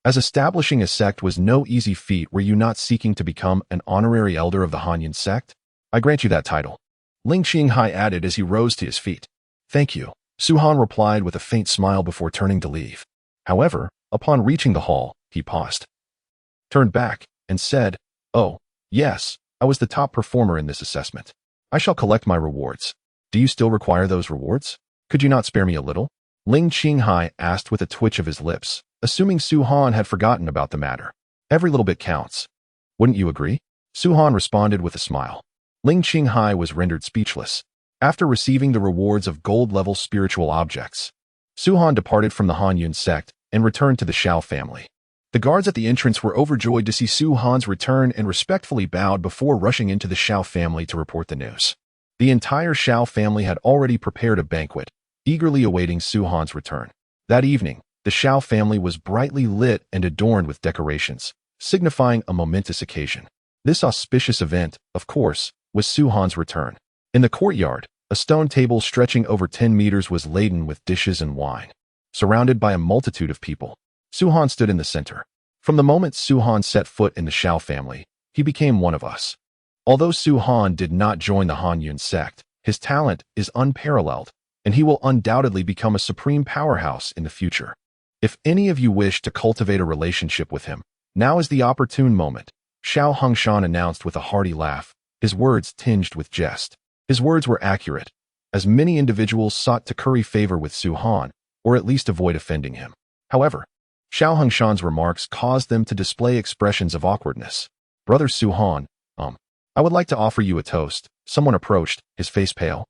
As establishing a sect was no easy feat, were you not seeking to become an honorary elder of the Han sect? I grant you that title, Ling Qinghai added as he rose to his feet. Thank you, Su Han replied with a faint smile before turning to leave. However, upon reaching the hall, he paused, turned back, and said, "Oh, yes, I was the top performer in this assessment. I shall collect my rewards. Do you still require those rewards? Could you not spare me a little?" Ling Qinghai asked with a twitch of his lips, assuming Su Han had forgotten about the matter. Every little bit counts. Wouldn't you agree? Su Han responded with a smile. Ling Qinghai was rendered speechless. After receiving the rewards of gold-level spiritual objects, Su Han departed from the Han sect and returned to the Shao family. The guards at the entrance were overjoyed to see Su Han's return and respectfully bowed before rushing into the Shao family to report the news. The entire Shao family had already prepared a banquet, eagerly awaiting Su Han's return. That evening, the Shao family was brightly lit and adorned with decorations, signifying a momentous occasion. This auspicious event, of course, was Su Han's return. In the courtyard, a stone table stretching over 10 meters was laden with dishes and wine. Surrounded by a multitude of people, Su Han stood in the center. From the moment Su Han set foot in the Shao family, he became one of us. Although Su Han did not join the Han sect, His talent is unparalleled, and he will undoubtedly become a supreme powerhouse in the future. If any of you wish to cultivate a relationship with him, now is the opportune moment, Xiao Hongshan announced with a hearty laugh, his words tinged with jest. His words were accurate, as many individuals sought to curry favor with Su Han, or at least avoid offending him. However, Xiao Hongshan's remarks caused them to display expressions of awkwardness. Brother Su Han, I would like to offer you a toast. Someone approached, his face pale,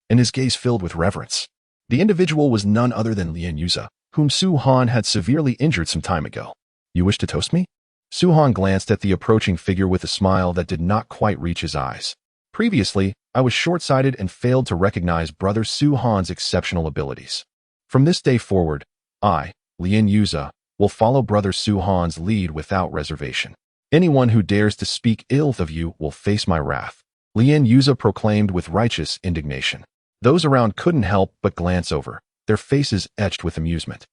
and his gaze filled with reverence. The individual was none other than Lien Yuza, whom Su Han had severely injured some time ago. You wish to toast me? Su Han glanced at the approaching figure with a smile that did not quite reach his eyes. Previously, I was short-sighted and failed to recognize Brother Su Han's exceptional abilities. From this day forward, I, Lien Yuza, will follow Brother Su Han's lead without reservation. Anyone who dares to speak ill of you will face my wrath, Lien Yuza proclaimed with righteous indignation. Those around couldn't help but glance over, their faces etched with amusement.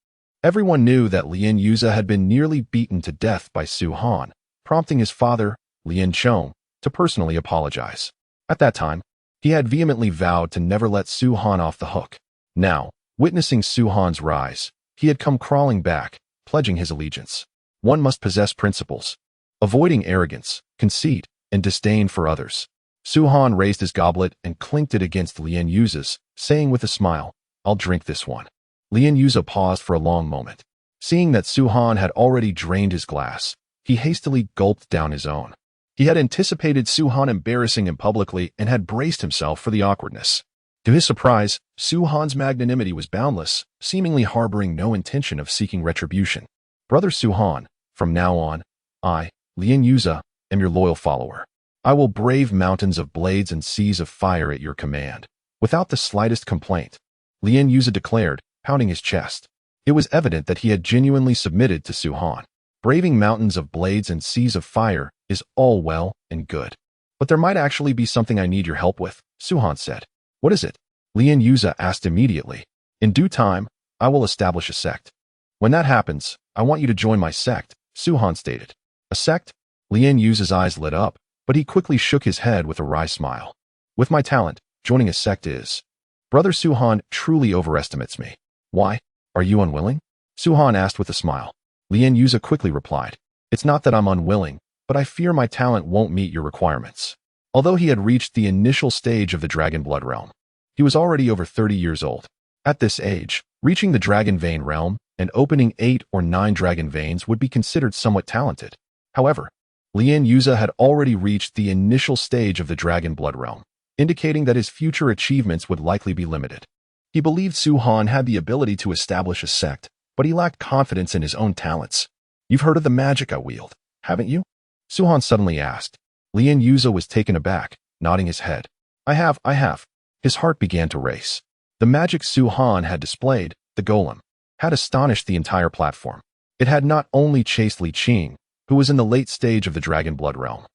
Everyone knew that Lien Yuza had been nearly beaten to death by Su Han, prompting his father, Lien Chong, to personally apologize. At that time, he had vehemently vowed to never let Su Han off the hook. Now, witnessing Su Han's rise, he had come crawling back, pledging his allegiance. One must possess principles, avoiding arrogance, conceit, and disdain for others. Su Han raised his goblet and clinked it against Lien Yuza's, saying with a smile, I'll drink this one. Lien Yuza paused for a long moment. Seeing that Su Han had already drained his glass, he hastily gulped down his own. He had anticipated Su Han embarrassing him publicly and had braced himself for the awkwardness. To his surprise, Su Han's magnanimity was boundless, seemingly harboring no intention of seeking retribution. Brother Su Han, from now on, I, Lien Yuza, am your loyal follower. I will brave mountains of blades and seas of fire at your command, without the slightest complaint, Lien Yuza declared, pounding his chest. It was evident that he had genuinely submitted to Su Han. Braving mountains of blades and seas of fire is all well and good. But there might actually be something I need your help with, Su Han said. What is it? Lien Yuza asked immediately. In due time, I will establish a sect. When that happens, I want you to join my sect, Su Han stated. A sect? Lien Yuza's eyes lit up, but he quickly shook his head with a wry smile. With my talent, joining a sect is. Brother Su Han truly overestimates me. Why? Are you unwilling? Su Han asked with a smile. Lien Yuza quickly replied. It's not that I'm unwilling, but I fear my talent won't meet your requirements. Although he had reached the initial stage of the Dragon Blood realm, he was already over 30 years old. At this age, reaching the Dragon Vein realm and opening 8 or 9 dragon veins would be considered somewhat talented. However, Lien Yuza had already reached the initial stage of the Dragon Blood realm, indicating that his future achievements would likely be limited. He believed Su Han had the ability to establish a sect, but he lacked confidence in his own talents. You've heard of the magic I wield, haven't you? Su Han suddenly asked. Lien Yuza was taken aback, nodding his head. I have. His heart began to race. The magic Su Han had displayed, the golem, had astonished the entire platform. It had not only chased Li Qing, who was in the late stage of the Dragon Blood realm,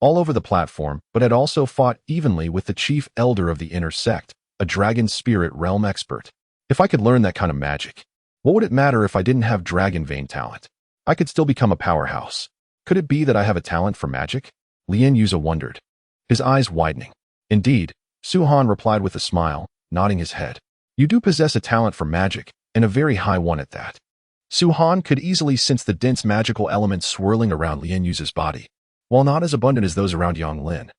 all over the platform, but had also fought evenly with the chief elder of the inner sect, a dragon spirit realm expert. If I could learn that kind of magic, what would it matter if I didn't have dragon vein talent? I could still become a powerhouse. Could it be that I have a talent for magic? Lien Yuza wondered, his eyes widening. Indeed, Su Han replied with a smile, nodding his head. You do possess a talent for magic, and a very high one at that. Su Han could easily sense the dense magical elements swirling around Lien Yuza's body, while not as abundant as those around Yang Lin.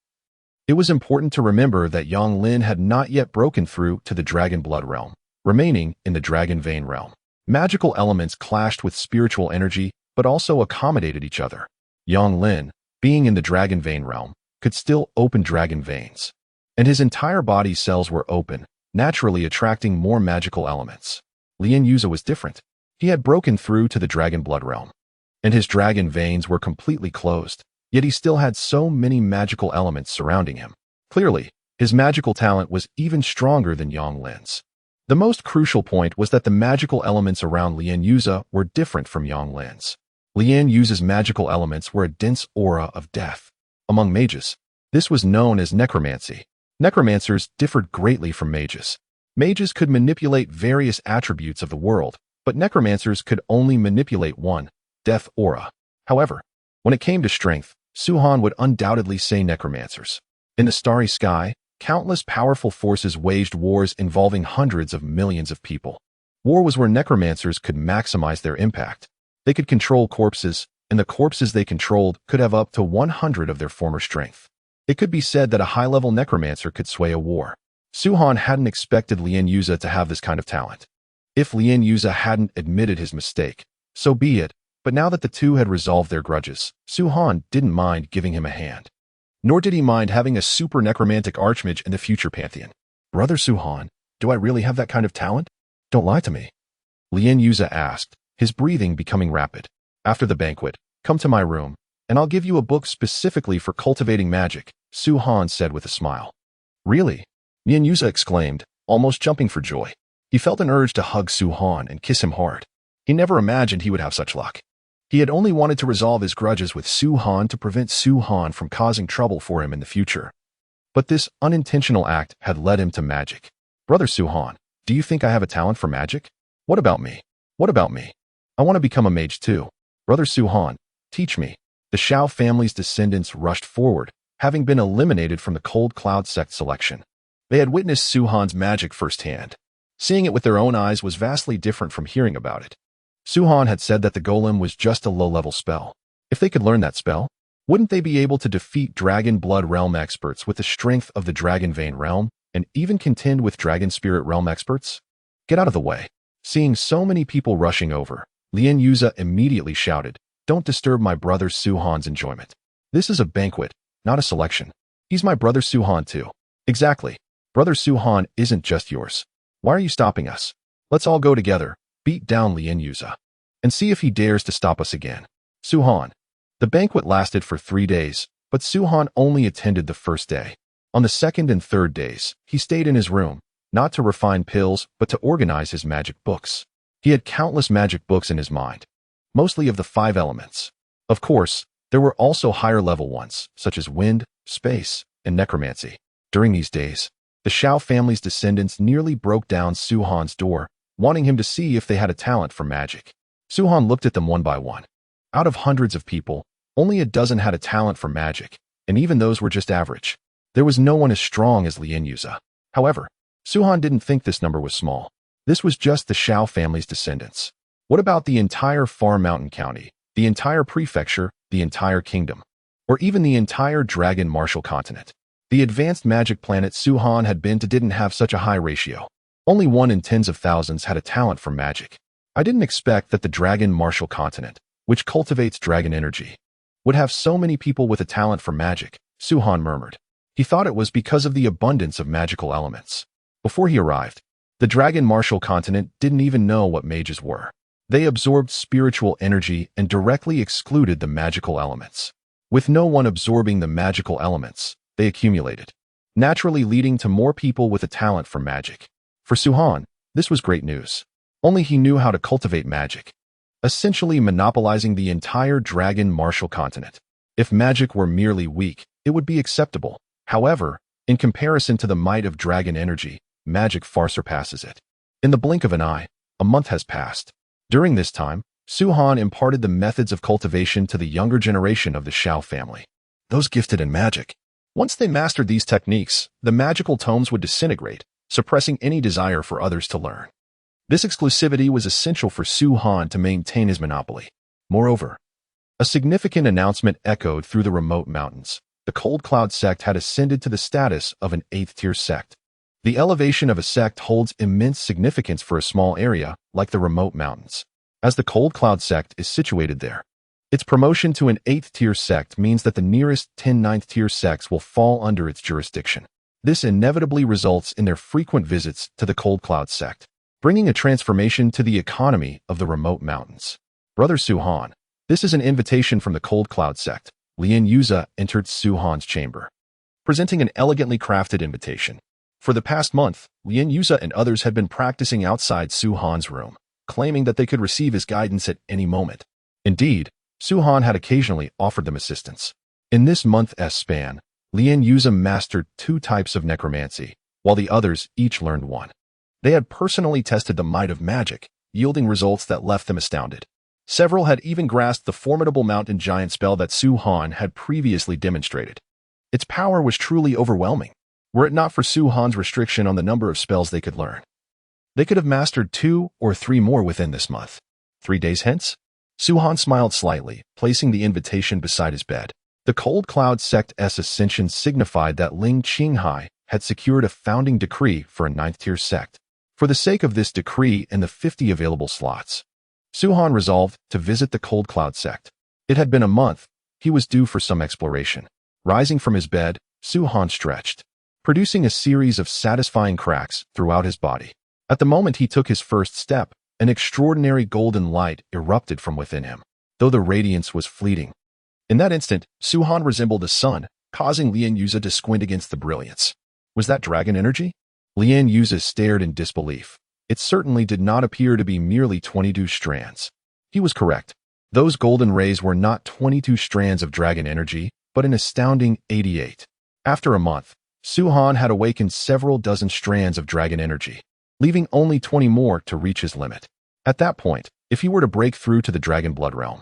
It was important to remember that Yang Lin had not yet broken through to the Dragon Blood realm, remaining in the Dragon Vein realm. Magical elements clashed with spiritual energy, but also accommodated each other. Yang Lin, being in the Dragon Vein realm, could still open dragon veins, and his entire body cells were open, naturally attracting more magical elements. Lien Yuza was different. He had broken through to the Dragon Blood realm, and his dragon veins were completely closed, yet he still had so many magical elements surrounding him. Clearly, his magical talent was even stronger than Yang Lin's. The most crucial point was that the magical elements around Lien Yuza were different from Yang Lin's. Lien Yuza's magical elements were a dense aura of death. Among mages, this was known as necromancy. Necromancers differed greatly from mages. Mages could manipulate various attributes of the world, but necromancers could only manipulate one, death aura. However, when it came to strength, Su Han would undoubtedly say necromancers. In the starry sky, Countless powerful forces waged wars involving hundreds of millions of people. War was where necromancers could maximize their impact. They could control corpses, and the corpses they controlled could have up to 100 of their former strength. It could be said that a high-level necromancer could sway a war. Su-Han hadn't expected Lien Yuza to have this kind of talent. If Lien Yuza hadn't admitted his mistake, so be it, but now that the two had resolved their grudges, Su-Han didn't mind giving him a hand. Nor did he mind having a super necromantic archmage in the future pantheon. Brother Su-Han, do I really have that kind of talent? Don't lie to me. Lien Yuza asked, his breathing becoming rapid. After the banquet, come to my room, and I'll give you a book specifically for cultivating magic, Su-Han said with a smile. Really? Lien Yuza exclaimed, almost jumping for joy. He felt an urge to hug Su-Han and kiss him hard. He never imagined he would have such luck. He had only wanted to resolve his grudges with Su-Han to prevent Su-Han from causing trouble for him in the future. But this unintentional act had led him to magic. Brother Su-Han, do you think I have a talent for magic? What about me? What about me? I want to become a mage too. Brother Su-Han, teach me. The Shao family's descendants rushed forward, having been eliminated from the Cold Cloud sect selection. They had witnessed Su-Han's magic firsthand. Seeing it with their own eyes was vastly different from hearing about it. Su-Han had said that the golem was just a low-level spell. If they could learn that spell, wouldn't they be able to defeat Dragon Blood Realm experts with the strength of the Dragon Vein Realm, and even contend with Dragon Spirit Realm experts? Get out of the way. Seeing so many people rushing over, Lien Yuza immediately shouted, don't disturb my brother Su-Han's enjoyment. This is a banquet, not a selection. He's my brother Su-Han too. Exactly. Brother Su-Han isn't just yours. Why are you stopping us? Let's all go together, beat down Lien Yuza, and see if he dares to stop us again. Su-Han. The banquet lasted for 3 days, but Su-Han only attended the first day. On the second and third days, he stayed in his room, not to refine pills, but to organize his magic books. He had countless magic books in his mind, mostly of the 5 elements. Of course, there were also higher-level ones, such as wind, space, and necromancy. During these days, the Shao family's descendants nearly broke down Su-Han's door, wanting him to see if they had a talent for magic. Su-Han looked at them one by one. Out of hundreds of people, only a dozen had a talent for magic, and even those were just average. There was no one as strong as Lien Yuza. However, Su-Han didn't think this number was small. This was just the Shao family's descendants. What about the entire Far Mountain County, the entire prefecture, the entire kingdom, or even the entire Dragon Martial continent? The advanced magic planet Su-Han had been to didn't have such a high ratio. Only 1 in tens of thousands had a talent for magic. I didn't expect that the Dragon Martial continent, which cultivates dragon energy, would have so many people with a talent for magic, Su-Han murmured. He thought it was because of the abundance of magical elements. Before he arrived, the Dragon Martial continent didn't even know what mages were. They absorbed spiritual energy and directly excluded the magical elements. With no one absorbing the magical elements, they accumulated, naturally leading to more people with a talent for magic. For Su-Han, this was great news. Only he knew how to cultivate magic, essentially monopolizing the entire Dragon Martial continent. If magic were merely weak, it would be acceptable. However, in comparison to the might of dragon energy, magic far surpasses it. In the blink of an eye, a month has passed. During this time, Su-Han imparted the methods of cultivation to the younger generation of the Shao family, those gifted in magic. Once they mastered these techniques, the magical tomes would disintegrate, suppressing any desire for others to learn. This exclusivity was essential for Su-Han to maintain his monopoly. Moreover, a significant announcement echoed through the remote mountains. The Cold Cloud sect had ascended to the status of an 8th-tier sect. The elevation of a sect holds immense significance for a small area, like the remote mountains, as the Cold Cloud sect is situated there. Its promotion to an 8th-tier sect means that the nearest 10 9th-tier sects will fall under its jurisdiction. This inevitably results in their frequent visits to the Cold Cloud sect, bringing a transformation to the economy of the remote mountains. Brother Su-Han, this is an invitation from the Cold Cloud sect. Lien Yuza entered Su-Han's chamber, presenting an elegantly crafted invitation. For the past month, Lien Yuza and others had been practicing outside Su-Han's room, claiming that they could receive his guidance at any moment. Indeed, Su-Han had occasionally offered them assistance. In this month's span, Lien Yuza mastered 2 types of necromancy, while the others each learned 1. They had personally tested the might of magic, yielding results that left them astounded. Several had even grasped the formidable mountain giant spell that Su-Han had previously demonstrated. Its power was truly overwhelming. were it not for Su Han's restriction on the number of spells they could learn. They could have mastered 2 or 3 more within this month. 3 days hence? Su Han smiled slightly, placing the invitation beside his bed. The Cold Cloud Sect's ascension signified that Ling Qinghai had secured a founding decree for a 9th-tier sect. For the sake of this decree and the 50 available slots, Su Han resolved to visit the Cold Cloud sect. It had been a month. He was due for some exploration. Rising from his bed, Su Han stretched, producing a series of satisfying cracks throughout his body. At the moment he took his first step, an extraordinary golden light erupted from within him, though the radiance was fleeting. In that instant, Su Han resembled the sun, causing Lian Yuza to squint against the brilliance. Was that dragon energy? Lian Yuza stared in disbelief. It certainly did not appear to be merely 22 strands. He was correct. Those golden rays were not 22 strands of dragon energy, but an astounding 88. After a month, Su Han had awakened several dozen strands of dragon energy, leaving only 20 more to reach his limit. At that point, if he were to break through to the dragon blood realm,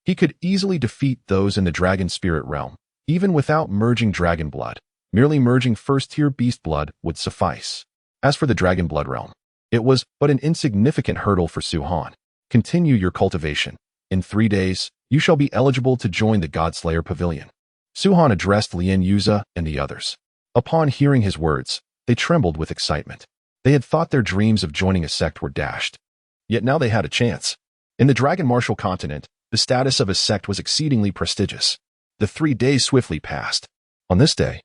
he could easily defeat those in the dragon spirit realm, even without merging dragon blood. Merely merging first-tier beast blood would suffice. As for the dragon blood realm, it was but an insignificant hurdle for Su Han. Continue your cultivation. In 3 days, you shall be eligible to join the Godslayer Pavilion. Su Han addressed Lian Yuza and the others. Upon hearing his words, they trembled with excitement. They had thought their dreams of joining a sect were dashed. Yet now they had a chance. In the Dragon Martial continent, the status of a sect was exceedingly prestigious. The 3 days swiftly passed. On this day,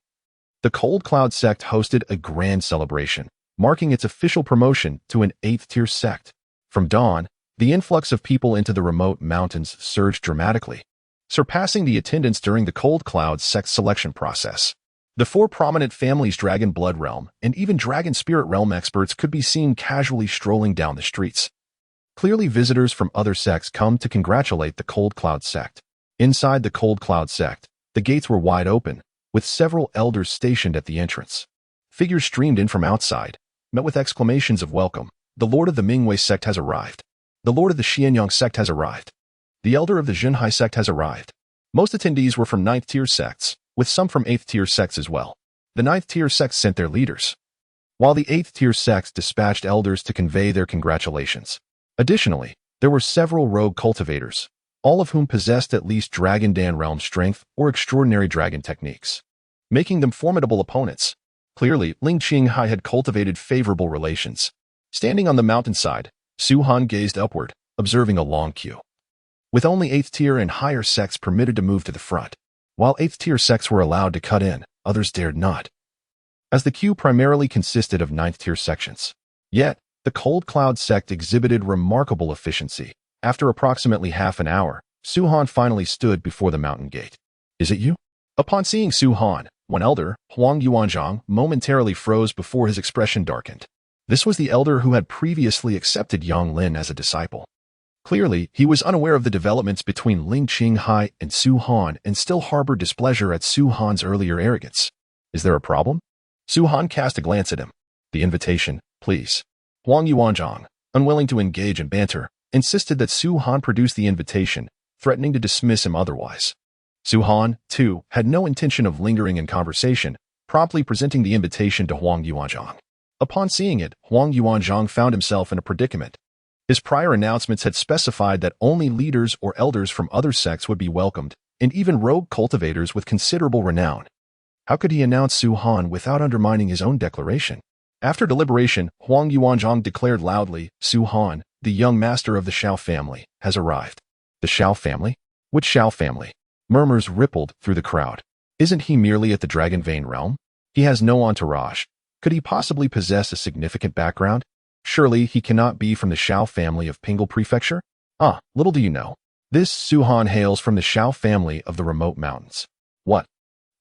the Cold Cloud sect hosted a grand celebration, marking its official promotion to an 8th-tier sect. From dawn, the influx of people into the remote mountains surged dramatically, surpassing the attendance during the Cold Cloud sect selection process. The 4 prominent families Dragon Blood Realm and even Dragon Spirit Realm experts could be seen casually strolling down the streets. Clearly visitors from other sects come to congratulate the Cold Cloud sect. Inside the Cold Cloud sect, the gates were wide open, with several elders stationed at the entrance. Figures streamed in from outside, met with exclamations of welcome. The Lord of the Mingwei sect has arrived. The Lord of the Xianyang sect has arrived. The Elder of the Zhenhai sect has arrived. Most attendees were from 9th-tier sects, with some from 8th-tier sects as well. The 9th-tier sects sent their leaders, while the 8th-tier sects dispatched elders to convey their congratulations. Additionally, there were several rogue cultivators, all of whom possessed at least Dragon Dan realm strength or extraordinary dragon techniques, making them formidable opponents. Clearly, Ling Qinghai had cultivated favorable relations. Standing on the mountainside, Su Han gazed upward, observing a long queue. With only 8th-tier and higher sects permitted to move to the front, while 8th-tier sects were allowed to cut in, others dared not, as the queue primarily consisted of 9th-tier sections. Yet, the Cold Cloud sect exhibited remarkable efficiency. After approximately half an hour, Su Han finally stood before the mountain gate. Is it you? Upon seeing Su Han, one elder, Huang Yuanzhang, momentarily froze before his expression darkened. This was the elder who had previously accepted Yang Lin as a disciple. Clearly, he was unaware of the developments between Ling Qinghai and Su Han and still harbored displeasure at Su Han's earlier arrogance. Is there a problem? Su Han cast a glance at him. The invitation, please. Huang Yuanzhang, unwilling to engage in banter, insisted that Su Han produce the invitation, threatening to dismiss him otherwise. Su Han, too, had no intention of lingering in conversation, promptly presenting the invitation to Huang Yuanzhang. Upon seeing it, Huang Yuanzhang found himself in a predicament. His prior announcements had specified that only leaders or elders from other sects would be welcomed, and even rogue cultivators with considerable renown. How could he announce Su Han without undermining his own declaration? After deliberation, Huang Yuanzhang declared loudly, Su Han, the young master of the Shao family, has arrived. The Shao family? Which Shao family? Murmurs rippled through the crowd. Isn't he merely at the Dragon Vein realm? He has no entourage. Could he possibly possess a significant background? Surely he cannot be from the Shao family of Pingle Prefecture? Little do you know. This Su Han hails from the Shao family of the remote mountains. What?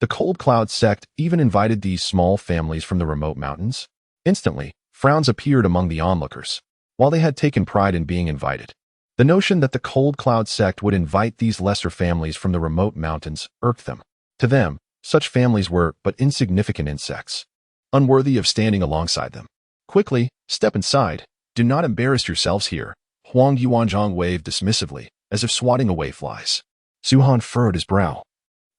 The Cold Cloud sect even invited these small families from the remote mountains? Instantly, frowns appeared among the onlookers, while they had taken pride in being invited. The notion that the Cold Cloud sect would invite these lesser families from the remote mountains irked them. To them, such families were but insignificant insects, unworthy of standing alongside them. Quickly, step inside. Do not embarrass yourselves here. Huang Yuanzhang waved dismissively, as if swatting away flies. Su Han furrowed his brow.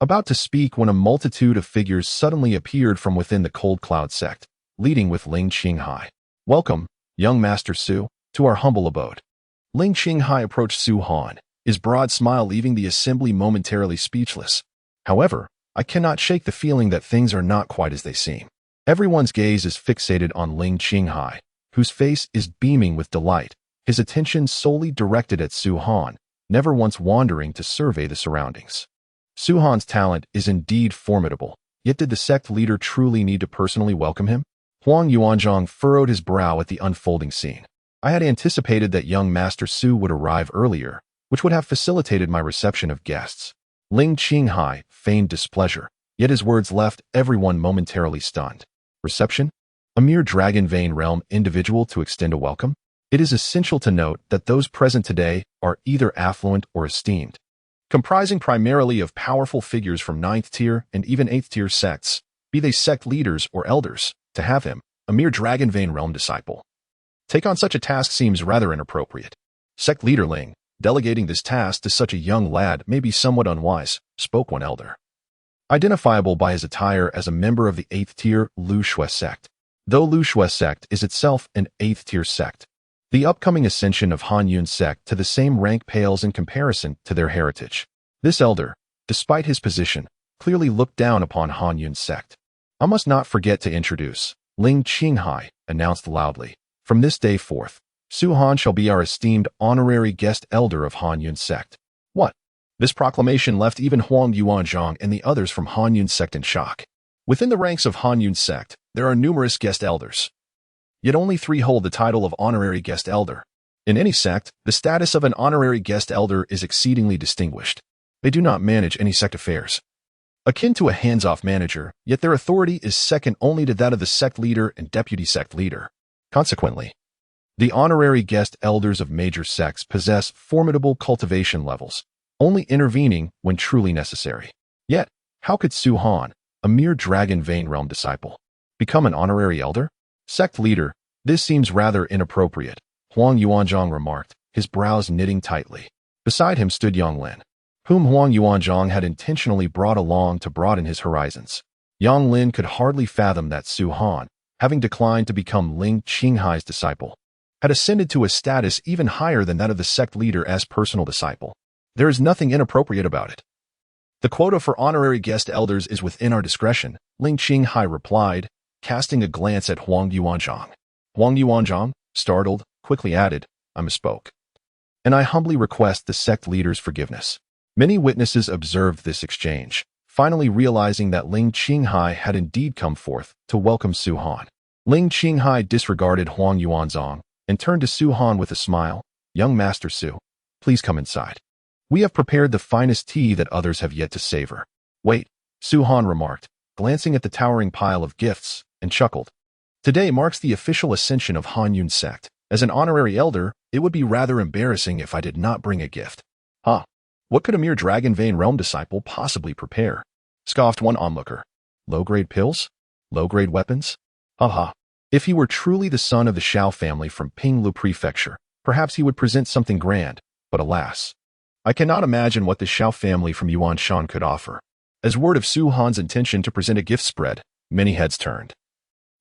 about to speak when a multitude of figures suddenly appeared from within the Cold Cloud sect, leading with Ling Qinghai. "Welcome, young Master Su, to our humble abode." Ling Qinghai approached Su Han, his broad smile leaving the assembly momentarily speechless. However, I cannot shake the feeling that things are not quite as they seem. Everyone's gaze is fixated on Ling Qinghai, whose face is beaming with delight, his attention solely directed at Su Han, never once wandering to survey the surroundings. Su Han's talent is indeed formidable, yet did the sect leader truly need to personally welcome him? Huang Yuanzhang furrowed his brow at the unfolding scene. I had anticipated that young Master Su would arrive earlier, which would have facilitated my reception of guests. Ling Qinghai feigned displeasure, yet his words left everyone momentarily stunned. Reception? A mere Dragon Vein Realm individual to extend a welcome? It is essential to note that those present today are either affluent or esteemed. Comprising primarily of powerful figures from 9th tier and even 8th tier sects, be they sect leaders or elders, to have him, a mere Dragon Vein Realm disciple, take on such a task seems rather inappropriate. Sect leader Ling, delegating this task to such a young lad may be somewhat unwise, spoke one elder. Identifiable by his attire as a member of the 8th tier Lu Shui sect. Though Lu Shui sect is itself an 8th tier sect, the upcoming ascension of Han Yun sect to the same rank pales in comparison to their heritage. This elder, despite his position, clearly looked down upon Han Yun sect. I must not forget to introduce, Ling Qinghai announced loudly. From this day forth, Su Han shall be our esteemed honorary guest elder of Han Yun sect. What? This proclamation left even Huang Yuanzhang and the others from Han Yun sect in shock. Within the ranks of Han Yun sect, there are numerous guest elders. Yet only 3 hold the title of honorary guest elder. In any sect, the status of an honorary guest elder is exceedingly distinguished. They do not manage any sect affairs. Akin to a hands-off manager, yet their authority is second only to that of the sect leader and deputy sect leader. Consequently, the honorary guest elders of major sects possess formidable cultivation levels, only intervening when truly necessary. Yet, how could Su Han, a mere Dragon Vein Realm disciple, become an honorary elder? Sect leader, this seems rather inappropriate, Huang Yuanzhang remarked, his brows knitting tightly. Beside him stood Yang Lin, whom Huang Yuanzhang had intentionally brought along to broaden his horizons. Yang Lin could hardly fathom that Su Han, having declined to become Ling Qinghai's disciple, had ascended to a status even higher than that of the sect leader as personal disciple. There is nothing inappropriate about it. The quota for honorary guest elders is within our discretion, Ling Qinghai replied, casting a glance at Huang Yuanzhang. Huang Yuanzhang, startled, quickly added, I misspoke. And I humbly request the sect leader's forgiveness. Many witnesses observed this exchange, finally realizing that Ling Qinghai had indeed come forth to welcome Su Han. Ling Qinghai disregarded Huang Yuanzhang and turned to Su Han with a smile. Young Master Su, please come inside. We have prepared the finest tea that others have yet to savor. Wait, Su Han remarked, glancing at the towering pile of gifts, and chuckled. Today marks the official ascension of Han Yun sect. As an honorary elder, it would be rather embarrassing if I did not bring a gift. Huh? What could a mere Dragon Vein Realm disciple possibly prepare? Scoffed one onlooker. Low-grade pills? Low-grade weapons? Haha. If he were truly the son of the Shao family from Pinglu Prefecture, perhaps he would present something grand, but alas. I cannot imagine what the Shao family from Yuanshan could offer. As word of Su Han's intention to present a gift spread, many heads turned,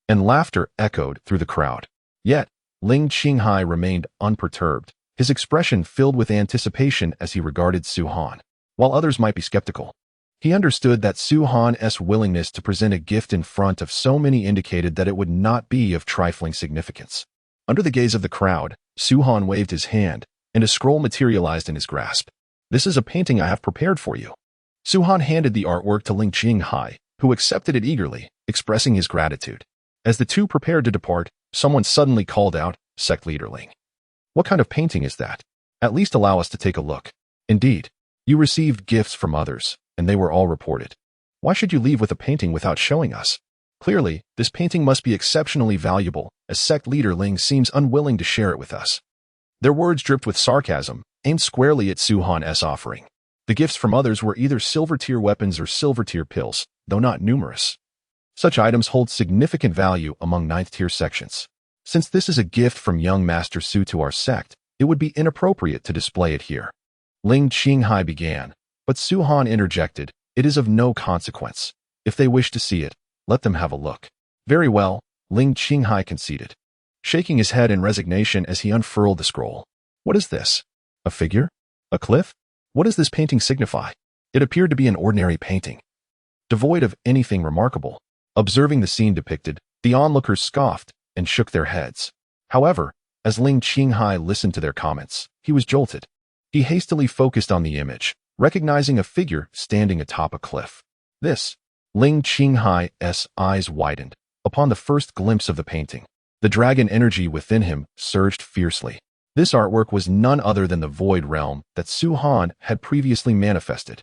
and laughter echoed through the crowd. Yet, Ling Qinghai remained unperturbed, his expression filled with anticipation as he regarded Su Han. While others might be skeptical, he understood that Su Han's willingness to present a gift in front of so many indicated that it would not be of trifling significance. Under the gaze of the crowd, Su Han waved his hand, and a scroll materialized in his grasp. This is a painting I have prepared for you. Su Han handed the artwork to Ling Qinghai, who accepted it eagerly, expressing his gratitude. As the two prepared to depart, someone suddenly called out, Sect Leader Ling. What kind of painting is that? At least allow us to take a look. Indeed, you received gifts from others, and they were all reported. Why should you leave with a painting without showing us? Clearly, this painting must be exceptionally valuable, as Sect Leader Ling seems unwilling to share it with us. Their words dripped with sarcasm, aimed squarely at Su Han's offering. The gifts from others were either silver-tier weapons or silver-tier pills, though not numerous. Such items hold significant value among 9th-tier sections. Since this is a gift from young Master Su to our sect, it would be inappropriate to display it here. Ling Qinghai began, but Su Han interjected, It is of no consequence. If they wish to see it, let them have a look. Very well, Ling Qinghai conceded, shaking his head in resignation as he unfurled the scroll. What is this? A figure? A cliff? What does this painting signify? It appeared to be an ordinary painting, devoid of anything remarkable. Observing the scene depicted, the onlookers scoffed and shook their heads. However, as Ling Qinghai listened to their comments, he was jolted. He hastily focused on the image, recognizing a figure standing atop a cliff. This, Ling Qinghai's eyes widened upon the first glimpse of the painting. The dragon energy within him surged fiercely. This artwork was none other than the void realm that Su Han had previously manifested.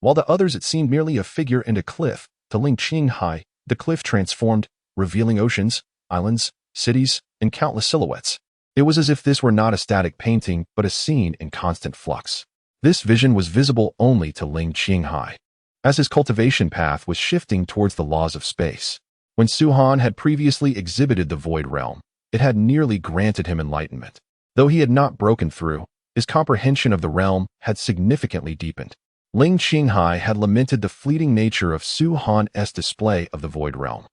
While to others it seemed merely a figure and a cliff, to Ling Qinghai, the cliff transformed, revealing oceans, islands, cities, and countless silhouettes. It was as if this were not a static painting, but a scene in constant flux. This vision was visible only to Ling Qinghai, as his cultivation path was shifting towards the laws of space. When Su Han had previously exhibited the void realm, it had nearly granted him enlightenment. Though he had not broken through, his comprehension of the realm had significantly deepened. Ling Qinghai had lamented the fleeting nature of Su Han's display of the void realm.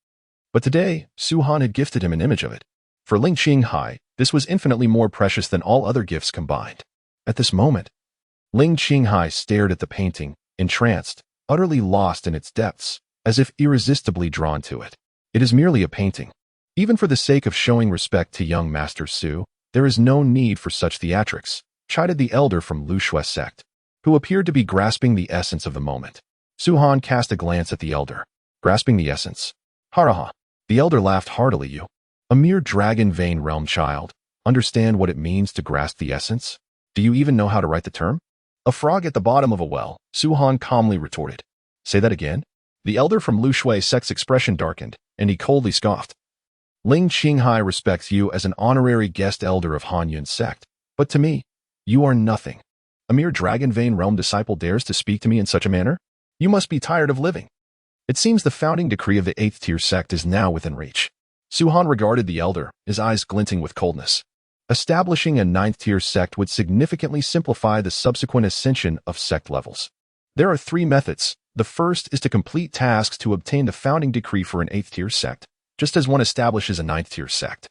But today, Su Han had gifted him an image of it. For Ling Qinghai, this was infinitely more precious than all other gifts combined. At this moment, Ling Qinghai stared at the painting, entranced, utterly lost in its depths, as if irresistibly drawn to it. It is merely a painting. Even for the sake of showing respect to young Master Su, there is no need for such theatrics, chided the elder from Lu Shue's sect, who appeared to be grasping the essence of the moment. Su Han cast a glance at the elder. Grasping the essence? Haraha. The elder laughed heartily. You, a mere dragon vein realm child, understand what it means to grasp the essence? Do you even know how to write the term? A frog at the bottom of a well, Su Han calmly retorted. Say that again? The elder from Lu Shue's sect's expression darkened, and he coldly scoffed. Ling Qinghai respects you as an honorary guest elder of Han Yun's sect, but to me, you are nothing. A mere dragon vein realm disciple dares to speak to me in such a manner? You must be tired of living. It seems the founding decree of the 8th tier sect is now within reach. Su Han regarded the elder, his eyes glinting with coldness. Establishing a 9th tier sect would significantly simplify the subsequent ascension of sect levels. There are 3 methods. The first is to complete tasks to obtain the founding decree for an 8th tier sect, just as one establishes a 9th tier sect.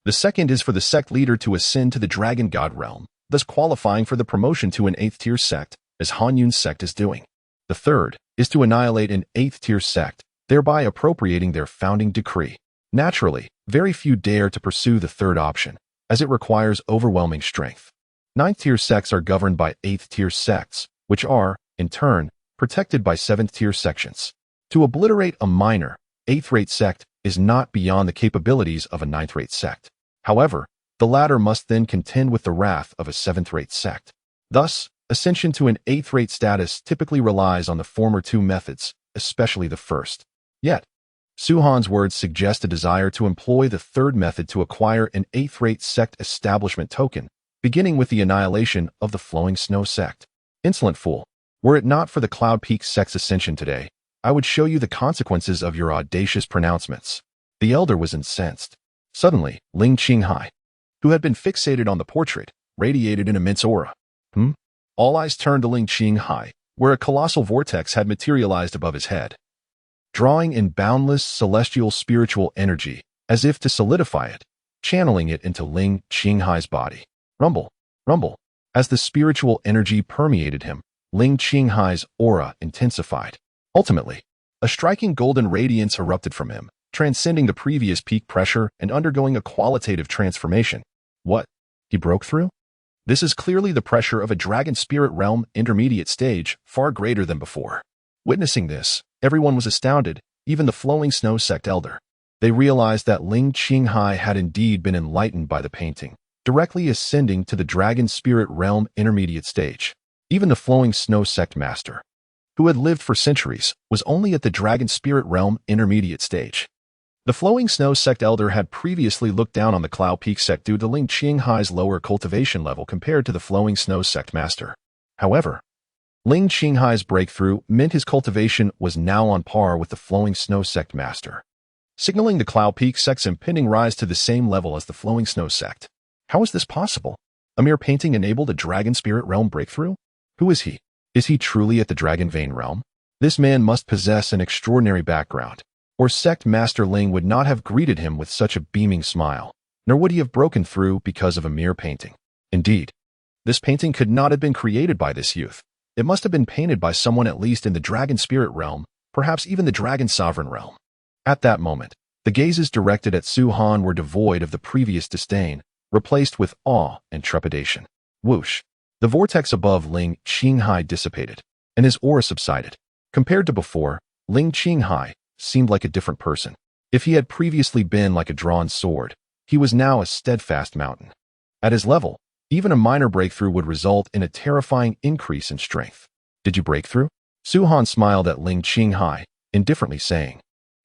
The second is for the sect leader to ascend to the dragon god realm, thus qualifying for the promotion to an 8th tier sect, as Han Yun's sect is doing. The third is to annihilate an 8th tier sect, thereby appropriating their founding decree. Naturally, very few dare to pursue the third option, as it requires overwhelming strength. 9th tier sects are governed by 8th tier sects, which are, in turn, protected by 7th tier sections. To obliterate a minor, 8th rate sect is not beyond the capabilities of a 9th rate sect. However, the latter must then contend with the wrath of a 7th rate sect. Thus, ascension to an 8th rate status typically relies on the former 2 methods, especially the first. Yet, Su Han's words suggest a desire to employ the third method to acquire an 8th rate sect establishment token, beginning with the annihilation of the Flowing Snow sect. Insolent fool. Were it not for the Cloud Peak sect's ascension today, I would show you the consequences of your audacious pronouncements. The elder was incensed. Suddenly, Ling Qinghai, who had been fixated on the portrait, radiated an immense aura. All eyes turned to Ling Qinghai, where a colossal vortex had materialized above his head, drawing in boundless celestial spiritual energy, as if to solidify it, channeling it into Ling Qinghai's body. Rumble, rumble. As the spiritual energy permeated him, Ling Qinghai's aura intensified. Ultimately, a striking golden radiance erupted from him, transcending the previous peak pressure and undergoing a qualitative transformation. What? He broke through? This is clearly the pressure of a dragon spirit realm intermediate stage, far greater than before. Witnessing this, everyone was astounded, even the Flowing Snow sect elder. They realized that Ling Qinghai had indeed been enlightened by the painting, directly ascending to the dragon spirit realm intermediate stage. Even the Flowing Snow sect master, who had lived for centuries, was only at the dragon spirit realm intermediate stage. The Flowing Snow sect elder had previously looked down on the Cloud Peak sect due to Ling Qinghai's lower cultivation level compared to the Flowing Snow sect master. However, Ling Qinghai's breakthrough meant his cultivation was now on par with the Flowing Snow sect master, signaling the Cloud Peak sect's impending rise to the same level as the Flowing Snow sect. How is this possible? A mere painting enabled a dragon spirit realm breakthrough? Who is he? Is he truly at the dragon vein realm? This man must possess an extraordinary background, or sect master Ling would not have greeted him with such a beaming smile, nor would he have broken through because of a mere painting. Indeed, this painting could not have been created by this youth. It must have been painted by someone at least in the dragon spirit realm, perhaps even the dragon sovereign realm. At that moment, the gazes directed at Su Han were devoid of the previous disdain, replaced with awe and trepidation. Whoosh! The vortex above Ling Qinghai dissipated, and his aura subsided. Compared to before, Ling Qinghai seemed like a different person. If he had previously been like a drawn sword, he was now a steadfast mountain. At his level, even a minor breakthrough would result in a terrifying increase in strength. Did you break through? Su Han smiled at Ling Qinghai, indifferently saying,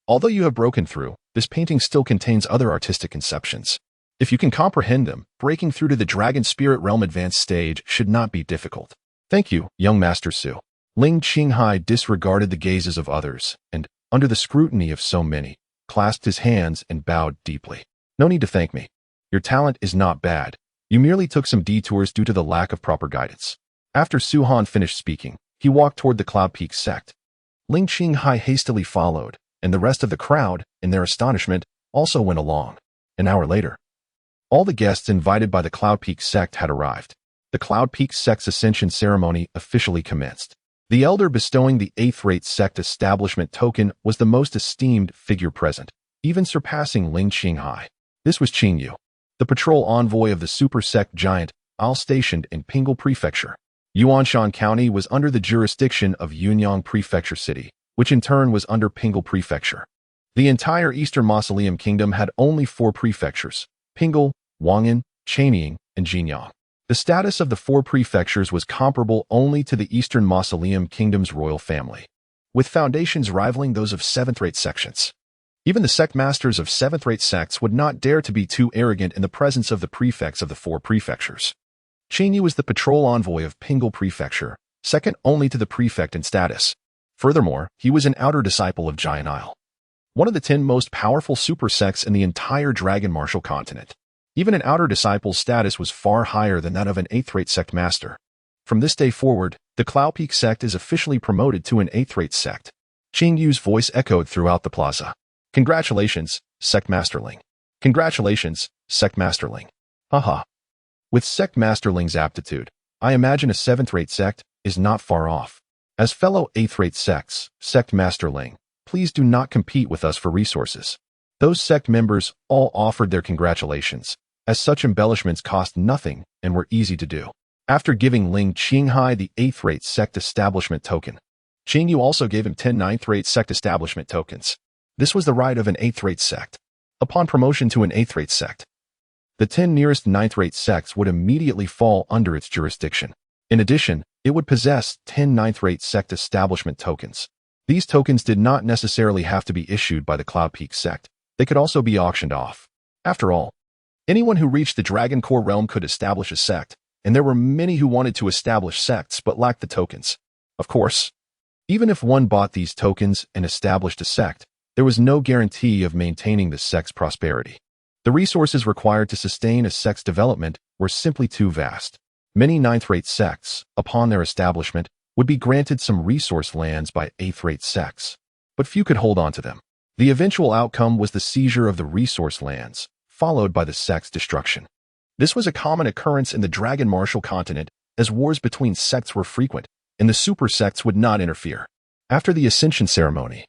although you have broken through, this painting still contains other artistic conceptions. If you can comprehend them, breaking through to the dragon spirit realm advanced stage should not be difficult. Thank you, young Master Su. Ling Qinghai disregarded the gazes of others, and, under the scrutiny of so many, clasped his hands and bowed deeply. No need to thank me. Your talent is not bad. You merely took some detours due to the lack of proper guidance. After Su Han finished speaking, he walked toward the Cloud Peak sect. Ling Qinghai hastily followed, and the rest of the crowd, in their astonishment, also went along. An hour later, all the guests invited by the Cloud Peak sect had arrived. The Cloud Peak sect's ascension ceremony officially commenced. The elder bestowing the 8th-rate sect establishment token was the most esteemed figure present, even surpassing Ling Qinghai. This was Qing Yu, the patrol envoy of the super sect giant, all stationed in Pingle Prefecture. Yuanshan County was under the jurisdiction of Yunyang Prefecture City, which in turn was under Pingle Prefecture. The entire Eastern Mausoleum Kingdom had only 4 prefectures: Pingle, Wang'an, Chanying, and Jinyang. The status of the 4 prefectures was comparable only to the Eastern Mausoleum Kingdom's royal family, with foundations rivaling those of 7th-rate sections. Even the sect masters of 7th-rate sects would not dare to be too arrogant in the presence of the prefects of the 4 prefectures. Qing Yu was the patrol envoy of Pingle Prefecture, second only to the prefect in status. Furthermore, he was an outer disciple of Giant Isle, one of the 10 most powerful super sects in the entire Dragon Martial continent. Even an outer disciple's status was far higher than that of an 8th-rate sect master. From this day forward, the Cloud Peak sect is officially promoted to an 8th-rate sect. Qing Yu's voice echoed throughout the plaza. Congratulations, Sect Masterling. Congratulations, Sect Masterling. Haha. With Sect Masterling's aptitude, I imagine a 7th-rate sect is not far off. As fellow 8th-rate sects, Sect Masterling, please do not compete with us for resources. Those sect members all offered their congratulations, as such embellishments cost nothing and were easy to do. After giving Ling Qinghai the 8th-rate sect establishment token, Qing Yu also gave him 10 9th-rate sect establishment tokens. This was the right of an 8th-rate sect. Upon promotion to an 8th-rate sect, the 10 nearest 9th-rate sects would immediately fall under its jurisdiction. In addition, it would possess 10 9th-rate sect establishment tokens. These tokens did not necessarily have to be issued by the Cloud Peak sect. They could also be auctioned off. After all, anyone who reached the Dragon Core realm could establish a sect, and there were many who wanted to establish sects but lacked the tokens. Of course, even if one bought these tokens and established a sect, there was no guarantee of maintaining the sect's prosperity. The resources required to sustain a sect's development were simply too vast. Many 9th-rate sects, upon their establishment, would be granted some resource lands by 8th-rate sects, but few could hold on to them. The eventual outcome was the seizure of the resource lands, followed by the sect's destruction. This was a common occurrence in the Dragon Martial continent, as wars between sects were frequent, and the super sects would not interfere. After the Ascension ceremony,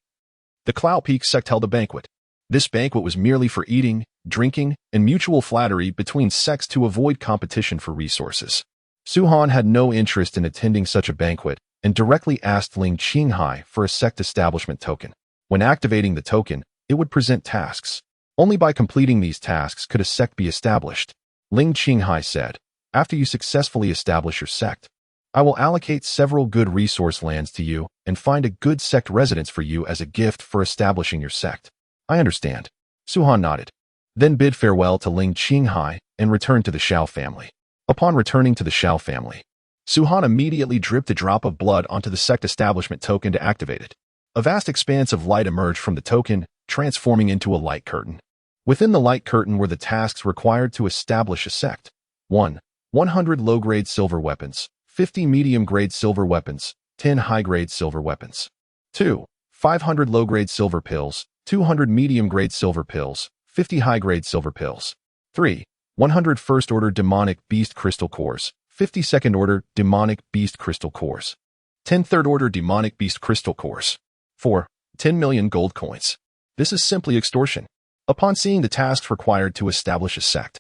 the Cloud Peak sect held a banquet. This banquet was merely for eating, drinking, and mutual flattery between sects to avoid competition for resources. Su Han had no interest in attending such a banquet and directly asked Ling Qinghai for a sect establishment token. When activating the token, it would present tasks. Only by completing these tasks could a sect be established. Ling Qinghai said, after you successfully establish your sect, I will allocate several good resource lands to you and find a good sect residence for you as a gift for establishing your sect. I understand. Su Han nodded, then bid farewell to Ling Qinghai and returned to the Shao family. Upon returning to the Shao family, Su Han immediately dripped a drop of blood onto the sect establishment token to activate it. A vast expanse of light emerged from the token, transforming into a light curtain. Within the light curtain were the tasks required to establish a sect. 1. 100 low-grade silver weapons, 50 medium-grade silver weapons, 10 high-grade silver weapons. 2. 500 low-grade silver pills, 200 medium-grade silver pills, 50 high-grade silver pills. 3. 100 first-order demonic beast crystal cores, 50 second-order demonic beast crystal cores. 10 third-order demonic beast crystal cores. 4. 10 million gold coins. This is simply extortion. Upon seeing the tasks required to establish a sect,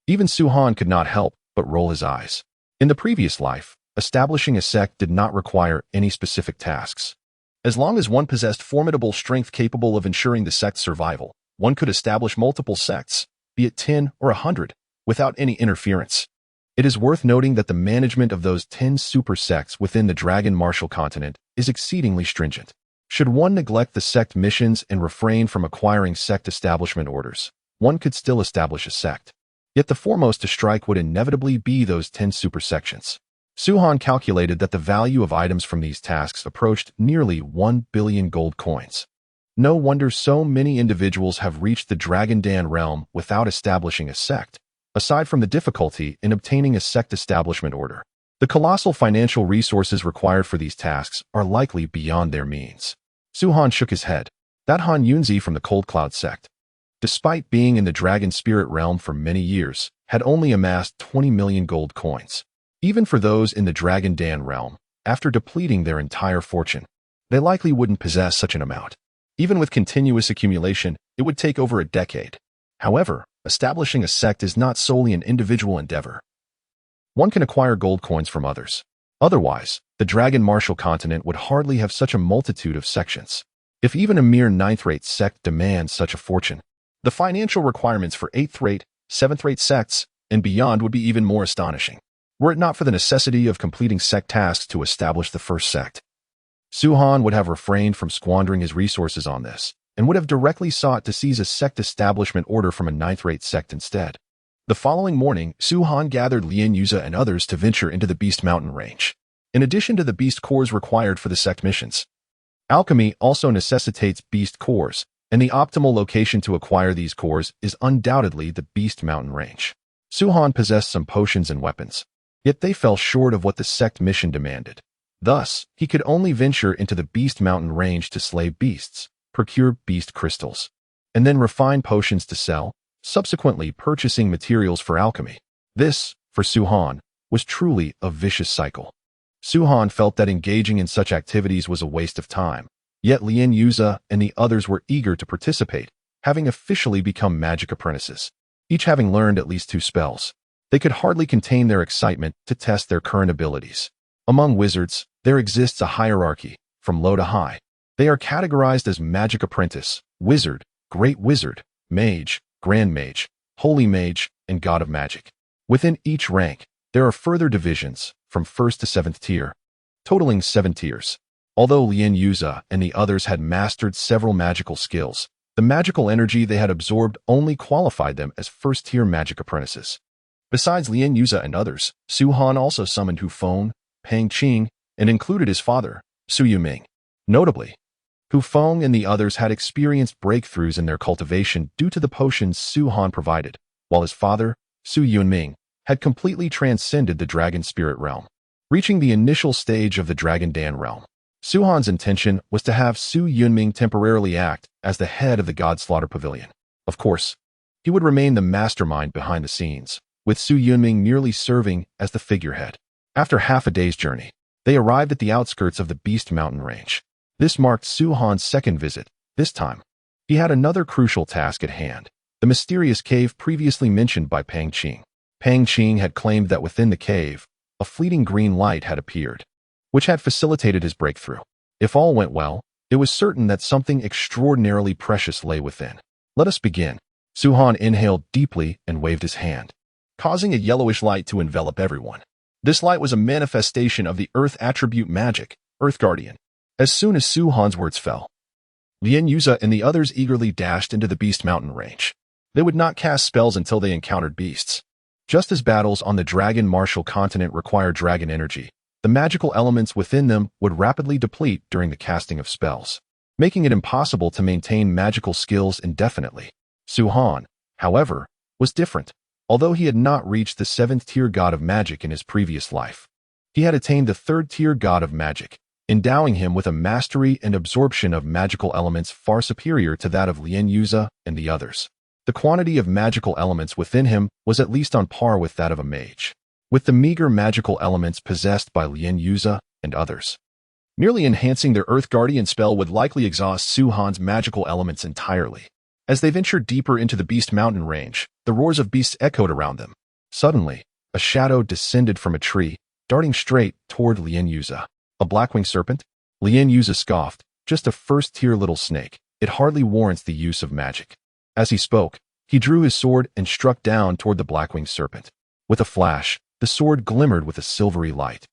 even Su-Han could not help but roll his eyes. In the previous life, establishing a sect did not require any specific tasks. As long as one possessed formidable strength capable of ensuring the sect's survival, one could establish multiple sects, be it 10 or 100, without any interference. It is worth noting that the management of those 10 super sects within the Dragon Martial continent is exceedingly stringent. Should one neglect the sect missions and refrain from acquiring sect establishment orders, one could still establish a sect. Yet the foremost to strike would inevitably be those 10 super sections. Su-Han calculated that the value of items from these tasks approached nearly 1 billion gold coins. No wonder so many individuals have reached the Dragon Dan realm without establishing a sect. Aside from the difficulty in obtaining a sect establishment order, the colossal financial resources required for these tasks are likely beyond their means. Su-Han shook his head. That Han Yunzi from the Cold Cloud sect, despite being in the Dragon Spirit realm for many years, had only amassed 20 million gold coins. Even for those in the Dragon Dan realm, after depleting their entire fortune, they likely wouldn't possess such an amount. Even with continuous accumulation, it would take over a decade. However, establishing a sect is not solely an individual endeavor. One can acquire gold coins from others. Otherwise, the Dragon Martial continent would hardly have such a multitude of sections. If even a mere 9th-rate sect demands such a fortune, the financial requirements for 8th-rate, 7th-rate sects and beyond would be even more astonishing, were it not for the necessity of completing sect tasks to establish the first sect. Su-Han would have refrained from squandering his resources on this, and would have directly sought to seize a sect establishment order from a 9th-rate sect instead. The following morning, Su-Han gathered Lien Yuza and others to venture into the Beast Mountain range. In addition to the beast cores required for the sect missions, alchemy also necessitates beast cores, and the optimal location to acquire these cores is undoubtedly the Beast Mountain range. Su-Han possessed some potions and weapons, yet they fell short of what the sect mission demanded. Thus, he could only venture into the Beast Mountain range to slay beasts, procure beast crystals, and then refine potions to sell, subsequently purchasing materials for alchemy. This, for Su-Han, was truly a vicious cycle. Su-Han felt that engaging in such activities was a waste of time, yet Lien Yuza and the others were eager to participate, having officially become magic apprentices, each having learned at least 2 spells. They could hardly contain their excitement to test their current abilities. Among wizards, there exists a hierarchy, from low to high. They are categorized as Magic Apprentice, Wizard, Great Wizard, Mage, Grand Mage, Holy Mage, and God of Magic. Within each rank, there are further divisions, from 1st to 7th tier, totaling 7 tiers. Although Lien Yuza and the others had mastered several magical skills, the magical energy they had absorbed only qualified them as 1st-tier magic apprentices. Besides Lien Yuza and others, Su-Han also summoned Hu Feng, Pang Qing, and included his father, Su Yuming. Notably, Hu Feng and the others had experienced breakthroughs in their cultivation due to the potions Su-Han provided, while his father, Su Yunming, had completely transcended the Dragon Spirit realm. Reaching the initial stage of the Dragon Dan realm, Su-Han's intention was to have Su Yunming temporarily act as the head of the God Slaughter Pavilion. Of course, he would remain the mastermind behind the scenes, with Su Yunming merely serving as the figurehead. After half a day's journey, they arrived at the outskirts of the Beast Mountain range. This marked Su-Han's second visit. This time, he had another crucial task at hand, the mysterious cave previously mentioned by Pang Qing. Pang Qing had claimed that within the cave, a fleeting green light had appeared, which had facilitated his breakthrough. If all went well, it was certain that something extraordinarily precious lay within. Let us begin. Su-Han inhaled deeply and waved his hand, causing a yellowish light to envelop everyone. This light was a manifestation of the Earth attribute magic, Earth Guardian. As soon as Su-Han's words fell, Lien Yuza and the others eagerly dashed into the Beast Mountain range. They would not cast spells until they encountered beasts. Just as battles on the Dragon Martial continent require dragon energy, the magical elements within them would rapidly deplete during the casting of spells, making it impossible to maintain magical skills indefinitely. Su-Han, however, was different. Although he had not reached the 7th-tier God of Magic in his previous life, he had attained the 3rd-tier God of Magic. endowing him with a mastery and absorption of magical elements far superior to that of Lien Yuza and the others. The quantity of magical elements within him was at least on par with that of a mage, with the meager magical elements possessed by Lien Yuza and others. Merely enhancing their Earth Guardian spell would likely exhaust Su Han's magical elements entirely. As they ventured deeper into the Beast Mountain range, the roars of beasts echoed around them. Suddenly, a shadow descended from a tree, darting straight toward Lien Yuza. A blackwing serpent? Lien Yuza scoffed. Just a first-tier little snake. It hardly warrants the use of magic. As he spoke, he drew his sword and struck down toward the blackwing serpent. With a flash, the sword glimmered with a silvery light,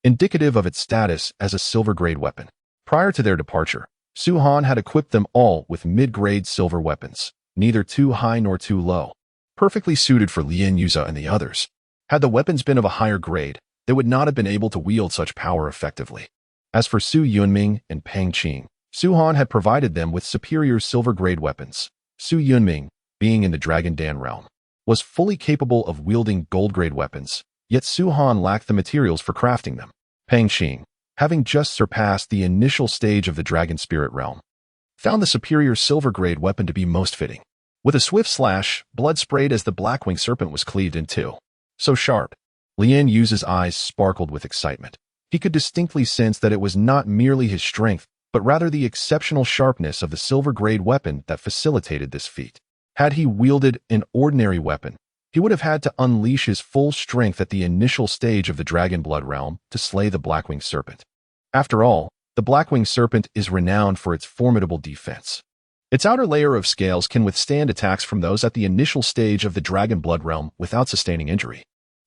indicative of its status as a silver-grade weapon. Prior to their departure, Su Han had equipped them all with mid-grade silver weapons, neither too high nor too low, perfectly suited for Lien Yuza and the others. Had the weapons been of a higher grade, they would not have been able to wield such power effectively. As for Su Yunming and Pang Qing, Su Han had provided them with superior silver-grade weapons. Su Yunming, being in the Dragon Dan realm, was fully capable of wielding gold-grade weapons, yet Su Han lacked the materials for crafting them. Pang Qing, having just surpassed the initial stage of the Dragon Spirit realm, found the superior silver-grade weapon to be most fitting. With a swift slash, blood sprayed as the blackwing serpent was cleaved in two. So sharp, Lien Yuza's eyes sparkled with excitement. He could distinctly sense that it was not merely his strength, but rather the exceptional sharpness of the silver-grade weapon that facilitated this feat. Had he wielded an ordinary weapon, he would have had to unleash his full strength at the initial stage of the Dragon Blood realm to slay the blackwing serpent. After all, the blackwing serpent is renowned for its formidable defense. Its outer layer of scales can withstand attacks from those at the initial stage of the Dragon Blood realm without sustaining injury.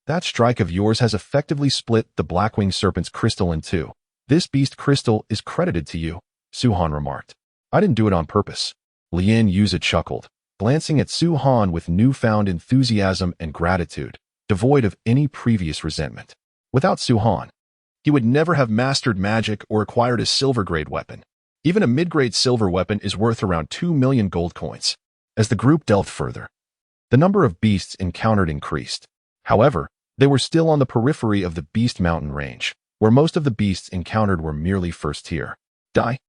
That strike of yours has effectively split the blackwing serpent's crystal in two. This beast crystal is credited to you, Su Han remarked. I didn't do it on purpose. Lien Yuza chuckled, glancing at Su Han with newfound enthusiasm and gratitude, devoid of any previous resentment. Without Su Han, he would never have mastered magic or acquired a silver-grade weapon. Even a mid-grade silver weapon is worth around 2 million gold coins. As the group delved further, the number of beasts encountered increased. However, they were still on the periphery of the Beast Mountain range, where most of the beasts encountered were merely first-tier. Die!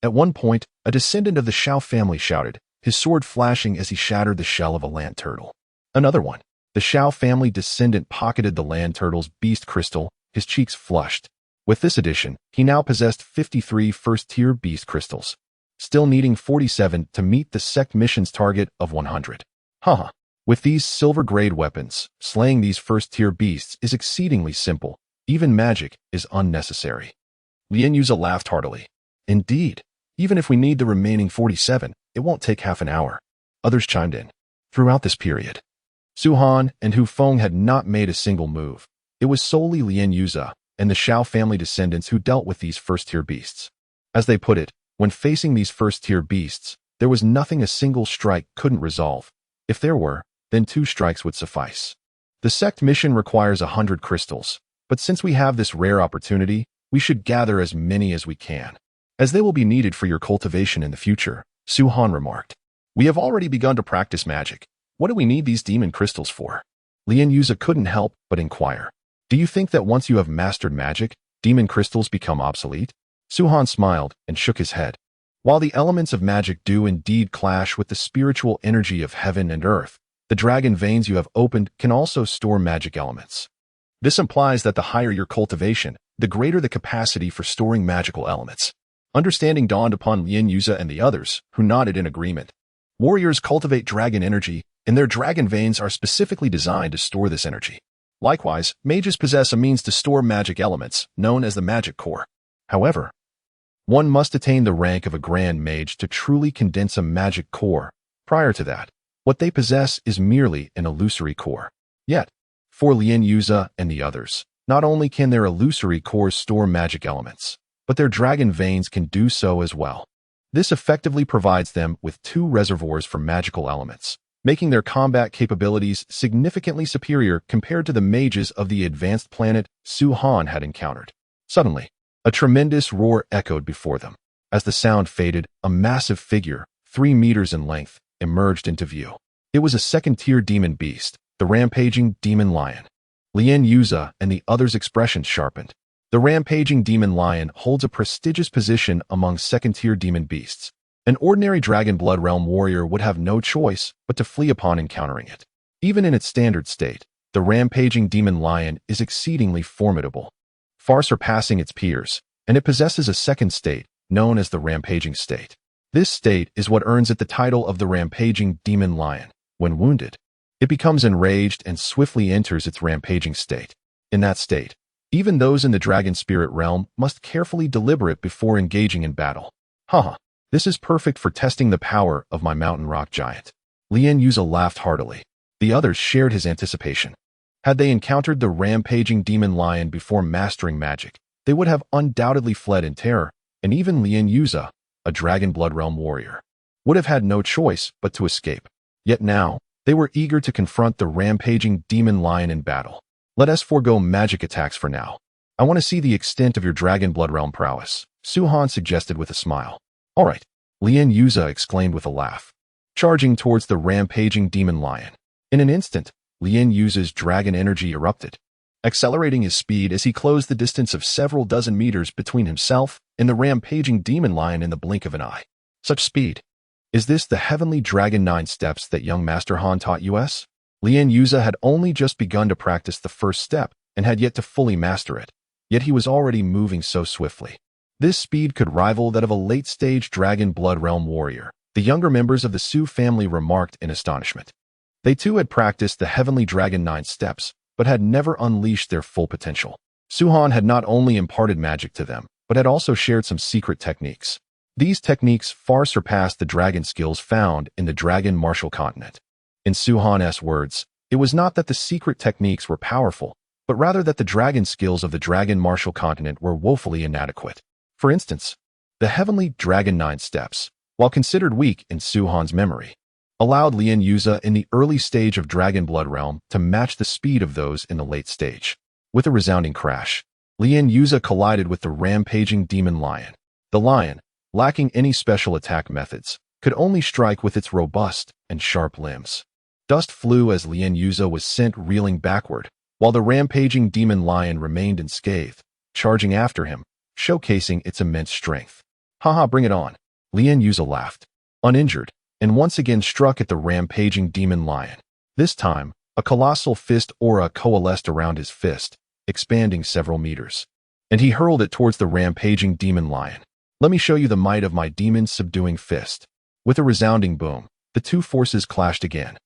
At one point, a descendant of the Shao family shouted, his sword flashing as he shattered the shell of a land turtle. Another one. The Shao family descendant pocketed the land turtle's beast crystal, his cheeks flushed. With this addition, he now possessed 53 first-tier beast crystals, still needing 47 to meet the sect mission's target of 100. Haha. With these silver-grade weapons, slaying these first-tier beasts is exceedingly simple. Even magic is unnecessary. Lien Yuza laughed heartily. Indeed, even if we need the remaining 47, it won't take half an hour. Others chimed in. Throughout this period, Su Han and Hu Feng had not made a single move. It was solely Lien Yuza and the Shao family descendants who dealt with these first-tier beasts. As they put it, when facing these first-tier beasts, there was nothing a single strike couldn't resolve. If there were, then 2 strikes would suffice. The sect mission requires 100 crystals, but since we have this rare opportunity, we should gather as many as we can, as they will be needed for your cultivation in the future, Su Han remarked. We have already begun to practice magic. What do we need these demon crystals for? Lien Yuza couldn't help but inquire. Do you think that once you have mastered magic, demon crystals become obsolete? Su Han smiled and shook his head. While the elements of magic do indeed clash with the spiritual energy of heaven and earth, the dragon veins you have opened can also store magic elements. This implies that the higher your cultivation, the greater the capacity for storing magical elements. Understanding dawned upon Lien Yuza and the others, who nodded in agreement. Warriors cultivate dragon energy, and their dragon veins are specifically designed to store this energy. Likewise, mages possess a means to store magic elements, known as the magic core. However, one must attain the rank of a grand mage to truly condense a magic core. Prior to that, what they possess is merely an illusory core. Yet, for Lien Yuza and the others, not only can their illusory cores store magic elements, but their dragon veins can do so as well. This effectively provides them with 2 reservoirs for magical elements, making their combat capabilities significantly superior compared to the mages of the advanced planet Su Han had encountered. Suddenly, a tremendous roar echoed before them. As the sound faded, a massive figure, 3 meters in length, emerged into view. It was a second-tier demon beast, the rampaging demon lion. Lien Yuza and the others' expressions sharpened. The rampaging demon lion holds a prestigious position among second-tier demon beasts. An ordinary Dragon Blood Realm warrior would have no choice but to flee upon encountering it. Even in its standard state, the rampaging demon lion is exceedingly formidable, far surpassing its peers, and it possesses a second state, known as the rampaging state. This state is what earns it the title of the rampaging demon lion. When wounded, it becomes enraged and swiftly enters its rampaging state. In that state, even those in the dragon spirit realm must carefully deliberate before engaging in battle. Haha, this is perfect for testing the power of my mountain rock giant. Lien Yuza laughed heartily. The others shared his anticipation. Had they encountered the rampaging demon lion before mastering magic, they would have undoubtedly fled in terror, and even Lien Yuza, a Dragon Blood Realm warrior, would have had no choice but to escape. Yet now, they were eager to confront the rampaging demon lion in battle. Let us forego magic attacks for now. I want to see the extent of your Dragon Blood Realm prowess, Su-Han suggested with a smile. All right, Lien Yuza exclaimed with a laugh, charging towards the rampaging demon lion. In an instant, Lien Yuza's dragon energy erupted, accelerating his speed as he closed the distance of several dozen meters between himself and the rampaging demon lion in the blink of an eye. Such speed. Is this the heavenly dragon 9 steps that young Master Han taught us? Lien Yuza had only just begun to practice the first step and had yet to fully master it, yet he was already moving so swiftly. This speed could rival that of a late-stage Dragon Blood Realm warrior. The younger members of the Su family remarked in astonishment. They too had practiced the heavenly dragon 9 steps, but had never unleashed their full potential. Su-Han had not only imparted magic to them, but had also shared some secret techniques. These techniques far surpassed the dragon skills found in the dragon martial continent. In Su-Han's words, it was not that the secret techniques were powerful, but rather that the dragon skills of the dragon martial continent were woefully inadequate. For instance, the heavenly dragon 9 steps, while considered weak in Su-Han's memory, allowed Lien Yuza in the early stage of Dragon Blood Realm to match the speed of those in the late stage. With a resounding crash, Lien Yuza collided with the rampaging demon lion. The lion, lacking any special attack methods, could only strike with its robust and sharp limbs. Dust flew as Lien Yuza was sent reeling backward, while the rampaging demon lion remained unscathed, charging after him, showcasing its immense strength. Haha, bring it on. Lien Yuza laughed, uninjured, and once again struck at the rampaging demon lion. This time, a colossal fist aura coalesced around his fist, expanding several meters, and he hurled it towards the rampaging demon lion. Let me show you the might of my demon-subduing fist. With a resounding boom, the two forces clashed again.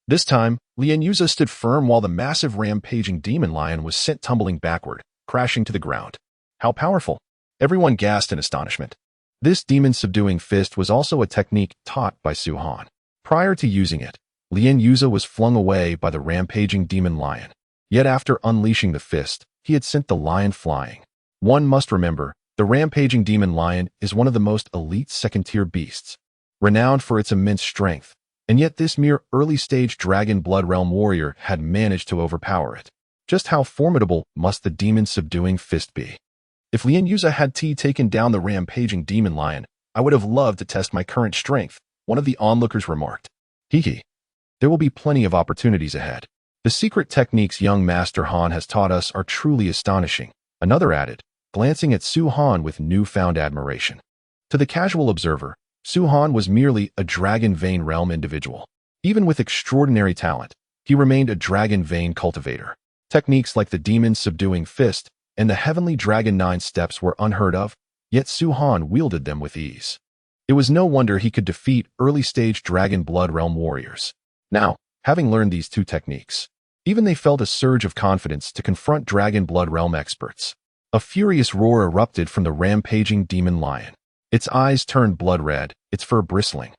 This time, Lien Yuza stood firm while the massive rampaging demon lion was sent tumbling backward, crashing to the ground. How powerful! Everyone gasped in astonishment. This demon-subduing fist was also a technique taught by Su-Han. Prior to using it, Lien Yuza was flung away by the rampaging demon lion. Yet after unleashing the fist, he had sent the lion flying. One must remember, the rampaging demon lion is one of the most elite second-tier beasts, renowned for its immense strength, and yet this mere early-stage Dragon Blood Realm warrior had managed to overpower it. Just how formidable must the demon-subduing fist be? If Lien Yuza had taken down the rampaging demon lion, I would have loved to test my current strength, one of the onlookers remarked. Hee. There will be plenty of opportunities ahead. The secret techniques young Master Han has taught us are truly astonishing, another added, glancing at Su-Han with newfound admiration. To the casual observer, Su-Han was merely a Dragon Vein Realm individual. Even with extraordinary talent, he remained a Dragon Vein cultivator. Techniques like the demon-subduing fist and the heavenly dragon 9 steps were unheard of, yet Su-Han wielded them with ease. It was no wonder he could defeat early-stage Dragon Blood Realm warriors. Now, having learned these two techniques, even they felt a surge of confidence to confront Dragon Blood Realm experts. A furious roar erupted from the rampaging demon lion. Its eyes turned blood red, its fur bristling,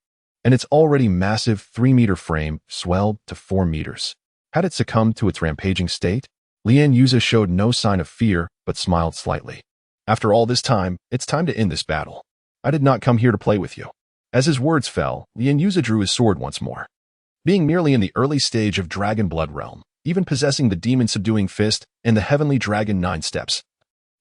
and its already massive 3-meter frame swelled to 4 meters. Had it succumbed to its rampaging state? Lien Yuza showed no sign of fear, but smiled slightly. After all this time, it's time to end this battle. I did not come here to play with you. As his words fell, Lien Yuza drew his sword once more. Being merely in the early stage of Dragon Blood Realm, even possessing the demon-subduing fist and the heavenly dragon 9 steps,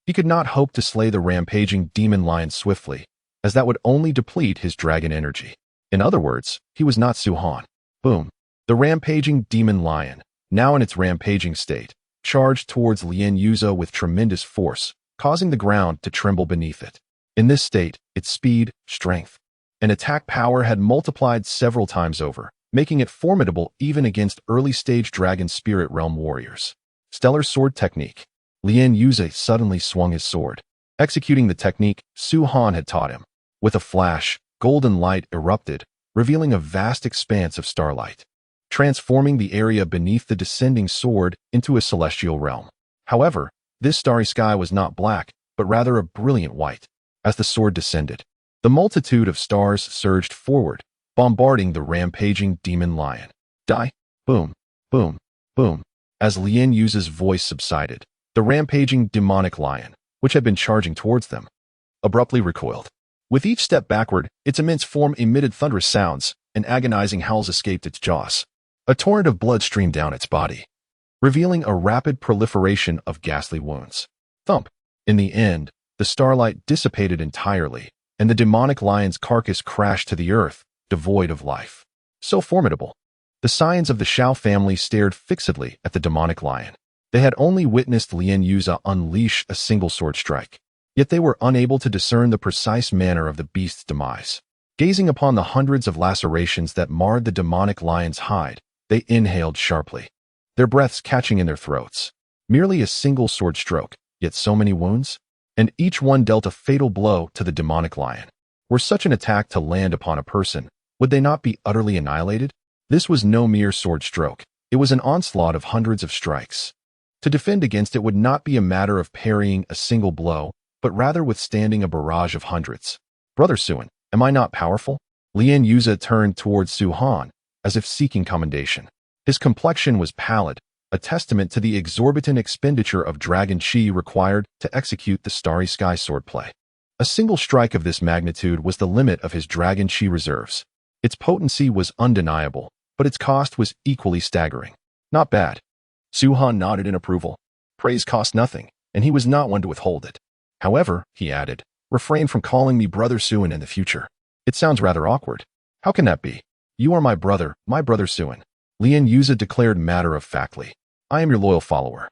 he could not hope to slay the rampaging demon lion swiftly, as that would only deplete his dragon energy. In other words, he was not Su-Han. Boom. The rampaging demon lion, now in its rampaging state, charged towards Lien Yuza with tremendous force, causing the ground to tremble beneath it. In this state, its speed, strength, and attack power had multiplied several times over, making it formidable even against early-stage Dragon Spirit Realm warriors. Stellar Sword Technique. Lien Yuze suddenly swung his sword, executing the technique Su Han had taught him. With a flash, golden light erupted, revealing a vast expanse of starlight, transforming the area beneath the descending sword into a celestial realm. However, this starry sky was not black, but rather a brilliant white. As the sword descended, the multitude of stars surged forward, bombarding the rampaging demon lion. Die! Boom! Boom! Boom! As Lien Yuze's voice subsided, the rampaging demonic lion, which had been charging towards them, abruptly recoiled. With each step backward, its immense form emitted thunderous sounds, and agonizing howls escaped its jaws. A torrent of blood streamed down its body, revealing a rapid proliferation of ghastly wounds. Thump! In the end, the starlight dissipated entirely, and the demonic lion's carcass crashed to the earth, devoid of life. So formidable. The scions of the Shao family stared fixedly at the demonic lion. They had only witnessed Lien Yuze unleash a single sword strike, yet they were unable to discern the precise manner of the beast's demise. Gazing upon the hundreds of lacerations that marred the demonic lion's hide, they inhaled sharply, their breaths catching in their throats. Merely a single sword stroke, yet so many wounds? And each one dealt a fatal blow to the demonic lion. Were such an attack to land upon a person, would they not be utterly annihilated? This was no mere sword stroke. It was an onslaught of hundreds of strikes. To defend against it would not be a matter of parrying a single blow, but rather withstanding a barrage of hundreds. Brother Suen, am I not powerful? Lien Yuze turned towards Su Han, as if seeking commendation. His complexion was pallid, a testament to the exorbitant expenditure of dragon chi required to execute the Starry Sky swordplay. A single strike of this magnitude was the limit of his dragon chi reserves. Its potency was undeniable, but its cost was equally staggering. Not bad. Su Han nodded in approval. Praise cost nothing, and he was not one to withhold it. However, he added, refrain from calling me Brother Suen in the future. It sounds rather awkward. How can that be? You are my brother Suen. Lien Yuze declared matter-of-factly. I am your loyal follower.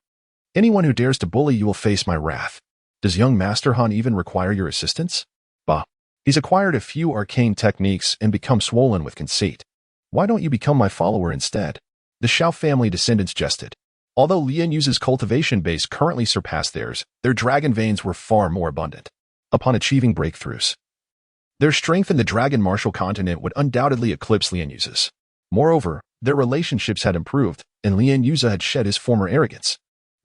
Anyone who dares to bully you will face my wrath. Does young Master Han even require your assistance? Bah. He's acquired a few arcane techniques and become swollen with conceit. Why don't you become my follower instead? The Shao family descendants jested. Although Lien Yuze's cultivation base currently surpassed theirs, their dragon veins were far more abundant. Upon achieving breakthroughs, their strength in the dragon martial continent would undoubtedly eclipse Lien Yuze's. Moreover, their relationships had improved, and Lien Yuze had shed his former arrogance.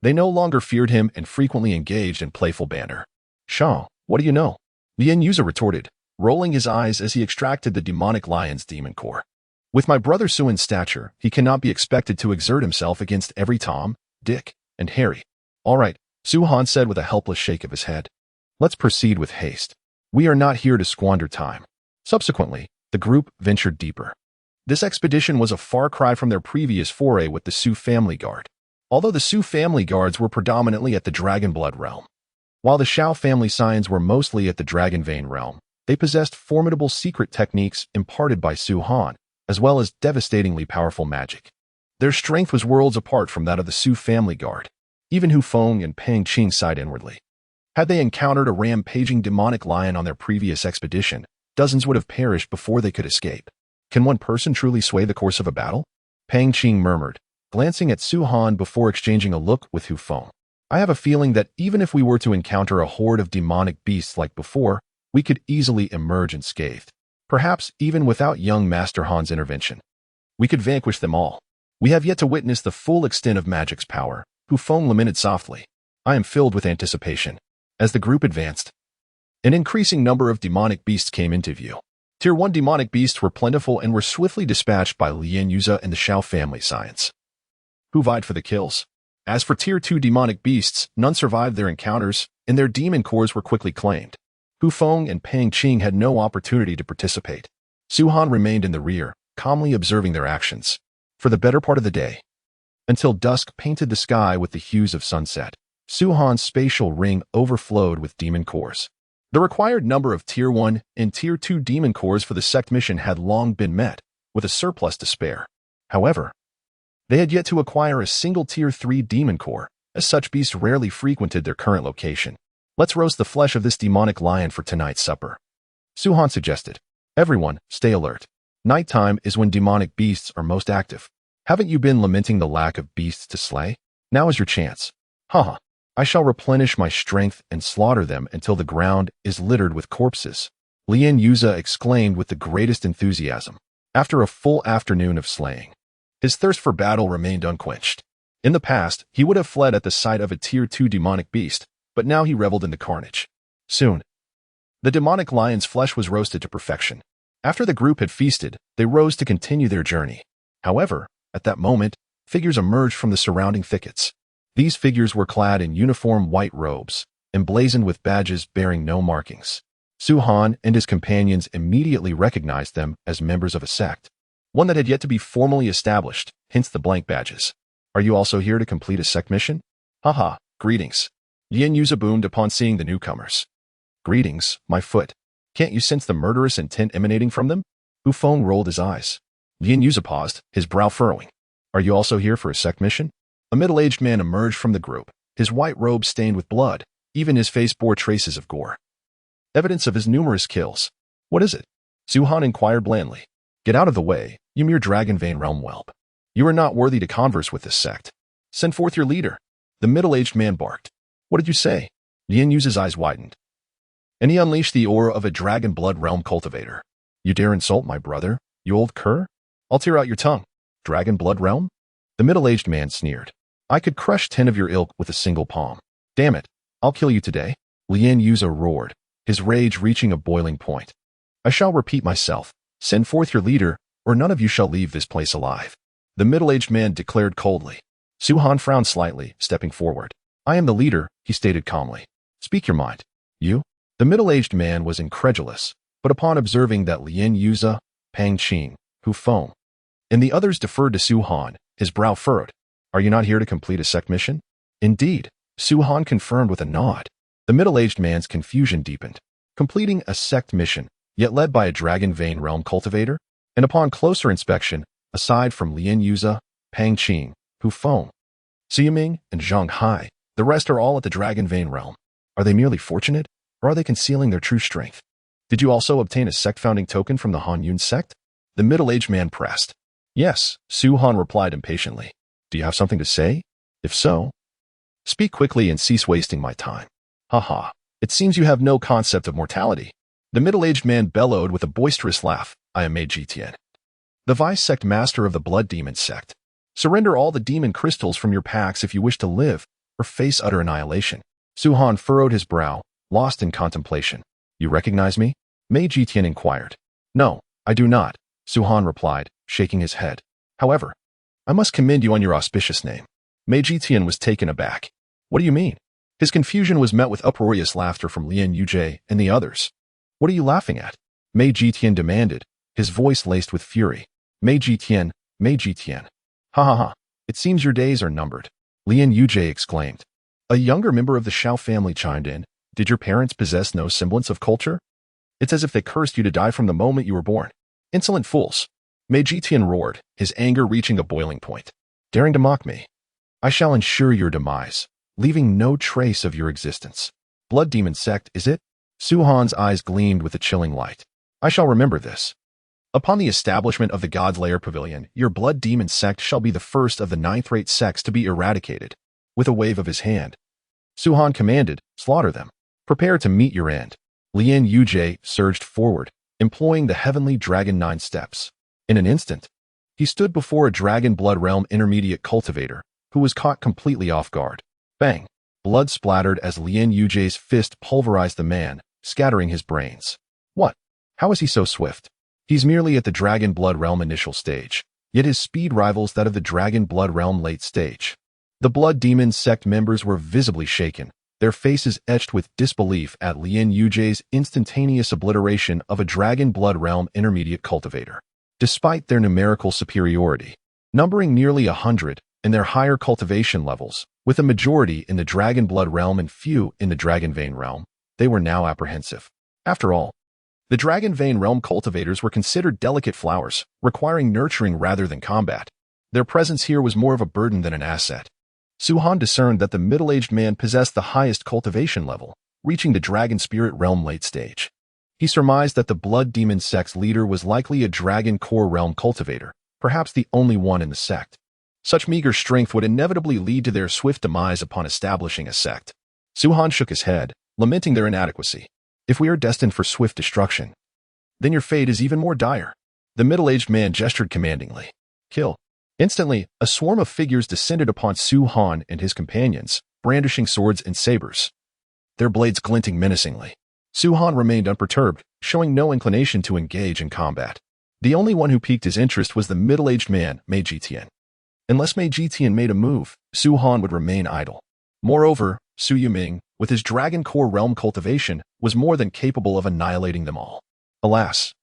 They no longer feared him and frequently engaged in playful banter. Shao, what do you know? Lien Yuze retorted, rolling his eyes as he extracted the demonic lion's demon core. With my brother Suen's stature, he cannot be expected to exert himself against every Tom, Dick, and Harry. All right, Su Han said with a helpless shake of his head. Let's proceed with haste. We are not here to squander time. Subsequently, the group ventured deeper. This expedition was a far cry from their previous foray with the Su family guard. Although the Su family guards were predominantly at the Dragon Blood realm, while the Shao family scions were mostly at the Dragon Vein realm, they possessed formidable secret techniques imparted by Su Han, as well as devastatingly powerful magic. Their strength was worlds apart from that of the Su family guard. Even Hu Feng and Pang Qing sighed inwardly. Had they encountered a rampaging demonic lion on their previous expedition, dozens would have perished before they could escape. Can one person truly sway the course of a battle? Pang Qing murmured, glancing at Su Han before exchanging a look with Hu Feng. I have a feeling that even if we were to encounter a horde of demonic beasts like before, we could easily emerge unscathed. Perhaps even without young Master Han's intervention. We could vanquish them all. We have yet to witness the full extent of magic's power, Hu Feng lamented softly. I am filled with anticipation. As the group advanced, an increasing number of demonic beasts came into view. Tier 1 demonic beasts were plentiful and were swiftly dispatched by Lien Yuze and the Shao family scions, who vied for the kills. As for Tier 2 demonic beasts, none survived their encounters, and their demon cores were quickly claimed. Hu Feng and Pang Qing had no opportunity to participate. Su Han remained in the rear, calmly observing their actions, for the better part of the day. Until dusk painted the sky with the hues of sunset, Su Han's spatial ring overflowed with demon cores. The required number of Tier 1 and Tier 2 demon cores for the sect mission had long been met, with a surplus to spare. However, they had yet to acquire a single Tier 3 demon core, as such beasts rarely frequented their current location. Let's roast the flesh of this demonic lion for tonight's supper. Suhan suggested. Everyone, stay alert. Nighttime is when demonic beasts are most active. Haven't you been lamenting the lack of beasts to slay? Now is your chance. Haha. I shall replenish my strength and slaughter them until the ground is littered with corpses. Lien Yuza exclaimed with the greatest enthusiasm. After a full afternoon of slaying, his thirst for battle remained unquenched. In the past, he would have fled at the sight of a Tier 2 demonic beast, but now he reveled in the carnage. Soon, the demonic lion's flesh was roasted to perfection. After the group had feasted, they rose to continue their journey. However, at that moment, figures emerged from the surrounding thickets. These figures were clad in uniform white robes, emblazoned with badges bearing no markings. Suhan and his companions immediately recognized them as members of a sect, one that had yet to be formally established, hence the blank badges. Are you also here to complete a sect mission? Haha, greetings. Lien Yuza boomed upon seeing the newcomers. Greetings, my foot. Can't you sense the murderous intent emanating from them? Ufeng rolled his eyes. Lien Yuza paused, his brow furrowing. Are you also here for a sect mission? A middle-aged man emerged from the group, his white robe stained with blood. Even his face bore traces of gore. Evidence of his numerous kills. What is it? Suhan inquired blandly. Get out of the way, you mere dragon vein realm whelp. You are not worthy to converse with this sect. Send forth your leader. The middle-aged man barked. What did you say? Lien Yuza's eyes widened, and he unleashed the aura of a dragon blood realm cultivator. You dare insult my brother, you old cur? I'll tear out your tongue. Dragon blood realm? The middle-aged man sneered. I could crush 10 of your ilk with a single palm. Damn it, I'll kill you today. Lien Yuza roared, his rage reaching a boiling point. I shall repeat myself. Send forth your leader, or none of you shall leave this place alive. The middle-aged man declared coldly. Suhan frowned slightly, stepping forward. I am the leader, he stated calmly. Speak your mind. You? The middle-aged man was incredulous, but upon observing that Lien Yuza, Pang Qing, Ufeng, and the others deferred to Suhan, his brow furrowed. Are you not here to complete a sect mission? Indeed, Suhan confirmed with a nod. The middle-aged man's confusion deepened. Completing a sect mission, yet led by a dragon vein realm cultivator? And upon closer inspection, aside from Lien Yuza, Pang Qing, Ufeng, Xiyiming, and Zhang Hai, the rest are all at the dragon vein realm. Are they merely fortunate, or are they concealing their true strength? Did you also obtain a sect founding token from the Han Yun sect? The middle-aged man pressed. Yes, Suhan replied impatiently. Do you have something to say? If so, speak quickly and cease wasting my time. Haha, it seems you have no concept of mortality. The middle-aged man bellowed with a boisterous laugh. I am Mage Tian, the vice sect master of the blood demon sect. Surrender all the demon crystals from your packs if you wish to live, or face utter annihilation. Suhan furrowed his brow, lost in contemplation. You recognize me? Mage Tian inquired. No, I do not, Suhan replied, shaking his head. However, I must commend you on your auspicious name. Mage Tian was taken aback. What do you mean? His confusion was met with uproarious laughter from Lien Yuja and the others. What are you laughing at? Mage Tian demanded, his voice laced with fury. Mage Tian, Mage Tian. Ha ha ha, it seems your days are numbered. Lien Yuja exclaimed. A younger member of the Shao family chimed in. Did your parents possess no semblance of culture? It's as if they cursed you to die from the moment you were born. Insolent fools. Mage Tian roared, his anger reaching a boiling point. Daring to mock me? I shall ensure your demise, leaving no trace of your existence. Blood demon sect, is it? Suhan's eyes gleamed with a chilling light. I shall remember this. Upon the establishment of the God's Lair Pavilion, your blood demon sect shall be the first of the 9th-rate sects to be eradicated. With a wave of his hand, Suhan commanded, slaughter them. Prepare to meet your end. Lien Yuja surged forward, employing the heavenly dragon 9 steps. In an instant, he stood before a dragon blood realm intermediate cultivator, who was caught completely off guard. Bang! Blood splattered as Lien Yuja's fist pulverized the man, scattering his brains. What? How is he so swift? He's merely at the dragon blood realm initial stage, yet his speed rivals that of the dragon blood realm late stage. The blood demon sect members were visibly shaken, their faces etched with disbelief at Lien Yuja's instantaneous obliteration of a dragon blood realm intermediate cultivator. Despite their numerical superiority, numbering nearly 100 in their higher cultivation levels, with a majority in the dragon blood realm and few in the dragon vein realm, they were now apprehensive. After all, the dragon vein realm cultivators were considered delicate flowers, requiring nurturing rather than combat. Their presence here was more of a burden than an asset. Suhan discerned that the middle-aged man possessed the highest cultivation level, reaching the dragon spirit realm late stage. He surmised that the blood demon sect's leader was likely a dragon core realm cultivator, perhaps the only one in the sect. Such meager strength would inevitably lead to their swift demise upon establishing a sect. Su-Han shook his head, lamenting their inadequacy. If we are destined for swift destruction, then your fate is even more dire. The middle-aged man gestured commandingly. Kill. Instantly, a swarm of figures descended upon Su-Han and his companions, brandishing swords and sabers, their blades glinting menacingly. Su-Han remained unperturbed, showing no inclination to engage in combat. The only one who piqued his interest was the middle-aged man, Mei Jitian. Unless Mei Jitian made a move, Su-Han would remain idle. Moreover, Su Yuming, with his dragon core realm cultivation, was more than capable of annihilating them all. Alas,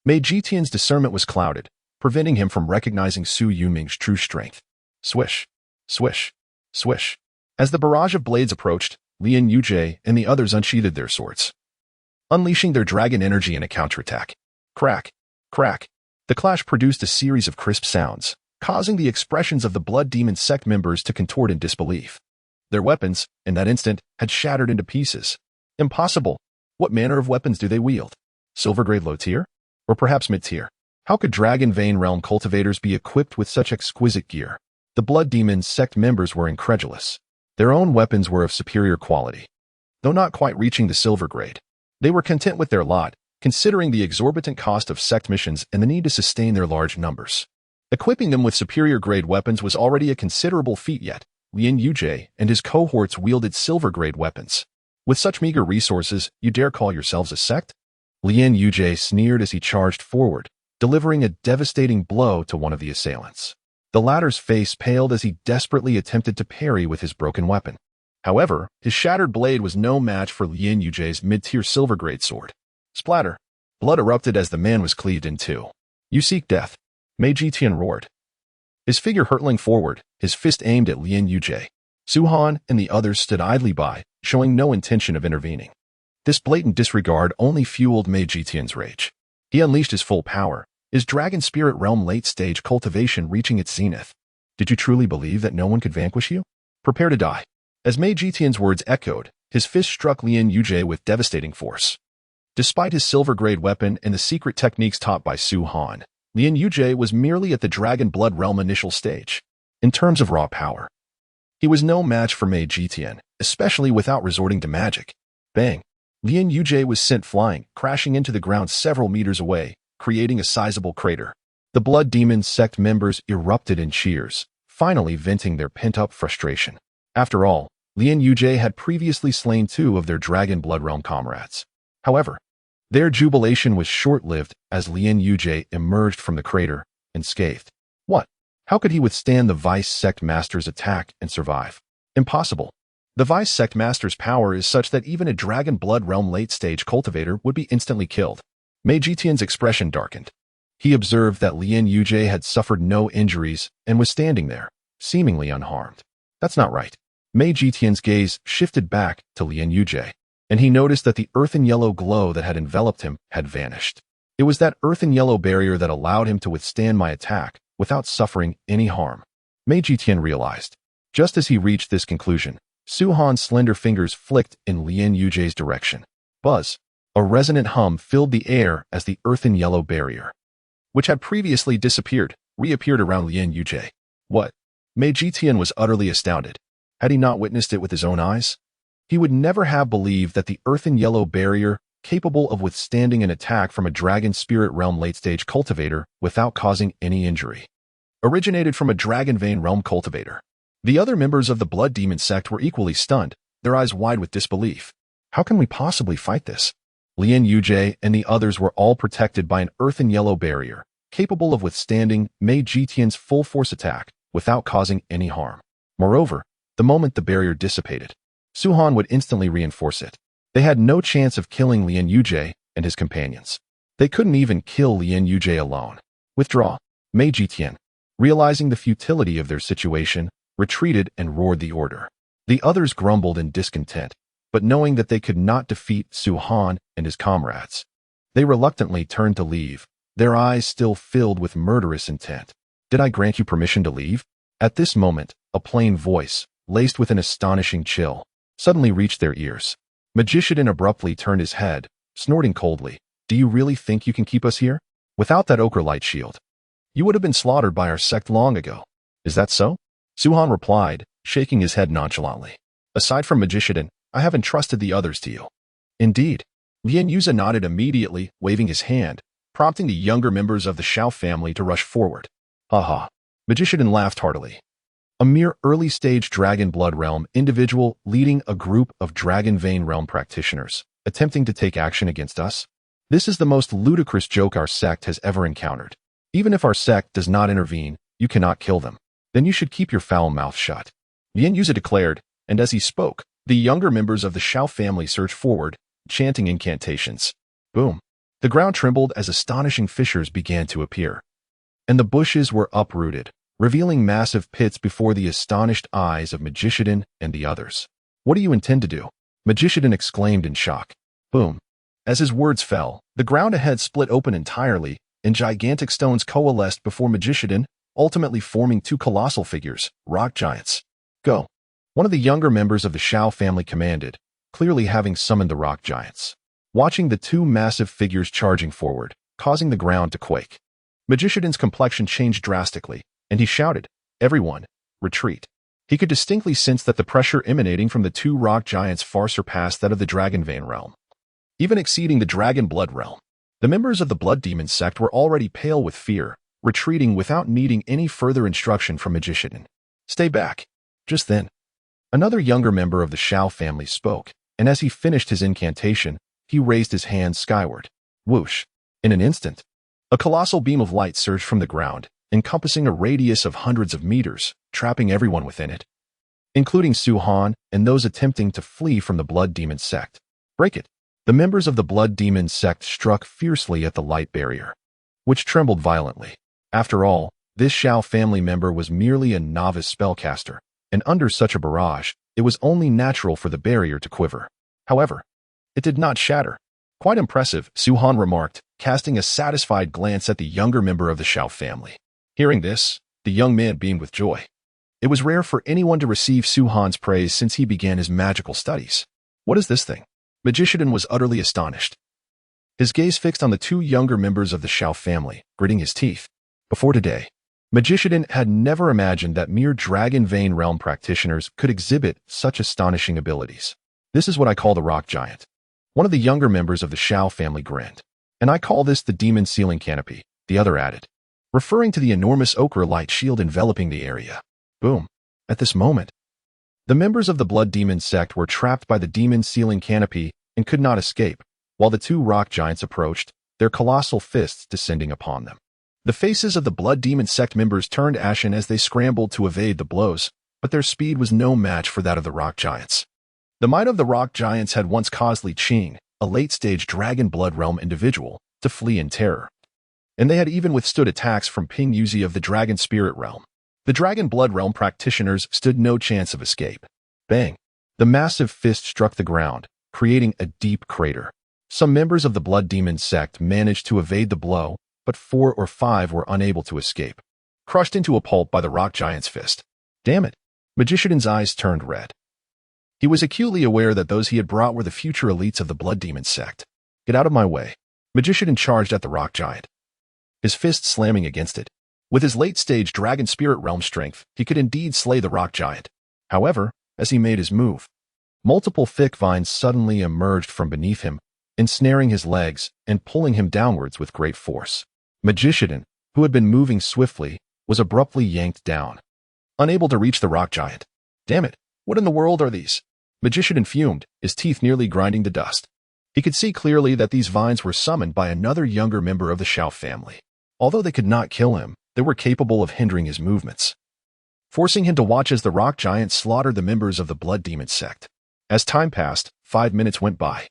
Mei Jitian's discernment was clouded, preventing him from recognizing Su Yuming's true strength. Swish, swish, swish. As the barrage of blades approached, Lien Yujie and the others unsheathed their swords, unleashing their dragon energy in a counterattack. Crack, crack. The clash produced a series of crisp sounds, causing the expressions of the blood demon sect members to contort in disbelief. Their weapons, in that instant, had shattered into pieces. Impossible. What manner of weapons do they wield? Silver-grade low tier? Or perhaps mid-tier? How could Dragon Vein Realm cultivators be equipped with such exquisite gear? The blood demon sect members were incredulous. Their own weapons were of superior quality, though not quite reaching the silver grade. They were content with their lot, considering the exorbitant cost of sect missions and the need to sustain their large numbers. Equipping them with superior grade weapons was already a considerable feat, yet Lien Yujie and his cohorts wielded silver-grade weapons. With such meager resources, you dare call yourselves a sect? Lien Yujie sneered as he charged forward, delivering a devastating blow to one of the assailants. The latter's face paled as he desperately attempted to parry with his broken weapon. However, his shattered blade was no match for Lien Yujie's mid-tier silver-grade sword. Splatter! Blood erupted as the man was cleaved in two. You seek death? Mei Jitian roared, his figure hurtling forward, his fist aimed at Lien Yujie. Su-Han and the others stood idly by, showing no intention of intervening. This blatant disregard only fueled Mei Jitian's rage. He unleashed his full power, his dragon spirit realm late-stage cultivation reaching its zenith. Did you truly believe that no one could vanquish you? Prepare to die. As Mei Jitian's words echoed, his fist struck Lien Yujie with devastating force. Despite his silver-grade weapon and the secret techniques taught by Su-Han, Lien Yujie was merely at the Dragon Blood Realm initial stage. In terms of raw power, he was no match for Mei Jitian, especially without resorting to magic. Bang! Lien Yujie was sent flying, crashing into the ground several meters away, creating a sizable crater. The Blood Demon sect members erupted in cheers, finally venting their pent-up frustration. After all, Lien Yujie had previously slain two of their Dragon Blood Realm comrades. However, their jubilation was short-lived as Lien Yujie emerged from the crater, unscathed. What? How could he withstand the Vice Sect Master's attack and survive? Impossible. The Vice Sect Master's power is such that even a Dragon Blood Realm late-stage cultivator would be instantly killed. Mei Jitian's expression darkened. He observed that Lien Yujie had suffered no injuries and was standing there, seemingly unharmed. That's not right. Mei Jitian's gaze shifted back to Lien Yujie, and he noticed that the earthen yellow glow that had enveloped him had vanished. It was that earthen yellow barrier that allowed him to withstand my attack without suffering any harm. Mei Jitian realized. Just as he reached this conclusion, Su-Han's slender fingers flicked in Lien Yujie's direction. Buzz! A resonant hum filled the air as the earthen yellow barrier, which had previously disappeared, reappeared around Lien Yujie. What? Mei Jitian was utterly astounded. Had he not witnessed it with his own eyes? He would never have believed that the earthen yellow barrier, capable of withstanding an attack from a Dragon Spirit Realm late-stage cultivator without causing any injury, originated from a Dragon Vein Realm cultivator. The other members of the Blood Demon sect were equally stunned, their eyes wide with disbelief. How can we possibly fight this? Lien Yujie and the others were all protected by an earthen yellow barrier, capable of withstanding Mei Jitian's full-force attack without causing any harm. Moreover, the moment the barrier dissipated, Su-Han would instantly reinforce it. They had no chance of killing Lien Yujie and his companions. They couldn't even kill Lien Yujie alone. Withdraw. Mei Jitian, realizing the futility of their situation, retreated and roared the order. The others grumbled in discontent, but knowing that they could not defeat Su-Han and his comrades, they reluctantly turned to leave, their eyes still filled with murderous intent. Did I grant you permission to leave? At this moment, a plain voice, laced with an astonishing chill, suddenly reached their ears. Magician abruptly turned his head, snorting coldly. Do you really think you can keep us here? Without that ochre light shield, you would have been slaughtered by our sect long ago. Is that so? Suhan replied, shaking his head nonchalantly. Aside from Magician, I haven't trusted the others to you. Indeed. Lian Yuza nodded immediately, waving his hand, prompting the younger members of the Shao family to rush forward. Haha. Magician laughed heartily. A mere early-stage Dragon Blood Realm individual leading a group of Dragon Vein Realm practitioners, attempting to take action against us? This is the most ludicrous joke our sect has ever encountered. Even if our sect does not intervene, you cannot kill them. Then you should keep your foul mouth shut. Lian Yuza declared, and as he spoke, the younger members of the Shao family surged forward, chanting incantations. Boom. The ground trembled as astonishing fissures began to appear. And the bushes were uprooted, revealing massive pits before the astonished eyes of Magician and the others. What do you intend to do? Magician exclaimed in shock. Boom. As his words fell, the ground ahead split open entirely, and gigantic stones coalesced before Magician, ultimately forming two colossal figures, rock giants. Go. One of the younger members of the Shao family commanded, clearly having summoned the rock giants. Watching the two massive figures charging forward, causing the ground to quake. Magician's complexion changed drastically, and he shouted, Everyone, retreat. He could distinctly sense that the pressure emanating from the two rock giants far surpassed that of the Dragon Vein realm, even exceeding the Dragon Blood realm. The members of the Blood Demon sect were already pale with fear, retreating without needing any further instruction from Magician. Stay back. Just then, another younger member of the Shao family spoke, and as he finished his incantation, he raised his hand skyward. Whoosh. In an instant, a colossal beam of light surged from the ground, encompassing a radius of hundreds of meters, trapping everyone within it, including Su Han and those attempting to flee from the Blood Demon sect. Break it. The members of the Blood Demon sect struck fiercely at the light barrier, which trembled violently. After all, this Shao family member was merely a novice spellcaster, and under such a barrage, it was only natural for the barrier to quiver. However, it did not shatter. Quite impressive, Su Han remarked, casting a satisfied glance at the younger member of the Shao family. Hearing this, the young man beamed with joy. It was rare for anyone to receive Su Han's praise since he began his magical studies. What is this thing? Magician was utterly astonished. His gaze fixed on the two younger members of the Shao family, gritting his teeth. Before today, Magician had never imagined that mere Dragon Vein realm practitioners could exhibit such astonishing abilities. This is what I call the rock giant. One of the younger members of the Shao family grinned. And I call this the demon ceiling canopy, the other added, referring to the enormous ochre light shield enveloping the area. Boom. At this moment, the members of the Blood Demon sect were trapped by the demon ceiling canopy and could not escape, while the two rock giants approached, their colossal fists descending upon them. The faces of the Blood Demon sect members turned ashen as they scrambled to evade the blows, but their speed was no match for that of the rock giants. The might of the rock giants had once caused Li Qing, a late-stage Dragon Blood Realm individual, to flee in terror. And they had even withstood attacks from Ping Yuzi of the Dragon Spirit Realm. The Dragon Blood Realm practitioners stood no chance of escape. Bang! The massive fist struck the ground, creating a deep crater. Some members of the Blood Demon sect managed to evade the blow, but 4 or 5 were unable to escape, crushed into a pulp by the rock giant's fist. Damn it! Magician's eyes turned red. He was acutely aware that those he had brought were the future elites of the Blood Demon sect. Get out of my way. Magician charged at the rock giant, his fist slamming against it. With his late-stage Dragon Spirit Realm strength, he could indeed slay the rock giant. However, as he made his move, multiple thick vines suddenly emerged from beneath him, ensnaring his legs and pulling him downwards with great force. Magician, who had been moving swiftly, was abruptly yanked down, unable to reach the rock giant. Damn it, what in the world are these? Magician fumed, his teeth nearly grinding to dust. He could see clearly that these vines were summoned by another younger member of the Shao family. Although they could not kill him, they were capable of hindering his movements, forcing him to watch as the rock giant slaughtered the members of the Blood Demon sect. As time passed, 5 minutes went by,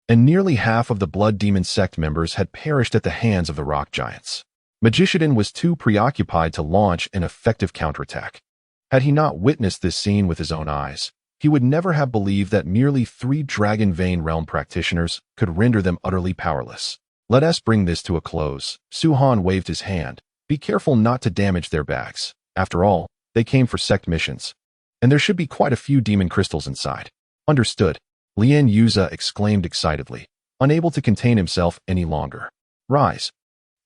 and nearly half of the Blood Demon sect members had perished at the hands of the rock giants. Magician was too preoccupied to launch an effective counterattack. Had he not witnessed this scene with his own eyes, he would never have believed that merely 3 Dragon Vein realm practitioners could render them utterly powerless. Let us bring this to a close. Su Han waved his hand. Be careful not to damage their bags. After all, they came for sect missions, and there should be quite a few demon crystals inside. Understood. Lian Yuza exclaimed excitedly, unable to contain himself any longer. Rise.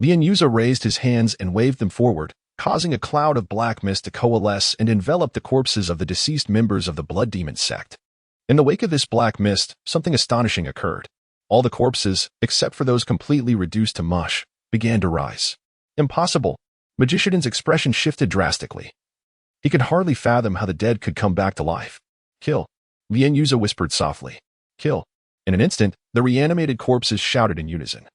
Lian Yuza raised his hands and waved them forward, causing a cloud of black mist to coalesce and envelop the corpses of the deceased members of the Blood Demon sect. In the wake of this black mist, something astonishing occurred. All the corpses, except for those completely reduced to mush, began to rise. Impossible. Magician's expression shifted drastically. He could hardly fathom how the dead could come back to life. Kill. Lian Yuza whispered softly. Kill. In an instant, the reanimated corpses shouted in unison.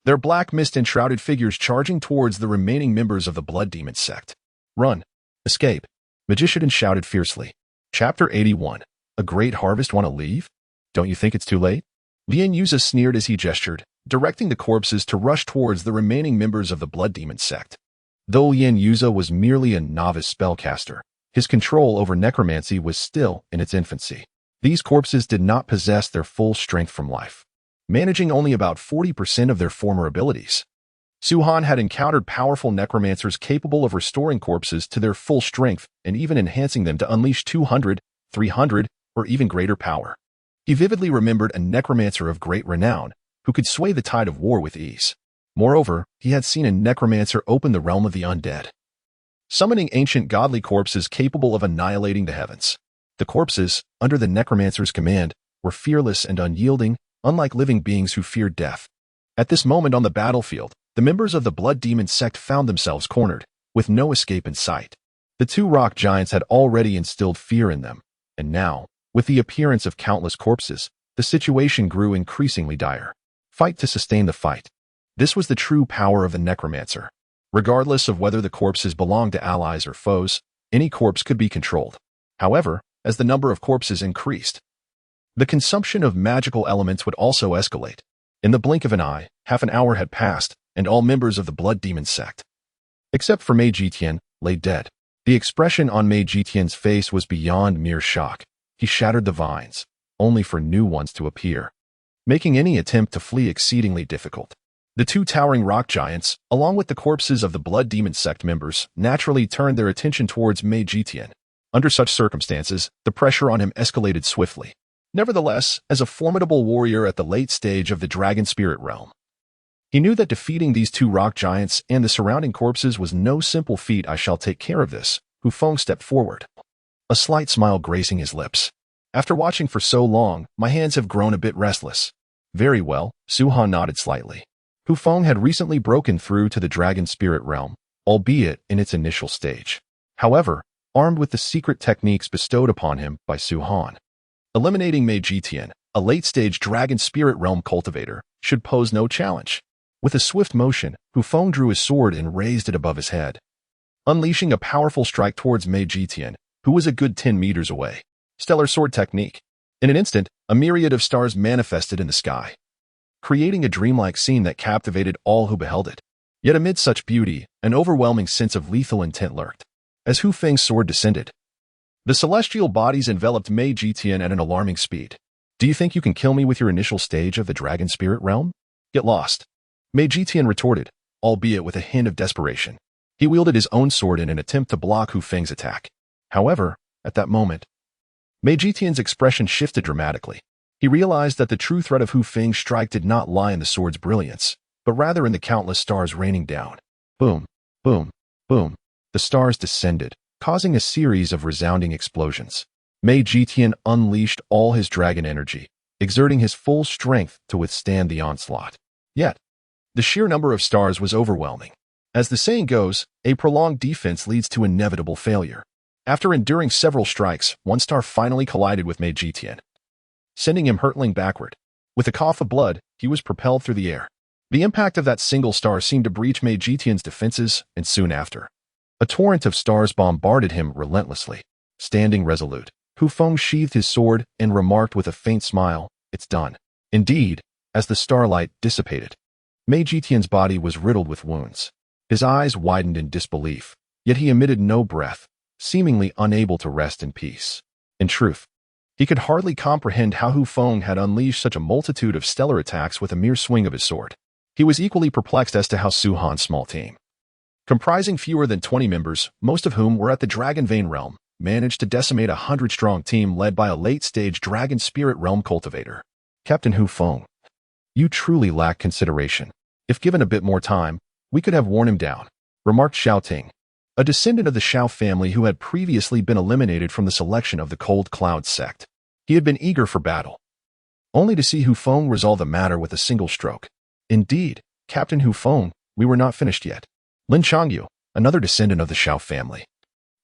Their black mist-enshrouded figures charging towards the remaining members of the Blood Demon sect. Run. Escape. Magician shouted fiercely. Chapter 81. A great harvest want to leave? Don't you think it's too late? Lian Yuza sneered as he gestured, directing the corpses to rush towards the remaining members of the Blood Demon sect. Though Lian Yuza was merely a novice spellcaster, his control over necromancy was still in its infancy. These corpses did not possess their full strength from life, managing only about 40% of their former abilities. Su-Han had encountered powerful necromancers capable of restoring corpses to their full strength and even enhancing them to unleash 200, 300, or even greater power. He vividly remembered a necromancer of great renown who could sway the tide of war with ease. Moreover, he had seen a necromancer open the realm of the undead, summoning ancient godly corpses capable of annihilating the heavens. The corpses, under the necromancer's command, were fearless and unyielding, unlike living beings who feared death. At this moment on the battlefield, the members of the Blood Demon sect found themselves cornered, with no escape in sight. The two rock giants had already instilled fear in them, and now, with the appearance of countless corpses, the situation grew increasingly dire. Fight to sustain the fight. This was the true power of the necromancer. Regardless of whether the corpses belonged to allies or foes, any corpse could be controlled. However, as the number of corpses increased, the consumption of magical elements would also escalate. In the blink of an eye, half an hour had passed, and all members of the Blood Demon sect, except for Mei Jitian, lay dead. The expression on Mei Jitian's face was beyond mere shock. He shattered the vines, only for new ones to appear, making any attempt to flee exceedingly difficult. The two towering rock giants, along with the corpses of the Blood Demon sect members, naturally turned their attention towards Mei Jitian. Under such circumstances, the pressure on him escalated swiftly. Nevertheless, as a formidable warrior at the late stage of the Dragon Spirit realm, he knew that defeating these two rock giants and the surrounding corpses was no simple feat. I shall take care of this. Hu Feng stepped forward, a slight smile gracing his lips. After watching for so long, my hands have grown a bit restless. Very well, Su-Han nodded slightly. Hu Feng had recently broken through to the Dragon Spirit realm, albeit in its initial stage. However, armed with the secret techniques bestowed upon him by Su-Han, eliminating Mei Jitian, a late-stage Dragon Spirit realm cultivator, should pose no challenge. With a swift motion, Hu Feng drew his sword and raised it above his head, unleashing a powerful strike towards Mei Jitian, who was a good 10 meters away. Stellar sword technique. In an instant, a myriad of stars manifested in the sky, creating a dreamlike scene that captivated all who beheld it. Yet amid such beauty, an overwhelming sense of lethal intent lurked. As Hu Feng's sword descended, the celestial bodies enveloped Mei Jitian at an alarming speed. Do you think you can kill me with your initial stage of the Dragon Spirit realm? Get lost. Mei Jitian retorted, albeit with a hint of desperation. He wielded his own sword in an attempt to block Hu Feng's attack. However, at that moment, Mei Jitian's expression shifted dramatically. He realized that the true threat of Hu Feng's strike did not lie in the sword's brilliance, but rather in the countless stars raining down. Boom, boom, boom. The stars descended, causing a series of resounding explosions. Mei Jitian unleashed all his dragon energy, exerting his full strength to withstand the onslaught. Yet, the sheer number of stars was overwhelming. As the saying goes, a prolonged defense leads to inevitable failure. After enduring several strikes, one star finally collided with Mei Jitian, sending him hurtling backward. With a cough of blood, he was propelled through the air. The impact of that single star seemed to breach Mei Jitian's defenses, and soon after, a torrent of stars bombarded him relentlessly. Standing resolute, Hu Feng sheathed his sword and remarked with a faint smile, "It's done." Indeed, as the starlight dissipated, Mei Jitian's body was riddled with wounds. His eyes widened in disbelief, yet he emitted no breath, seemingly unable to rest in peace. In truth, he could hardly comprehend how Hu Feng had unleashed such a multitude of stellar attacks with a mere swing of his sword. He was equally perplexed as to how Su-Han's small team, comprising fewer than 20 members, most of whom were at the Dragon Vein realm, managed to decimate a 100-strong team led by a late-stage dragon spirit realm cultivator. Captain Hu Feng, you truly lack consideration. If given a bit more time, we could have worn him down, remarked Xiao Ting, a descendant of the Xiao family who had previously been eliminated from the selection of the Cold Cloud sect. He had been eager for battle, only to see Hu Feng resolve the matter with a single stroke. Indeed, Captain Hu Feng, we were not finished yet. Lin Changyu, another descendant of the Xiao family,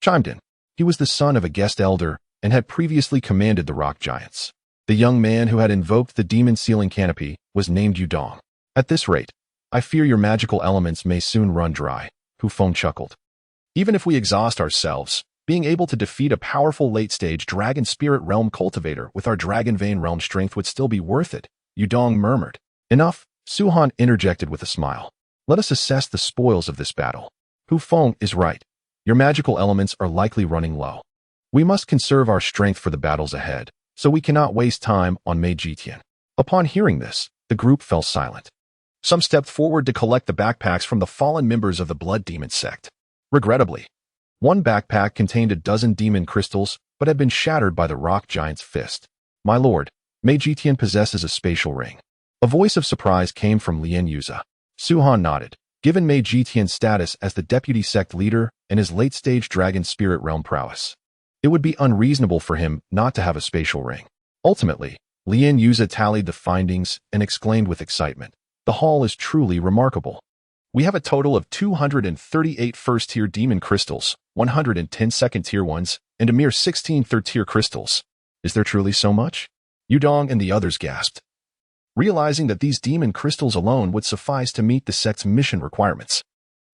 chimed in. He was the son of a guest elder and had previously commanded the rock giants. The young man who had invoked the demon sealing canopy was named Yudong. At this rate, I fear your magical elements may soon run dry, Hu Feng chuckled. Even if we exhaust ourselves, being able to defeat a powerful late-stage dragon spirit realm cultivator with our dragon vein realm strength would still be worth it, Yudong murmured. Enough, Su Han interjected with a smile. Let us assess the spoils of this battle. Hu Feng is right. Your magical elements are likely running low. We must conserve our strength for the battles ahead, so we cannot waste time on Mei Jitian. Upon hearing this, the group fell silent. Some stepped forward to collect the backpacks from the fallen members of the Blood Demon sect. Regrettably, one backpack contained a dozen demon crystals, but had been shattered by the rock giant's fist. My lord, Mei Jitian possesses a spatial ring. A voice of surprise came from Lien Yuza. Su Han nodded. Given Mei Jitian's status as the deputy sect leader and his late-stage dragon spirit realm prowess, it would be unreasonable for him not to have a spatial ring. Ultimately, Lien Yuza tallied the findings and exclaimed with excitement. The haul is truly remarkable. We have a total of 238 first-tier demon crystals, 110 second-tier ones, and a mere 16 third-tier crystals. Is there truly so much? Yudong and the others gasped, realizing that these demon crystals alone would suffice to meet the sect's mission requirements.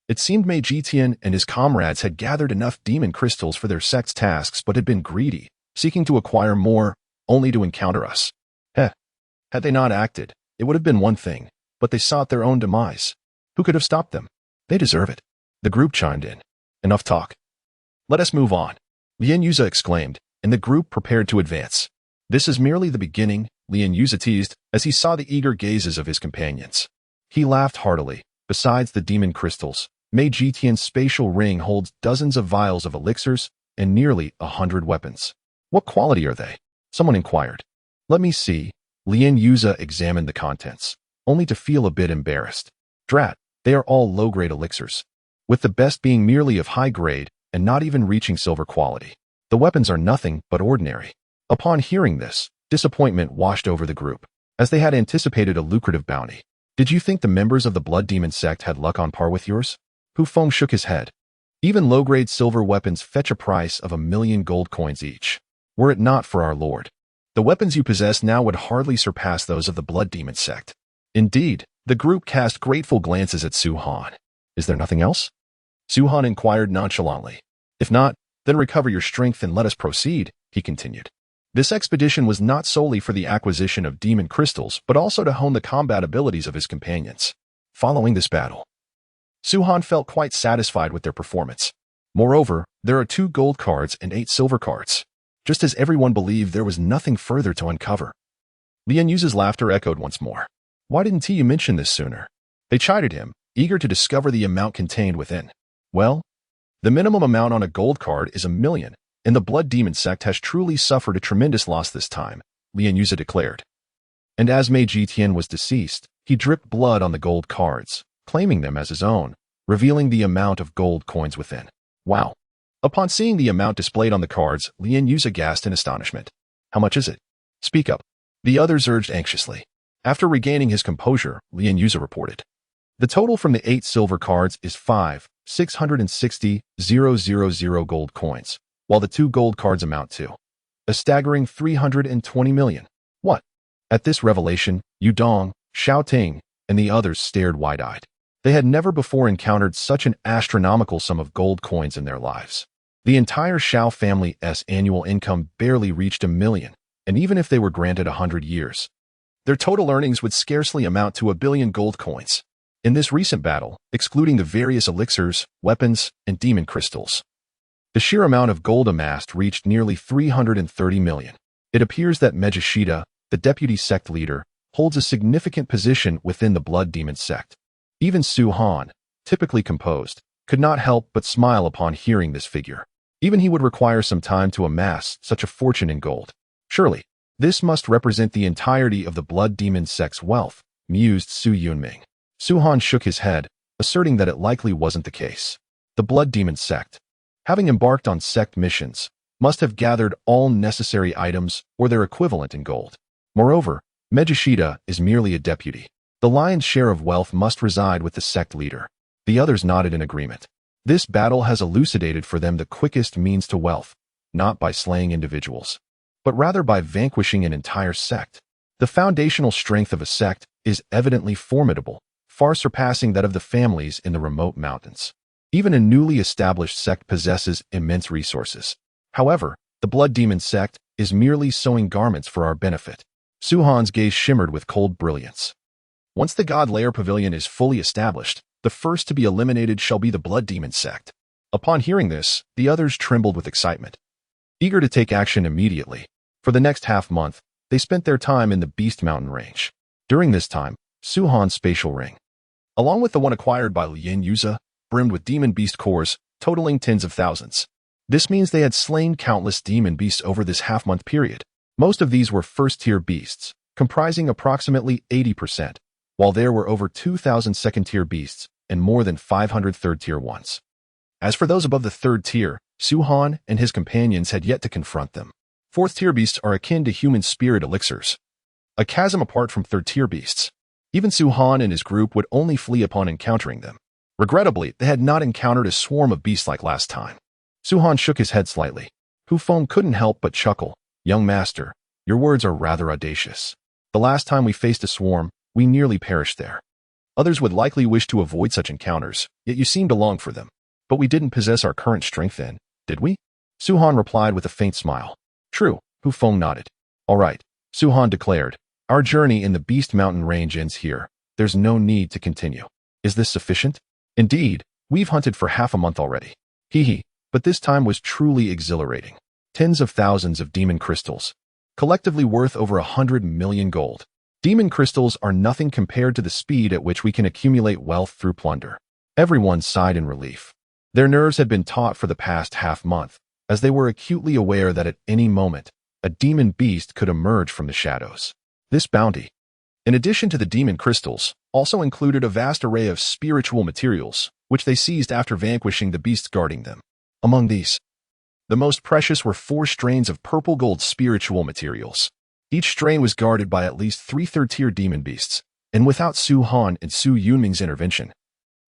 It seemed Mei Jitian and his comrades had gathered enough demon crystals for their sect's tasks but had been greedy, seeking to acquire more, only to encounter us. Had they not acted, it would have been one thing, but they sought their own demise. Who could have stopped them? They deserve it. The group chimed in. Enough talk. Let us move on, Lien Yuza exclaimed, and the group prepared to advance. This is merely the beginning, Lien Yuza teased, as he saw the eager gazes of his companions. He laughed heartily. Besides the demon crystals, Mei Jitian's spatial ring holds dozens of vials of elixirs and nearly 100 weapons. What quality are they? Someone inquired. Let me see. Lien Yuza examined the contents, only to feel a bit embarrassed. Drat, they are all low-grade elixirs, with the best being merely of high grade and not even reaching silver quality. The weapons are nothing but ordinary. Upon hearing this, disappointment washed over the group, as they had anticipated a lucrative bounty. Did you think the members of the Blood Demon sect had luck on par with yours? Hu Feng shook his head. Even low-grade silver weapons fetch a price of 1,000,000 gold coins each. Were it not for our lord, the weapons you possess now would hardly surpass those of the Blood Demon sect. Indeed, the group cast grateful glances at Su Han. Is there nothing else? Su Han inquired nonchalantly. If not, then recover your strength and let us proceed, he continued. This expedition was not solely for the acquisition of demon crystals, but also to hone the combat abilities of his companions. Following this battle, Su Han felt quite satisfied with their performance. Moreover, there are 2 gold cards and 8 silver cards, just as everyone believed there was nothing further to uncover. Lien Yuza's laughter echoed once more. Why didn't you mention this sooner? They chided him, eager to discover the amount contained within. Well, the minimum amount on a gold card is 1,000,000, and the Blood Demon sect has truly suffered a tremendous loss this time, Lien Yuza declared. And as Mei Jitian was deceased, he dripped blood on the gold cards, claiming them as his own, revealing the amount of gold coins within. Wow. Upon seeing the amount displayed on the cards, Lien Yuza gasped in astonishment. How much is it? Speak up. The others urged anxiously. After regaining his composure, Lien Yuza reported. The total from the 8 silver cards is 5,660,000 gold coins, while the 2 gold cards amount to a staggering 320 million. What? At this revelation, Yudong, Xiao Ting, and the others stared wide-eyed. They had never before encountered such an astronomical sum of gold coins in their lives. The entire Xiao family's annual income barely reached 1,000,000, and even if they were granted 100 years, their total earnings would scarcely amount to 1,000,000,000 gold coins. In this recent battle, excluding the various elixirs, weapons, and demon crystals, the sheer amount of gold amassed reached nearly 330 million. It appears that Megashida, the deputy sect leader, holds a significant position within the Blood Demon sect. Even Su Han, typically composed, could not help but smile upon hearing this figure. Even he would require some time to amass such a fortune in gold. Surely, this must represent the entirety of the blood demon sect's wealth, mused Su Yunming. Su-Han shook his head, asserting that it likely wasn't the case. The blood demon sect, having embarked on sect missions, must have gathered all necessary items or their equivalent in gold. Moreover, Megashida is merely a deputy. The lion's share of wealth must reside with the sect leader. The others nodded in agreement. This battle has elucidated for them the quickest means to wealth, not by slaying individuals, but rather by vanquishing an entire sect. The foundational strength of a sect is evidently formidable, far surpassing that of the families in the remote mountains. Even a newly established sect possesses immense resources. However, the blood demon sect is merely sewing garments for our benefit. Su-Han's gaze shimmered with cold brilliance. Once the God Lair Pavilion is fully established, the first to be eliminated shall be the blood demon sect. Upon hearing this, the others trembled with excitement. Eager to take action immediately, for the next half-month, they spent their time in the Beast Mountain range. During this time, Su-Han's spatial ring, along with the one acquired by Lien Yuza, brimmed with demon beast cores, totaling tens of thousands. This means they had slain countless demon beasts over this half-month period. Most of these were first-tier beasts, comprising approximately 80%, while there were over 2,000 second-tier beasts and more than 500 third-tier ones. As for those above the third tier, Su-Han and his companions had yet to confront them. Fourth-tier beasts are akin to human spirit elixirs, a chasm apart from third-tier beasts. Even Su-Han and his group would only flee upon encountering them. Regrettably, they had not encountered a swarm of beasts like last time. Su-Han shook his head slightly. Hu Feng couldn't help but chuckle. Young master, your words are rather audacious. The last time we faced a swarm, we nearly perished there. Others would likely wish to avoid such encounters, yet you seem to long for them. But we didn't possess our current strength then, did we? Su-Han replied with a faint smile. True, Hu Feng nodded. All right, Su-Han declared. Our journey in the Beast Mountain range ends here. There's no need to continue. Is this sufficient? Indeed, we've hunted for half a month already. Hee, but this time was truly exhilarating. Tens of thousands of demon crystals, collectively worth over 100 million gold. Demon crystals are nothing compared to the speed at which we can accumulate wealth through plunder. Everyone sighed in relief. Their nerves had been taut for the past half-month, as they were acutely aware that at any moment, a demon beast could emerge from the shadows. This bounty, in addition to the demon crystals, also included a vast array of spiritual materials, which they seized after vanquishing the beasts guarding them. Among these, the most precious were 4 strains of purple gold spiritual materials. Each strain was guarded by at least 3 third-tier demon beasts, and without Su-Han and Su Yunming's intervention,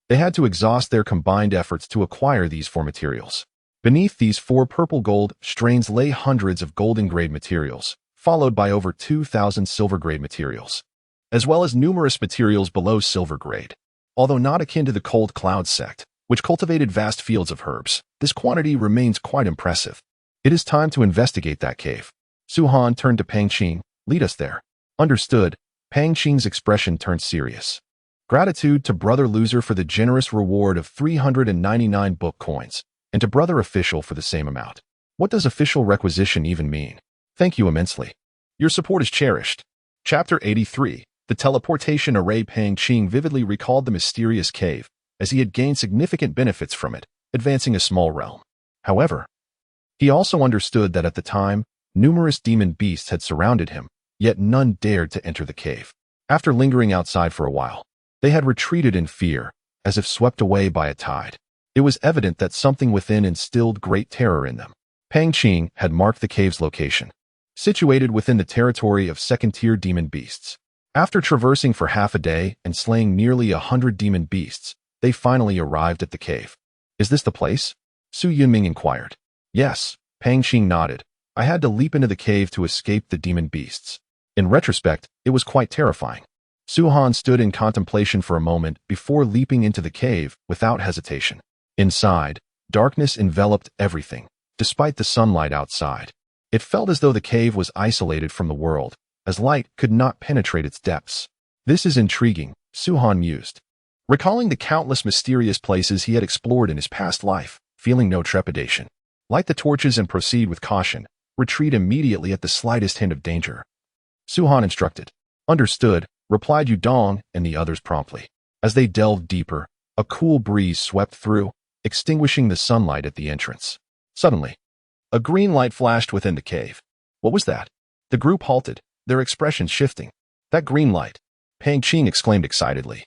they had to exhaust their combined efforts to acquire these 4 materials. Beneath these 4 purple gold strains lay hundreds of golden-grade materials, followed by over 2,000 silver-grade materials, as well as numerous materials below silver-grade. Although not akin to the Cold Cloud sect, which cultivated vast fields of herbs, this quantity remains quite impressive. It is time to investigate that cave. Su-Han turned to Pang Qing. Lead us there. Understood. Pang Qing's expression turned serious. Gratitude to Brother Loser for the generous reward of 399 book coins, and to Brother Official for the same amount. What does official requisition even mean? Thank you immensely. Your support is cherished. Chapter 83. The teleportation array. Pang Qing vividly recalled the mysterious cave, as he had gained significant benefits from it, advancing a small realm. However, he also understood that at the time, numerous demon beasts had surrounded him, yet none dared to enter the cave. After lingering outside for a while, they had retreated in fear, as if swept away by a tide. It was evident that something within instilled great terror in them. Pang Qing had marked the cave's location, situated within the territory of second-tier demon beasts. After traversing for half a day and slaying nearly 100 demon beasts, they finally arrived at the cave. Is this the place? Su Yunming inquired. Yes, Pang Qing nodded. I had to leap into the cave to escape the demon beasts. In retrospect, it was quite terrifying. Su-Han stood in contemplation for a moment before leaping into the cave without hesitation. Inside, darkness enveloped everything, despite the sunlight outside. It felt as though the cave was isolated from the world, as light could not penetrate its depths. This is intriguing, Su-Han mused, recalling the countless mysterious places he had explored in his past life, feeling no trepidation. Light the torches and proceed with caution. Retreat immediately at the slightest hint of danger. Su-Han instructed. Understood, replied Yudong and the others promptly. As they delved deeper, a cool breeze swept through, extinguishing the sunlight at the entrance. Suddenly, a green light flashed within the cave. What was that? The group halted, their expressions shifting. That green light, Pang Qing exclaimed excitedly.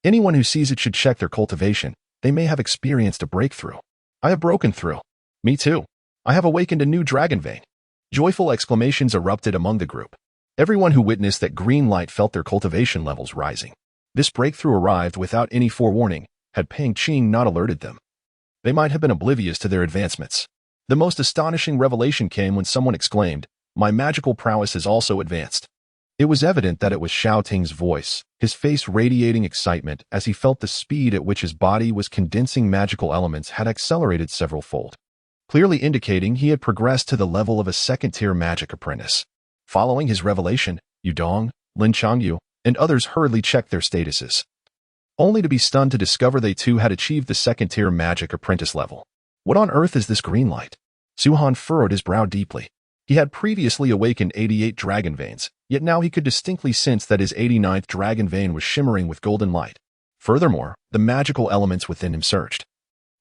Anyone who sees it should check their cultivation. They may have experienced a breakthrough. I have broken through. Me too. I have awakened a new dragon vein. Joyful exclamations erupted among the group. Everyone who witnessed that green light felt their cultivation levels rising. This breakthrough arrived without any forewarning. Had Pang Qing not alerted them, they might have been oblivious to their advancements. The most astonishing revelation came when someone exclaimed, "My magical prowess has also advanced." It was evident that it was Xiao Ting's voice, his face radiating excitement as he felt the speed at which his body was condensing magical elements had accelerated several-fold, clearly indicating he had progressed to the level of a second-tier magic apprentice. Following his revelation, Yudong, Lin Changyu, and others hurriedly checked their statuses, only to be stunned to discover they too had achieved the second-tier magic apprentice level. What on earth is this green light? Su Han furrowed his brow deeply. He had previously awakened 88 dragon veins, yet now he could distinctly sense that his 89th dragon vein was shimmering with golden light. Furthermore, the magical elements within him surged,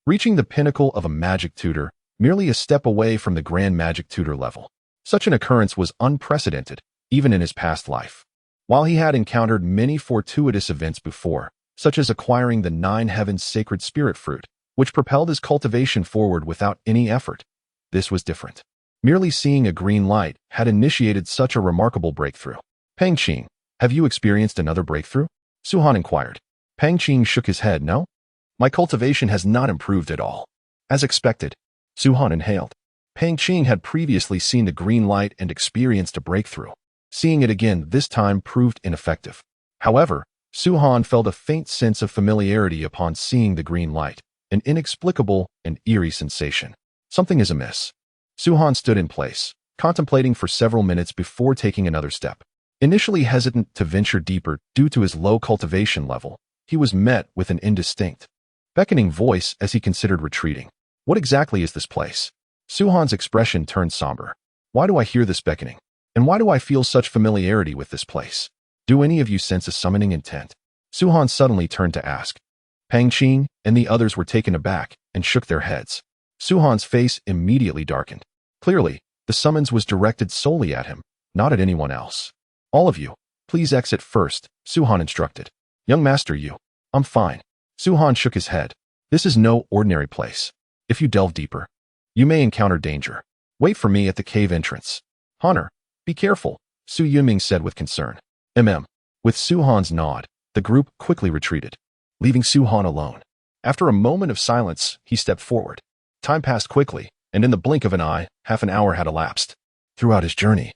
reaching the pinnacle of a magic tutor, merely a step away from the grand magic tutor level. Such an occurrence was unprecedented, even in his past life. While he had encountered many fortuitous events before, such as acquiring the 9 Heavens Sacred Spirit Fruit, which propelled his cultivation forward without any effort, this was different. Merely seeing a green light had initiated such a remarkable breakthrough. Pang Qing, have you experienced another breakthrough? Su Han inquired. Pang Qing shook his head. No. My cultivation has not improved at all. As expected, Su Han inhaled. Pang Qing had previously seen the green light and experienced a breakthrough. Seeing it again this time proved ineffective. However, Su Han felt a faint sense of familiarity upon seeing the green light, an inexplicable and eerie sensation. Something is amiss. Su Han stood in place, contemplating for several minutes before taking another step. Initially hesitant to venture deeper due to his low cultivation level, he was met with an indistinct, beckoning voice as he considered retreating. What exactly is this place? Su Han's expression turned somber. Why do I hear this beckoning? And why do I feel such familiarity with this place? Do any of you sense a summoning intent? Su Han suddenly turned to ask. Pang Qing and the others were taken aback and shook their heads. Su Han's face immediately darkened. Clearly, the summons was directed solely at him, not at anyone else. All of you, please exit first, Su Han instructed. Young master, I'm fine. Su Han shook his head. This is no ordinary place. If you delve deeper, you may encounter danger. Wait for me at the cave entrance. Honor, be careful, Su Yunming said with concern. With Su Han's nod, the group quickly retreated, leaving Su Han alone. After a moment of silence, he stepped forward. Time passed quickly, and in the blink of an eye, half an hour had elapsed. Throughout his journey,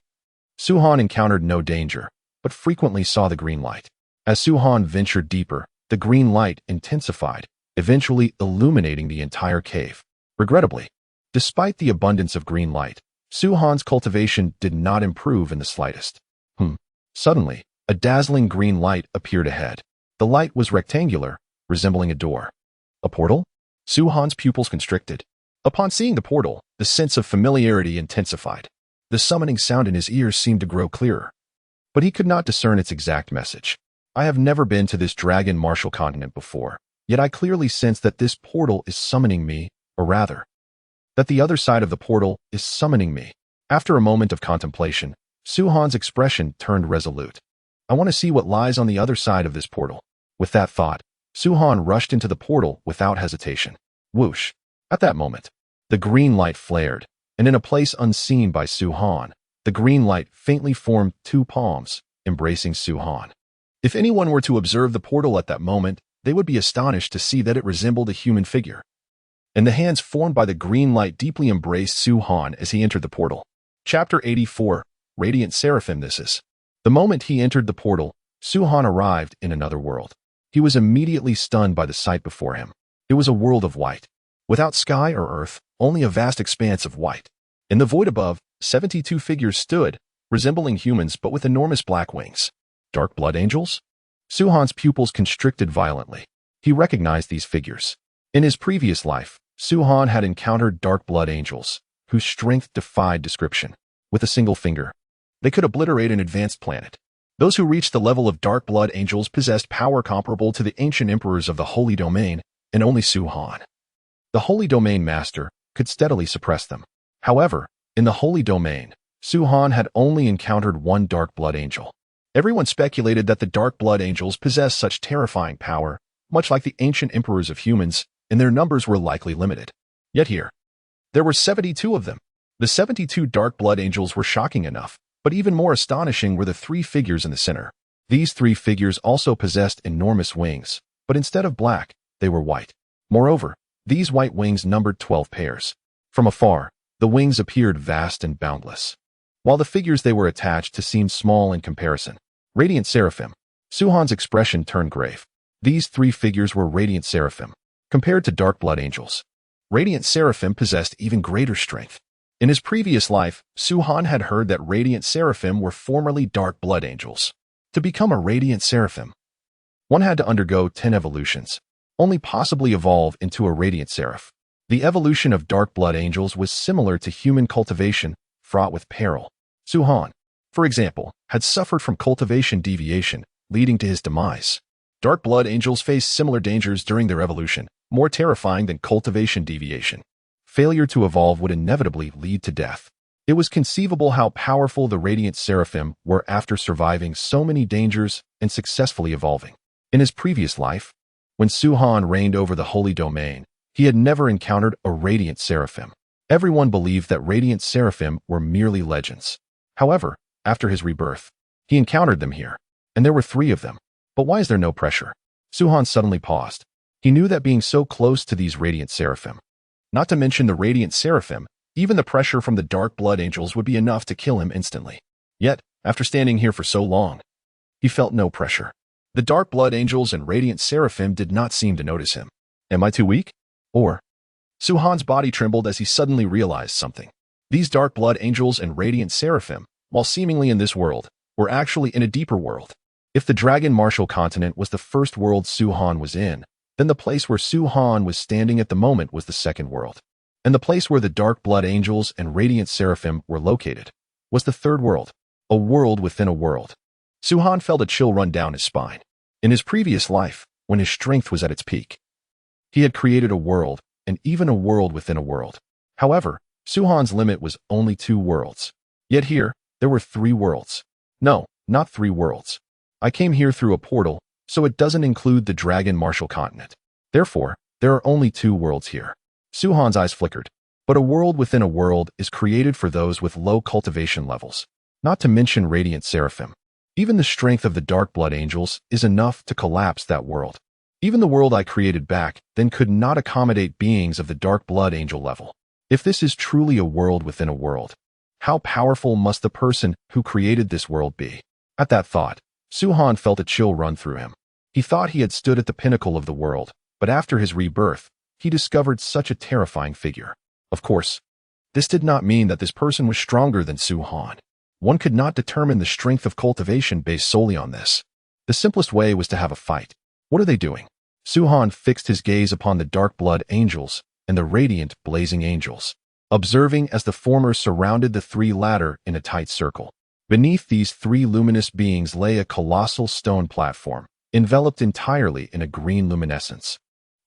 Su Han encountered no danger, but frequently saw the green light. As Su Han ventured deeper, the green light intensified, eventually illuminating the entire cave. Regrettably, despite the abundance of green light, Su Han's cultivation did not improve in the slightest. Suddenly, a dazzling green light appeared ahead. The light was rectangular, resembling a door. A portal? Su Han's pupils constricted. Upon seeing the portal, the sense of familiarity intensified. The summoning sound in his ears seemed to grow clearer, but he could not discern its exact message. I have never been to this dragon martial continent before, yet I clearly sense that this portal is summoning me, or rather, that the other side of the portal is summoning me. After a moment of contemplation, Su Han's expression turned resolute. I want to see what lies on the other side of this portal. With that thought, Su Han rushed into the portal without hesitation. Whoosh! At that moment, the green light flared, and in a place unseen by Su Han, the green light faintly formed 2 palms, embracing Su Han. If anyone were to observe the portal at that moment, they would be astonished to see that it resembled a human figure. And the hands formed by the green light deeply embraced Su Han as he entered the portal. Chapter 84, Radiant Seraphim. This is. The moment he entered the portal, Su Han arrived in another world. He was immediately stunned by the sight before him. It was a world of white. Without sky or earth, only a vast expanse of white. In the void above, 72 figures stood, resembling humans but with enormous black wings. Dark blood angels? Su Han's pupils constricted violently. He recognized these figures. In his previous life, Su Han had encountered dark blood angels, whose strength defied description. With a single finger, they could obliterate an advanced planet. Those who reached the level of dark blood angels possessed power comparable to the ancient emperors of the Holy Domain, and only Su Han, the Holy Domain Master, could steadily suppress them. However, in the Holy Domain, Su-Han had only encountered one Dark Blood Angel. Everyone speculated that the Dark Blood Angels possessed such terrifying power, much like the ancient emperors of humans, and their numbers were likely limited. Yet here, there were 72 of them. The 72 Dark Blood Angels were shocking enough, but even more astonishing were the three figures in the center. These three figures also possessed enormous wings, but instead of black, they were white. Moreover, these white wings numbered 12 pairs. From afar, the wings appeared vast and boundless, while the figures they were attached to seemed small in comparison. Radiant Seraphim. Su-Han's expression turned grave. These three figures were Radiant Seraphim. Compared to Dark Blood Angels, Radiant Seraphim possessed even greater strength. In his previous life, Su-Han had heard that Radiant Seraphim were formerly Dark Blood Angels. To become a Radiant Seraphim, one had to undergo 10 evolutions, only possibly evolve into a Radiant Seraph. The evolution of Dark Blood Angels was similar to human cultivation, fraught with peril. Su-Han, for example, had suffered from cultivation deviation, leading to his demise. Dark Blood Angels faced similar dangers during their evolution, more terrifying than cultivation deviation. Failure to evolve would inevitably lead to death. It was conceivable how powerful the Radiant Seraphim were after surviving so many dangers and successfully evolving. In his previous life, when Su-Han reigned over the Holy Domain, he had never encountered a Radiant Seraphim. Everyone believed that Radiant Seraphim were merely legends. However, after his rebirth, he encountered them here, and there were 3 of them. But why is there no pressure? Su-Han suddenly paused. He knew that being so close to these Radiant Seraphim, not to mention the Radiant Seraphim, even the pressure from the Dark Blood Angels would be enough to kill him instantly. Yet, after standing here for so long, he felt no pressure. The Dark Blood Angels and Radiant Seraphim did not seem to notice him. Am I too weak? Or? Su-Han's body trembled as he suddenly realized something. These Dark Blood Angels and Radiant Seraphim, while seemingly in this world, were actually in a deeper world. If the Dragon Martial Continent was the first world Su-Han was in, then the place where Su-Han was standing at the moment was the second world. And the place where the Dark Blood Angels and Radiant Seraphim were located was the third world, a world within a world. Su-Han felt a chill run down his spine. In his previous life, when his strength was at its peak, he had created a world, and even a world within a world. However, Su-Han's limit was only 2 worlds. Yet here, there were 3 worlds. No, not 3 worlds. I came here through a portal, so it doesn't include the Dragon Martial Continent. Therefore, there are only 2 worlds here. Su-Han's eyes flickered. But a world within a world is created for those with low cultivation levels, not to mention Radiant Seraphim. Even the strength of the Dark Blood Angels is enough to collapse that world. Even the world I created back then could not accommodate beings of the Dark Blood Angel level. If this is truly a world within a world, how powerful must the person who created this world be? At that thought, Su-Han felt a chill run through him. He thought he had stood at the pinnacle of the world, but after his rebirth, he discovered such a terrifying figure. Of course, this did not mean that this person was stronger than Su-Han. One could not determine the strength of cultivation based solely on this. The simplest way was to have a fight. What are they doing? Su-Han fixed his gaze upon the Dark Blood Angels and the Radiant Blazing Angels, observing as the former surrounded the 3 latter in a tight circle. Beneath these 3 luminous beings lay a colossal stone platform, enveloped entirely in a green luminescence,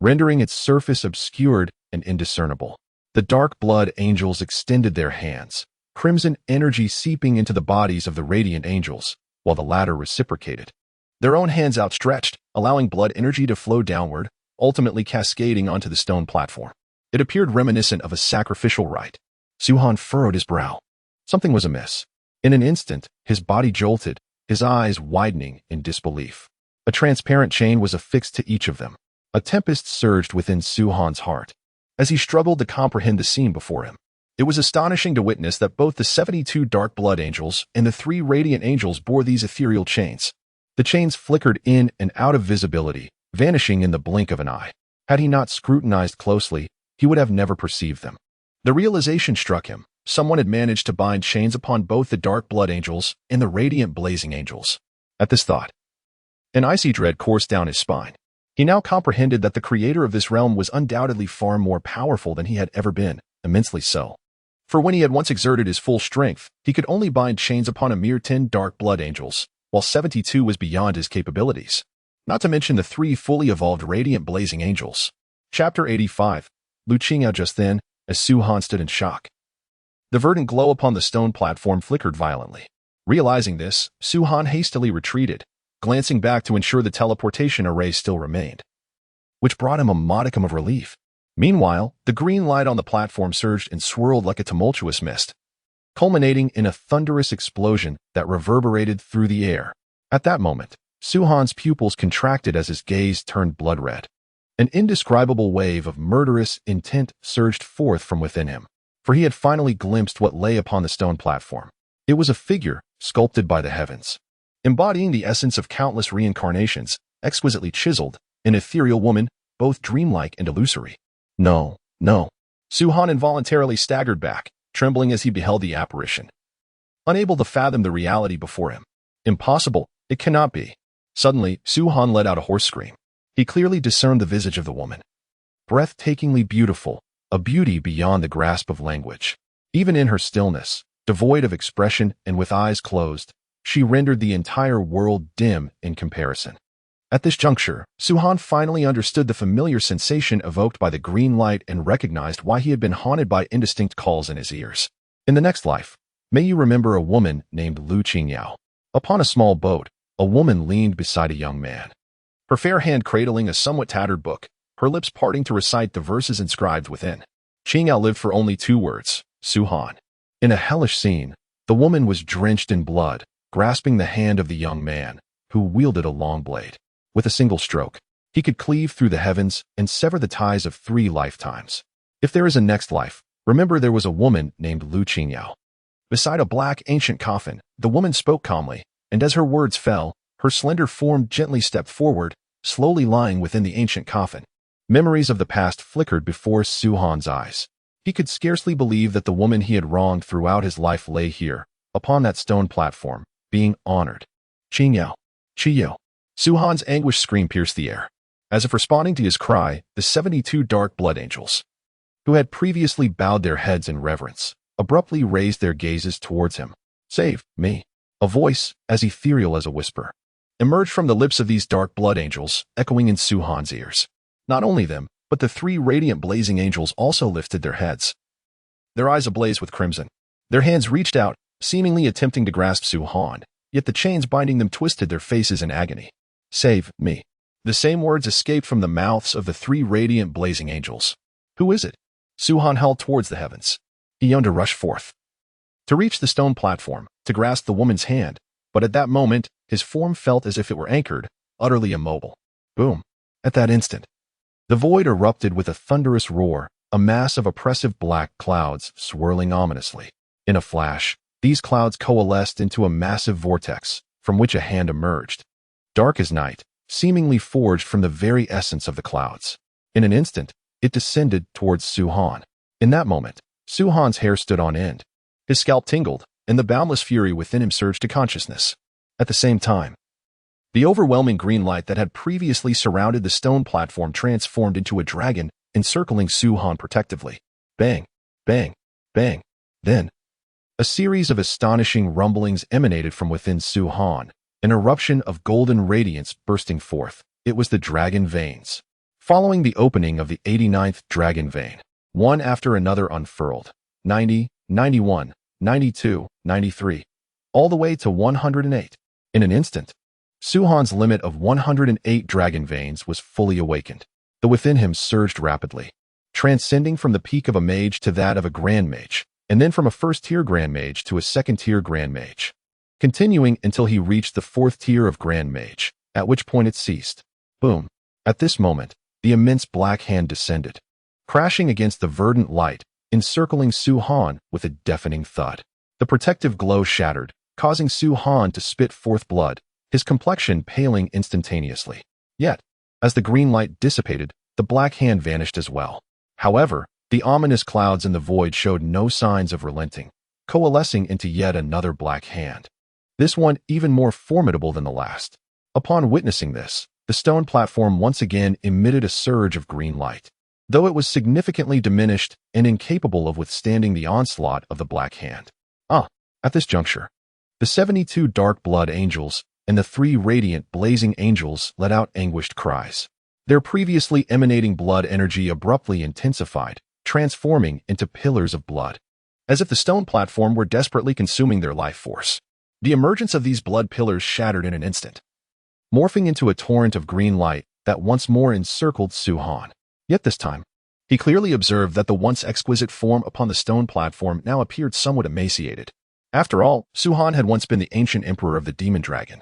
rendering its surface obscured and indiscernible. The Dark Blood Angels extended their hands, crimson energy seeping into the bodies of the Radiant Angels, while the latter reciprocated, their own hands outstretched, allowing blood energy to flow downward, ultimately cascading onto the stone platform. It appeared reminiscent of a sacrificial rite. Su-Han furrowed his brow. Something was amiss. In an instant, his body jolted, his eyes widening in disbelief. A transparent chain was affixed to each of them. A tempest surged within Su-Han's heart as he struggled to comprehend the scene before him. It was astonishing to witness that both the 72 Dark Blood Angels and the 3 Radiant Angels bore these ethereal chains. The chains flickered in and out of visibility, vanishing in the blink of an eye. Had he not scrutinized closely, he would have never perceived them. The realization struck him. Someone had managed to bind chains upon both the Dark Blood Angels and the Radiant Blazing Angels. At this thought, an icy dread coursed down his spine. He now comprehended that the creator of this realm was undoubtedly far more powerful than he had ever been, immensely so. For when he had once exerted his full strength, he could only bind chains upon a mere 10 Dark Blood Angels, while 72 was beyond his capabilities. Not to mention the 3 fully evolved Radiant Blazing Angels. Chapter 85. Lu Qing'ao. Just then, as Su-Han stood in shock. The verdant glow upon the stone platform flickered violently. Realizing this, Su-Han hastily retreated, glancing back to ensure the teleportation array still remained, which brought him a modicum of relief. Meanwhile, the green light on the platform surged and swirled like a tumultuous mist, culminating in a thunderous explosion that reverberated through the air. At that moment, Su-Han's pupils contracted as his gaze turned blood red. An indescribable wave of murderous intent surged forth from within him, for he had finally glimpsed what lay upon the stone platform. It was a figure sculpted by the heavens, embodying the essence of countless reincarnations, exquisitely chiseled, an ethereal woman, both dreamlike and illusory. No, no. Su-Han involuntarily staggered back, trembling as he beheld the apparition, unable to fathom the reality before him. Impossible, it cannot be. Suddenly, Su-Han let out a hoarse scream. He clearly discerned the visage of the woman. Breathtakingly beautiful, a beauty beyond the grasp of language. Even in her stillness, devoid of expression and with eyes closed, she rendered the entire world dim in comparison. At this juncture, Su-Han finally understood the familiar sensation evoked by the green light and recognized why he had been haunted by indistinct calls in his ears. In the next life, may you remember a woman named Lu Qingyao. Upon a small boat, a woman leaned beside a young man, her fair hand cradling a somewhat tattered book, her lips parting to recite the verses inscribed within. Qingyao lived for only 2 words, Su-Han. In a hellish scene, the woman was drenched in blood, grasping the hand of the young man, who wielded a long blade. With a single stroke, he could cleave through the heavens and sever the ties of 3 lifetimes. If there is a next life, remember there was a woman named Lu Qingyao. Beside a black ancient coffin, the woman spoke calmly, and as her words fell, her slender form gently stepped forward, slowly lying within the ancient coffin. Memories of the past flickered before Su-Han's eyes. He could scarcely believe that the woman he had wronged throughout his life lay here, upon that stone platform, being honored. Qingyao, Qiyou. Su-Han's anguished scream pierced the air. As if responding to his cry, the 72 dark blood angels, who had previously bowed their heads in reverence, abruptly raised their gazes towards him. Save me. A voice, as ethereal as a whisper, emerged from the lips of these dark blood angels, echoing in Su-Han's ears. Not only them, but the 3 radiant blazing angels also lifted their heads, their eyes ablaze with crimson. Their hands reached out, seemingly attempting to grasp Su-Han, yet the chains binding them twisted their faces in agony. Save me. The same words escaped from the mouths of the 3 radiant blazing angels. Who is it? Su-Han held towards the heavens. He yearned to rush forth, to reach the stone platform, to grasp the woman's hand, but at that moment, his form felt as if it were anchored, utterly immobile. Boom. At that instant, the void erupted with a thunderous roar, a mass of oppressive black clouds swirling ominously. In a flash, these clouds coalesced into a massive vortex, from which a hand emerged, dark as night, seemingly forged from the very essence of the clouds. In an instant, it descended towards Su-Han. In that moment, Su-Han's hair stood on end. His scalp tingled, and the boundless fury within him surged to consciousness. At the same time, the overwhelming green light that had previously surrounded the stone platform transformed into a dragon, encircling Su-Han protectively. Bang, bang, bang. Then, a series of astonishing rumblings emanated from within Su-Han, an eruption of golden radiance bursting forth. It was the dragon veins. Following the opening of the 89th dragon vein, one after another unfurled. 90, 91, 92, 93, all the way to 108. In an instant, Su-Han's limit of 108 dragon veins was fully awakened. The within him surged rapidly, transcending from the peak of a mage to that of a grand mage, and then from a first-tier grand mage to a second-tier grand mage, continuing until he reached the 4th tier of grand mage, at which point it ceased. Boom. At this moment, the immense black hand descended, crashing against the verdant light, encircling Su-Han with a deafening thud. The protective glow shattered, causing Su-Han to spit forth blood, his complexion paling instantaneously. Yet, as the green light dissipated, the black hand vanished as well. However, the ominous clouds in the void showed no signs of relenting, coalescing into yet another black hand. This one even more formidable than the last. Upon witnessing this, the stone platform once again emitted a surge of green light, though it was significantly diminished and incapable of withstanding the onslaught of the black hand. At this juncture, the 72 dark blood angels and the 3 radiant blazing angels let out anguished cries. Their previously emanating blood energy abruptly intensified, transforming into pillars of blood, as if the stone platform were desperately consuming their life force. The emergence of these blood pillars shattered in an instant, morphing into a torrent of green light that once more encircled Su-Han. Yet this time, he clearly observed that the once exquisite form upon the stone platform now appeared somewhat emaciated. After all, Su-Han had once been the ancient emperor of the demon dragon,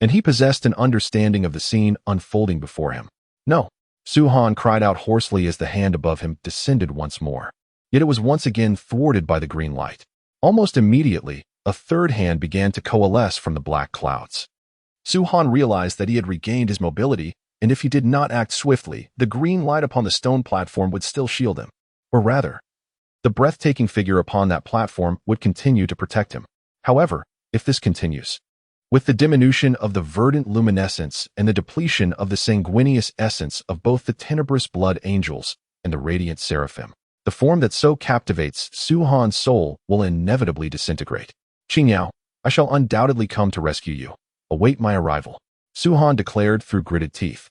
and he possessed an understanding of the scene unfolding before him. No, Su-Han cried out hoarsely as the hand above him descended once more. Yet it was once again thwarted by the green light. Almost immediately, a third hand began to coalesce from the black clouds. Su-Han realized that he had regained his mobility, and if he did not act swiftly, the green light upon the stone platform would still shield him. Or rather, the breathtaking figure upon that platform would continue to protect him. However, if this continues, with the diminution of the verdant luminescence and the depletion of the sanguineous essence of both the tenebrous blood angels and the radiant seraphim, the form that so captivates Su-Han's soul will inevitably disintegrate. Qingyao, I shall undoubtedly come to rescue you. Await my arrival, Su-Han declared through gritted teeth,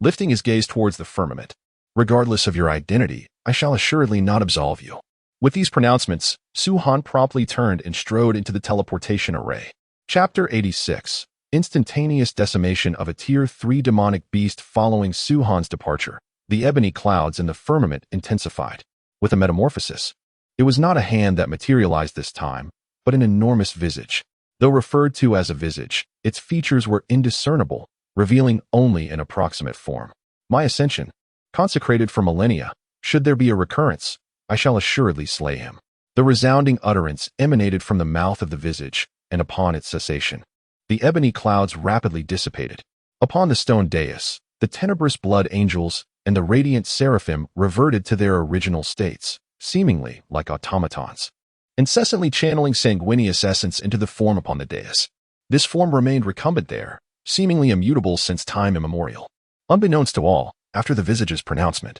lifting his gaze towards the firmament. Regardless of your identity, I shall assuredly not absolve you. With these pronouncements, Su-Han promptly turned and strode into the teleportation array. Chapter 86. Instantaneous decimation of a Tier 3 demonic beast. Following Su-Han's departure, the ebony clouds in the firmament intensified. With a metamorphosis, it was not a hand that materialized this time, but an enormous visage. Though referred to as a visage, its features were indiscernible, revealing only an approximate form. My ascension, consecrated for millennia, should there be a recurrence, I shall assuredly slay him. The resounding utterance emanated from the mouth of the visage, and upon its cessation, the ebony clouds rapidly dissipated. Upon the stone dais, the tenebrous blood angels and the radiant seraphim reverted to their original states, seemingly like automatons, incessantly channeling sanguineous essence into the form upon the dais. This form remained recumbent there, seemingly immutable since time immemorial. Unbeknownst to all, after the visage's pronouncement,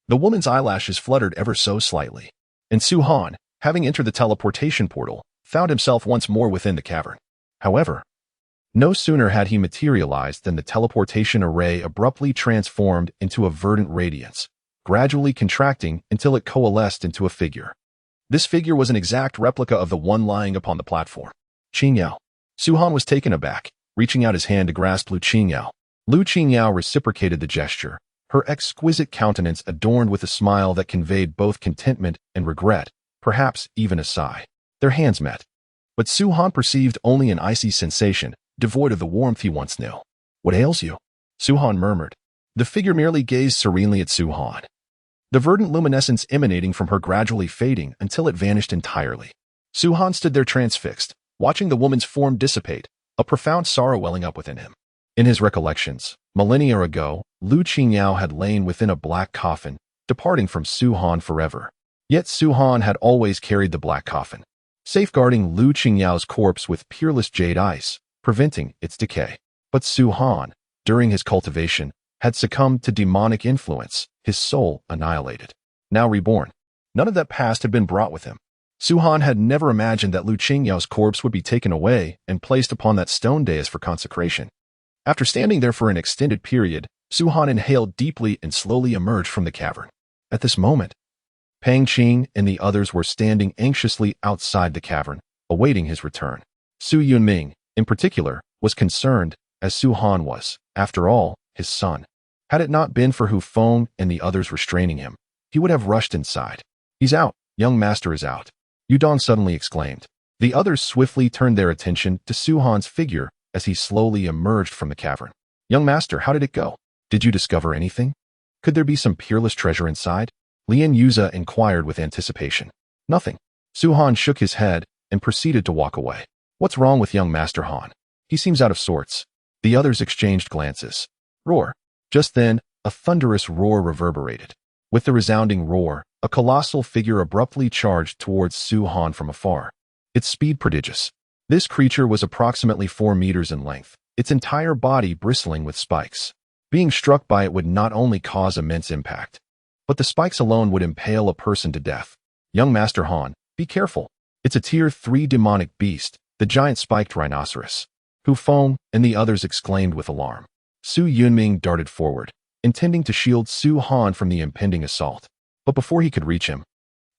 the woman's eyelashes fluttered ever so slightly, and Su-Han, having entered the teleportation portal, found himself once more within the cavern. However, no sooner had he materialized than the teleportation array abruptly transformed into a verdant radiance, gradually contracting until it coalesced into a figure. This figure was an exact replica of the one lying upon the platform. Qingyao. Su-Han was taken aback, reaching out his hand to grasp Lu Qingyao. Lu Qingyao reciprocated the gesture, her exquisite countenance adorned with a smile that conveyed both contentment and regret, perhaps even a sigh. Their hands met, but Su-Han perceived only an icy sensation, devoid of the warmth he once knew. What ails you? Su-Han murmured. The figure merely gazed serenely at Su-Han, the verdant luminescence emanating from her gradually fading until it vanished entirely. Su-Han stood there transfixed, watching the woman's form dissipate, a profound sorrow welling up within him. In his recollections, millennia ago, Lu Qingyao had lain within a black coffin, departing from Su-Han forever. Yet Su-Han had always carried the black coffin, safeguarding Lu Qingyao's corpse with peerless jade ice, preventing its decay. But Su-Han, during his cultivation, had succumbed to demonic influence, his soul annihilated. Now reborn, none of that past had been brought with him. Su-Han had never imagined that Lu Qingyao's corpse would be taken away and placed upon that stone dais for consecration. After standing there for an extended period, Su-Han inhaled deeply and slowly emerged from the cavern. At this moment, Pang Qing and the others were standing anxiously outside the cavern, awaiting his return. Su Yunming, in particular, was concerned, as Su-Han was, after all, his son. Had it not been for Hu Feng and the others restraining him, he would have rushed inside. He's out, young master is out, Yudong suddenly exclaimed. The others swiftly turned their attention to Su-Han's figure as he slowly emerged from the cavern. Young master, how did it go? Did you discover anything? Could there be some peerless treasure inside? Lien Yuza inquired with anticipation. Nothing. Su-Han shook his head and proceeded to walk away. What's wrong with young Master Han? He seems out of sorts. The others exchanged glances. Roar. Just then, a thunderous roar reverberated. With the resounding roar, a colossal figure abruptly charged towards Su-Han from afar. Its speed prodigious. This creature was approximately 4 meters in length, its entire body bristling with spikes. Being struck by it would not only cause immense impact, but the spikes alone would impale a person to death. Young Master Han, be careful. It's a Tier 3 demonic beast, the giant spiked rhinoceros. Hu Feng and the others exclaimed with alarm. Su Yunming darted forward, intending to shield Su-Han from the impending assault. But before he could reach him,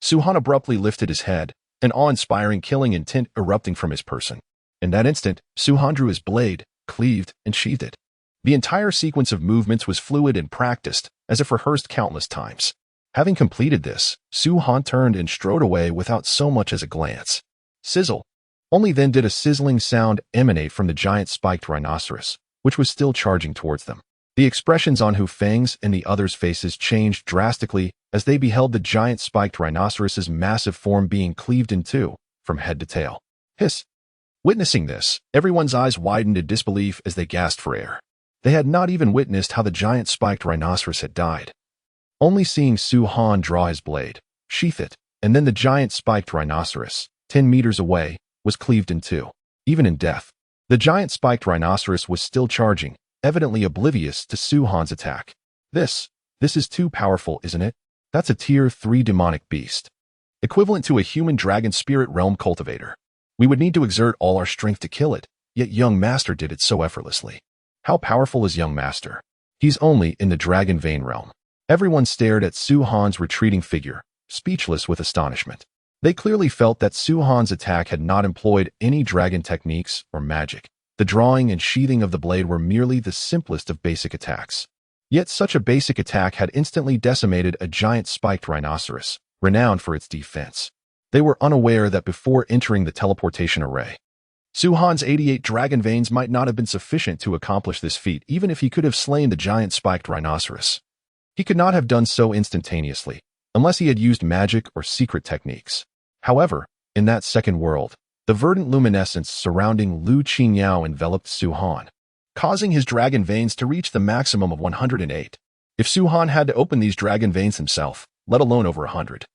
Su Han abruptly lifted his head, an awe-inspiring killing intent erupting from his person. In that instant, Su Han drew his blade, cleaved, and sheathed it. The entire sequence of movements was fluid and practiced, as if rehearsed countless times. Having completed this, Su Han turned and strode away without so much as a glance. Sizzle! Only then did a sizzling sound emanate from the giant spiked rhinoceros, which was still charging towards them. The expressions on Hu Feng's and the others' faces changed drastically as they beheld the giant spiked rhinoceros's massive form being cleaved in two, from head to tail. Hiss! Witnessing this, everyone's eyes widened in disbelief as they gasped for air. They had not even witnessed how the giant spiked rhinoceros had died. Only seeing Su Han draw his blade, sheath it, and then the giant spiked rhinoceros, 10 meters away, was cleaved in two. Even in death, the giant spiked rhinoceros was still charging, evidently oblivious to Su Han's attack. This is too powerful, isn't it? That's a tier 3 demonic beast, equivalent to a human dragon spirit realm cultivator. We would need to exert all our strength to kill it, yet young master did it so effortlessly. How powerful is young master? He's only in the dragon vein realm. Everyone stared at Su Han's retreating figure, speechless with astonishment. They clearly felt that Su Han's attack had not employed any dragon techniques or magic. The drawing and sheathing of the blade were merely the simplest of basic attacks. Yet such a basic attack had instantly decimated a giant spiked rhinoceros, renowned for its defense. They were unaware that before entering the teleportation array, Su Han's 88 dragon veins might not have been sufficient to accomplish this feat even if he could have slain the giant spiked rhinoceros. He could not have done so instantaneously, unless he had used magic or secret techniques. However, in that second world, the verdant luminescence surrounding Lu Qingyao enveloped Su Han, causing his dragon veins to reach the maximum of 108. If Su Han had to open these dragon veins himself, let alone over 100,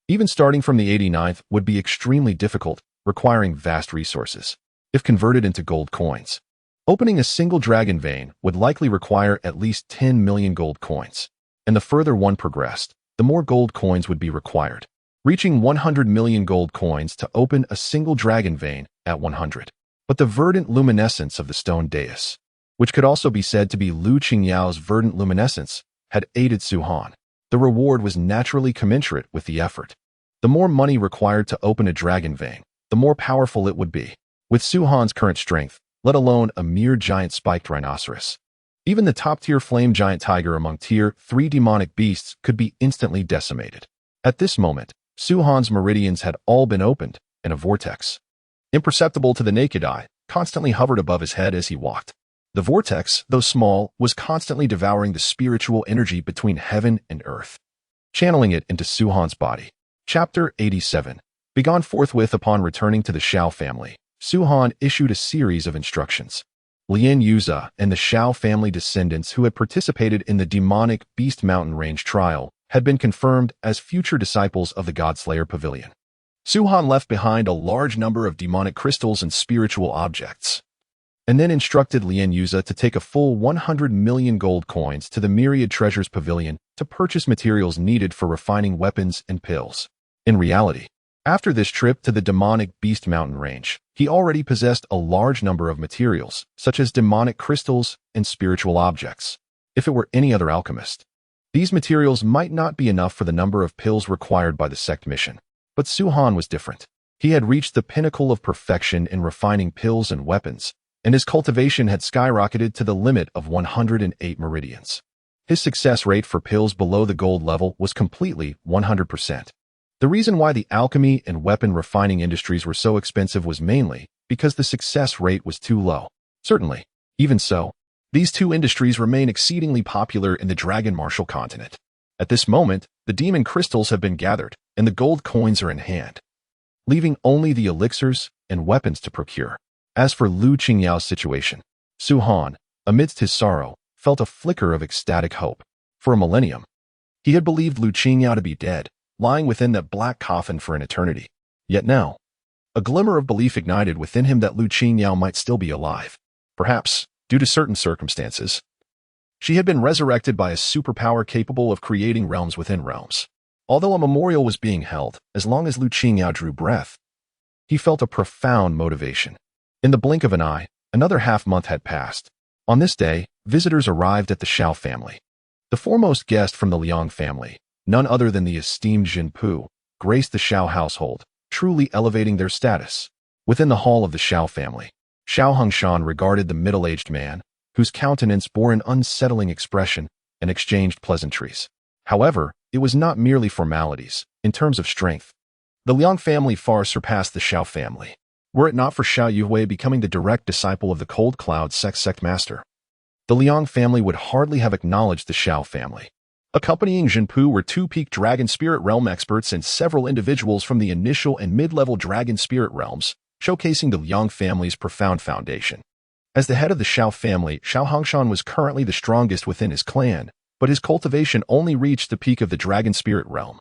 even starting from the 89th would be extremely difficult, requiring vast resources. If converted into gold coins, opening a single dragon vein would likely require at least 10 million gold coins. And the further one progressed, the more gold coins would be required, reaching 100 million gold coins to open a single dragon vein at 100. But the verdant luminescence of the stone dais, which could also be said to be Lu Qingyao's verdant luminescence, had aided Su Han. The reward was naturally commensurate with the effort. The more money required to open a dragon vein, the more powerful it would be. With Su Han's current strength, let alone a mere giant spiked rhinoceros, even the top-tier flame giant tiger among tier 3 demonic beasts could be instantly decimated. At this moment, Su Han's meridians had all been opened, and a vortex, imperceptible to the naked eye, constantly hovered above his head as he walked. The vortex, though small, was constantly devouring the spiritual energy between heaven and earth, channeling it into Su Han's body. Chapter 87. Begun forthwith upon returning to the Shao family, Su Han issued a series of instructions. Lien Yuza and the Shao family descendants who had participated in the demonic Beast Mountain Range trial had been confirmed as future disciples of the Godslayer Pavilion. Su Han left behind a large number of demonic crystals and spiritual objects, and then instructed Lien Yuza to take a full 100 million gold coins to the Myriad Treasures Pavilion to purchase materials needed for refining weapons and pills. In reality, after this trip to the demonic Beast Mountain Range, he already possessed a large number of materials, such as demonic crystals and spiritual objects. If it were any other alchemist, these materials might not be enough for the number of pills required by the sect mission. But Su Han was different. He had reached the pinnacle of perfection in refining pills and weapons, and his cultivation had skyrocketed to the limit of 108 meridians. His success rate for pills below the gold level was completely 100%. The reason why the alchemy and weapon refining industries were so expensive was mainly because the success rate was too low. Certainly, even so, these two industries remain exceedingly popular in the Dragon Martial continent. At this moment, the demon crystals have been gathered, and the gold coins are in hand, leaving only the elixirs and weapons to procure. As for Lu Qingyao's situation, Su Han, amidst his sorrow, felt a flicker of ecstatic hope. For a millennium, he had believed Lu Qingyao to be dead, lying within that black coffin for an eternity. Yet now, a glimmer of belief ignited within him that Lu Qingyao might still be alive. Perhaps, due to certain circumstances, she had been resurrected by a superpower capable of creating realms within realms. Although a memorial was being held, as long as Lu Qingyao drew breath, he felt a profound motivation. In the blink of an eye, another half-month had passed. On this day, visitors arrived at the Shao family. The foremost guest from the Liang family, none other than the esteemed Jinpu, graced the Xiao household, truly elevating their status. Within the hall of the Xiao family, Xiao Hongshan regarded the middle-aged man, whose countenance bore an unsettling expression, and exchanged pleasantries. However, it was not merely formalities. In terms of strength, the Liang family far surpassed the Xiao family. Were it not for Xiao Yuhui becoming the direct disciple of the Cold Cloud sect master, the Liang family would hardly have acknowledged the Xiao family. Accompanying Jinpu were two peak Dragon Spirit Realm experts and several individuals from the initial and mid-level Dragon Spirit Realms, showcasing the Liang family's profound foundation. As the head of the Xiao family, Xiao Hongshan was currently the strongest within his clan, but his cultivation only reached the peak of the Dragon Spirit Realm.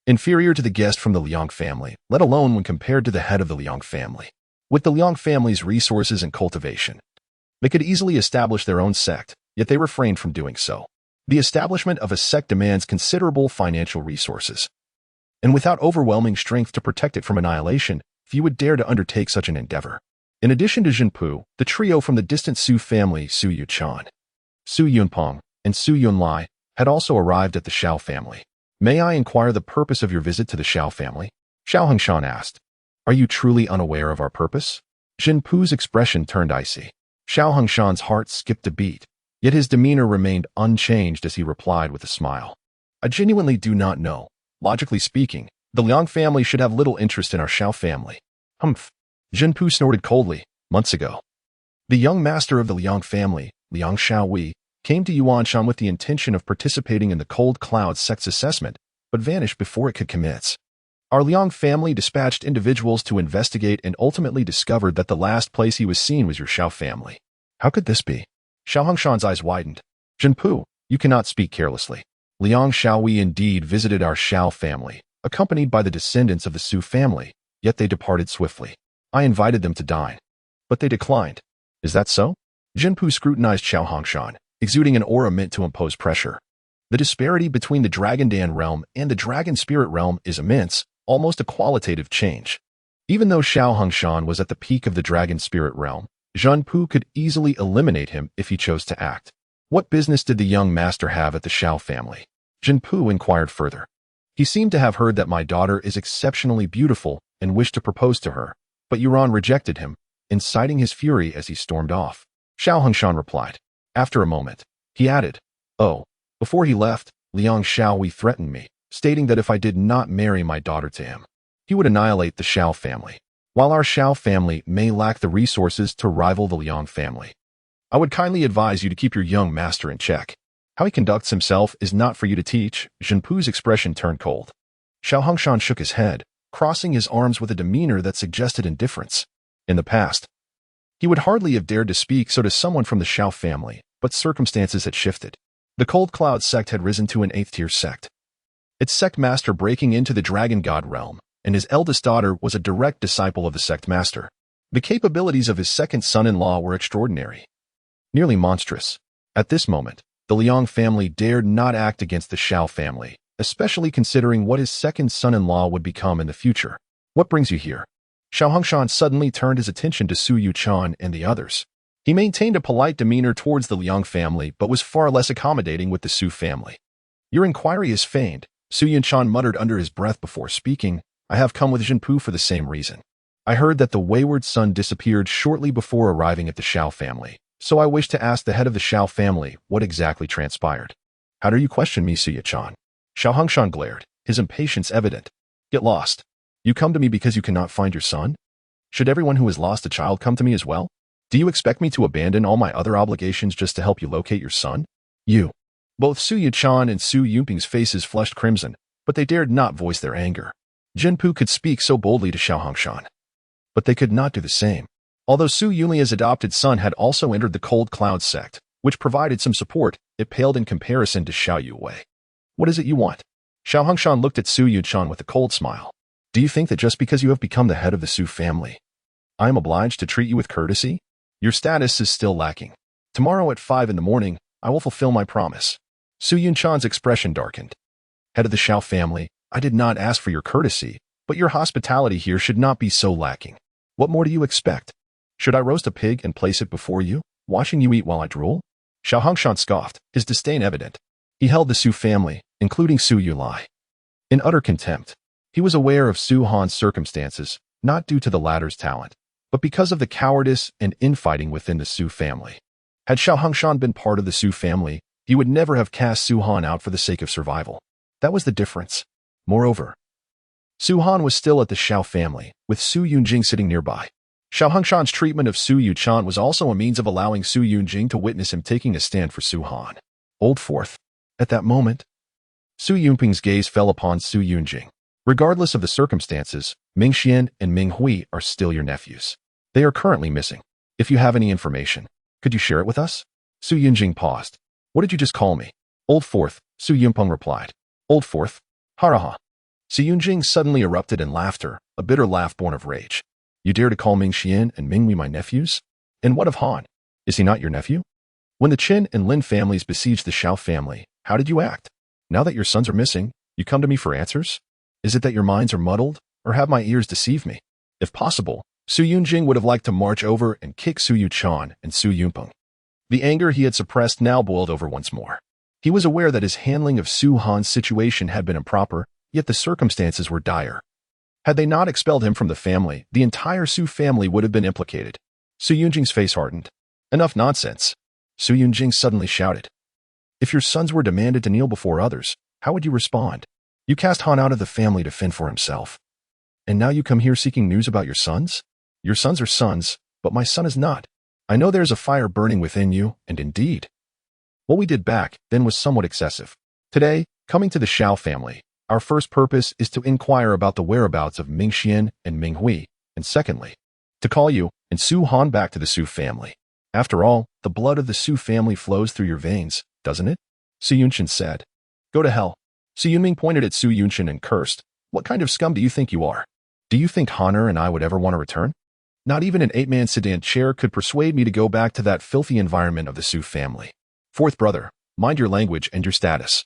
Inferior to the guest from the Liang family, let alone when compared to the head of the Liang family. With the Liang family's resources and cultivation, they could easily establish their own sect, yet they refrained from doing so. The establishment of a sect demands considerable financial resources, and without overwhelming strength to protect it from annihilation, few would dare to undertake such an endeavor. In addition to Jinpu, the trio from the distant Su family, Su Yuchan, Su Yunpeng, and Su Yunlai, had also arrived at the Xiao family. May I inquire the purpose of your visit to the Xiao family? Xiao Hongshan asked. Are you truly unaware of our purpose? Jinpu's expression turned icy. Xiao Hongshan's heart skipped a beat, yet his demeanor remained unchanged as he replied with a smile. I genuinely do not know. Logically speaking, the Liang family should have little interest in our Xiao family. Humph. Jinpu snorted coldly. Months ago, the young master of the Liang family, Liang Xiaowei, came to Yuanshan with the intention of participating in the Cold Cloud sect's assessment, but vanished before it could commence. Our Liang family dispatched individuals to investigate and ultimately discovered that the last place he was seen was your Xiao family. How could this be? Xiao Hongshan's eyes widened. Jinpu, you cannot speak carelessly. Liang Xiaowei indeed visited our Xiao family, accompanied by the descendants of the Su family, yet they departed swiftly. I invited them to dine, but they declined. Is that so? Jinpu scrutinized Xiao Hongshan, exuding an aura meant to impose pressure. The disparity between the Dragon Dan realm and the Dragon Spirit realm is immense, almost a qualitative change. Even though Xiao Hongshan was at the peak of the Dragon Spirit realm, Jinpu could easily eliminate him if he chose to act. What business did the young master have at the Xiao family? Jinpu inquired further. He seemed to have heard that my daughter is exceptionally beautiful and wished to propose to her, but Yuan rejected him, inciting his fury as he stormed off. Xiao Hongshan replied. After a moment, he added, Oh, before he left, Liang Xiaowei threatened me, stating that if I did not marry my daughter to him, he would annihilate the Xiao family. While our Xiao family may lack the resources to rival the Liang family, I would kindly advise you to keep your young master in check. How he conducts himself is not for you to teach. Jinpu's expression turned cold. Xiao Hongshan shook his head, crossing his arms with a demeanor that suggested indifference. In the past, he would hardly have dared to speak so to someone from the Xiao family, but circumstances had shifted. The Cold Cloud sect had risen to an 8th-tier sect, its sect master breaking into the Dragon God realm, and his eldest daughter was a direct disciple of the sect master. The capabilities of his second son-in-law were extraordinary, nearly monstrous. At this moment, the Liang family dared not act against the Xiao family, especially considering what his second son-in-law would become in the future. What brings you here? Xiao Hongshan suddenly turned his attention to Su Yuchan and the others. He maintained a polite demeanor towards the Liang family, but was far less accommodating with the Su family. Your inquiry is feigned, Su Yuchan muttered under his breath before speaking. I have come with Jinpu for the same reason. I heard that the wayward son disappeared shortly before arriving at the Xiao family, so I wish to ask the head of the Xiao family what exactly transpired. How dare you question me, Su Yuchan? Xiao Hongshan glared, his impatience evident. Get lost. You come to me because you cannot find your son? Should everyone who has lost a child come to me as well? Do you expect me to abandon all my other obligations just to help you locate your son? You. Both Su Yuchan and Su Yunping's faces flushed crimson, but they dared not voice their anger. Jinpu could speak so boldly to Xiao Hongshan, but they could not do the same. Although Su Yunlia's adopted son had also entered the Cold Cloud sect, which provided some support, it paled in comparison to Xiao Yuwei. What is it you want? Xiao Hongshan looked at Su Yuchan with a cold smile. Do you think that just because you have become the head of the Su family, I am obliged to treat you with courtesy? Your status is still lacking. Tomorrow at 5 in the morning, I will fulfill my promise. Su Yunchan's expression darkened. Head of the Xiao family, I did not ask for your courtesy, but your hospitality here should not be so lacking. What more do you expect? Should I roast a pig and place it before you, watching you eat while I drool? Xiao Hongshan scoffed, his disdain evident. He held the Su family, including Su Yunlai, in utter contempt. He was aware of Su Han's circumstances, not due to the latter's talent, but because of the cowardice and infighting within the Su family. Had Xiao Hongshan been part of the Su family, he would never have cast Su Han out for the sake of survival. That was the difference. Moreover, Su Han was still at the Xiao family, with Su Yunjing sitting nearby. Xiao Hongshan's treatment of Su Yuchan was also a means of allowing Su Yunjing to witness him taking a stand for Su Han. Old Fourth. At that moment, Su Yunping's gaze fell upon Su Yunjing. Regardless of the circumstances, Ming Xian and Ming Hui are still your nephews. They are currently missing. If you have any information, could you share it with us? Su Yunjing paused. What did you just call me? Old Fourth, Su Yunpeng replied. Old Fourth? Haraha. Su Yunjing suddenly erupted in laughter, a bitter laugh born of rage. You dare to call Ming Xian and Ming Hui my nephews? And what of Han? Is he not your nephew? When the Qin and Lin families besieged the Xiao family, how did you act? Now that your sons are missing, you come to me for answers? Is it that your minds are muddled, or have my ears deceived me? If possible, Su Yunjing would have liked to march over and kick Su Yuchan and Su Yunpeng. The anger he had suppressed now boiled over once more. He was aware that his handling of Su Han's situation had been improper, yet the circumstances were dire. Had they not expelled him from the family, the entire Su family would have been implicated. Su Yunjing's face hardened. Enough nonsense. Su Yunjing suddenly shouted. If your sons were demanded to kneel before others, how would you respond? You cast Han out of the family to fend for himself. And now you come here seeking news about your sons? Your sons are sons, but my son is not. I know there's a fire burning within you, and indeed, what we did back then was somewhat excessive. Today, coming to the Xiao family, our first purpose is to inquire about the whereabouts of Ming Xian and Ming Hui, and secondly, to call you and Su Han back to the Su family. After all, the blood of the Su family flows through your veins, doesn't it? Su Yunchen said. Go to hell. Su Yunming pointed at Su Yunchen and cursed. What kind of scum do you think you are? Do you think Honor and I would ever want to return? Not even an 8-man sedan chair could persuade me to go back to that filthy environment of the Su family. Fourth brother, mind your language and your status.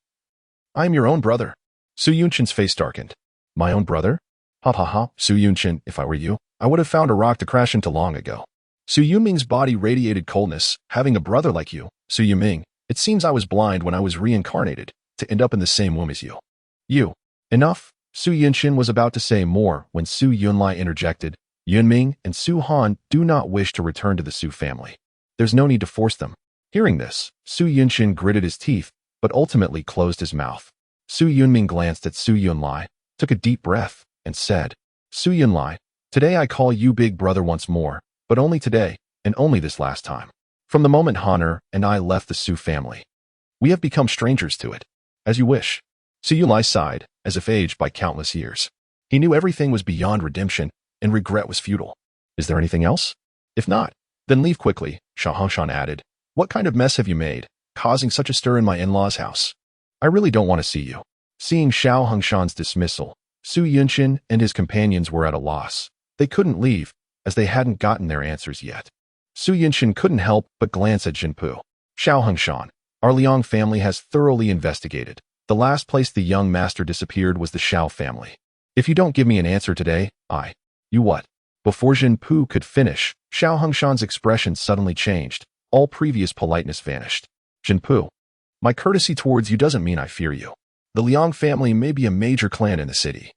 I am your own brother. Su Yunchen's face darkened. My own brother? Ha ha ha, Su Yunchen, if I were you, I would have found a rock to crash into long ago. Su Yunming's body radiated coldness. Having a brother like you, Su Yunming, it seems I was blind when I was reincarnated, to end up in the same womb as you. You. Enough? Su Yunchen was about to say more when Su Yunlai interjected. Yunming and Su Han do not wish to return to the Su family. There's no need to force them. Hearing this, Su Yunchen gritted his teeth, but ultimately closed his mouth. Su Yunming glanced at Su Yunlai, took a deep breath, and said, Su Yunlai, today I call you big brother once more, but only today, and only this last time. From the moment Honor and I left the Su family, we have become strangers to it. As you wish. Su Yunlai sighed, as if aged by countless years. He knew everything was beyond redemption, and regret was futile. Is there anything else? If not, then leave quickly, Xiao Hongshan added. What kind of mess have you made, causing such a stir in my in-laws' house? I really don't want to see you. Seeing Xiao Hongshan's dismissal, Su Yunchen and his companions were at a loss. They couldn't leave, as they hadn't gotten their answers yet. Su Yunchen couldn't help but glance at Jinpu. Xiao Hongshan, our Liang family has thoroughly investigated. The last place the young master disappeared was the Xiao family. If you don't give me an answer today, You what? Before Jinpu could finish, Xiao Hongshan's expression suddenly changed. All previous politeness vanished. Jinpu, my courtesy towards you doesn't mean I fear you. The Liang family may be a major clan in the city,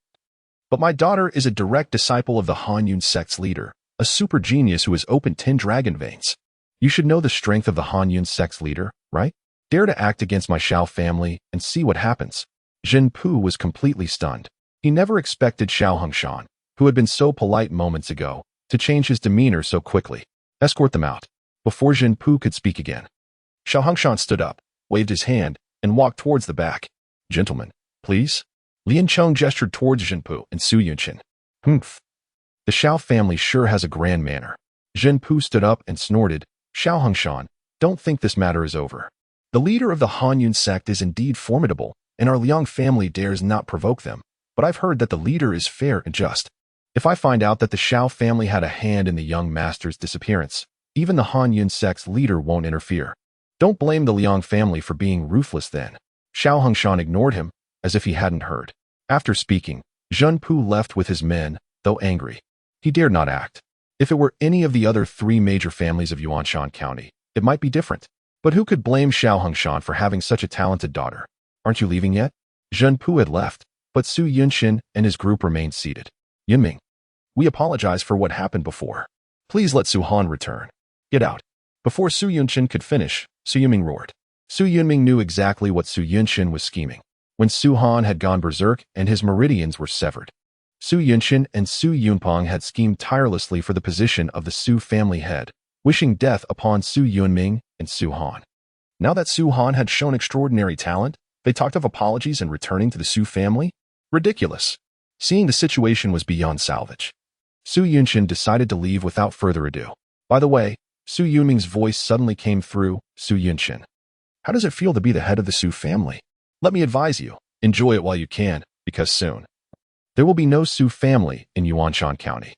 but my daughter is a direct disciple of the Han Yun sect's leader, a super genius who has opened 10 dragon veins. You should know the strength of the Han Yun sect's leader, right? Dare to act against my Xiao family and see what happens. Jinpu was completely stunned. He never expected Xiao Hongshan, who had been so polite moments ago, to change his demeanor so quickly. Escort them out. Before Jinpu could speak again, Xiao Hongshan stood up, waved his hand, and walked towards the back. Gentlemen, please. Lian Cheng gestured towards Jinpu and Su Yunchen. Humph. The Xiao family sure has a grand manner. Jinpu stood up and snorted. Xiao Hongshan, don't think this matter is over. The leader of the Han Yun sect is indeed formidable, and our Liang family dares not provoke them, but I've heard that the leader is fair and just. If I find out that the Xiao family had a hand in the young master's disappearance, even the Han Yun sect's leader won't interfere. Don't blame the Liang family for being ruthless then. Xiao Hongshan ignored him, as if he hadn't heard. After speaking, Jinpu left with his men, though angry. He dared not act. If it were any of the other 3 major families of Yuanshan County, it might be different. But who could blame Xiao Hongshan for having such a talented daughter? Aren't you leaving yet? Zhen Pu had left, but Su Yunshin and his group remained seated. Yunming, we apologize for what happened before. Please let Su Han return. Get out. Before Su Yunshin could finish, Su Yunming roared. Su Yunming knew exactly what Su Yunshin was scheming. When Su Han had gone berserk and his meridians were severed, Su Yunshin and Su Yunpeng had schemed tirelessly for the position of the Su family head, wishing death upon Su Yunming and Su Han. Now that Su Han had shown extraordinary talent, they talked of apologies and returning to the Su family? Ridiculous. Seeing the situation was beyond salvage, Su Yunshin decided to leave without further ado. By the way, Su Yunming's voice suddenly came through. Su Yunshin, how does it feel to be the head of the Su family? Let me advise you, enjoy it while you can, because soon there will be no Su family in Yuanshan County.